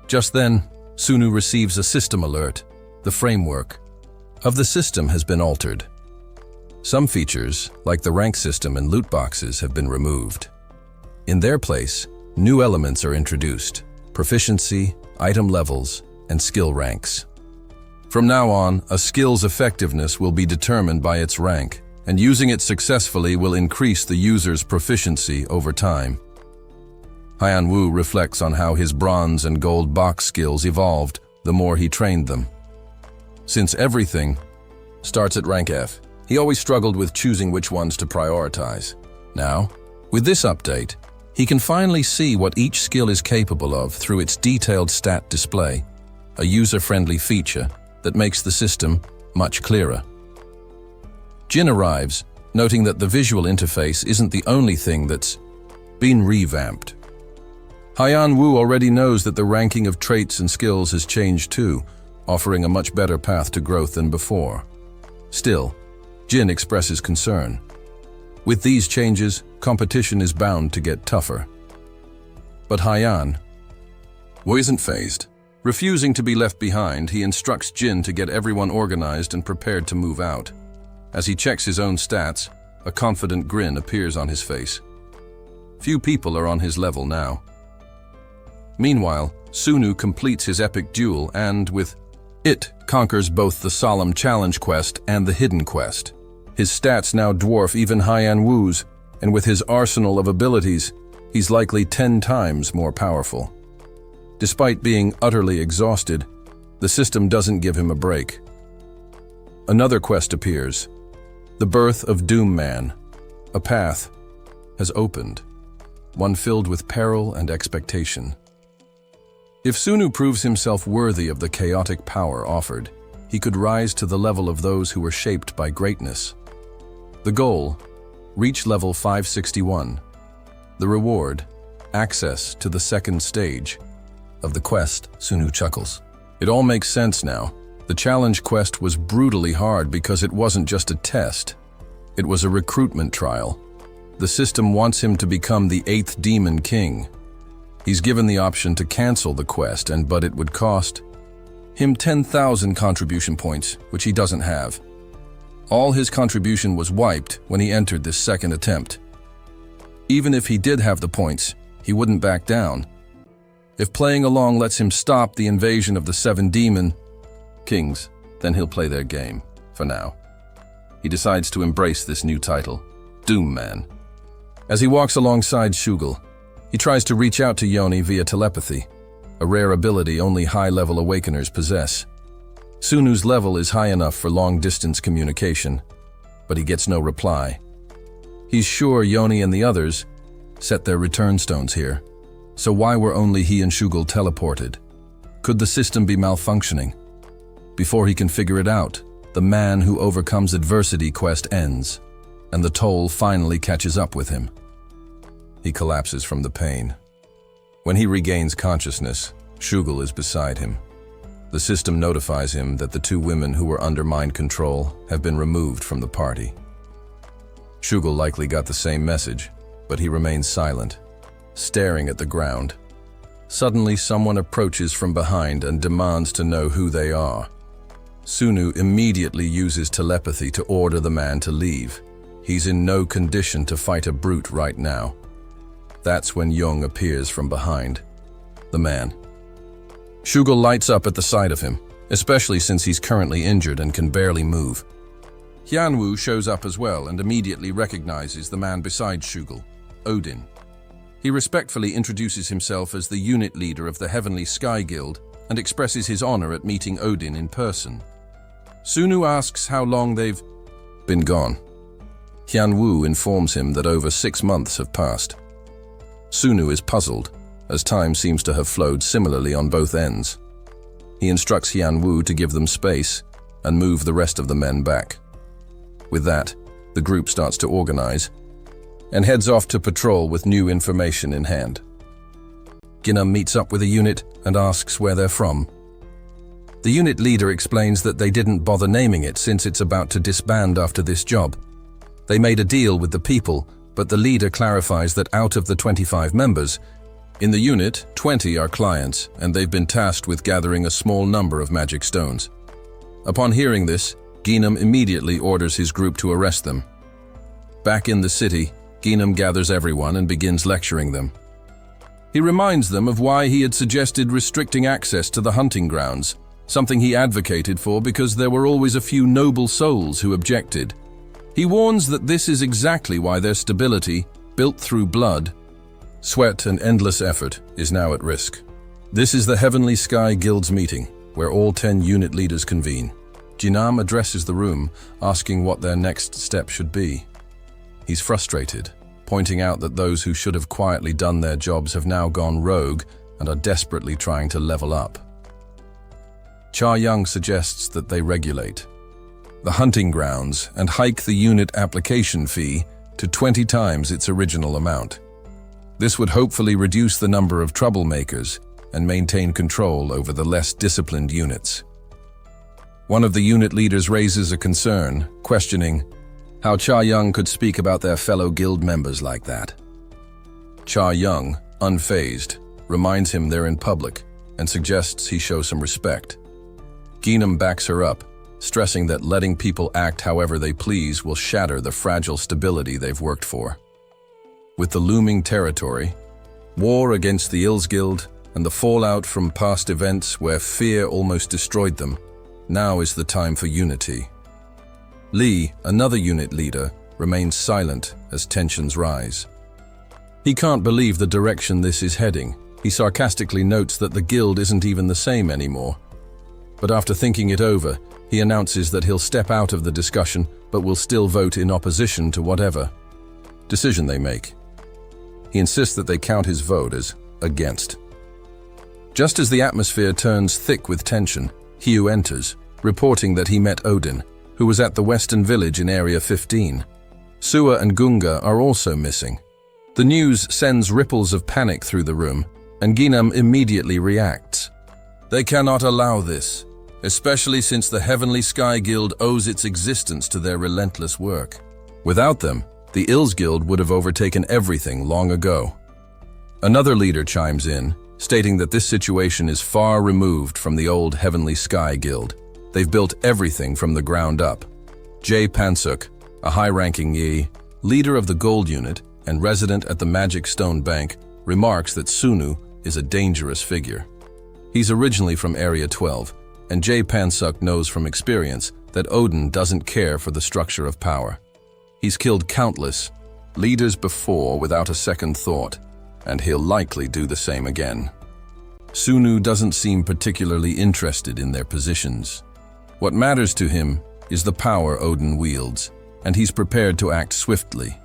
Just then, Sunu receives a system alert. The framework of the system has been altered. Some features, like the rank system and loot boxes, have been removed. In their place, new elements are introduced: proficiency, item levels, and skill ranks. From now on, a skill's effectiveness will be determined by its rank, and using it successfully will increase the user's proficiency over time. Hyan-Woo reflects on how his bronze and gold box skills evolved the more he trained them. Since everything starts at rank F, he always struggled with choosing which ones to prioritize. Now, with this update, he can finally see what each skill is capable of through its detailed stat display, a user-friendly feature that makes the system much clearer. Jin arrives, noting that the visual interface isn't the only thing that's been revamped. Hyan-Woo already knows that the ranking of traits and skills has changed too, offering a much better path to growth than before. Still, Jin expresses concern. With these changes, competition is bound to get tougher. But Hyan-Woo isn't fazed. Refusing to be left behind, he instructs Jin to get everyone organized and prepared to move out. As he checks his own stats, a confident grin appears on his face. Few people are on his level now. Meanwhile, Sunu completes his epic duel and, with it, conquers both the solemn challenge quest and the hidden quest. His stats now dwarf even Hyan-Woo's, and with his arsenal of abilities, he's likely 10 times more powerful. Despite being utterly exhausted, the system doesn't give him a break. Another quest appears: the birth of Doom Man. A path has opened, one filled with peril and expectation. If Sunu proves himself worthy of the chaotic power offered, he could rise to the level of those who were shaped by greatness. The goal: reach level 561. The reward: access to the second stage of the quest. Sunu chuckles. It all makes sense now. The challenge quest was brutally hard because it wasn't just a test. It was a recruitment trial. The system wants him to become the 8th Demon King. He's given the option to cancel the quest, but it would cost him 10,000 contribution points, which he doesn't have. All his contribution was wiped when he entered this second attempt. Even if he did have the points, he wouldn't back down. If playing along lets him stop the invasion of the 7 Demon Kings, then he'll play their game, for now. he decides to embrace this new title, Doom Man. As he walks alongside Shugul, he tries to reach out to Yoni via telepathy, a rare ability only high-level awakeners possess. Sunu's level is high enough for long-distance communication, but he gets no reply. He's sure Yoni and the others set their return stones here, so why were only he and Shugul teleported? Could the system be malfunctioning? Before he can figure it out, the man who overcomes adversity quest ends, and the toll finally catches up with him. He collapses from the pain. When he regains consciousness, Shugul is beside him. The system notifies him that the two women who were under mind control have been removed from the party. Shugul likely got the same message, but he remains silent, staring at the ground. Suddenly, someone approaches from behind and demands to know who they are. Sunu immediately uses telepathy to order the man to leave. He's in no condition to fight a brute right now. That's when Young appears from behind. The man. Shugul lights up at the sight of him, especially since he's currently injured and can barely move. Hyunwoo shows up as well and immediately recognizes the man beside Shugul, Odin. He respectfully introduces himself as the unit leader of the Heavenly Sky Guild and expresses his honor at meeting Odin in person. Sunu asks how long they've been gone. Hyunwoo informs him that over 6 months have passed. Sunu is puzzled, as time seems to have flowed similarly on both ends. He instructs Hyunwoo to give them space and move the rest of the men back. With that, the group starts to organize and heads off to patrol with new information in hand. Ginam meets up with a unit and asks where they're from. The unit leader explains that they didn't bother naming it since it's about to disband after this job. They made a deal with the people, but the leader clarifies that out of the 25 members, in the unit, 20 are clients, and they've been tasked with gathering a small number of magic stones. Upon hearing this, Ginam immediately orders his group to arrest them. Back in the city, Ginam gathers everyone and begins lecturing them. He reminds them of why he had suggested restricting access to the hunting grounds, something he advocated for because there were always a few noble souls who objected. He warns that this is exactly why their stability, built through blood, sweat and endless effort, is now at risk. This is the Heavenly Sky Guild's meeting, where all 10 unit leaders convene. Ginam addresses the room, asking what their next step should be. He's frustrated, pointing out that those who should have quietly done their jobs have now gone rogue and are desperately trying to level up. Cha Young suggests that they regulate the hunting grounds and hike the unit application fee to 20 times its original amount. This would hopefully reduce the number of troublemakers and maintain control over the less disciplined units. One of the unit leaders raises a concern, questioning how Cha Young could speak about their fellow guild members like that. Cha Young, unfazed, reminds him they're in public and suggests he show some respect. Ginam backs her up, stressing that letting people act however they please will shatter the fragile stability they've worked for. With the looming territory, war against the Ills Guild, and the fallout from past events where fear almost destroyed them, now is the time for unity. Lee, another unit leader, remains silent as tensions rise. He can't believe the direction this is heading. He sarcastically notes that the guild isn't even the same anymore. But after thinking it over, he announces that he'll step out of the discussion but will still vote in opposition to whatever decision they make. He insists that they count his vote as against. Just as the atmosphere turns thick with tension, Hugh enters, reporting that he met Odin, who was at the Western Village in Area 15. Sua and Gunga are also missing. The news sends ripples of panic through the room, and Ginam immediately reacts. They cannot allow this, especially since the Heavenly Sky Guild owes its existence to their relentless work. Without them, the Ills Guild would have overtaken everything long ago. Another leader chimes in, stating that this situation is far removed from the old Heavenly Sky Guild. They've built everything from the ground up. Jay Pansuk, a high-ranking Yi, leader of the Gold Unit and resident at the Magic Stone Bank, remarks that Sunu is a dangerous figure. He's originally from Area 12, and Jay Pansuk knows from experience that Odin doesn't care for the structure of power. He's killed countless leaders before without a second thought, and he'll likely do the same again. Sunu doesn't seem particularly interested in their positions. What matters to him is the power Odin wields, and he's prepared to act swiftly.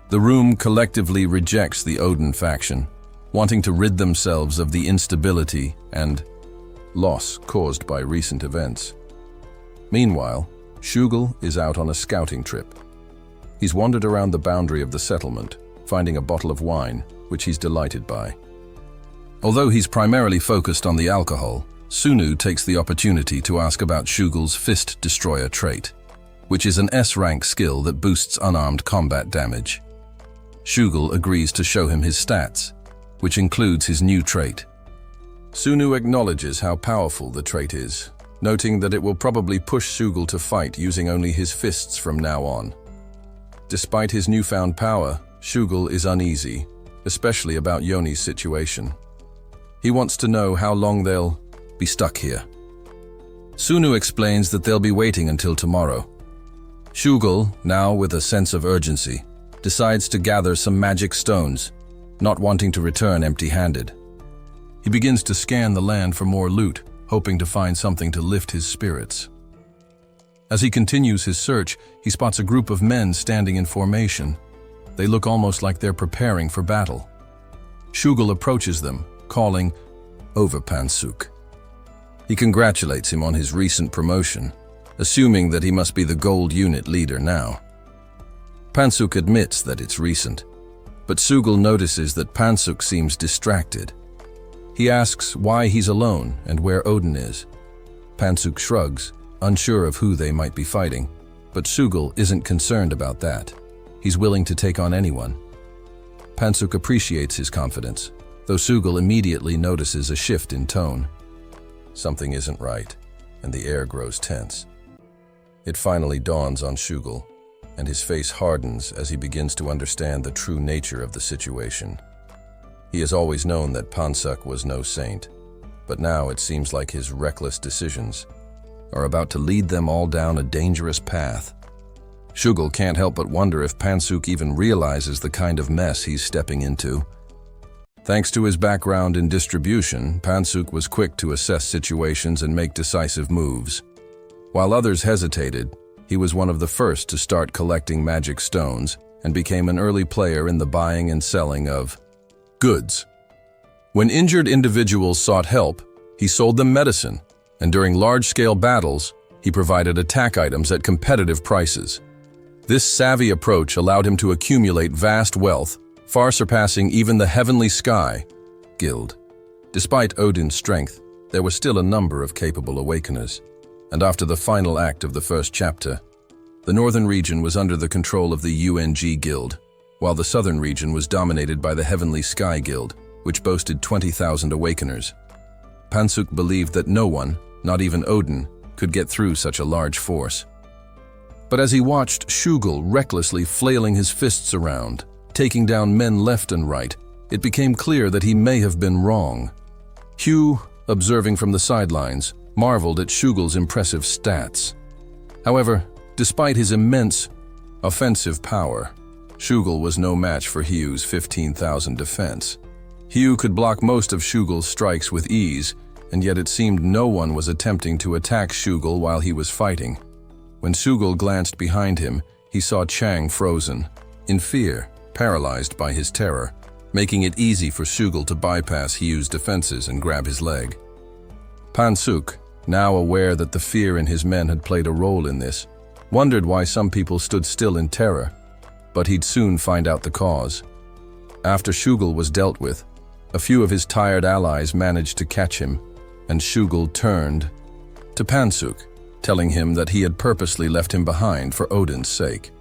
The room collectively rejects the Odin faction, wanting to rid themselves of the instability and loss caused by recent events. Meanwhile, Shugel is out on a scouting trip. He's wandered around the boundary of the settlement, finding a bottle of wine, which he's delighted by. Although he's primarily focused on the alcohol, Sunu takes the opportunity to ask about Shugel's Fist Destroyer trait, which is an S-rank skill that boosts unarmed combat damage. Shugel agrees to show him his stats, which includes his new trait. Sunu acknowledges how powerful the trait is, noting that it will probably push Shugel to fight using only his fists from now on. Despite his newfound power, Shugel is uneasy, especially about Yoni's situation. He wants to know how long they'll be stuck here. Sunu explains that they'll be waiting until tomorrow. Shugel, now with a sense of urgency, decides to gather some magic stones, not wanting to return empty-handed. He begins to scan the land for more loot, hoping to find something to lift his spirits. As he continues his search, he spots a group of men standing in formation. They look almost like they're preparing for battle. Shugel approaches them, calling over Pansuk. He congratulates him on his recent promotion, assuming that he must be the gold unit leader now. Pansuk admits that it's recent, but Shugel notices that Pansuk seems distracted. He asks why he's alone and where Odin is. Pansuk shrugs, unsure of who they might be fighting, but Shugel isn't concerned about that. He's willing to take on anyone. Pansuk appreciates his confidence, though Shugel immediately notices a shift in tone. Something isn't right, and the air grows tense. It finally dawns on Shugel, and his face hardens as he begins to understand the true nature of the situation. He has always known that Pansuk was no saint, but now it seems like his reckless decisions are about to lead them all down a dangerous path. Shugel can't help but wonder if Pansuk even realizes the kind of mess he's stepping into. Thanks to his background in distribution, Pansuk was quick to assess situations and make decisive moves. While others hesitated, he was one of the first to start collecting magic stones and became an early player in the buying and selling of goods. When injured individuals sought help, he sold them medicine, and during large-scale battles, he provided attack items at competitive prices. This savvy approach allowed him to accumulate vast wealth, far surpassing even the Heavenly Sky Guild. Despite Odin's strength, there were still a number of capable awakeners, and after the final act of the first chapter, the northern region was under the control of the UNG Guild, while the southern region was dominated by the Heavenly Sky Guild, which boasted 20,000 awakeners. Pansuk believed that no one, not even Odin, could get through such a large force. But as he watched Shugel recklessly flailing his fists around, taking down men left and right, it became clear that he may have been wrong. Hugh, observing from the sidelines, marveled at Shugel's impressive stats. However, despite his immense offensive power, Shugel was no match for Hugh's 15,000 defense. Hugh could block most of Shugel's strikes with ease, and yet it seemed no one was attempting to attack Shugel while he was fighting. When Shugel glanced behind him, he saw Chang frozen, in fear, paralyzed by his terror, making it easy for Shugel to bypass Hugh's defenses and grab his leg. Pansuk, now aware that the fear in his men had played a role in this, wondered why some people stood still in terror, but he'd soon find out the cause. After Shugel was dealt with, a few of his tired allies managed to catch him, and Shugel turned to Pansuk, telling him that he had purposely left him behind for Odin's sake.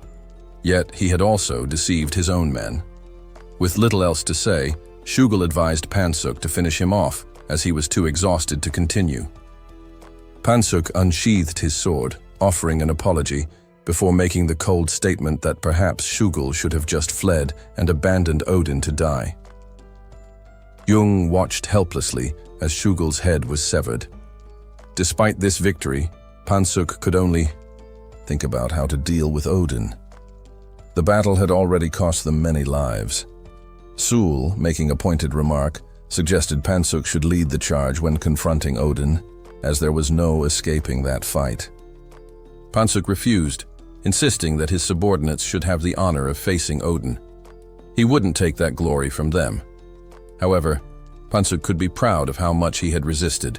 Yet he had also deceived his own men. With little else to say, Shugel advised Pansuk to finish him off, as he was too exhausted to continue. Pansuk unsheathed his sword, offering an apology, before making the cold statement that perhaps Shugel should have just fled and abandoned Odin to die. Jung watched helplessly as Shugel's head was severed. Despite this victory, Pansuk could only think about how to deal with Odin. The battle had already cost them many lives. Sul, making a pointed remark, suggested Pansuk should lead the charge when confronting Odin, as there was no escaping that fight. Pansuk refused, insisting that his subordinates should have the honor of facing Odin. He wouldn't take that glory from them. However, Pansuk could be proud of how much he had resisted.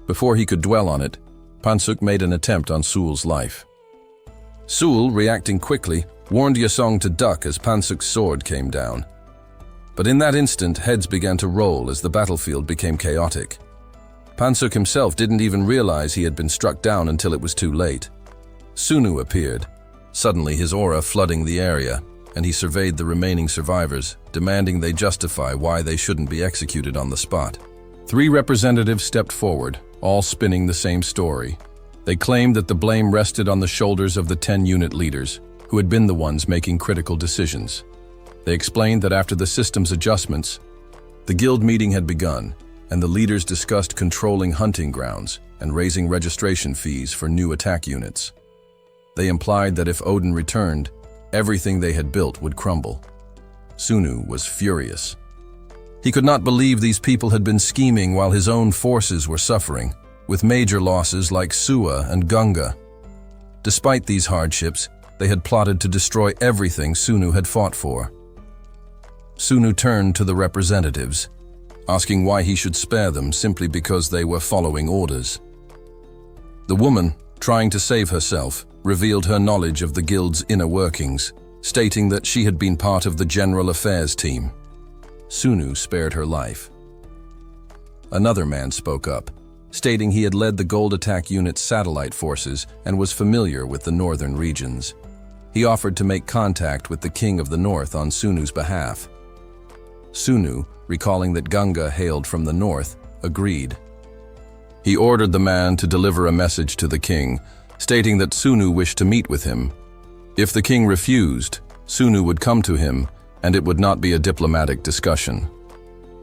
Before he could dwell on it, Pansuk made an attempt on Sul's life. Sul, reacting quickly, warned Yasong to duck as Pansuk's sword came down. But in that instant, heads began to roll as the battlefield became chaotic. Pansuk himself didn't even realize he had been struck down until it was too late. Sunu appeared, suddenly his aura flooding the area, and he surveyed the remaining survivors, demanding they justify why they shouldn't be executed on the spot. 3 representatives stepped forward, all spinning the same story. They claimed that the blame rested on the shoulders of the 10-unit leaders, who had been the ones making critical decisions. They explained that after the system's adjustments, the guild meeting had begun, and the leaders discussed controlling hunting grounds and raising registration fees for new attack units. They implied that if Odin returned, everything they had built would crumble. Sunu was furious. He could not believe these people had been scheming while his own forces were suffering, with major losses like Sua and Gunga. Despite these hardships, they had plotted to destroy everything Sunu had fought for. Sunu turned to the representatives, asking why he should spare them simply because they were following orders. The woman, trying to save herself, revealed her knowledge of the guild's inner workings, stating that she had been part of the general affairs team. Sunu spared her life. Another man spoke up, stating he had led the Gold Attack Unit's satellite forces and was familiar with the northern regions. He offered to make contact with the King of the North on Sunu's behalf. Sunu, recalling that Gunga hailed from the north, agreed. He ordered the man to deliver a message to the king, stating that Sunu wished to meet with him. If the king refused, Sunu would come to him, and it would not be a diplomatic discussion.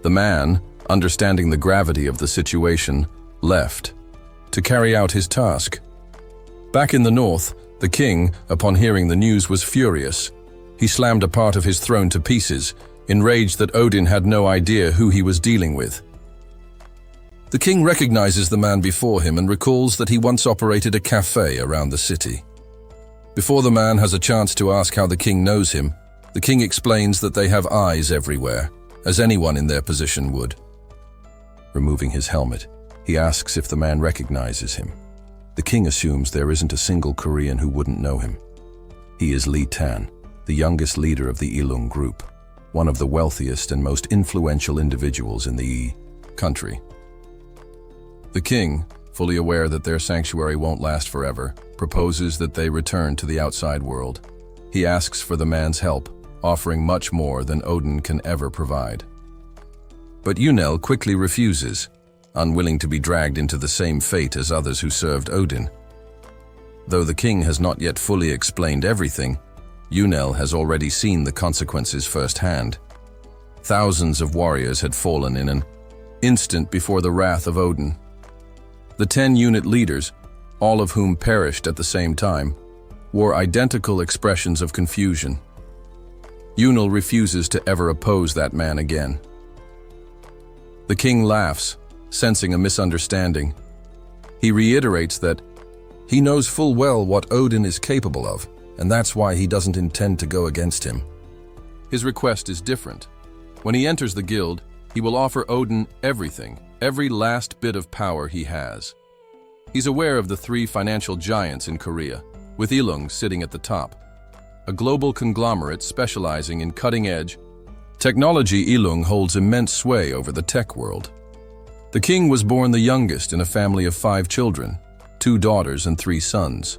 The man, understanding the gravity of the situation, left to carry out his task. Back in the north, the king, upon hearing the news, was furious. He slammed a part of his throne to pieces, enraged that Odin had no idea who he was dealing with. The king recognizes the man before him and recalls that he once operated a cafe around the city. Before the man has a chance to ask how the king knows him, the king explains that they have eyes everywhere, as anyone in their position would. Removing his helmet, he asks if the man recognizes him. The king assumes there isn't a single Korean who wouldn't know him. He is Li Tan, the youngest leader of the Ilung group, one of the wealthiest and most influential individuals in the country. The king, fully aware that their sanctuary won't last forever, proposes that they return to the outside world. He asks for the man's help, offering much more than Odin can ever provide. But Yunel quickly refuses, unwilling to be dragged into the same fate as others who served Odin. Though the king has not yet fully explained everything, Yunel has already seen the consequences firsthand. Thousands of warriors had fallen in an instant before the wrath of Odin. The 10-unit leaders, all of whom perished at the same time, wore identical expressions of confusion. Yunel refuses to ever oppose that man again. The king laughs, sensing a misunderstanding. He reiterates that he knows full well what Odin is capable of, and that's why he doesn't intend to go against him. His request is different. When he enters the guild, he will offer Odin everything, every last bit of power he has. He's aware of the 3 financial giants in Korea, with Ilung sitting at the top, a global conglomerate specializing in cutting-edge technology. Ilung holds immense sway over the tech world. The king was born the youngest in a family of 5 children, 2 daughters and 3 sons.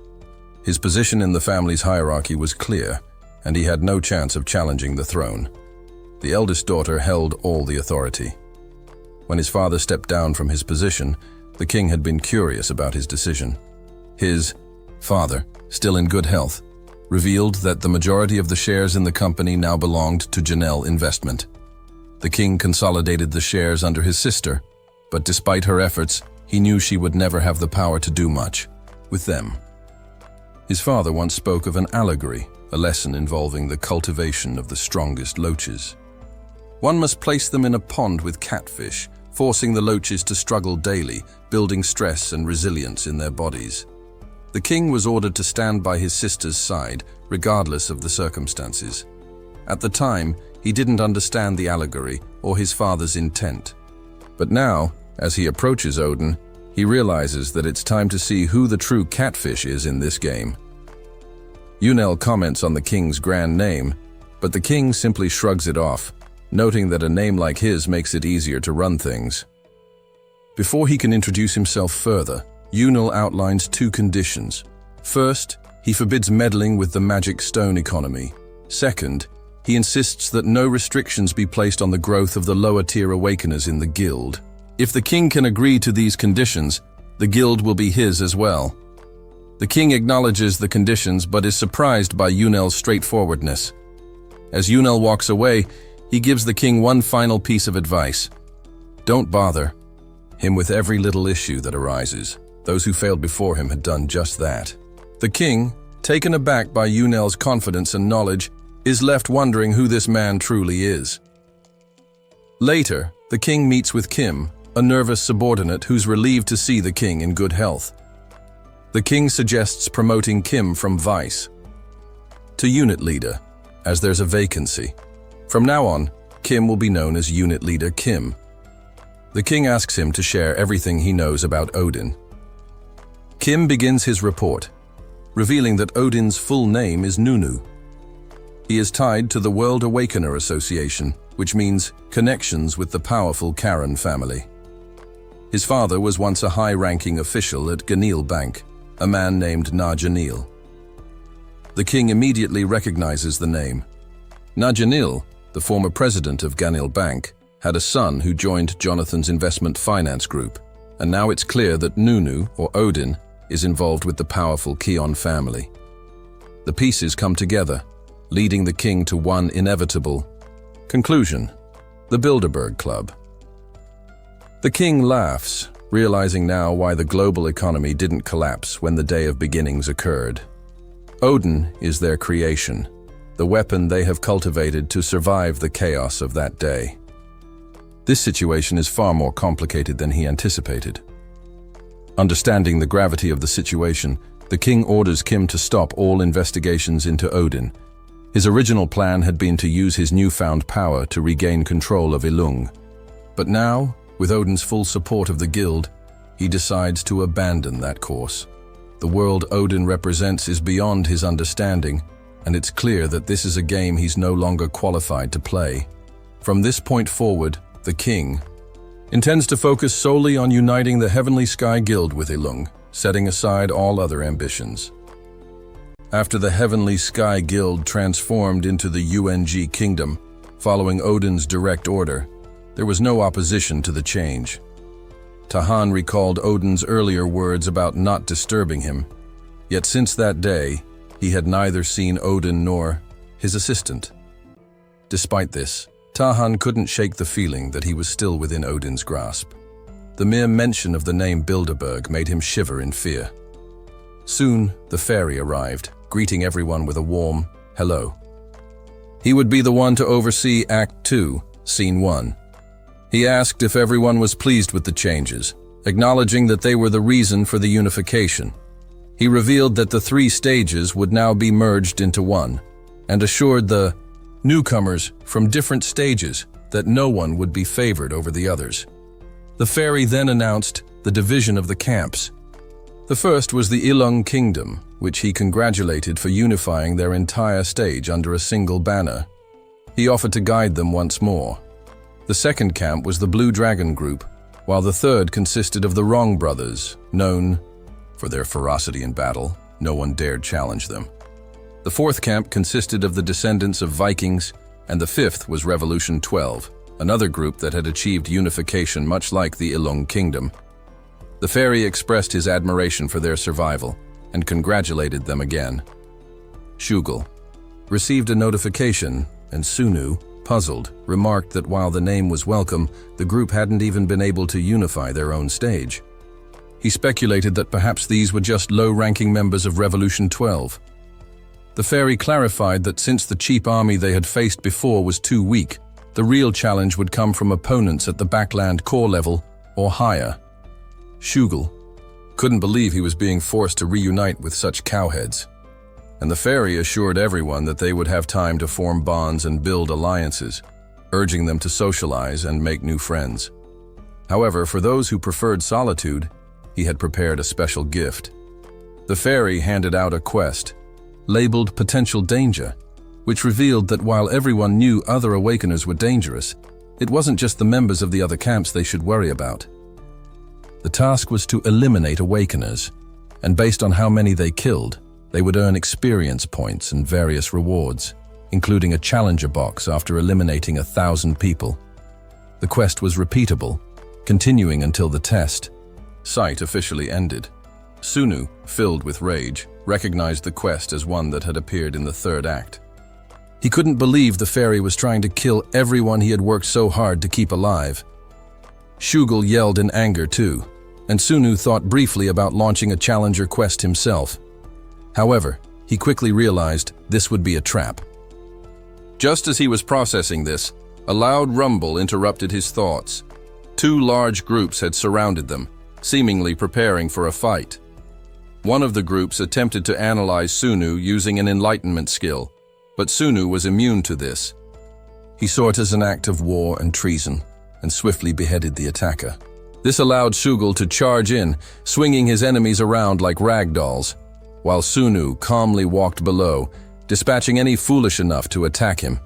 His position in the family's hierarchy was clear, and he had no chance of challenging the throne. The eldest daughter held all the authority. When his father stepped down from his position, the king had been curious about his decision. His father, still in good health, revealed that the majority of the shares in the company now belonged to Janelle Investment. The king consolidated the shares under his sister, but despite her efforts, he knew she would never have the power to do much. with them. His father once spoke of an allegory, a lesson involving the cultivation of the strongest loaches. One must place them in a pond with catfish, forcing the loaches to struggle daily, building stress and resilience in their bodies. The king was ordered to stand by his sister's side, regardless of the circumstances. At the time, he didn't understand the allegory or his father's intent. But now, as he approaches Odin, he realizes that it's time to see who the true catfish is in this game. Yahello comments on the king's grand name, but the king simply shrugs it off, noting that a name like his makes it easier to run things. Before he can introduce himself further, Yahello outlines two conditions. First, he forbids meddling with the magic stone economy. Second, he insists that no restrictions be placed on the growth of the lower-tier awakeners in the guild. If the king can agree to these conditions, the guild will be his as well. The king acknowledges the conditions but is surprised by Yahello's straightforwardness. As Yahello walks away, he gives the king one final piece of advice. Don't bother him with every little issue that arises. Those who failed before him had done just that. The king, taken aback by Yahello's confidence and knowledge, is left wondering who this man truly is. Later, the king meets with Kim, a nervous subordinate who's relieved to see the king in good health. The king suggests promoting Kim from vice to unit leader, as there's a vacancy. From now on, Kim will be known as Unit Leader Kim. The king asks him to share everything he knows about Odin. Kim begins his report, revealing that Odin's full name is Nunu. He is tied to the World Awakener Association, which means connections with the powerful Karen family. His father was once a high-ranking official at Ganil Bank, a man named Najanil. The king immediately recognizes the name. Najanil, the former president of Ganil Bank, had a son who joined Jonathan's investment finance group, and now it's clear that Nunu, or Odin, is involved with the powerful Kion family. The pieces come together, leading the king to one inevitable conclusion: the Bilderberg Club. The king laughs, realizing now why the global economy didn't collapse when the Day of Beginnings occurred. Odin is their creation, the weapon they have cultivated to survive the chaos of that day. This situation is far more complicated than he anticipated. Understanding the gravity of the situation, the king orders Kim to stop all investigations into Odin. His original plan had been to use his newfound power to regain control of Ilung. But now, with Odin's full support of the guild, he decides to abandon that course. The world Odin represents is beyond his understanding, and it's clear that this is a game he's no longer qualified to play. From this point forward, the king intends to focus solely on uniting the Heavenly Sky Guild with Ilung, setting aside all other ambitions. After the Heavenly Sky Guild transformed into the UNG Kingdom, following Odin's direct order, there was no opposition to the change. Tahan recalled Odin's earlier words about not disturbing him, yet since that day, he had neither seen Odin nor his assistant. Despite this, Tahan couldn't shake the feeling that he was still within Odin's grasp. The mere mention of the name Bilderberg made him shiver in fear. Soon, the fairy arrived, greeting everyone with a warm hello. He would be the one to oversee Act 2, Scene 1. He asked if everyone was pleased with the changes, acknowledging that they were the reason for the unification. He revealed that the 3 stages would now be merged into one, and assured the newcomers from different stages that no one would be favored over the others. The fairy then announced the division of the camps. The first was the Ilung Kingdom, which he congratulated for unifying their entire stage under a single banner. He offered to guide them once more. The second camp was the Blue Dragon Group, while the third consisted of the Wrong Brothers, known for their ferocity in battle. No one dared challenge them. The fourth camp consisted of the descendants of Vikings, and the fifth was Revolution 12, another group that had achieved unification much like the Ilung Kingdom. The fairy expressed his admiration for their survival and congratulated them again. Shugel received a notification, and Sunu, puzzled, remarked that while the name was welcome, the group hadn't even been able to unify their own stage. He speculated that perhaps these were just low-ranking members of Revolution 12. The fairy clarified that since the cheap army they had faced before was too weak, the real challenge would come from opponents at the Backland core level or higher. Shugel couldn't believe he was being forced to reunite with such cowheads, and the fairy assured everyone that they would have time to form bonds and build alliances, urging them to socialize and make new friends. However, for those who preferred solitude, he had prepared a special gift. The fairy handed out a quest, labeled Potential Danger, which revealed that while everyone knew other awakeners were dangerous, it wasn't just the members of the other camps they should worry about. The task was to eliminate awakeners, and based on how many they killed, they would earn experience points and various rewards, including a challenger box after eliminating 1,000 people. The quest was repeatable, continuing until the test site officially ended. Sunu, filled with rage, recognized the quest as one that had appeared in the third act. He couldn't believe the fairy was trying to kill everyone he had worked so hard to keep alive. Shugel yelled in anger too, and Sunu thought briefly about launching a challenger quest himself. However, he quickly realized this would be a trap. Just as he was processing this, a loud rumble interrupted his thoughts. 2 large groups had surrounded them, seemingly preparing for a fight. One of the groups attempted to analyze Sunu using an enlightenment skill, but Sunu was immune to this. He saw it as an act of war and treason, and swiftly beheaded the attacker. This allowed Shugel to charge in, swinging his enemies around like rag dolls, while Sunu calmly walked below, dispatching any foolish enough to attack him.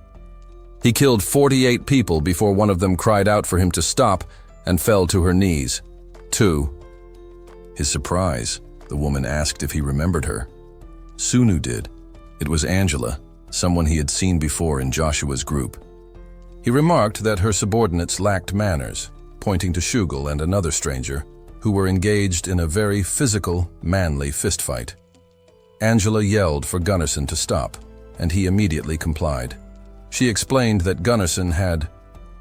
He killed 48 people before one of them cried out for him to stop and fell to her knees. To his surprise, the woman asked if he remembered her. Sunu did. It was Angela, someone he had seen before in Joshua's group. He remarked that her subordinates lacked manners, pointing to Shugel and another stranger, who were engaged in a very physical, manly fistfight. Angela yelled for Gunnarsson to stop, and he immediately complied. She explained that Gunnarsson had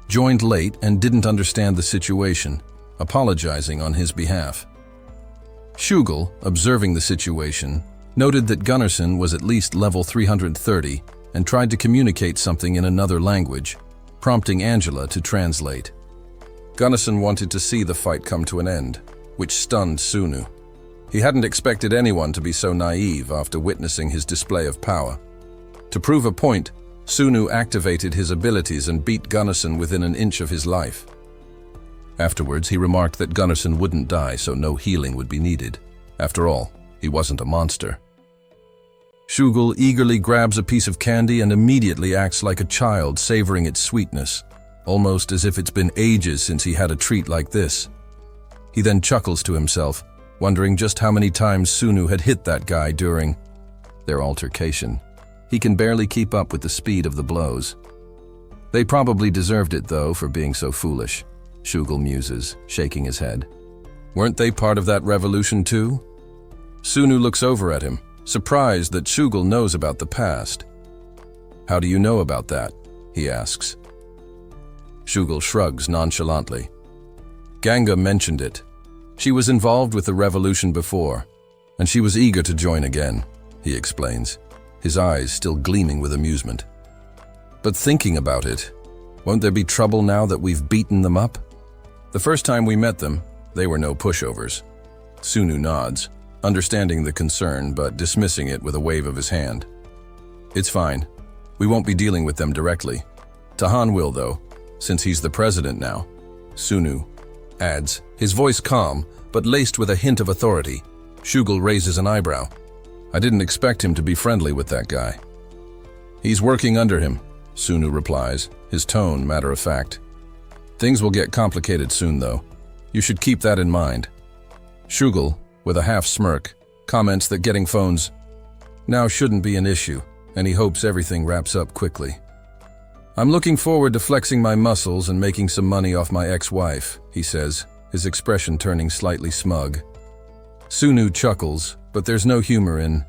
joined late and didn't understand the situation, apologizing on his behalf. Shugel, observing the situation, noted that Gunnarsson was at least level 330 and tried to communicate something in another language, prompting Angela to translate. Gunnarsson wanted to see the fight come to an end, which stunned Sunu. He hadn't expected anyone to be so naive after witnessing his display of power. To prove a point, Sunu activated his abilities and beat Gunnarsson within an inch of his life. Afterwards, he remarked that Gunnarsson wouldn't die, so no healing would be needed. After all, he wasn't a monster. Shugel eagerly grabs a piece of candy and immediately acts like a child, savoring its sweetness, almost as if it's been ages since he had a treat like this. He then chuckles to himself, wondering just how many times Sunu had hit that guy during their altercation. He can barely keep up with the speed of the blows. They probably deserved it, though, for being so foolish, Shugel muses, shaking his head. Weren't they part of that revolution too? Sunu looks over at him, surprised that Shugel knows about the past. How do you know about that? He asks. Shugel shrugs nonchalantly. Ganga mentioned it. She was involved with the revolution before, and she was eager to join again, he explains, his eyes still gleaming with amusement. But thinking about it, won't there be trouble now that we've beaten them up? The first time we met them, they were no pushovers. Sunu nods, understanding the concern but dismissing it with a wave of his hand. It's fine. We won't be dealing with them directly. Tahan will, though, since he's the president now. Sunu adds, his voice calm, but laced with a hint of authority. Shugel raises an eyebrow. I didn't expect him to be friendly with that guy. He's working under him, Sunu replies, his tone matter of fact. Things will get complicated soon, though. You should keep that in mind. Shugel, with a half smirk, comments that getting phones now shouldn't be an issue, and he hopes everything wraps up quickly. I'm looking forward to flexing my muscles and making some money off my ex-wife, he says, his expression turning slightly smug. Sunu chuckles, but there's no humor in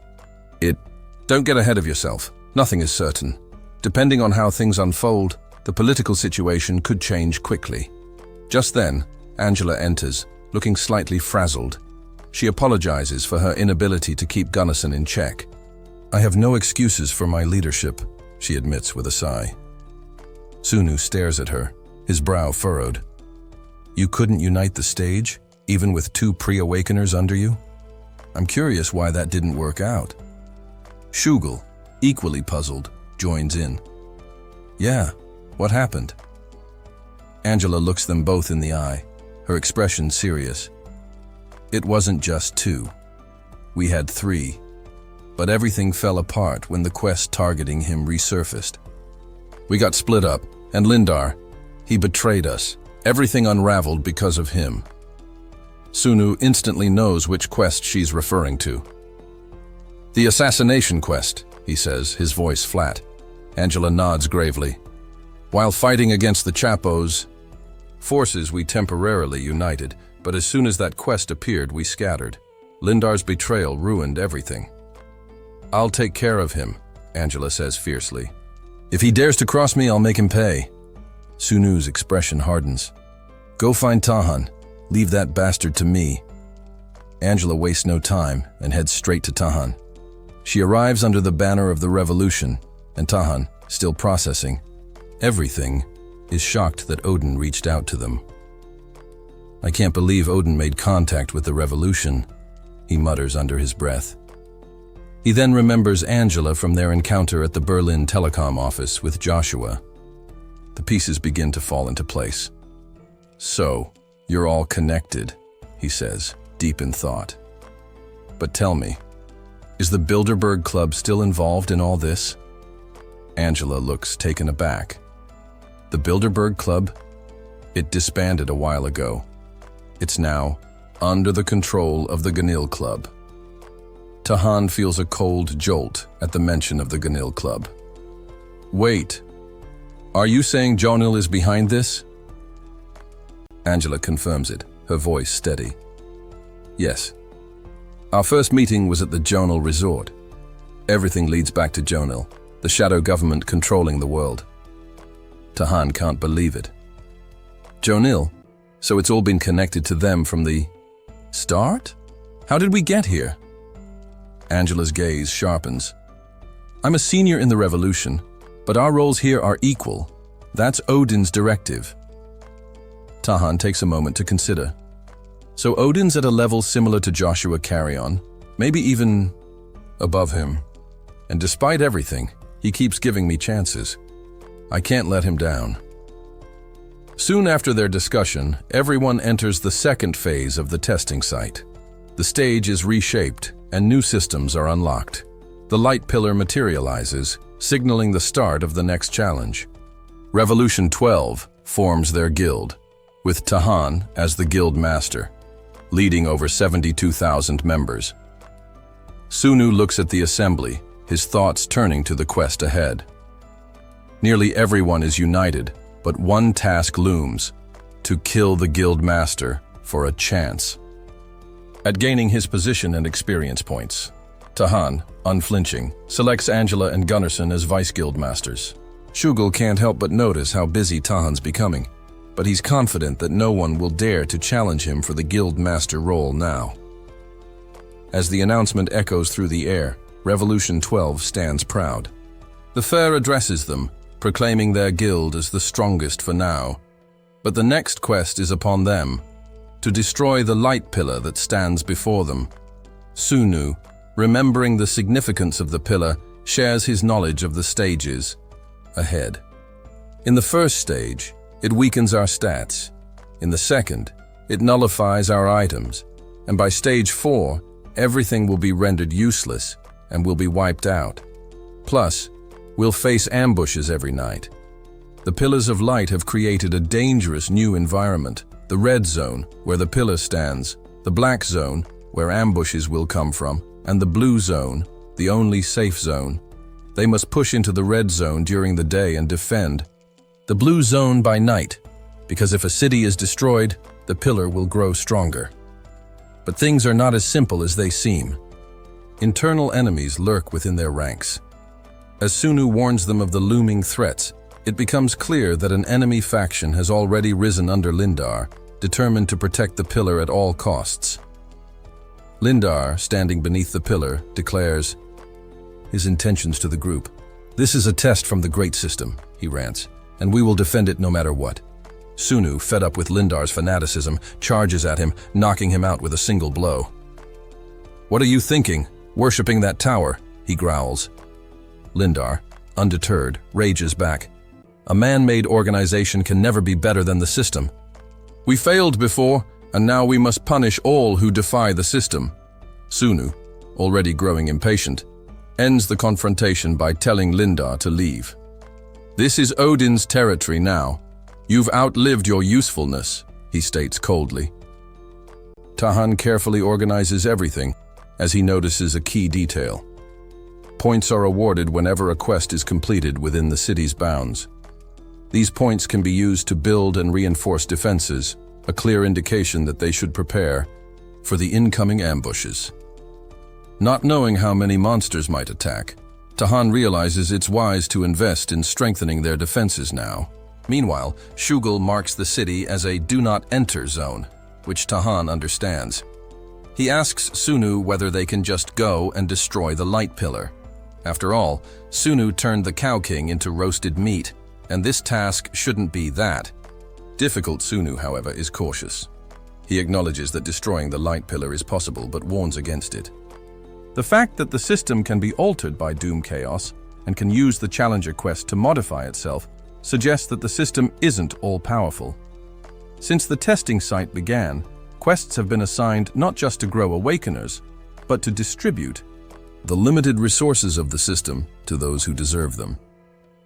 it. Don't get ahead of yourself. Nothing is certain. Depending on how things unfold, the political situation could change quickly. Just then, Angela enters, looking slightly frazzled, She apologizes for her inability to keep Gunnison in check. "I have no excuses for my leadership," she admits with a sigh. Sunu stares at her, his brow furrowed. "You couldn't unite the stage, even with 2 pre-awakeners under you? I'm curious why that didn't work out." Shugul, equally puzzled, joins in. "Yeah, what happened?" Angela looks them both in the eye, her expression serious. "It wasn't just 2. We had 3. But everything fell apart when the quest targeting him resurfaced. We got split up, and Lindar, he betrayed us. Everything unraveled because of him." Sunu instantly knows which quest she's referring to. "The assassination quest," he says, his voice flat. Angela nods gravely. "While fighting against the Chapos, forces we temporarily united, but as soon as that quest appeared, we scattered. Lindar's betrayal ruined everything." "I'll take care of him," Angela says fiercely. "If he dares to cross me, I'll make him pay." Sunu's expression hardens. "Go find Tahan. Leave that bastard to me." Angela wastes no time and heads straight to Tahan. She arrives under the banner of the revolution, and Tahan, still processing everything, is shocked that Odin reached out to them. "I can't believe Odin made contact with the revolution," he mutters under his breath. He then remembers Angela from their encounter at the Berlin telecom office with Joshua. The pieces begin to fall into place. "So, you're all connected," he says, deep in thought. "But tell me, is the Bilderberg Club still involved in all this?" Angela looks taken aback. "The Bilderberg Club? It disbanded a while ago. It's now under the control of the Ganil Club." Tahan feels a cold jolt at the mention of the Ganil Club. "Wait, are you saying Jonil is behind this?" Angela confirms it, her voice steady. "Yes. Our first meeting was at the Jonil Resort. Everything leads back to Jonil, the shadow government controlling the world." Tahan can't believe it. "Jonil? So it's all been connected to them from the start? How did we get here?" Angela's gaze sharpens. "I'm a senior in the revolution, but our roles here are equal. That's Odin's directive." Tahan takes a moment to consider. "So Odin's at a level similar to Joshua Carrion, maybe even above him. And despite everything, he keeps giving me chances. I can't let him down." Soon after their discussion, everyone enters the second phase of the testing site. The stage is reshaped, and new systems are unlocked. The light pillar materializes, signaling the start of the next challenge. Revolution 12 forms their guild, with Tahan as the guild master, leading over 72,000 members. Sunu looks at the assembly, his thoughts turning to the quest ahead. Nearly everyone is united, but one task looms: to kill the guild master for a chance. At gaining his position and experience points, Tahan, unflinching, selects Angela and Gunnarsson as vice guild masters. Shugul can't help but notice how busy Tahan's becoming, but he's confident that no one will dare to challenge him for the guild master role now. As the announcement echoes through the air, Revolution 12 stands proud. The fair addresses them, proclaiming their guild as the strongest for now. But the next quest is upon them: to destroy the light pillar that stands before them. Sunu, remembering the significance of the pillar, shares his knowledge of the stages ahead. In the first stage, it weakens our stats. In the second, it nullifies our items. And by stage 4, everything will be rendered useless and will be wiped out. Plus, we'll face ambushes every night. The pillars of light have created a dangerous new environment: the red zone, where the pillar stands, the black zone, where ambushes will come from, and the blue zone, the only safe zone. They must push into the red zone during the day and defend the blue zone by night, because if a city is destroyed, the pillar will grow stronger. But things are not as simple as they seem. Internal enemies lurk within their ranks. As Sunu warns them of the looming threats, it becomes clear that an enemy faction has already risen under Lindar, determined to protect the pillar at all costs. Lindar, standing beneath the pillar, declares his intentions to the group. "This is a test from the Great System," he rants, "and we will defend it no matter what." Sunu, fed up with Lindar's fanaticism, charges at him, knocking him out with a single blow. "What are you thinking, worshipping that tower?" he growls. Lindar, undeterred, rages back. "A man-made organization can never be better than the system. We failed before, and now we must punish all who defy the system." Sunu, already growing impatient, ends the confrontation by telling Lindar to leave. "This is Odin's territory now. You've outlived your usefulness," he states coldly. Tahan carefully organizes everything as he notices a key detail. Points are awarded whenever a quest is completed within the city's bounds. These points can be used to build and reinforce defenses, a clear indication that they should prepare for the incoming ambushes. Not knowing how many monsters might attack, Tahan realizes it's wise to invest in strengthening their defenses now. Meanwhile, Shugul marks the city as a do not enter zone, which Tahan understands. He asks Sunu whether they can just go and destroy the light pillar. After all, Sunu turned the Cow King into roasted meat, and this task shouldn't be that difficult. Sunu, however, is cautious. He acknowledges that destroying the light pillar is possible, but warns against it. The fact that the system can be altered by Doom Chaos and can use the Challenger quest to modify itself suggests that the system isn't all-powerful. Since the testing site began, quests have been assigned not just to grow Awakeners, but to distribute the limited resources of the system to those who deserve them.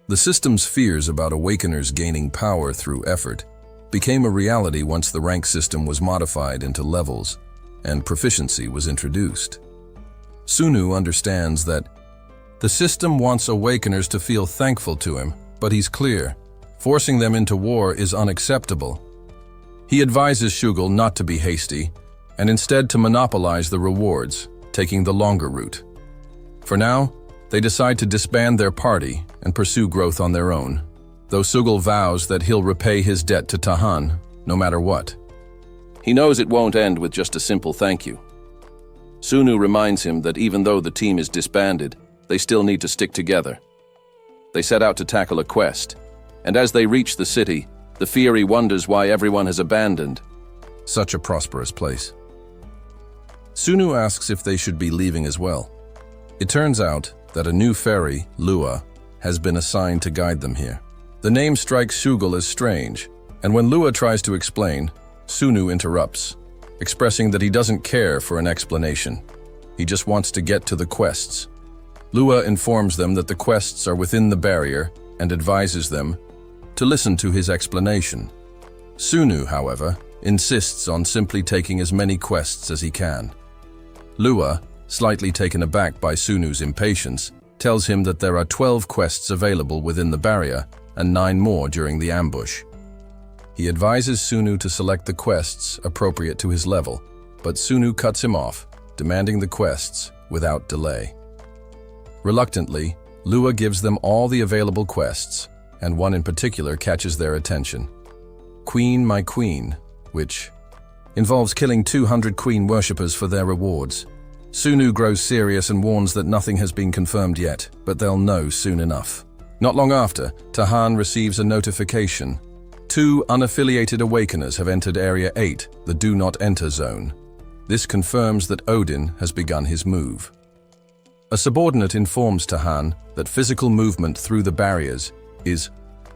The system's fears about Awakeners gaining power through effort became a reality once the rank system was modified into levels and proficiency was introduced. Sunu understands that the system wants Awakeners to feel thankful to him, but he's clear, forcing them into war is unacceptable. He advises Shugul not to be hasty, and instead to monopolize the rewards, taking the longer route. For now, they decide to disband their party and pursue growth on their own, though Shugul vows that he'll repay his debt to Tahan, no matter what. He knows it won't end with just a simple thank you. Sunu reminds him that even though the team is disbanded, they still need to stick together. They set out to tackle a quest, and as they reach the city, the Fury wonders why everyone has abandoned such a prosperous place. Sunu asks if they should be leaving as well. It turns out that a new fairy, Lua, has been assigned to guide them here. The name strikes Shugul as strange, and when Lua tries to explain, Sunu interrupts, expressing that he doesn't care for an explanation. He just wants to get to the quests. Lua informs them that the quests are within the barrier and advises them to listen to his explanation. Sunu, however, insists on simply taking as many quests as he can. Lua, slightly taken aback by Sunu's impatience, tells him that there are 12 quests available within the barrier and 9 more during the ambush. He advises Sunu to select the quests appropriate to his level, but Sunu cuts him off, demanding the quests without delay. Reluctantly, Lua gives them all the available quests, and one in particular catches their attention. Queen My Queen, which involves killing 200 queen worshippers for their rewards. Sunu grows serious and warns that nothing has been confirmed yet, but they'll know soon enough. Not long after, Tahan receives a notification. 2 unaffiliated Awakeners have entered Area 8, the Do Not Enter Zone. This confirms that Odin has begun his move. A subordinate informs Tahan that physical movement through the barriers is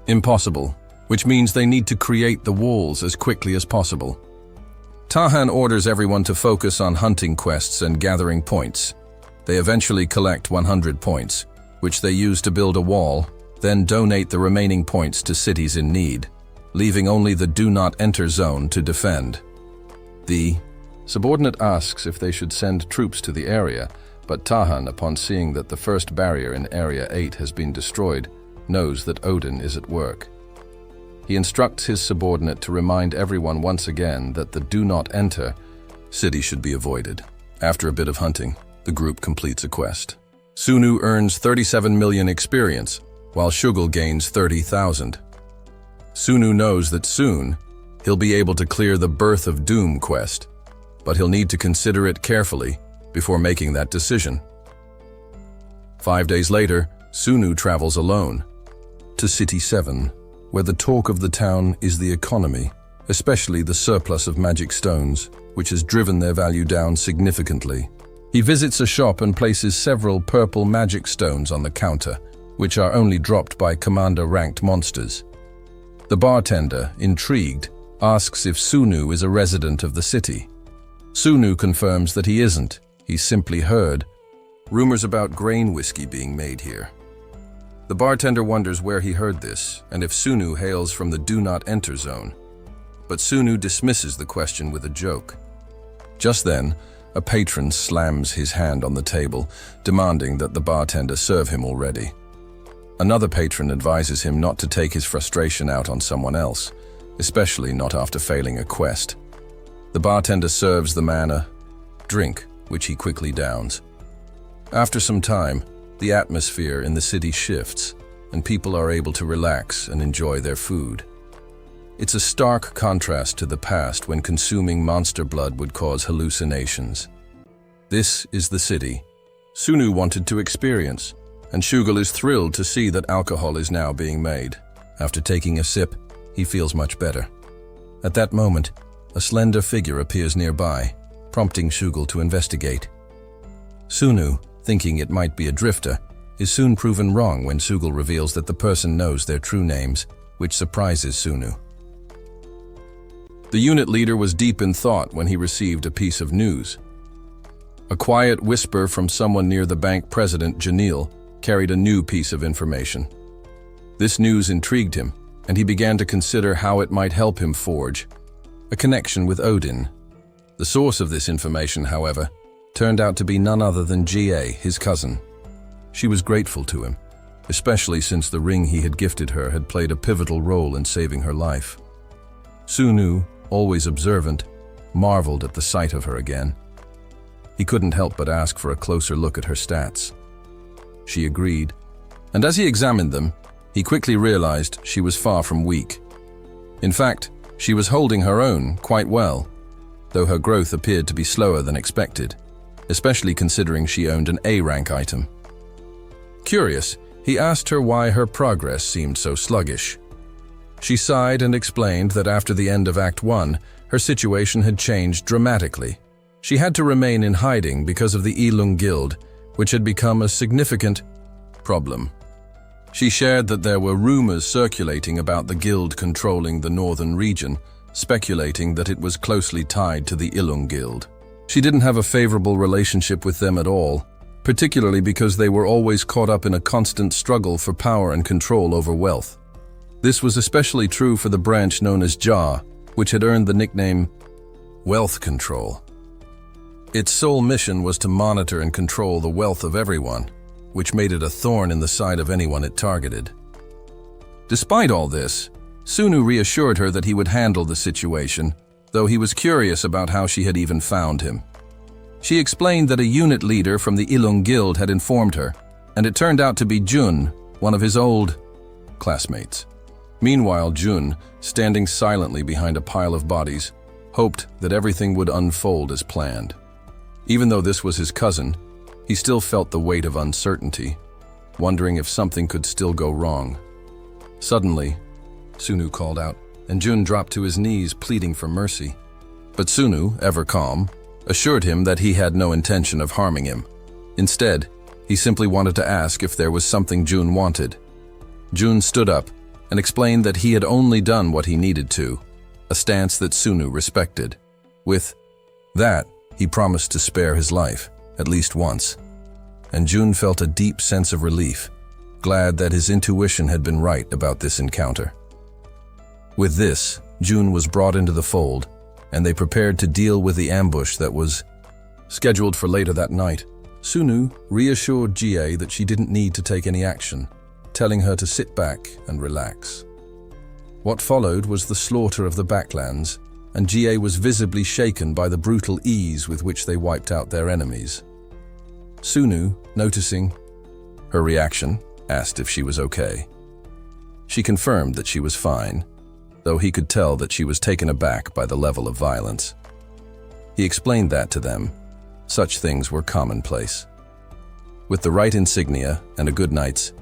impossible, which means they need to create the walls as quickly as possible. Tahan orders everyone to focus on hunting quests and gathering points. They eventually collect 100 points, which they use to build a wall, then donate the remaining points to cities in need, leaving only the Do Not Enter Zone to defend. The subordinate asks if they should send troops to the area, but Tahan, upon seeing that the first barrier in Area 8 has been destroyed, knows that Odin is at work. He instructs his subordinate to remind everyone once again that the Do Not Enter city should be avoided. After a bit of hunting, the group completes a quest. Sunu earns 37 million experience, while Shugul gains 30,000. Sunu knows that soon, he'll be able to clear the Birth of Doom quest. but he'll need to consider it carefully before making that decision. 5 days later, Sunu travels alone to City 7, where the talk of the town is the economy, especially the surplus of magic stones, which has driven their value down significantly. He visits a shop and places several purple magic stones on the counter, which are only dropped by commander-ranked monsters. The bartender, intrigued, asks if Sunu is a resident of the city. Sunu confirms that he isn't. He simply heard rumors about grain whiskey being made here. The bartender wonders where he heard this and if Sunu hails from the Do Not Enter zone. But Sunu dismisses the question with a joke. Just then, a patron slams his hand on the table, demanding that the bartender serve him already. Another patron advises him not to take his frustration out on someone else, especially not after failing a quest. The bartender serves the man a drink, which he quickly downs. After some time, the atmosphere in the city shifts, and people are able to relax and enjoy their food. It's a stark contrast to the past when consuming monster blood would cause hallucinations. This is the city Sunu wanted to experience, and Shugal is thrilled to see that alcohol is now being made. After taking a sip, he feels much better. At that moment, a slender figure appears nearby, prompting Shugal to investigate. Sunu, thinking it might be a drifter, is soon proven wrong when Shugal reveals that the person knows their true names, which surprises Sunu. The unit leader was deep in thought when he received a piece of news. A quiet whisper from someone near the bank president, Janil, carried a new piece of information. This news intrigued him, and he began to consider how it might help him forge a connection with Odin. The source of this information, however, turned out to be none other than Ga, his cousin. She was grateful to him, especially since the ring he had gifted her had played a pivotal role in saving her life. Sunu, always observant, marveled at the sight of her again. He couldn't help but ask for a closer look at her stats. She agreed, and as he examined them, he quickly realized she was far from weak. In fact, she was holding her own quite well, though her growth appeared to be slower than expected, especially considering she owned an A-rank item. Curious, he asked her why her progress seemed so sluggish. She sighed and explained that after the end of Act 1, her situation had changed dramatically. She had to remain in hiding because of the Ilung Guild, which had become a significant problem. She shared that there were rumors circulating about the guild controlling the northern region, speculating that it was closely tied to the Ilung Guild. She didn't have a favorable relationship with them at all, particularly because they were always caught up in a constant struggle for power and control over wealth. This was especially true for the branch known as Ja, which had earned the nickname Wealth Control. Its sole mission was to monitor and control the wealth of everyone, which made it a thorn in the side of anyone it targeted. Despite all this, Sunu reassured her that he would handle the situation, though he was curious about how she had even found him. She explained that a unit leader from the Ilung Guild had informed her, and it turned out to be Jun, one of his old classmates. Meanwhile, Jun, standing silently behind a pile of bodies, hoped that everything would unfold as planned. Even though this was his cousin, he still felt the weight of uncertainty, wondering if something could still go wrong. Suddenly, Sunu called out, and Jun dropped to his knees pleading for mercy. But Sunu, ever calm, assured him that he had no intention of harming him. Instead, he simply wanted to ask if there was something Jun wanted. Jun stood up and explained that he had only done what he needed to, a stance that Sunu respected. With that, he promised to spare his life, at least once. And Jun felt a deep sense of relief, glad that his intuition had been right about this encounter. With this, Jun was brought into the fold, and they prepared to deal with the ambush that was scheduled for later that night. Sunu reassured Ga that she didn't need to take any action, telling her to sit back and relax. What followed was the slaughter of the Backlands, and Ga was visibly shaken by the brutal ease with which they wiped out their enemies. Sunu, noticing her reaction, asked if she was okay. She confirmed that she was fine, though he could tell that she was taken aback by the level of violence. He explained that to them. Such things were commonplace. With the right insignia and a good night's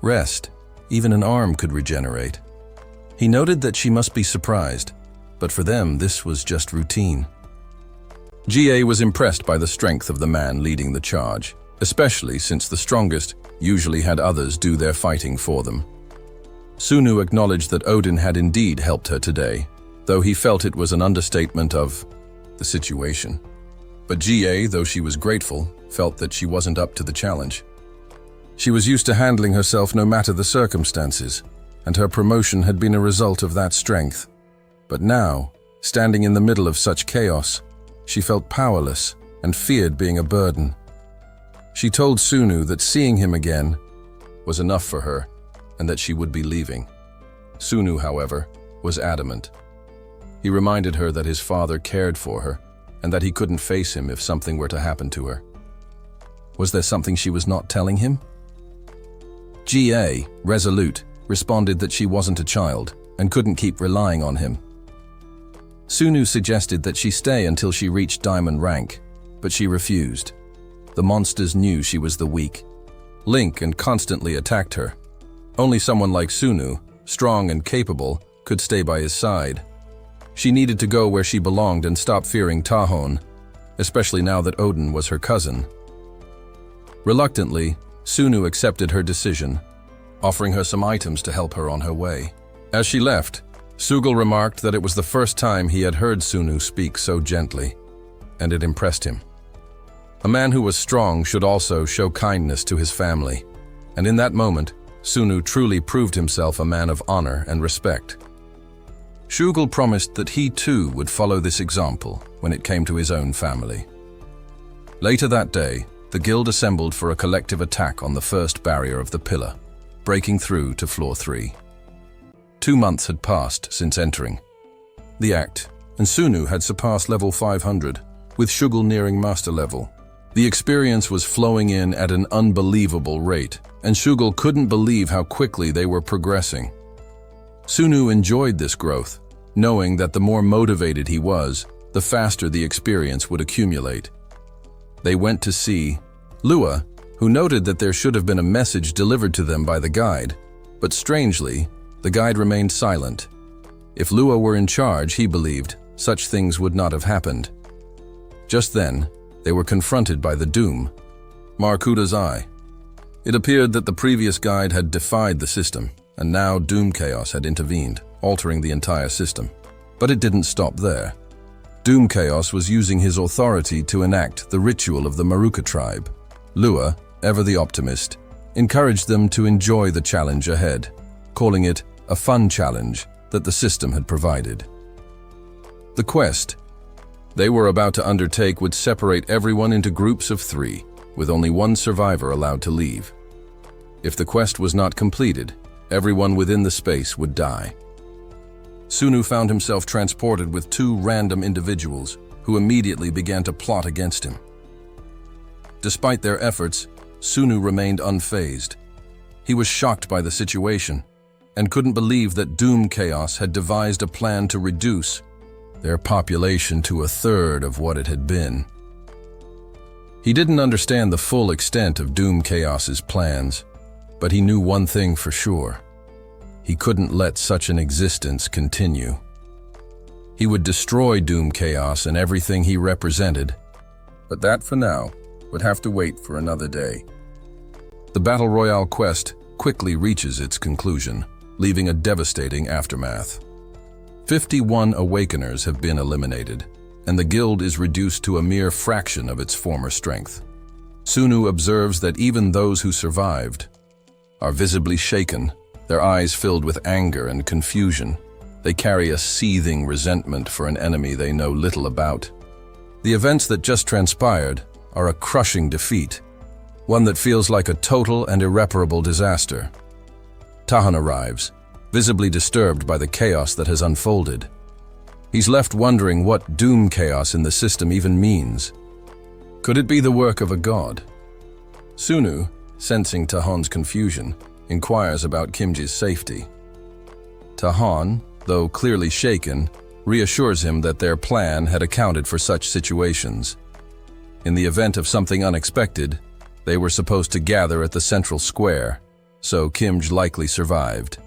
rest, even an arm could regenerate. He noted that she must be surprised, but for them this was just routine. GA was impressed by the strength of the man leading the charge, especially since the strongest usually had others do their fighting for them. Sunu acknowledged that Odin had indeed helped her today, though he felt it was an understatement of the situation. But GA, though she was grateful, felt that she wasn't up to the challenge. She was used to handling herself no matter the circumstances, and her promotion had been a result of that strength. But now, standing in the middle of such chaos, she felt powerless and feared being a burden. She told Sunu that seeing him again was enough for her and that she would be leaving. Sunu, however, was adamant. He reminded her that his father cared for her and that he couldn't face him if something were to happen to her. Was there something she was not telling him? GA, resolute, responded that she wasn't a child and couldn't keep relying on him. Sunu suggested that she stay until she reached diamond rank, but she refused. The monsters knew she was the weak link and constantly attacked her. Only someone like Sunu, strong and capable, could stay by his side. She needed to go where she belonged and stop fearing Tahon, especially now that Odin was her cousin. Reluctantly, Sunu accepted her decision, offering her some items to help her on her way. As she left, Sugel remarked that it was the first time he had heard Sunu speak so gently, and it impressed him. A man who was strong should also show kindness to his family, and in that moment, Sunu truly proved himself a man of honor and respect. Sugel promised that he too would follow this example when it came to his own family. Later that day, the guild assembled for a collective attack on the first barrier of the pillar, breaking through to floor 3. 2 months had passed since entering the act, and Sunu had surpassed level 500, with Sugel nearing master level. The experience was flowing in at an unbelievable rate, and Sugel couldn't believe how quickly they were progressing. Sunu enjoyed this growth, knowing that the more motivated he was, the faster the experience would accumulate. They went to see Lua, who noted that there should have been a message delivered to them by the guide, but strangely, the guide remained silent. If Lua were in charge, he believed, such things would not have happened. Just then, they were confronted by the Doom, Markuda's Eye. It appeared that the previous guide had defied the system, and now Doom Chaos had intervened, altering the entire system. But it didn't stop there. Doom Chaos was using his authority to enact the ritual of the Maruka tribe. Lua, ever the optimist, encouraged them to enjoy the challenge ahead, calling it a fun challenge that the system had provided. The quest they were about to undertake would separate everyone into groups of 3, with only one survivor allowed to leave. If the quest was not completed, everyone within the space would die. Sunu found himself transported with 2 random individuals who immediately began to plot against him. Despite their efforts, Sunu remained unfazed. He was shocked by the situation and couldn't believe that Doom Chaos had devised a plan to reduce their population to 1/3 of what it had been. He didn't understand the full extent of Doom Chaos's plans, but he knew one thing for sure. He couldn't let such an existence continue. He would destroy Doom Chaos and everything he represented, but that for now would have to wait for another day. The Battle Royale quest quickly reaches its conclusion, leaving a devastating aftermath. 51 Awakeners have been eliminated, and the guild is reduced to a mere fraction of its former strength. Sunu observes that even those who survived are visibly shaken, their eyes filled with anger and confusion. They carry a seething resentment for an enemy they know little about. The events that just transpired are a crushing defeat, one that feels like a total and irreparable disaster. Tahan arrives, visibly disturbed by the chaos that has unfolded. He's left wondering what Doom Chaos in the system even means. Could it be the work of a god? Sunu, sensing Tahan's confusion, inquires about Kimji's safety. Tahan, though clearly shaken, reassures him that their plan had accounted for such situations. In the event of something unexpected, they were supposed to gather at the central square, so Kimj likely survived.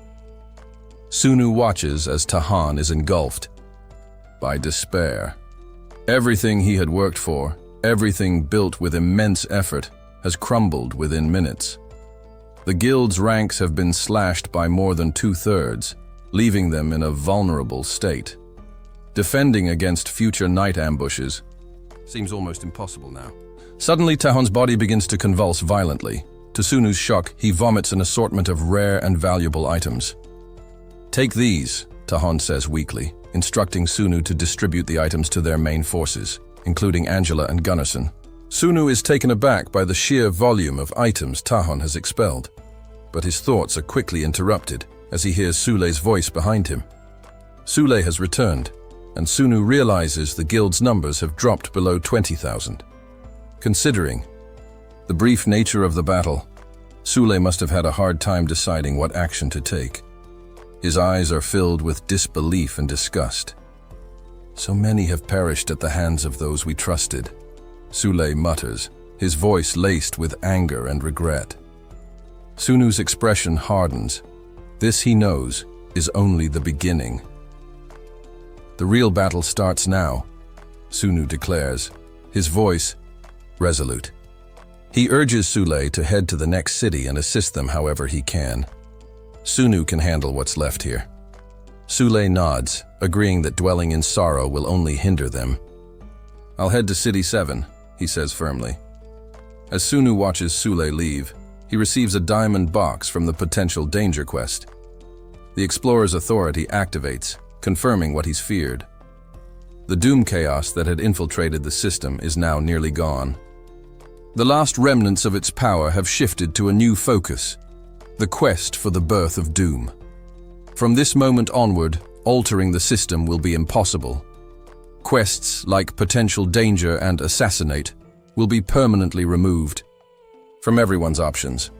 Sunu watches as Tahan is engulfed by despair. Everything he had worked for, everything built with immense effort, has crumbled within minutes. The guild's ranks have been slashed by more than 2/3, leaving them in a vulnerable state. Defending against future night ambushes seems almost impossible now. Suddenly, Tahon's body begins to convulse violently. To Sunu's shock, he vomits an assortment of rare and valuable items. "Take these," Tahon says weakly, instructing Sunu to distribute the items to their main forces, including Angela and Gunnarsson. Sunu is taken aback by the sheer volume of items Tahon has expelled, but his thoughts are quickly interrupted as he hears Sule's voice behind him. Sule has returned, and Sunu realizes the guild's numbers have dropped below 20,000. Considering the brief nature of the battle, Sule must have had a hard time deciding what action to take. His eyes are filled with disbelief and disgust. "So many have perished at the hands of those we trusted," Sule mutters, his voice laced with anger and regret. Sunu's expression hardens. This, he knows, is only the beginning. "The real battle starts now," Sunu declares, his voice resolute. He urges Sule to head to the next city and assist them however he can. Sunu can handle what's left here. Sule nods, agreeing that dwelling in sorrow will only hinder them. "I'll head to City 7, he says firmly. As Sunu watches Sule leave, he receives a diamond box from the potential danger quest. The Explorer's authority activates, confirming what he's feared. The doom chaos that had infiltrated the system is now nearly gone. The last remnants of its power have shifted to a new focus, the quest for the birth of doom. From this moment onward, altering the system will be impossible. Quests like Potential Danger and Assassinate will be permanently removed from everyone's options.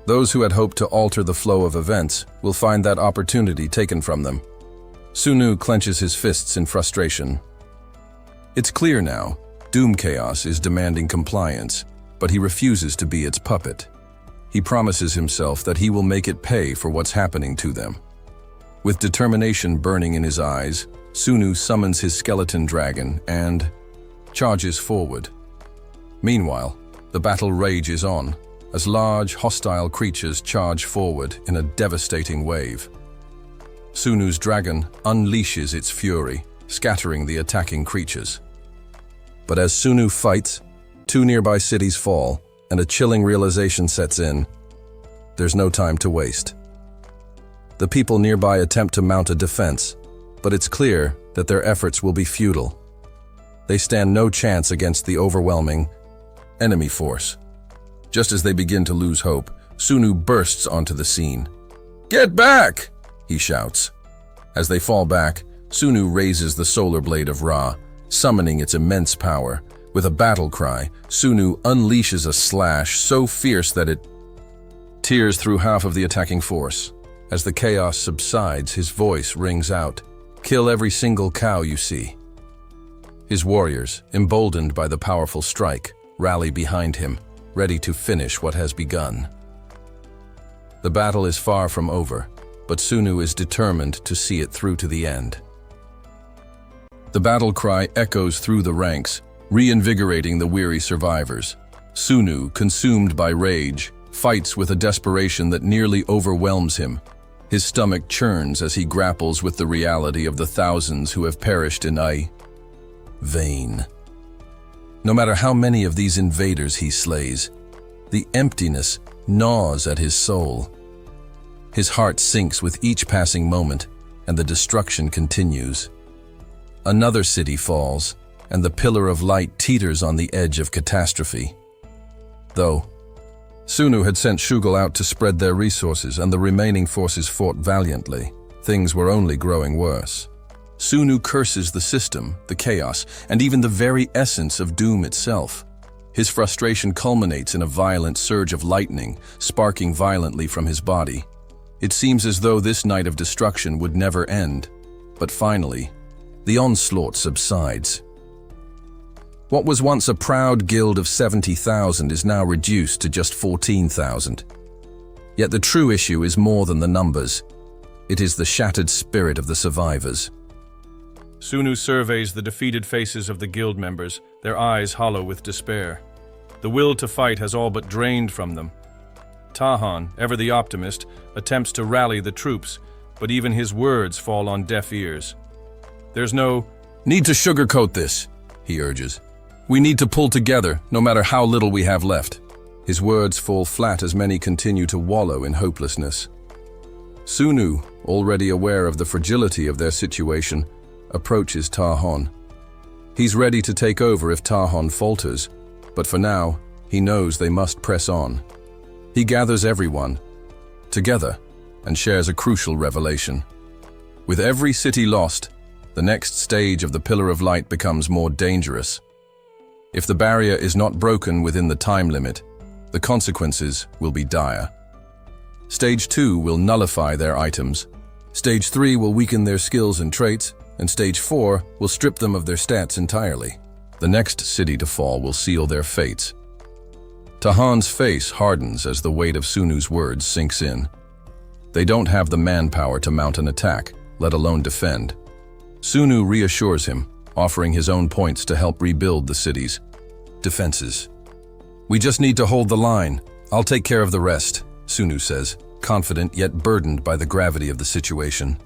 Those who had hoped to alter the flow of events will find that opportunity taken from them." Sunu clenches his fists in frustration. It's clear now, Doom Chaos is demanding compliance, but he refuses to be its puppet. He promises himself that he will make it pay for what's happening to them. With determination burning in his eyes, Sunu summons his skeleton dragon and charges forward. Meanwhile, the battle rages on, as large, hostile creatures charge forward in a devastating wave. Sunu's dragon unleashes its fury, scattering the attacking creatures. But as Sunu fights, 2 nearby cities fall, and a chilling realization sets in. There's no time to waste. The people nearby attempt to mount a defense, but it's clear that their efforts will be futile. They stand no chance against the overwhelming enemy force. Just as they begin to lose hope, Sunu bursts onto the scene. "Get back!" he shouts. As they fall back, Sunu raises the solar blade of Ra, summoning its immense power. With a battle cry, Sunu unleashes a slash so fierce that it tears through half of the attacking force. As the chaos subsides, his voice rings out, "Kill every single cow you see." His warriors, emboldened by the powerful strike, rally behind him, ready to finish what has begun. The battle is far from over, but Sunu is determined to see it through to the end. The battle cry echoes through the ranks, reinvigorating the weary survivors. Sunu, consumed by rage, fights with a desperation that nearly overwhelms him. His stomach churns as he grapples with the reality of the thousands who have perished in vain. No matter how many of these invaders he slays, the emptiness gnaws at his soul. His heart sinks with each passing moment, and the destruction continues. Another city falls, and the pillar of light teeters on the edge of catastrophe. Though Sunu had sent Shugal out to spread their resources, and the remaining forces fought valiantly, things were only growing worse. Sunu curses the system, the chaos, and even the very essence of doom itself. His frustration culminates in a violent surge of lightning, sparking violently from his body. It seems as though this night of destruction would never end, but finally, the onslaught subsides. What was once a proud guild of 70,000 is now reduced to just 14,000. Yet the true issue is more than the numbers. It is the shattered spirit of the survivors. Sunu surveys the defeated faces of the guild members, their eyes hollow with despair. The will to fight has all but drained from them. Tahan, ever the optimist, attempts to rally the troops, but even his words fall on deaf ears. There's no "Need to sugarcoat this," he urges. "We need to pull together, no matter how little we have left." His words fall flat as many continue to wallow in hopelessness. Sunu, already aware of the fragility of their situation, approaches Tahan. He's ready to take over if Tahan falters, but for now, he knows they must press on. He gathers everyone together and shares a crucial revelation. With every city lost, the next stage of the Pillar of Light becomes more dangerous. If the barrier is not broken within the time limit, the consequences will be dire. Stage 2 will nullify their items. Stage 3 will weaken their skills and traits, and Stage 4 will strip them of their stats entirely. The next city to fall will seal their fates. Tahan's face hardens as the weight of Sunu's words sinks in. They don't have the manpower to mount an attack, let alone defend. Sunu reassures him, offering his own points to help rebuild the city's defenses. "We just need to hold the line. I'll take care of the rest," Sunu says, confident yet burdened by the gravity of the situation.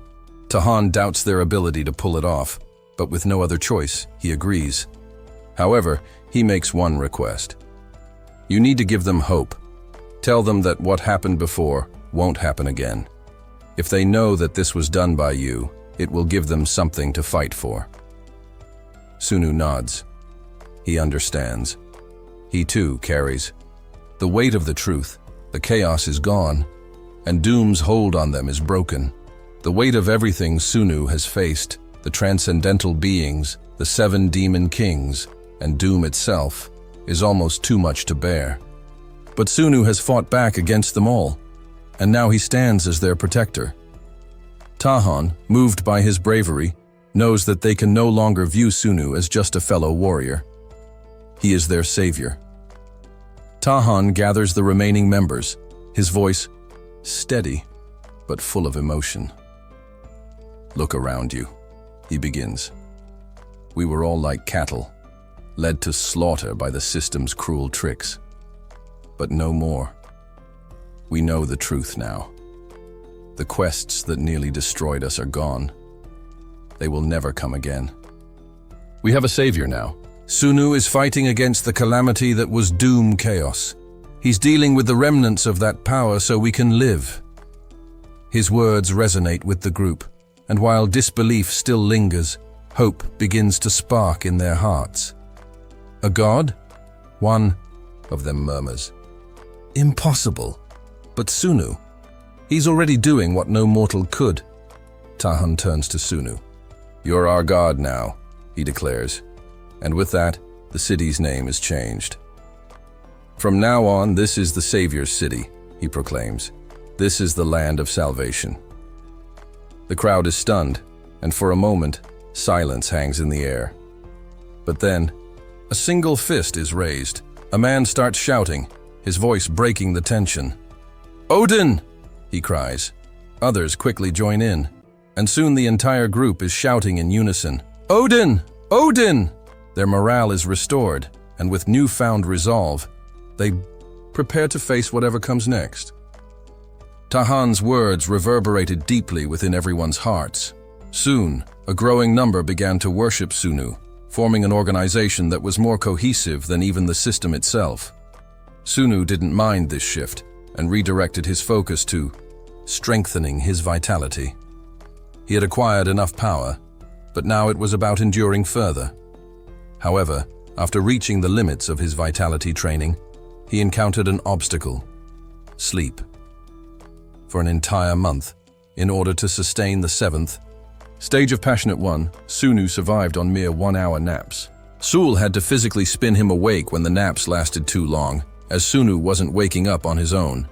Tahan doubts their ability to pull it off, but with no other choice, he agrees. However, he makes one request. "You need to give them hope. Tell them that what happened before won't happen again. If they know that this was done by you, it will give them something to fight for." Sunu nods. He understands. He too carries the weight of the truth. The chaos is gone, and Doom's hold on them is broken. The weight of everything Sunu has faced, the transcendental beings, the 7 demon kings, and Doom itself, is almost too much to bear. But Sunu has fought back against them all, and now he stands as their protector. Tahan, moved by his bravery, knows that they can no longer view Sunu as just a fellow warrior. He is their savior. Tahan gathers the remaining members, his voice steady but full of emotion. "Look around you," he begins. "We were all like cattle, led to slaughter by the system's cruel tricks. But no more. We know the truth now. The quests that nearly destroyed us are gone. They will never come again. We have a savior now. Sunu is fighting against the calamity that was Doom Chaos. He's dealing with the remnants of that power so we can live." His words resonate with the group, and while disbelief still lingers, hope begins to spark in their hearts. "A god?" one of them murmurs. "Impossible. But Sunu, he's already doing what no mortal could." Tahan turns to Sunu. "You're our god now," he declares. And with that, the city's name is changed. "From now on, this is the Savior's city," he proclaims. "This is the land of salvation." The crowd is stunned, and for a moment, silence hangs in the air. But then, a single fist is raised. A man starts shouting, his voice breaking the tension. "Odin!" he cries. Others quickly join in, and soon the entire group is shouting in unison, "Odin! Odin!" Their morale is restored, and with newfound resolve, they prepare to face whatever comes next. Tahan's words reverberated deeply within everyone's hearts. Soon, a growing number began to worship Sunu, forming an organization that was more cohesive than even the system itself. Sunu didn't mind this shift and redirected his focus to strengthening his vitality. He had acquired enough power, but now it was about enduring further. However, after reaching the limits of his vitality training, he encountered an obstacle: sleep. For an entire month, in order to sustain the 7th stage of Passionate One, Sunu survived on mere 1-hour naps. Sul had to physically spin him awake when the naps lasted too long, as Sunu wasn't waking up on his own.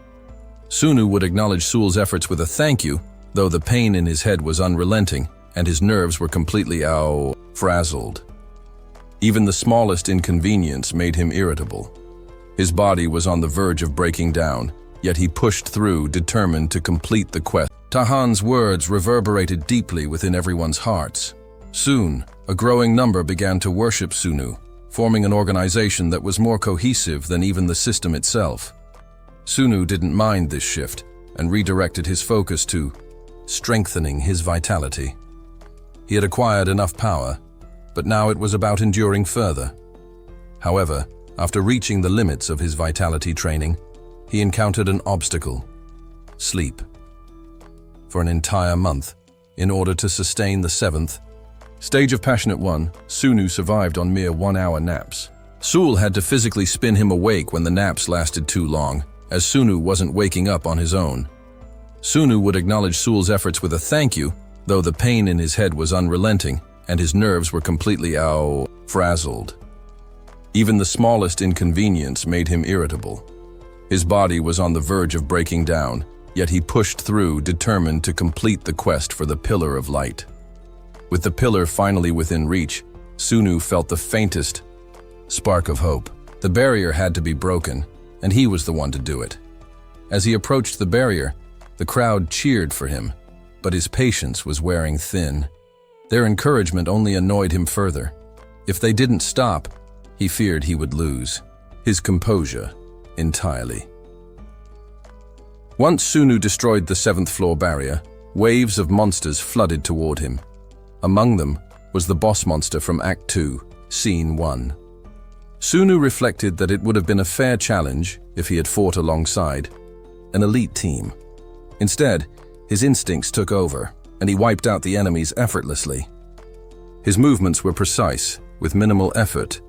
Sunu would acknowledge Sul's efforts with a thank you, though the pain in his head was unrelenting, and his nerves were completely frazzled. Even the smallest inconvenience made him irritable. His body was on the verge of breaking down, yet he pushed through, determined to complete the quest. Tahan's words reverberated deeply within everyone's hearts. Soon, a growing number began to worship Sunu, forming an organization that was more cohesive than even the system itself. Sunu didn't mind this shift and redirected his focus to strengthening his vitality. He had acquired enough power, but now it was about enduring further. However, after reaching the limits of his vitality training, he encountered an obstacle: sleep. For an entire month, in order to sustain the 7th stage of Passionate One, Sunu survived on mere 1-hour naps. Sul had to physically spin him awake when the naps lasted too long, as Sunu wasn't waking up on his own. Sunu would acknowledge Sul's efforts with a thank you, though the pain in his head was unrelenting, and his nerves were completely frazzled. Even the smallest inconvenience made him irritable. His body was on the verge of breaking down, yet he pushed through, determined to complete the quest for the Pillar of Light. With the pillar finally within reach, Sunu felt the faintest spark of hope. The barrier had to be broken, and he was the one to do it. As he approached the barrier, the crowd cheered for him, but his patience was wearing thin. Their encouragement only annoyed him further. If they didn't stop, he feared he would lose his composure entirely. Once Sunu destroyed the 7th floor barrier, waves of monsters flooded toward him. Among them was the boss monster from Act 2, Scene 1. Sunu reflected that it would have been a fair challenge if he had fought alongside an elite team. Instead, his instincts took over, and he wiped out the enemies effortlessly. His movements were precise, with minimal effort,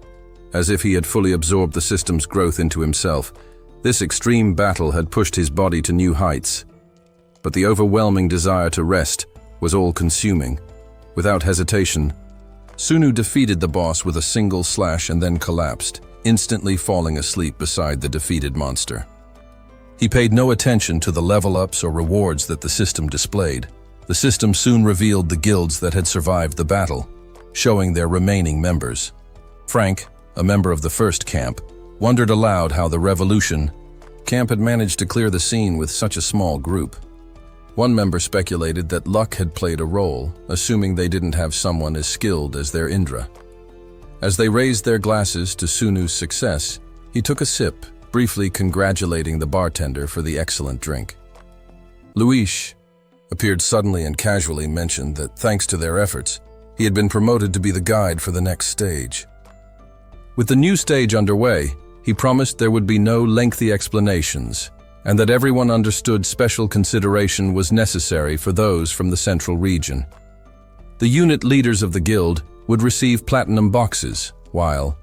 as if he had fully absorbed the system's growth into himself. This extreme battle had pushed his body to new heights, but the overwhelming desire to rest was all-consuming. Without hesitation, Sunu defeated the boss with a single slash and then collapsed, instantly falling asleep beside the defeated monster. He paid no attention to the level-ups or rewards that the system displayed. The system soon revealed the guilds that had survived the battle, showing their remaining members. Frank, a member of the first camp, wondered aloud how the Revolution camp had managed to clear the scene with such a small group. One member speculated that luck had played a role, assuming they didn't have someone as skilled as their Indra. As they raised their glasses to Sunu's success, he took a sip, briefly congratulating the bartender for the excellent drink. Luis appeared suddenly and casually mentioned that thanks to their efforts, he had been promoted to be the guide for the next stage. With the new stage underway, he promised there would be no lengthy explanations, and that everyone understood special consideration was necessary for those from the central region. The unit leaders of the guild would receive platinum boxes, while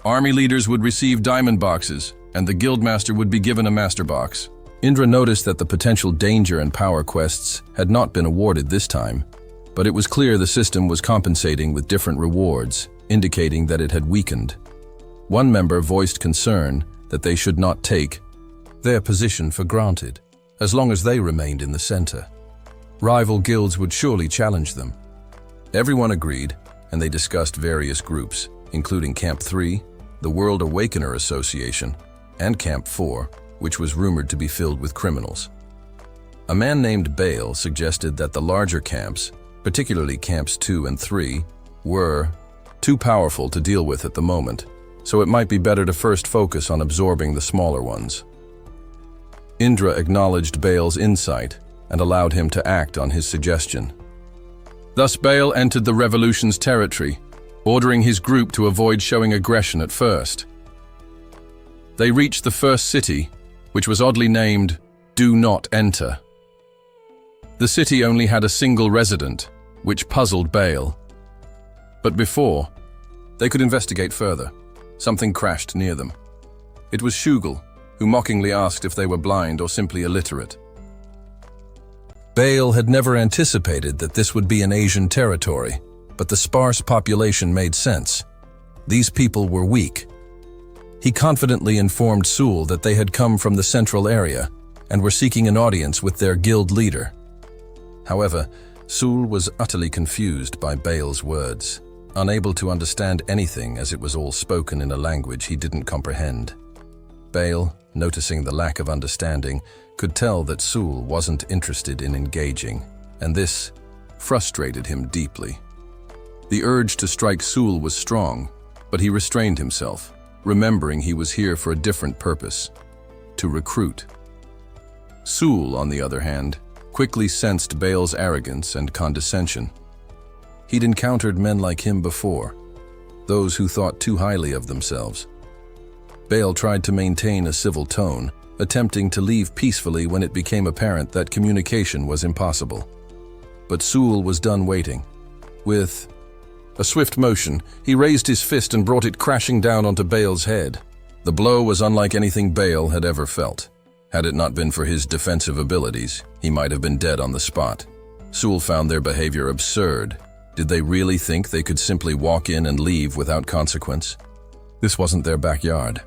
army leaders would receive diamond boxes, and the guildmaster would be given a master box. Indra noticed that the potential danger and power quests had not been awarded this time, but it was clear the system was compensating with different rewards, indicating that it had weakened. One member voiced concern that they should not take their position for granted, as long as they remained in the center. Rival guilds would surely challenge them. Everyone agreed, and they discussed various groups, including Camp 3, the World Awakener Association, and Camp 4, which was rumored to be filled with criminals. A man named Bale suggested that the larger camps, particularly Camps 2 and 3, were too powerful to deal with at the moment, so it might be better to first focus on absorbing the smaller ones. Indra acknowledged Bale's insight and allowed him to act on his suggestion. Thus Bale entered the Revolution's territory, ordering his group to avoid showing aggression at first. They reached the first city, which was oddly named Do Not Enter. The city only had a single resident, which puzzled Bale. But before they could investigate further, something crashed near them. It was Shugel, who mockingly asked if they were blind or simply illiterate. Bale had never anticipated that this would be an Asian territory, but the sparse population made sense. These people were weak. He confidently informed Sul that they had come from the central area and were seeking an audience with their guild leader. However, Sul was utterly confused by Bale's words, unable to understand anything as it was all spoken in a language he didn't comprehend. Bale, noticing the lack of understanding, could tell that Sul wasn't interested in engaging, and this frustrated him deeply. The urge to strike Sul was strong, but he restrained himself, remembering he was here for a different purpose: to recruit. Sul, on the other hand, quickly sensed Bale's arrogance and condescension. He'd encountered men like him before, those who thought too highly of themselves. Bale tried to maintain a civil tone, attempting to leave peacefully when it became apparent that communication was impossible. But Sul was done waiting. With a swift motion, he raised his fist and brought it crashing down onto Bale's head. The blow was unlike anything Bale had ever felt. Had it not been for his defensive abilities, he might have been dead on the spot. Sul found their behavior absurd. Did they really think they could simply walk in and leave without consequence? This wasn't their backyard.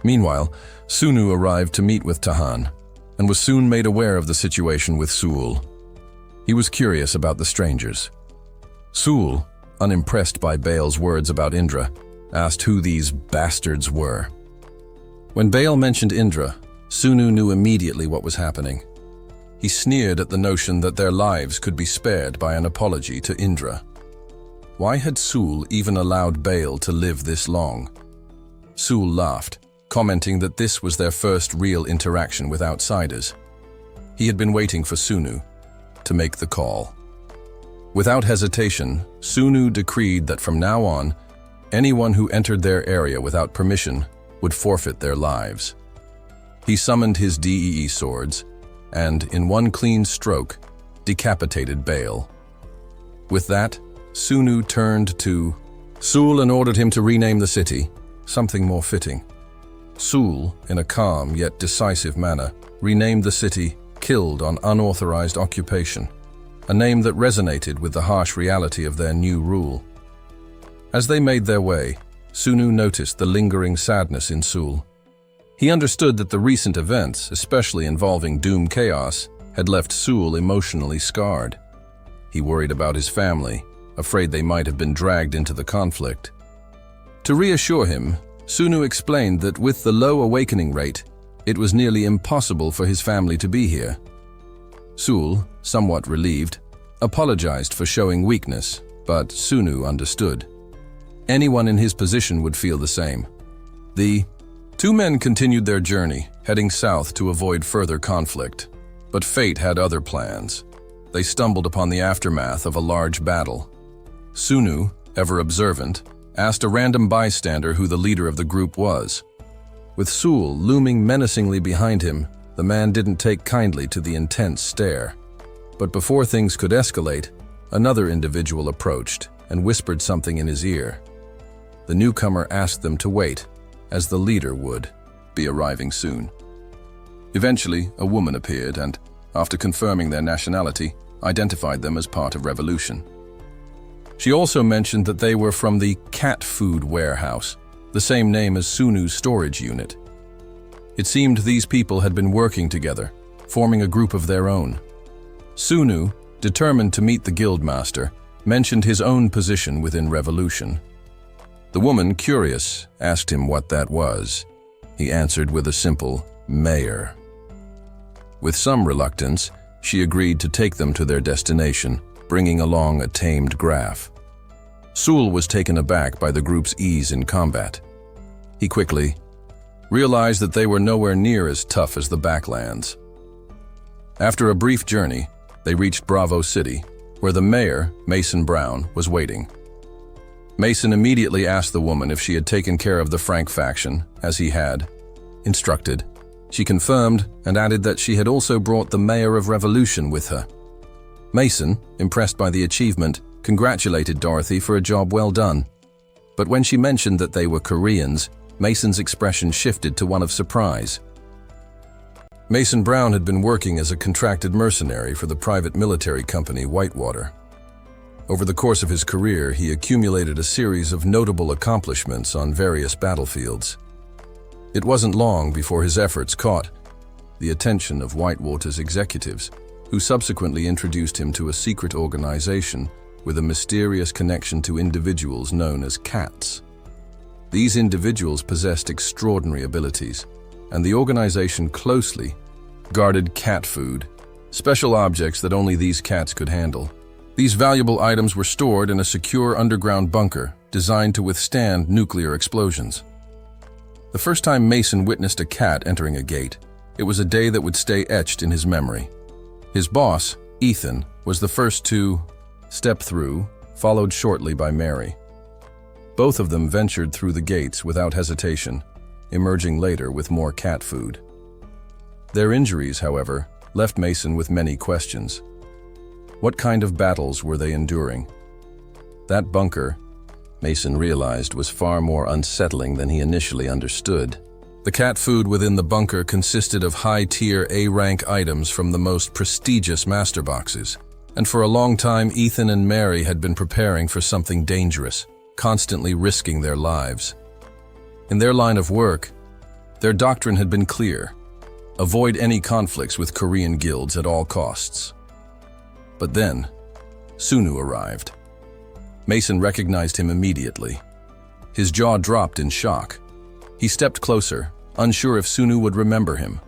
Meanwhile, Sunu arrived to meet with Tahan, and was soon made aware of the situation with Sul. He was curious about the strangers. Sul, unimpressed by Bale's words about Indra, asked who these bastards were. When Bale mentioned Indra, Sunu knew immediately what was happening. He sneered at the notion that their lives could be spared by an apology to Indra. Why had Sul even allowed Bale to live this long? Sul laughed, commenting that this was their first real interaction with outsiders. He had been waiting for Sunu to make the call. Without hesitation, Sunu decreed that from now on, anyone who entered their area without permission would forfeit their lives. He summoned his DEE swords and, in one clean stroke, decapitated Bale. With that, Sunu turned to Sul and ordered him to rename the city, something more fitting. Sul, in a calm yet decisive manner, renamed the city Killed on Unauthorized Occupation, a name that resonated with the harsh reality of their new rule. As they made their way, Sunu noticed the lingering sadness in Sul. He understood that the recent events, especially involving Doom Chaos, had left Sul emotionally scarred. He worried about his family, afraid they might have been dragged into the conflict. To reassure him, Sunu explained that with the low awakening rate, it was nearly impossible for his family to be here. Sul, somewhat relieved, apologized for showing weakness, but Sunu understood. Anyone in his position would feel the same. The two men continued their journey, heading south to avoid further conflict. But fate had other plans. They stumbled upon the aftermath of a large battle. Sunu, ever observant, asked a random bystander who the leader of the group was. With Sul looming menacingly behind him, the man didn't take kindly to the intense stare. But before things could escalate, another individual approached and whispered something in his ear. The newcomer asked them to wait, as the leader would be arriving soon. Eventually, a woman appeared and, after confirming their nationality, identified them as part of Revolution. She also mentioned that they were from the cat food warehouse, the same name as Sunu's storage unit. It seemed these people had been working together, forming a group of their own. Sunu, determined to meet the guildmaster, mentioned his own position within Revolution. The woman, curious, asked him what that was. He answered with a simple, mayor. With some reluctance, she agreed to take them to their destination, bringing along a tamed graph. Sul was taken aback by the group's ease in combat. He quickly realized that they were nowhere near as tough as the Backlands. After a brief journey, they reached Bravo City, where the mayor, Mason Brown, was waiting. Mason immediately asked the woman if she had taken care of the Frank faction, as he had instructed. She confirmed and added that she had also brought the mayor of Revolution with her. Mason, impressed by the achievement, congratulated Dorothy for a job well done. But when she mentioned that they were Koreans, Mason's expression shifted to one of surprise. Mason Brown had been working as a contracted mercenary for the private military company Whitewater. Over the course of his career, he accumulated a series of notable accomplishments on various battlefields. It wasn't long before his efforts caught the attention of Whitewater's executives. who subsequently introduced him to a secret organization with a mysterious connection to individuals known as cats. These individuals possessed extraordinary abilities, and the organization closely guarded cat food, special objects that only these cats could handle. These valuable items were stored in a secure underground bunker designed to withstand nuclear explosions. The first time Mason witnessed a cat entering a gate, it was a day that would stay etched in his memory. His boss, Ethan, was the first to step through, followed shortly by Mary. Both of them ventured through the gates without hesitation, emerging later with more cat food. Their injuries, however, left Mason with many questions. What kind of battles were they enduring? That bunker, Mason realized, was far more unsettling than he initially understood. The cat food within the bunker consisted of high-tier A-rank items from the most prestigious master boxes, and for a long time Ethan and Mary had been preparing for something dangerous, constantly risking their lives. In their line of work, their doctrine had been clear: avoid any conflicts with Korean guilds at all costs. But then, Sunu arrived. Mason recognized him immediately. His jaw dropped in shock. He stepped closer, unsure if Sunu would remember him.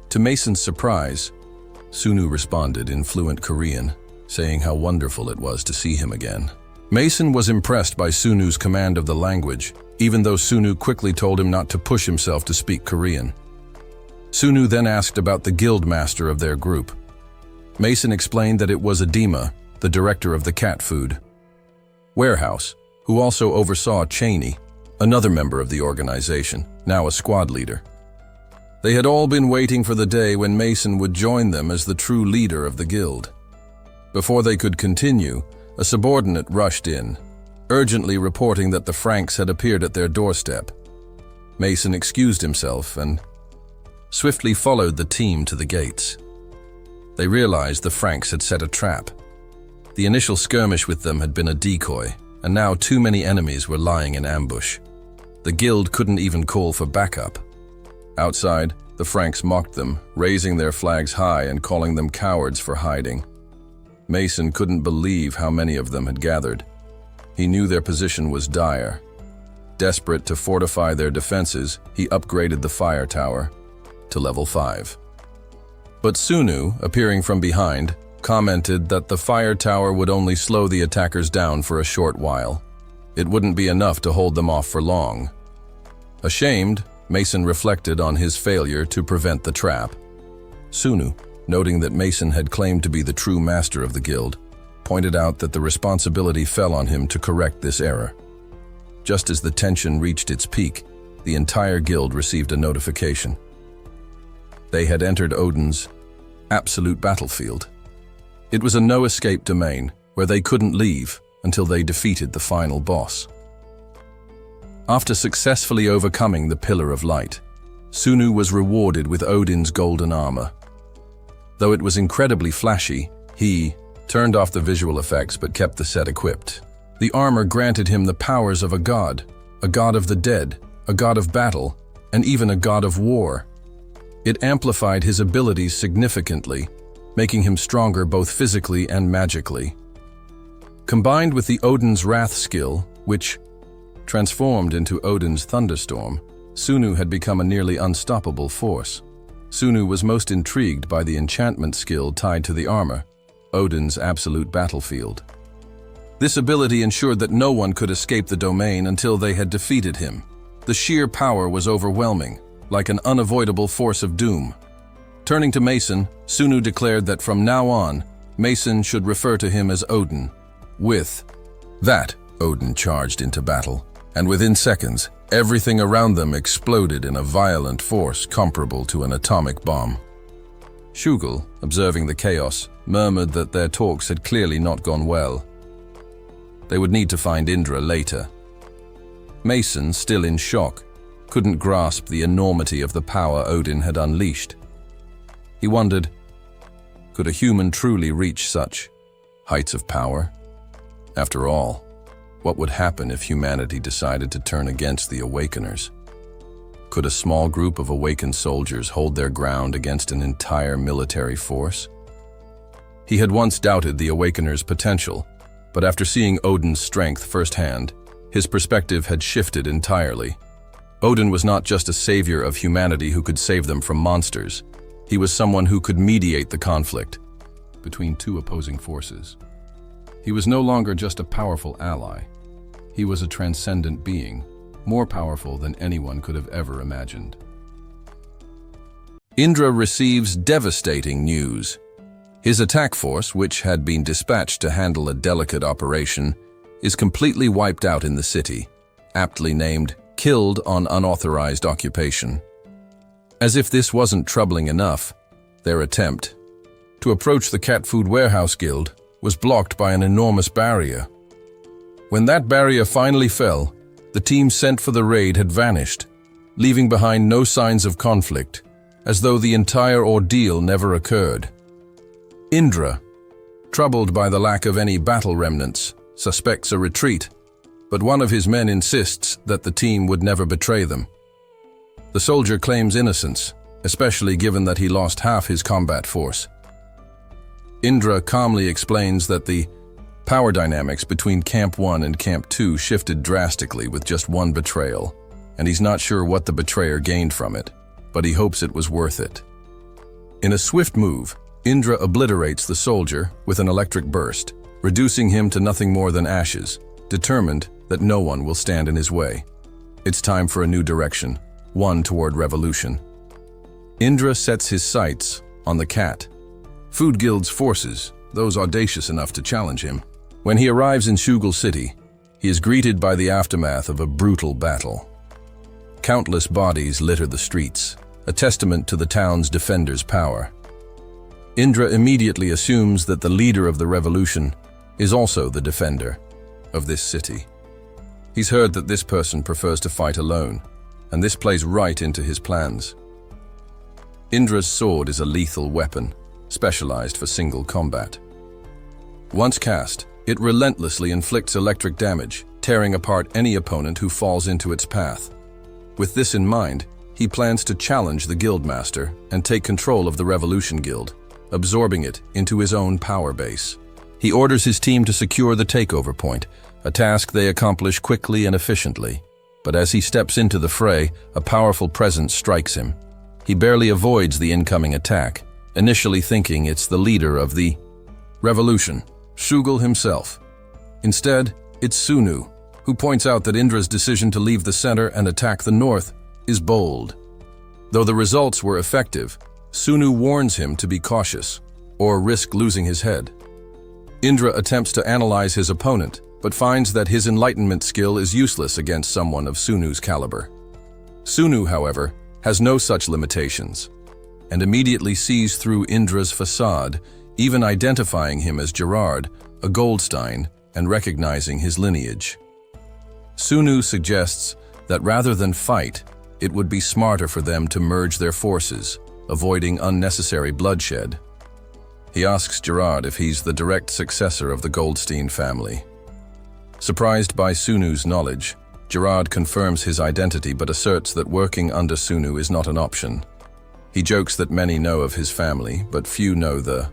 To Mason's surprise, Sunu responded in fluent Korean, saying how wonderful it was to see him again. Mason was impressed by Sunu's command of the language, even though Sunu quickly told him not to push himself to speak Korean. Sunu then asked about the guild master of their group. Mason explained that it was Adema, the director of the cat food warehouse, who also oversaw Cheney, another member of the organization, now a squad leader. They had all been waiting for the day when Mason would join them as the true leader of the guild. Before they could continue, a subordinate rushed in, urgently reporting that the Franks had appeared at their doorstep. Mason excused himself and swiftly followed the team to the gates. They realized the Franks had set a trap. The initial skirmish with them had been a decoy, and now too many enemies were lying in ambush. The guild couldn't even call for backup. Outside, the Franks mocked them, raising their flags high and calling them cowards for hiding. Mason couldn't believe how many of them had gathered. He knew their position was dire. Desperate to fortify their defenses, he upgraded the fire tower to level 5. But Sunu, appearing from behind, commented that the fire tower would only slow the attackers down for a short while. It wouldn't be enough to hold them off for long. Ashamed, Mason reflected on his failure to prevent the trap. Sunu, noting that Mason had claimed to be the true master of the guild, pointed out that the responsibility fell on him to correct this error. Just as the tension reached its peak, the entire guild received a notification. They had entered Odin's absolute battlefield. It was a no-escape domain where they couldn't leave until they defeated the final boss. After successfully overcoming the Pillar of Light, Sunu was rewarded with Odin's golden armor. Though it was incredibly flashy, he turned off the visual effects but kept the set equipped. The armor granted him the powers of a god of the dead, a god of battle, and even a god of war. It amplified his abilities significantly, making him stronger both physically and magically. Combined with the Odin's Wrath skill, which transformed into Odin's Thunderstorm, Sunu had become a nearly unstoppable force. Sunu was most intrigued by the enchantment skill tied to the armor, Odin's absolute battlefield. This ability ensured that no one could escape the domain until they had defeated him. The sheer power was overwhelming, like an unavoidable force of doom. Turning to Mason, Sunu declared that from now on, Mason should refer to him as Odin. With that, Odin charged into battle, and within seconds, everything around them exploded in a violent force comparable to an atomic bomb. Shugel, observing the chaos, murmured that their talks had clearly not gone well. They would need to find Indra later. Mason, still in shock, couldn't grasp the enormity of the power Odin had unleashed. He wondered, could a human truly reach such heights of power? After all, what would happen if humanity decided to turn against the Awakeners? Could a small group of awakened soldiers hold their ground against an entire military force? He had once doubted the Awakener's potential, but after seeing Odin's strength firsthand, his perspective had shifted entirely. Odin was not just a savior of humanity who could save them from monsters. He was someone who could mediate the conflict between two opposing forces. He was no longer just a powerful ally. He was a transcendent being, more powerful than anyone could have ever imagined. Indra receives devastating news. His attack force, which had been dispatched to handle a delicate operation, is completely wiped out in the city, aptly named "Killed on Unauthorized Occupation." As if this wasn't troubling enough, their attempt to approach the cat food warehouse guild was blocked by an enormous barrier. When that barrier finally fell, the team sent for the raid had vanished, leaving behind no signs of conflict, as though the entire ordeal never occurred. Indra, troubled by the lack of any battle remnants, suspects a retreat, but one of his men insists that the team would never betray them. The soldier claims innocence, especially given that he lost half his combat force. Indra calmly explains that the power dynamics between Camp 1 and Camp 2 shifted drastically with just one betrayal, and he's not sure what the betrayer gained from it, but he hopes it was worth it. In a swift move, Indra obliterates the soldier with an electric burst, reducing him to nothing more than ashes, determined that no one will stand in his way. It's time for a new direction, one toward revolution. Indra sets his sights on the cat Food Guild's forces, those audacious enough to challenge him. When he arrives in Shugal City, he is greeted by the aftermath of a brutal battle. Countless bodies litter the streets, a testament to the town's defenders' power. Indra immediately assumes that the leader of the revolution is also the defender of this city. He's heard that this person prefers to fight alone, and this plays right into his plans. Indra's sword is a lethal weapon, specialized for single combat. Once cast, it relentlessly inflicts electric damage, tearing apart any opponent who falls into its path. With this in mind, he plans to challenge the Guildmaster and take control of the Revolution Guild, absorbing it into his own power base. He orders his team to secure the takeover point, a task they accomplish quickly and efficiently. But as he steps into the fray, a powerful presence strikes him. He barely avoids the incoming attack, initially thinking it's the leader of the revolution, Shugal himself. Instead, it's Sunu, who points out that Indra's decision to leave the center and attack the north is bold. Though the results were effective, Sunu warns him to be cautious, or risk losing his head. Indra attempts to analyze his opponent, but finds that his enlightenment skill is useless against someone of Sunu's caliber. Sunu, however, has no such limitations, and immediately sees through Indra's facade, even identifying him as Gerard, a Goldstein, and recognizing his lineage. Sunu suggests that rather than fight, it would be smarter for them to merge their forces, avoiding unnecessary bloodshed. He asks Gerard if he's the direct successor of the Goldstein family. Surprised by Sunu's knowledge, Gerard confirms his identity but asserts that working under Sunu is not an option. He jokes that many know of his family, but few know the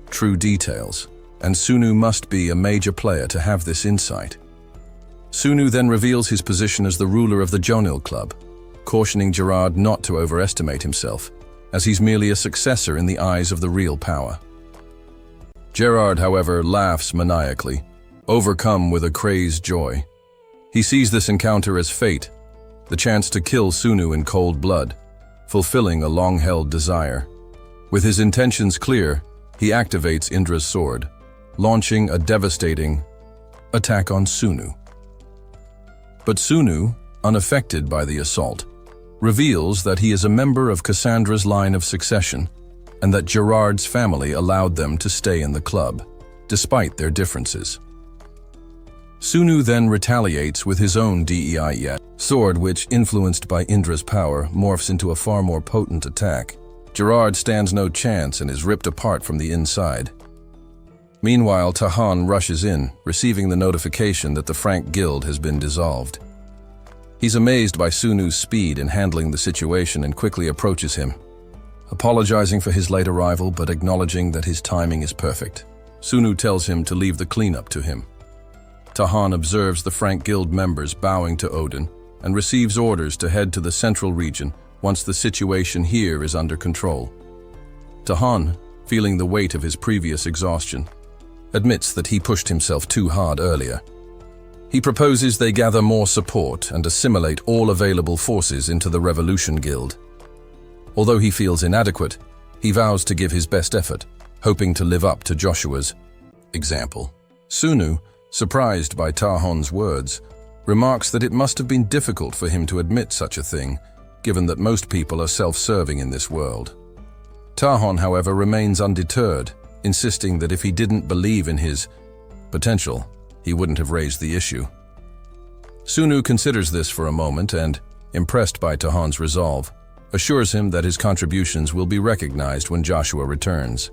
true details, and Sunu must be a major player to have this insight. Sunu then reveals his position as the ruler of the Jonil Club, cautioning Gerard not to overestimate himself, as he's merely a successor in the eyes of the real power. Gerard, however, laughs maniacally, overcome with a crazed joy. He sees this encounter as fate, the chance to kill Sunu in cold blood, fulfilling a long-held desire. With his intentions clear, he activates Indra's sword, launching a devastating attack on Sunu. But Sunu, unaffected by the assault, reveals that he is a member of Cassandra's line of succession, and that Gerard's family allowed them to stay in the club, despite their differences. Sunu then retaliates with his own DEI sword, which, influenced by Indra's power, morphs into a far more potent attack. Gerard stands no chance and is ripped apart from the inside. Meanwhile, Tahan rushes in, receiving the notification that the Frank Guild has been dissolved. He's amazed by Sunu's speed in handling the situation and quickly approaches him. apologizing for his late arrival but acknowledging that his timing is perfect. Sunu tells him to leave the cleanup to him. Tahan observes the Frank Guild members bowing to Odin and receives orders to head to the central region once the situation here is under control. Tahan, feeling the weight of his previous exhaustion, admits that he pushed himself too hard earlier. He proposes they gather more support and assimilate all available forces into the Revolution Guild. Although he feels inadequate, he vows to give his best effort, hoping to live up to Joshua's example. Sunu, surprised by Tahan's words, remarks that it must have been difficult for him to admit such a thing, given that most people are self-serving in this world. Tahan, however, remains undeterred, insisting that if he didn't believe in his potential, he wouldn't have raised the issue. Sunu considers this for a moment and, impressed by Tahan's resolve, assures him that his contributions will be recognized when Joshua returns.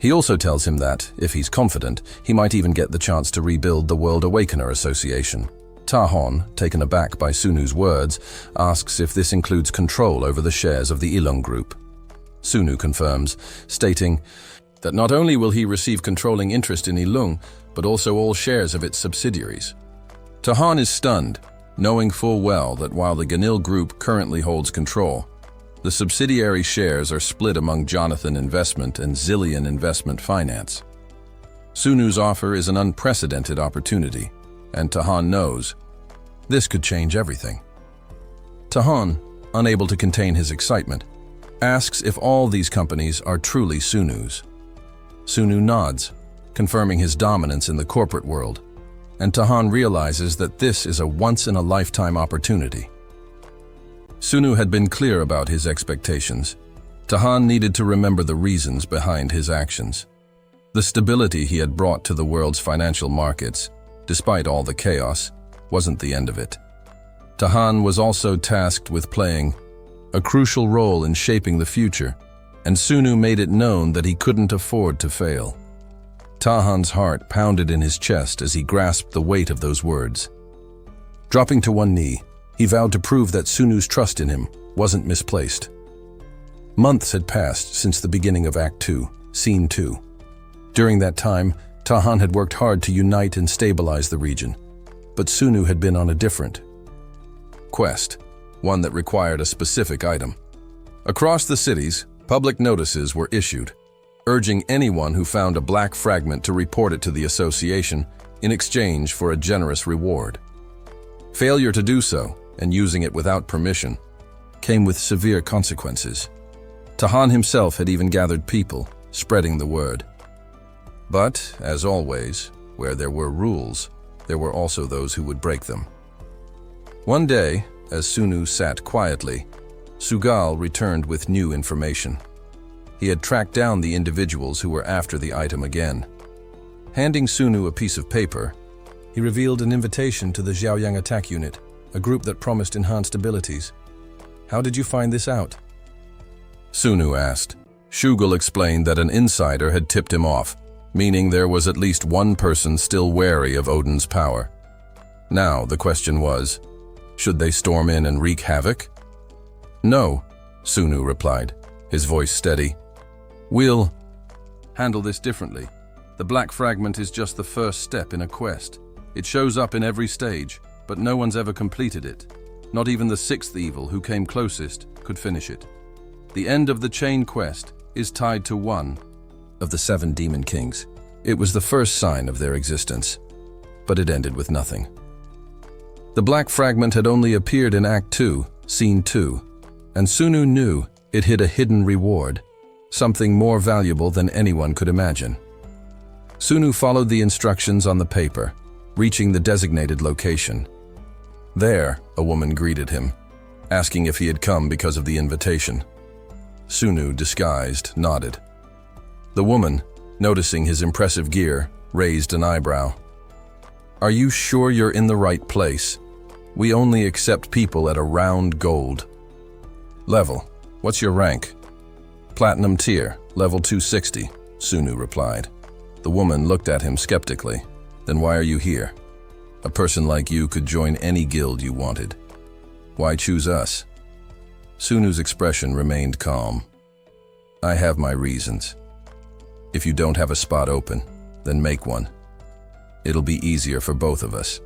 He also tells him that, if he's confident, he might even get the chance to rebuild the World Awakener Association. Tahan, taken aback by Sunu's words, asks if this includes control over the shares of the Ilung group. Sunu confirms, stating that not only will he receive controlling interest in Ilung, but also all shares of its subsidiaries. Tahan is stunned, knowing full well that while the Ganil group currently holds control, the subsidiary shares are split among Jonathan Investment and Zillion Investment Finance. Sunu's offer is an unprecedented opportunity, and Tahan knows this could change everything. Tahan, unable to contain his excitement, asks if all these companies are truly Sunu's. Sunu nods, confirming his dominance in the corporate world, and Tahan realizes that this is a once-in-a-lifetime opportunity. Sunu had been clear about his expectations. Tahan needed to remember the reasons behind his actions. The stability he had brought to the world's financial markets, despite all the chaos, wasn't the end of it. Tahan was also tasked with playing a crucial role in shaping the future, and Sunu made it known that he couldn't afford to fail. Tahan's heart pounded in his chest as he grasped the weight of those words. Dropping to one knee, he vowed to prove that Sunu's trust in him wasn't misplaced. Months had passed since the beginning of Act 2, Scene 2. During that time, Tahan had worked hard to unite and stabilize the region, but Sunu had been on a different quest, one that required a specific item. Across the cities, public notices were issued, urging anyone who found a black fragment to report it to the association in exchange for a generous reward. Failure to do so, and using it without permission, came with severe consequences. Tahan himself had even gathered people, spreading the word. But, as always, where there were rules, there were also those who would break them. One day, as Sunu sat quietly, Sugal returned with new information. He had tracked down the individuals who were after the item again. Handing Sunu a piece of paper, he revealed an invitation to the Xiaoyang attack unit, a group that promised enhanced abilities. "How did you find this out?" Sunu asked. Sugal explained that an insider had tipped him off, meaning there was at least one person still wary of Odin's power. Now the question was, should they storm in and wreak havoc? "No," Sunu replied, his voice steady. "We'll handle this differently. The black fragment is just the first step in a quest. It shows up in every stage, but no one's ever completed it. Not even the sixth evil, who came closest, could finish it. The end of the chain quest is tied to one of the 7 demon kings. It was the first sign of their existence, but it ended with nothing." The black fragment had only appeared in Act 2, Scene 2, and Sunu knew it hid a hidden reward, something more valuable than anyone could imagine. Sunu followed the instructions on the paper, reaching the designated location. There, a woman greeted him, asking if he had come because of the invitation. Sunu, disguised, nodded. The woman, noticing his impressive gear, raised an eyebrow. "Are you sure you're in the right place? We only accept people at around gold." "Level, what's your rank?" "Platinum tier, level 260, Sunu replied. The woman looked at him skeptically. "Then why are you here? A person like you could join any guild you wanted. Why choose us?" Sunu's expression remained calm. I have my reasons. If you don't have a spot open, then make one. It'll be easier for both of us.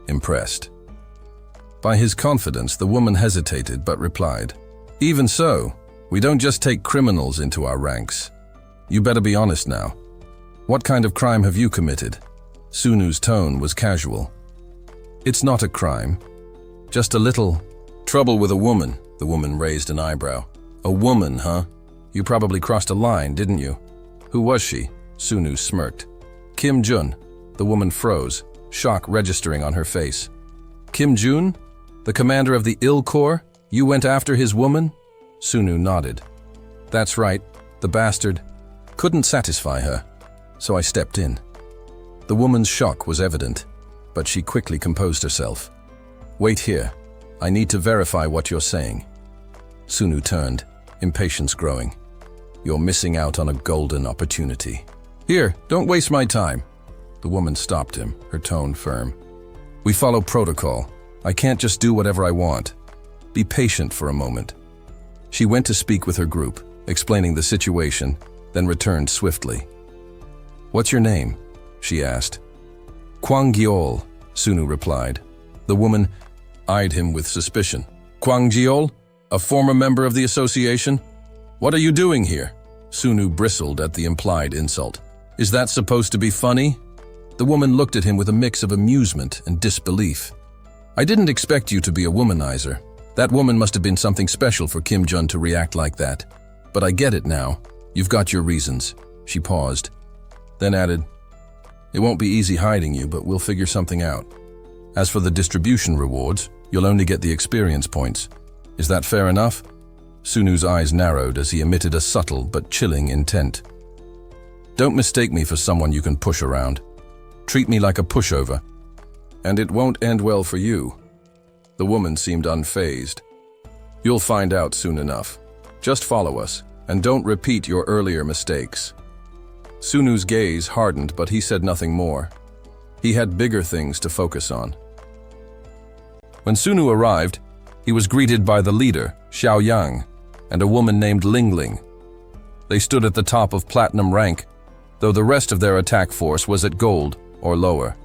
Impressed. By his confidence, the woman hesitated but replied, "Even so, we don't just take criminals into our ranks. You better be honest now. What kind of crime have you committed?" Sunu's tone was casual. "It's not a crime. Just a little trouble with a woman." The woman raised an eyebrow. "A woman, huh? You probably crossed a line, didn't you? Who was she?" Sunu smirked. "Kim Jun." The woman froze, shock registering on her face. "Kim Jun? The commander of the Ill Corps? You went after his woman?" Sunu nodded. "That's right. The bastard couldn't satisfy her, so I stepped in." The woman's shock was evident, but she quickly composed herself. "Wait here. I need to verify what you're saying." Sunu turned, impatience growing. "You're missing out on a golden opportunity." "Here, don't waste my time." The woman stopped him, her tone firm. "We follow protocol. I can't just do whatever I want. Be patient for a moment." She went to speak with her group, explaining the situation, then returned swiftly. "What's your name?" she asked. "Kwang Gyol," Sunu replied. The woman eyed him with suspicion. "Kwang Gyol? A former member of the association? What are you doing here?" Sunu bristled at the implied insult. "Is that supposed to be funny?" The woman looked at him with a mix of amusement and disbelief. "I didn't expect you to be a womanizer. That woman must have been something special for Kim Jun to react like that. But I get it now. You've got your reasons." She paused, then added, "It won't be easy hiding you, but we'll figure something out. As for the distribution rewards, you'll only get the experience points. Is that fair enough?" Sunu's eyes narrowed as he emitted a subtle but chilling intent. "Don't mistake me for someone you can push around. Treat me like a pushover, and it won't end well for you." The woman seemed unfazed. "You'll find out soon enough. Just follow us, and don't repeat your earlier mistakes." Sunu's gaze hardened, but he said nothing more. He had bigger things to focus on. When Sunu arrived, he was greeted by the leader, Xiao Yang, and a woman named Ling Ling. They stood at the top of platinum rank, though the rest of their attack force was at gold or lower.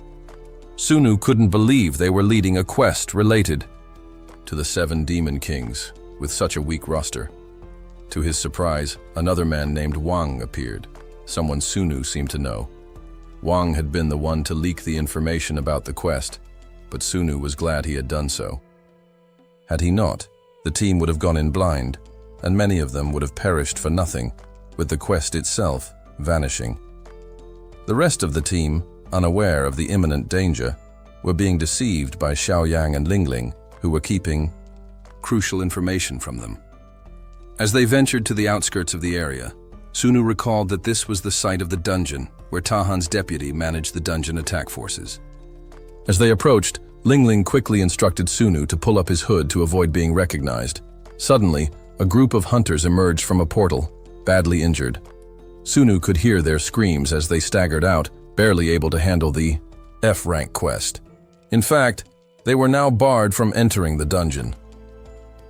Sunu couldn't believe they were leading a quest related to the 7 Demon Kings with such a weak roster. To his surprise, another man named Wang appeared, someone Sunu seemed to know. Wang had been the one to leak the information about the quest, but Sunu was glad he had done so. Had he not, the team would have gone in blind, and many of them would have perished for nothing, with the quest itself vanishing. The rest of the team, unaware of the imminent danger, were being deceived by Xiao Yang and Ling Ling, who were keeping crucial information from them. As they ventured to the outskirts of the area, Sunu recalled that this was the site of the dungeon where Tahan's deputy managed the dungeon attack forces. As they approached, Ling Ling quickly instructed Sunu to pull up his hood to avoid being recognized. Suddenly, a group of hunters emerged from a portal, badly injured. Sunu could hear their screams as they staggered out, barely able to handle the F-rank quest. In fact, they were now barred from entering the dungeon.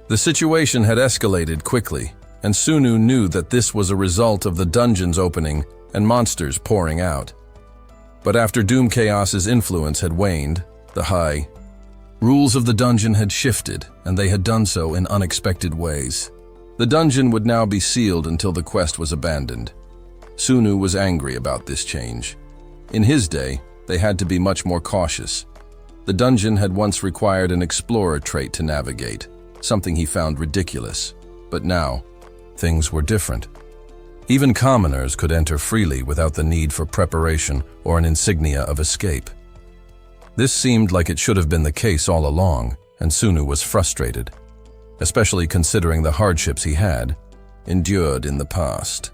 The situation had escalated quickly, and Sunu knew that this was a result of the dungeon's opening and monsters pouring out. But after Doom Chaos's influence had waned, the high rules of the dungeon had shifted, and they had done so in unexpected ways. The dungeon would now be sealed until the quest was abandoned. Sunu was angry about this change. In his day, they had to be much more cautious. The dungeon had once required an explorer trait to navigate, something he found ridiculous. But now, things were different. Even commoners could enter freely without the need for preparation or an insignia of escape. This seemed like it should have been the case all along, and Sunu was frustrated, especially considering the hardships he had endured in the past.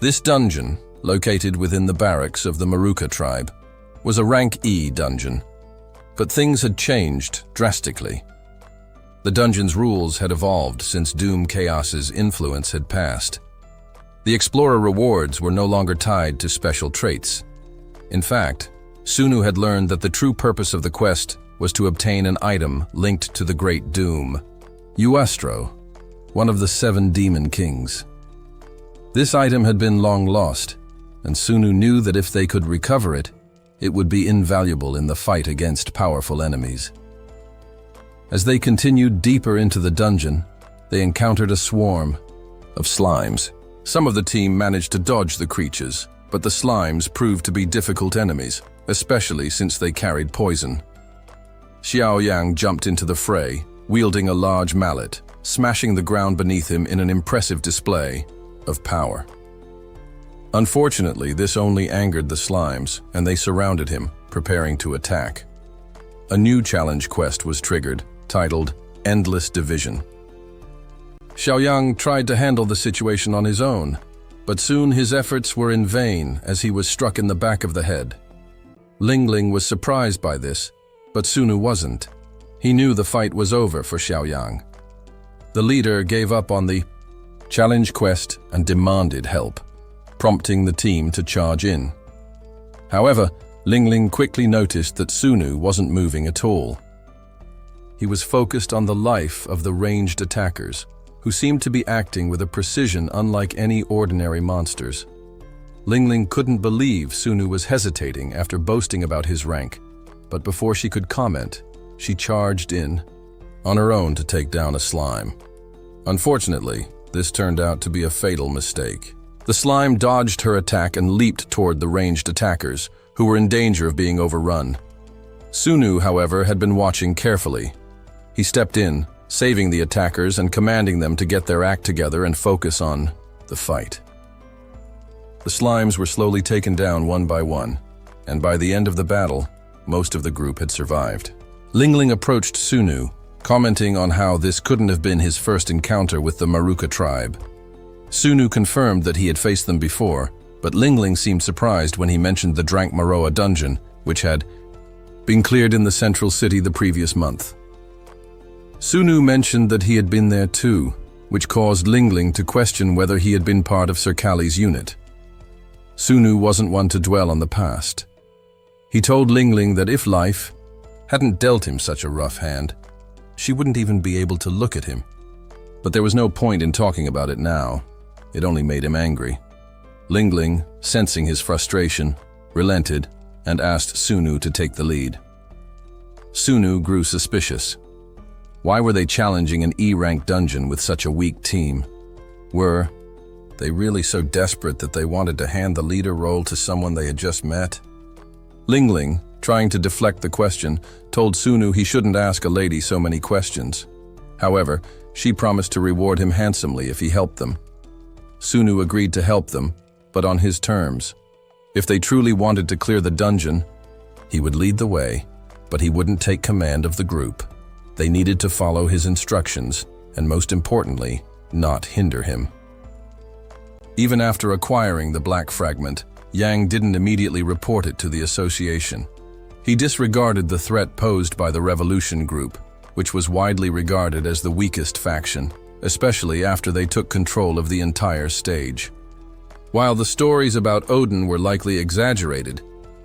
This dungeon, located within the barracks of the Maruka tribe, was a rank E dungeon, but things had changed drastically. The dungeon's rules had evolved since Doom Chaos's influence had passed. The explorer rewards were no longer tied to special traits. In fact, Sunu had learned that the true purpose of the quest was to obtain an item linked to the Great Doom. Uestro, one of the 7 demon kings. This item had been long lost, and Sunu knew that if they could recover it, it would be invaluable in the fight against powerful enemies. As they continued deeper into the dungeon, they encountered a swarm of slimes. Some of the team managed to dodge the creatures, but the slimes proved to be difficult enemies, especially since they carried poison. Xiaoyang jumped into the fray, wielding a large mallet, smashing the ground beneath him in an impressive display of power. Unfortunately, this only angered the slimes, and they surrounded him, preparing to attack. A new challenge quest was triggered, titled Endless Division. Xiaoyang tried to handle the situation on his own, but soon his efforts were in vain as he was struck in the back of the head. Lingling was surprised by this, but Sunu wasn't. He knew the fight was over for Xiaoyang. The leader gave up on the challenge quest and demanded help, prompting the team to charge in. However, Lingling quickly noticed that Sunu wasn't moving at all. He was focused on the life of the ranged attackers, who seemed to be acting with a precision unlike any ordinary monsters. Lingling couldn't believe Sunu was hesitating after boasting about his rank, but before she could comment, she charged in on her own to take down a slime. Unfortunately, this turned out to be a fatal mistake. The slime dodged her attack and leaped toward the ranged attackers, who were in danger of being overrun. Sunu, however, had been watching carefully. He stepped in, saving the attackers and commanding them to get their act together and focus on the fight. The slimes were slowly taken down one by one, and by the end of the battle, most of the group had survived. Lingling approached Sunu, commenting on how this couldn't have been his first encounter with the Maruka tribe. Sunu confirmed that he had faced them before, but Lingling seemed surprised when he mentioned the Drank Maroa dungeon, which had been cleared in the central city the previous month. Sunu mentioned that he had been there too, which caused Lingling to question whether he had been part of Sir Kali's unit. Sunu wasn't one to dwell on the past. He told Lingling that if life hadn't dealt him such a rough hand, she wouldn't even be able to look at him. But there was no point in talking about it now. It only made him angry. Lingling, sensing his frustration, relented and asked Sunu to take the lead. Sunu grew suspicious. Why were they challenging an E-rank dungeon with such a weak team? Were they really so desperate that they wanted to hand the leader role to someone they had just met? Lingling, trying to deflect the question, told Sunu he shouldn't ask a lady so many questions. However, she promised to reward him handsomely if he helped them. Sunu agreed to help them, but on his terms. If they truly wanted to clear the dungeon, he would lead the way, but he wouldn't take command of the group. They needed to follow his instructions, and most importantly, not hinder him. Even after acquiring the black fragment, Yang didn't immediately report it to the association. He disregarded the threat posed by the revolution group, which was widely regarded as the weakest faction, especially after they took control of the entire stage. While the stories about Odin were likely exaggerated,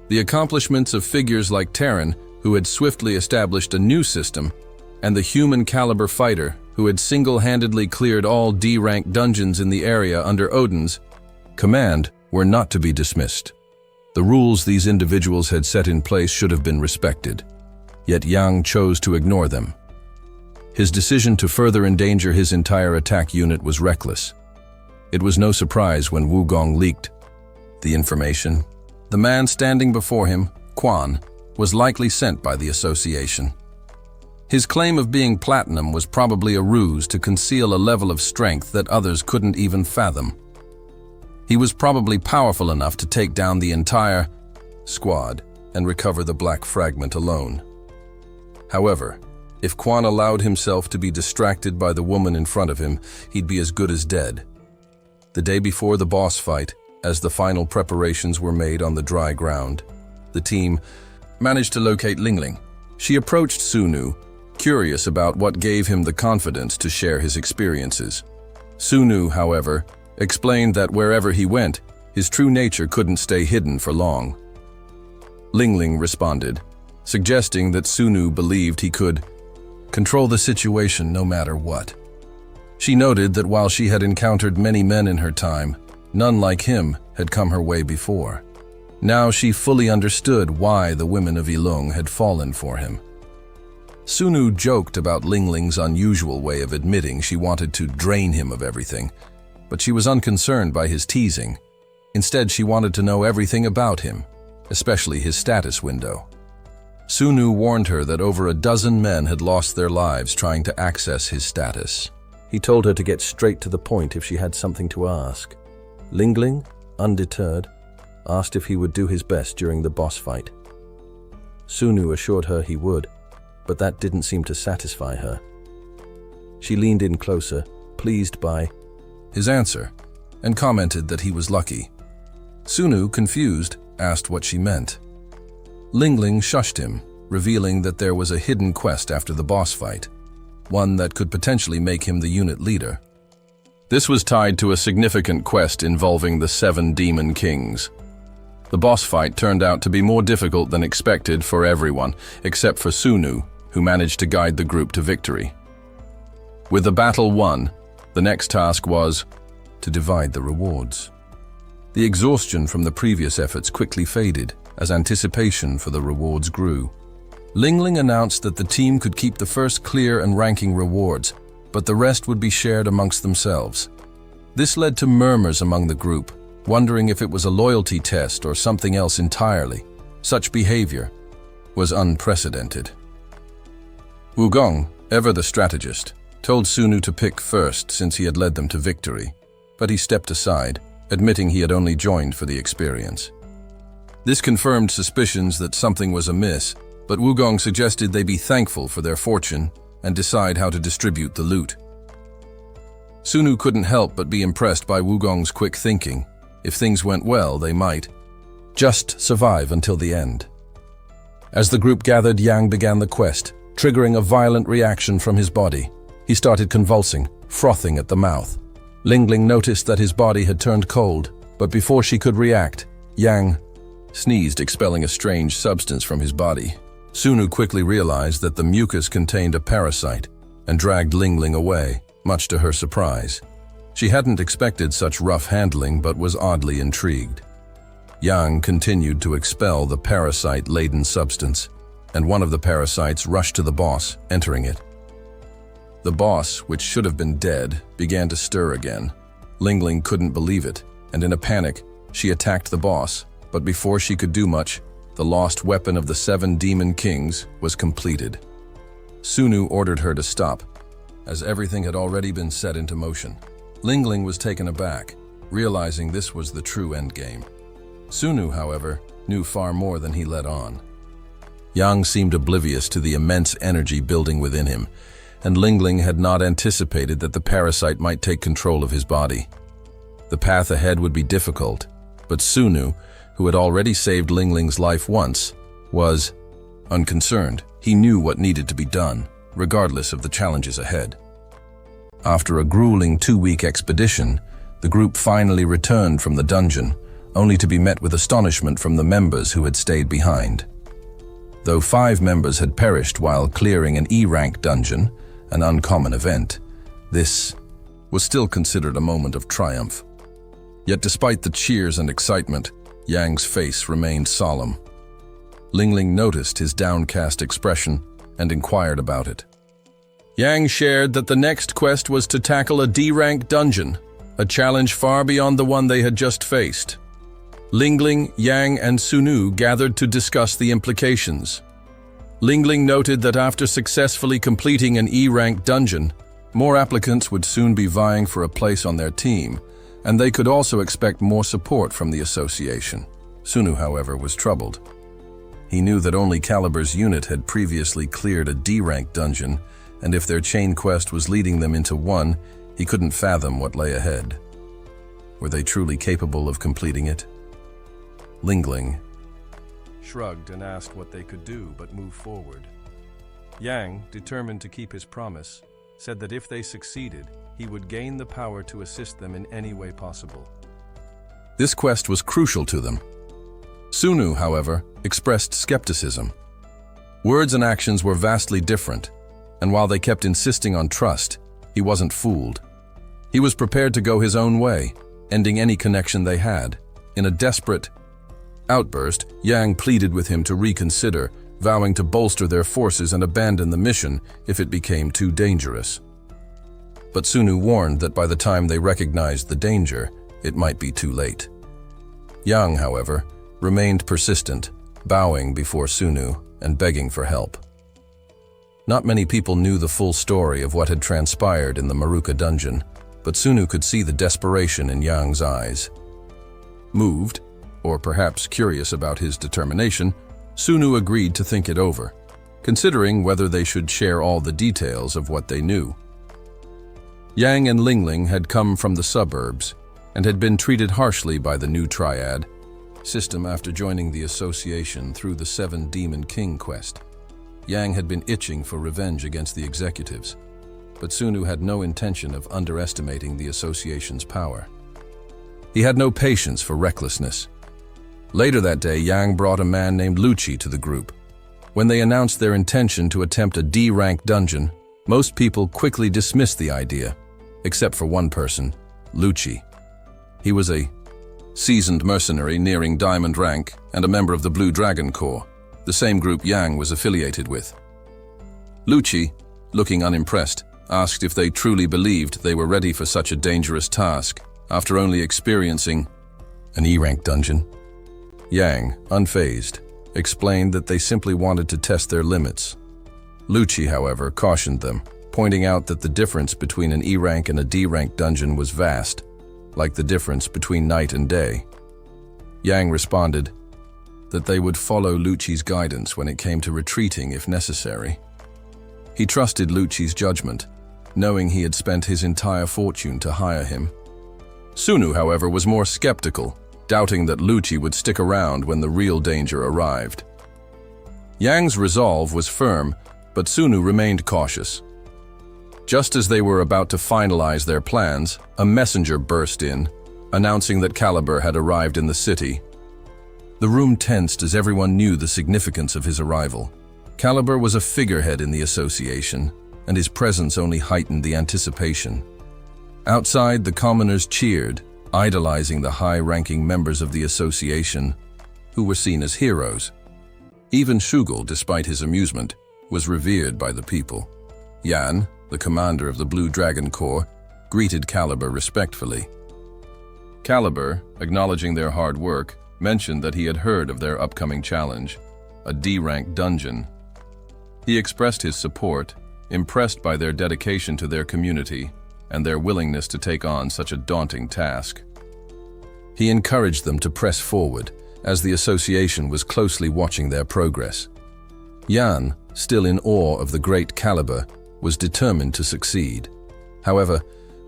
the accomplishments of figures like Terran, who had swiftly established a new system, and the human-caliber fighter, who had single-handedly cleared all D-rank dungeons in the area under Odin's command, were not to be dismissed. The rules these individuals had set in place should have been respected, yet Yang chose to ignore them. His decision to further endanger his entire attack unit was reckless. It was no surprise when Wugong leaked the information. The man standing before him, Quan, was likely sent by the association. His claim of being platinum was probably a ruse to conceal a level of strength that others couldn't even fathom. He was probably powerful enough to take down the entire squad and recover the black fragment alone. However, if Quan allowed himself to be distracted by the woman in front of him, he'd be as good as dead. The day before the boss fight, as the final preparations were made on the dry ground, the team managed to locate Lingling. She approached Sunu, curious about what gave him the confidence to share his experiences. Sunu, however, explained that wherever he went, his true nature couldn't stay hidden for long. Lingling responded, suggesting that Sunu believed he could control the situation no matter what. She noted that while she had encountered many men in her time, none like him had come her way before. Now she fully understood why the women of Ilung had fallen for him. Sunu joked about Lingling's unusual way of admitting she wanted to drain him of everything, but she was unconcerned by his teasing. Instead, she wanted to know everything about him, especially his status window. Sunu warned her that over a dozen men had lost their lives trying to access his status. He told her to get straight to the point if she had something to ask. Lingling, undeterred, asked if he would do his best during the boss fight. Sunu assured her he would, but that didn't seem to satisfy her. She leaned in closer, pleased by his answer, and commented that he was lucky. Sunu, confused, asked what she meant. Lingling shushed him, revealing that there was a hidden quest after the boss fight, one that could potentially make him the unit leader. This was tied to a significant quest involving the 7 demon kings. The boss fight turned out to be more difficult than expected for everyone, except for Sunu, who managed to guide the group to victory. With the battle won, the next task was to divide the rewards. The exhaustion from the previous efforts quickly faded as anticipation for the rewards grew. Lingling announced that the team could keep the first clear and ranking rewards, but the rest would be shared amongst themselves. This led to murmurs among the group, wondering if it was a loyalty test or something else entirely. Such behavior was unprecedented. Wugong, ever the strategist, told Sunu to pick first since he had led them to victory, but he stepped aside, admitting he had only joined for the experience. This confirmed suspicions that something was amiss, but Wugong suggested they be thankful for their fortune and decide how to distribute the loot. Sunu couldn't help but be impressed by Wugong's quick thinking. If things went well, they might just survive until the end. As the group gathered, Yang began the quest, triggering a violent reaction from his body. He started convulsing, frothing at the mouth. Lingling noticed that his body had turned cold, but before she could react, Yang sneezed, expelling a strange substance from his body. Sunu quickly realized that the mucus contained a parasite and dragged Lingling away, much to her surprise. She hadn't expected such rough handling but was oddly intrigued. Yang continued to expel the parasite-laden substance, and one of the parasites rushed to the boss, entering it. The boss, which should have been dead, began to stir again. Lingling couldn't believe it, and in a panic, she attacked the boss, but before she could do much, the lost weapon of the 7 demon kings was completed. Sunu ordered her to stop, as everything had already been set into motion. Lingling was taken aback, realizing this was the true endgame. Sunu, however, knew far more than he let on. Yang seemed oblivious to the immense energy building within him, and Lingling had not anticipated that the parasite might take control of his body. The path ahead would be difficult, but Sunu, who had already saved Lingling's life once, was unconcerned. He knew what needed to be done, regardless of the challenges ahead. After a grueling 2-week expedition, the group finally returned from the dungeon, only to be met with astonishment from the members who had stayed behind. Though 5 members had perished while clearing an E-rank dungeon, an uncommon event, this was still considered a moment of triumph. Yet despite the cheers and excitement, Yang's face remained solemn. Lingling noticed his downcast expression and inquired about it. Yang shared that the next quest was to tackle a D-rank dungeon, a challenge far beyond the one they had just faced. Lingling, Yang, and Sunu gathered to discuss the implications. Lingling noted that after successfully completing an E-rank dungeon, more applicants would soon be vying for a place on their team, and they could also expect more support from the association. Sunu, however, was troubled. He knew that only Calibur's unit had previously cleared a D-rank dungeon, and if their chain quest was leading them into one, he couldn't fathom what lay ahead. Were they truly capable of completing it? Lingling shrugged and asked what they could do but move forward. Yang, determined to keep his promise, said that if they succeeded, he would gain the power to assist them in any way possible. This quest was crucial to them. Sunu, however, expressed skepticism. Words and actions were vastly different, and while they kept insisting on trust, he wasn't fooled. He was prepared to go his own way, ending any connection they had. In a desperate outburst, Yang pleaded with him to reconsider, vowing to bolster their forces and abandon the mission if it became too dangerous. But Sunu warned that by the time they recognized the danger, it might be too late. Yang, however, remained persistent, bowing before Sunu and begging for help. Not many people knew the full story of what had transpired in the Maruka dungeon, but Sunu could see the desperation in Yang's eyes. Moved, or perhaps curious about his determination, Sunu agreed to think it over, considering whether they should share all the details of what they knew. Yang and Lingling had come from the suburbs and had been treated harshly by the new triad system after joining the association through the 7 Demon King quest. Yang had been itching for revenge against the executives, but Sunu had no intention of underestimating the association's power. He had no patience for recklessness. Later that day, Yang brought a man named Lucci to the group. When they announced their intention to attempt a D-rank dungeon, most people quickly dismissed the idea, except for one person, Lucci. He was a seasoned mercenary nearing diamond rank and a member of the Blue Dragon Corps, the same group Yang was affiliated with. Lucci, looking unimpressed, asked if they truly believed they were ready for such a dangerous task after only experiencing an E-rank dungeon. Yang, unfazed, explained that they simply wanted to test their limits. Lucci, however, cautioned them, pointing out that the difference between an E-rank and a D-rank dungeon was vast, like the difference between night and day. Yang responded that they would follow Lucci's guidance when it came to retreating if necessary. He trusted Lucci's judgment, knowing he had spent his entire fortune to hire him. Sunu, however, was more skeptical, doubting that Lucci would stick around when the real danger arrived. Yang's resolve was firm, but Sunu remained cautious. Just as they were about to finalize their plans, a messenger burst in, announcing that Caliber had arrived in the city. The room tensed as everyone knew the significance of his arrival. Caliber was a figurehead in the association, and his presence only heightened the anticipation. Outside, the commoners cheered, idolizing the high-ranking members of the association, who were seen as heroes. Even Shugul, despite his amusement, was revered by the people. Yan, the commander of the Blue Dragon Corps, greeted Caliber respectfully. Caliber, acknowledging their hard work, mentioned that he had heard of their upcoming challenge, a D-rank dungeon. He expressed his support, impressed by their dedication to their community and their willingness to take on such a daunting task. He encouraged them to press forward, as the association was closely watching their progress. Yan, still in awe of the great Caliber, was determined to succeed. However,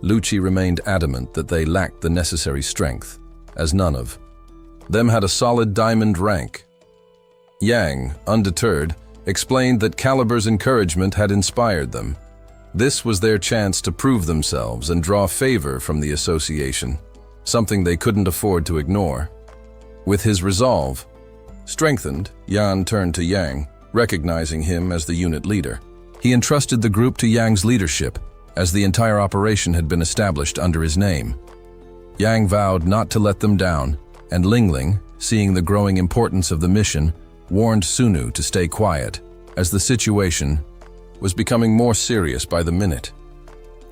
Lucci remained adamant that they lacked the necessary strength, as none of them had a solid diamond rank. Yang, undeterred, explained that Caliber's encouragement had inspired them. This was their chance to prove themselves and draw favor from the association, something they couldn't afford to ignore. With his resolve strengthened, Yan turned to Yang, recognizing him as the unit leader. He entrusted the group to Yang's leadership, as the entire operation had been established under his name. Yang vowed not to let them down, and Lingling, seeing the growing importance of the mission, warned Sunu to stay quiet, as the situation was becoming more serious by the minute.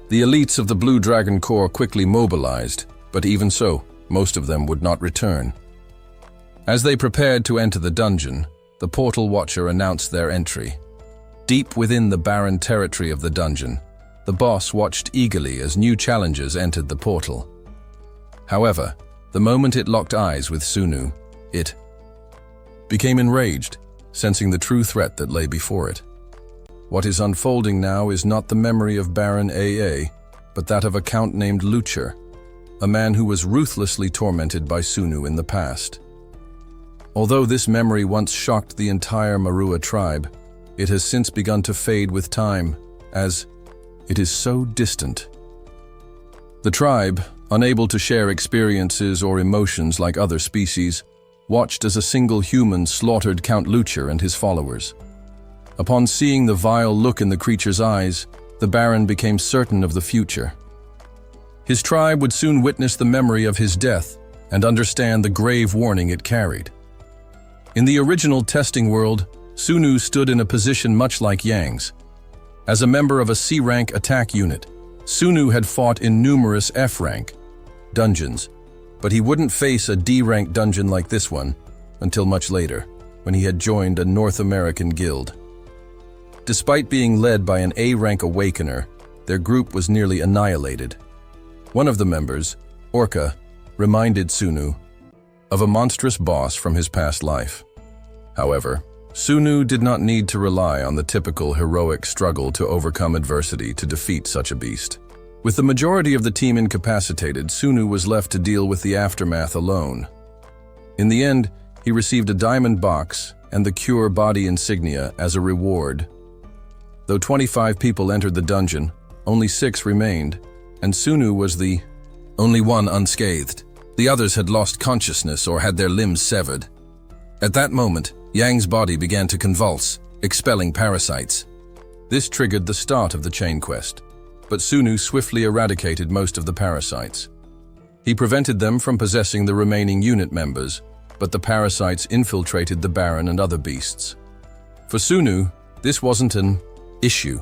The elites of the Blue Dragon Corps quickly mobilized, but even so, most of them would not return. As they prepared to enter the dungeon, the portal watcher announced their entry. Deep within the barren territory of the dungeon, the boss watched eagerly as new challengers entered the portal. However, the moment it locked eyes with Sunu, it became enraged, sensing the true threat that lay before it. What is unfolding now is not the memory of Baron AA, but that of a count named Lucher, a man who was ruthlessly tormented by Sunu in the past. Although this memory once shocked the entire Marua tribe, it has since begun to fade with time, as it is so distant. The tribe, unable to share experiences or emotions like other species, watched as a single human slaughtered Count Lucher and his followers. Upon seeing the vile look in the creature's eyes, the Baron became certain of the future. His tribe would soon witness the memory of his death and understand the grave warning it carried. In the original testing world, Sunu stood in a position much like Yang's. As a member of a C-rank attack unit, Sunu had fought in numerous F-rank dungeons, but he wouldn't face a D-rank dungeon like this one until much later, when he had joined a North American guild. Despite being led by an A-rank awakener, their group was nearly annihilated. One of the members, Orca, reminded Sunu of a monstrous boss from his past life. However, Sunu did not need to rely on the typical heroic struggle to overcome adversity to defeat such a beast. With the majority of the team incapacitated, Sunu was left to deal with the aftermath alone. In the end, he received a diamond box and the Cure body insignia as a reward. Though 25 people entered the dungeon, only 6 remained, and Sunu was the only one unscathed. The others had lost consciousness or had their limbs severed. At that moment, Yang's body began to convulse, expelling parasites. This triggered the start of the chain quest, but Sunu swiftly eradicated most of the parasites. He prevented them from possessing the remaining unit members, but the parasites infiltrated the Baron and other beasts. For Sunu, this wasn't an issue.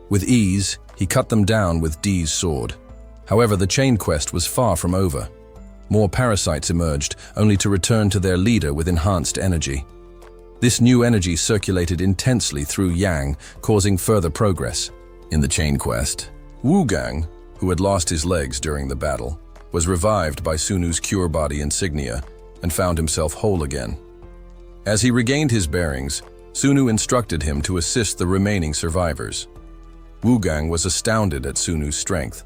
With ease, he cut them down with D's sword. However, the chain quest was far from over. More parasites emerged, only to return to their leader with enhanced energy. This new energy circulated intensely through Yang, causing further progress. In the chain quest, Wugang, who had lost his legs during the battle, was revived by Sunu's Cure body insignia and found himself whole again. As he regained his bearings, Sunu instructed him to assist the remaining survivors. Wugang was astounded at Sunu's strength.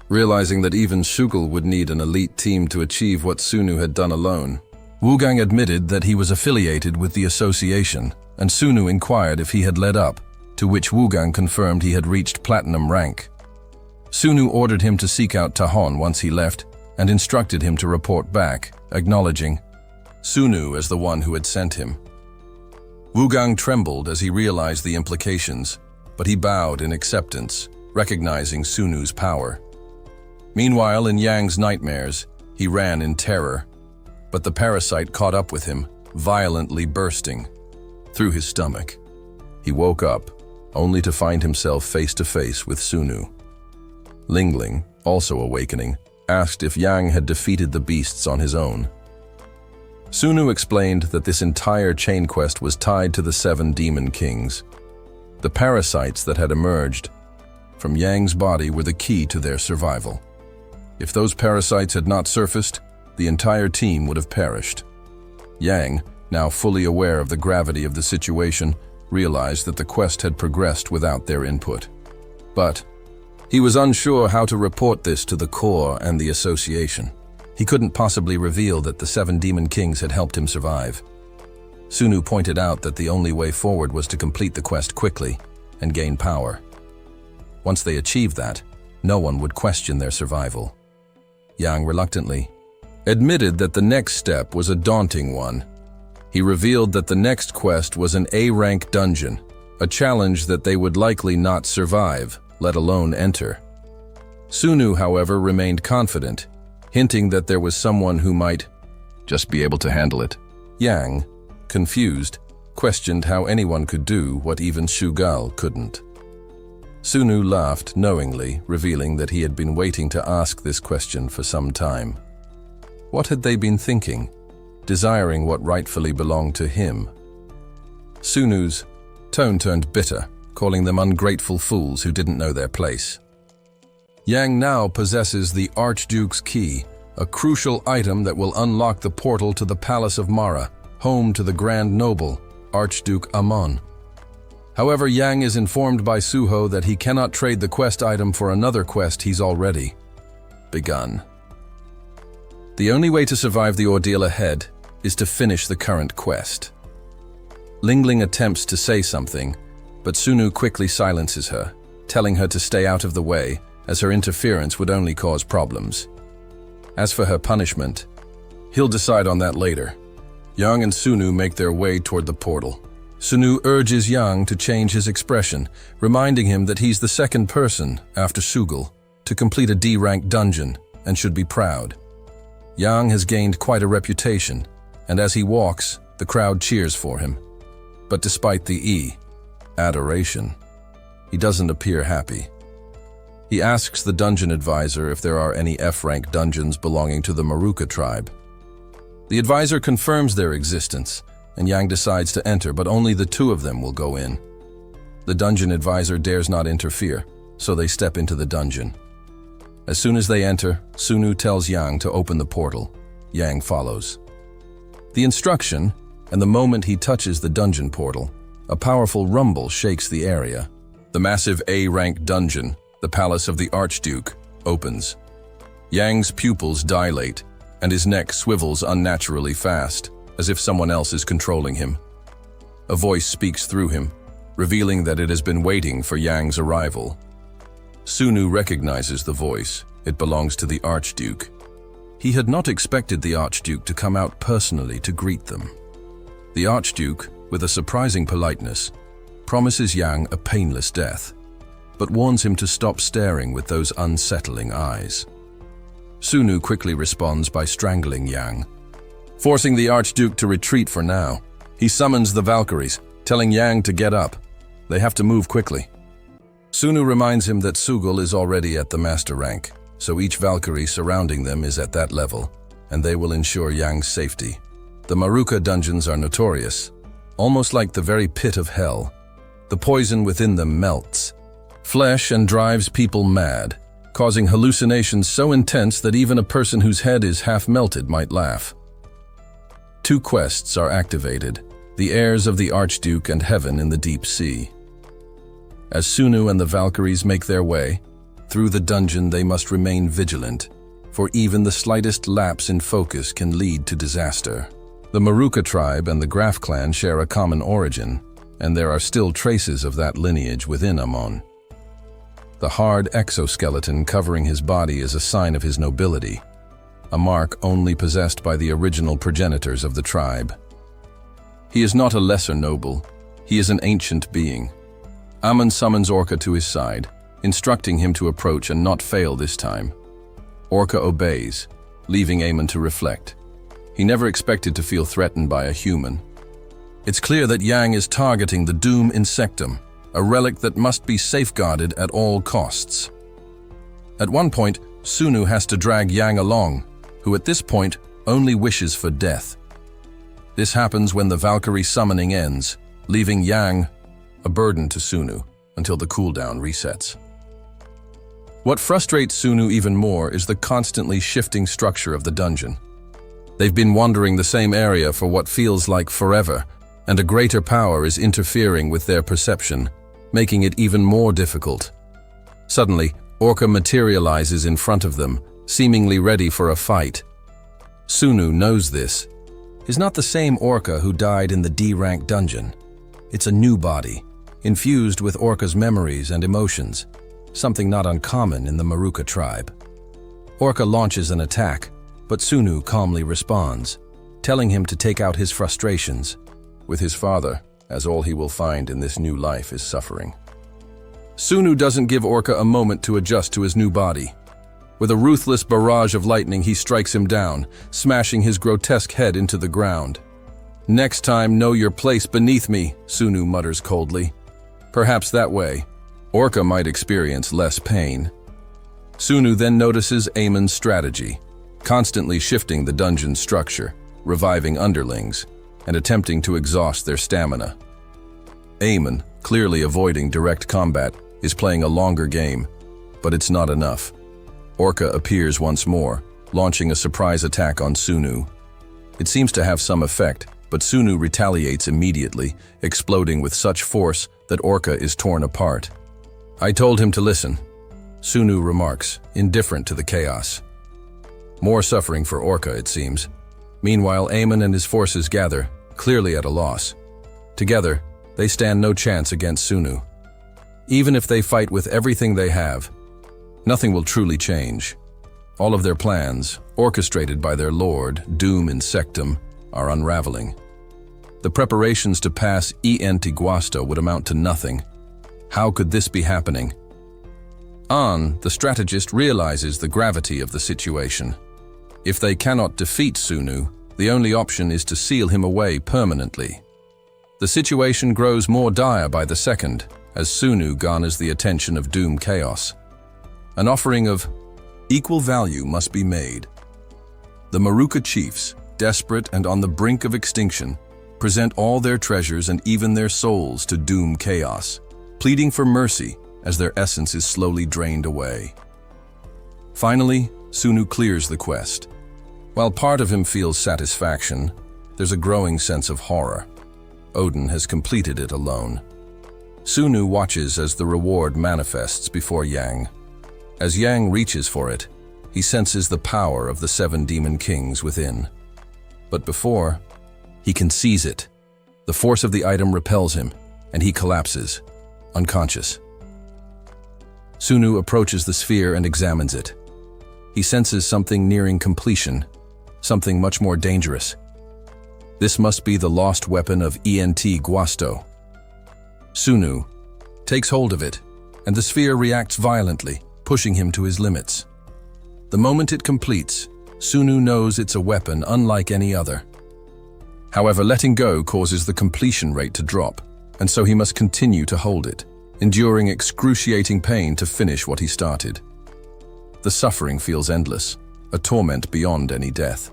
Realizing that even Shugul would need an elite team to achieve what Sunu had done alone, Wugang admitted that he was affiliated with the association, and Sunu inquired if he had led up, to which Wugang confirmed he had reached platinum rank. Sunu ordered him to seek out Tahon once he left, and instructed him to report back, acknowledging Sunu as the one who had sent him. Wugang trembled as he realized the implications, but he bowed in acceptance, recognizing Sunu's power. Meanwhile, in Yang's nightmares, he ran in terror, but the parasite caught up with him, violently bursting through his stomach. He woke up, only to find himself face to face with Sunu. Lingling, also awakening, asked if Yang had defeated the beasts on his own. Sunu explained that this entire chain quest was tied to the 7 demon kings. The parasites that had emerged from Yang's body were the key to their survival. If those parasites had not surfaced, the entire team would have perished. Yang, now fully aware of the gravity of the situation, realized that the quest had progressed without their input. But he was unsure how to report this to the core and the association. He couldn't possibly reveal that the 7 demon kings had helped him survive. Sunu pointed out that the only way forward was to complete the quest quickly and gain power. Once they achieved that, no one would question their survival. Yang reluctantly admitted that the next step was a daunting one. He revealed that the next quest was an A-rank dungeon, a challenge that they would likely not survive, let alone enter. Sunu, however, remained confident, hinting that there was someone who might just be able to handle it. Yang, confused, questioned how anyone could do what even Shugal couldn't. Sunu laughed knowingly, revealing that he had been waiting to ask this question for some time. What had they been thinking, desiring what rightfully belonged to him? Sunu's tone turned bitter, calling them ungrateful fools who didn't know their place. Yang now possesses the Archduke's Key, a crucial item that will unlock the portal to the Palace of Mara, home to the Grand Noble, Archduke Amon. However, Yang is informed by Suho that he cannot trade the quest item for another quest he's already begun. The only way to survive the ordeal ahead is to finish the current quest. Lingling attempts to say something, but Sunu quickly silences her, telling her to stay out of the way, as her interference would only cause problems. As for her punishment, he'll decide on that later. Yang and Sunu make their way toward the portal. Sunu urges Yang to change his expression, reminding him that he's the second person, after Shugul, to complete a D-rank dungeon and should be proud. Yang has gained quite a reputation, and as he walks, the crowd cheers for him. But despite the adoration, he doesn't appear happy. He asks the dungeon advisor if there are any F-rank dungeons belonging to the Maruka tribe. The advisor confirms their existence, and Yang decides to enter, but only the two of them will go in. The dungeon advisor dares not interfere, so they step into the dungeon. As soon as they enter, Sunu tells Yang to open the portal. Yang follows. The instruction, and the moment he touches the dungeon portal, a powerful rumble shakes the area. The massive A-rank dungeon, the palace of the Archduke, opens. Yang's pupils dilate, and his neck swivels unnaturally fast, as if someone else is controlling him. A voice speaks through him, revealing that it has been waiting for Yang's arrival. Sunu recognizes the voice. It belongs to the Archduke. He had not expected the Archduke to come out personally to greet them. The Archduke, with a surprising politeness, promises Yang a painless death, but warns him to stop staring with those unsettling eyes. Sunu quickly responds by strangling Yang. Forcing the Archduke to retreat for now, he summons the Valkyries, telling Yang to get up. They have to move quickly. Sunu reminds him that Sugul is already at the master rank, so each Valkyrie surrounding them is at that level, and they will ensure Yang's safety. The Maruka dungeons are notorious, almost like the very pit of hell. The poison within them melts flesh and drives people mad, causing hallucinations so intense that even a person whose head is half melted might laugh. 2 quests are activated, the heirs of the Archduke and Heaven in the Deep Sea. As Sunu and the Valkyries make their way, through the dungeon they must remain vigilant, for even the slightest lapse in focus can lead to disaster. The Maruka tribe and the Graf clan share a common origin, and there are still traces of that lineage within Amon. The hard exoskeleton covering his body is a sign of his nobility, a mark only possessed by the original progenitors of the tribe. He is not a lesser noble, he is an ancient being. Amon summons Orca to his side, instructing him to approach and not fail this time. Orca obeys, leaving Amon to reflect. He never expected to feel threatened by a human. It's clear that Yang is targeting the Doom Insectum, a relic that must be safeguarded at all costs. At one point, Sunu has to drag Yang along, who at this point only wishes for death. This happens when the Valkyrie summoning ends, leaving Yang a burden to Sunu until the cooldown resets. What frustrates Sunu even more is the constantly shifting structure of the dungeon. They've been wandering the same area for what feels like forever, and a greater power is interfering with their perception, making it even more difficult. Suddenly, Orca materializes in front of them, seemingly ready for a fight. Sunu knows this. He's not the same Orca who died in the D-rank dungeon. It's a new body, infused with Orca's memories and emotions, something not uncommon in the Maruka tribe. Orca launches an attack, but Sunu calmly responds, telling him to take out his frustrations with his father, as all he will find in this new life is suffering. Sunu doesn't give Orca a moment to adjust to his new body. With a ruthless barrage of lightning, he strikes him down, smashing his grotesque head into the ground. "Next time, know your place beneath me," Sunu mutters coldly. Perhaps that way, Orca might experience less pain. Sunu then notices Amon's strategy, constantly shifting the dungeon structure, reviving underlings, and attempting to exhaust their stamina. Amon, clearly avoiding direct combat, is playing a longer game, but it's not enough. Orca appears once more, launching a surprise attack on Sunu. It seems to have some effect, but Sunu retaliates immediately, exploding with such force that Orca is torn apart. "I told him to listen," Sunu remarks, indifferent to the chaos. More suffering for Orca, it seems. Meanwhile, Amon and his forces gather, clearly at a loss. Together, they stand no chance against Sunu. Even if they fight with everything they have, nothing will truly change. All of their plans, orchestrated by their lord, Doom Insectum, are unraveling. The preparations to pass Antiguasta would amount to nothing. How could this be happening? An, the strategist, realizes the gravity of the situation. If they cannot defeat Sunu, the only option is to seal him away permanently. The situation grows more dire by the second, as Sunu garners the attention of Doom Chaos. An offering of equal value must be made. The Maruka chiefs, desperate and on the brink of extinction, present all their treasures and even their souls to Doom Chaos, pleading for mercy as their essence is slowly drained away. Finally, Sunu clears the quest. While part of him feels satisfaction, there's a growing sense of horror. Odin has completed it alone. Sunu watches as the reward manifests before Yang. As Yang reaches for it, he senses the power of the 7 demon kings within. But before he can seize it, the force of the item repels him, and he collapses, unconscious. Sunu approaches the sphere and examines it. He senses something nearing completion, something much more dangerous. This must be the lost weapon of Ent Guasto. Sunu takes hold of it, and the sphere reacts violently, pushing him to his limits. The moment it completes, Sunu knows it's a weapon unlike any other. However, letting go causes the completion rate to drop, and so he must continue to hold it, enduring excruciating pain to finish what he started. The suffering feels endless, a torment beyond any death.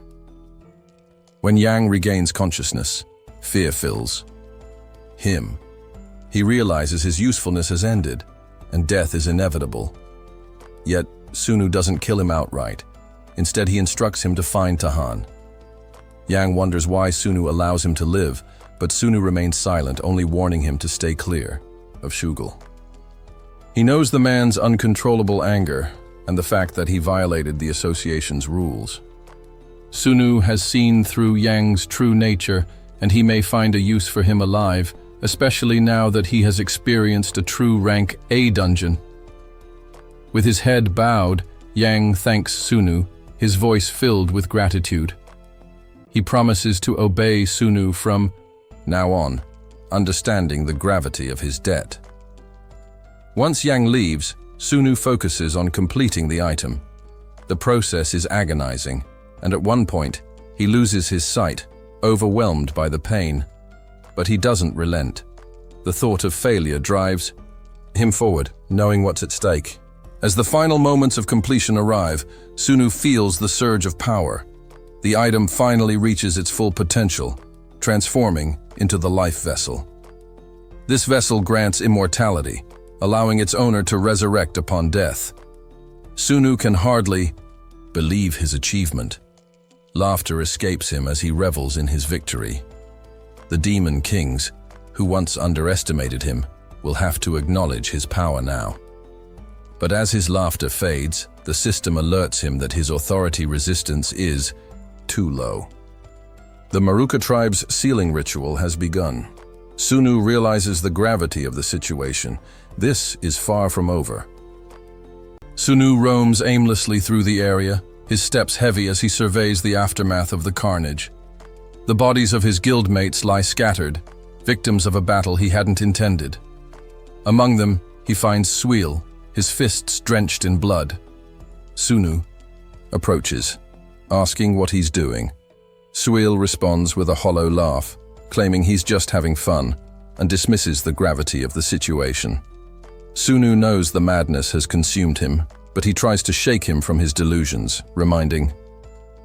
When Yang regains consciousness, fear fills him. He realizes his usefulness has ended, and death is inevitable. Yet, Sunu doesn't kill him outright. Instead, he instructs him to find Tahan. Yang wonders why Sunu allows him to live, but Sunu remains silent, only warning him to stay clear of Shugal. He knows the man's uncontrollable anger and the fact that he violated the association's rules. Sunu has seen through Yang's true nature, and he may find a use for him alive, especially now that he has experienced a true rank A dungeon. With his head bowed, Yang thanks Sunu, his voice filled with gratitude. He promises to obey Sunu from now on, understanding the gravity of his debt. Once Yang leaves, Sunu focuses on completing the item. The process is agonizing, and at one point, he loses his sight, overwhelmed by the pain. But he doesn't relent. The thought of failure drives him forward, knowing what's at stake. As the final moments of completion arrive, Sunu feels the surge of power. The item finally reaches its full potential, transforming into the life vessel. This vessel grants immortality, allowing its owner to resurrect upon death. Sunu can hardly believe his achievement. Laughter escapes him as he revels in his victory. The demon kings, who once underestimated him, will have to acknowledge his power now. But as his laughter fades, the system alerts him that his authority resistance is too low. The Maruka tribe's sealing ritual has begun. Sunu realizes the gravity of the situation. This is far from over. Sunu roams aimlessly through the area, his steps heavy as he surveys the aftermath of the carnage. The bodies of his guildmates lie scattered, victims of a battle he hadn't intended. Among them, he finds Swiel, his fists drenched in blood. Sunu approaches, asking what he's doing. Swiel responds with a hollow laugh, claiming he's just having fun, and dismisses the gravity of the situation. Sunu knows the madness has consumed him, but he tries to shake him from his delusions, reminding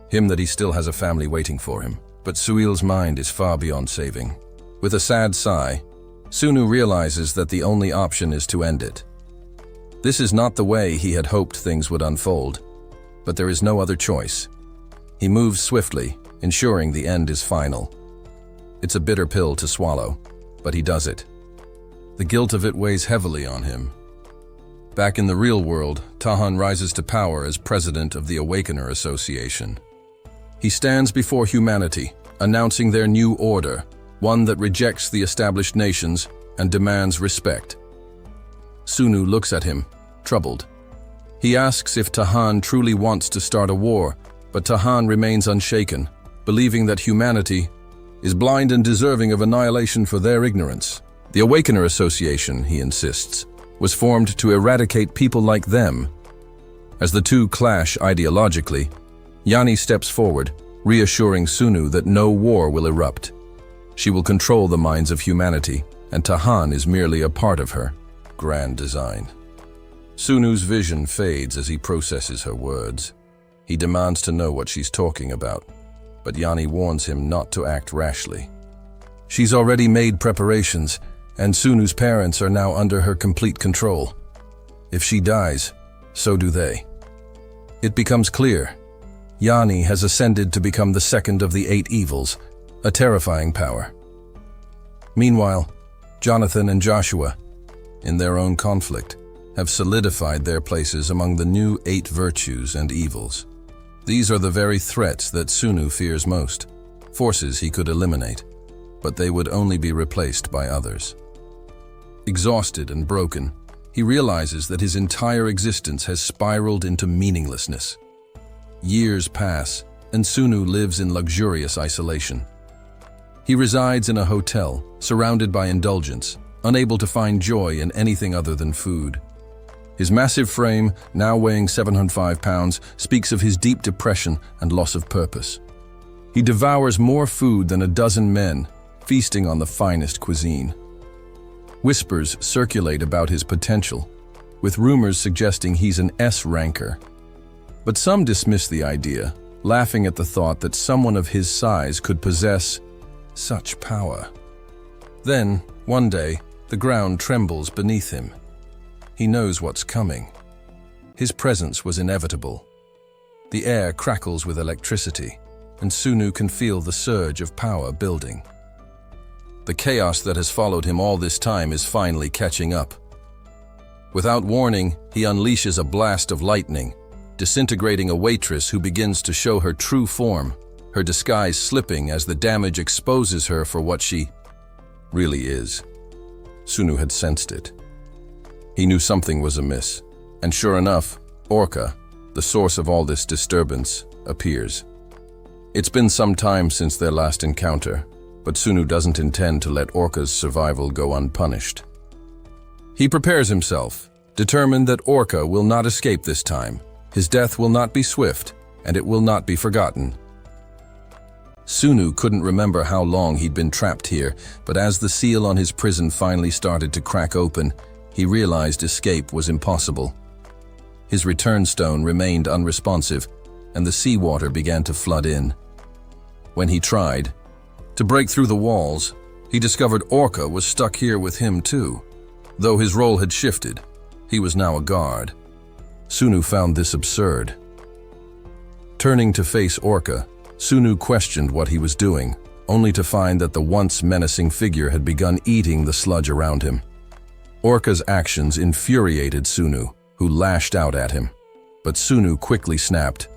him that he still has a family waiting for him. But Swiel's mind is far beyond saving. With a sad sigh, Sunu realizes that the only option is to end it. This is not the way he had hoped things would unfold, but there is no other choice. He moves swiftly, ensuring the end is final. It's a bitter pill to swallow, but he does it. The guilt of it weighs heavily on him. Back in the real world, Tahan rises to power as president of the Awakener Association. He stands before humanity, announcing their new order, one that rejects the established nations and demands respect. Sunu looks at him, troubled. He asks if Tahan truly wants to start a war, but Tahan remains unshaken, believing that humanity is blind and deserving of annihilation for their ignorance. The Awakener Association, he insists, was formed to eradicate people like them. As the two clash ideologically, Yani steps forward, reassuring Sunu that no war will erupt. She will control the minds of humanity, and Tahan is merely a part of her grand design. Sunu's vision fades as he processes her words. He demands to know what she's talking about, but Yani warns him not to act rashly. She's already made preparations, and Sunu's parents are now under her complete control. If she dies, so do they. It becomes clear. Yani has ascended to become the second of the 8 evils, a terrifying power. Meanwhile, Jonathan and Joshua, in their own conflict, have solidified their places among the new 8 virtues and evils. These are the very threats that Sunu fears most, forces he could eliminate, but they would only be replaced by others. Exhausted and broken, he realizes that his entire existence has spiraled into meaninglessness. Years pass, and Sunu lives in luxurious isolation. He resides in a hotel, surrounded by indulgence, unable to find joy in anything other than food. His massive frame, now weighing 705 pounds, speaks of his deep depression and loss of purpose. He devours more food than a dozen men, feasting on the finest cuisine. Whispers circulate about his potential, with rumors suggesting he's an S-ranker. But some dismiss the idea, laughing at the thought that someone of his size could possess such power. Then, one day, the ground trembles beneath him. He knows what's coming. His presence was inevitable. The air crackles with electricity, and Sunu can feel the surge of power building. The chaos that has followed him all this time is finally catching up. Without warning, he unleashes a blast of lightning, disintegrating a waitress who begins to show her true form, her disguise slipping as the damage exposes her for what she really is. Sunu had sensed it. He knew something was amiss, and sure enough, Orca, the source of all this disturbance, appears. It's been some time since their last encounter, but Sunu doesn't intend to let Orca's survival go unpunished. He prepares himself, determined that Orca will not escape this time. His death will not be swift, and it will not be forgotten. Sunu couldn't remember how long he'd been trapped here, but as the seal on his prison finally started to crack open, he realized escape was impossible. His return stone remained unresponsive, and the seawater began to flood in. When he tried to break through the walls, he discovered Orca was stuck here with him too. Though his role had shifted, he was now a guard. Sunu found this absurd. Turning to face Orca, Sunu questioned what he was doing, only to find that the once menacing figure had begun eating the sludge around him. Orca's actions infuriated Sunu, who lashed out at him. But Sunu quickly snapped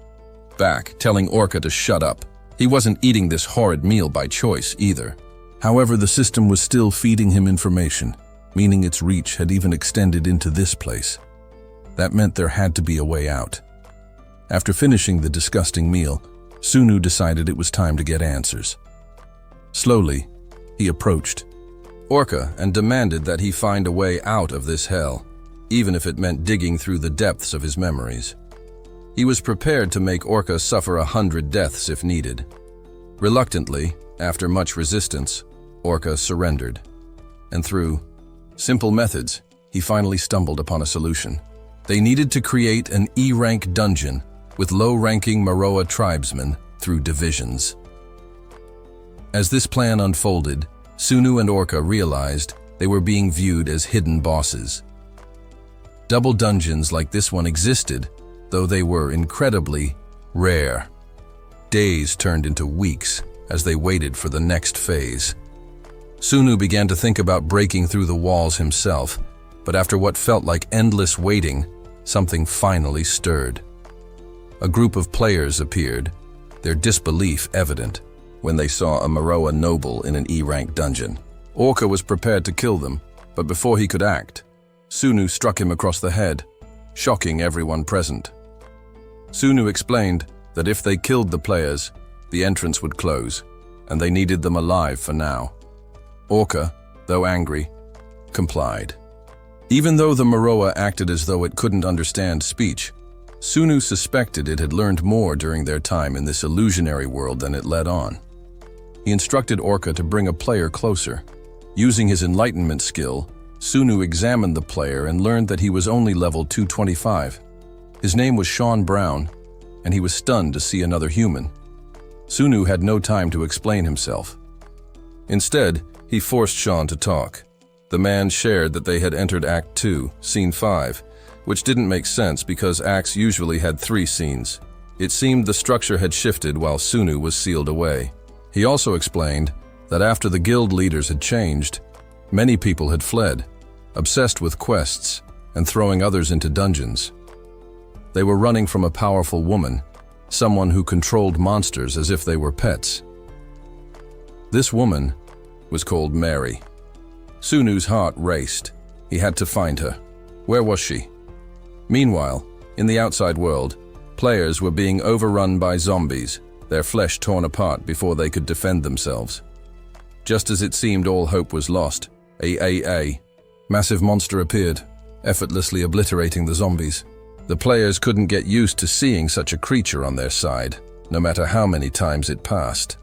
back, telling Orca to shut up. He wasn't eating this horrid meal by choice either. However, the system was still feeding him information, meaning its reach had even extended into this place. That meant there had to be a way out. After finishing the disgusting meal, Sunu decided it was time to get answers. Slowly, he approached Orca and demanded that he find a way out of this hell, even if it meant digging through the depths of his memories. He was prepared to make Orca suffer 100 deaths if needed. Reluctantly, after much resistance, Orca surrendered. And through simple methods, he finally stumbled upon a solution. They needed to create an E-rank dungeon with low-ranking Manhwa tribesmen through divisions. As this plan unfolded, Sunu and Orca realized they were being viewed as hidden bosses. Double dungeons like this one existed, though they were incredibly rare. Days turned into weeks as they waited for the next phase. Sunu began to think about breaking through the walls himself, but after what felt like endless waiting, something finally stirred. A group of players appeared, their disbelief evident, when they saw a Manhwa noble in an E-rank dungeon. Orca was prepared to kill them, but before he could act, Sunu struck him across the head, shocking everyone present. Sunu explained that if they killed the players, the entrance would close, and they needed them alive for now. Orca, though angry, complied. Even though the Manhwa acted as though it couldn't understand speech, Sunu suspected it had learned more during their time in this illusionary world than it let on. He instructed Orca to bring a player closer. Using his enlightenment skill, Sunu examined the player and learned that he was only level 225. His name was Sean Brown, and he was stunned to see another human. Sunu had no time to explain himself. Instead, he forced Sean to talk. The man shared that they had entered Act 2, Scene 5, which didn't make sense because acts usually had 3 scenes. It seemed the structure had shifted while Sunu was sealed away. He also explained that after the guild leaders had changed, many people had fled, obsessed with quests and throwing others into dungeons. They were running from a powerful woman, someone who controlled monsters as if they were pets. This woman was called Mary. Sunu's heart raced. He had to find her. Where was she? Meanwhile, in the outside world, players were being overrun by zombies, their flesh torn apart before they could defend themselves. Just as it seemed all hope was lost, a massive monster appeared, effortlessly obliterating the zombies. The players couldn't get used to seeing such a creature on their side, no matter how many times it passed.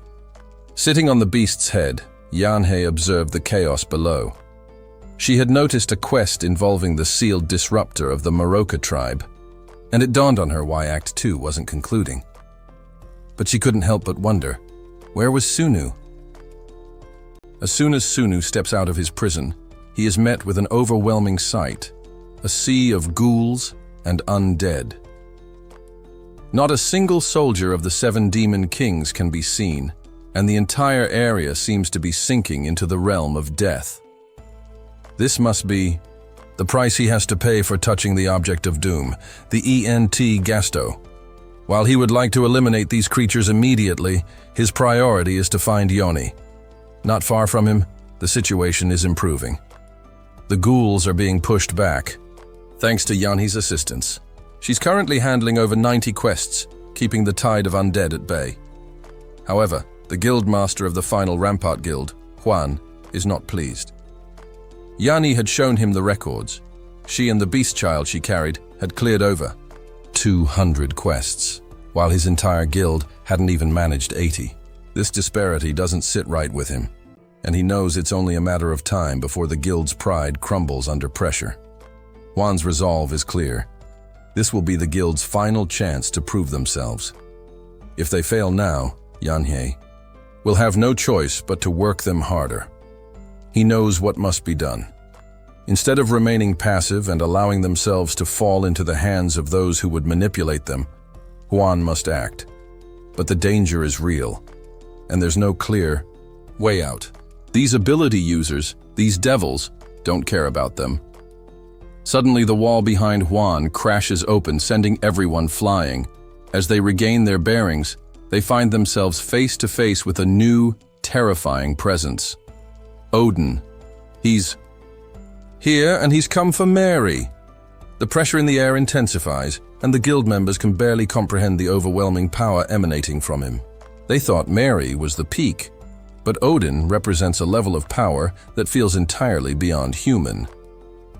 Sitting on the beast's head, Yanhei observed the chaos below. She had noticed a quest involving the sealed disruptor of the Manhwa tribe, and it dawned on her why Act 2 wasn't concluding. But she couldn't help but wonder, where was Sunu? As soon as Sunu steps out of his prison, he is met with an overwhelming sight, a sea of ghouls and undead. Not a single soldier of the 7 demon kings can be seen, and the entire area seems to be sinking into the realm of death. This must be the price he has to pay for touching the object of doom, the ENT Gasto. While he would like to eliminate these creatures immediately, his priority is to find Yoni. Not far from him, the situation is improving. The ghouls are being pushed back, thanks to Yanhi's assistance. She's currently handling over 90 quests, keeping the tide of undead at bay. However, the guild master of the final Rampart Guild, Juan, is not pleased. Yani had shown him the records. She and the beast child she carried had cleared over 200 quests, while his entire guild hadn't even managed 80. This disparity doesn't sit right with him, and he knows it's only a matter of time before the guild's pride crumbles under pressure. Juan's resolve is clear. This will be the guild's final chance to prove themselves. If they fail now, Yanhei will have no choice but to work them harder. He knows what must be done. Instead of remaining passive and allowing themselves to fall into the hands of those who would manipulate them, Juan must act. But the danger is real, and there's no clear way out. These ability users, these devils, don't care about them. Suddenly, the wall behind Juan crashes open, sending everyone flying. As they regain their bearings, they find themselves face to face with a new, terrifying presence. Odin. He's here, and he's come for Mary. The pressure in the air intensifies, and the guild members can barely comprehend the overwhelming power emanating from him. They thought Mary was the peak, but Odin represents a level of power that feels entirely beyond human.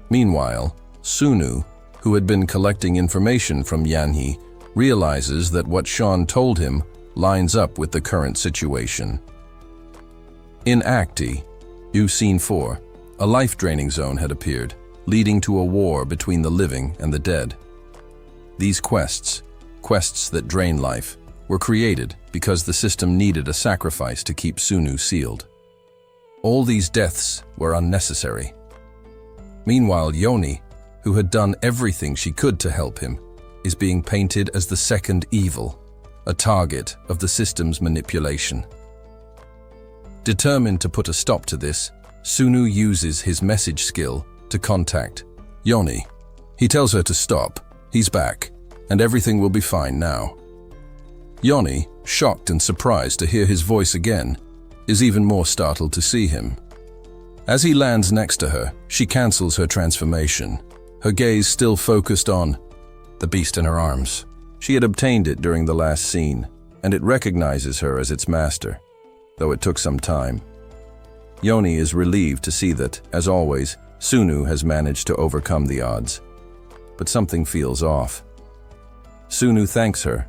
Meanwhile, Sunu, who had been collecting information from Yanhei, realizes that what Sean told him lines up with the current situation. In Acti, Scene 4, a life-draining zone had appeared, leading to a war between the living and the dead. These quests that drain life, were created because the system needed a sacrifice to keep Sunu sealed. All these deaths were unnecessary. Meanwhile, Yoni, who had done everything she could to help him, is being painted as the second evil, a target of the system's manipulation. Determined to put a stop to this, Sunu uses his message skill to contact Yoni. He tells her to stop, he's back, and everything will be fine now. Yoni, shocked and surprised to hear his voice again, is even more startled to see him. As he lands next to her, she cancels her transformation, her gaze still focused on the beast in her arms. She had obtained it during the last scene, and it recognizes her as its master, though it took some time. Yoni is relieved to see that, as always, Sunu has managed to overcome the odds, but something feels off. Sunu thanks her,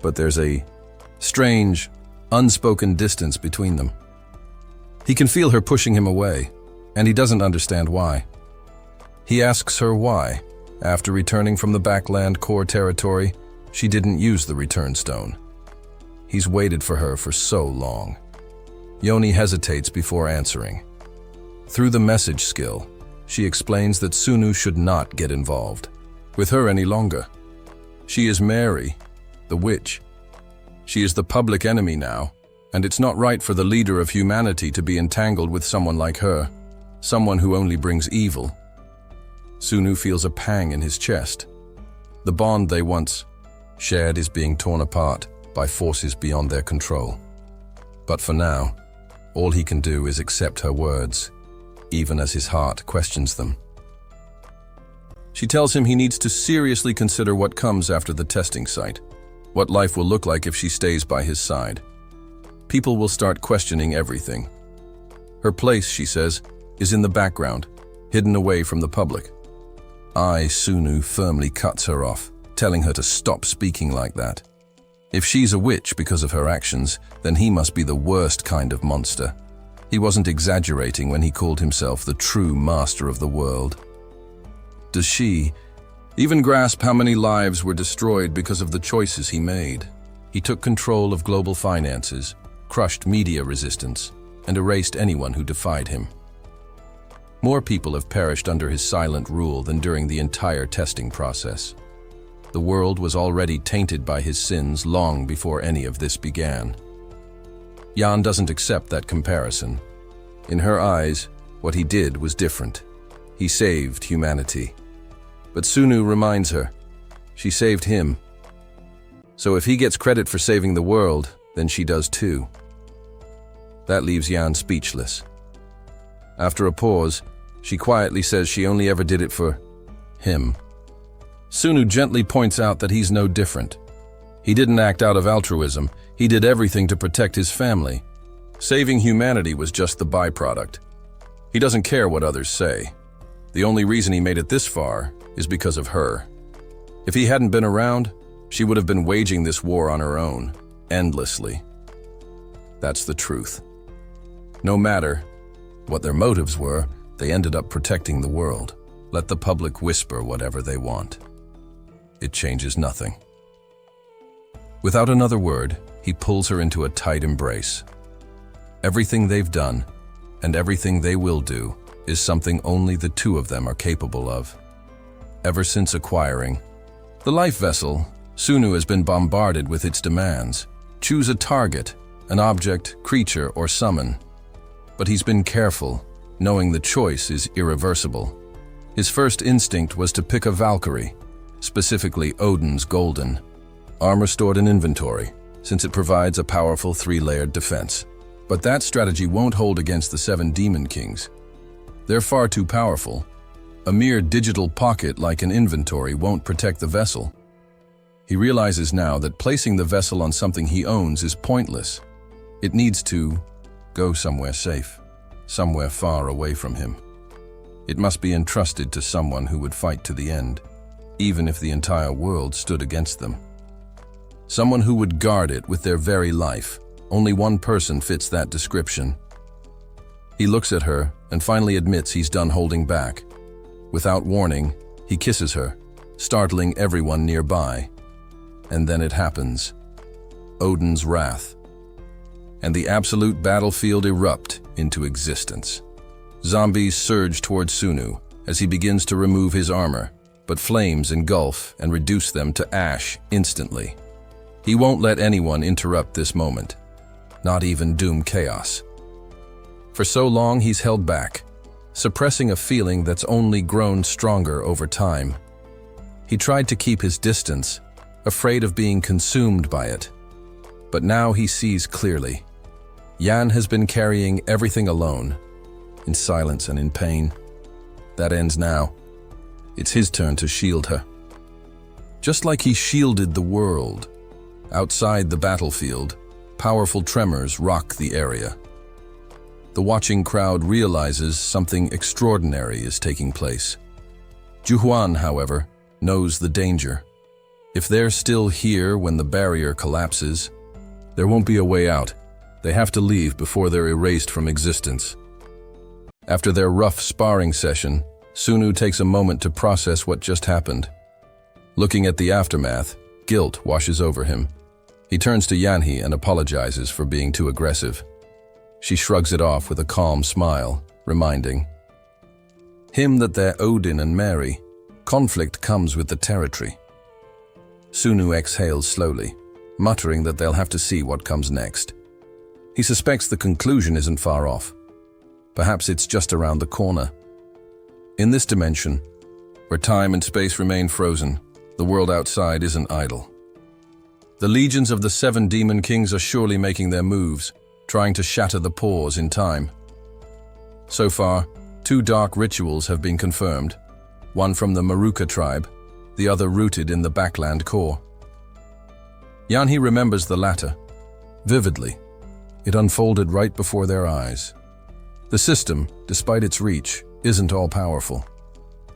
but there's a strange, unspoken distance between them. He can feel her pushing him away, and he doesn't understand why. He asks her why, after returning from the Backland core territory, she didn't use the return stone. He's waited for her for so long. Yoni hesitates before answering. Through the message skill, she explains that Sunu should not get involved with her any longer. She is Mary, the witch. She is the public enemy now, and it's not right for the leader of humanity to be entangled with someone like her, someone who only brings evil. Sunu feels a pang in his chest. The bond they once shared is being torn apart by forces beyond their control. But for now, all he can do is accept her words, even as his heart questions them. She tells him he needs to seriously consider what comes after the testing site, what life will look like if she stays by his side. People will start questioning everything. Her place, she says, is in the background, hidden away from the public. Sunu firmly cuts her off, telling her to stop speaking like that. If she's a witch because of her actions, then he must be the worst kind of monster. He wasn't exaggerating when he called himself the true master of the world. Does she even grasp how many lives were destroyed because of the choices he made? He took control of global finances, crushed media resistance, and erased anyone who defied him. More people have perished under his silent rule than during the entire testing process. The world was already tainted by his sins long before any of this began. Yan doesn't accept that comparison. In her eyes, what he did was different. He saved humanity. But Sunu reminds her, she saved him. So if he gets credit for saving the world, then she does too. That leaves Yan speechless. After a pause, she quietly says she only ever did it for him. Sunu gently points out that he's no different. He didn't act out of altruism, he did everything to protect his family. Saving humanity was just the byproduct. He doesn't care what others say. The only reason he made it this far is because of her. If he hadn't been around, she would have been waging this war on her own, endlessly. That's the truth. No matter what their motives were, they ended up protecting the world. Let the public whisper whatever they want. It changes nothing. Without another word, he pulls her into a tight embrace. Everything they've done, and everything they will do, is something only the two of them are capable of. Ever since acquiring the life vessel, Sunu has been bombarded with its demands. Choose a target, an object, creature, or summon. But he's been careful, knowing the choice is irreversible. His first instinct was to pick a Valkyrie, specifically Odin's Golden. Armor stored in inventory, since it provides a powerful 3-layered defense. But that strategy won't hold against the 7 Demon Kings. They're far too powerful. A mere digital pocket like an inventory won't protect the vessel. He realizes now that placing the vessel on something he owns is pointless. It needs to go somewhere safe, somewhere far away from him. It must be entrusted to someone who would fight to the end, even if the entire world stood against them. Someone who would guard it with their very life. Only one person fits that description. He looks at her and finally admits he's done holding back. Without warning, he kisses her, startling everyone nearby. And then it happens. Odin's wrath. And the absolute battlefield erupt into existence. Zombies surge towards Sunu as he begins to remove his armor, but flames engulf and reduce them to ash instantly. He won't let anyone interrupt this moment, not even Doom Chaos. For so long he's held back, suppressing a feeling that's only grown stronger over time. He tried to keep his distance, afraid of being consumed by it. But now he sees clearly. Yan has been carrying everything alone, in silence and in pain. That ends now. It's his turn to shield her. Just like he shielded the world. Outside the battlefield, powerful tremors rock the area. the watching crowd realizes something extraordinary is taking place. Juhuan, however, knows the danger. If they're still here when the barrier collapses, there won't be a way out. They have to leave before they're erased from existence. After their rough sparring session, Sunu takes a moment to process what just happened. Looking at the aftermath, guilt washes over him. He turns to Yanhee and apologizes for being too aggressive. She shrugs it off with a calm smile, reminding him that they're Odin and Mary. Conflict comes with the territory. Sunu exhales slowly, muttering that they'll have to see what comes next. He suspects the conclusion isn't far off. Perhaps it's just around the corner. In this dimension, where time and space remain frozen, the world outside isn't idle. The legions of the 7 demon kings are surely making their moves, trying to shatter the pause in time. So far, 2 dark rituals have been confirmed, one from the Maruka tribe, the other rooted in the Backland core. Yanhee remembers the latter vividly. It unfolded right before their eyes. The system, despite its reach, isn't all-powerful.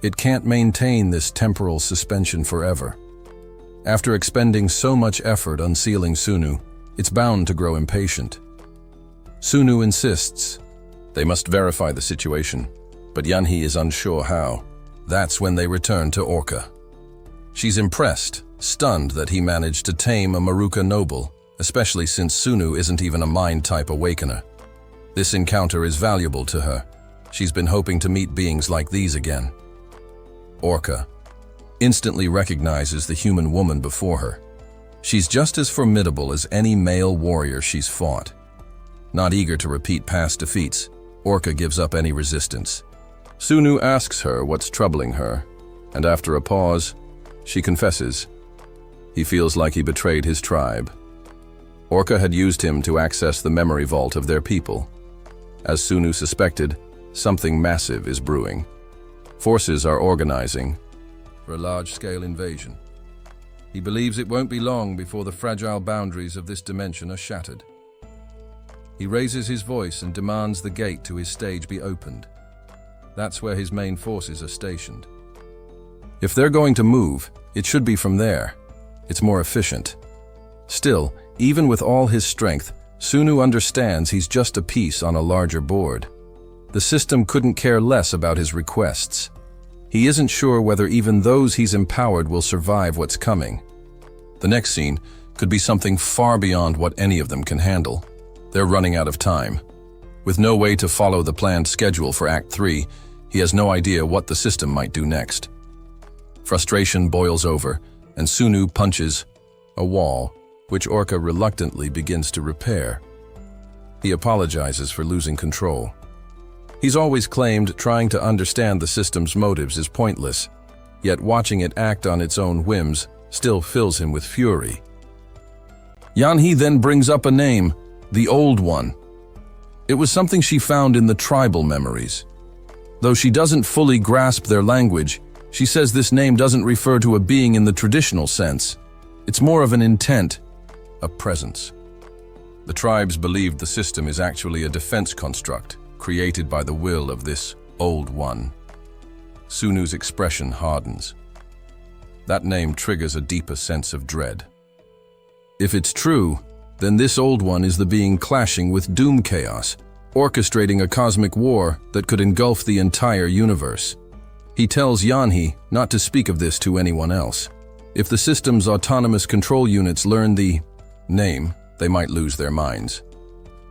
It can't maintain this temporal suspension forever. After expending so much effort unsealing Sunu, it's bound to grow impatient. Sunu insists. They must verify the situation, but Yanhee is unsure how. That's when they return to Orca. She's impressed, stunned that he managed to tame a Maruka noble, especially since Sunu isn't even a mind-type awakener. This encounter is valuable to her. She's been hoping to meet beings like these again. Orca instantly recognizes the human woman before her. She's just as formidable as any male warrior she's fought. Not eager to repeat past defeats, Orca gives up any resistance. Sunu asks her what's troubling her, and after a pause, she confesses. He feels like he betrayed his tribe. Orca had used him to access the memory vault of their people. As Sunu suspected, something massive is brewing. Forces are organizing for a large-scale invasion. He believes it won't be long before the fragile boundaries of this dimension are shattered. He raises his voice and demands the gate to his stage be opened. That's where his main forces are stationed. If they're going to move, it should be from there. It's more efficient. Still, even with all his strength, Sunu understands he's just a piece on a larger board. The system couldn't care less about his requests. He isn't sure whether even those he's empowered will survive what's coming. The next scene could be something far beyond what any of them can handle. They're running out of time. With no way to follow the planned schedule for Act 3, he has no idea what the system might do next. Frustration boils over, and Sunu punches a wall, which Orca reluctantly begins to repair. He apologizes for losing control. He's always claimed trying to understand the system's motives is pointless, yet watching it act on its own whims still fills him with fury. Yanhee then brings up a name, the Old One. It was something she found in the tribal memories. Though she doesn't fully grasp their language, she says this name doesn't refer to a being in the traditional sense. It's more of an intent, a presence. The tribes believed the system is actually a defense construct created by the will of this Old One. Sunu's expression hardens. That name triggers a deeper sense of dread. If it's true, then this Old One is the being clashing with Doom Chaos, orchestrating a cosmic war that could engulf the entire universe. He tells Yanhee not to speak of this to anyone else. If the system's autonomous control units learn the name, they might lose their minds.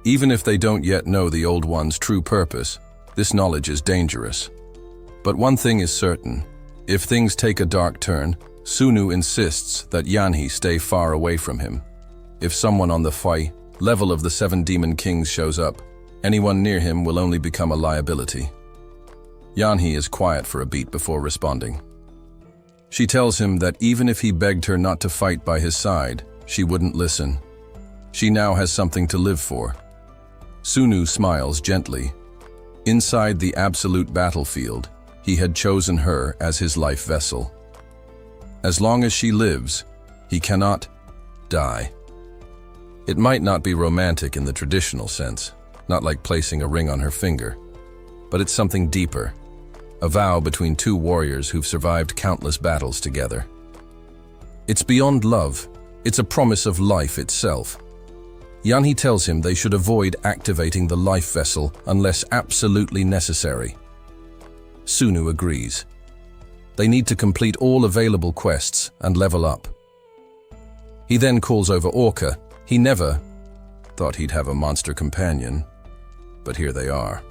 Even if they don't yet know the Old One's true purpose, this knowledge is dangerous. But one thing is certain. If things take a dark turn, Sunu insists that Yanhee stay far away from him. If someone on the level of the 7 demon kings shows up, anyone near him will only become a liability. Yanhee is quiet for a beat before responding. She tells him that even if he begged her not to fight by his side, she wouldn't listen. She now has something to live for. Sunu smiles gently. Inside the absolute battlefield, he had chosen her as his life vessel. As long as she lives, he cannot die. It might not be romantic in the traditional sense, not like placing a ring on her finger. But it's something deeper, a vow between two warriors who've survived countless battles together. It's beyond love, it's a promise of life itself. Yanhee tells him they should avoid activating the life vessel unless absolutely necessary. Sunu agrees. They need to complete all available quests and level up. He then calls over Orca. He never thought he'd have a monster companion, but here they are.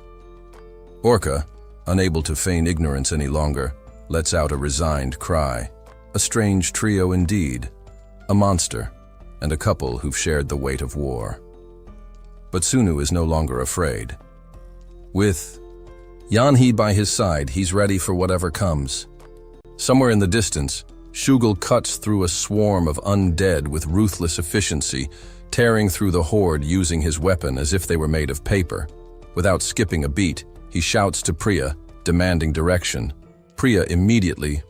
Orca, unable to feign ignorance any longer, lets out a resigned cry. A strange trio indeed, a monster, and a couple who've shared the weight of war. But Sunu is no longer afraid. With Yanhee by his side, he's ready for whatever comes. Somewhere in the distance, Shugal cuts through a swarm of undead with ruthless efficiency, tearing through the horde using his weapon as if they were made of paper. Without skipping a beat, he shouts to Priya, demanding direction. Priya immediately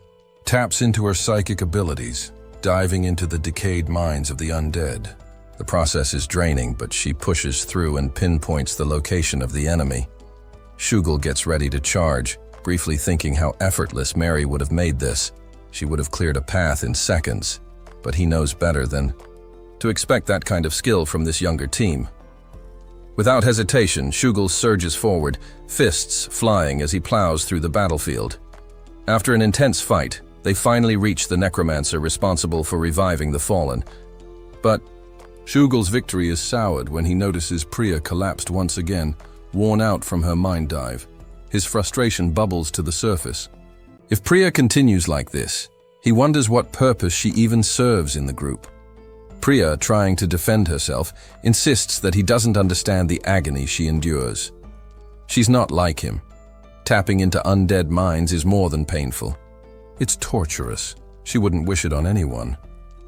taps into her psychic abilities, diving into the decayed minds of the undead. The process is draining, but she pushes through and pinpoints the location of the enemy. Shugal gets ready to charge, briefly thinking how effortless Mary would have made this. She would have cleared a path in seconds, but he knows better than to expect that kind of skill from this younger team. Without hesitation, Shugal surges forward, fists flying as he plows through the battlefield. After an intense fight, they finally reach the necromancer responsible for reviving the fallen. But Shugal's victory is soured when he notices Priya collapsed once again, worn out from her mind dive. His frustration bubbles to the surface. If Priya continues like this, he wonders what purpose she even serves in the group. Priya, trying to defend herself, insists that he doesn't understand the agony she endures. She's not like him. Tapping into undead minds is more than painful. It's torturous. She wouldn't wish it on anyone.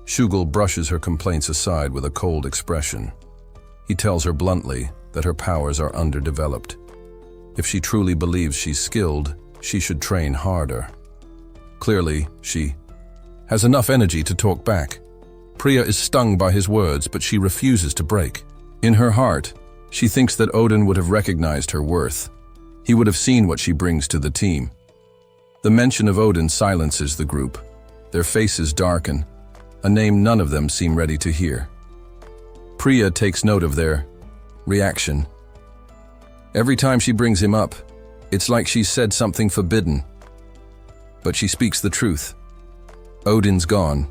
Shugal brushes her complaints aside with a cold expression. He tells her bluntly that her powers are underdeveloped. If she truly believes she's skilled, she should train harder. Clearly, she has enough energy to talk back. Priya is stung by his words, but she refuses to break. In her heart, she thinks that Odin would have recognized her worth. He would have seen what she brings to the team. The mention of Odin silences the group. Their faces darken, a name none of them seem ready to hear. Priya takes note of their reaction. Every time she brings him up, it's like she's said something forbidden. But she speaks the truth. Odin's gone,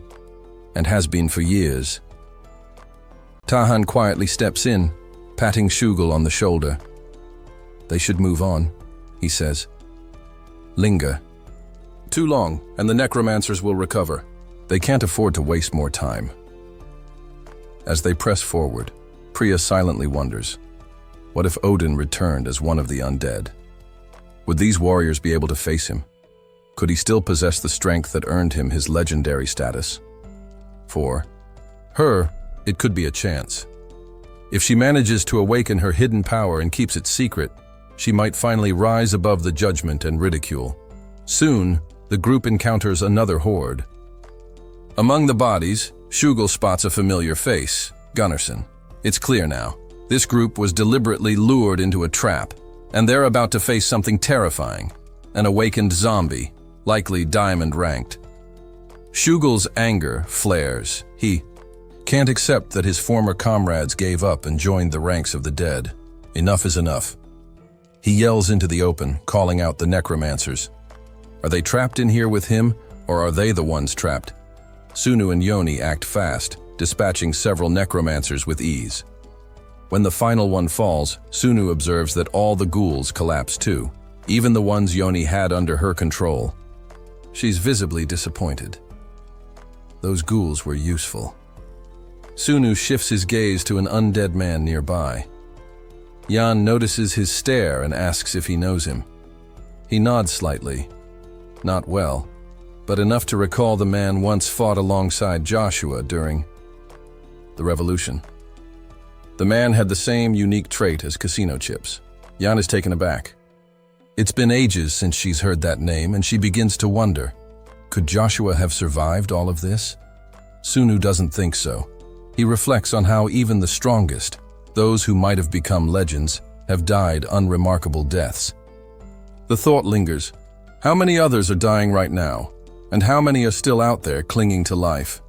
and has been for years. Tahan quietly steps in, patting Shugal on the shoulder. They should move on, he says. Linger. Too long, and the necromancers will recover. They can't afford to waste more time. As they press forward, Priya silently wonders, what if Odin returned as one of the undead? Would these warriors be able to face him? Could he still possess the strength that earned him his legendary status? For her, it could be a chance. If she manages to awaken her hidden power and keeps it secret, she might finally rise above the judgment and ridicule. Soon, the group encounters another horde. Among the bodies, Shugal spots a familiar face, Gunnarsson. It's clear now. This group was deliberately lured into a trap, and they're about to face something terrifying. An awakened zombie, likely diamond-ranked. Shugal's anger flares. He can't accept that his former comrades gave up and joined the ranks of the dead. Enough is enough. He yells into the open, calling out the necromancers. Are they trapped in here with him, or are they the ones trapped? Sunu and Yoni act fast, dispatching several necromancers with ease. When the final one falls, Sunu observes that all the ghouls collapse too, even the ones Yoni had under her control. She's visibly disappointed. Those ghouls were useful. Sunu shifts his gaze to an undead man nearby. Jan notices his stare and asks if he knows him. He nods slightly. Not well, but enough to recall the man once fought alongside Joshua during the revolution. The man had the same unique trait as Casino Chips. Jan is taken aback. It's been ages since she's heard that name, and she begins to wonder, could Joshua have survived all of this? Sunu doesn't think so. He reflects on how even the strongest, those who might have become legends, have died unremarkable deaths. The thought lingers, how many others are dying right now, and how many are still out there clinging to life?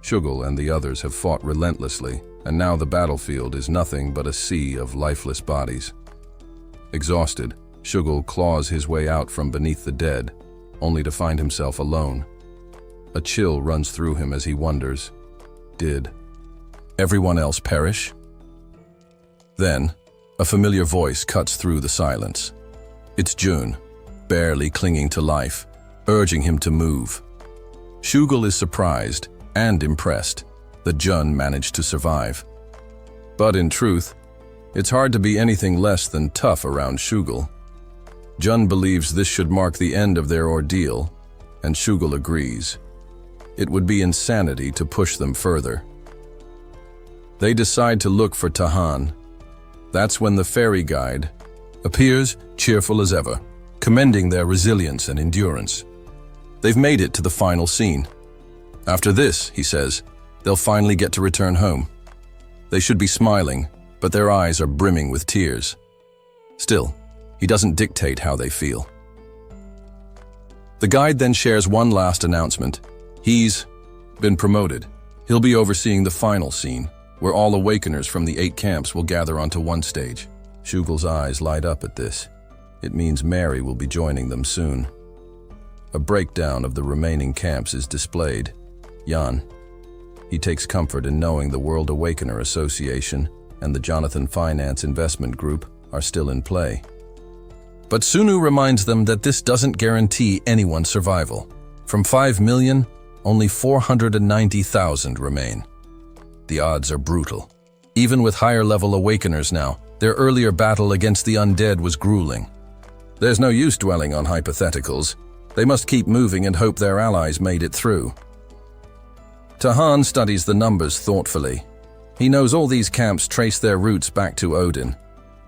Shugul and the others have fought relentlessly, and now the battlefield is nothing but a sea of lifeless bodies. Exhausted, Shugul claws his way out from beneath the dead, only to find himself alone. A chill runs through him as he wonders, did everyone else perish? Then, a familiar voice cuts through the silence. It's Jun, barely clinging to life, urging him to move. Shugul is surprised and impressed that Jun managed to survive. But in truth, it's hard to be anything less than tough around Shugul. Jun believes this should mark the end of their ordeal, and Shugul agrees. It would be insanity to push them further. They decide to look for Tahan. That's when the fairy guide appears, cheerful as ever, commending their resilience and endurance. They've made it to the final scene. After this, he says, they'll finally get to return home. They should be smiling, but their eyes are brimming with tears. Still, he doesn't dictate how they feel. The guide then shares one last announcement. He's been promoted. He'll be overseeing the final scene, where all awakeners from the 8 camps will gather onto one stage. Shugul's eyes light up at this. It means Mary will be joining them soon. A breakdown of the remaining camps is displayed. Jan. He takes comfort in knowing the World Awakener Association and the Jonathan Finance Investment Group are still in play. But Sunu reminds them that this doesn't guarantee anyone's survival. From 5 million, only 490,000 remain. The odds are brutal. Even with higher-level awakeners now, their earlier battle against the undead was grueling. There's no use dwelling on hypotheticals. They must keep moving and hope their allies made it through. Tahan studies the numbers thoughtfully. He knows all these camps trace their roots back to Odin.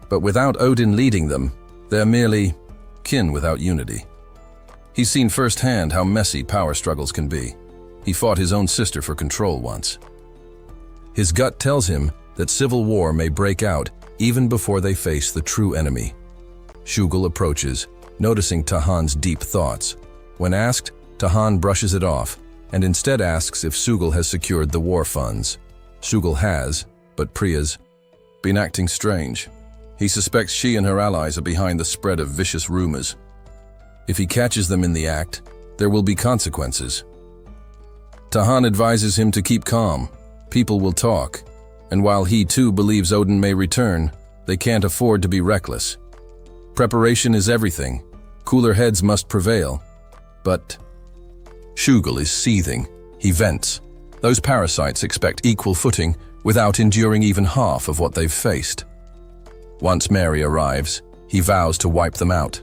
But without Odin leading them, they're merely kin without unity. He's seen firsthand how messy power struggles can be. He fought his own sister for control once. His gut tells him that civil war may break out even before they face the true enemy. Shugul approaches, noticing Tahan's deep thoughts. When asked, Tahan brushes it off and instead asks if Shugul has secured the war funds. Shugul has, but Priya's been acting strange. He suspects she and her allies are behind the spread of vicious rumors. If he catches them in the act, there will be consequences. Tahan advises him to keep calm. People will talk, and while he too believes Odin may return, they can't afford to be reckless. Preparation is everything. Cooler heads must prevail. But Shugul is seething. He vents. Those parasites expect equal footing without enduring even half of what they've faced. Once Mary arrives, he vows to wipe them out.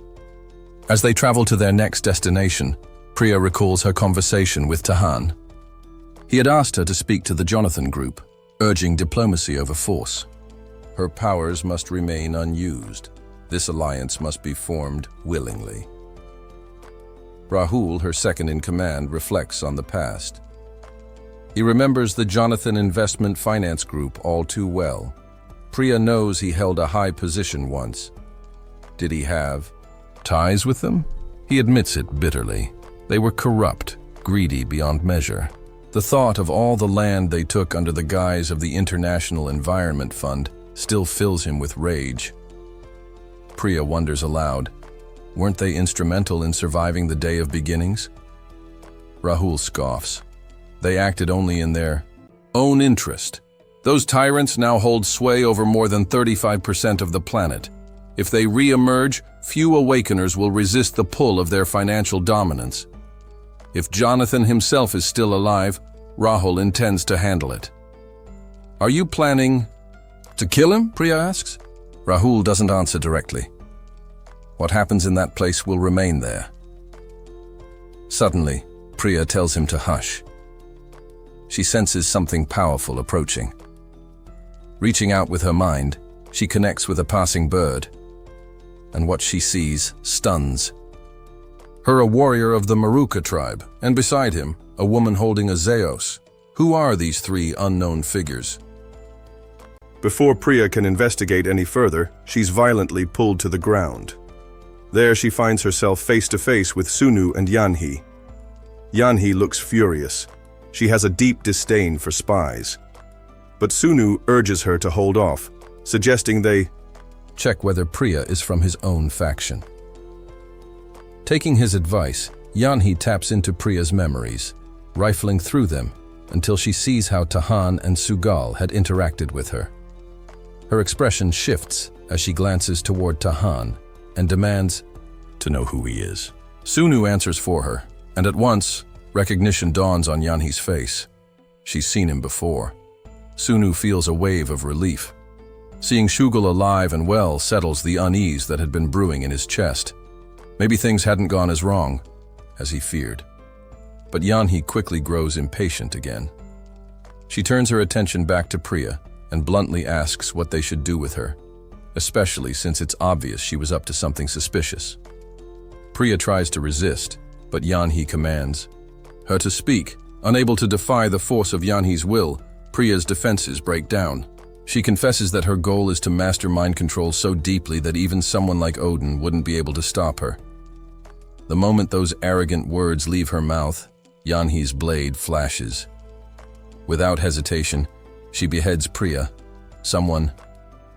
As they travel to their next destination, Priya recalls her conversation with Tahan. He had asked her to speak to the Jonathan group, urging diplomacy over force. Her powers must remain unused. This alliance must be formed willingly. Rahul, her second-in-command, reflects on the past. He remembers the Jonathan Investment Finance Group all too well. Priya knows he held a high position once. Did he have ties with them? He admits it bitterly. They were corrupt, greedy beyond measure. The thought of all the land they took under the guise of the International Environment Fund still fills him with rage. Priya wonders aloud, weren't they instrumental in surviving the Day of Beginnings? Rahul scoffs. They acted only in their own interest. Those tyrants now hold sway over more than 35% of the planet. If they re-emerge, few awakeners will resist the pull of their financial dominance. If Jonathan himself is still alive, Rahul intends to handle it. Are you planning to kill him? Priya asks. Rahul doesn't answer directly. What happens in that place will remain there. Suddenly, Priya tells him to hush. She senses something powerful approaching. Reaching out with her mind, she connects with a passing bird. And what she sees stuns. Her a warrior of the Maruka tribe, and beside him, a woman holding a Zeos. Who are these 3 unknown figures? Before Priya can investigate any further, she's violently pulled to the ground. There she finds herself face to face with Sunu and Yanhee. Yanhee looks furious. She has a deep disdain for spies. But Sunu urges her to hold off, suggesting they check whether Priya is from his own faction. Taking his advice, Yanhee taps into Priya's memories, rifling through them until she sees how Tahan and Sugal had interacted with her. Her expression shifts as she glances toward Tahan and demands to know who he is. Sunu answers for her, and at once, recognition dawns on Yanhee's face. She's seen him before. Sunu feels a wave of relief. Seeing Sugal alive and well settles the unease that had been brewing in his chest. Maybe things hadn't gone as wrong as he feared. But Yanhee quickly grows impatient again. She turns her attention back to Priya and bluntly asks what they should do with her, especially since it's obvious she was up to something suspicious. Priya tries to resist, but Yanhee commands her to speak. Unable to defy the force of Yanhee's will, Priya's defenses break down. She confesses that her goal is to master mind control so deeply that even someone like Odin wouldn't be able to stop her. The moment those arrogant words leave her mouth, Yanhee's blade flashes. Without hesitation, she beheads Priya, someone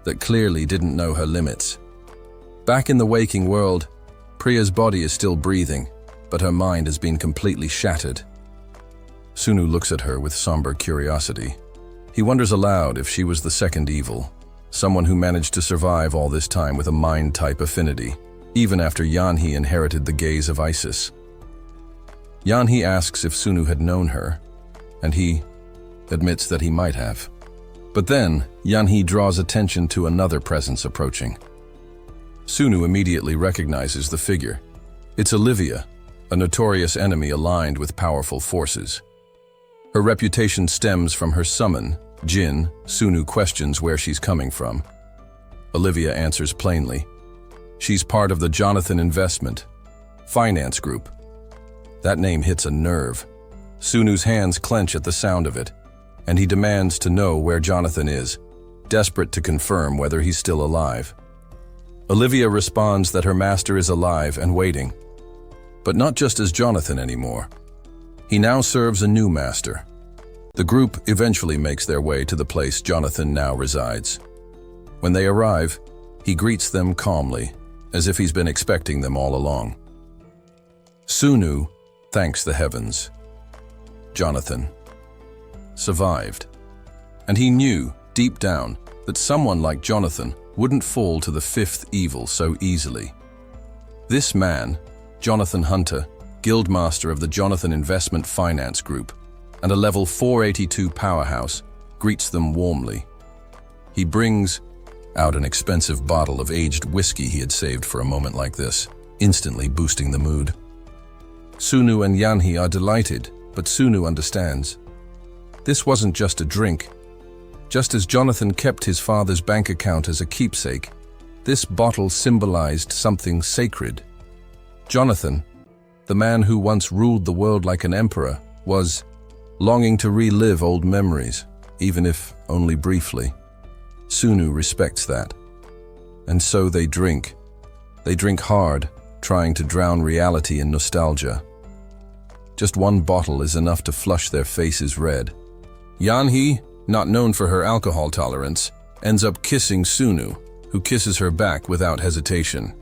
that clearly didn't know her limits. Back in the waking world, Priya's body is still breathing, but her mind has been completely shattered. Sunu looks at her with somber curiosity. He wonders aloud if she was the second evil, someone who managed to survive all this time with a mind-type affinity, even after Yanhee inherited the gaze of Isis. Yanhee asks if Sunu had known her, and he admits that he might have. But then, Yanhee draws attention to another presence approaching. Sunu immediately recognizes the figure. It's Olivia, a notorious enemy aligned with powerful forces. Her reputation stems from her summon, Jin. Sunu questions where she's coming from. Olivia answers plainly. She's part of the Jonathan Investment Finance Group. That name hits a nerve. Sunu's hands clench at the sound of it, and he demands to know where Jonathan is, desperate to confirm whether he's still alive. Olivia responds that her master is alive and waiting, but not just as Jonathan anymore. He now serves a new master. The group eventually makes their way to the place Jonathan now resides. When they arrive, he greets them calmly, as if he's been expecting them all along. Sunu thanks the heavens. Jonathan survived, and he knew, deep down, that someone like Jonathan wouldn't fall to the fifth evil so easily. This man, Jonathan Hunter, Guildmaster of the Jonathan Investment Finance Group, and a level 482 powerhouse, greets them warmly. He brings out an expensive bottle of aged whiskey he had saved for a moment like this, instantly boosting the mood. Sunu and Yanhee are delighted, but Sunu understands. This wasn't just a drink. Just as Jonathan kept his father's bank account as a keepsake, this bottle symbolized something sacred. Jonathan, the man who once ruled the world like an emperor, was longing to relive old memories, even if only briefly. Sunu respects that. And so they drink. They drink hard, trying to drown reality in nostalgia. Just one bottle is enough to flush their faces red. Yanhee, not known for her alcohol tolerance, ends up kissing Sunu, who kisses her back without hesitation.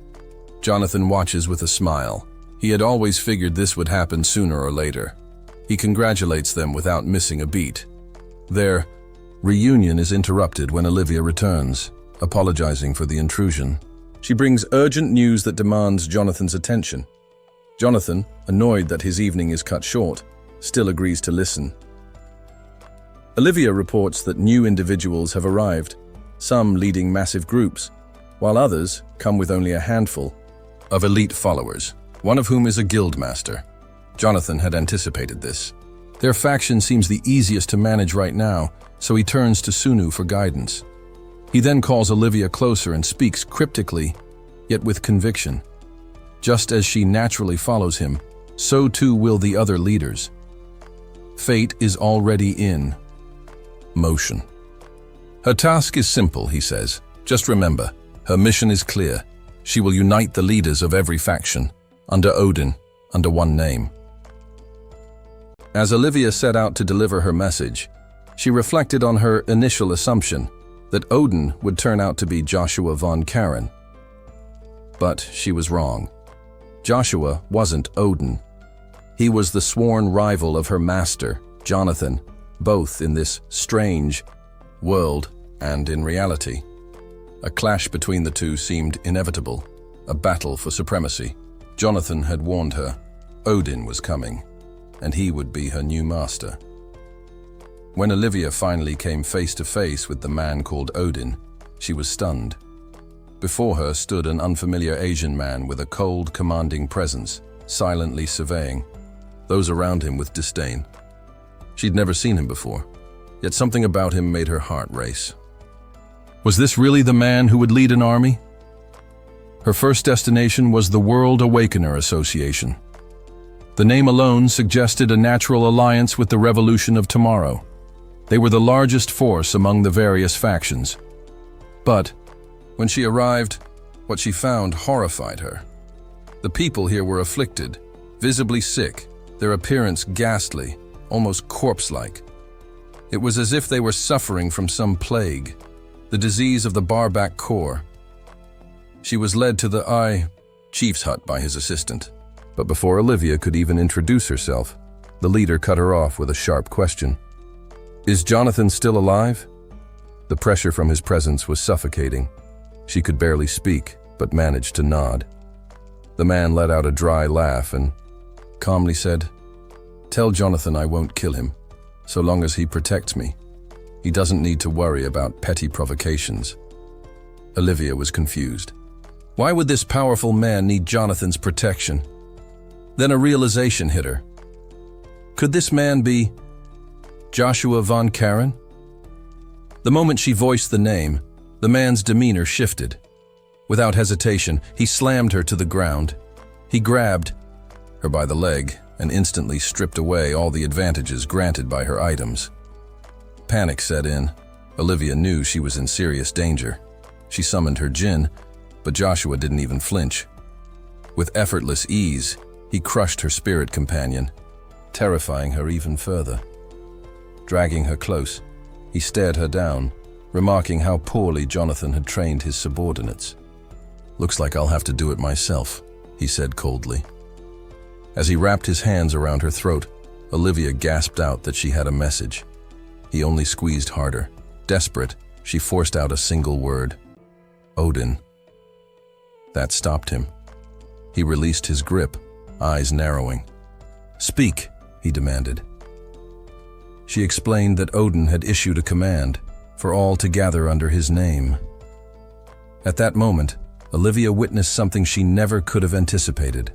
Jonathan watches with a smile. He had always figured this would happen sooner or later. He congratulates them without missing a beat. Their reunion is interrupted when Olivia returns, apologizing for the intrusion. She brings urgent news that demands Jonathan's attention. Jonathan, annoyed that his evening is cut short, still agrees to listen. Olivia reports that new individuals have arrived, some leading massive groups, while others come with only a handful of elite followers, one of whom is a guildmaster. Jonathan had anticipated this. Their faction seems the easiest to manage right now, so he turns to Sunu for guidance. He then calls Olivia closer and speaks cryptically, yet with conviction. Just as she naturally follows him, so too will the other leaders. Fate is already in motion. Her task is simple, he says. Just remember, her mission is clear. She will unite the leaders of every faction, under Odin, under one name. As Olivia set out to deliver her message, she reflected on her initial assumption that Odin would turn out to be Joshua von Karen. But she was wrong. Joshua wasn't Odin. He was the sworn rival of her master, Jonathan, both in this strange world and in reality. A clash between the two seemed inevitable, a battle for supremacy. Jonathan had warned her Odin was coming, and he would be her new master. When Olivia finally came face to face with the man called Odin, she was stunned. Before her stood an unfamiliar Asian man with a cold, commanding presence, silently surveying those around him with disdain. She'd never seen him before, yet something about him made her heart race. Was this really the man who would lead an army? Her first destination was the World Awakener Association. The name alone suggested a natural alliance with the Revolution of Tomorrow. They were the largest force among the various factions. But when she arrived, what she found horrified her. The people here were afflicted, visibly sick, their appearance ghastly, almost corpse-like. It was as if they were suffering from some plague, the disease of the barback core. She was led to the chief's hut by his assistant. But before Olivia could even introduce herself, the leader cut her off with a sharp question. Is Jonathan still alive? The pressure from his presence was suffocating. She could barely speak, but managed to nod. The man let out a dry laugh and calmly said, "Tell Jonathan I won't kill him, so long as he protects me. He doesn't need to worry about petty provocations." Olivia was confused. Why would this powerful man need Jonathan's protection? Then a realization hit her. Could this man be Joshua von Karen? The moment she voiced the name, the man's demeanor shifted. Without hesitation, he slammed her to the ground. He grabbed her by the leg and instantly stripped away all the advantages granted by her items. Panic set in. Olivia knew she was in serious danger. She summoned her djinn, but Joshua didn't even flinch. With effortless ease, he crushed her spirit companion, terrifying her even further. Dragging her close, he stared her down, remarking how poorly Jonathan had trained his subordinates. "Looks like I'll have to do it myself," he said coldly. As he wrapped his hands around her throat, Olivia gasped out that she had a message. He only squeezed harder. Desperate, she forced out a single word. "Odin." That stopped him. He released his grip, eyes narrowing. "Speak," he demanded. She explained that Odin had issued a command for all to gather under his name. At that moment, Olivia witnessed something she never could have anticipated.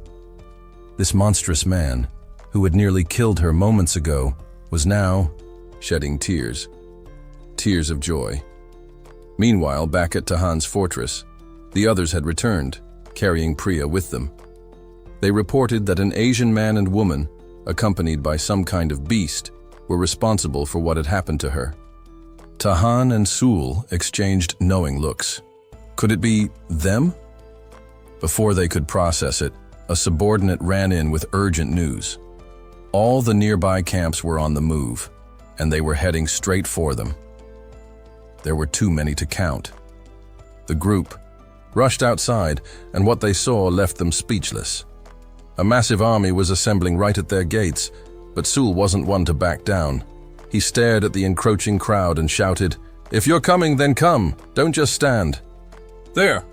This monstrous man, who had nearly killed her moments ago, was now shedding tears. Tears of joy. Meanwhile, back at Tahan's fortress, the others had returned, carrying Priya with them. They reported that an Asian man and woman, accompanied by some kind of beast, were responsible for what had happened to her. Tahan and Sul exchanged knowing looks. Could it be them? Before they could process it, a subordinate ran in with urgent news. All the nearby camps were on the move, and they were heading straight for them. There were too many to count. The group rushed outside, and what they saw left them speechless. A massive army was assembling right at their gates, but Sul wasn't one to back down. He stared at the encroaching crowd and shouted, "If you're coming, then come. Don't just stand." "There!"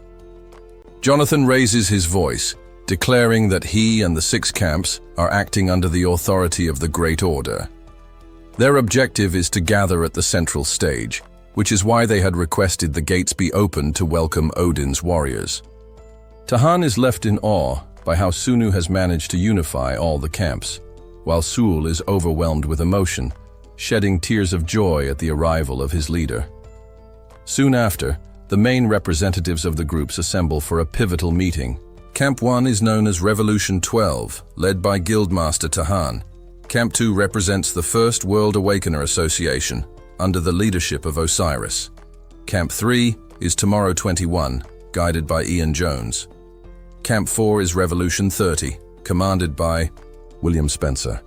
Jonathan raises his voice, declaring that he and the 6 camps are acting under the authority of the Great Order. Their objective is to gather at the central stage, which is why they had requested the gates be opened to welcome Odin's warriors. Tahan is left in awe by how Sunu has managed to unify all the camps, while Sul is overwhelmed with emotion, shedding tears of joy at the arrival of his leader. Soon after, the main representatives of the groups assemble for a pivotal meeting. Camp 1 is known as Revolution 12, led by Guildmaster Tahan. Camp 2 represents the First World Awakener Association, under the leadership of Osiris. Camp 3 is Tomorrow 21, guided by Ian Jones. Camp 4 is Revolution 30, commanded by William Spencer.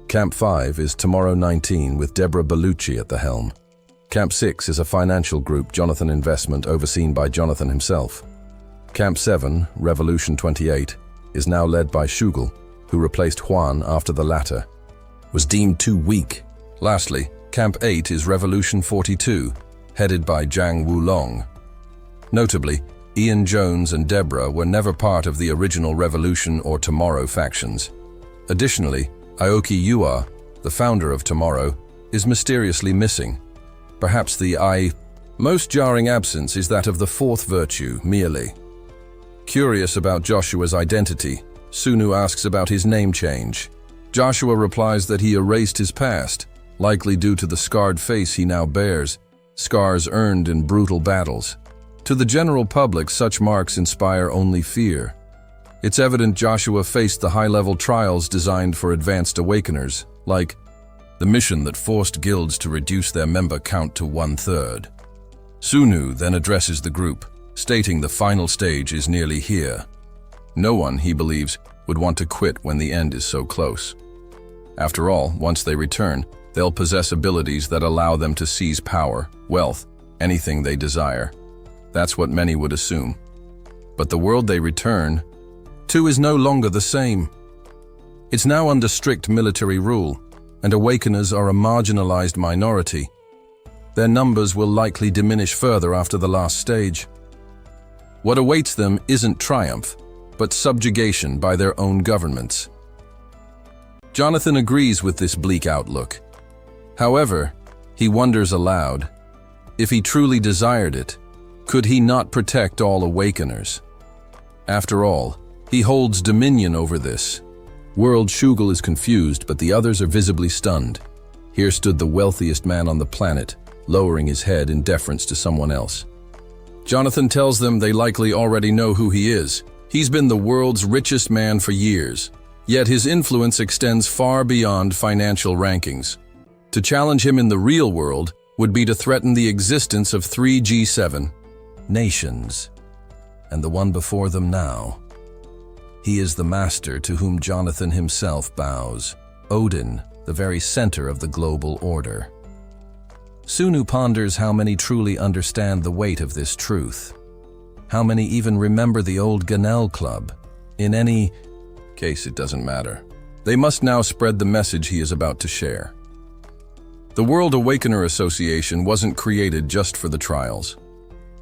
Camp 5 is Tomorrow 19 with Deborah Bellucci at the helm. Camp 6 is a financial group, Jonathan Investment, overseen by Jonathan himself. Camp 7, Revolution 28, is now led by Shugel, who replaced Juan after the latter was deemed too weak. Lastly, Camp 8 is Revolution 42, headed by Zhang Wulong. Notably, Ian Jones and Deborah were never part of the original Revolution or Tomorrow factions. Additionally, Aoki Yua, the founder of Tomorrow, is mysteriously missing. Perhaps the most jarring absence is that of the fourth virtue, merely. Curious about Joshua's identity, Sunu asks about his name change. Joshua replies that he erased his past, likely due to the scarred face he now bears, scars earned in brutal battles. To the general public, such marks inspire only fear. It's evident Joshua faced the high-level trials designed for advanced awakeners, like the mission that forced guilds to reduce their member count to 1/3. Sunu then addresses the group, stating the final stage is nearly here. No one, he believes, would want to quit when the end is so close. After all, once they return, they'll possess abilities that allow them to seize power, wealth, anything they desire. That's what many would assume. But the world they return to is no longer the same. It's now under strict military rule, and awakeners are a marginalized minority. Their numbers will likely diminish further after the last stage. What awaits them isn't triumph, but subjugation by their own governments. Jonathan agrees with this bleak outlook. However, he wonders aloud, if he truly desired it, could he not protect all awakeners? After all, he holds dominion over this. World Shugel is confused, but the others are visibly stunned. Here stood the wealthiest man on the planet, lowering his head in deference to someone else. Jonathan tells them they likely already know who he is. He's been the world's richest man for years, yet his influence extends far beyond financial rankings. To challenge him in the real world would be to threaten the existence of 3 G7 nations, and the one before them now. He is the master to whom Jonathan himself bows, Odin, the very center of the global order. Sunu ponders how many truly understand the weight of this truth. How many even remember the old Ganel Club? In any case, it doesn't matter. They must now spread the message he is about to share. The World Awakener Association wasn't created just for the trials.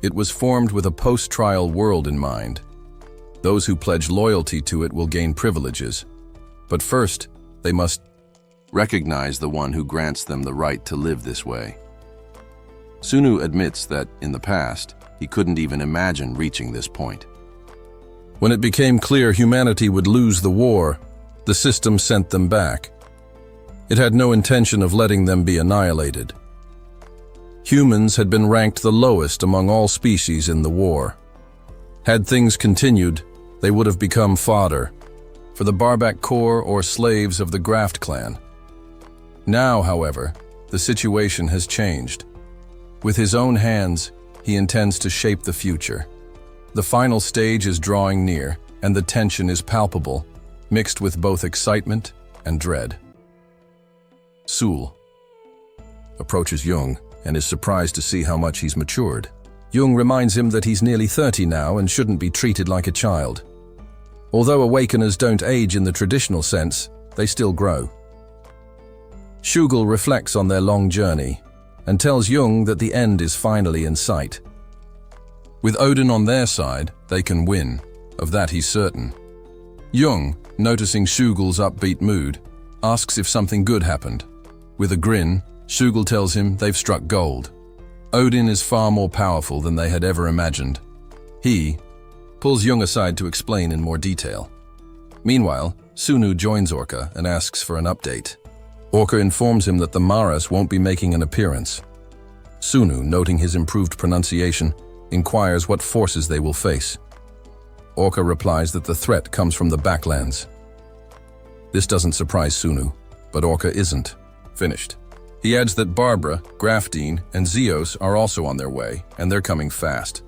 It was formed with a post-trial world in mind. Those who pledge loyalty to it will gain privileges. But first, they must recognize the one who grants them the right to live this way. Sunu admits that, in the past, he couldn't even imagine reaching this point. When it became clear humanity would lose the war, the system sent them back. It had no intention of letting them be annihilated. Humans had been ranked the lowest among all species in the war. Had things continued, they would have become fodder for the Barback Corps or slaves of the Graft clan. Now, however, the situation has changed. With his own hands, he intends to shape the future. The final stage is drawing near, and the tension is palpable, mixed with both excitement and dread. Sul approaches Jung and is surprised to see how much he's matured. Jung reminds him that he's nearly 30 now and shouldn't be treated like a child. Although awakeners don't age in the traditional sense, they still grow. Shugel reflects on their long journey and tells Jung that the end is finally in sight. With Odin on their side, they can win. Of that he's certain. Jung, noticing Shugel's upbeat mood, asks if something good happened. With a grin, Shugel tells him they've struck gold. Odin is far more powerful than they had ever imagined. He pulls Jung aside to explain in more detail. Meanwhile, Sunu joins Orca and asks for an update. Orca informs him that the Maras won't be making an appearance. Sunu, noting his improved pronunciation, inquires what forces they will face. Orca replies that the threat comes from the Backlands. This doesn't surprise Sunu, but Orca isn't finished. He adds that Barbara, Grafdine, and Zeos are also on their way, and they're coming fast.